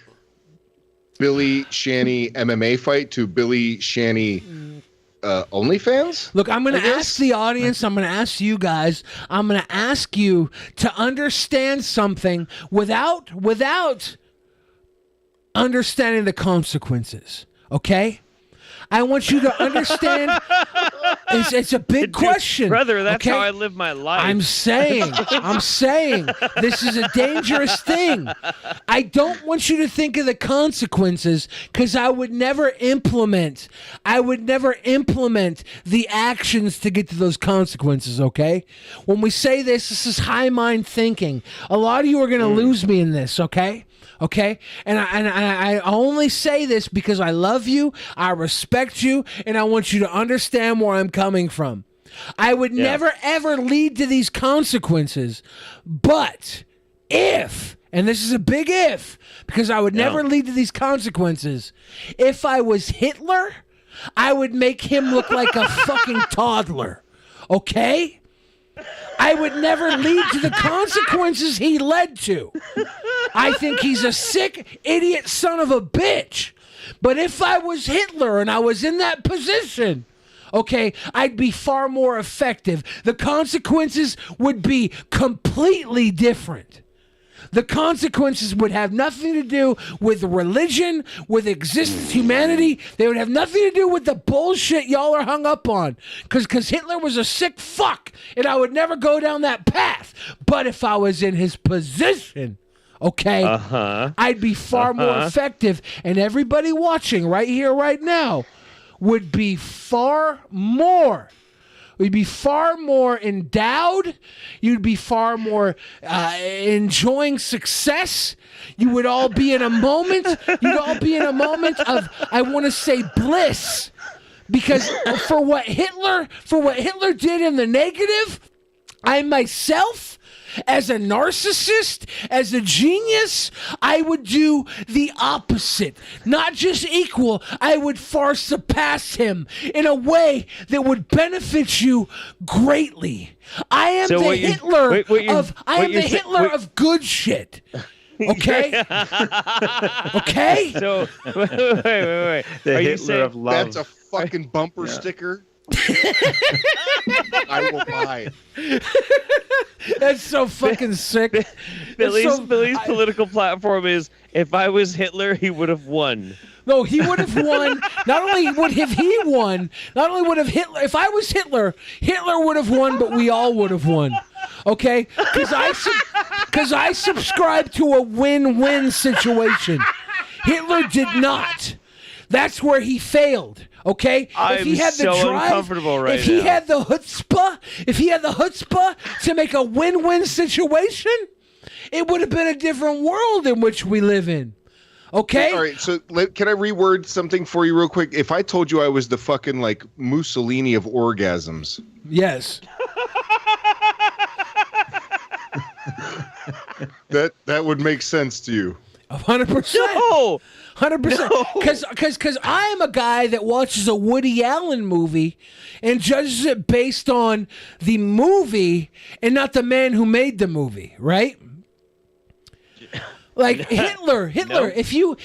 Billy Shanny MMA fight to Billy Shanny OnlyFans? Look, I'm going to ask the audience, I'm going to ask you guys, I'm going to ask you to understand something without understanding the consequences, okay? I want you to understand. It's a big question, brother. That's okay? how I live my life. I'm saying, this is a dangerous thing. I don't want you to think of the consequences because I would never implement the actions to get to those consequences, okay? When we say this is high mind thinking. A lot of you are going to lose me in this, okay? Okay, and I only say this because I love you, I respect you, and I want you to understand where I'm coming from. I would never ever lead to these consequences, but if, and this is a big if, because I would never lead to these consequences, if I was Hitler, I would make him look like a fucking toddler, okay? I would never lead to the consequences he led to. I think he's a sick, idiot son of a bitch. But if I was Hitler and I was in that position, okay, I'd be far more effective. The consequences would be completely different. The consequences would have nothing to do with religion, with existence, humanity. They would have nothing to do with the bullshit y'all are hung up on. Because Hitler was a sick fuck, and I would never go down that path. But if I was in his position, okay, I'd be far more effective. And everybody watching right here, right now, would be far more. We'd be far more endowed. You'd be far more enjoying success. You would all be in a moment. You'd all be in a moment of, I want to say, bliss. Because for what Hitler did in the negative, I myself, as a narcissist, as a genius, I would do the opposite. Not just equal, I would far surpass him in a way that would benefit you greatly. I am the Hitler of good shit. Okay? Okay? So, wait. The Are you Hitler saying of love. That's a fucking bumper sticker. I will buy it. That's so fucking sick. Billy's political platform is, if I was Hitler, he would have won. No, he would have won. Not only would he won, not only would have Hitler, if I was Hitler, Hitler would have won, but we all would have won. Okay? Because I subscribe to a win-win situation. Hitler did not. That's where he failed. Okay, I'm so uncomfortable right if he now. had the chutzpah to make a win-win situation, it would have been a different world in which we live in. Okay. All right. So can I reword something for you real quick? If I told you I was the fucking like Mussolini of orgasms. Yes. that would make sense to you. 100%. No. 100%. Because I am a guy that watches a Woody Allen movie and judges it based on the movie and not the man who made the movie, right? Like Hitler. No. If you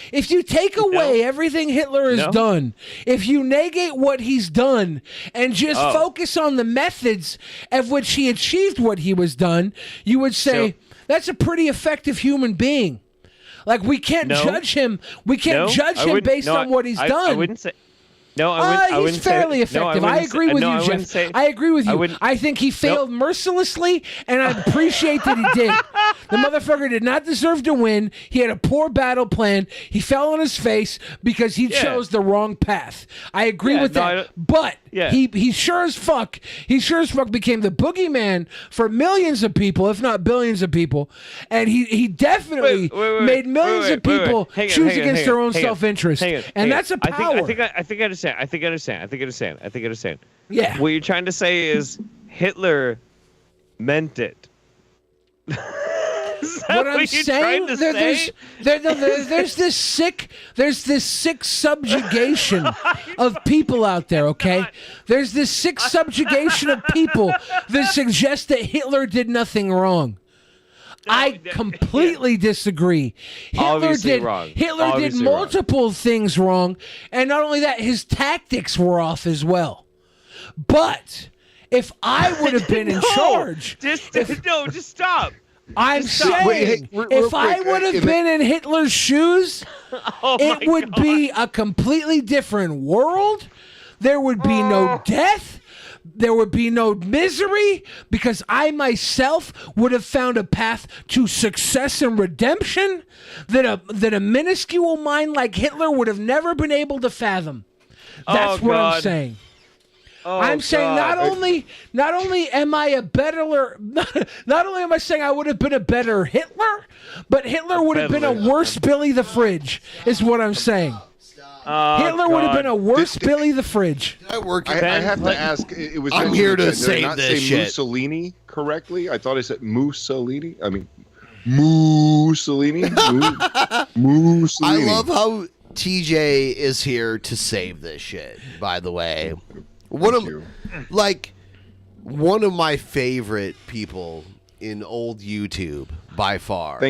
take away everything Hitler has done, if you negate what he's done and just focus on the methods of which he achieved what he was done, you would say that's a pretty effective human being. Like we can't judge him. We can't judge him based on what he's done. I wouldn't say. No, I wouldn't. He's fairly effective. I agree with you, Jeff. I agree with you. I think he failed mercilessly, and I appreciate that he did. The motherfucker did not deserve to win. He had a poor battle plan. He fell on his face because he chose the wrong path. I agree with that. But he sure as fuck became the boogeyman for millions of people, if not billions of people. And he definitely made millions of people choose against their own self-interest. And that's a power. I think I understand. I think I understand. Yeah. What you're trying to say is Hitler meant it. What I'm saying, there's this sick subjugation of people out there. Okay, there's this sick subjugation of people that suggest that Hitler did nothing wrong. I completely disagree. Obviously wrong. Hitler Obviously did multiple things wrong, and not only that, his tactics were off as well. But if I would have been in charge, just stop. I'm Just stop. saying, Wait, hey, real if I quick, would have in the- been in Hitler's shoes, Oh it my would be a completely different world. There would be no death. There would be no misery because I myself would have found a path to success and redemption that a minuscule mind like Hitler would have never been able to fathom. That's what I'm saying. I'm saying not only am I a better not only am I saying I would have been a better Hitler, but Hitler would have been a worse Billy the Fridge, is what I'm saying. Hitler would have been a worse Billy the Fridge. I have to ask. It was. I'm here to did I save not this say shit. Mussolini correctly. I thought I said Mussolini. I mean, Mussolini. Mussolini. I love how TJ is here to save this shit. By the way, one of my favorite people in old YouTube by far.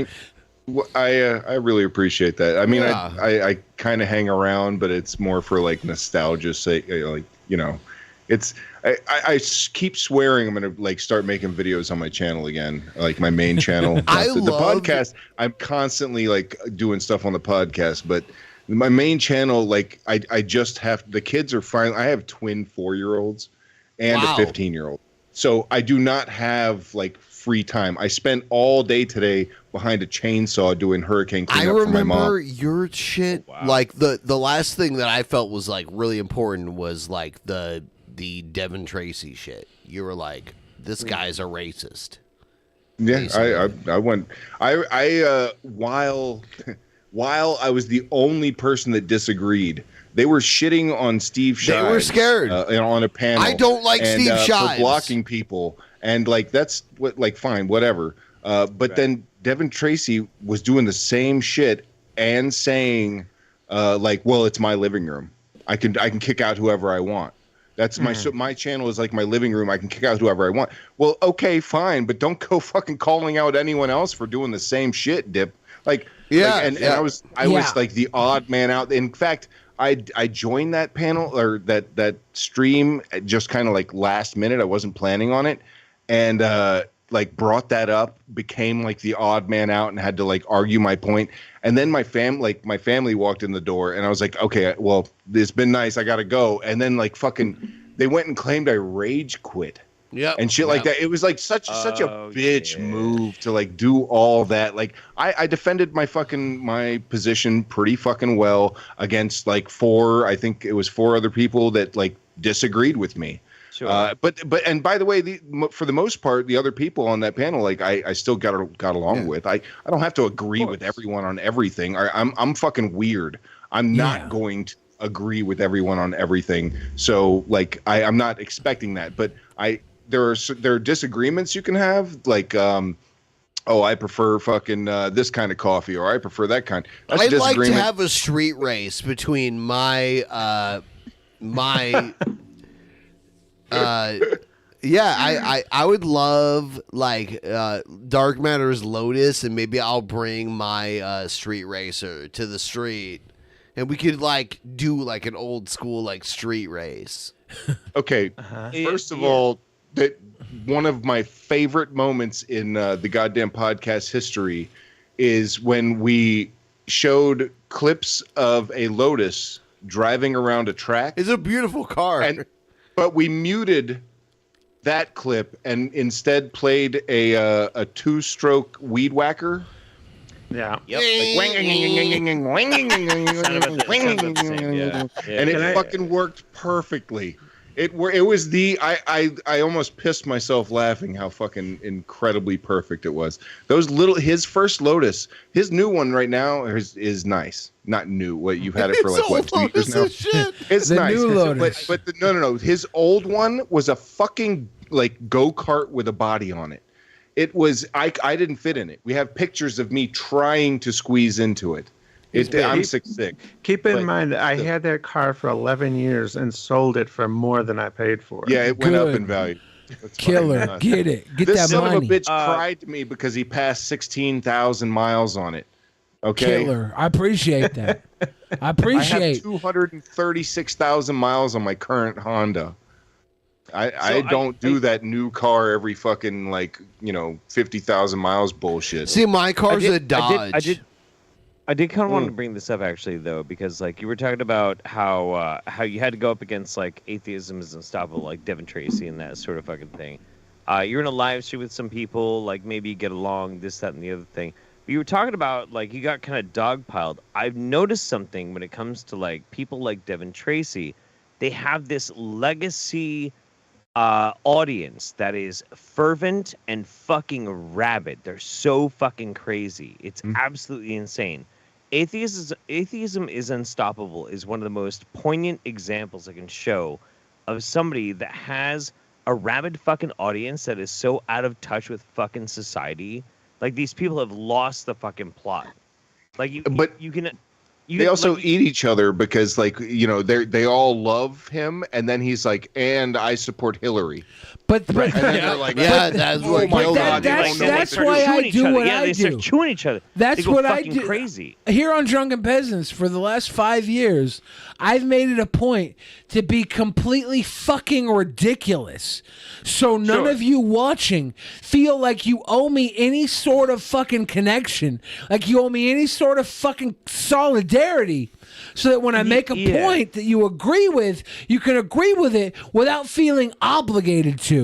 I really appreciate that. I mean, Yeah. I kind of hang around, but it's more for like nostalgia's sake. Like, you know, it's I keep swearing I'm gonna like start making videos on my channel again, like my main channel. the podcast. I'm constantly like doing stuff on the podcast, but my main channel, like I just have the kids are finally. I have twin 4-year-olds and Wow. a 15-year-old, so I do not have like free time. I spent all day today behind a chainsaw doing hurricane I cleanup for my mom. remember your shit. Like the last thing that I felt was like really important was like the Devin Tracy shit. You were like, this guy's a racist. Yeah, I went. While I was the only person that disagreed, they were shitting on Steve Shives. They were scared. On a panel. I don't like Steve Shives. for blocking people, and like that's what like fine, whatever. But then Devin Tracy was doing the same shit and saying, like, well, it's my living room. I can kick out whoever I want. That's my channel is like my living room. I can kick out whoever I want. Well, okay, fine, but don't go fucking calling out anyone else for doing the same shit, Dip. Like, and I was like the odd man out. In fact, I joined that panel or that stream just kind of like last minute. I wasn't planning on it, and like brought that up, became like the odd man out, and had to like argue my point. And then my family walked in the door, and I was like, okay, well, it's been nice. I gotta go. And then like fucking, they went and claimed I rage quit. Yeah, and shit like that. It was like such a bitch move to like do all that. Like I defended my position pretty fucking well against like I think it was four other people that like disagreed with me. Sure. But and by the way, for the most part, the other people on that panel, like I still got along with. I don't have to agree with everyone on everything. I'm fucking weird. I'm not going to agree with everyone on everything. So like I'm not expecting that. But there are disagreements you can have, like I prefer fucking this kind of coffee, or I prefer that kind. That's I'd like to have a street race between my I would love like Dark Matter's Lotus, and maybe I'll bring my street racer to the street, and we could like do like an old school like street race. Okay, first of all, that one of my favorite moments in the goddamn podcast history is when we showed clips of a Lotus driving around a track. It's a beautiful car. But we muted that clip and instead played a two-stroke weed whacker. Yeah. Yep. And it fucking worked perfectly. It was I almost pissed myself laughing how fucking incredibly perfect it was. His first Lotus, his new one right now is nice. Not new. What you've had it for like 2 years now? It's nice. New Lotus. But no. His old one was a fucking like go-kart with a body on it. It was I didn't fit in it. We have pictures of me trying to squeeze into it. I'm sick. Keep in mind, I had that car for 11 years and sold it for more than I paid for it. Yeah, it went up in value. Killer, get it, get this that son money. of a bitch cried to me because he passed 16,000 miles on it. Okay, Killer, I appreciate that. I I appreciate. have 236,000 miles on my current Honda. I don't do that new car every fucking 50,000 miles bullshit. See, my car's a Dodge. I did kind of want to bring this up actually though, because you were talking about how you had to go up against atheism is unstoppable, like Devin Tracy and that sort of fucking thing. You're in a live stream with some people, maybe you get along, this, that, and the other thing. But you were talking about you got kind of dogpiled. I've noticed something when it comes to people like Devin Tracy. They have this legacy audience that is fervent and fucking rabid. They're so fucking crazy. It's absolutely insane. Atheism is Unstoppable is one of the most poignant examples I can show of somebody that has a rabid fucking audience that is so out of touch with fucking society. These people have lost the fucking plot. They also eat each other because they all love him, and then he's like, and I support Hillary. But and then they're like, that's oh my god, that's why I do what I do. They start chewing each other. That's they go what I fucking do. Crazy. Here on Drunken Peasants, for the last 5 years, I've made it a point to be completely fucking ridiculous. So none of you watching feel like you owe me any sort of fucking connection, like you owe me any sort of fucking solidarity. So that when I make a point that you agree with, you can agree with it without feeling obligated to.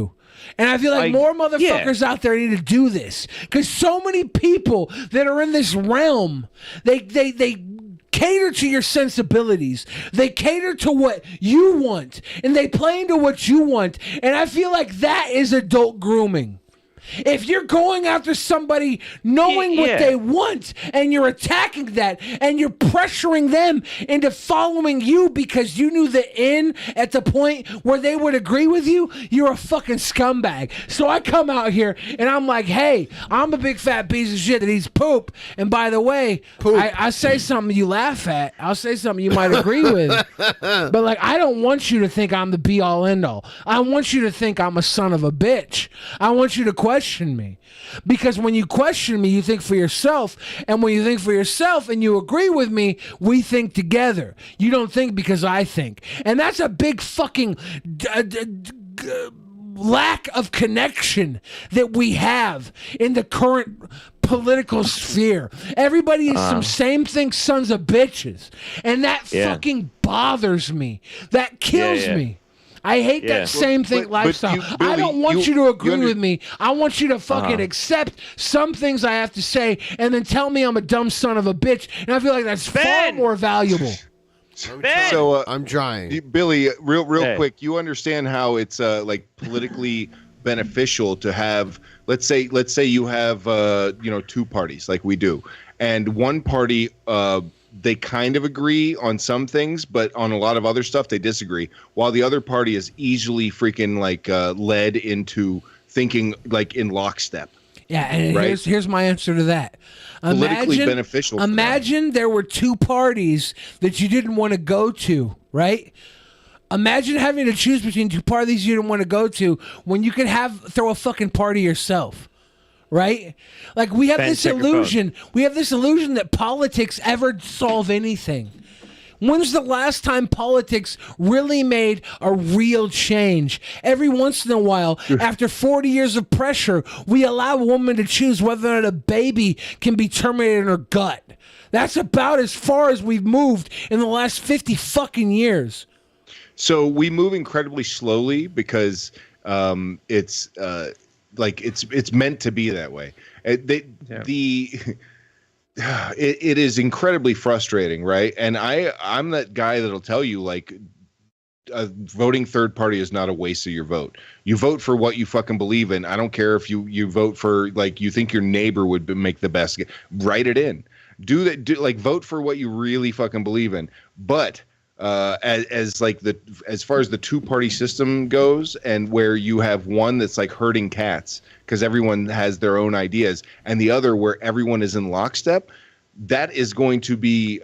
And I feel like more motherfuckers out there need to do this, because so many people that are in this realm, they cater to your sensibilities. They cater to what you want, and they play into what you want. And I feel like that is adult grooming. If you're going after somebody knowing what they want and you're attacking that and you're pressuring them into following you because you knew the end at the point where they would agree with you, you're a fucking scumbag. So I come out here and I'm like, hey, I'm a big fat piece of shit that eats poop. And by the way, I say something you laugh at. I'll say something you might agree with. But I don't want you to think I'm the be all end all. I want you to think I'm a son of a bitch. I want you to question me, because when you question me, you think for yourself, and when you think for yourself and you agree with me, we think together. You don't think because I think, and that's a big fucking lack of connection that we have in the current political sphere. Everybody is some same thing sons of bitches, and that fucking bothers me. That kills me. I hate that same thing lifestyle. Billy, I don't want you to agree with me. I want you to fucking accept some things I have to say and then tell me I'm a dumb son of a bitch. And I feel like that's far more valuable. So I'm trying. Billy, real quick, you understand how it's politically beneficial to have, let's say you have two parties like we do, and one party they kind of agree on some things, but on a lot of other stuff they disagree, while the other party is easily freaking led into thinking in lockstep. Yeah, and here's my answer to that. Politically beneficial. Imagine there were two parties that you didn't want to go to, right? Imagine having to choose between two parties you didn't want to go to when you could throw a fucking party yourself. Right? We have this illusion. We have this illusion that politics ever solve anything. When's the last time politics really made a real change? Every once in a while, after 40 years of pressure, we allow a woman to choose whether or not a baby can be terminated in her gut. That's about as far as we've moved in the last 50 fucking years. So we move incredibly slowly because it's meant to be that way. It is incredibly frustrating, right? And I'm that guy that'll tell you voting third party is not a waste of your vote. You vote for what you fucking believe in. I don't care if you vote for you think your neighbor would make the best. Write it in. Do that. Vote for what you really fucking believe in. But as far as the two-party system goes, and where you have one that's herding cats because everyone has their own ideas, and the other where everyone is in lockstep, that is going to be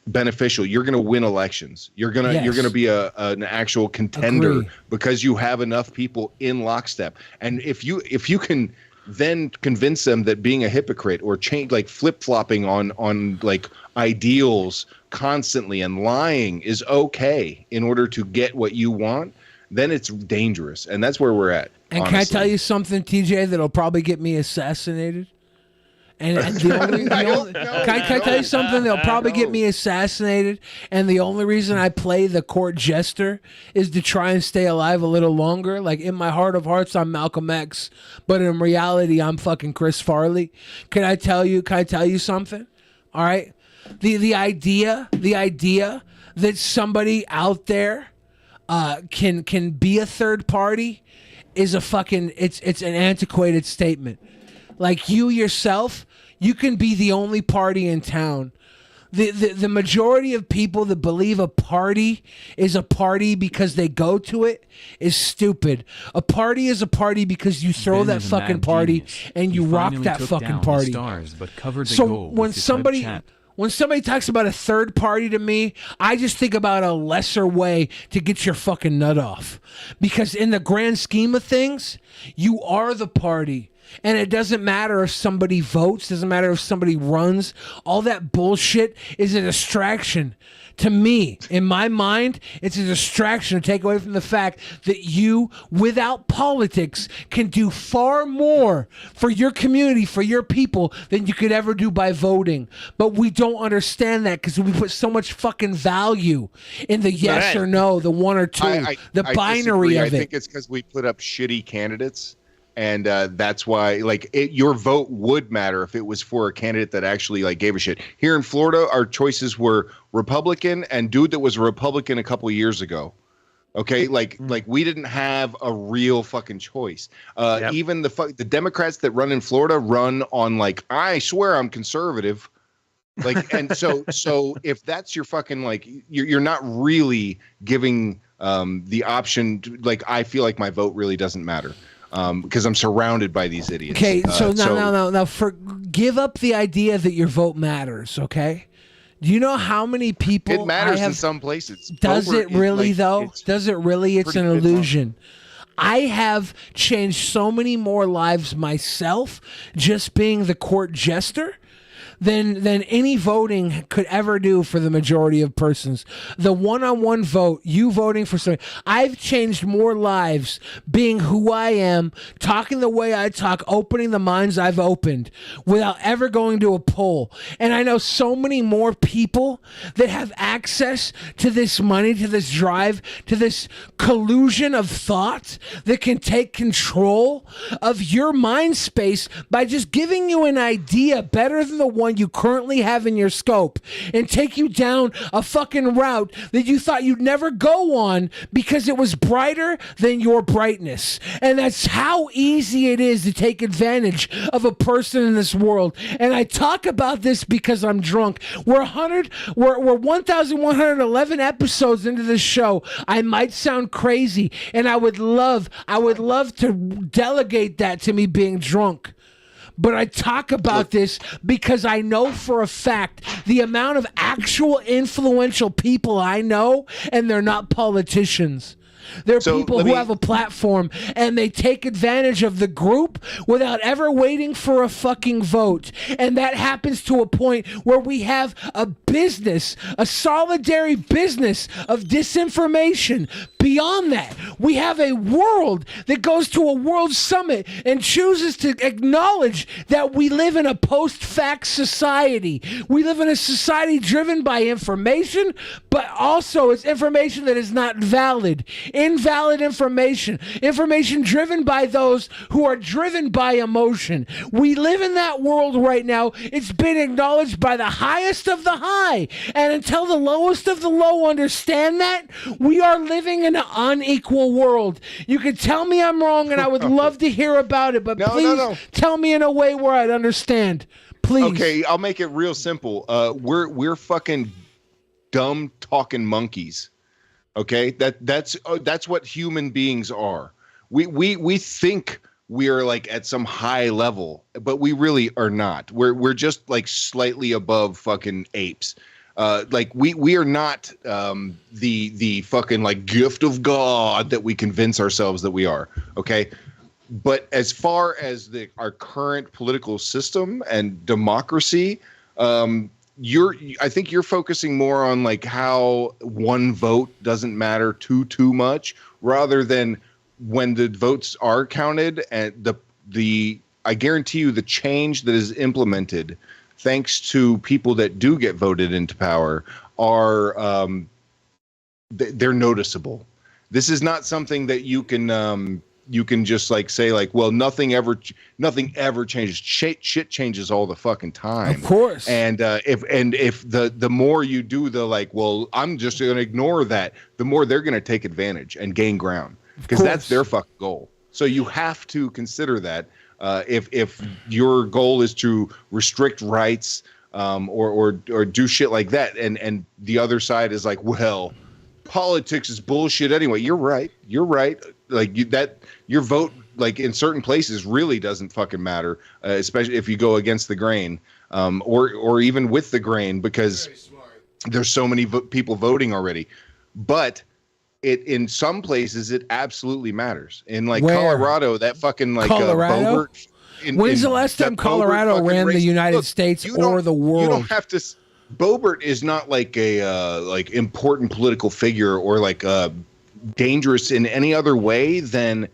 beneficial. You're going to win elections. You're gonna be an actual contender Agree. because you have enough people in lockstep. And if you can then convince them that being a hypocrite or change, like flip-flopping on like ideals constantly and lying is okay in order to get what you want, then it's dangerous. And that's where we're at. And honestly. can I tell you something, TJ, that'll probably get me assassinated? And the only, can I tell you something that'll probably get me assassinated? And the only reason I play the court jester is to try and stay alive a little longer. Like in my heart of hearts, I'm Malcolm X, but in reality, I'm fucking Chris Farley. Can I tell you something? All right, the idea that somebody out there can be a third party is a fucking it's an antiquated statement. Like you yourself, you can be the only party in town. The majority of people that believe a party is a party because they go to it is stupid. A party is a party because you throw Ben that is a fucking mad party genius. and you He rock finally that took fucking down the party. stars, but covered the So goal when with his somebody web chat. when somebody talks about a third party to me, I just think about a lesser way to get your fucking nut off. Because in the grand scheme of things, you are the party. And it doesn't matter if somebody votes, doesn't matter if somebody runs. All that bullshit is a distraction. To me, in my mind, it's a distraction to take away from the fact that you, without politics, can do far more for your community, for your people, than you could ever do by voting. But we don't understand that because we put so much fucking value in the yes or no, the one or two, the binary disagree. of I it. think it's because we put up shitty candidates. And that's why, like, your vote would matter if it was for a candidate that actually, like, gave a shit. Here in Florida, our choices were Republican and dude that was a Republican a couple of years ago. Okay, like we didn't have a real fucking choice. Even the Democrats that run in Florida run on like, I swear I'm conservative. Like, and so if that's your fucking, like, you're not really giving the option to, like, I feel like my vote really doesn't matter. Because I'm surrounded by these idiots. Okay, so now, give up the idea that your vote matters. Okay, do you know how many people it matters in some places? Does Vote it really though? Does it really? It's an illusion. I have changed so many more lives myself just being the court jester than any voting could ever do for the majority of persons. The one-on-one vote, you voting for something. I've changed more lives being who I am, talking the way I talk, opening the minds I've opened without ever going to a poll. And I know so many more people that have access to this money, to this drive, to this collusion of thought that can take control of your mind space by just giving you an idea better than the one you currently have in your scope and take you down a fucking route that you thought you'd never go on because it was brighter than your brightness. And that's how easy it is to take advantage of a person in this world. And I talk about this because I'm drunk. We're 1,111 episodes into this show. I might sound crazy, and I would love to delegate that to me being drunk. But I talk about this because I know for a fact the amount of actual influential people I know, and they're not politicians. They're people who have a platform and they take advantage of the group without ever waiting for a fucking vote. And that happens to a point where we have a business, a solidary business of disinformation. Beyond that, we have a world that goes to a world summit and chooses to acknowledge that we live in a post-fact society. We live in a society driven by information, but also it's information that is not valid. Invalid information driven by those who are driven by emotion. We live in that world right now. It's been acknowledged by the highest of the high. And until the lowest of the low understand that, we are living in an unequal world. You can tell me I'm wrong and I would love to hear about it, but please tell me in a way where I'd understand. Please. Okay, I'll make it real simple. We're fucking dumb talking monkeys. Okay, that's what human beings are. We think we're like at some high level, but we really are not. We're just like slightly above fucking apes. Like we are not the fucking like gift of God that we convince ourselves that we are. Okay. But as far as our current political system and democracy, I think you're focusing more on like how one vote doesn't matter too much, rather than when the votes are counted and I guarantee you the change that is implemented thanks to people that do get voted into power are they're noticeable. This is not something that you can just like say like, well, nothing ever changes. Shit changes all the fucking time. Of course. And if the more you do the like, well, I'm just going to ignore that, the more they're going to take advantage and gain ground, because that's their fucking goal. So you have to consider that if your goal is to restrict rights or do shit like that, and the other side is like, well, politics is bullshit anyway. You're right. Like your vote, like in certain places, really doesn't fucking matter, especially if you go against the grain, or even with the grain, because there's so many people voting already. But in some places it absolutely matters. In like Colorado, that fucking like Colorado. When's the last time Colorado ran the United States or the world? You don't have to. Boebert is not like a like important political figure or like dangerous in any other way than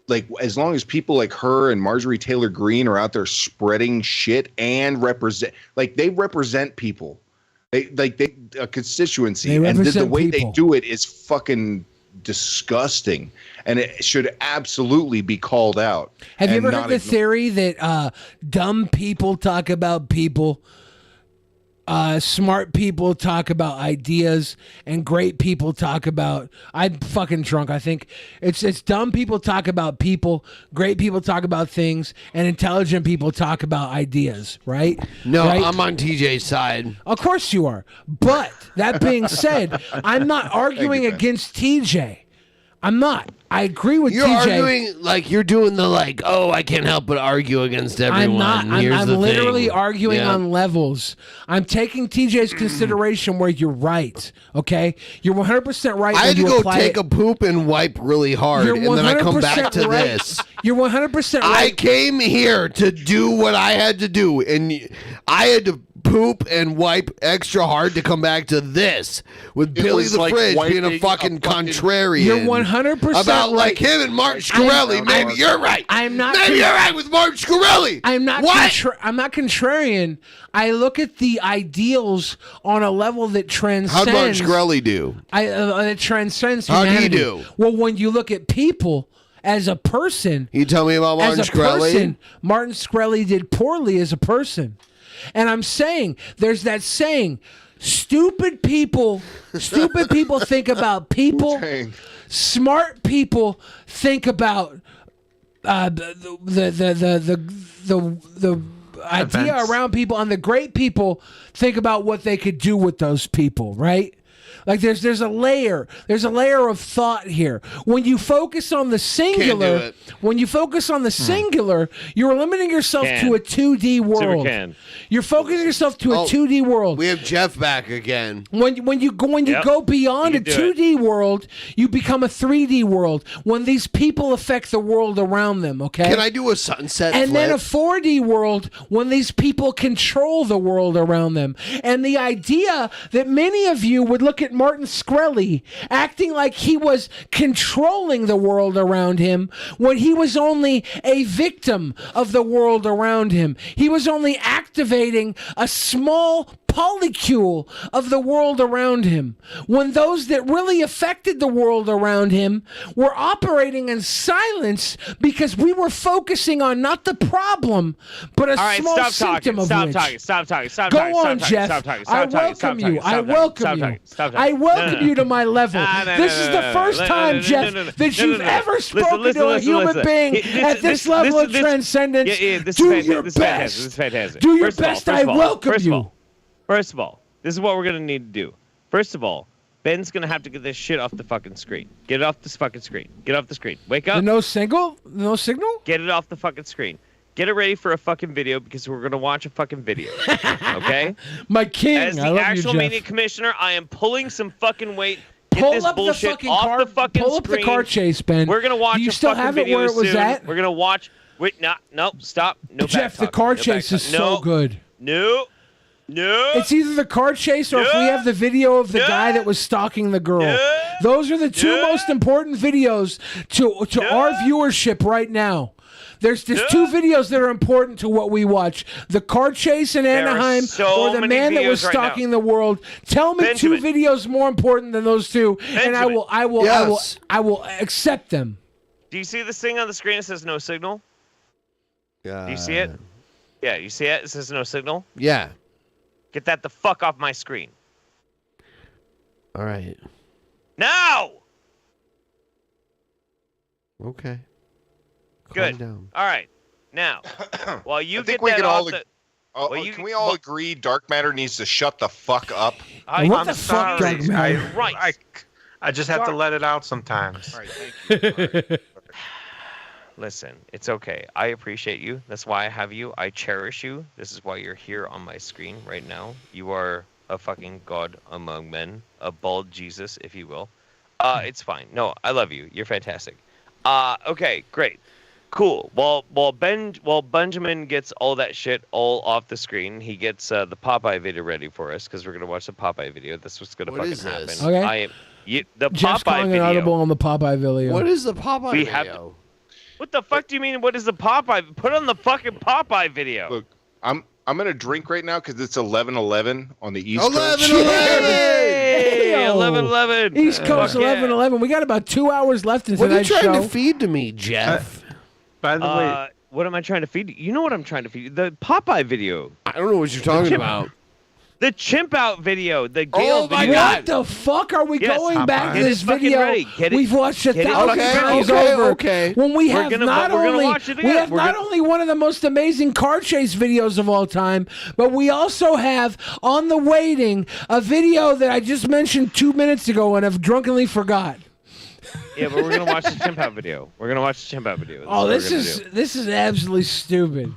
like, as long as people like her and Marjorie Taylor Greene are out there spreading shit and represent people. They a constituency, and the way they do it is fucking disgusting, and it should absolutely be called out. Have you ever heard the theory that dumb people talk about people, smart people talk about ideas, and great people talk about... I'm fucking drunk. I think it's dumb people talk about people, great people talk about things, and intelligent people talk about ideas, right? No, right? I'm on TJ's side. Of course you are. But that being said, I'm not arguing against TJ. I'm not. I agree with You're TJ. arguing like you're doing the like, oh, I can't help but argue against everyone. I'm not. I'm literally arguing on levels. I'm taking TJ's consideration where you're right. Okay, you're 100% right. I had to go take a poop and wipe really hard, and then I come back to right. this. You're 100% right. I came here to do what I had to do, and I had to poop and wipe extra hard to come back to this with Billy the like Fridge being a fucking contrarian. You're 100% about right. like him and Martin Shkreli. Maybe you're right. I'm not. Maybe you're right with Martin Shkreli. I'm not. What? I'm not contrarian. I look at the ideals on a level that transcends. How'd Martin Shkreli do? It transcends How'd humanity. he do? Well, when you look at people as a person, you tell me about Martin Shkreli. Martin Shkreli did poorly as a person. And I'm saying, there's that saying, stupid people think about people. Smart people think about the idea around people, and the great people think about what they could do with those people, right? Like there's a layer of thought here. When you focus on the singular, you're limiting yourself to a 2D world. You're focusing yourself to a 2D world. We have Jeff back again. When you go beyond a 2D world, you become a 3D world. When these people affect the world around them, okay? Can I do a sunset and flip? then a 4D world when these people control the world around them. And the idea that many of you would look at Martin Shkreli acting like he was controlling the world around him when he was only a victim of the world around him. He was only activating a small polycule of the world around him, when those that really affected the world around him were operating in silence because we were focusing on not the problem, but a small symptom of which. Stop talking. Go on, Jeff. I welcome you. I welcome you to my level. This is the first time, Jeff, that you've ever spoken to a human being at this level of transcendence. Do your best. This is fantastic. Do your best. I welcome you. First of all, this is what we're going to need to do. First of all, Ben's going to have to get this shit off the fucking screen. Get it off this fucking screen. Get it off the screen. Wake up. No signal? Get it off the fucking screen. Get it ready for a fucking video because we're gonna watch a fucking video. Okay? My king. As the I love actual you, media Jeff. commissioner, I am pulling some fucking weight. Get Pull this up the bullshit fucking off car. the fucking Pull up screen. the car chase, Ben. We're gonna watch Do you a still fucking have it video where it was soon. at? We're gonna watch. Wait, no, stop. No Jeff, back the talk. car No back chase is talk. so No, good. No. It's either the car chase or if we have the video of the guy that was stalking the girl. Those are the two most important videos to our viewership right now. There's two videos that are important to what we watch: the car chase in There are Anaheim, so or the many man that videos was right now. stalking the world. Tell me Benjamin. two videos more important than those two, and I Yes. will accept them. Do you see this thing on the screen that says no signal? Yeah. Do you see it? Yeah, you see it? It says no signal. Yeah. Get that the fuck off my screen. All right. Now! Okay. Good. down. All right. Now, while you I think get we that can off all. the... Can we all agree Dark Matter needs to shut the fuck up? I'm sorry. Right. I just have to let it out sometimes. Listen, it's okay. I appreciate you. That's why I have you. I cherish you. This is why you're here on my screen right now. You are a fucking god among men, a bald Jesus, if you will. It's fine. No, I love you. You're fantastic. Okay, great. Cool. While Benjamin gets all that shit all off the screen, he gets the Popeye video ready for us because we're gonna watch the Popeye video. That's what's gonna fucking happen. Okay. The Jeff's Popeye calling an video. audible on the Popeye video. What is the Popeye We video? have What the fuck do you mean? What is the Popeye? Put on the fucking Popeye video. Look, I'm gonna drink right now because it's 11:11 on the East Coast. 11:11. Hey, Yo. 11:11. East Coast Fuck yeah. 11:11. We got about 2 hours left in What are you tonight's trying show. to feed to me, Jeff? By the way, What am I trying to feed you? You know what I'm trying to feed you? The Popeye video. I don't know what you're talking about. The chimp out video. The Gale video. What the fuck are we Yes, going back to Get this it fucking video? ready. Get it- We've watched it get it 1,000 fucking times ready. over. Okay. When we We're have gonna- not but we're gonna only watch it we again. have We're not gonna- only one of the most amazing car chase videos of all time, but we also have on the waiting a video that I just mentioned 2 minutes ago and have drunkenly forgot. Yeah, but we're gonna watch the chimp out video. We're gonna watch the chimp out video. Oh, That's what we're gonna do. this is absolutely stupid.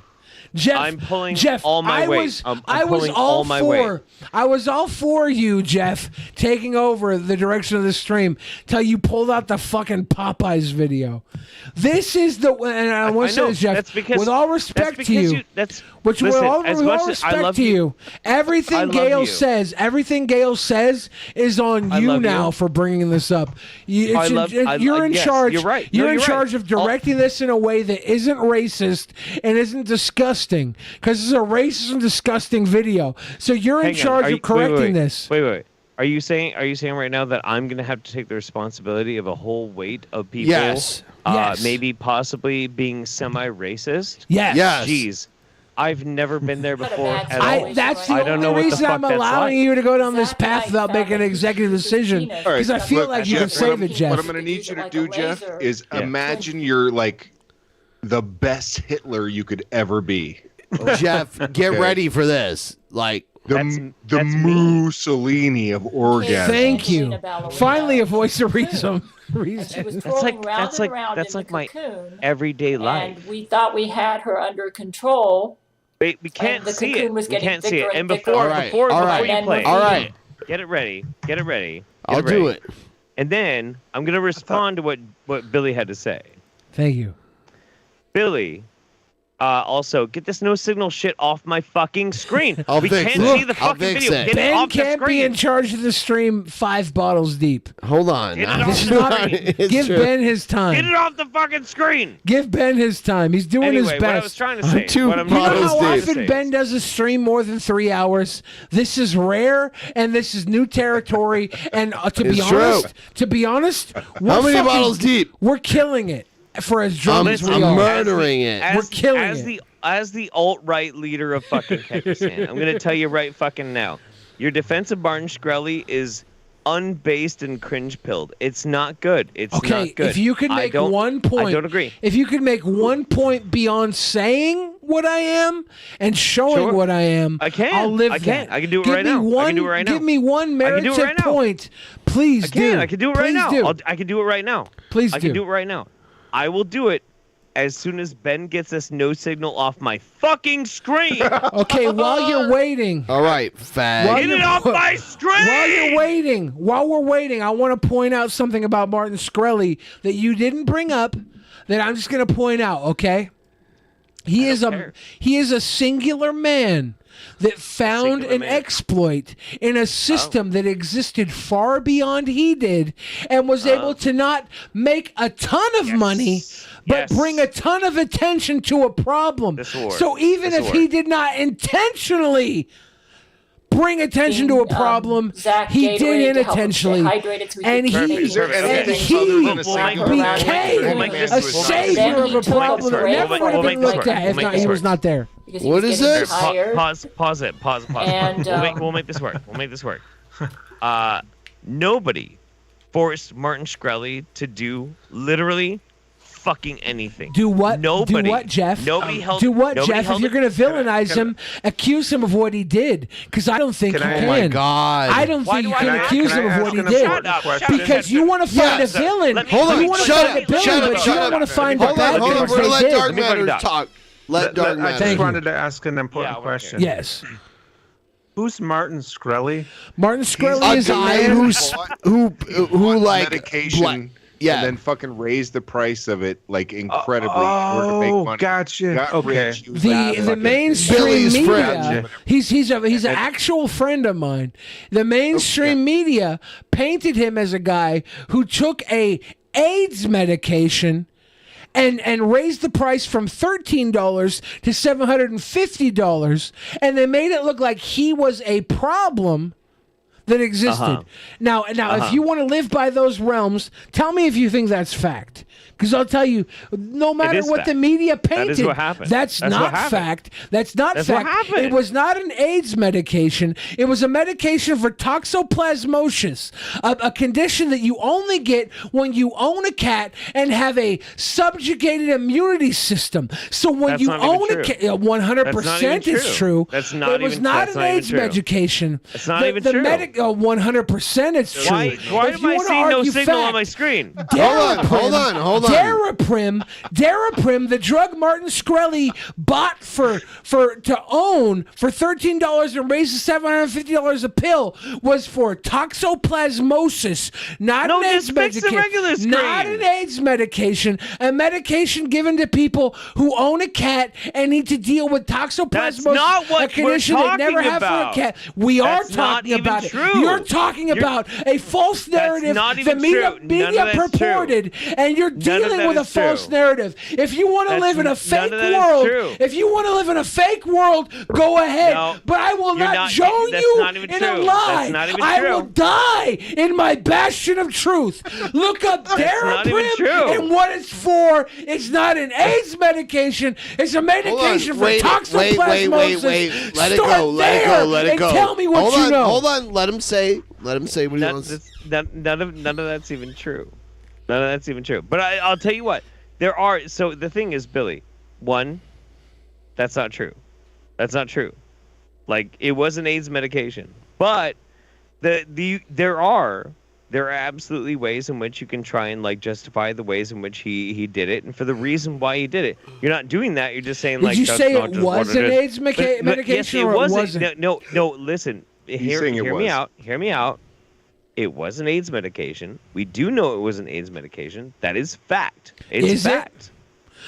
Jeff, I'm pulling Jeff, all my I weight. was, I'm I was pulling all all my for. weight. I was all for you, Jeff, taking over the direction of the stream till you pulled out the fucking Popeyes video. This is the, and I want to say know. this, Jeff, That's because- with all that's respect to because you, that's which listen, with all as much as I respect love to you, I everything love Gail you. says, is on I you love now you. for bringing this up. You're in yes, charge. you're right. You're No, in you're charge right. of directing this in a way that isn't racist and isn't disgusting, because it's a racist and disgusting video. So you're in Hang on. charge Are of you- correcting wait. this. Wait. Are you saying right now that I'm gonna have to take the responsibility of a whole weight of people? Yes. Yes. Maybe possibly being semi-racist. Yes. Yes. Jeez, I've never been there before at all. That's the I don't know only what the reason fuck I'm that's allowing like. you to go down this path without making an executive decision, All right, because I feel look, like you can Jeff, what save it, Jeff. What I'm gonna need you to do, Jeff, is imagine you're like the best Hitler you could ever be. Jeff, get Okay. ready for this. Like the Mussolini of orgasm. Thank you. Finally, a voice of reason. That's like my everyday life. And we thought we had her under control. Wait, we can't the see cocoon it. was We getting can't see it. thicker And and before thicker. before All before right. you play, All right. get it ready. Get it ready. I'll do it. And then I'm gonna respond to what Billy had to say. Thank you. Billy, also get this no signal shit off my fucking screen. I'll we fix can't it. see the I'll fucking fix video. it. Get it Ben off the can't be screen. in charge of the stream 5 bottles deep. Hold on. Get it This is off not. the screen. It's Give true. Ben his Get time. it off the fucking screen. Give Ben his time. He's doing Anyway, his best. what I was trying to say. two what I'm You know bottles how deep. often Ben does a stream more than 3 hours? This is rare, and this is new territory. And to be It's true. honest, we're How many fucking- bottles deep? We're killing it for as drunk as we I'm are. murdering it. We're killing it. As the alt-right leader of fucking Kyrgyzstan, I'm going to tell you right fucking now. Your defense of Martin Shkreli is unbased and cringe-pilled. It's not good. It's Okay, not good. if you could make one point, I don't agree. If you could make one point beyond saying what I am and showing Sure. what I am, I can. I'll live I can. that. I can do it Give right me now. One, I can do it right now. Give me one I can do merited it right now. point. Please I can. do. I can do it right Please now. do. I can do it right now. Please I can do. do it right now. I will do it as soon as Ben gets this no signal off my fucking screen. Okay, while you're waiting. All right, fag. Get it off my screen! While we're waiting, I want to point out something about Martin Shkreli that you didn't bring up that I'm just going to point out, okay? He is a singular man that found an exploit in a system that existed far beyond he did and was able to not make a ton of money but bring a ton of attention to a problem. So even if he did not intentionally bring attention to a problem, he did unintentionally, and he became a savior of a problem that never would have been looked at if not, he was not there. What is this? Pause it. And, We'll make this work. Nobody forced Martin Shkreli to do literally fucking anything. Do what? Nobody. Do what, Jeff? Nobody held. Do what, nobody Jeff? held If you're going to villainize him, accuse him of what he did, because I don't think you can. Oh my God! I don't think you can accuse him of what he did, because you want to find a villain. Hold on. You want to find a villain, but you don't want to find the bad Hold on. things We're gonna let they Dark did. Matter talk. Let Dark I Matter. just wanted to ask an important question. Yes. Who's Martin Shkreli? Martin Shkreli is a guy man who like medication. Yeah. And then fucking raise the price of it like incredibly in order to make money. Gotcha. Got Okay. rich, used that The fucking- mainstream Billy's media. friend. He's an actual friend of mine. The mainstream media painted him as a guy who took a AIDS medication and raised the price from $13 to $750, and they made it look like he was a problem that existed. Now, if you want to live by those realms, tell me if you think that's fact. Because I'll tell you, no matter what the media painted, That is what happened. that's That's not what happened. fact. That's not That's fact. what happened. It was not an AIDS medication. It was a medication for toxoplasmosis, a condition that you only get when you own a cat and have a subjugated immunity system. So when That's you not even own a true. cat, 100% is true. That's not It was even- not that's an not even AIDS true. medication. That's not even true. 100% it's true. Why If am you I wanna seeing no argue signal on fact, my screen? Hold on. Daraprim, the drug Martin Shkreli bought to own for $13 and raised to $750 a pill, was for toxoplasmosis, not an AIDS fix the medication. regular screen. Not an AIDS medication. A medication given to people who own a cat and need to deal with toxoplasmosis. That's not what a condition we're they never talking have about. for a cat. We are That's not talking even about it. true. You're talking about a false narrative not the even media, true. None media of that's true. purported, and you're None of dealing that with a is false true. narrative. If you want to That's- live in a none fake of that is world, true. if you want to live in a fake world, go ahead. No, but I will you're not not- join that's you not even in a true. lie. That's not even I true. will die in my bastion of truth. Look up not even Daraprim true. and what it's for. It's not an AIDS medication. It's a medication for toxoplasmosis. Wait. Let it Start go. Let it and go. Tell me what you know. Hold on. Let him say what he wants. None of that's even true. None of that's even true. But I'll tell you what. There are. So the thing is, Billy, one, that's not true. That's not true. Like, it was an AIDS medication. But there are absolutely ways in which you can try and like justify the ways in which he did it and for the reason why he did it. You're not doing that. You're just saying Did like you that's say not it just what was it an is. AIDS medication or it wasn't? No, listen. Hear me out. Hear me out. It was an AIDS medication. We do know it was an AIDS medication. That is fact. It's Is it? fact.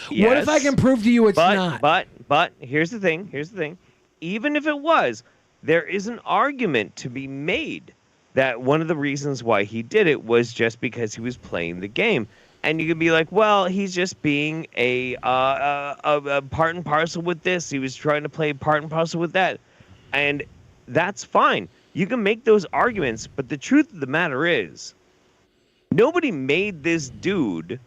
What if I can prove to you it's not? But here's the thing. Even if it was, there is an argument to be made that one of the reasons why he did it was just because he was playing the game. And you could be like, well, he's just being a part and parcel with this. He was trying to play part and parcel with that. And that's fine. You can make those arguments, but the truth of the matter is, nobody made this dude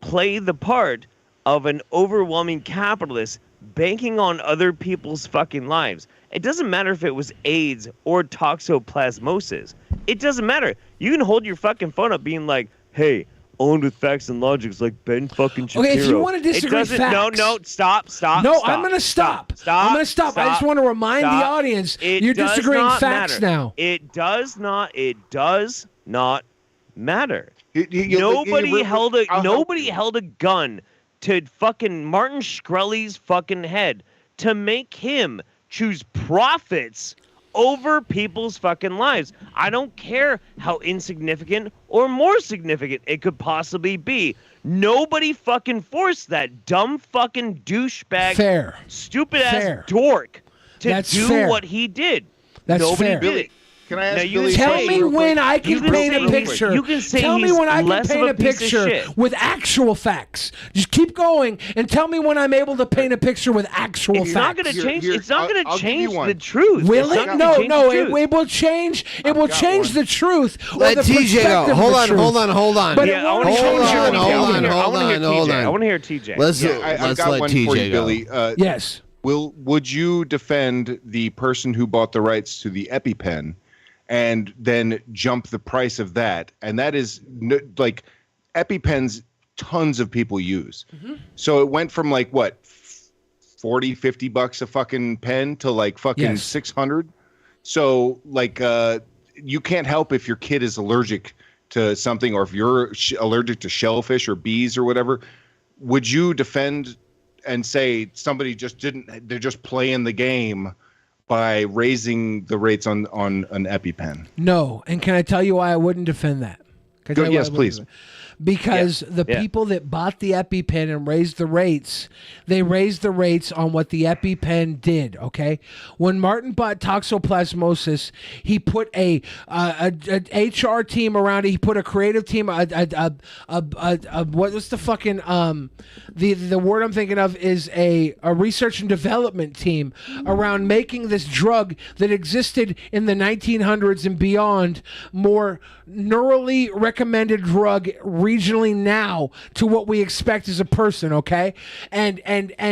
play the part of an overwhelming capitalist banking on other people's fucking lives. It doesn't matter if it was AIDS or toxoplasmosis. It doesn't matter. You can hold your fucking phone up being like, hey, owned with facts and logics like Ben fucking Shapiro. Okay, if you want to disagree facts. No, stop. No, I'm going to stop. I'm going to stop. I just want to remind the audience you're disagreeing facts now. It does not matter. Nobody Nobody held a gun to fucking Martin Shkreli's fucking head to make him choose profits over people's fucking lives. I don't care how insignificant or more significant it could possibly be. Nobody fucking forced that dumb fucking douchebag, stupid ass dork to do what he did. Nobody did it. Can I ask Now, you Billy? Tell me when I can paint a picture. You can say tell me he's when I can less of paint a a piece of picture shit. with actual facts. Just keep going and tell me when I'm able to paint a picture with actual It's facts. not going to change. It's not going to change the truth. Will It's it? not No, gonna change no. the truth. It will change. It will change the truth. Or Let the TJ go. perspective Hold of on, the hold truth. on, hold on. But Yeah, it I won't wanna hear change TJ. your opinion. I wanna hear hold TJ. on. I want to hear TJ. I've let's got let one TJ for you, go. Billy. Yes. Would you defend the person who bought the rights to the EpiPen and then jump the price of that? And that is like EpiPens tons of people use. So it went from like what, 40, 50 bucks a fucking pen to like fucking 600. So like you can't help if your kid is allergic to something, or if you're allergic to shellfish or bees or whatever. Would you defend and say somebody just didn't, they're just playing the game by raising the rates on an EpiPen? No. And can I tell you why I wouldn't defend that? Can I tell you why Yes, I wouldn't please. defend that? Because the people that bought the EpiPen and raised the rates, they raised the rates on what the EpiPen did, okay? When Martin bought toxoplasmosis, he put a HR team around it. He put a creative team, what was the fucking, the word I'm thinking of is a research and development team around making this drug that existed in the 1900s and beyond more neurally recommended drug regionally now to what we expect as a person, okay? And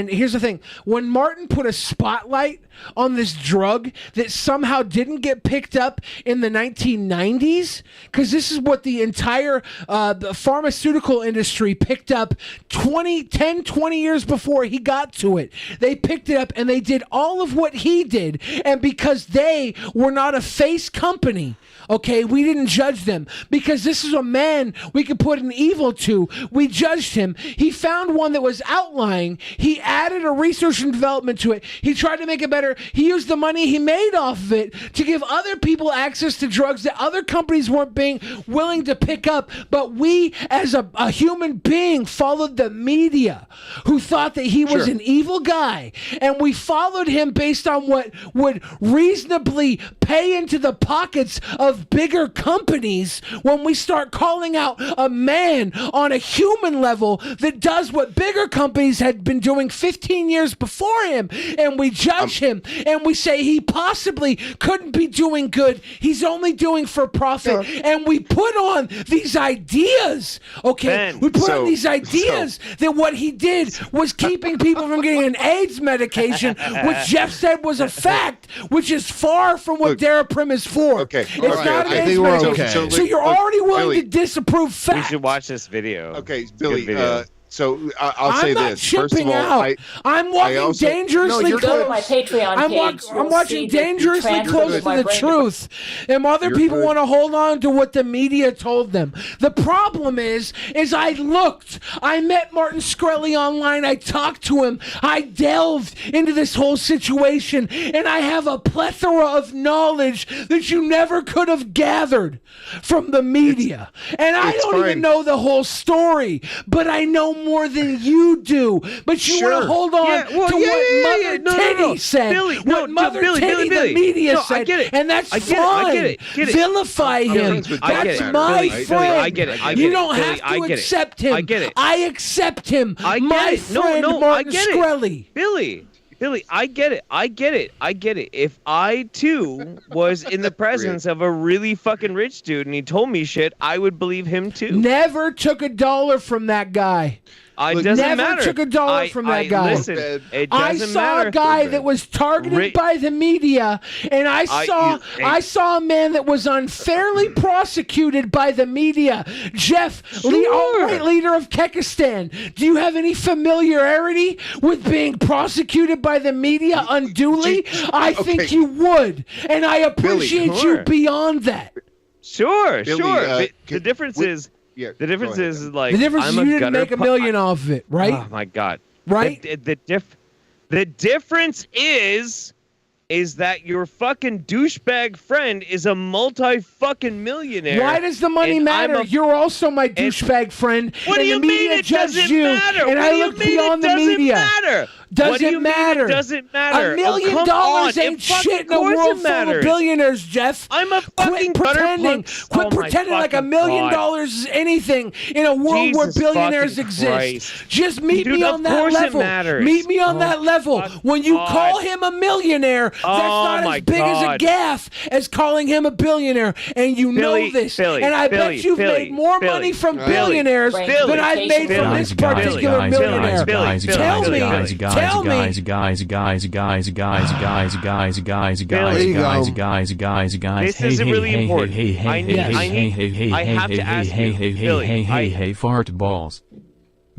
here's the thing. When Martin put a spotlight on this drug that somehow didn't get picked up in the 1990s, because this is what the entire the pharmaceutical industry picked up 10, 20 years before he got to it. They picked it up and they did all of what he did. And because they were not a face company, okay, we didn't judge them because this is a man we could put an evil to. We judged him. He found one that was outlying. He added a research and development to it. He tried to make it better. He used the money he made off of it to give other people access to drugs that other companies weren't being willing to pick up. But we, as a human being, followed the media who thought that he was an evil guy. And we followed him based on what would reasonably pay into the pockets of bigger companies when we start calling out a man on a human level that does what bigger companies had been doing 15 years before him, and we judge him and we say he possibly couldn't be doing good, he's only doing for profit, and we put on these ideas, okay? We put on these ideas that what he did was keeping people from getting an AIDS medication, which Jeff said was a fact, which is far from what Daraprim is for. Okay. It's not an AIDS medication. So you're already willing to disapprove facts. We should watch this video. Okay, Good Billy. video. So I'll say I'm not this. First of chipping all, out. I'm walking dangerously Go close. to my Patreon page. I'm watching dangerously close to the truth. And other people want to hold on to what the media told them. The problem is I looked. I met Martin Shkreli online. I talked to him. I delved into this whole situation. And I have a plethora of knowledge that you never could have gathered from the media. And I don't even know the whole story. But I know more than you do. But you want to hold on to what Mother Titty said. Billy, what Mother Titty, the media said. I get it. And that's I fine. get it. Vilify him. That's my friend. I get it. You don't have to accept him. I get it. I accept him. I get my it. friend No, I Martin get Shkreli. it. Billy, I get it. If I too was in the presence of a really fucking rich dude and he told me shit, I would believe him too. Never took $1 from that guy. It doesn't Never matter. took $1 from that guy. Listen, it I doesn't saw matter. a guy that was targeted by the media, and I saw a man that was unfairly prosecuted by the media. Jeff, alt-right leader of Kekistan, do you have any familiarity with being prosecuted by the media unduly? I think you would, and I appreciate you beyond that. Sure. Billy, The difference is Yeah. The difference go ahead, is then. like The difference I'm is a you didn't gutter make a pu- million off of it, right? Oh my god. Right? The difference is that your fucking douchebag friend is a multi-fucking millionaire. Why does the money and matter? I'm a- You're also my douchebag friend. What do and you the media mean it judged doesn't you, matter? And What I do you look mean beyond it the doesn't media. matter? Doesn't What do you matter. mean it doesn't matter? $1 million come on. ain't It fucking shit in a course world it full matters. of billionaires, Jeff. I'm a fucking Quit pretending. butterpunk. Quit Oh my pretending like $1 fucking million God. is anything in a world where Jesus billionaires fucking exist. Christ. Just meet Dude, me of on that course it level. matters. Meet me on Oh, that level. When you God. call him a millionaire, that's not my as big as a God. gaff as calling him a billionaire, and you Billy, know this. Billy, and I Billy, bet you've Billy, made more Billy, money from Billy, billionaires Billy, than I've made from this particular millionaire. Tell me. Tell me. This isn't really important. I have to ask you, Billy, hey, fart balls.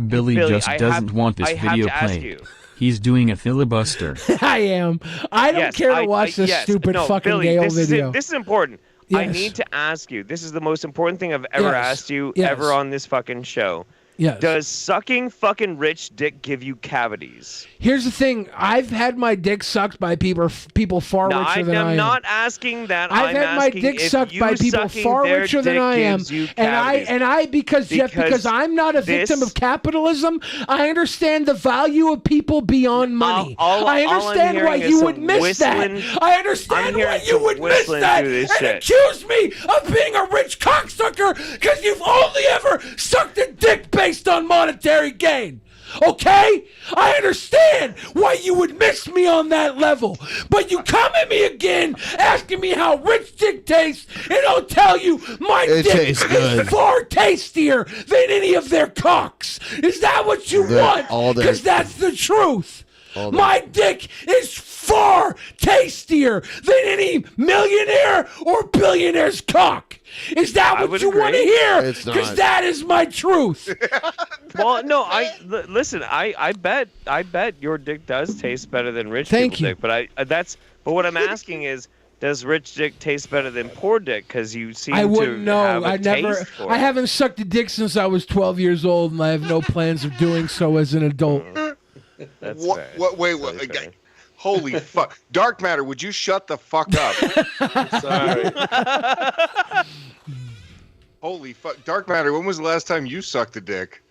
Billy Billy, just I doesn't have- want this I have video to ask played. you. He's doing a filibuster. I am. I don't Yes, care to watch this yes. stupid No, fucking Billy, Gale this video. Is, this is important. I Yes. need to ask you. This is the most important thing I've ever Yes. asked you Yes. ever on this fucking show. Yes. Does sucking fucking rich dick give you cavities? Here's the thing. I've had my dick sucked by people far No, richer than I I'm am. not asking that. I've I'm had my asking dick if sucked you by people sucking far their richer than dick I am, gives you and I cavities. Jeff, because I'm not a victim this- of capitalism. I understand the value of people beyond money. I all I'm understand why hearing is you would some miss whistling- that. I understand I'm why hearing you some would miss whistling that through this and shit. accuse me of being a rich cocksucker because you've only ever sucked a dick based on monetary gain. Okay? I understand why you would miss me on that level. But you come at me again asking me how rich dick tastes, and I'll tell you my It dick tastes good. is far tastier than any of their cocks. Is that what you want? all that- Because that's the truth. All that- My dick is far tastier than any millionaire or billionaire's cock. Is that I what would you want to agree. hear? It's Because not. that is my truth. Well, no, listen. I bet your dick does taste better than rich Thank people's you. dick. But what I'm asking is, does rich dick taste better than poor dick? Because you seem I to wouldn't know. have a I never. taste for I it. haven't sucked a dick since I was 12 years old, and I have no plans of doing so as an adult. That's What? fair. Wait. That's fair. Holy fuck! Dark matter, would you shut the fuck up? Sorry. Holy fuck! Dark matter. When was the last time you sucked a dick?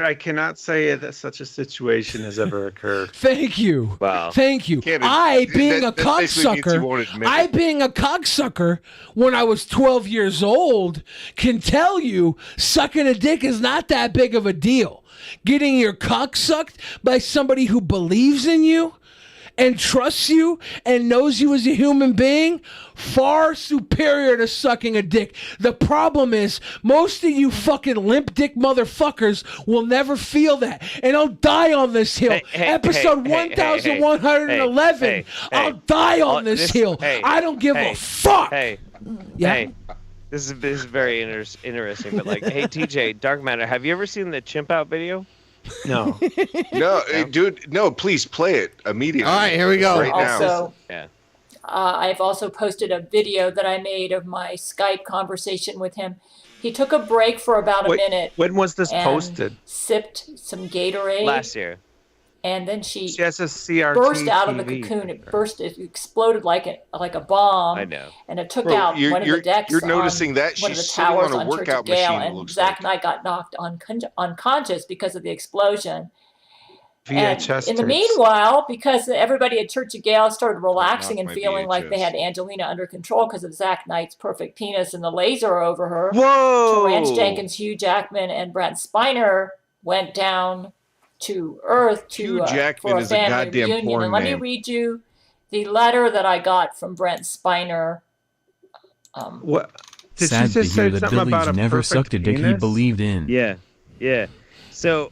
I cannot say that such a situation has ever occurred. Thank you. Wow. Thank you. Can't I, being that a basically means you won't cocksucker, admit I, it. being a cocksucker, when I was 12 years old, can tell you sucking a dick is not that big of a deal. Getting your cock sucked by somebody who believes in you and trusts you and knows you as a human being, far superior to sucking a dick. The problem is, most of you fucking limp dick motherfuckers will never feel that. And I'll die on this hill. Episode 1111. I'll die on this hill. I don't give a fuck. Hey, Yeah. hey, this is very interesting. But like, hey, TJ, Dark Matter, have you ever seen the chimp out video? No. No, dude. No, please play it immediately. All right, here we go. Right now. Also, Yeah. I've also posted a video that I made of my Skype conversation with him. He took a break for about a Wait, minute. when was this and posted? Sipped some Gatorade. Last year. And then she She has a CRT burst out of the TV. cocoon. It exploded like a bomb. I know. And it took Bro, out one of the decks. You're noticing on that one of the she's sitting towers on a Church of workout Gale, machine. It and looks Zach like. Knight got knocked unconscious because of the explosion. And VHS in the tapes. meanwhile, because everybody at Church of Gale started relaxing and my feeling like they VHS. had Angelina under control because of Zach Knight's perfect penis and the laser over her. Whoa! Terrence Jenkins, Hugh Jackman, and Brent Spiner went down to Earth Hugh to Jackman for a is a family goddamn reunion. porn And let me name. read you the letter that I got from Brent Spiner. What? Did Sad she to just hear say that something about Billy's a never perfect sucked a dick he penis? believed in. Yeah. So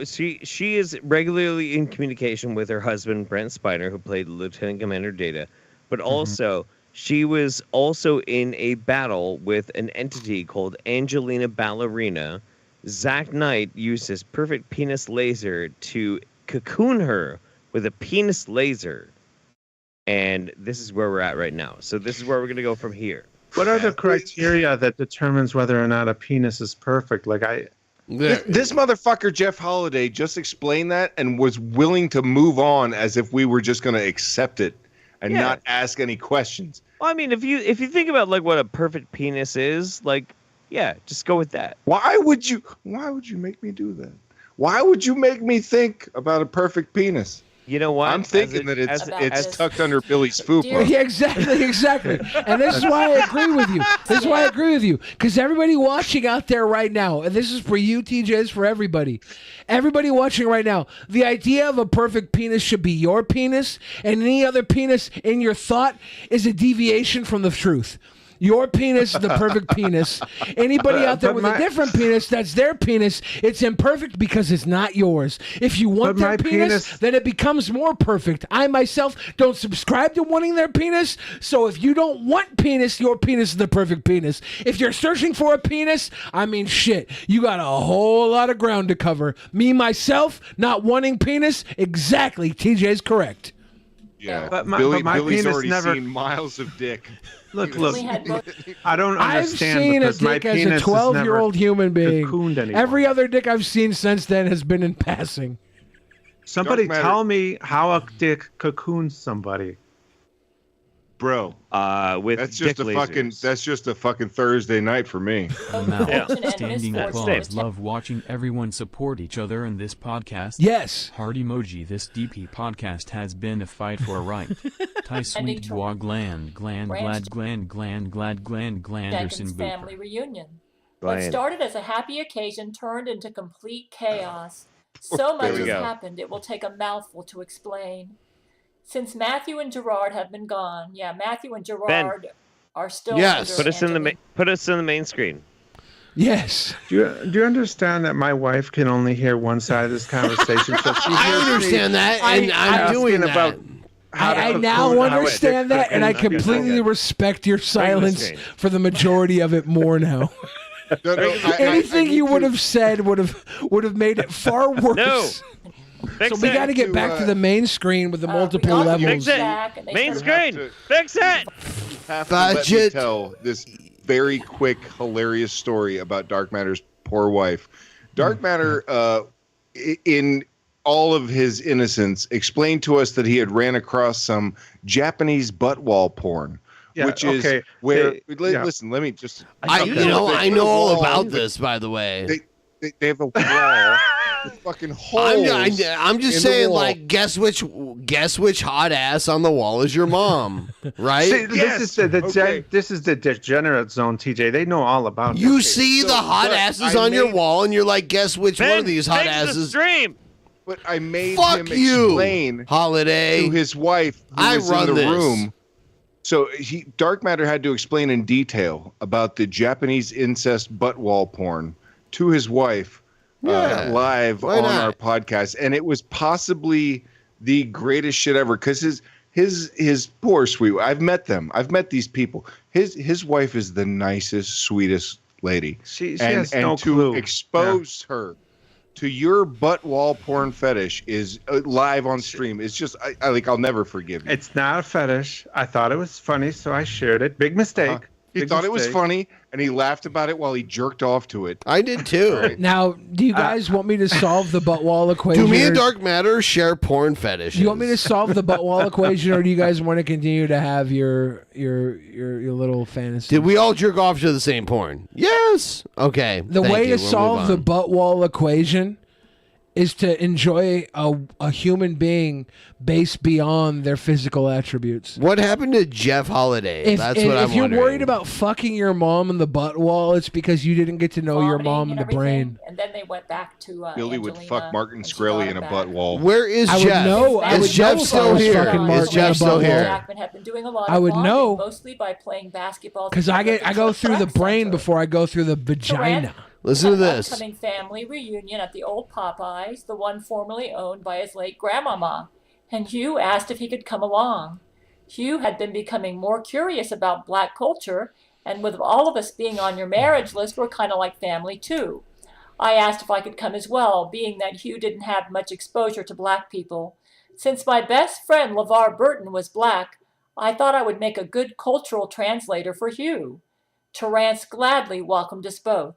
she is regularly in communication with her husband Brent Spiner, who played Lieutenant Commander Data, but also she was also in a battle with an entity called Angelina Ballerina. Zach Knight used his perfect penis laser to cocoon her with a penis laser. And this is where we're at right now. So this is where we're going to go from here. What are the criteria that determines whether or not a penis is perfect? Like This motherfucker Jeff Holiday just explained that and was willing to move on as if we were just going to accept it and Yeah. not ask any questions. Well, I mean, if you think about like what a perfect penis is, like, yeah, just go with that. Why would you make me do that? Why would you make me think about a perfect penis? You know what? I'm thinking that it's tucked under Billy's fupa. Yeah, exactly. And this is why I agree with you. Because everybody watching out there right now, and this is for you, TJ, it's for everybody. Everybody watching right now, the idea of a perfect penis should be your penis, and any other penis in your thought is a deviation from the truth. Your penis is the perfect penis. Anybody out there with a different penis, that's their penis. It's imperfect because it's not yours. If you want their penis, then it becomes more perfect. I myself don't subscribe to wanting their penis, so if you don't want penis, your penis is the perfect penis. If you're searching for a penis, I mean, shit, you got a whole lot of ground to cover. Me, myself, not wanting penis, exactly, TJ's correct. Yeah, but my Billy's penis already never- seen miles of dick. Look. I don't I've understand seen a because my dick as penis a is 12-year-old never human being. cocooned anymore. Every other dick I've seen since then has been in passing. Somebody Dark matter- tell me how a dick cocoons somebody. Bro, with that's just a fucking Thursday night for me. Standing applause. Love watching everyone support each other in this podcast. Yes. Heart emoji. This DP podcast has been a fight for a right. Ty sweet bois gland Glanderson Jenkins boop. family reunion. What Gland. started as a happy occasion turned into complete chaos. So There much we has go. happened, it will take a mouthful to explain. Since Matthew and Gerard have been gone, Matthew and Gerard are still under Put us in the main screen. Yes. Do you understand that my wife can only hear one side of this conversation? So she I hears me understand that, and I'm asking doing that. about how to I cocoon, now how a understand dick that, and I cocoons. completely respect your silence screen. for the majority of it more now. Anything you would have said would have made it far worse. No. So we got to get back to the main screen with the multiple levels. Fix it. Main screen. Fix it. Have to let me tell this very quick, hilarious story about Dark Matter's poor wife. Dark Matter, in all of his innocence, explained to us that he had ran across some Japanese butt wall porn. Yeah, which is okay. where Yeah. listen, let me just I know all about this, by the way. They have a wall with fucking holes. I'm just in the saying, wall. like, guess which hot ass on the wall is your mom, right? See, this is the degenerate zone, TJ. They know all about You it. see the hot asses on your wall, and you're like, guess which one of these hot asses? But I made Fuck him you, explain Holiday, to his wife who I was run in the this. room. So Dark Matter had to explain in detail about the Japanese incest butt wall porn to his wife live Why on not? our podcast, and it was possibly the greatest shit ever because his poor sweet. I've met them. I've met these people. His wife is the nicest, sweetest lady. She has no to clue. expose her to your butt wall porn fetish is live on stream. It's just I'll never forgive you. It's not a fetish. I thought it was funny, so I shared it. Big mistake. He Big thought it was mistake. funny, and he laughed about it while he jerked off to it. I did too. Now, do you guys want me to solve the butt wall equation? Do me or- and Dark Matter share porn fetishes? Do you want me to solve the butt wall equation, or do you guys want to continue to have your little fantasy? Did we all jerk off to the same porn? Yes. Okay. The thank way you. to We'll solve move the on. butt wall equation is to enjoy a human being based beyond their physical attributes. What happened to Jeff Holiday? That's what I'm if you're wondering. worried about fucking your mom in the butt wall, it's because you didn't get to know your mom in the brain. And then they went back to Billy would Angelina, fuck Martin and she Shkreli brought in a him butt back. wall. Where is I would Jeff? know. I Is would Jeff know if I still was here? fucking Is Martin Jeff in a still butt here? wall. Jackman have been doing a lot I of would bonding, know. mostly by playing basketball. Because I together go at through the rec brain center. before I go through the vagina. Listen to this. Upcoming family reunion at the old Popeyes, the one formerly owned by his late grandmama, and Hugh asked if he could come along. Hugh had been becoming more curious about black culture, and with all of us being on your marriage list, we're kind of like family too. I asked if I could come as well, being that Hugh didn't have much exposure to black people. Since my best friend LeVar Burton was black, I thought I would make a good cultural translator for Hugh. Terrance gladly welcomed us both.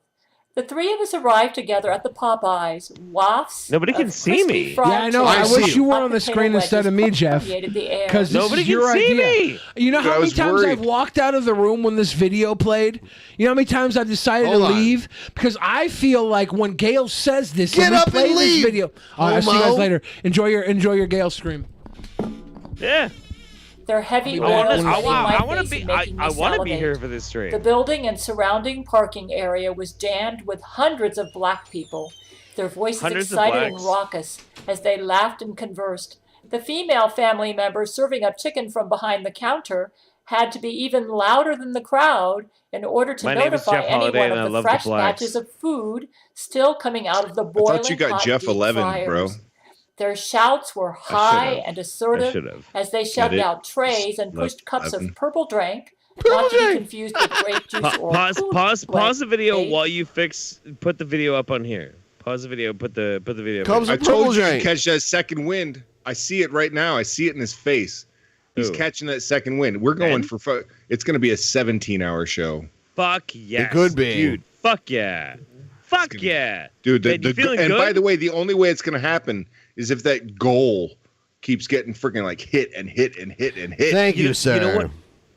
The three of us arrived together at the Popeyes. Wafts. Nobody can of see crispy me. fried Yeah, I know. chicken I wish you were hot on the potato screen instead of me, wedges Jeff. permeated the air. Because this Nobody is can your see idea. me. You know Dude, how I many was times worried. I've walked out of the room when this video played? You know how many times I've decided Hold to on. leave? Because I feel like when Gail says this, Get let me up play and this leave, video. All right, I'll see you guys homo. later. Enjoy your Gail scream. Yeah. Their heavy I oils want wetting my to face be. and making me I want to be salivate. here for this stream. The building and surrounding parking area was jammed with hundreds of black people, their voices Hundreds of excited and blacks. raucous as they laughed and conversed. The female family members serving up chicken from behind the counter had to be even louder than the crowd in order to My name is notify Jeff Holiday, anyone and I of the love the fresh blacks. batches of food still coming out of the I boiling thought you got hot Jeff deep 11, fryers. bro. Their shouts were high have. and I assertive should have. as they shoved it? out trays and Love pushed cups 11. of purple drink, not to be confused with grape juice or Pause the video Kool-Aid. while you put the video up on here. Pause the video. Put the video. Cubs up I of here. told purple you to drink. catch that second wind. I see it right now. I see it in his face. He's Who? catching that second wind. We're going Ben? for. It's going to be a 17-hour show, Fuck yes. could be. Dude. Fuck yeah. Fuck yeah. dude. Ben, you feeling and good? by the way, the only way it's going to happen is if that goal keeps getting freaking like hit and hit and hit and hit. Thank you, sir. You know what?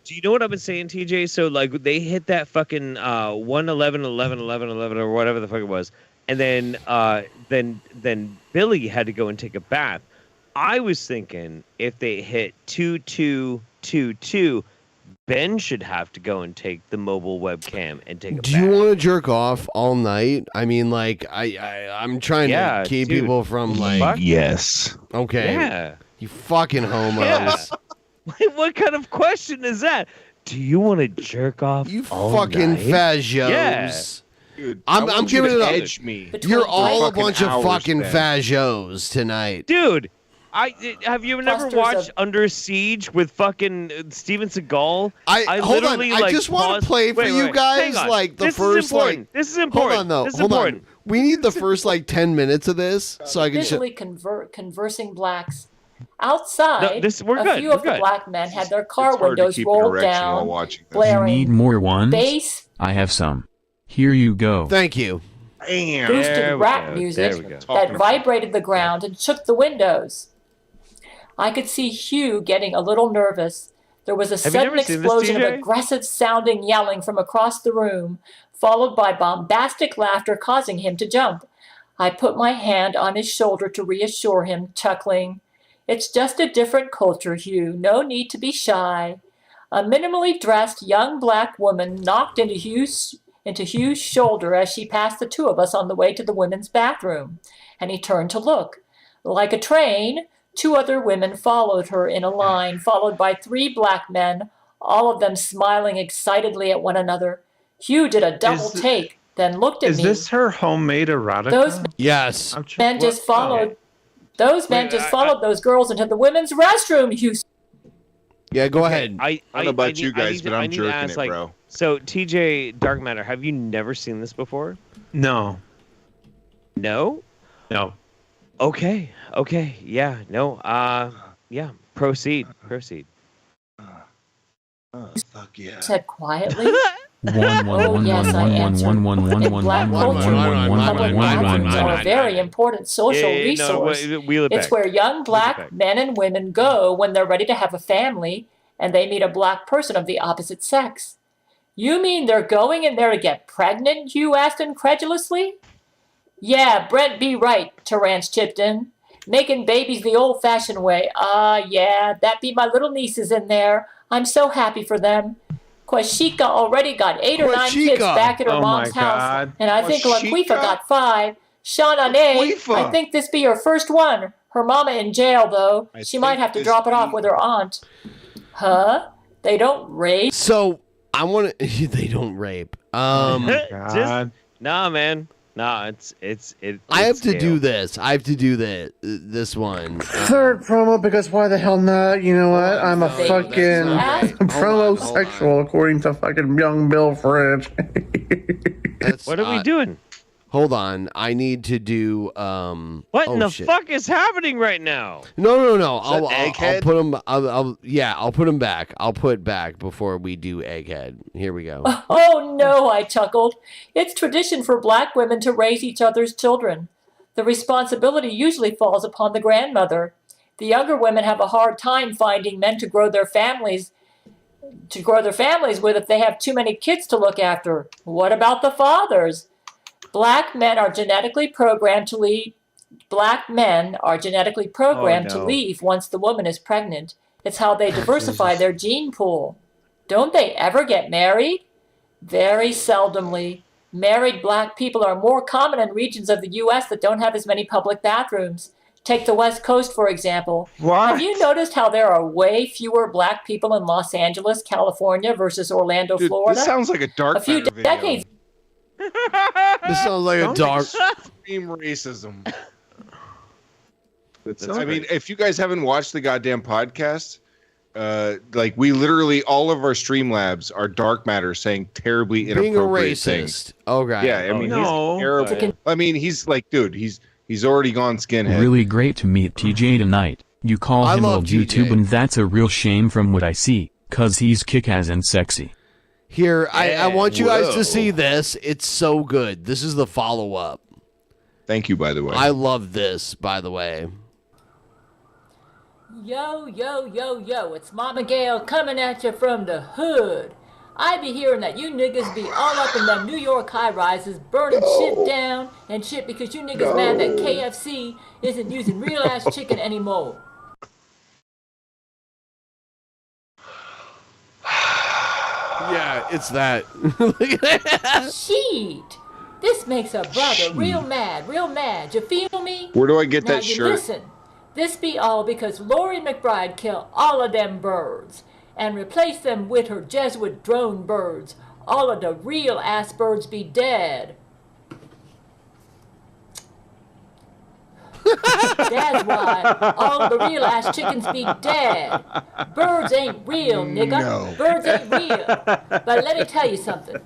Do you know what I've been saying, TJ? So like they hit that fucking 111, 11, 11, 11 or whatever the fuck it was, and then Billy had to go and take a bath. I was thinking if they hit 2222, Ben should have to go and take the mobile webcam and take a Do bath. you want to jerk off all night? I mean, like, I'm trying Yeah, to keep dude. people from like. Fuck. Yes. Okay. Yeah. You fucking homos. Yeah. What kind of question is that? Do you want to jerk off? You all fucking night? fajos. Yeah. Dude, I'm giving it up. edge me. You're all a fucking bunch of hours, fucking Ben. fajos tonight. Dude, have you never Clusters watched of- Under Siege with fucking Steven Seagal? Hold on. literally, I like, just want paused- to play for wait, you wait, guys hang on. like the This first is important. like. This is important. Hold on though. This is Hold important. on. We need the first like 10 minutes of this so I can. visually conversing blacks. Outside, we're a good, few we're of the good. black men had their car It's hard to windows keep an rolled erection while down, watching this. You need blaring more ones? bass I have some. Here you go. Thank you. Damn. boosted There we rap go, music there we go. that vibrated the ground and shook the windows. I could see Hugh getting a little nervous. There was a Have you sudden never seen this, explosion of TJ? aggressive sounding yelling from across the room, followed by bombastic laughter causing him to jump. I put my hand on his shoulder to reassure him, chuckling. It's just a different culture, Hugh. No need to be shy. A minimally dressed young black woman knocked into Hugh's shoulder as she passed the two of us on the way to the women's bathroom, and he turned to look. Like a train, two other women followed her in a line, followed by three black men, all of them smiling excitedly at one another. Hugh did a double take, then looked at Is me. this her homemade erotica? Those Yes. men just followed. Those men just followed those girls into the women's restroom, Hugh. Yeah, go ahead. I don't know about you guys, but I'm jerking it, bro. So, TJ Dark Matter, have you never seen this before? No. No? No. Okay. Yeah. No. Yeah. Proceed. Fuck yeah. Said quietly. One yes, I answered. In black culture, public bathrooms are a very important social resource. It's where young black men and women go when they're ready to have a family and they meet a black person of the opposite sex. You mean they're going in there to get pregnant? Hugh asked incredulously. Yeah, Brent be right, Terrance chipped in. Making babies the old-fashioned way. Yeah, that be my little nieces in there. I'm so happy for them. Kwashika already got 8 or 9 kids back at her mom's house, and I think Laquifa got 5. Shawnee, I think this be her first one. Her mama in jail, though. She might have to drop it off with her aunt. Huh? They don't rape? So, I want to... They don't rape. Nah, man. Nah, it's I have to scale. do this. I have to do this one. Third promo, because why the hell not? You know what? I'm a fucking promosexual, according to fucking young Bill Fridge. What are we doing? Hold on. I need to do. What oh, in the shit. fuck is happening right now? No. I'll that put him. I'll put him back. I'll put back before we do Egghead. Here we go. Oh no, I chuckled. It's tradition for black women to raise each other's children. The responsibility usually falls upon the grandmother. The younger women have a hard time finding men to grow their families with if they have too many kids to look after. What about the fathers? Black men are genetically programmed to leave. Black men are genetically programmed to leave once the woman is pregnant. It's how they diversify their gene pool. Don't they ever get married? Very seldomly. Married black people are more common in regions of the U.S. that don't have as many public bathrooms. Take the West Coast, for example. What? Have you noticed how there are way fewer black people in Los Angeles, California versus Orlando, Dude, Florida? this sounds like a dark A few matter video. decades. This sounds like a dark. Extreme racism. I mean, if you guys haven't watched the goddamn podcast, like we literally all of our Streamlabs are dark matter saying terribly Being a inappropriate racist. things. Okay. Yeah, I mean, No. he's terrible. I mean, he's like, dude, he's already gone skinhead. Really great to meet TJ tonight. You call I him love old YouTube, TJ. and that's a real shame from what I see, 'cause he's kick-ass and sexy. Here, I want you guys Whoa. to see this. It's so good. This is the follow up. Thank you, by the way. I love this, by the way. Yo, yo, yo, yo, it's Mama Gail coming at you from the hood. I be hearing that you niggas be all up in them New York high-rises burning shit down and shit because you niggas mad that KFC isn't using real-ass chicken anymore. Yeah, it's that. Shit! This makes a brother real mad. You feel me? Where do I get Now that you shirt? listen. This be all because Lori McBride killed all of them birds and replaced them with her Jesuit drone birds. All of the real ass birds be dead. That's why all the real ass chickens be dead. Birds ain't real, nigga. No. Birds ain't real. But let me tell you something.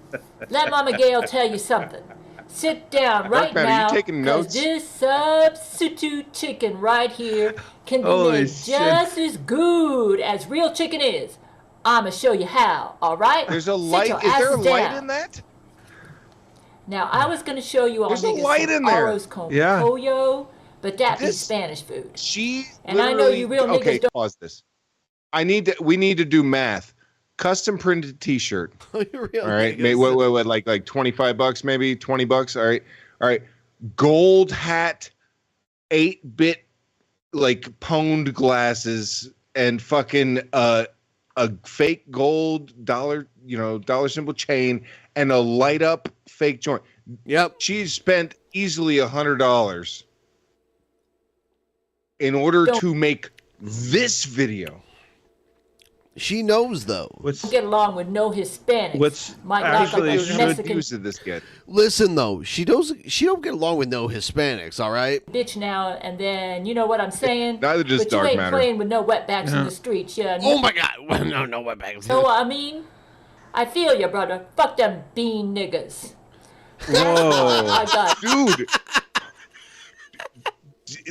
Let Mama Gail tell you something. Sit down right Matter, now, you taking 'cause notes? this substitute chicken right here can be Holy made shit. just as good as real chicken is. I'ma show you how, all right? There's a Sit light. your Is there a asses light down. in that? Now, I was going to show you all There's a niggas light some in there. arroz con Yeah. pollo, but that be This- Spanish food. She And I know you real literally- niggas okay, don't. pause this. We need to do math. Custom printed T-shirt. All right, what, like $25 maybe, $20. All right. Gold hat, 8-bit like pwned glasses, and fucking a fake gold dollar symbol chain, and a light up fake joint. Yep. She spent easily $100 in order to make this video. She knows though. Don't get along with no Hispanics. Might knock up a Mexican Use of this kid. Listen though, she don't get along with no Hispanics. All right. bitch now and then. You know what I'm saying? Neither does but dark you ain't matter. playing with no wetbacks Yeah. in the streets. Yeah. Oh my God! No wetbacks. So I mean, I feel you, brother. Fuck them bean niggas. Whoa, I got dude.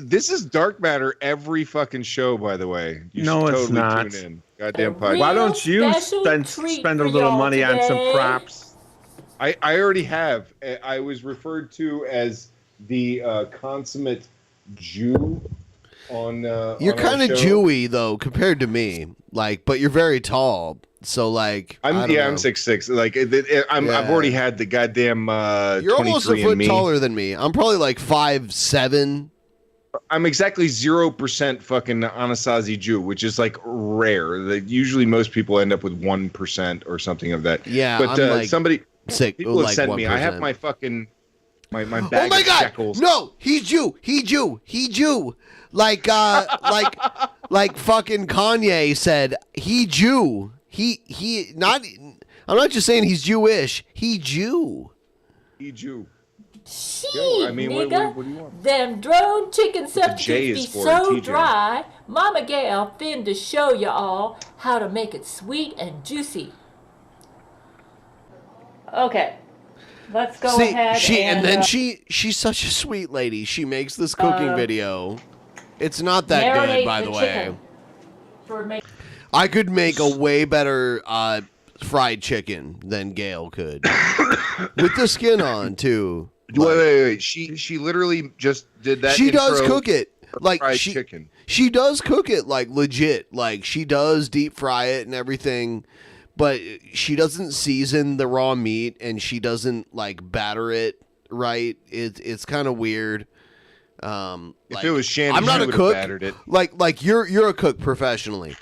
This is dark matter every fucking show, by the way. You No, should it's totally not. Tune in. Goddamn podcast. Why don't you special treat spend a for little y'all money on some today. props? I already have. I was referred to as the consummate Jew on. You're on our kind of show. Jewy though, compared to me. Like, but you're very tall. So like, I don't know. I'm 6'6". Like I've Yeah. already had the goddamn. You're almost a 23 foot and me. taller than me. I'm probably like 5'7". I'm exactly 0% fucking Anasazi Jew, which is like rare. Usually most people end up with 1% or something of that. Yeah, but I'm like somebody people have like sent me. I have 1%. my fucking my bag Oh my of God! shekels. No, he's Jew. He Jew. Like like fucking Kanye said, he Jew. He not. I'm not just saying he's Jewish. He Jew. He Jew. Shit, I mean, nigga. what do you want? Them drone chicken J substitutes be is for so TJ. dry. Mama Gail finna show you all how to make it sweet and juicy. Okay. Let's go See, ahead she's such a sweet lady. She makes this cooking video. It's not that marinate good, by the way. chicken for make- I could make a way better fried chicken than Gail could, with the skin on too. Wait. She literally just did that. She does intro cook it like fried she. chicken. She does cook it like legit. Like she does deep fry it and everything, but she doesn't season the raw meat and she doesn't like batter it right. It's kind of weird. If it was Shandy, I'm not she a would've cook. battered it. Like you're a cook professionally.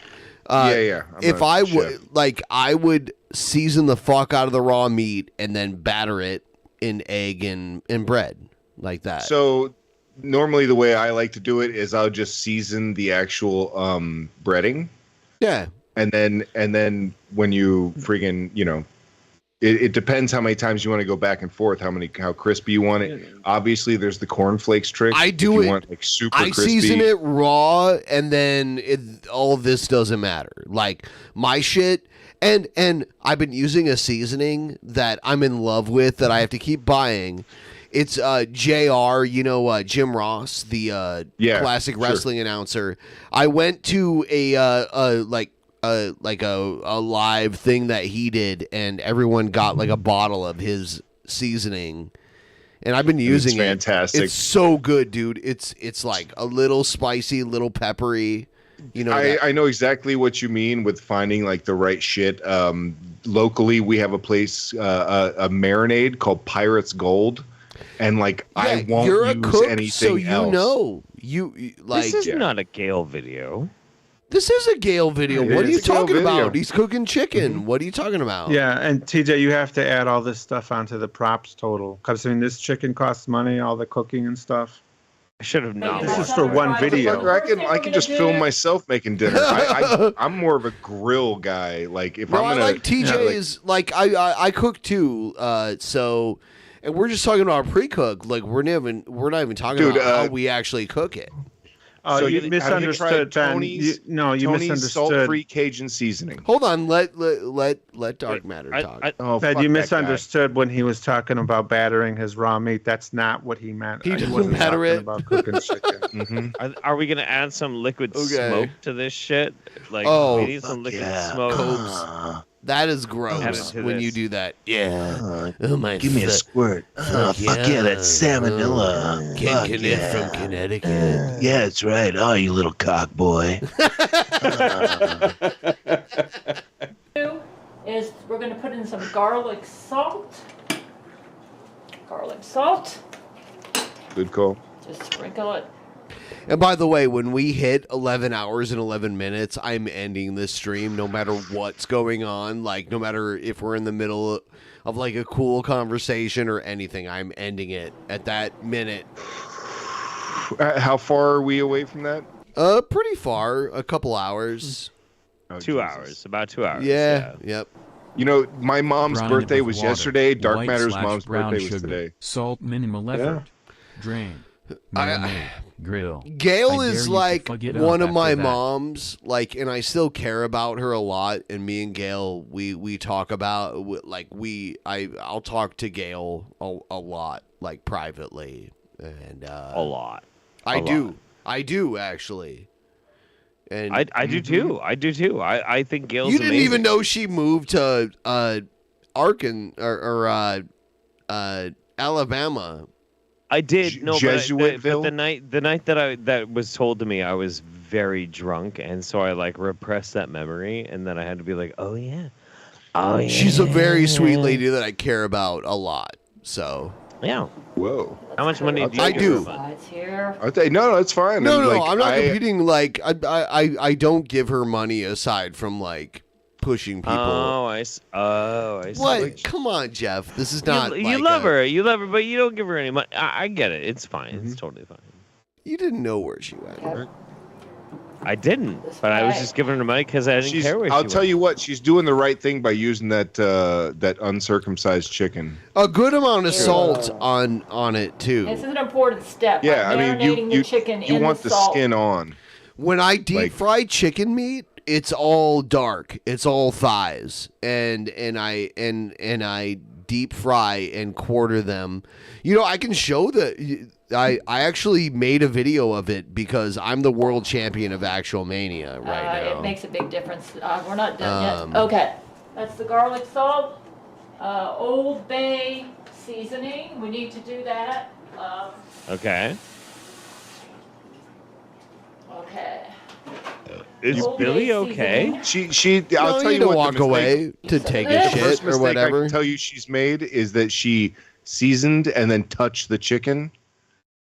Yeah. If I would I would season the fuck out of the raw meat and then batter it in egg and bread like that. So normally the way I like to do it is I'll just season the actual breading. Yeah. And then when you friggin', it depends how many times you want to go back and forth, how crispy you want it. Obviously, there's the cornflakes trick. I do if you it. want like super I crispy. season it raw, and then all of this doesn't matter. Like my shit, and I've been using a seasoning that I'm in love with that I have to keep buying. It's JR, Jim Ross, the classic wrestling announcer. I went to a live thing that he did, and everyone got like a bottle of his seasoning, and I've been using it. Fantastic. It's so good, dude. It's like a little spicy, a little peppery. I know exactly what you mean with finding like the right shit. Locally, we have a place, a marinade called Pirate's Gold, and I won't you're a use cook, anything so you else. know you like. This is not a Gale video. This is a Gale video. Yeah, What are you it's a Gale talking video. about? He's cooking chicken. What are you talking about? Yeah, and TJ, you have to add all this stuff onto the props total because this chicken costs money, all the cooking and stuff. I should have known. This is for one video. I can just film myself making dinner. I'm more of a grill guy. Like if No, I'm gonna I like TJ's. I cook too. So, and we're just talking about pre-cook. Like we're not even talking about how we actually cook it. Oh, so you have misunderstood, tried Ben. Tony's, You Tony's misunderstood. salt-free Cajun seasoning. Hold on, let Dark Matter talk. Ben, you misunderstood when he was talking about battering his raw meat. That's not what he meant. He doesn't wasn't batter talking it. about cooking chicken. Are we gonna add some liquid Okay. smoke to this shit? Like Oh, we need some liquid smoke. That is Add gross it to when this. you do that. Yeah. Oh my. Give me a squirt. Fuck yeah, that salmonella. Ken Fuck Kenneth yeah. from Connecticut. Yeah, that's right. Oh, you little cock boy. is we're going to put in some garlic salt. Garlic salt. Good call. Just sprinkle it. And by the way, when we hit 11 hours and 11 minutes, I'm ending this stream no matter what's going on. Like, no matter if we're in the middle of like a cool conversation or anything, I'm ending it at that minute. How far are we away from that? Pretty far. A couple hours. 2 hours. About 2 hours. Yeah. Yep. You know, my mom's Brine it birthday with was water. yesterday. Dark White Matter's / mom's brown birthday sugar. was today. Salt minimal effort. Drain. Marinate. Grill. Gail I is dare you to like fuck it one up of my after that. moms, like, and I still care about her a lot. And me and Gail, we talk about I'll talk to Gail a lot, like privately, and A lot. I do actually. And I do too. I do too. I think Gail's you didn't amazing. even know she moved to Alabama. I did. No, but Jesuitville? the night that was told to me, I was very drunk, and so I like repressed that memory, and then I had to be like, oh yeah, She's a very sweet lady that I care about a lot. So yeah. Whoa. How much money do you I give do. her a month? It's here. Okay, no, it's fine. No, Like, I'm not competing. Like I don't give her money aside from like pushing people. Oh, I see. What? Come on, Jeff. This is not. You love her. You love her, but you don't give her any money. I get it. It's fine. It's totally fine. You didn't know where she went. I didn't, but I was just giving her money because I didn't care where she I'll went. tell you what, she's doing the right thing by using that uncircumcised chicken. A good amount of salt on it too. This is an important step. Yeah, like I mean, marinating you the chicken you in want the salt. skin on. When I deep fry chicken meat, it's all dark. It's all thighs, and I deep deep fry and quarter them. You know, I can show the. I actually made a video of it because I'm the world champion of Actual Mania right now. It makes a big difference. We're not done yet. Okay, that's the garlic salt, Old Bay seasoning. We need to do that. Okay. Okay. Is Old Billy Bay okay? seasoning. I'll tell you what. walk the mistake- away to take the a first shit or mistake I whatever. can tell you she's made is that she seasoned and then touched the chicken,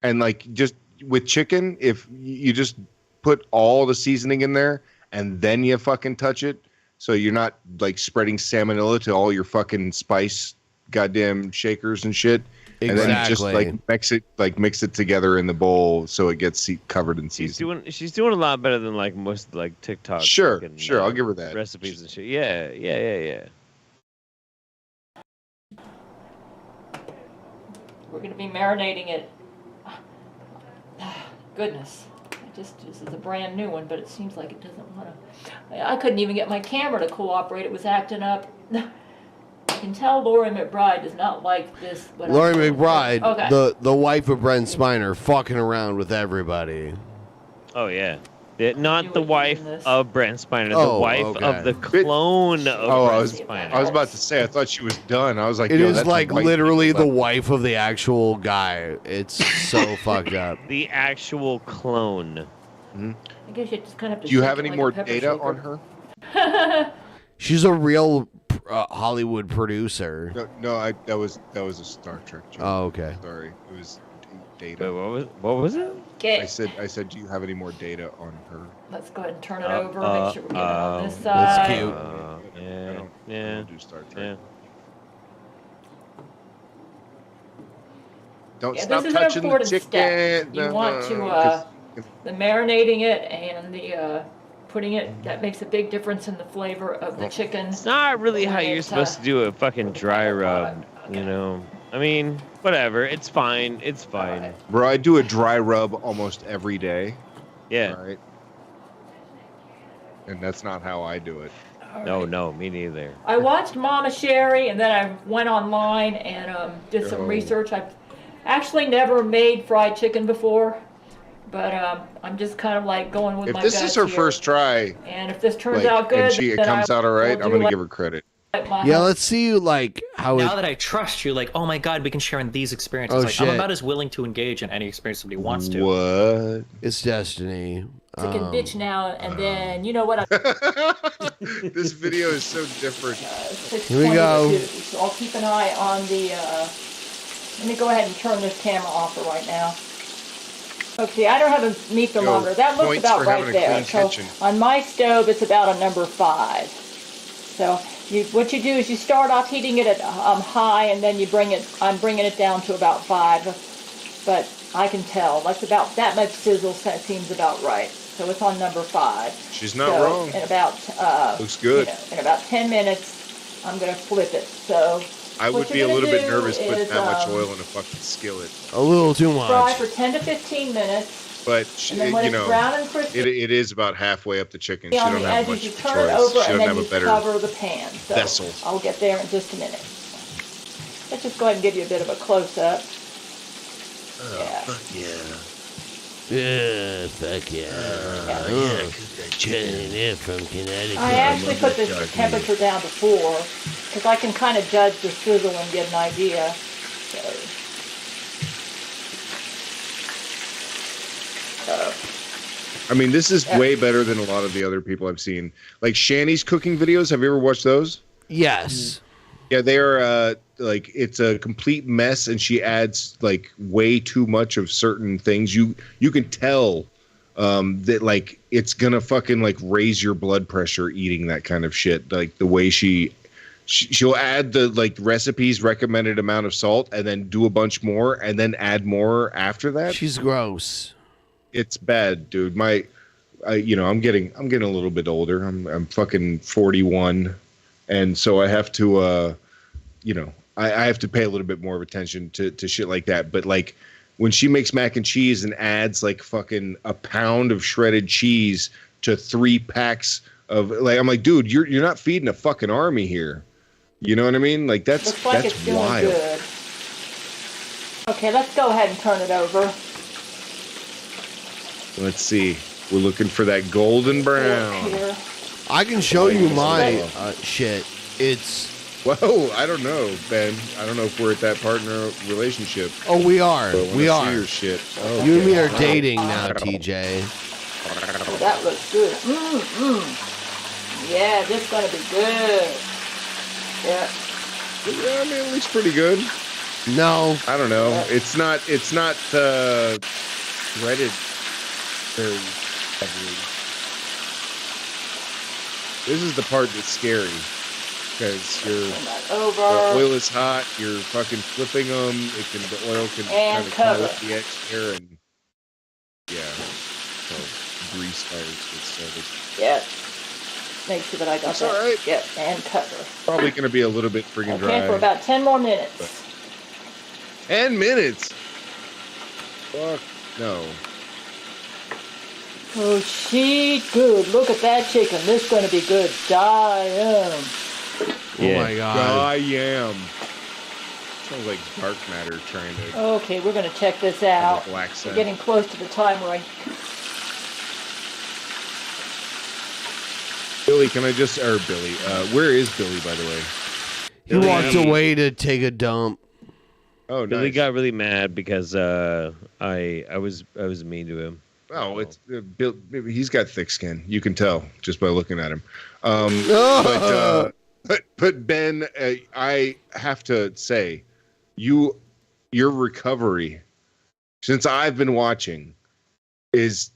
and like just with chicken, if you just put all the seasoning in there and then you fucking touch it, so you're not like spreading salmonella to all your fucking spice goddamn shakers and shit. And then just mix it together in the bowl so it gets covered in seasoning. She's doing a lot better than like most like TikTok. Sure, fucking, sure, I'll give her that. Recipes and shit. Yeah. We're going to be marinating it. Goodness. This is a brand new one, but it seems like it doesn't want to. I couldn't even get my camera to cooperate. It was acting up. I can tell Lori McBride does not like this. But Lori McBride, Okay. the wife of Brent Spiner, fucking around with everybody. Oh yeah. Not the wife of Brent Spiner, the Oh, wife okay. of the clone of Brent Spiner. I was about to say, I thought she was done. I was like, It yo, is that's like white literally people the wife of the actual guy. It's so fucked up. The actual clone. I guess you just kind of have to. Do you shake have it any like more a pepper data shaker. on her? She's a real Hollywood producer. No, that was a Star Trek joke. Oh, okay. Sorry, it was data. What was it? Okay. I said, do you have any more data on her? Let's go ahead and turn it over. Make sure we get it on this side. That's cute. I don't do Star Trek. Don't Yeah, stop this is an touching the important chicken. step. You No, want no, to 'cause- the marinating it and the putting it. That makes a big difference in the flavor of the chicken. It's not really how you're supposed to do a fucking dry rub, you know. I mean, whatever. It's fine. It's fine. Bro, I do a dry rub almost every day. Yeah. Right. And that's not how I do it. No, me neither. I watched Mama Sherry, and then I went online and did some Oh. research. I've actually never made fried chicken before, but I'm just kind of like going with If my this gut is her here. first try, And if this turns like, out good, and it then comes out all right, will I'm do gonna like- give her credit. like my Yeah, let's see like how Now it. that I trust you, like, oh my god, we can share in these experiences. Oh, like, shit. I'm about as willing to engage in any experience somebody wants to. What? It's Destiny. chicken bitch now, and then you know what? This video is so different. Here we go. So I'll keep an eye on the. Let me go ahead and turn this camera off for right now. Okay, I don't have a meat thermometer. That looks points about for right having a there. clean So kitchen. on my stove, it's about a number 5. So what you do is you start off heating it at high, and then you bring it. I'm bringing it down to about 5, but I can tell that's about that much sizzle. Seems about right. So it's on number 5. She's not So wrong. In about Looks good. in about 10 minutes, I'm gonna flip it. So I what would be you're a little gonna bit do nervous putting is, that much oil in a fucking skillet. A little too fry much. for 10 to 15 minutes. But And then when you it's know, brown and crispy it is about halfway up the chicken. She on don't the have edges, much you choice. turn it over, She and don't then have you a better cover the pan. So vessel. I'll get there in just a minute. Let's just go ahead and give you a bit of a close-up. Yeah. Fuck yeah. Yeah, fuck yeah. Chilling in from Connecticut. I actually put the temperature down to 4 because I can kind of judge the sizzle and get an idea. I mean, this is Yeah. way better than a lot of the other people I've seen. Like Shani's cooking videos. Have you ever watched those? Yes. Yeah, they're like it's a complete mess, and she adds like way too much of certain things. You can tell that like it's gonna fucking like raise your blood pressure eating that kind of shit. Like the way she'll add the like recipes recommended amount of salt, and then do a bunch more, and then add more after that. She's gross. It's bad, dude. I'm getting a little bit older. I'm fucking 41, and so I have to, I have to pay a little bit more of attention to shit like that. But like when she makes mac and cheese and adds like fucking a pound of shredded cheese to 3 packs of like, I'm like, dude, you're not feeding a fucking army here. You know what I mean? Like that's Looks like that's it's doing wild. good. Okay, let's go ahead and turn it over. Let's see. We're looking for that golden brown. Here. I can show you my shit. It's Whoa, I don't know, Ben. I don't know if we're at that partner relationship. Oh, we are. But I wanna We see are. your shit. You and me are Okay. dating now, TJ. Oh, that looks good. Yeah, this is gonna be good. Yeah. Yeah, I mean, it looks pretty good. No, I don't know. It's not threaded very heavily. This is the part that's scary because the oil is hot. You're fucking flipping them. The oil can And kind of cover. up the edge there, and yeah, so grease fires get started. Yeah. Make sure that I got That's that. all right. Yep, and cover. Probably going to be a little bit friggin' dry. Okay, for about 10 more minutes. 10 minutes. Fuck no. Oh, she good. Look at that chicken. This is going to be good. Damn. Oh my god. I am. Sounds like dark matter trying to. Okay, we're going to check this out. Black We're scent. getting close to the time where I... Billy, can I just or Billy? Where is Billy, by the way? He walked away to take a dump. Oh, Billy nice. got really mad because I was mean to him. Oh, it's Bill. He's got thick skin. You can tell just by looking at him. But Ben, I have to say, your recovery since I've been watching is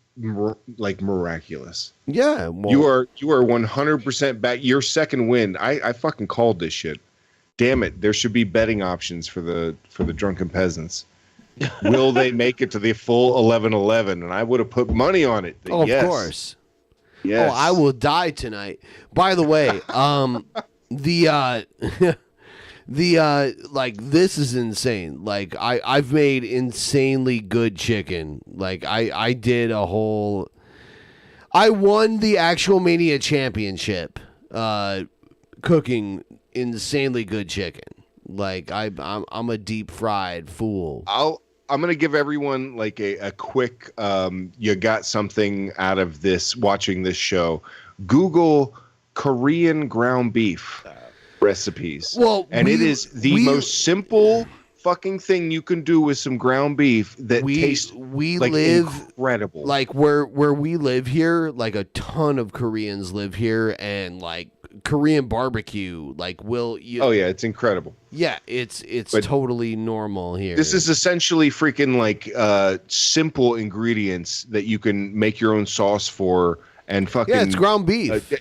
like miraculous. Yeah, well, you are 100% back. Your second win. I fucking called this shit. Damn it! There should be betting options for the Drunken Peasants. Will they make it to the full 11-11? And I would have put money on it. Oh, Yes. of course. Yes. Oh, I will die tonight. By the way, like this is insane. Like I've made insanely good chicken. Like I did a whole. I won the actual Mania Championship, cooking insanely good chicken. Like I'm a deep fried fool. I'm gonna give everyone like a quick you got something out of this watching this show. Google Korean ground beef recipes. Well, and it is the most simple fucking thing you can do with some ground beef that tastes like incredible. Like where we live here, like a ton of Koreans live here, and like Korean barbecue, like oh yeah, it's incredible. Yeah, it's But totally normal here. This is essentially freaking like simple ingredients that you can make your own sauce for and fucking Yeah, it's ground beef.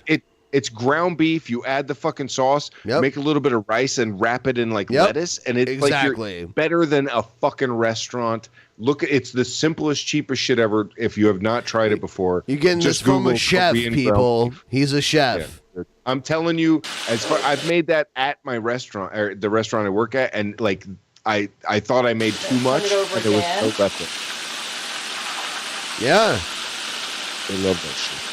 It's ground beef. You add the fucking sauce, make a little bit of rice, and wrap it in like lettuce, and it's like Exactly. you're better than a fucking restaurant. It's the simplest, cheapest shit ever. If you have not tried it before, You're getting just this from Google a chef, Korean ground people. beef. He's a chef. Yeah. I'm telling you, I've made that at my restaurant or the restaurant I work at, and like I thought I made too much, and there was no left. Yeah, I love that shit.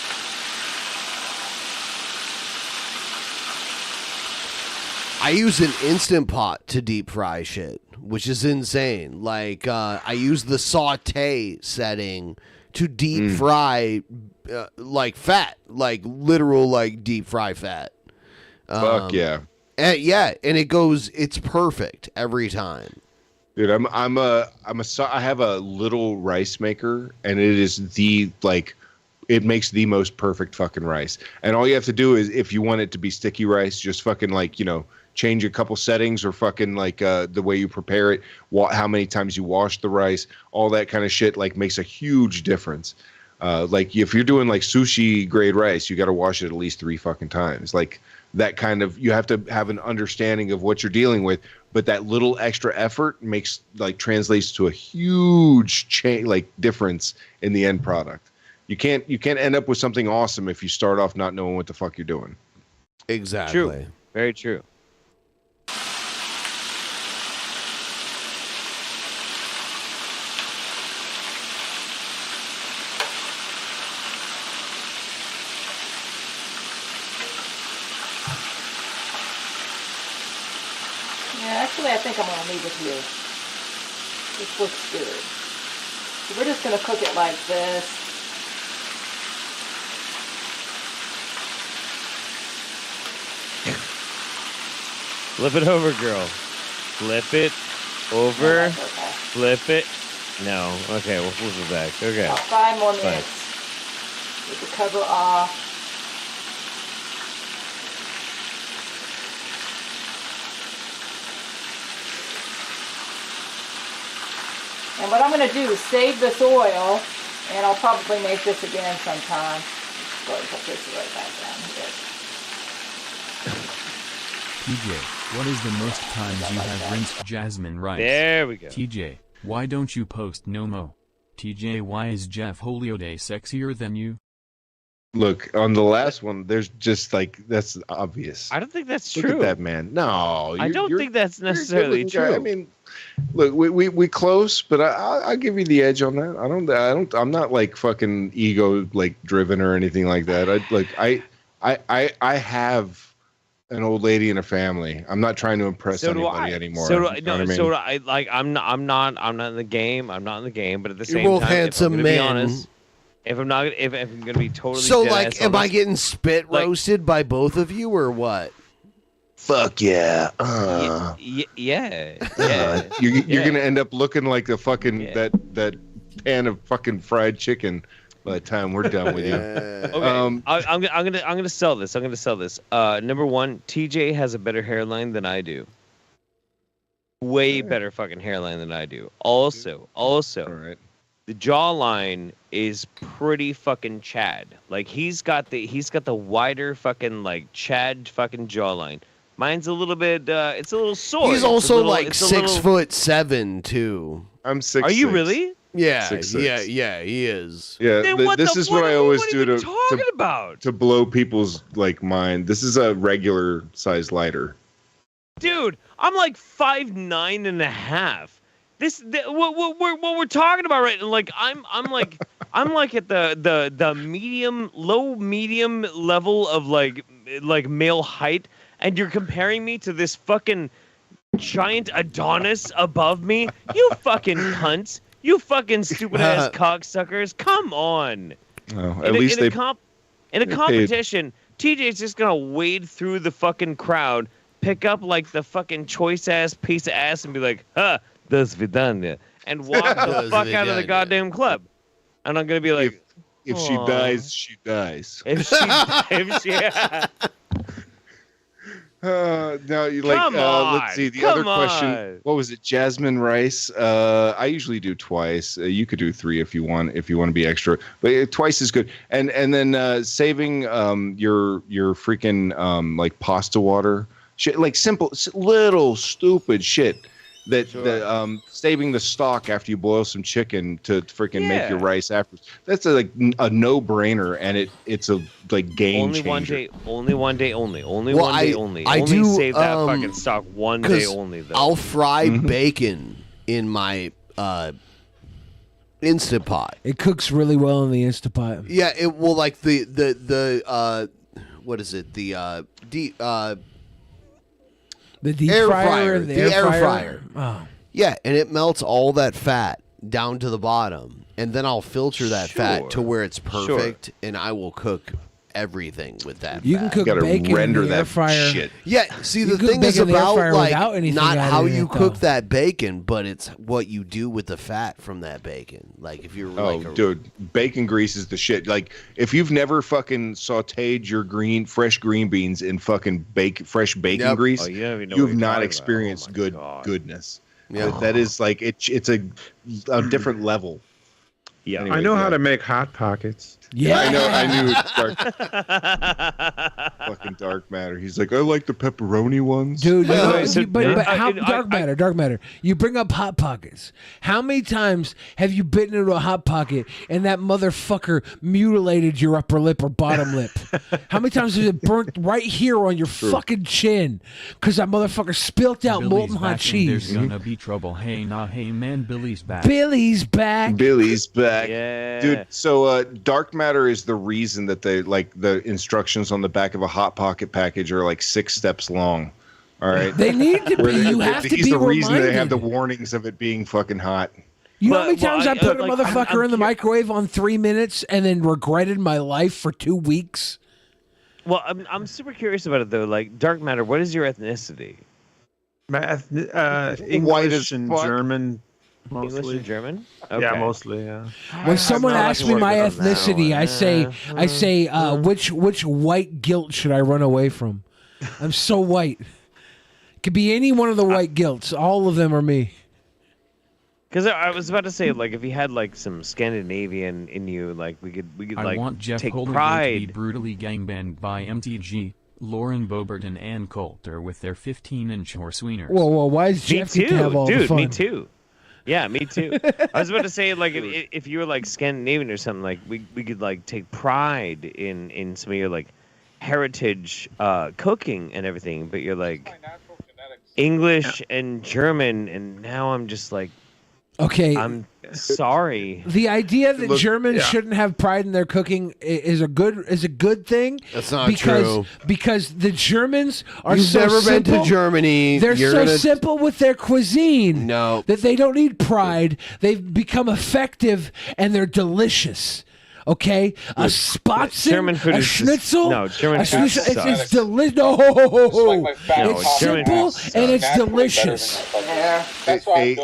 I use an Instant Pot to deep fry shit, which is insane. Like I use the saute setting to deep fry like fat, like literal like deep fry fat. Fuck yeah. And it's perfect every time. Dude, I have a little rice maker, and it is it makes the most perfect fucking rice. And all you have to do is, if you want it to be sticky rice, just fucking change a couple settings, or fucking the way you prepare it, how many times you wash the rice, all that kind of shit makes a huge difference. If you're doing sushi grade rice, you got to wash it at least 3 fucking times. That kind of, you have to have an understanding of what you're dealing with, but that little extra effort makes translates to a huge difference in the end product. You can't end up with something awesome if you start off not knowing what the fuck you're doing. Exactly. True. Very true. Yeah, actually, I think I'm gonna leave it here. This looks good. So we're just gonna cook it like this. Flip it over, girl. Flip it over. Flip it. No. Okay, we'll flip it back. Okay. About 5 more Fine. minutes. With the cover off. And what I'm going to do is save this oil, and I'll probably make this again sometime. Go ahead and put this right back down here. TJ, what is the most times you have rinsed jasmine rice? There we go. TJ, why don't you post no mo? TJ, why is Jeff Holiday sexier than you? Look, on the last one, there's just like, that's obvious. I don't think that's Look true. at that man. No, I don't think that's necessarily you're a good-looking guy. true. I mean, look, we close, but I'll give you the edge on that. I'm not like fucking ego like driven or anything like that. I have an old lady and a family. I'm not trying to impress anybody anymore. So do I. You know what I No, mean? so do I. Like I'm not in the game. I'm not in the game. But at the You're same both time, handsome if I'm men. gonna be honest, if I'm not, if I'm gonna be totally So, dead like, ass am I honest, getting spit like- roasted by both of you, or what? Fuck yeah. yeah. You're gonna end up looking like the fucking that pan of fucking fried chicken by the time we're done with you. Okay, I'm gonna sell this. I'm gonna sell this. Number one, TJ has a better hairline than I do. Way better fucking hairline than I do. Also, the jawline is pretty fucking Chad. Like he's got the wider fucking like Chad fucking jawline. Mine's a little bit. It's a little sore. He's It's a also little- like it's a 6'7" too. I'm 6'6". Are you really? Yeah, 6'6". yeah, he is. Yeah, Then what this the- is what I always what are do you to talking about? to blow people's like mind. This is a regular size lighter. Dude, I'm like 5'9" and a half. What we're talking about right now, like I'm like at the low medium level of like male height, and you're comparing me to this fucking giant Adonis above me. You fucking cunts. You fucking stupid ass cocksuckers. Come on. At least they in a paid. competition, TJ's just gonna wade through the fucking crowd, pick up like the fucking choice ass piece of ass, and be like, "Huh, das vidanya," and walk the Das fuck out of the vidanya. goddamn club. And I'm gonna be like, if she "Aw." dies, she dies. If she No, you like. Come Let's see. The other on, question. come on. What was it? Jasmine rice. I usually do twice. You could do 3 if you want. If you want to be extra, but twice is good. And then saving your freaking like pasta water shit, like simple little stupid shit. That saving the stock after you boil some chicken to freaking make your rice afterwards. That's a no-brainer, and it's a like game only changer. one day, only one day only, only Well, one day I- only. I only do, save that um, fucking stock one day 'Cause only though. I'll fry Mm-hmm. bacon in my Instant Pot. It cooks really well in the Instant Pot. Yeah, it will like the what is it? The deep The deep air fryer, fryer. the The air air fryer. fryer. Oh. Yeah, and it melts all that fat down to the bottom, and then I'll filter that fat to where it's perfect, and I will cook everything with that. You fat. can cook bacon in the air fryer. Yeah, see, You the cook thing is bacon in the air about fryer like without anything not added how in you it, cook though. that bacon, but it's what you do with the fat from that bacon. Like if you're Oh, like dude, bacon grease is the shit. Like, if you've never fucking sautéed your fresh green beans in fucking fresh bacon Yep. grease, Oh, you don't even know you what have you're not talking experienced about. Oh my goodness. Yeah. That is like it's a different level. Yeah, Anyway, I know how yeah. to make Hot Pockets. Yeah, I knew fucking dark matter. He's like, I like the pepperoni ones, Dude, so- but how I- dark matter. You bring up Hot Pockets. How many times have you bitten into a Hot Pocket and that motherfucker mutilated your upper lip or bottom lip? How many times has it burnt right here on your fucking chin because that motherfucker spilt out Billy's molten hot back and cheese? There's gonna be trouble. Hey, nah, hey, man, Billy's back. Billy's back. Billy's back. Yeah. Dude, so dark matter is the reason that they like the instructions on the back of a Hot Pocket package are like 6 steps long. All right. They need to be. You have to He's be the reason they have reminded. the warnings of it being fucking hot. You know how many times I put a like, motherfucker I'm in the microwave on 3 minutes and then regretted my life for 2 weeks? Well, I'm super curious about it though. Like dark matter, what is your ethnicity? English and German, mostly. English and German? Yeah, Okay. mostly. Yeah. When someone asks me my ethnicity, I say, Mm-hmm. which white guilt should I run away from? I'm so white. Could be any one of the white guilts. All of them are me. Because I was about to say, like, if you had like some Scandinavian in you, like we could I like want Jeff take Holloway to be pride. brutally gangbanged by MTG, Lauren Boebert and Ann Coulter with their 15-inch horse wieners. Whoa, why is Me Jeff get to too, have all the dude. fun? Me too. Yeah, me too. I was about to say, like, if you were like Scandinavian or something, like we could like take pride in some of your like heritage cooking and everything, but you're like English and German, and now I'm just like, okay, I'm sorry. The idea that Look, Germans yeah. shouldn't have pride in their cooking is a good thing. That's not because, true. Because the Germans are You've so never been to simple. Germany. They're You're so gonna- simple with their cuisine. No. That they don't need pride. They've become effective and they're delicious. Okay, a Spatzen, German food a is just- Schnitzel, no, German a food Schnitzel, sucks. it's delicious. No, it's German simple food and it's sucks. delicious.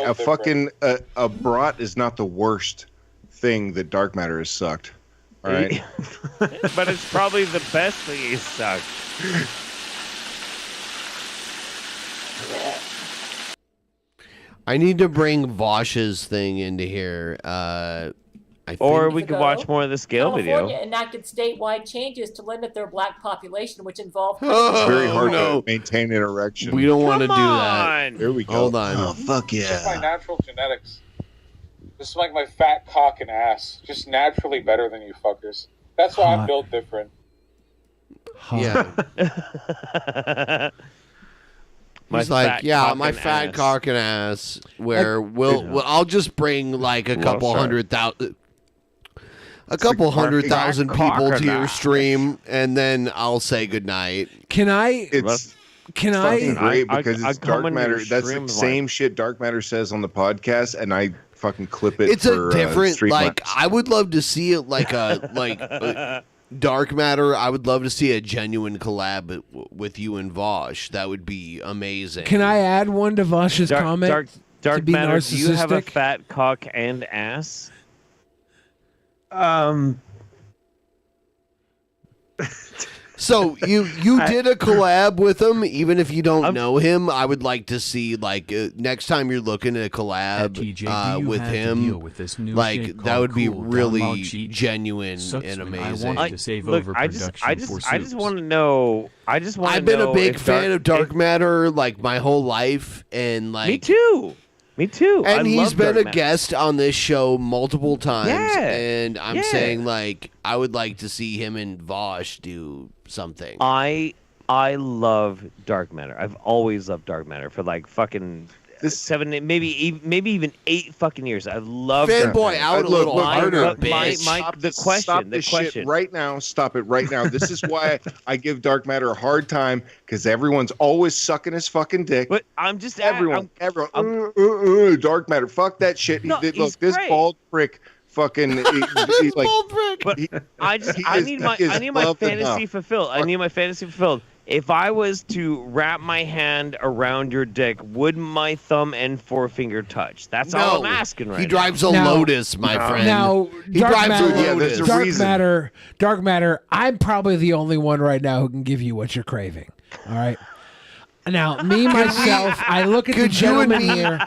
A fucking a brat is not the worst thing that dark matter has sucked. All right. But it's probably the best thing he's sucked. I need to bring Vosh's thing into here. I think. Or we could watch more of the scale California video. enacted statewide changes to limit their black population, which involved It's very hard no. to maintain an erection. We don't want to do that. There we go. Hold on. Oh, fuck This is my natural genetics. This is like my fat cock and ass. Just naturally better than you fuckers. That's why I'm Hot. built different. Yeah. He's like, yeah, my fat cock and ass. Where I'll just bring like a couple sorry. 100,000, a couple 100,000 people to your crocodile. stream, and then I'll say goodnight. Can I? It's Can fucking great I- because I it's come dark into matter. your That's the stream same shit dark matter says on the podcast, and I fucking clip it. It's for, a different stream like. lines. I would love to see it like a dark matter. I would love to see a genuine collab with you and Vosh. That would be amazing. Can I add one to Vosh's comment? Dark to be matter. Do you have a narcissistic? fat cock and ass? So you did a collab with him, even if you don't know him. I would like to see like next time you're looking at a collab TJ, with had to him, deal with this new like shit that called would be cool down really log sheet. genuine Sucks and when I amazing. wanted to save Look, over I production just for want to know. I just want to I've been know a big if fan of dark matter like my whole life, and like Me too. Me too. And I he's love been dark a matter. guest on this show multiple times. Yeah. And I'm Yeah. saying like I would like to see him and Vosh do something. I love dark matter. I've always loved dark matter for like fucking 7, maybe even 8 fucking years. I've loved dark Fanboy matter. out a little harder, the Stop question. this shit right now. Stop it right now. This is why I give dark matter a hard time because everyone's always sucking his fucking dick. But I'm just everyone. Dark matter. Fuck that shit. No, Look, he's this great. bald prick. Fucking, he's like, But I need my loved fantasy enough. fulfilled. I need my fantasy fulfilled. If I was to wrap my hand around your dick, would my thumb and forefinger touch? That's all I'm asking right now. He drives a Lotus, my friend. Now, he dark drives matter, a Lotus. dark matter. I'm probably the only one right now who can give you what you're craving. All right. Now, me myself, I look at the Could you and gentleman me- here.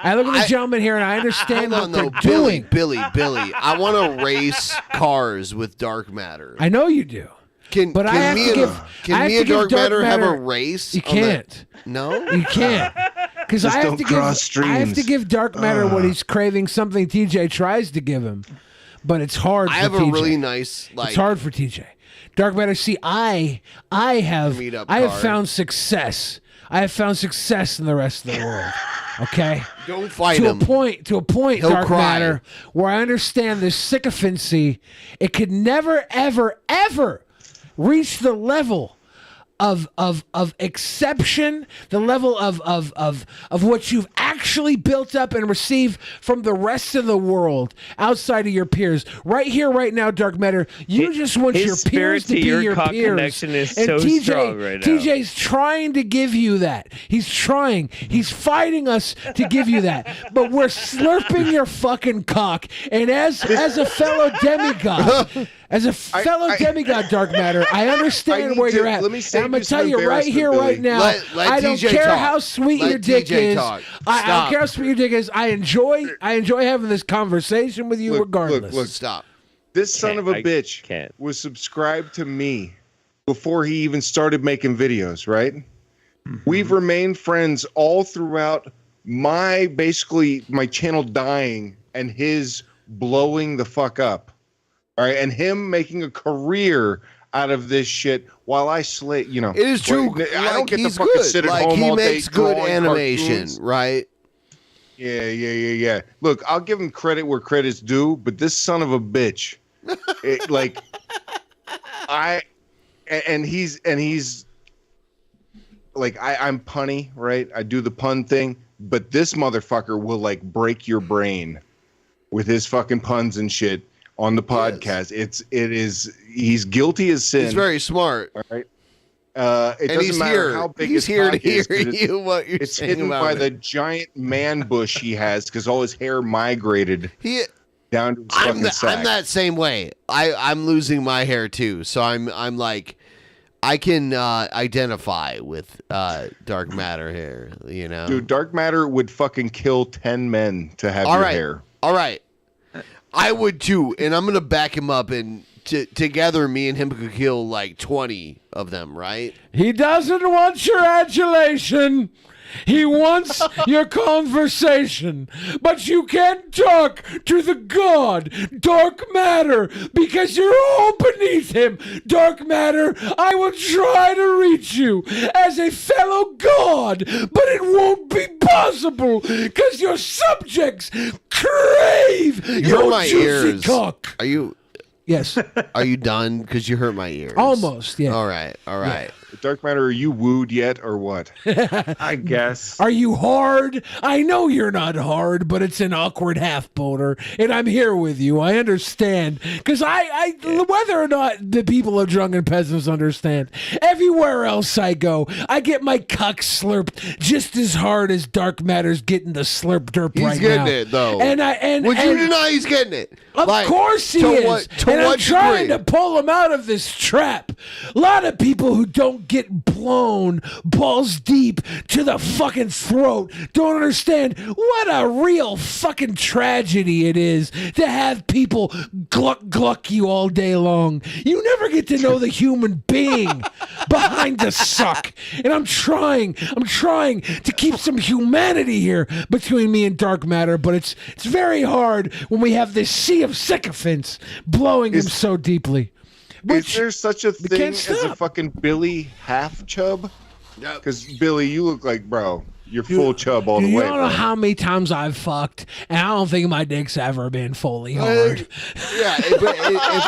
I look at the gentleman here, and I understand what Hold they're on, though, doing. Billy. I want to race cars with dark matter. I know you do. But I have me to and, give. can I have me to and give dark matter have a race? You on the- can't. No, you can't. Because Just I have don't to give. cross I have to streams. give dark matter what he's craving. Something TJ tries to give him, but it's hard. I for have a TJ. really nice like. It's hard for TJ. Dark matter. See, I have Meet-up I have card. found success. I have found success in the rest of the world. Okay. Don't fight to him. a point, He'll dark cry. matter, where I understand the sycophancy. It could never, ever, ever reach the level of exception, the level of what you've actually built up and received from the rest of the world outside of your peers. Right here, right now, Dark Matter, you just want his your peers spirit to be to your your cock peers. connection is And so TJ, strong right now. TJ's trying to give you that. He's trying. He's fighting us to give you that. But we're slurping your fucking cock. And as a fellow demigod, demigod, Dark Matter, I understand where you're at. Let me And save I'm going you to tell some you right here, right now, Let I don't TJ care talk. how sweet Let your dick TJ is. talk. I don't Stop. care how sweet your dick is. I enjoy having this conversation with you regardless. Look, stop. This son of a bitch was subscribed to me before he even started making videos, right? We've remained friends all throughout my channel dying and his blowing the fuck up. All right, and him making a career out of this shit while I slay, you know. It is true. I don't get to he's fucking good. sit at Like home he all day makes good drawing animation, cartoons. right? Yeah. Look, I'll give him credit where credit's due, but this son of a bitch, he's like, I'm punny, right? I do the pun thing, but this motherfucker will like break your brain with his fucking puns and shit on the podcast. He's guilty as sin. He's very smart. All right. It And doesn't matter how big he's his here to cock is, hear 'cause you what you're it's saying hidden about by it. the giant man bush he has because all his hair migrated down to his fucking sack. I'm that same way. I'm losing my hair too, so I'm like, I can identify with dark matter hair. You know, Dude, dark matter would fucking kill 10 men to have your hair. All right, I would too, and I'm gonna back him up, and together, me and him could kill like 20 of them. Right? He doesn't want your adulation. He wants your conversation. But you can't talk to the god, Dark Matter, because you're all beneath him. Dark Matter, I will try to reach you as a fellow god, but it won't be possible because your subjects crave You your hurt my juicy ears. cock. Are you? Yes. Are you done? Because you hurt my ears. Almost, yeah. All right. Dark matter, are you wooed yet or what? I guess. Are you hard? I know you're not hard, but it's an awkward half boner, and I'm here with you. I understand. Because whether or not the people of Drunken Peasants understand, everywhere else I go, I get my cuck slurped just as hard as Dark Matter's getting the slurp derp He's right getting now. it though. And would you deny he's getting it? Of Like, course he to is. What, to and what I'm trying degree? to pull him out of this trap. A lot of people who don't get blown balls deep to the fucking throat don't understand what a real fucking tragedy it is to have people gluck you all day long. You never get to know the human being behind the suck. And I'm trying to keep some humanity here between me and Dark Matter, but it's very hard when we have this sea of sycophants blowing him so deeply. Is there such a thing can't as a stop. fucking Billy half chub? Because Billy, you look like, bro, you're full chub all the You way. don't know bro. how many times I've fucked, and I don't think my dick's ever been fully hard. Yeah, if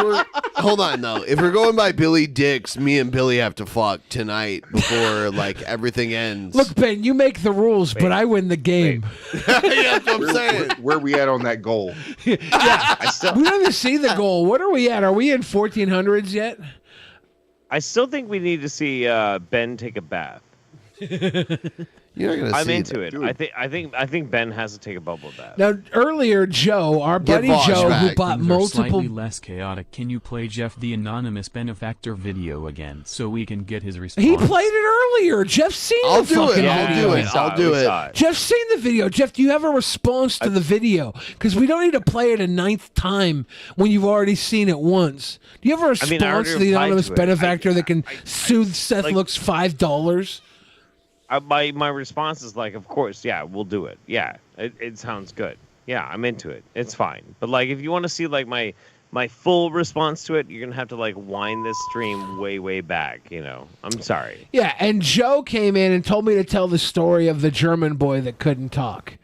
we're hold on though. If we're going by Billy Dicks, me and Billy have to fuck tonight before like everything ends. Look, Ben, you make the rules, but I win the game. Yeah, that's what I'm saying. Where are we at on that goal? We don't even see the goal. What are we at? Are we in 1400s yet? I still think we need to see Ben take a bath. You're not gonna I'm see into that. it. Dude. I think Ben has to take a bubble bath. Now, earlier, Joe, our Get buddy Vosh Joe, who back. bought Things are multiple. slightly less chaotic. Can you play Jeff the Anonymous Benefactor video again so we can get his response? He played it earlier. Jeff's seen I'll the do it. fucking I'll video. do it. I'll do it. Jeff's seen the video. Jeff, do you have a response to the video? Because we don't need to play it a ninth time when you've already seen it once. Do you have a response I already to the replied anonymous to it. benefactor that can soothe Seth like- Looks $5? My response is like, of course, yeah, we'll do it. Yeah, it sounds good. Yeah, I'm into it. It's fine. But like, if you want to see like my full response to it, you're gonna have to like wind this stream way back. You know, I'm sorry. Yeah, and Joe came in and told me to tell the story of the German boy that couldn't talk.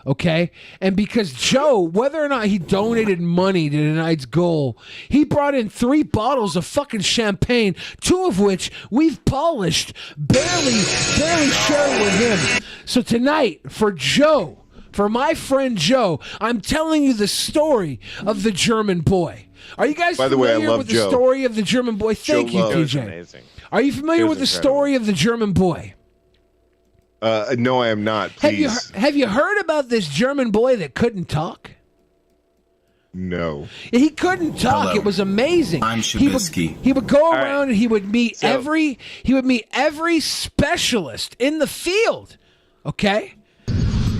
Okay? And because Joe, whether or not he donated money to tonight's goal, he brought in 3 bottles of fucking champagne, 2 of which we've polished, barely sharing with him. So tonight, for Joe, for my friend Joe, I'm telling you the story of the German boy. Are you guys By the way, I familiar love with Joe. the story of the German boy? Thank you, Joe loves. TJ. Are you familiar with the story of the German boy? No, I am not. Please. Have you heard about this German boy that couldn't talk? No. He couldn't talk. Hello. It was amazing. I'm He would go around and he would meet every specialist in the field. Okay?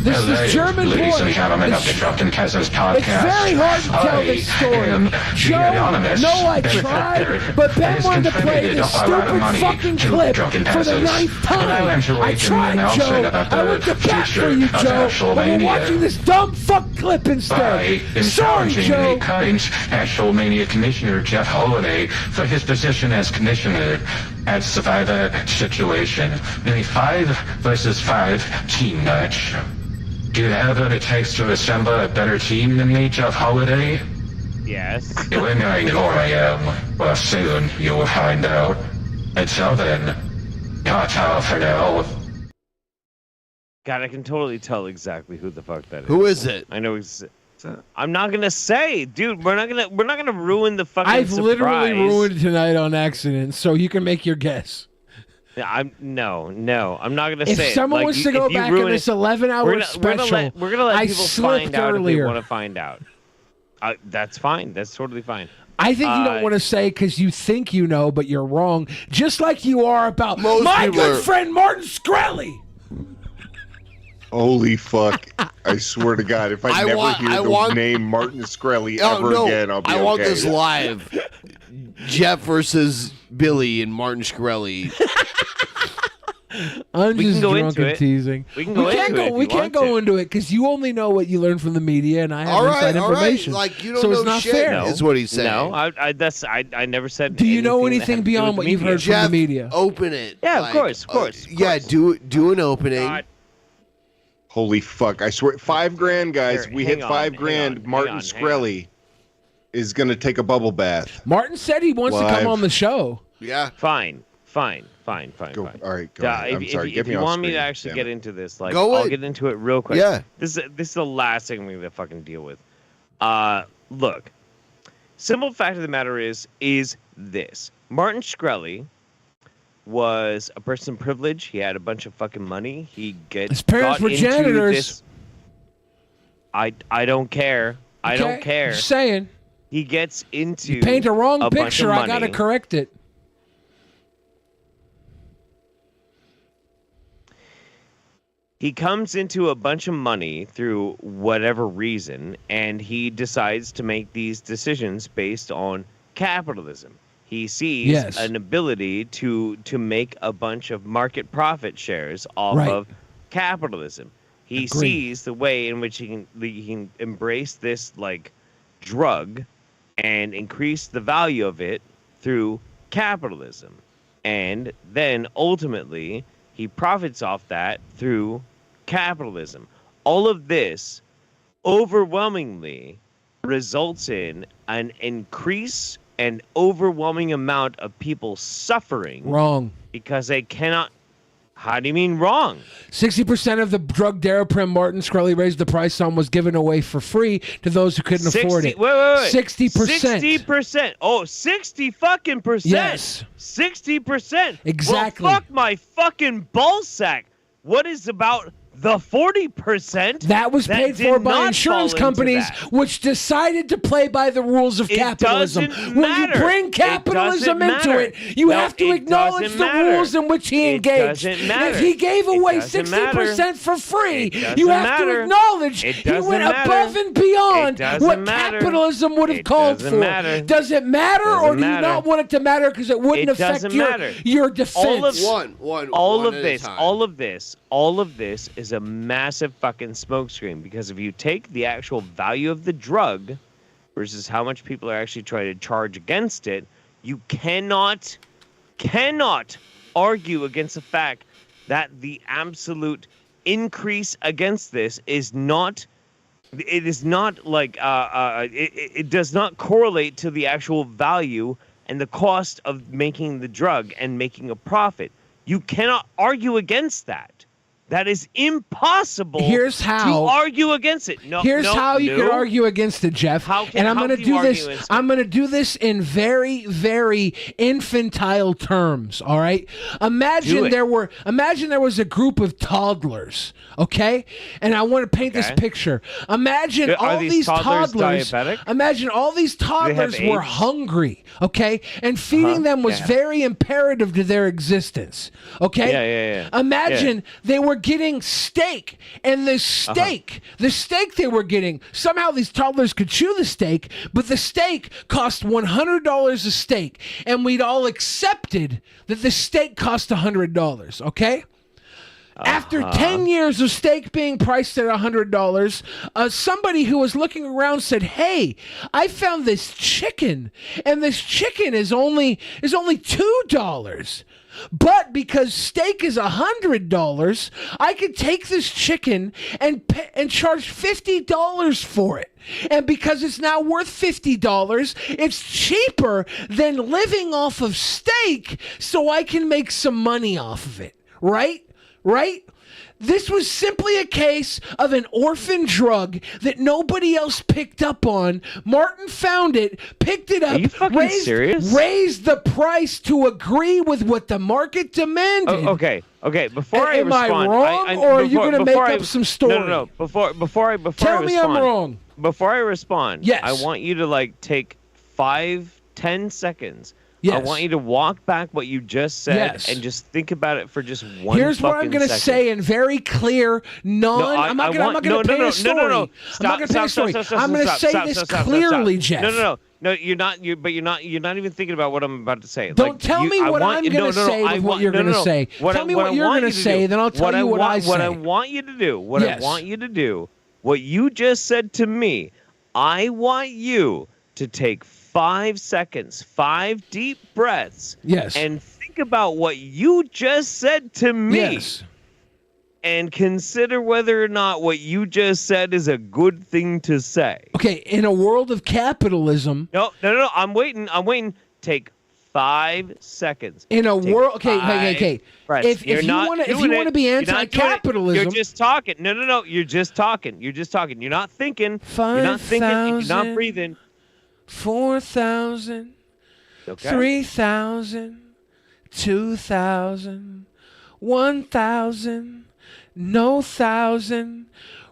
This German boy. Ladies and gentlemen of the Drunken Peasants podcast. It's very hard to tell this story. Joe, no, I tried, but Ben wanted to play this stupid fucking clip for the 9th time. I tried, Joe. I went to bat for you, Joe, but we're watching this dumb fuck clip instead. Sorry, Joe. The Cuttings, Asheville Commissioner Jeff Holiday for his position as commissioner at Survivor Situation in a 5 versus 5 team match. Do you have what it takes to assemble a better team than me, Jeff Holiday? Yes. You and I know I am. Well, soon you will find out. Until then, ta-ta for now. God, I can totally tell exactly who the fuck that is. Who is it? I know. I'm not gonna say, dude. We're not gonna ruin the fucking. I've surprise. literally ruined tonight on accident, so you can make your guess. No, I'm not gonna say. If someone wants to go back in this 11-hour special, we're gonna let I people slipped find out earlier. if they want to find out. That's fine. That's totally fine. I think you don't want to say because you think you know, but you're wrong. Just like you are about my good friend Martin Shkreli. Holy fuck. I swear to God, if I never hear the name Martin Shkreli ever again, I'll be okay. I want this live. Jeff versus Billy and Martin Shkreli. I'm We just can go drunk into and it. teasing. We can go into it if We you can't want go to. into it because you only know what you learn from the media, and I have All right, inside all right. information. Like, you don't so know it's not shit, fair. no. is what he's saying. No, I never said. Do you know anything that anything had to do beyond with what the you've media. heard from the media? Open it. Yeah, Like, of course. Yeah, do an opening. Holy fuck. I swear. $5,000, guys. Here, We hang hit on, $5,000. Martin hang on. Shkreli is going to take a bubble bath. Martin said he wants to come Live. on the show. Yeah. Fine. All right, go ahead. I'm sorry. Get If me you off want me to screen, actually damn get it. into this, like, Go I'll in. get into it real quick. Yeah. This is the last thing we have to fucking deal with. Look, simple fact of the matter is this: Martin Shkreli was a person of privilege. He had a bunch of fucking money. His parents got were into janitors. this- I don't care. I don't Okay? care. Just saying. He gets into You paint a wrong bunch of picture. I gotta money. correct it. He comes into a bunch of money through whatever reason, and he decides to make these decisions based on capitalism. He sees an ability to make a bunch of market profit shares off of capitalism. He sees the way in which he can embrace this like drug and increase the value of it through capitalism. And then ultimately he profits off that through capitalism. All of this overwhelmingly results in an increase and overwhelming amount of people suffering. Wrong. Because they cannot. How do you mean wrong? 60% of the drug Daraprim Martin Shkreli raised the price on was given away for free to those who couldn't afford it. Wait. 60%. 60%. Oh, 60 fucking percent. Yes. 60%. Exactly. Well, fuck my fucking ballsack. What is about the 40% That was paid did for by not insurance fall into companies, that? which decided to play by the rules of It capitalism. doesn't When matter. you bring It capitalism doesn't into matter. it, you No, have to it acknowledge doesn't the matter. rules in which he It engaged. doesn't matter. If he gave It away doesn't 60% for free, It doesn't you have matter. to acknowledge It he doesn't went matter. above and It beyond doesn't what matter. capitalism would have It called doesn't for. matter. Does it matter, Doesn't or do you matter. not want it to matter because it wouldn't It affect doesn't your, matter. your defense? All of this is a massive fucking smokescreen, because if you take the actual value of the drug versus how much people are actually trying to charge against it, you cannot argue against the fact that the absolute increase against this is not. It is not like it does not correlate to the actual value and the cost of making the drug and making a profit. You cannot argue against that. That is impossible. Here's how to argue against it. No, Here's no, how you no. can argue against it, Jeff. And I'm how going to can you do argue this. against I'm going to do this in very, very infantile terms. All right. Do Imagine it. there was a group of toddlers. Okay. And I want to paint this picture. Imagine Are all these these toddlers toddlers. diabetic? Imagine all these toddlers were AIDS? hungry. Okay. And feeding them was Yeah. very imperative to their existence. Okay. Yeah. Imagine they were getting steak, and the steak they were getting, somehow these toddlers could chew the steak, but the steak cost $100 a steak, and we'd all accepted that the steak cost $100, okay? After 10 years of steak being priced at $100, somebody who was looking around said, "Hey, I found this chicken, and this chicken is only $2. But because steak is $100, I could take this chicken and charge $50 for it. And because it's now worth $50, it's cheaper than living off of steak, so I can make some money off of it." Right? This was simply a case of an orphan drug that nobody else picked up on. Martin found it, picked it up, Are you fucking serious? raised the price to agree with what the market demanded. Okay. Before I Am I respond, wrong, or are you gonna make up some story? No. Before I Tell me I'm respond, wrong. Before I respond, Yes. I want you to take 5-10 seconds. Yes. I want you to walk back what you just said Yes. and just think about it for just one. Here's what I'm fucking going to second. say in very clear, I'm not going to paint a story. I'm not going to paint a story. I'm going to say this clearly, Jeff. No, you're not. But you're not even thinking about what I'm about to say. Don't tell me what I'm going to say with what you're going to say. Tell me what you're going to say, then I'll tell you what I say. What I want you to do. I want you to do. What you just said to me. I want you to take 5 seconds, 5 deep breaths. Yes. And think about what you just said to me. Yes. And consider whether or not what you just said is a good thing to say. Okay, in a world of capitalism. No. I'm waiting. Take 5 seconds. In a world, okay. Breaths. If you want to be anti-capitalism, you're just talking. No. You're just talking. You're not thinking. You're not thinking. You're not breathing. 4,000, 3,000, 2,000, 1,000, no thousand.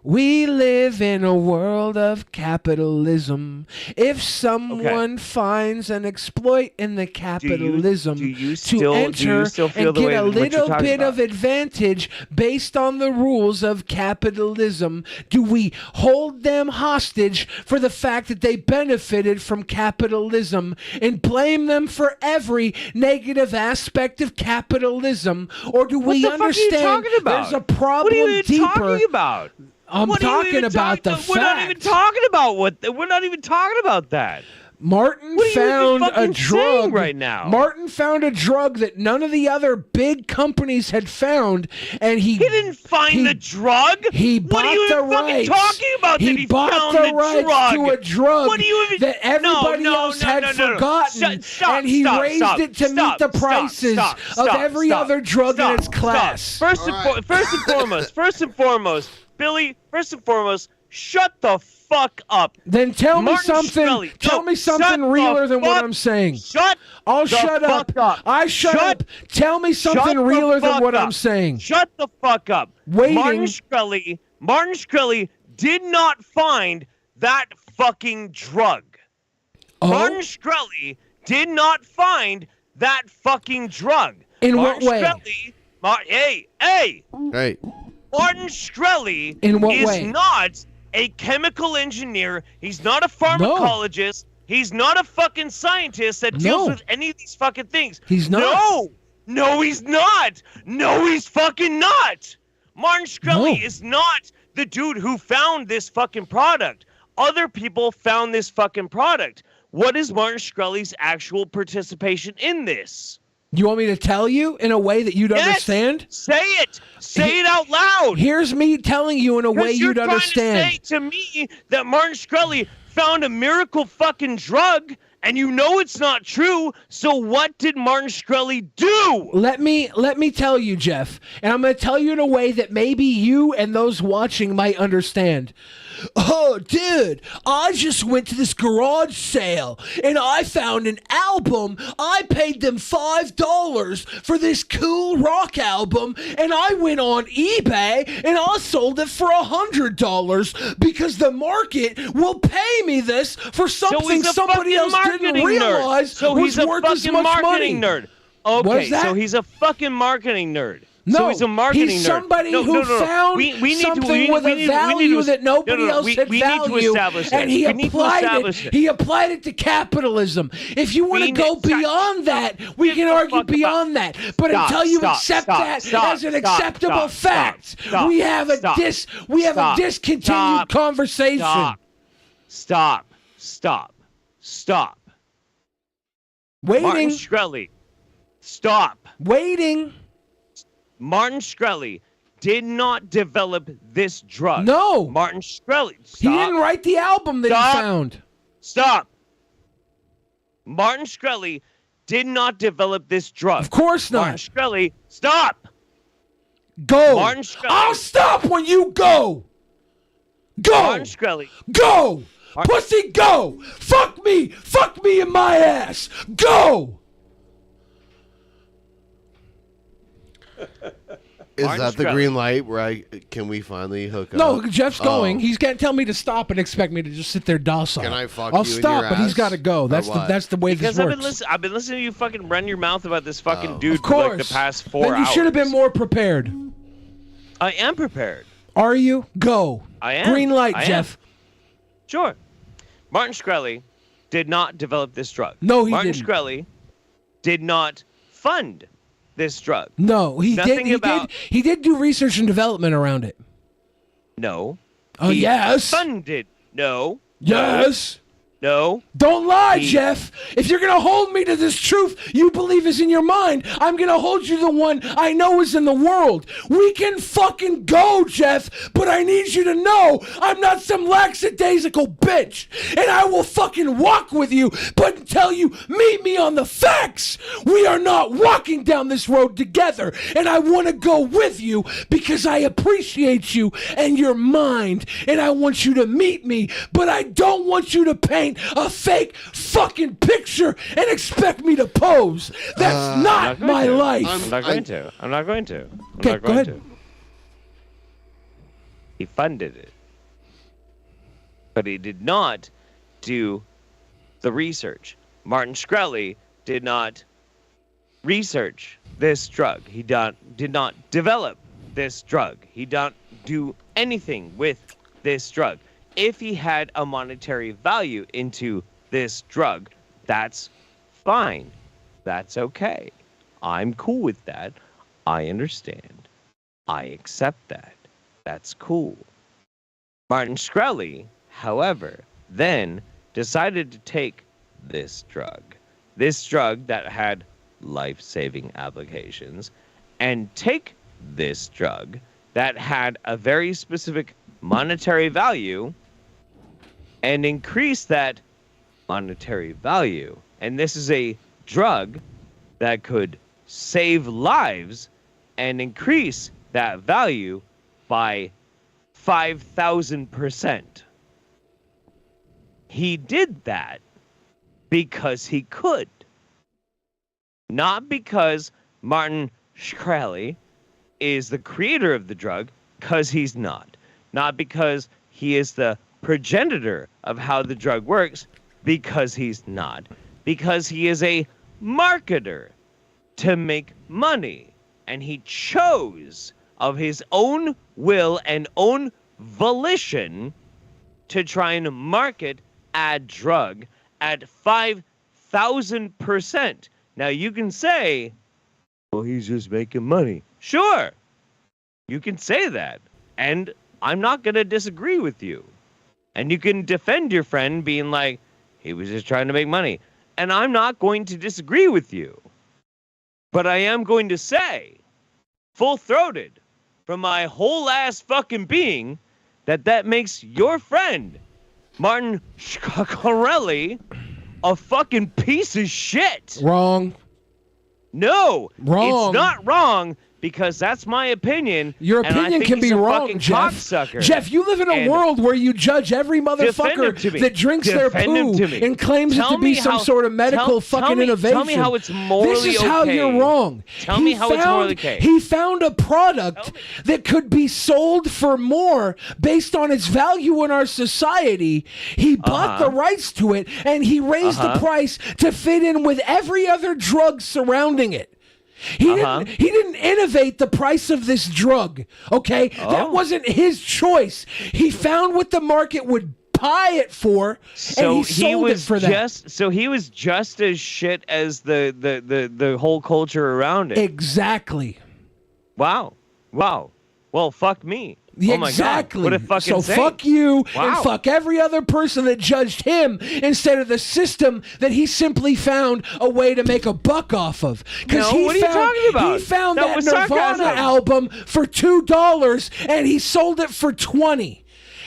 We live in a world of capitalism. If someone finds an exploit in the capitalism to enter and get a little bit of advantage based on the rules of capitalism, do we hold them hostage for the fact that they benefited from capitalism and blame them for every negative aspect of capitalism? Or do we understand there's a problem what are you deeper? Talking about? I'm talking about the fact. We're not even talking about We're not even talking about that. Martin What are you found even a fucking saying drug right now. Martin found a drug that none of the other big companies had found, and he didn't find the drug. He What bought are you the even fucking rights. talking about? He that he bought found the rights drug? to a drug What do you even, that everybody else had forgotten, and he raised it to meet the prices of every other drug in its class. First and foremost, Billy. First and foremost, shut the fuck up. Then tell me Martin something. Shkreli. Tell me Shut something the realer than what fuck- I'm saying. I'll shut up. I shut up. Tell me something realer than what I'm saying. Shut the fuck up. Waiting. Martin Shkreli did not find that fucking drug. Martin Shkreli did not find that fucking drug. In what way? Hey. Hey. Martin Shkreli In what is way? not a chemical engineer. He's not a pharmacologist. He's not a fucking scientist that deals with any of these fucking things. He's not. No, he's not. No, he's fucking not. Martin Shkreli is not the dude who found this fucking product. Other people found this fucking product. What is Martin Shkreli's actual participation in this? You want me to tell you in a way that you'd understand? Say it. Say it out loud. Here's me telling you in a way you'd understand. You're trying to say to me that Martin Shkreli found a miracle fucking drug, and you know it's not true. So what did Martin Shkreli do? Let me tell you, Jeff, and I'm going to tell you in a way that maybe you and those watching might understand. Oh, dude, I just went to this garage sale and I found an album. I paid them $5 for this cool rock album, and I went on eBay and I sold it for $100 because the market will pay me this for something somebody else didn't realize was worth as much money. Nerd. What Okay, is that? so he's a fucking marketing nerd. No, so he's a marketing he's nerd. somebody who found something with a value that nobody else had value, and he applied it to capitalism. If you want to go beyond that, we can argue beyond that. But until you accept that as an acceptable fact, we have a discontinued conversation. Stop. Waiting. Martin Shkreli. Stop. Waiting. Martin Shkreli did not develop this drug. No. Martin Shkreli. He didn't write the album that he found. Stop. Martin Shkreli did not develop this drug. Of course not. Martin Shkreli, stop. Go. Martin Shkreli. I'll stop when you go. Go. Martin Shkreli. Go. Pussy, go. Fuck me in my ass. Go. Is that the green light where can we finally hook up? No, Jeff's going. He's can't tell me to stop and expect me to just sit there docile. Can I fuck I'll you in stop, your but he's ass? got to go. That's the way Because this works. I've been listening to you fucking run your mouth about this fucking dude Of course. for like the past 4 hours. Then you should have been more prepared. I am prepared. Are you? Go. I am. Green light, I am. Jeff. Sure. Martin Shkreli did not develop this drug. No, he Martin didn't. Shkreli did not fund this drug. No, he Nothing did. He did do research and development around it. No. Oh, He yes. Funded. No. Yes. No. Don't lie, Jeff. If you're going to hold me to this truth you believe is in your mind, I'm going to hold you to the one I know is in the world. We can fucking go, Jeff, but I need you to know I'm not some lackadaisical bitch, and I will fucking walk with you, but until you meet me on the facts, we are not walking down this road together, and I want to go with you because I appreciate you and your mind, and I want you to meet me, but I don't want you to paint a fake fucking picture and expect me to pose. That's not my life. I'm not going to. I'm not going to. Okay, go ahead. He funded it. But he did not do the research. Martin Shkreli did not research this drug. He did not develop this drug. He did not do anything with this drug. If he had a monetary value into this drug, that's fine. That's okay. I'm cool with that. I understand. I accept that. That's cool. Martin Shkreli, however, then decided to take this drug that had life-saving applications, and take this drug that had a very specific monetary value and increase that monetary value. And this is a drug that could save lives and increase that value by 5,000%. He did that because he could. Not because Martin Shkreli is the creator of the drug, because he's not. Not because he is the progenitor of how the drug works, because he's not. Because he is a marketer to make money. And he chose of his own will and own volition to try and market a drug at 5,000%. Now you can say, well, he's just making money. Sure, you can say that. And I'm not going to disagree with you. And you can defend your friend being like, he was just trying to make money. And I'm not going to disagree with you. But I am going to say, full-throated, from my whole ass fucking being, that makes your friend, Martin Shkreli, a fucking piece of shit. Wrong. No. Wrong. It's not wrong. Because that's my opinion. Your and I opinion think can he's be a wrong, fucking Jeff. cocksucker. Jeff, you live in a And world where you judge every defend him to motherfucker me. that drinks their Defend him poo to me. and claims Tell it to be me some how- sort of medical fucking innovation. Tell me how it's morally This is how okay. you're wrong. Tell me how it's morally okay. He found a product that could be sold for more based on its value in our society. He bought the rights to it, and he raised the price to fit in with every other drug surrounding it. He didn't innovate the price of this drug, okay? That wasn't his choice. He found what the market would buy it for, and he sold it for that. So he was just as shit as the whole culture around it. Exactly. Wow. Well, fuck me. Oh my Exactly. God. What a fucking so saint. fuck you Wow. and fuck every other person that judged him instead of the system that he simply found a way to make a buck off of. No, what are you talking about? He found That that was Nirvana sarcasm. album for $2 and he sold it for $20.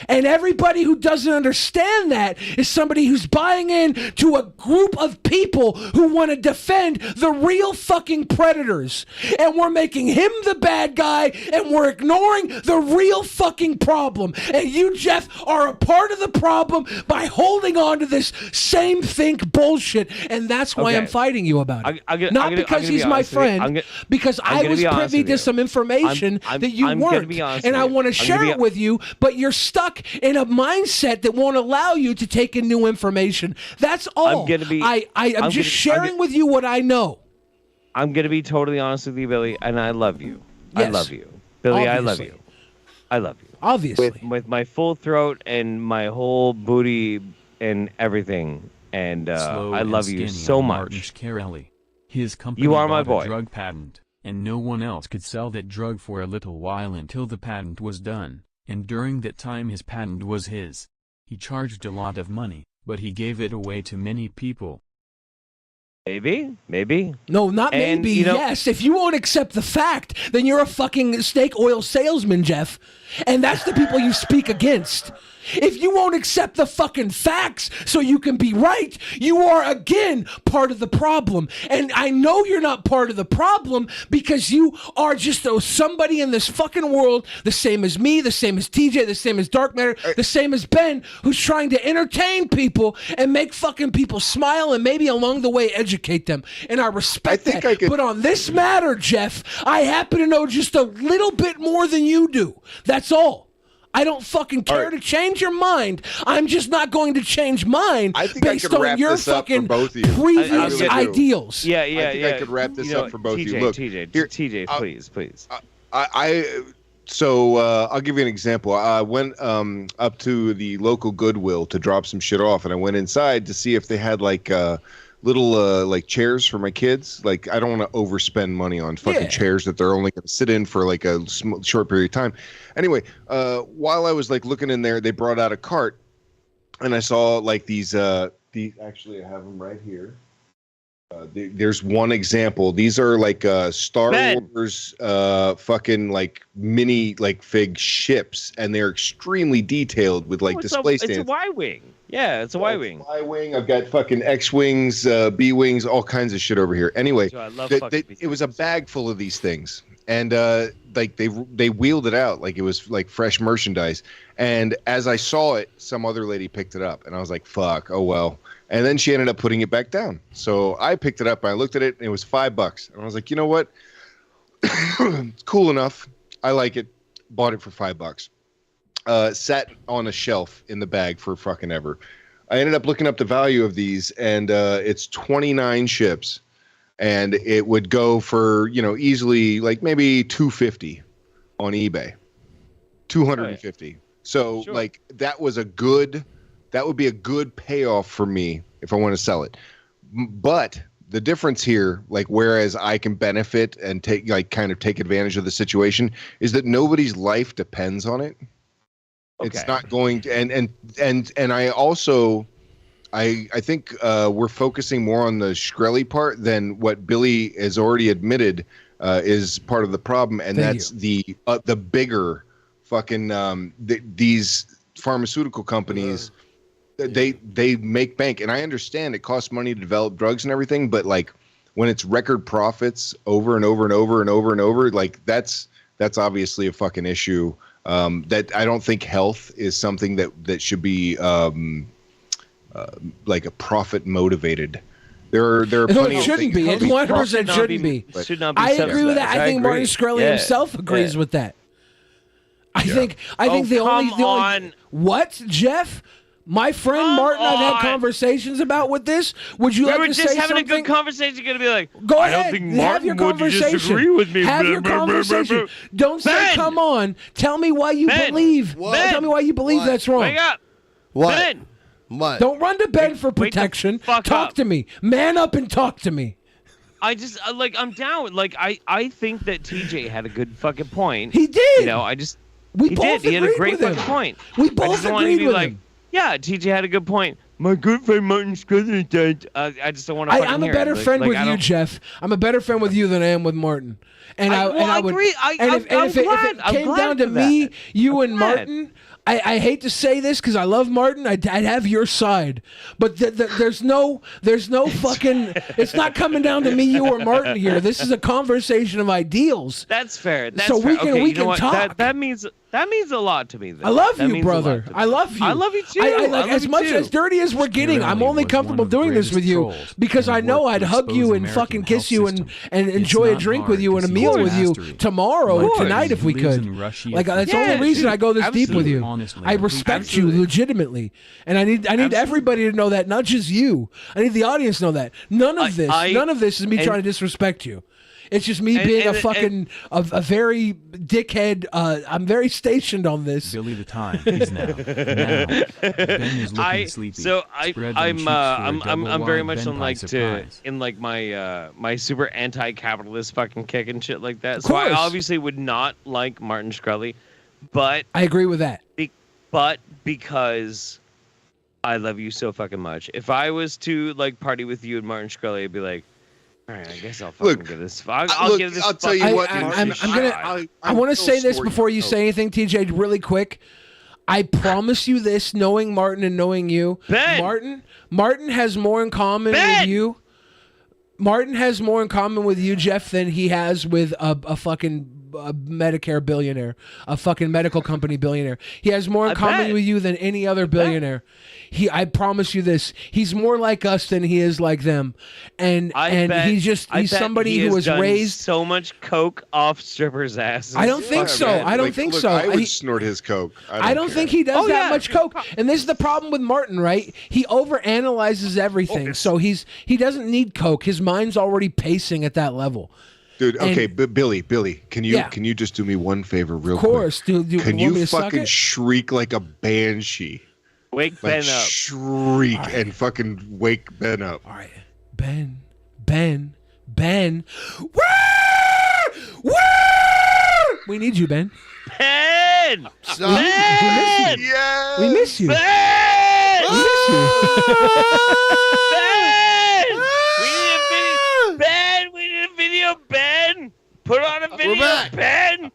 And everybody who doesn't understand that is somebody who's buying in to a group of people who want to defend the real fucking predators. And we're making him the bad guy, and we're ignoring the real fucking problem. And you, Jeff, are a part of the problem by holding on to this same think bullshit. And that's why I'm fighting you about it. Not because he's my friend, because I was privy to some information that you weren't. And I want to share it with you, but you're stuck in a mindset that won't allow you to take in new information. That's all. I'm just sharing with you what I know. I'm going to be totally honest with you, Billy, and I love you. Yes. I love you. Billy, I love Obviously. you. I love you. Obviously. With my full throat and my whole booty and everything. And Slow I and love you skinny so on much. Martin Shkreli. His company You are my bought boy. a drug patent, and no one else could sell that drug for a little while until the patent was done. And during that time his patent was his. He charged a lot of money, but he gave it away to many people. Maybe. No, not And, maybe. you know- Yes. If you won't accept the fact, then you're a fucking snake oil salesman, Jeff. And that's the people you speak against. If you won't accept the fucking facts so you can be right, you are again part of the problem. And I know you're not part of the problem because you are just somebody in this fucking world, the same as me, the same as TJ, the same as Dark Matter, the same as Ben, who's trying to entertain people and make fucking people smile and maybe along the way educate them. And I respect that. But on this matter, Jeff, I happen to know just a little bit more than you do. That's all. I don't fucking care to change your mind. I'm just not going to change mine based on your fucking previous ideals. Yeah. I think I could wrap this up for both of you. Look, TJ, please. So I'll give you an example. I went up to the local Goodwill to drop some shit off, and I went inside to see if they had like little like chairs for my kids. Like I don't want to overspend money on fucking chairs that they're only going to sit in for like a short period of time. Anyway, while I was like looking in there, they brought out a cart, and I saw like these. Actually, I have them right here. There's one example. These are like Star Wars fucking like mini like fig ships, and they're extremely detailed with like display stands. It's a Y-wing. Yeah, it's a Y-wing. Y-wing. I've got fucking X-wings, B-wings, all kinds of shit over here. Anyway, So I love it was a bag full of these things, and like they wheeled it out like it was like fresh merchandise. And as I saw it, some other lady picked it up, and I was like, "Fuck, oh well." And then she ended up putting it back down. So I picked it up, and I looked at it, and it was $5. And I was like, you know what? It's cool enough. I like it. Bought it for $5. Sat on a shelf in the bag for fucking ever. I ended up looking up the value of these, and it's 29 ships, and it would go for easily like maybe $250 on eBay, $250. So like that would be a good payoff for me if I want to sell it. But the difference here, like whereas I can benefit and take advantage of the situation, is that nobody's life depends on it. It's not going to, and I also I think we're focusing more on the Shkreli part than what Billy has already admitted is part of the problem, and that's the bigger fucking these pharmaceutical companies. They make bank, and I understand it costs money to develop drugs and everything, but like when it's record profits over and over and over and over and over, like that's obviously a fucking issue. That I don't think health is something that should be like a profit motivated. There are plenty it shouldn't be. It 100% shouldn't be. I agree with that. I think Martin Shkreli himself agrees with that. I think the only what, Jeff? My friend Martin, I've had conversations about with this. Would you like to say something? We were just having a good conversation. You're gonna be like, go I ahead. don't think Martin have your would conversation. disagree with me. Have your conversation. Don't say, "Come on." Tell me why you believe. Tell me why you believe that's wrong. Wake up. What? Ben. What? Don't run to Ben for protection. Talk to me. Man up and talk to me. I just I'm down. Like I think that TJ had a good fucking point. He did. You know, We he both did. He had a agreed great with him. fucking point. We both agreed with him. Yeah, TJ had a good point. My good friend Martin Shkreli died. I just don't want to. I'm a better friend with you, Jeff. I'm a better friend with you than I am with Martin. And I would agree. if it came down to me, you and Martin, I hate to say this because I love Martin. I'd have your side, but there's no fucking. It's not coming down to me, you, or Martin here. This is a conversation of ideals. That's fair. That's so fair. we can talk. That means a lot to me. Then. I love that you, means brother. I love you. I love you too. I like as much as dirty as we're getting. I'm only comfortable doing this with you because I know I'd hug you and fucking kiss you and enjoy a drink with you and a meal with you tomorrow or tonight if we could. Like that's the only reason I go this deep with you. I respect you legitimately, and I need everybody to know that, not just you. I need the audience to know that. None of this is me trying to disrespect you. It's just me being a very dickhead. I'm very stationed on this. Billy the Time is now. Ben is looking sleepy. So I'm very much on my super anti-capitalist fucking kick and shit like that. So I obviously would not like Martin Shkreli, but I agree with that. But because I love you so fucking much, if I was to like party with you and Martin Shkreli, I'd be like, all right, I guess I'll fucking get this. I'll give this. I'll tell you what. I want to say this before you say anything, TJ, really quick. I promise you this, knowing Martin and knowing you, Martin has more in common with you. Martin has more in common with you, Jeff, than he has with a fucking Medicare billionaire, a fucking medical company billionaire. He has more in common with you than any other billionaire. I promise you this. He's more like us than he is like them. And he's somebody who was raised so much coke off strippers' asses. I don't think so. I don't think so. I would snort his coke. I don't think he does that much coke. And this is the problem with Martin, right? He overanalyzes everything. So he doesn't need coke. His mind's already pacing at that level. Dude, okay, but Billy, can you just do me one favor real quick? Of course, dude. Can you fucking shriek like a banshee? Wake Ben up. Shriek and fucking wake Ben up. All right. Ben. Woo! We need you, Ben. Ben! Yeah! We miss you. Ben! We miss you. Ben! We need a video, Ben! Put on a video, Ben!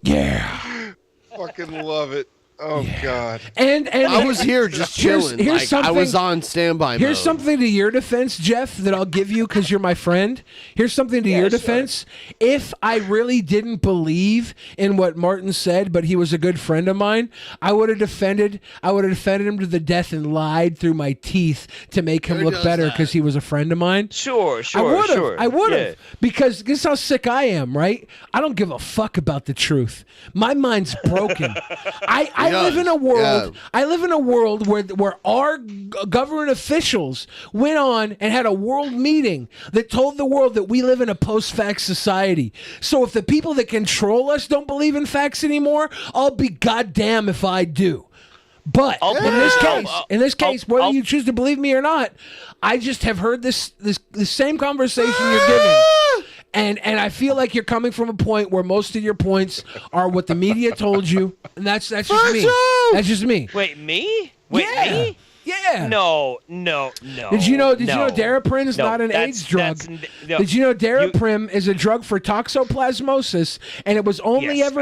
Yeah. Fucking love it. Oh God! And I was here just chilling. Here's I was on standby mode. Here's something to your defense, Jeff, that I'll give you because you're my friend. Here's something to your defense. If I really didn't believe in what Martin said, but he was a good friend of mine, I would have defended him to the death and lied through my teeth to make him look better because he was a friend of mine. Sure. I would have because this is how sick I am, right? I don't give a fuck about the truth. My mind's broken. I live in a world. I live in a world where our government officials went on and had a world meeting that told the world that we live in a post-fact society. So if the people that control us don't believe in facts anymore, I'll be goddamn if I do. But in this case, whether you choose to believe me or not, I just have heard this same conversation you're giving. And I feel like you're coming from a point where most of your points are what the media told you, and that's just me. That's just me. Wait, me? Me? Yeah, Yeah. No. Did you know Daraprim is not an AIDS drug? Did you know Daraprim is a drug for toxoplasmosis, and it was only ever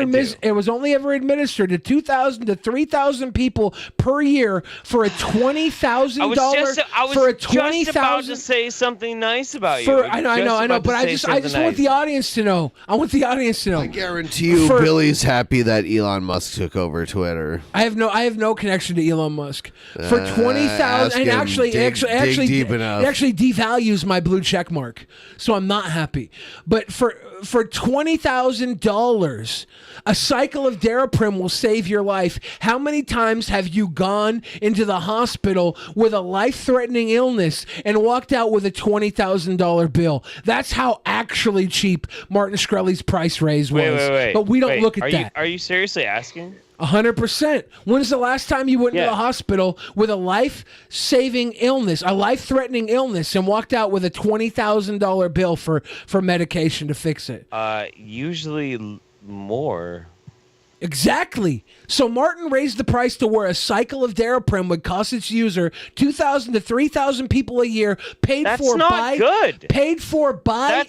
administered to 2,000 to 3,000 people per year for a $20,000 I was just about to say something nice about you. I know, but I just want the audience to know. I want the audience to know. I guarantee you, Billy's happy that Elon Musk took over Twitter. I have no connection to Elon Musk. For 20,000, and actually, dig deep it enough. actually devalues my blue check mark, so I'm not happy. But for $20,000, a cycle of Daraprim will save your life. How many times have you gone into the hospital with a life-threatening illness and walked out with a $20,000 bill? That's how actually cheap Martin Shkreli's price raise was. Wait. But we don't look at that. Are you seriously asking? 100%. When's the last time you went into the hospital with a life-saving illness, a life-threatening illness, and walked out with a $20,000 bill for medication to fix it? Usually more. Exactly. So Martin raised the price to where a cycle of Daraprim would cost its user 2,000 to 3,000 people a year, paid for by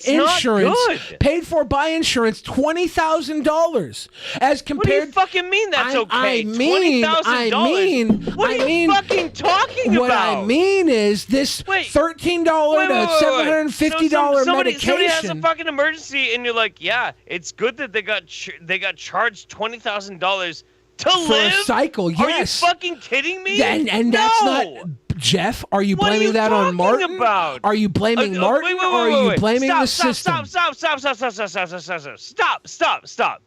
insurance, paid for by insurance, $20,000. As compared, what do you fucking mean that's okay? $20,000. What are you fucking talking about? What I mean is this $13 to $750 medication. Somebody has a fucking emergency, and you're like, yeah, it's good that they got charged $20,000 to live for a cycle. Yes. Are you fucking kidding me? And that's not Jeff. Are you blaming that on Martin? Are you blaming Martin, or are you blaming the system? Stop.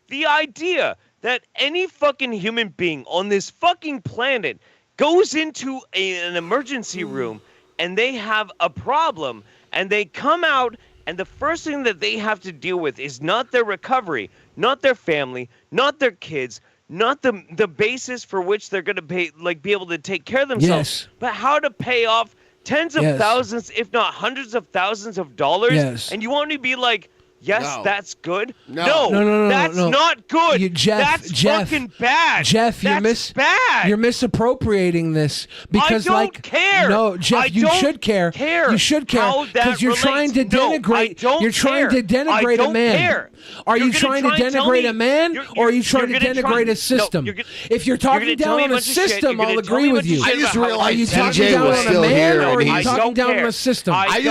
The idea that any fucking human being on this fucking planet goes into an emergency room and they have a problem and they come out, and the first thing that they have to deal with is not their recovery, not their family, not their kids, not the basis for which they're going to be able to take care of themselves, but how to pay off tens of thousands, if not hundreds of thousands of dollars. Yes. And you want to be like, yes, that's good. No, that's not good. Jeff, that's fucking bad. Jeff, that's bad. You're misappropriating this because, I don't care. No, Jeff, you should care. You should care because you're trying to denigrate. You're trying to denigrate a man. Are you trying to denigrate a man, or are you trying to denigrate a system? If you're talking down on a system, I'll agree with you. I just Are realized you talking TJ down was on a still man, here, or are and you he's talking down on a system? I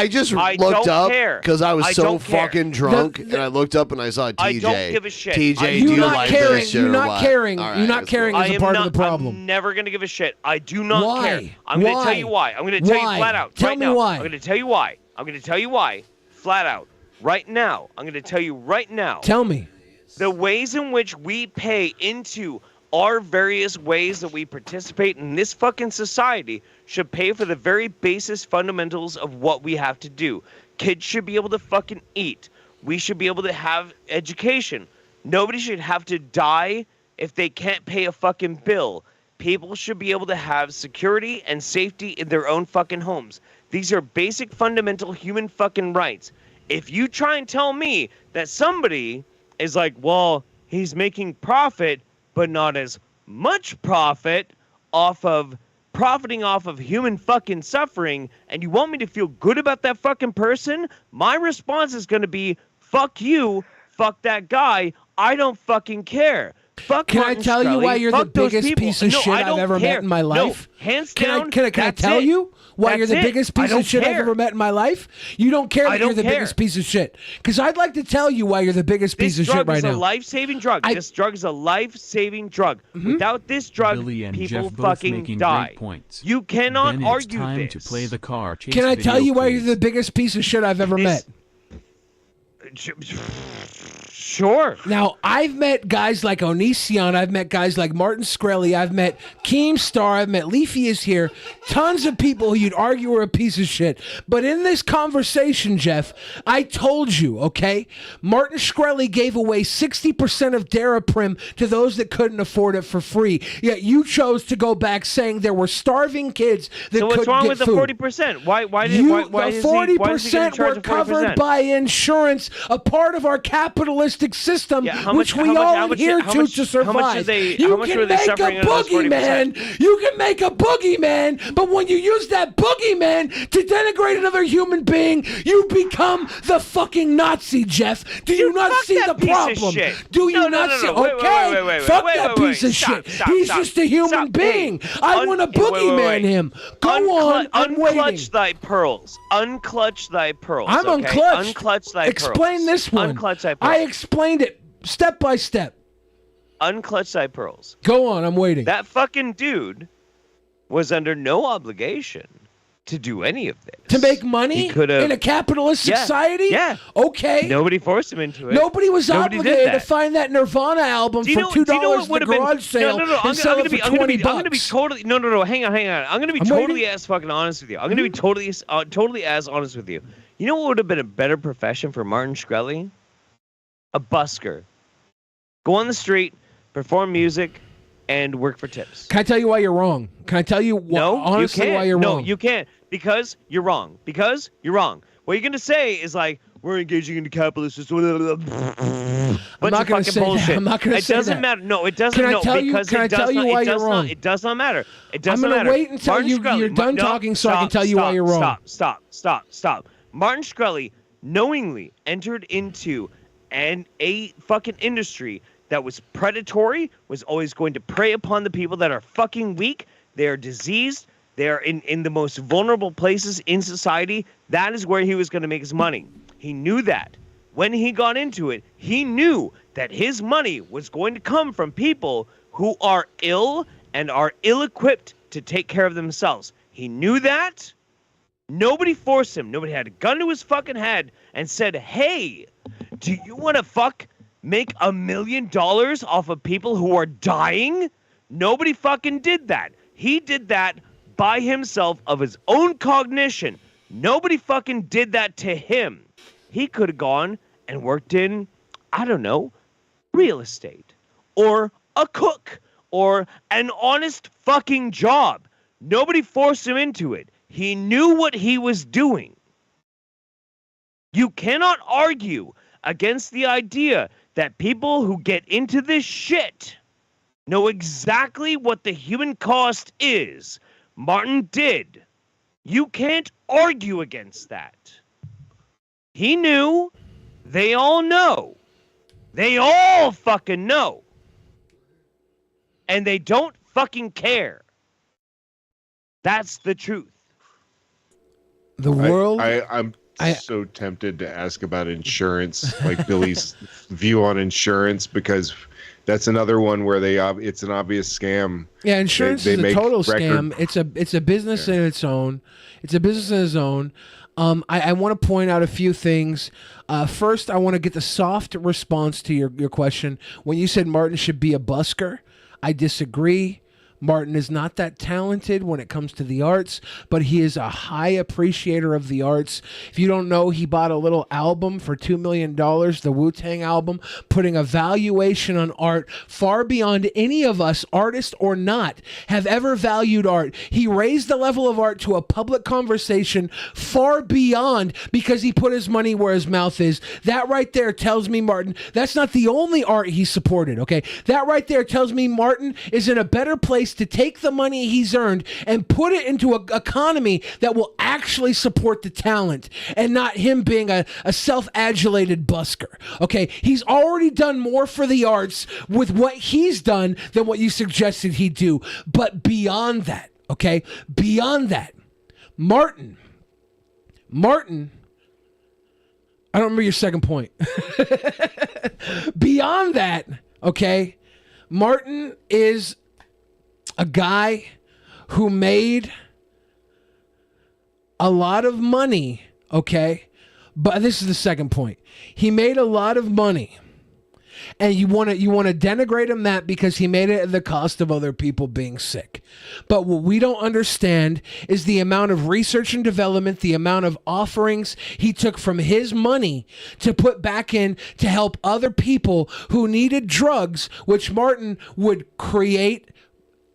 just looked up because I was so fucking drunk, and I looked up and I saw TJ. I don't give a shit. TJ, do you like this shit You're or not what? caring. All right, You're not caring is a part of the problem. I'm never going to give a shit. I do not care. Why? I'm going to tell you why. I'm going to tell you flat out. Tell right me now. why. I'm going to tell you why. I'm going to tell you why. Flat out. Right now. I'm going to tell you right now. Tell me. The ways in which we pay into our various ways that we participate in this fucking society should pay for the very basis fundamentals of what we have to do. Kids should be able to fucking eat. We should be able to have education. Nobody should have to die if they can't pay a fucking bill. People should be able to have security and safety in their own fucking homes. These are basic fundamental human fucking rights. If you try and tell me that somebody is like, well, he's making profit, but not as much profit profiting off of human fucking suffering, and you want me to feel good about that fucking person, my response is going to be, fuck you, fuck that guy, I don't fucking care. Fuck Can Martin I tell you why Shkreli, you're the fuck those biggest people. piece of No, shit I I've don't ever care. met in my life? No, hands Can down, I tell you why you're the That's it. biggest I piece don't of shit I've care. ever met in my life? You don't care I that you're don't the care. biggest piece of shit. Because I'd like to tell you why you're the biggest piece of shit right This drug now. is a life-saving drug. This drug is a life-saving drug. Without this drug, Billy and people Jeff both fucking making die. great points. You cannot Then it's argue time this. to play the car chase Can I tell video, you why please. you're the biggest piece of shit I've ever met? Sure. Now, I've met guys like Onision, I've met guys like Martin Shkreli, I've met Keemstar, I've met Leafy is here, tons of people who you'd argue are a piece of shit. But in this conversation, Jeff, I told you, okay, Martin Shkreli gave away 60% of Daraprim to those that couldn't afford it for free. Yet you chose to go back saying there were starving kids that So couldn't what's wrong get with the food. 40%? Why did You, why the is he 40% charge were covered by insurance a part of our capitalistic system, Yeah, which we all adhere to survive. How much are they? You How much can are they make a suffering under those 40%? boogeyman. You can make a boogeyman, but when you use that boogeyman to denigrate another human being, you become the fucking Nazi, Jeff. Do you not see the piece of problem? shit. Do you No, not see? Wait, Okay, wait, fuck wait, that wait, piece of stop, shit. stop, He's stop. just a human Stop. being. Hey, I want to boogeyman him. Go on, I'm waiting. Unclutch thy pearls. Unclutch thy pearls. I'm okay? unclutched. Unclutch thy Explain pearls. this one. Unclutch thy pearls. I explained it step by step. Unclutch thy pearls. Go on, I'm waiting. That fucking dude was under no obligation to do any of this. To make money He could've- in a capitalist society? Yeah. Okay. Nobody forced him into it. Nobody was Nobody did obligated to that. find that Nirvana album Do you for know- $2 do you know what at the would've been- garage sale No, and sell it for $20. I'm gonna be totally. No. Hang on. I'm gonna be totally as fucking honest with you. I'm gonna be totally as honest with you. You know what would have been a better profession for Martin Shkreli? A busker. Go on the street, perform music, and work for tips. Can I tell you why you're wrong? Can I tell you honestly you can't. why you're no, wrong? you can't. Because you're wrong. Because you're wrong. What you're gonna say is like, we're engaging in the capitalist system. I'm not going gonna to say that. I'm not gonna It say doesn't that. matter. No, it doesn't. Can I no, tell you- because can it I does tell you not, why it you're does wrong? Not, it does not matter. It doesn't I'm gonna matter. wait until Martin you're Shkreli- done no, talking so I can tell you why you're wrong. Stop. Martin Shkreli knowingly entered into a fucking industry that was predatory, was always going to prey upon the people that are fucking weak. They are diseased. They are in the most vulnerable places in society. That is where he was going to make his money. He knew that. When he got into it, he knew that his money was going to come from people who are ill and are ill-equipped to take care of themselves. He knew that. Nobody forced him. Nobody had a gun to his fucking head and said, hey, do you want to make $1 million off of people who are dying? Nobody fucking did that. He did that by himself of his own cognition. Nobody fucking did that to him. He could have gone and worked in, I don't know, real estate or a cook or an honest fucking job. Nobody forced him into it. He knew what he was doing. You cannot argue against the idea that people who get into this shit know exactly what the human cost is. Martin did. You can't argue against that. He knew. They all know. They all fucking know. And they don't fucking care. That's the truth. The world. I'm so tempted to ask about insurance, like Billy's view on insurance, because that's another one where it's an obvious scam. Yeah, insurance They is a make total record- scam. It's a business in its own. It's a business in its own. I want to point out a few things. First, I want to get the soft response to your question. When you said Martin should be a busker, I disagree. Martin is not that talented when it comes to the arts, but he is a high appreciator of the arts. If you don't know, he bought a little album for $2 million, the Wu-Tang album, putting a valuation on art far beyond any of us, artist or not, have ever valued art. He raised the level of art to a public conversation far beyond because he put his money where his mouth is. That right there tells me, Martin, that's not the only art he supported, okay? That right there tells me Martin is in a better place to take the money he's earned and put it into an economy that will actually support the talent and not him being a self-adulated busker. Okay, he's already done more for the arts with what he's done than what you suggested he'd do. But beyond that, okay, beyond that, Martin, I don't remember your second point. Beyond that, okay, Martin is a guy who made a lot of money, okay? But this is the second point. He made a lot of money. And you want to denigrate him that because he made it at the cost of other people being sick. But what we don't understand is the amount of research and development, the amount of offerings he took from his money to put back in to help other people who needed drugs, which Martin would create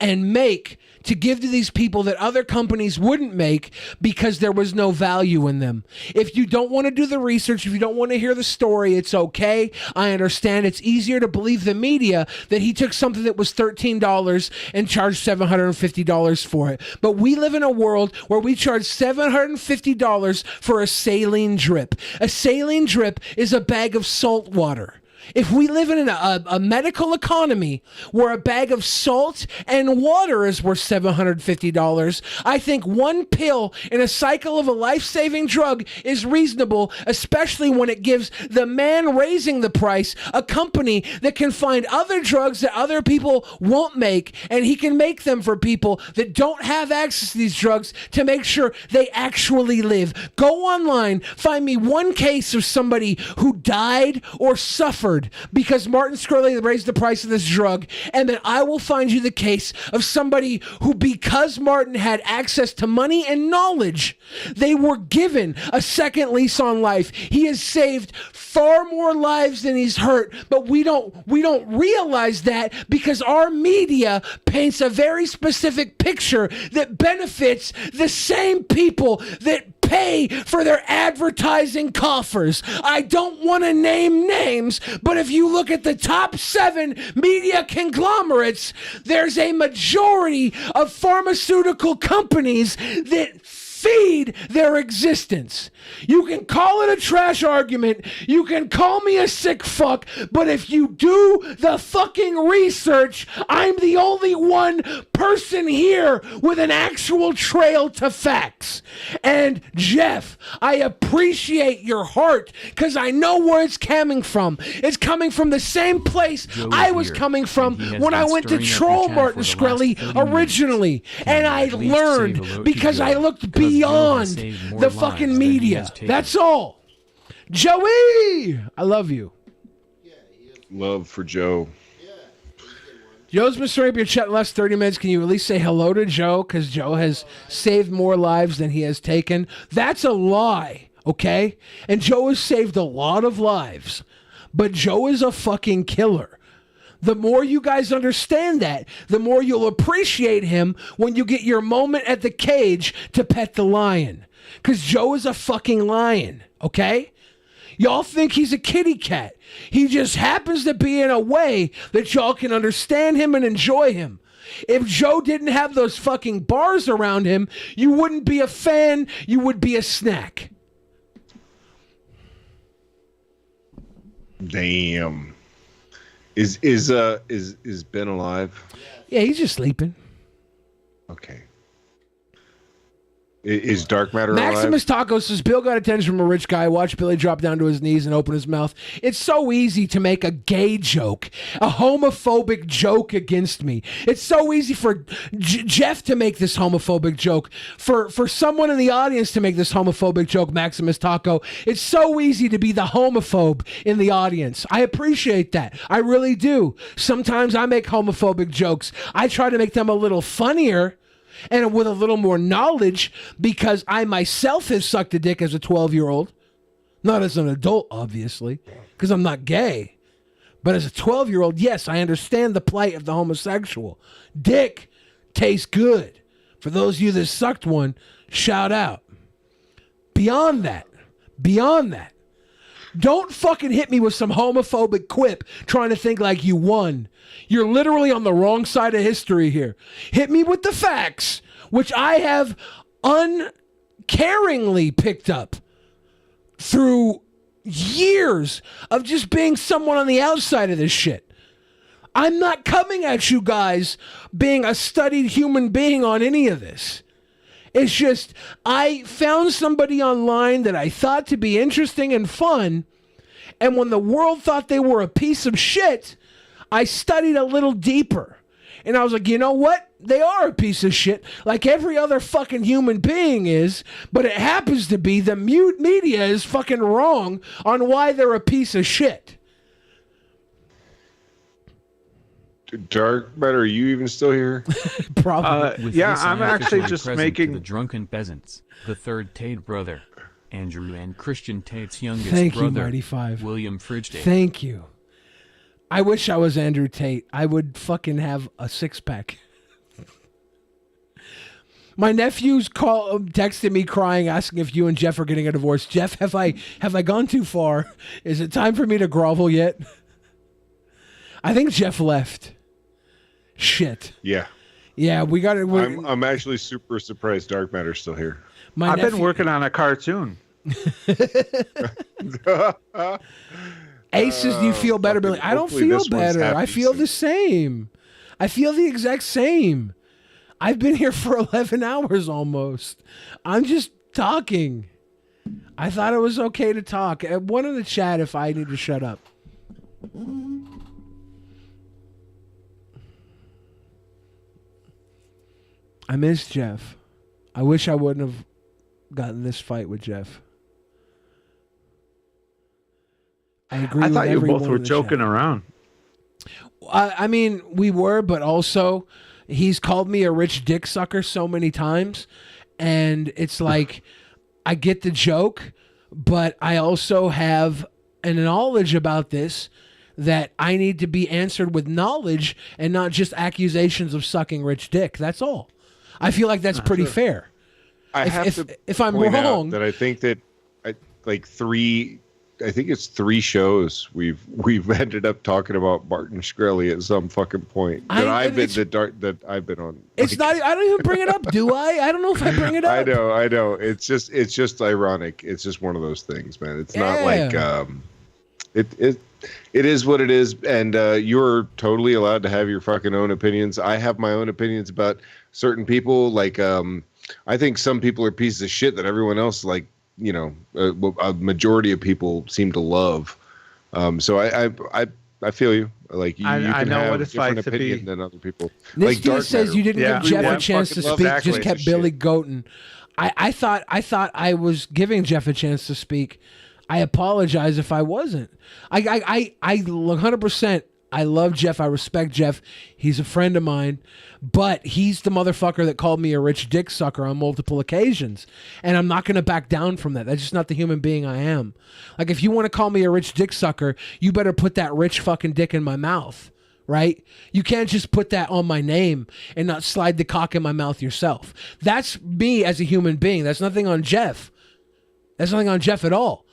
and make to give to these people that other companies wouldn't make because there was no value in them. If you don't want to do the research, if you don't want to hear the story, it's okay. I understand it's easier to believe the media that he took something that was $13 and charged $750 for it. But we live in a world where we charge $750 for a saline drip. A saline drip is a bag of salt water. If we live in a medical economy where a bag of salt and water is worth $750, I think one pill in a cycle of a life-saving drug is reasonable, especially when it gives the man raising the price a company that can find other drugs that other people won't make, and he can make them for people that don't have access to these drugs to make sure they actually live. Go online, find me one case of somebody who died or suffered because Martin Shkreli raised the price of this drug, and then I will find you the case of somebody who, because Martin had access to money and knowledge, they were given a second lease on life. He has saved far more lives than he's hurt, but we don't realize that because our media paints a very specific picture that benefits the same people that pay for their advertising coffers. I don't want to name names, but if you look at the top 7 media conglomerates, there's a majority of pharmaceutical companies that feed their existence. You can call it a trash argument, you can call me a sick fuck, but if you do the fucking research, I'm the only one person here with an actual trail to facts. And Jeff, I appreciate your heart because I know where it's coming from. It's coming from the same place I was coming from when I went to troll Martin Shkreli originally. And I learned because I looked beyond the fucking media. That's all. Joey, I love you. Love for Joe. Joe's been stirring up your chat in the last 30 minutes. Can you at least say hello to Joe? Because Joe has saved more lives than he has taken. That's a lie, okay? And Joe has saved a lot of lives. But Joe is a fucking killer. The more you guys understand that, the more you'll appreciate him when you get your moment at the cage to pet the lion. Because Joe is a fucking lion, okay? Y'all think he's a kitty cat. He just happens to be in a way that y'all can understand him and enjoy him. If Joe didn't have those fucking bars around him, you wouldn't be a fan, you would be a snack. Damn. Is Ben alive? Yeah, he's just sleeping. Okay. Is Dark Matter Maximus Taco says, Bill got attention from a rich guy. Watch Billy drop down to his knees and open his mouth. It's so easy to make a gay joke, a homophobic joke against me. It's so easy for Jeff to make this homophobic joke, for someone in the audience to make this homophobic joke, Maximus Taco. It's so easy to be the homophobe in the audience. I appreciate that. I really do. Sometimes I make homophobic jokes. I try to make them a little funnier and with a little more knowledge because I myself have sucked a dick as a 12-year-old. Not as an adult, obviously, because I'm not gay. But as a 12-year-old, yes, I understand the plight of the homosexual. Dick tastes good. For those of you that sucked one, shout out. Beyond that, don't fucking hit me with some homophobic quip trying to think like you won. You're literally on the wrong side of history here. Hit me with the facts, which I have uncaringly picked up through years of just being someone on the outside of this shit. I'm not coming at you guys being a studied human being on any of this. It's just, I found somebody online that I thought to be interesting and fun, and when the world thought they were a piece of shit, I studied a little deeper. And I was like, you know what? They are a piece of shit, like every other fucking human being is, but it happens to be the media is fucking wrong on why they're a piece of shit. Dark Matter, are you even still here? Probably. Yeah, I'm actually just making the Drunken Peasants, the third Tate brother, Andrew and Christian Tate's youngest Thank you, brother, Mighty Five. William Fridge-Tate. Thank you. I wish I was Andrew Tate. I would fucking have a six-pack. My nephew's texted me crying, asking if you and Jeff are getting a divorce. Jeff, have I gone too far? Is it time for me to grovel yet? I think Jeff left. Shit. Yeah. Yeah, we got it. I'm actually super surprised Dark Matter's still here. I've been working on a cartoon. Aces, do you feel better, Billy? I don't feel better. I feel the same. I feel the exact same. I've been here for 11 hours almost. I'm just talking. I thought it was okay to talk. One in the chat if I need to shut up. I miss Jeff. I wish I wouldn't have gotten this fight with Jeff. I agree. I with thought you everyone both were in the joking chat. around. I mean, we were, but also he's called me a rich dick sucker so many times, and it's like I get the joke, but I also have a knowledge about this that I need to be answered with knowledge and not just accusations of sucking rich dick. That's all. I feel like that's pretty fair. If I'm point out wrong, that I think that I think it's 3 shows we've ended up talking about Martin Shkreli at some fucking point that I've been on. It's not. I don't even bring it up, do I? I don't know if I bring it up. I know. It's just ironic. It's just one of those things, man. It's not like it is what it is, and you're totally allowed to have your fucking own opinions. I have my own opinions about certain people. Like, I think some people are pieces of shit that everyone else, like, you know, a majority of people seem to love. So I feel you. Like, you can I know have what it's different like to opinion be. than other people. Nistia Like Dark says Matter. you didn't give Jeff a chance to speak, just kept Billy goating. I thought I was giving Jeff a chance to speak. I apologize if I wasn't. I 100%. I love Jeff. I respect Jeff. He's a friend of mine, but he's the motherfucker that called me a rich dick sucker on multiple occasions, and I'm not going to back down from that. That's just not the human being I am. Like, if you want to call me a rich dick sucker, you better put that rich fucking dick in my mouth, right? You can't just put that on my name and not slide the cock in my mouth yourself. That's me as a human being. That's nothing on Jeff. That's nothing on Jeff at all.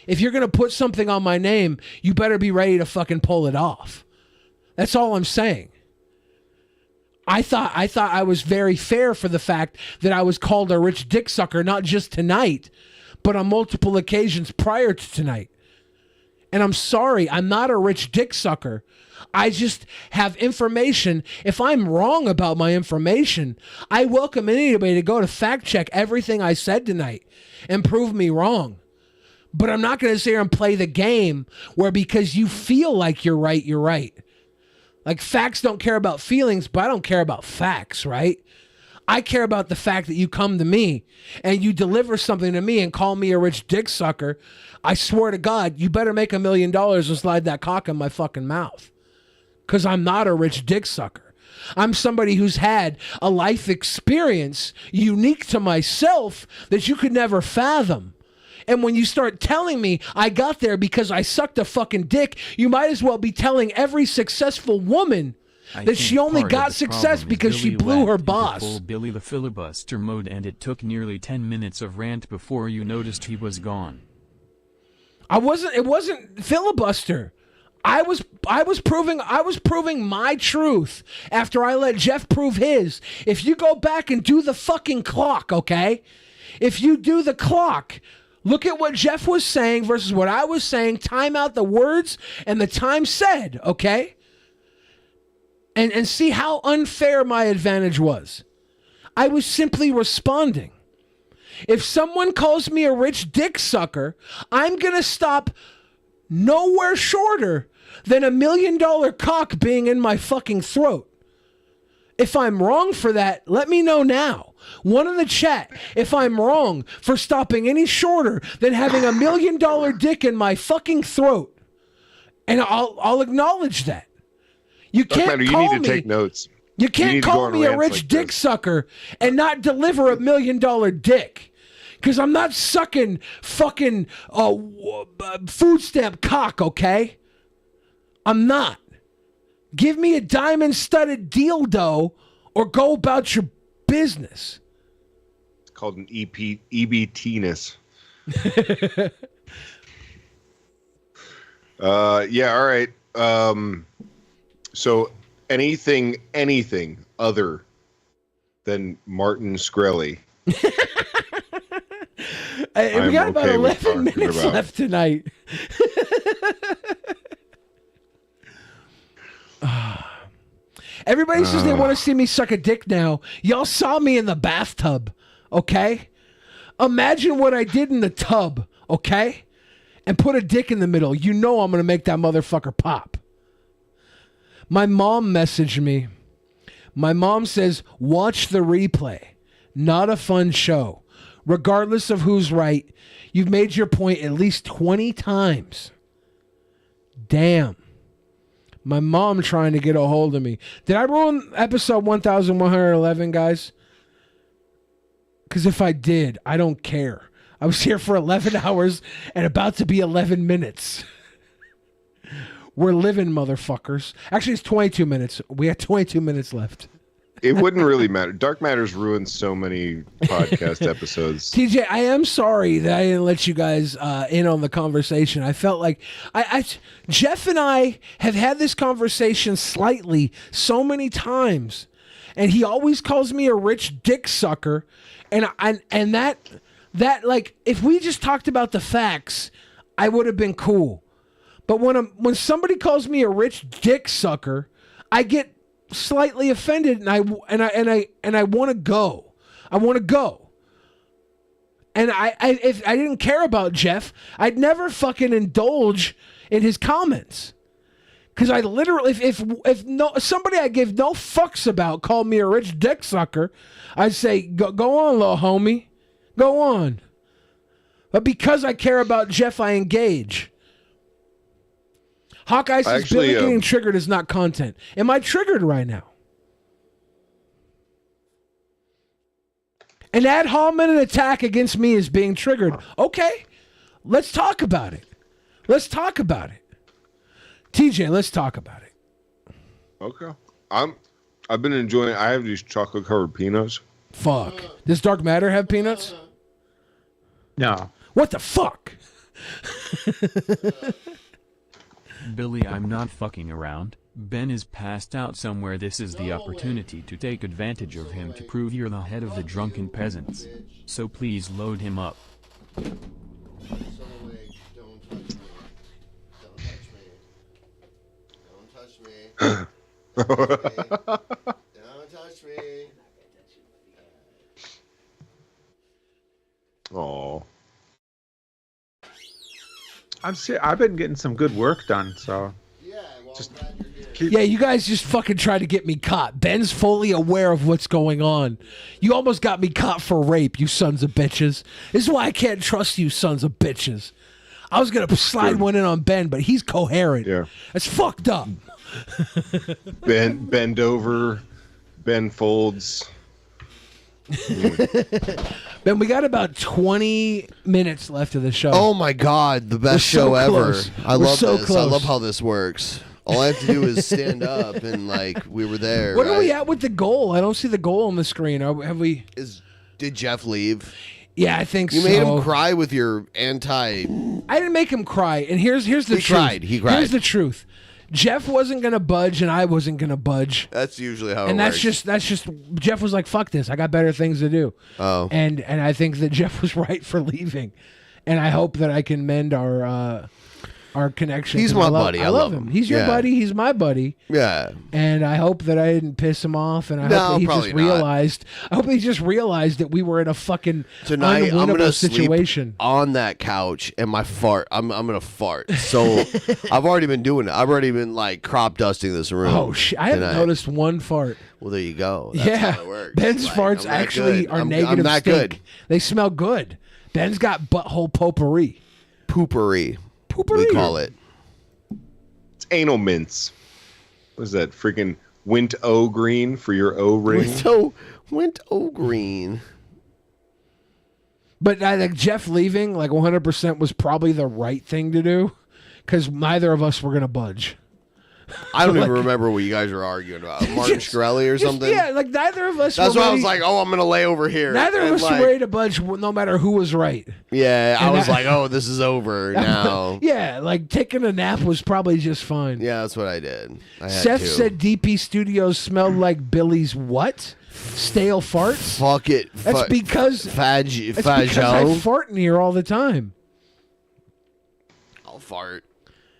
If you're going to put something on my name, you better be ready to fucking pull it off. That's all I'm saying. I thought I was very fair for the fact that I was called a rich dick sucker, not just tonight, but on multiple occasions prior to tonight. And I'm sorry, I'm not a rich dick sucker. I just have information. If I'm wrong about my information, I welcome anybody to go to fact check everything I said tonight and prove me wrong. But I'm not going to sit here and play the game where because you feel like you're right, you're right. Like, facts don't care about feelings, but I don't care about facts, right? I care about the fact that you come to me and you deliver something to me and call me a rich dick sucker. I swear to God, you better make $1 million and slide that cock in my fucking mouth. Because I'm not a rich dick sucker. I'm somebody who's had a life experience unique to myself that you could never fathom. And when you start telling me I got there because I sucked a fucking dick, you might as well be telling every successful woman that she only got success because she blew her boss. Full Billy the filibuster mode, and it took nearly 10 minutes of rant before you noticed he was gone. It wasn't filibuster. I was proving my truth after I let Jeff prove his. If you go back and do the fucking clock, okay? If you do the clock, look at what Jeff was saying versus what I was saying. Time out the words and the time said, okay? And see how unfair my advantage was. I was simply responding. If someone calls me a rich dick sucker, I'm going to stop nowhere shorter than $1 million cock being in my fucking throat. If I'm wrong for that, let me know now. One in the chat, if I'm wrong for stopping any shorter than having $1 million dick in my fucking throat. And I'll acknowledge that. You can't you call need to me, take notes. You can't call me a rich like dick sucker and not deliver $1 million dick. Because I'm not sucking fucking food stamp cock, okay? I'm not. Give me a diamond-studded dildo or go about your business. called an EBTness. Yeah, all right. So anything other than Martin Shkreli. We got about 11 minutes left tonight. Everybody says they want to see me suck a dick now. Y'all saw me in the bathtub, okay? Imagine what I did in the tub, okay? And put a dick in the middle. You know I'm going to make that motherfucker pop. My mom messaged me. My mom says, watch the replay. Not a fun show. Regardless of who's right, you've made your point at least 20 times. Damn. My mom trying to get a hold of me. Did I ruin episode 1111, guys? Because if I did, I don't care. I was here for 11 hours and about to be 11 minutes. We're living, motherfuckers. Actually, it's 22 minutes. We have 22 minutes left. It wouldn't really matter. Dark Matter's ruined so many podcast episodes. TJ, I am sorry that I didn't let you guys in on the conversation. I felt like Jeff and I have had this conversation slightly so many times, and he always calls me a rich dick sucker, and that like if we just talked about the facts, I would have been cool. But when somebody calls me a rich dick sucker, I get slightly offended, and I want to go. I want to go. And if I didn't care about Jeff, I'd never fucking indulge in his comments. Because I literally, if somebody I give no fucks about called me a rich dick sucker, I'd say, go on, little homie. Go on. But because I care about Jeff, I engage. Hawkeye says Billy getting triggered is not content. Am I triggered right now? An ad hominem attack against me is being triggered. Okay, let's talk about it. Let's talk about it. TJ, let's talk about it. Okay. I've been enjoying. I have these chocolate covered peanuts. Fuck. Does Dark Matter have peanuts? No. What the fuck? Billy, I'm not fucking around. Ben is passed out somewhere. This is the opportunity to take advantage of him to prove you're the head of the Drunken Peasants. So please load him up. Don't touch me. Oh. I've been getting some good work done, so Yeah, you guys just fucking try to get me caught. Ben's fully aware of what's going on. You almost got me caught for rape, you sons of bitches. This is why I can't trust you sons of bitches. I was going to slide one in on Ben, but he's coherent. Yeah. That's fucked up. Ben bend over, Ben folds. Ben, we got about 20 minutes left of the show. Oh my God, the best We're so show ever. close. I We're love so this. I close. love how this works. All I have to do is stand up and like we were there. What are we right? at with the goal? I don't see the goal on the screen. Have we? Did Jeff leave? Yeah, I think you so. made him cry with your anti. I didn't make him cry. And here's the truth. He cried. Here's the truth. Jeff wasn't gonna budge, and I wasn't gonna budge. That's usually how. And it that's works. just Jeff was like, "Fuck this! I got better things to do." Oh. And I think that Jeff was right for leaving, and I hope that I can mend our connection. He's 'cause my I buddy. I love him. him. He's your Yeah. buddy. He's my buddy. Yeah. And I hope that I didn't piss him off. And I No, hope that he probably just not. realized. I hope he just realized that we were in a fucking Tonight I'm unwinnable gonna situation. sleep on that couch and my fart. I'm gonna fart. So I've already been doing it. I've already been like crop dusting this room. Oh shit! I haven't tonight. noticed one fart. Well, there you go. That's Yeah, how it works. Ben's Like, farts I'm that actually good. are I'm negative that stink. good. They smell good. Ben's got butthole potpourri. Poopery. Poopery. We call it. It's anal mints. What is that? Freaking Wint O green for your O ring. Wint O green. But I think Jeff leaving, like 100%, was probably the right thing to do, because neither of us were gonna budge. I don't even remember what you guys were arguing about. Martin Shkreli or something? Yeah, like neither of us. That's were why I ready- was like, oh, I'm going to lay over here. Neither of And, us were ready to budge, no matter who was right. Yeah, I And was that- like, oh, this is over now. Yeah, like taking a nap was probably just fine. Yeah, that's what I did. I had Seth to. said DP Studios smelled like Billy's what? Stale farts? Fuck it. That's because Fag, that's because I Fajo. fart in here all the time. I'll fart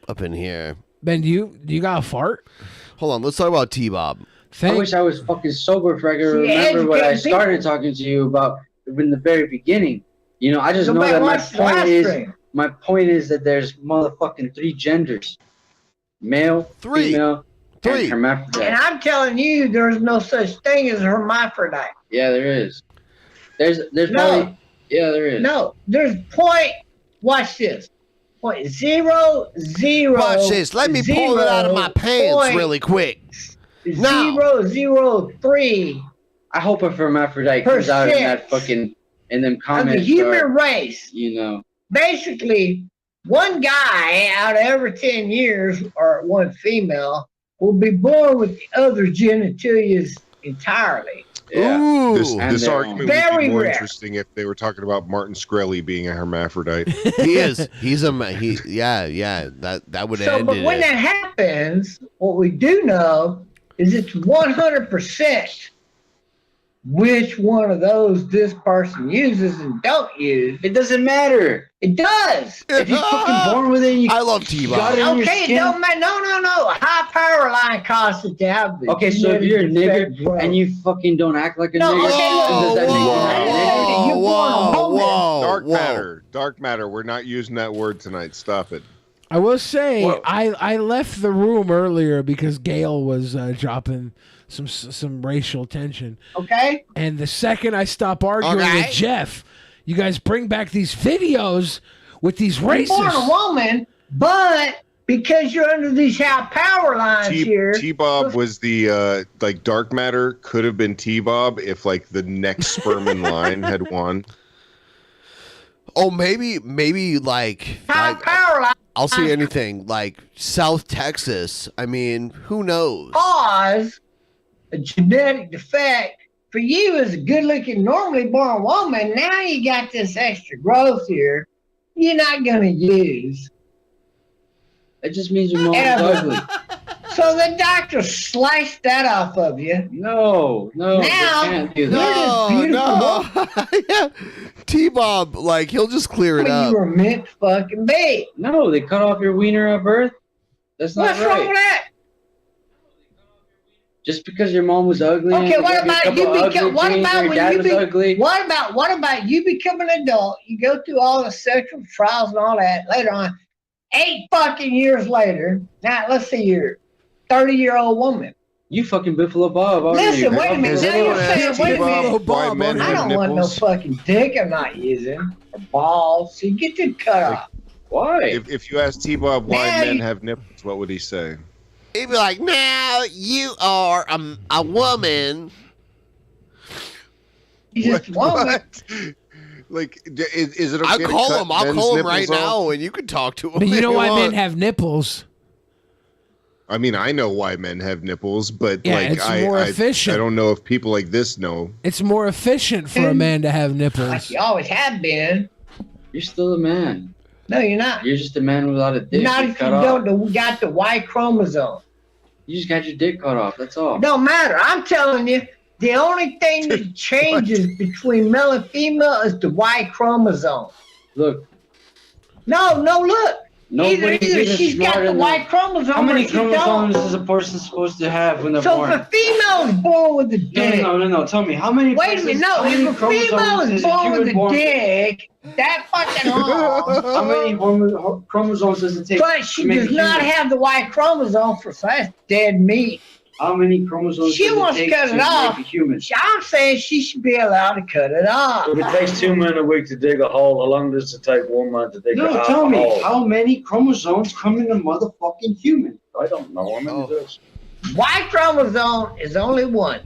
up in here. Ben, do you got a fart? Hold on, let's talk about T-Bob. I wish I was fucking sober so I could See, remember what I educated started talking to you about in the very beginning. You know, I just know Nobody that watched the last stream. my point is that there's motherfucking 3 genders. Male, female, and hermaphrodite. And I'm telling you, there's no such thing as a hermaphrodite. Yeah, there is. There's No. probably yeah, there is. No, there's point. Watch this. Point 0.00. Watch this. Let me pull it out of my pants really quick. 0.003. I hope a hermaphrodite comes out in that fucking in them Of comments. the human are, race. you know. Basically, one guy out of every 10 years, or one female, will be born with the other genitalia entirely. Ooh. This argument would Very be more rare. interesting if they were talking about Martin Shkreli being a hermaphrodite. He is. He's a yeah. That would So, end but it. when that happens, what we do know is it's 100% which one of those this person uses and don't use. It doesn't matter. It does. If you're fucking born with it, I love T-Bob. Okay, it don't matter. No. High power line costs it to have this. Okay, so if you're a nigger and you fucking don't act like a nigger, does that make you not a nigger? Dark matter. We're not using that word tonight. Stop it. I will say I left the room earlier because Gail was dropping some racial tension. Okay. And the second I stop arguing Okay. with Jeff, you guys bring back these videos with these You're born a racists. woman, but because you're under these high power lines here. T-Bob was the like dark matter could have been T-Bob if like the next sperm in line had won. Oh, maybe like power line. I'll see anything like South Texas. I mean, who knows? Cause a genetic defect for you as a good-looking, normally born woman. Now you got this extra growth here. You're not gonna use. It just means your mom's Ever. ugly. So the doctor sliced that off of you. No, they Now can't do you're that. this beautiful woman. T-Bob, like he'll just clear it Well, up. you were meant to fucking be. No, they cut off your wiener at birth. That's not What's right. wrong with that? Just because your mom was ugly. Okay, and what gave about a you couple ugly become? What genes, about your when dad you was be? ugly? What about you become an adult? You go through all the sexual trials and all that later on. 8 fucking years later. Now let's see, you're 30-year-old woman. You fucking Buffalo Bob, aren't Listen, you? wait a minute. Now you're saying, wait a minute. Why men I have don't want no nipples? fucking dick. I'm not using or balls. So you get the cut off. Why? If you ask T-Bob why Now men you- have nipples, what would he say? He'd be like, "Now you are a woman." You're just a woman. What? Like, is it okay I'll to call cut him. I'll men's call him right nipples off? now, and you can talk to him. But you if know why men want. have nipples? I mean, I know why men have nipples, but Yeah, like, it's more efficient. I don't know if people like this know. It's more efficient for a man to have Like nipples. you always have been. You're still a man. No, you're not. You're just a man without a dick. Not You if you cut off. don't got the Y chromosome. You just got your dick cut off. That's all. Don't matter. I'm telling you, the only thing that changes between male and female is the Y chromosome. Look. No, look. Nobody's either even she's got smart the enough. Y chromosome How many or she don't. chromosomes is a person supposed to have when they're So born? if a female is born with a dick. No. Tell me, how many? Wait a minute, no. How many If a female chromosomes is is a born human with a born? dick, that fucking long. How many chromosomes does it take? But she to make does a not human? have the Y chromosome for that's dead meat. How many chromosomes She does wants it to take cut to it off. make a human? I'm saying she should be allowed to cut it off. If it takes 2 men a week to dig a hole, how long does it take 1 month to dig a No, half tell a me, hole? how many chromosomes come in a motherfucking human? I don't know. How many is this? Y chromosome is only one.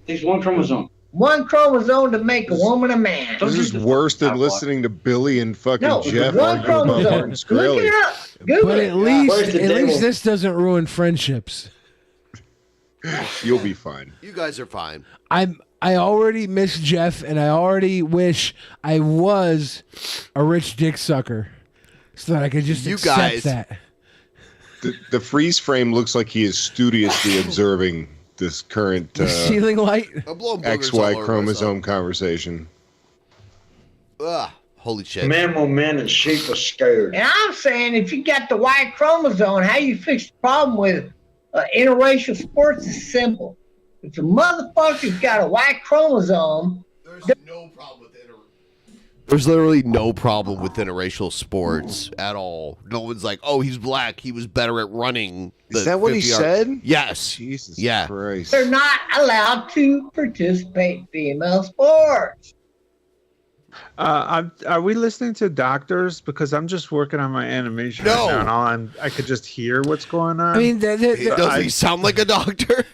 Takes one chromosome. One chromosome to make a woman a man. This is worse than listening to Billy and fucking No, Jeff one argue about chromosome. Martin Shkreli. Look it up. Google But it. at least this doesn't ruin friendships. You'll be fine. You guys are fine. I already miss Jeff, and I already wish I was a rich dick sucker, so that I could just accept that. The freeze frame looks like he is studiously observing this current ceiling light XY chromosome conversation. Ugh, holy shit. Man will men and sheep are scared. And I'm saying if you got the Y chromosome, how you fix the problem with interracial sports is simple. If the motherfucker's got a Y chromosome, There's literally no problem with interracial sports at all. No one's like, oh, he's black. He was better at running. Is that what he said? Yes. Jesus yeah. Christ. they're not allowed to participate in female sports. Are we listening to doctors? Because I'm just working on my animation right now, and I could just hear what's going on. I mean, does he sound like a doctor?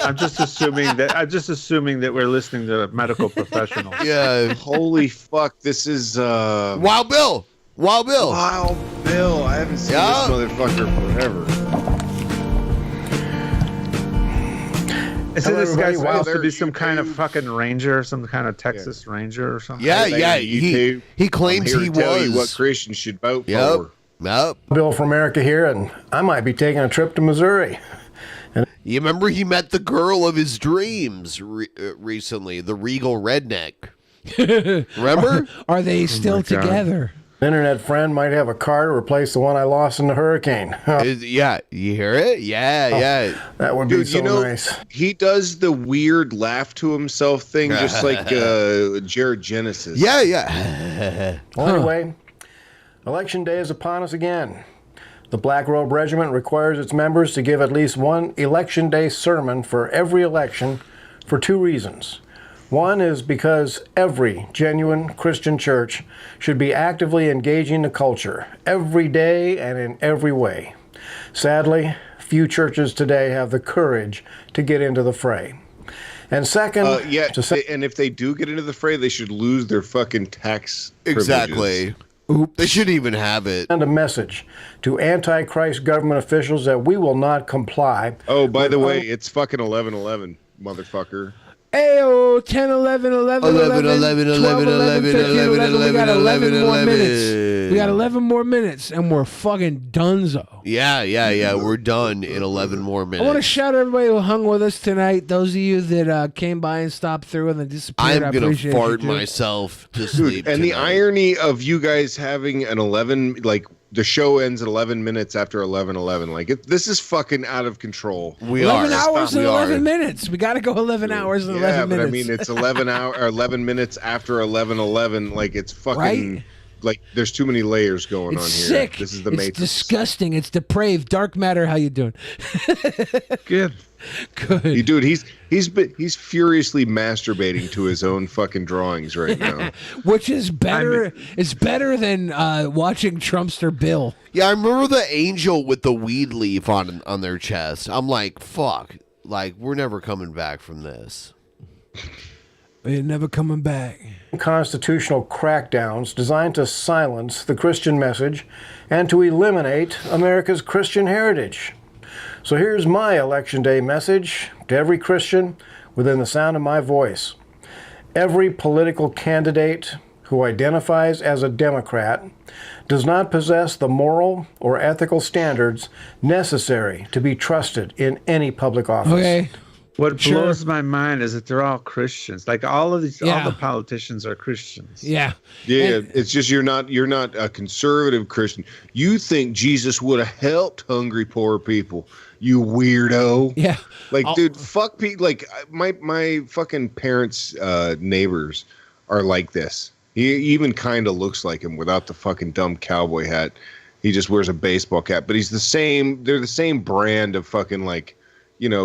I'm just assuming that we're listening to medical professionals. Yeah. Holy fuck! This is Wild Bill. Wild Bill. Wild Bill. I haven't seen this motherfucker forever. Isn't this guy everybody. supposed Wow, to be some kind of fucking ranger, some kind of Texas Ranger or something? He claims he was. What Christians should vote for. Yep. Bill from America here, and I might be taking a trip to Missouri. You remember he met the girl of his dreams recently, the regal redneck. Remember? Are they still together? Internet friend might have a car to replace the one I lost in the hurricane. Yeah, you hear it? Yeah. That would be so nice. He does the weird laugh to himself thing, just like Jared Genesis. Yeah. Well, anyway, Election Day is upon us again. The Black Robe Regiment requires its members to give at least one Election Day sermon for every election for two reasons. One is because every genuine Christian church should be actively engaging the culture every day and in every way. Sadly, few churches today have the courage to get into the fray. And second, and if they do get into the fray, they should lose their fucking tax Exactly. They shouldn't even have it. Send a message to Antichrist government officials that we will not comply. Oh, by the way, it's fucking 11/11, motherfucker. Ayo, 10, 11, 11, 11, 11, 11, 11, 15, 11. We got 11 more minutes. We got 11 more minutes, and we're fucking donezo. Yeah. We're done in 11 more minutes. I want to shout out everybody who hung with us tonight. Those of you that came by and stopped through and then disappeared. I'm going to fart myself to sleep. And the irony of you guys having an 11, like, the show ends at 11 minutes after 11:11. Like, this is fucking out of control. 11 hours and 11 minutes. We got to go 11 hours and 11 minutes. But I mean, it's 11 minutes after 11:11. Like, it's fucking Right? like there's too many layers going It's on here. sick. This is the it's Matrix. disgusting. It's depraved. Dark matter. How you doing? Good. Dude, he's furiously masturbating to his own fucking drawings right now. Which is better. It's better than watching Trumpster Bill. Yeah, I remember the angel with the weed leaf on their chest. I'm like, fuck. Like, we're never coming back from this. We're never coming back. Constitutional crackdowns designed to silence the Christian message and to eliminate America's Christian heritage. So here's my Election Day message to every Christian within the sound of my voice. Every political candidate who identifies as a Democrat does not possess the moral or ethical standards necessary to be trusted in any public office. Okay. What blows my mind is that they're all Christians. Like all of these, all the politicians are Christians. Yeah. It's just you're not a conservative Christian. You think Jesus would have helped hungry poor people. You weirdo. Yeah. Like, dude, fuck people. Like, my fucking parents' neighbors are like this. He even kind of looks like him without the fucking dumb cowboy hat. He just wears a baseball cap. But he's the same. They're the same brand of fucking, like,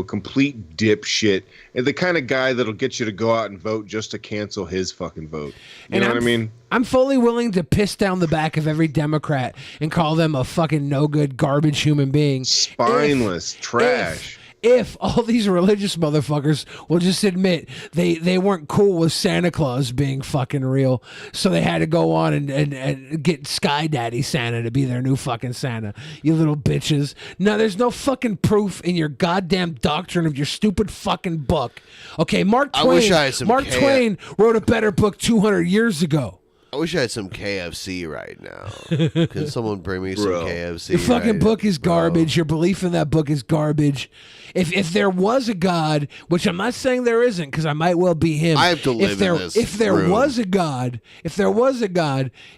complete dipshit. And the kind of guy that'll get you to go out and vote just to cancel his fucking vote. You know what I mean? I'm fully willing to piss down the back of every Democrat and call them a fucking no good garbage human being. Spineless trash. if all these religious motherfuckers will just admit they weren't cool with Santa Claus being fucking real, so they had to go on and get Sky Daddy Santa to be their new fucking Santa. You little bitches. No, there's no fucking proof in your goddamn doctrine of your stupid fucking book. Okay, Mark Twain. I wish I had some Twain wrote a better book 200 years ago. I wish I had some KFC right now. Can someone bring me some KFC? Your fucking right book is garbage. Your belief in that book is garbage. If there was a God, which I'm not saying there isn't, because I might well be him. I have to live in this If there room. was a God,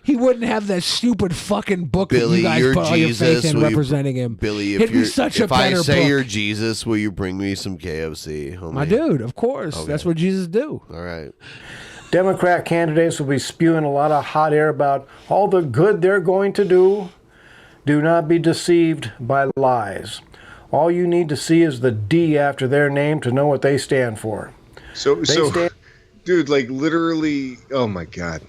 he wouldn't have that stupid fucking book Billy, that you guys you're put all your faith Jesus. in Will you- representing him. Billy, It'd be such a if I better say book. you're Jesus, will you bring me some KFC, homie? My dude, of course. Okay. That's what Jesus do. All right. Democrat candidates will be spewing a lot of hot air about all the good they're going to do. Do not be deceived by lies. All you need to see is the D after their name to know what they stand for. Dude, like literally, oh my God.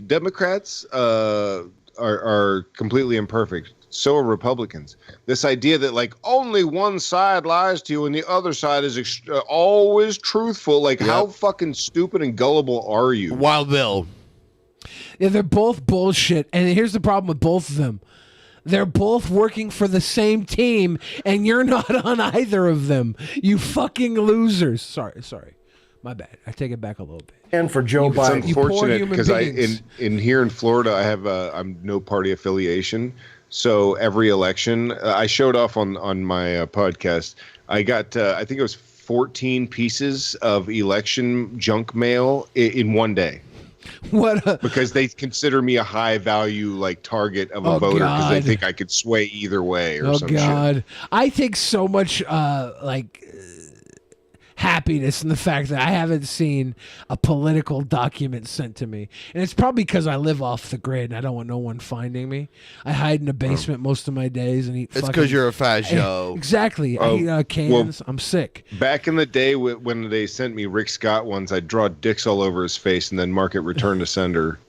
Democrats are completely imperfect. So are Republicans. This idea that like only one side lies to you and the other side is always truthful. Like how fucking stupid and gullible are you? Wild Bill. Yeah, they're both bullshit. And here's the problem with both of them. They're both working for the same team, and you're not on either of them. You fucking losers. Sorry. My bad. I take it back a little bit. And for Joe Biden. It's unfortunate because in here in Florida, I have I'm no party affiliation. So every election, I showed off on my podcast. I got I think it was 14 pieces of election junk mail in one day. Because they consider me a high value like target of a voter because they think I could sway either way or some shit. I take so much happiness in the fact that I haven't seen a political document sent to me. And it's probably because I live off the grid and I don't want no one finding me. I hide in the basement most of my days and eat It's because you're a fat Joe. Exactly. I eat cans. I'm sick. Back in the day when they sent me Rick Scott ones, I'd draw dicks all over his face and then mark it return to sender.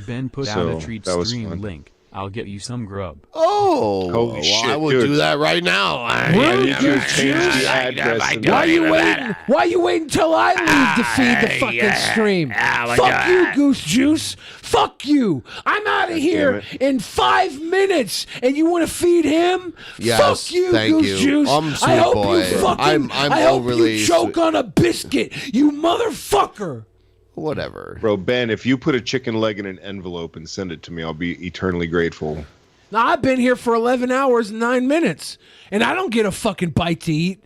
Ben put out a treat stream link. I'll get you some grub. Oh, holy shit! I will do that right now. I need you to change the address. Why you waiting till I leave to feed the fucking stream? Fuck you, Goose Juice. Fuck you. I'm out of here in 5 minutes, and you want to feed him? Yes, fuck you, thank Goose you. Juice. I'm sweet I hope boy. you fucking. I'm I hope overly you choke on a biscuit, you motherfucker. Whatever. Bro, Ben, if you put a chicken leg in an envelope and send it to me, I'll be eternally grateful. Now, I've been here for 11 hours and 9 minutes, and I don't get a fucking bite to eat.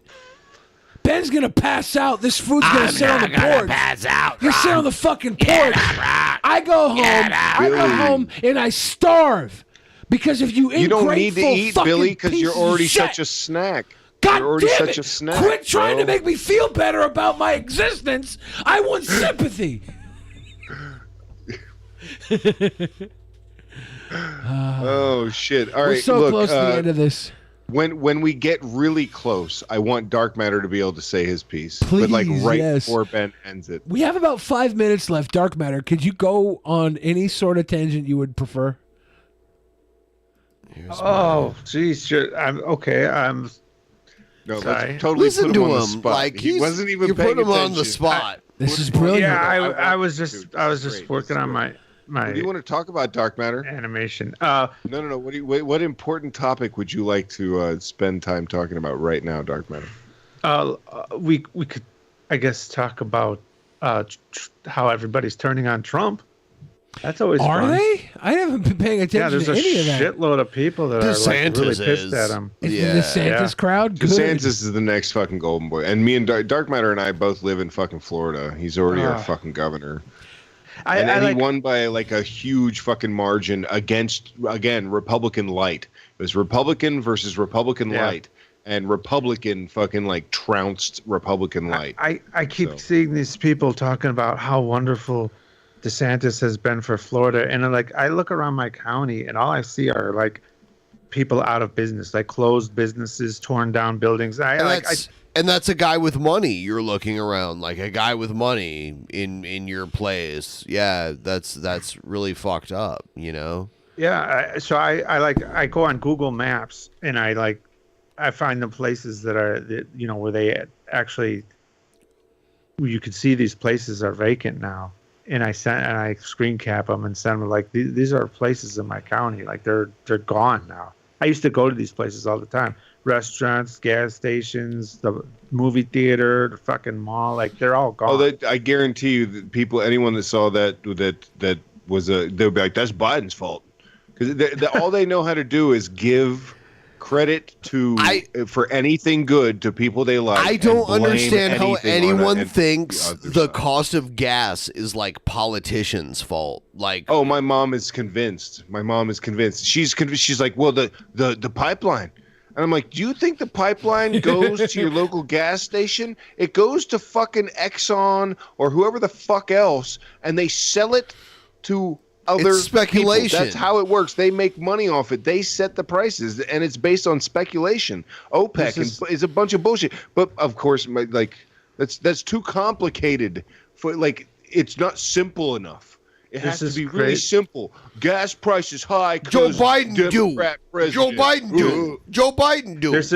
Ben's gonna pass out. This food's gonna sit on the porch. Pass out. You sit on the fucking porch. I go home and I starve. Because if you don't need to eat, fucking Billy, because you're piece of already shit, such a snack. God you're already damn such it. a snack. Quit trying bro. to make me feel better about my existence. I want sympathy. Oh shit! All right, We're so look, close to the end of this. When we get really close, I want Dark Matter to be able to say his piece, Please, but like right yes. before Ben ends it. We have about 5 minutes left. Dark Matter, could you go on any sort of tangent you would prefer? Oh, geez, I'm okay. I'm no, sorry. Totally Listen put to him on the him. spot. Like He wasn't even you paying put him on the attention. spot. This is brilliant. Yeah, I was just working on my What do you want to talk about, Dark Matter? animation. No. What important topic would you like to spend time talking about right now, Dark Matter? We could, I guess, talk about how everybody's turning on Trump. That's always Are fun. they? I haven't been paying attention Yeah, there's to a any of that. shitload of people that are like really pissed at him. It's the DeSantis crowd. Good. DeSantis is the next fucking golden boy, and me and Dark Matter and I both live in fucking Florida. He's already our fucking governor. And he won by like a huge fucking margin against, again, Republican light. It was Republican versus Republican light, and Republican fucking like trounced Republican light. I keep seeing these people talking about how wonderful DeSantis has been for Florida, and I look around my county, and all I see are like people out of business, like closed businesses, torn down buildings. And that's a guy with money. You're looking around like a guy with money in your place. Yeah, that's really fucked up, you know? Yeah, so I go on Google Maps and I I find the places that are, where they actually, you can see these places are vacant now. And I screen cap them and send them like, these are places in my county. Like they're gone now. I used to go to these places all the time. Restaurants, gas stations, the movie theater, the fucking mall, like they're all gone. Oh, I guarantee you that anyone that saw that was they'll be like, that's Biden's fault. Because all they know how to do is give credit for anything good to people they like. I don't understand how anyone thinks the cost of gas is like politicians' fault. Like, oh, my mom is convinced. She's convinced. She's like, well, the pipeline. And I'm like, do you think the pipeline goes to your local gas station? It goes to fucking Exxon or whoever the fuck else, and they sell it to other It's speculation. people. That's how it works. They make money off it. They set the prices, and it's based on speculation. OPEC is a bunch of bullshit. But of course, that's too complicated for it's not simple enough. It has to be really simple. Gas prices high. Joe Biden do. Joe Biden do. Joe Biden do. There's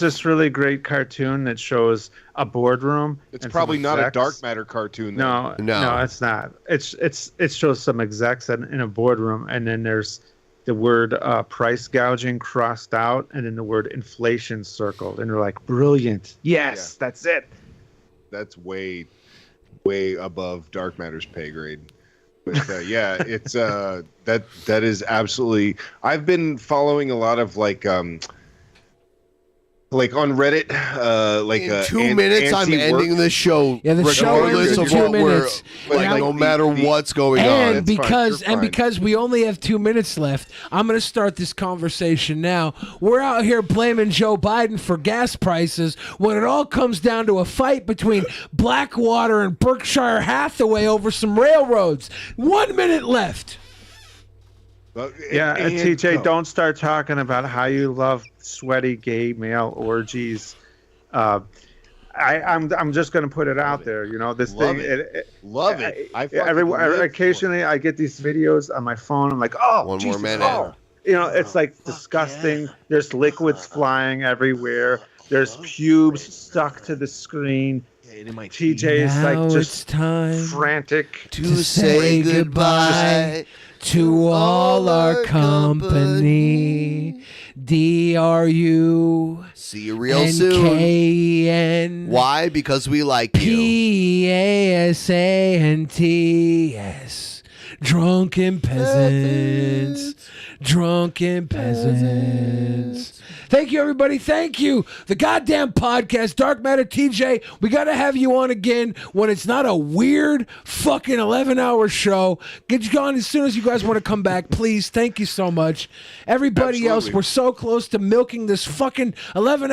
this really great cartoon that shows a boardroom. It's probably not a dark matter cartoon. No, it's not. It shows some execs in a boardroom, and then there's the word price gouging crossed out, and then the word inflation circled, and they're like, brilliant. Yes, that's it. That's way above dark matter's pay grade. But it's that is absolutely. I've been following a lot of like on Reddit, in 2 minutes I'm ending the show. Yeah, the show ends in 2 minutes. No matter what's going on. And because we only have 2 minutes left, I'm going to start this conversation now. We're out here blaming Joe Biden for gas prices when it all comes down to a fight between Blackwater and Berkshire Hathaway over some railroads. 1 minute left. Yeah, and TJ, don't start talking about how you love sweaty gay male orgies. I'm just going to put it out there. This Love thing. Love it. Occasionally, I get these videos on my phone. I'm like, oh, one Jesus, more minute. oh. It's like disgusting. There's liquids flying everywhere. There's pubes stuck to the screen. TJ is Now like it's just time frantic to say goodbye to all our company. DRU. See you real soon. NKN. Why? Because we like you. PASANTS. Drunken Peasants. Drunken Peasants. Thank you, everybody. Thank you. The goddamn podcast, Dark Matter TJ. We got to have you on again when it's not a weird fucking 11-hour show. Get you on as soon as you guys want to come back, please. Thank you so much. Everybody else, we're so close to milking this fucking 11-hour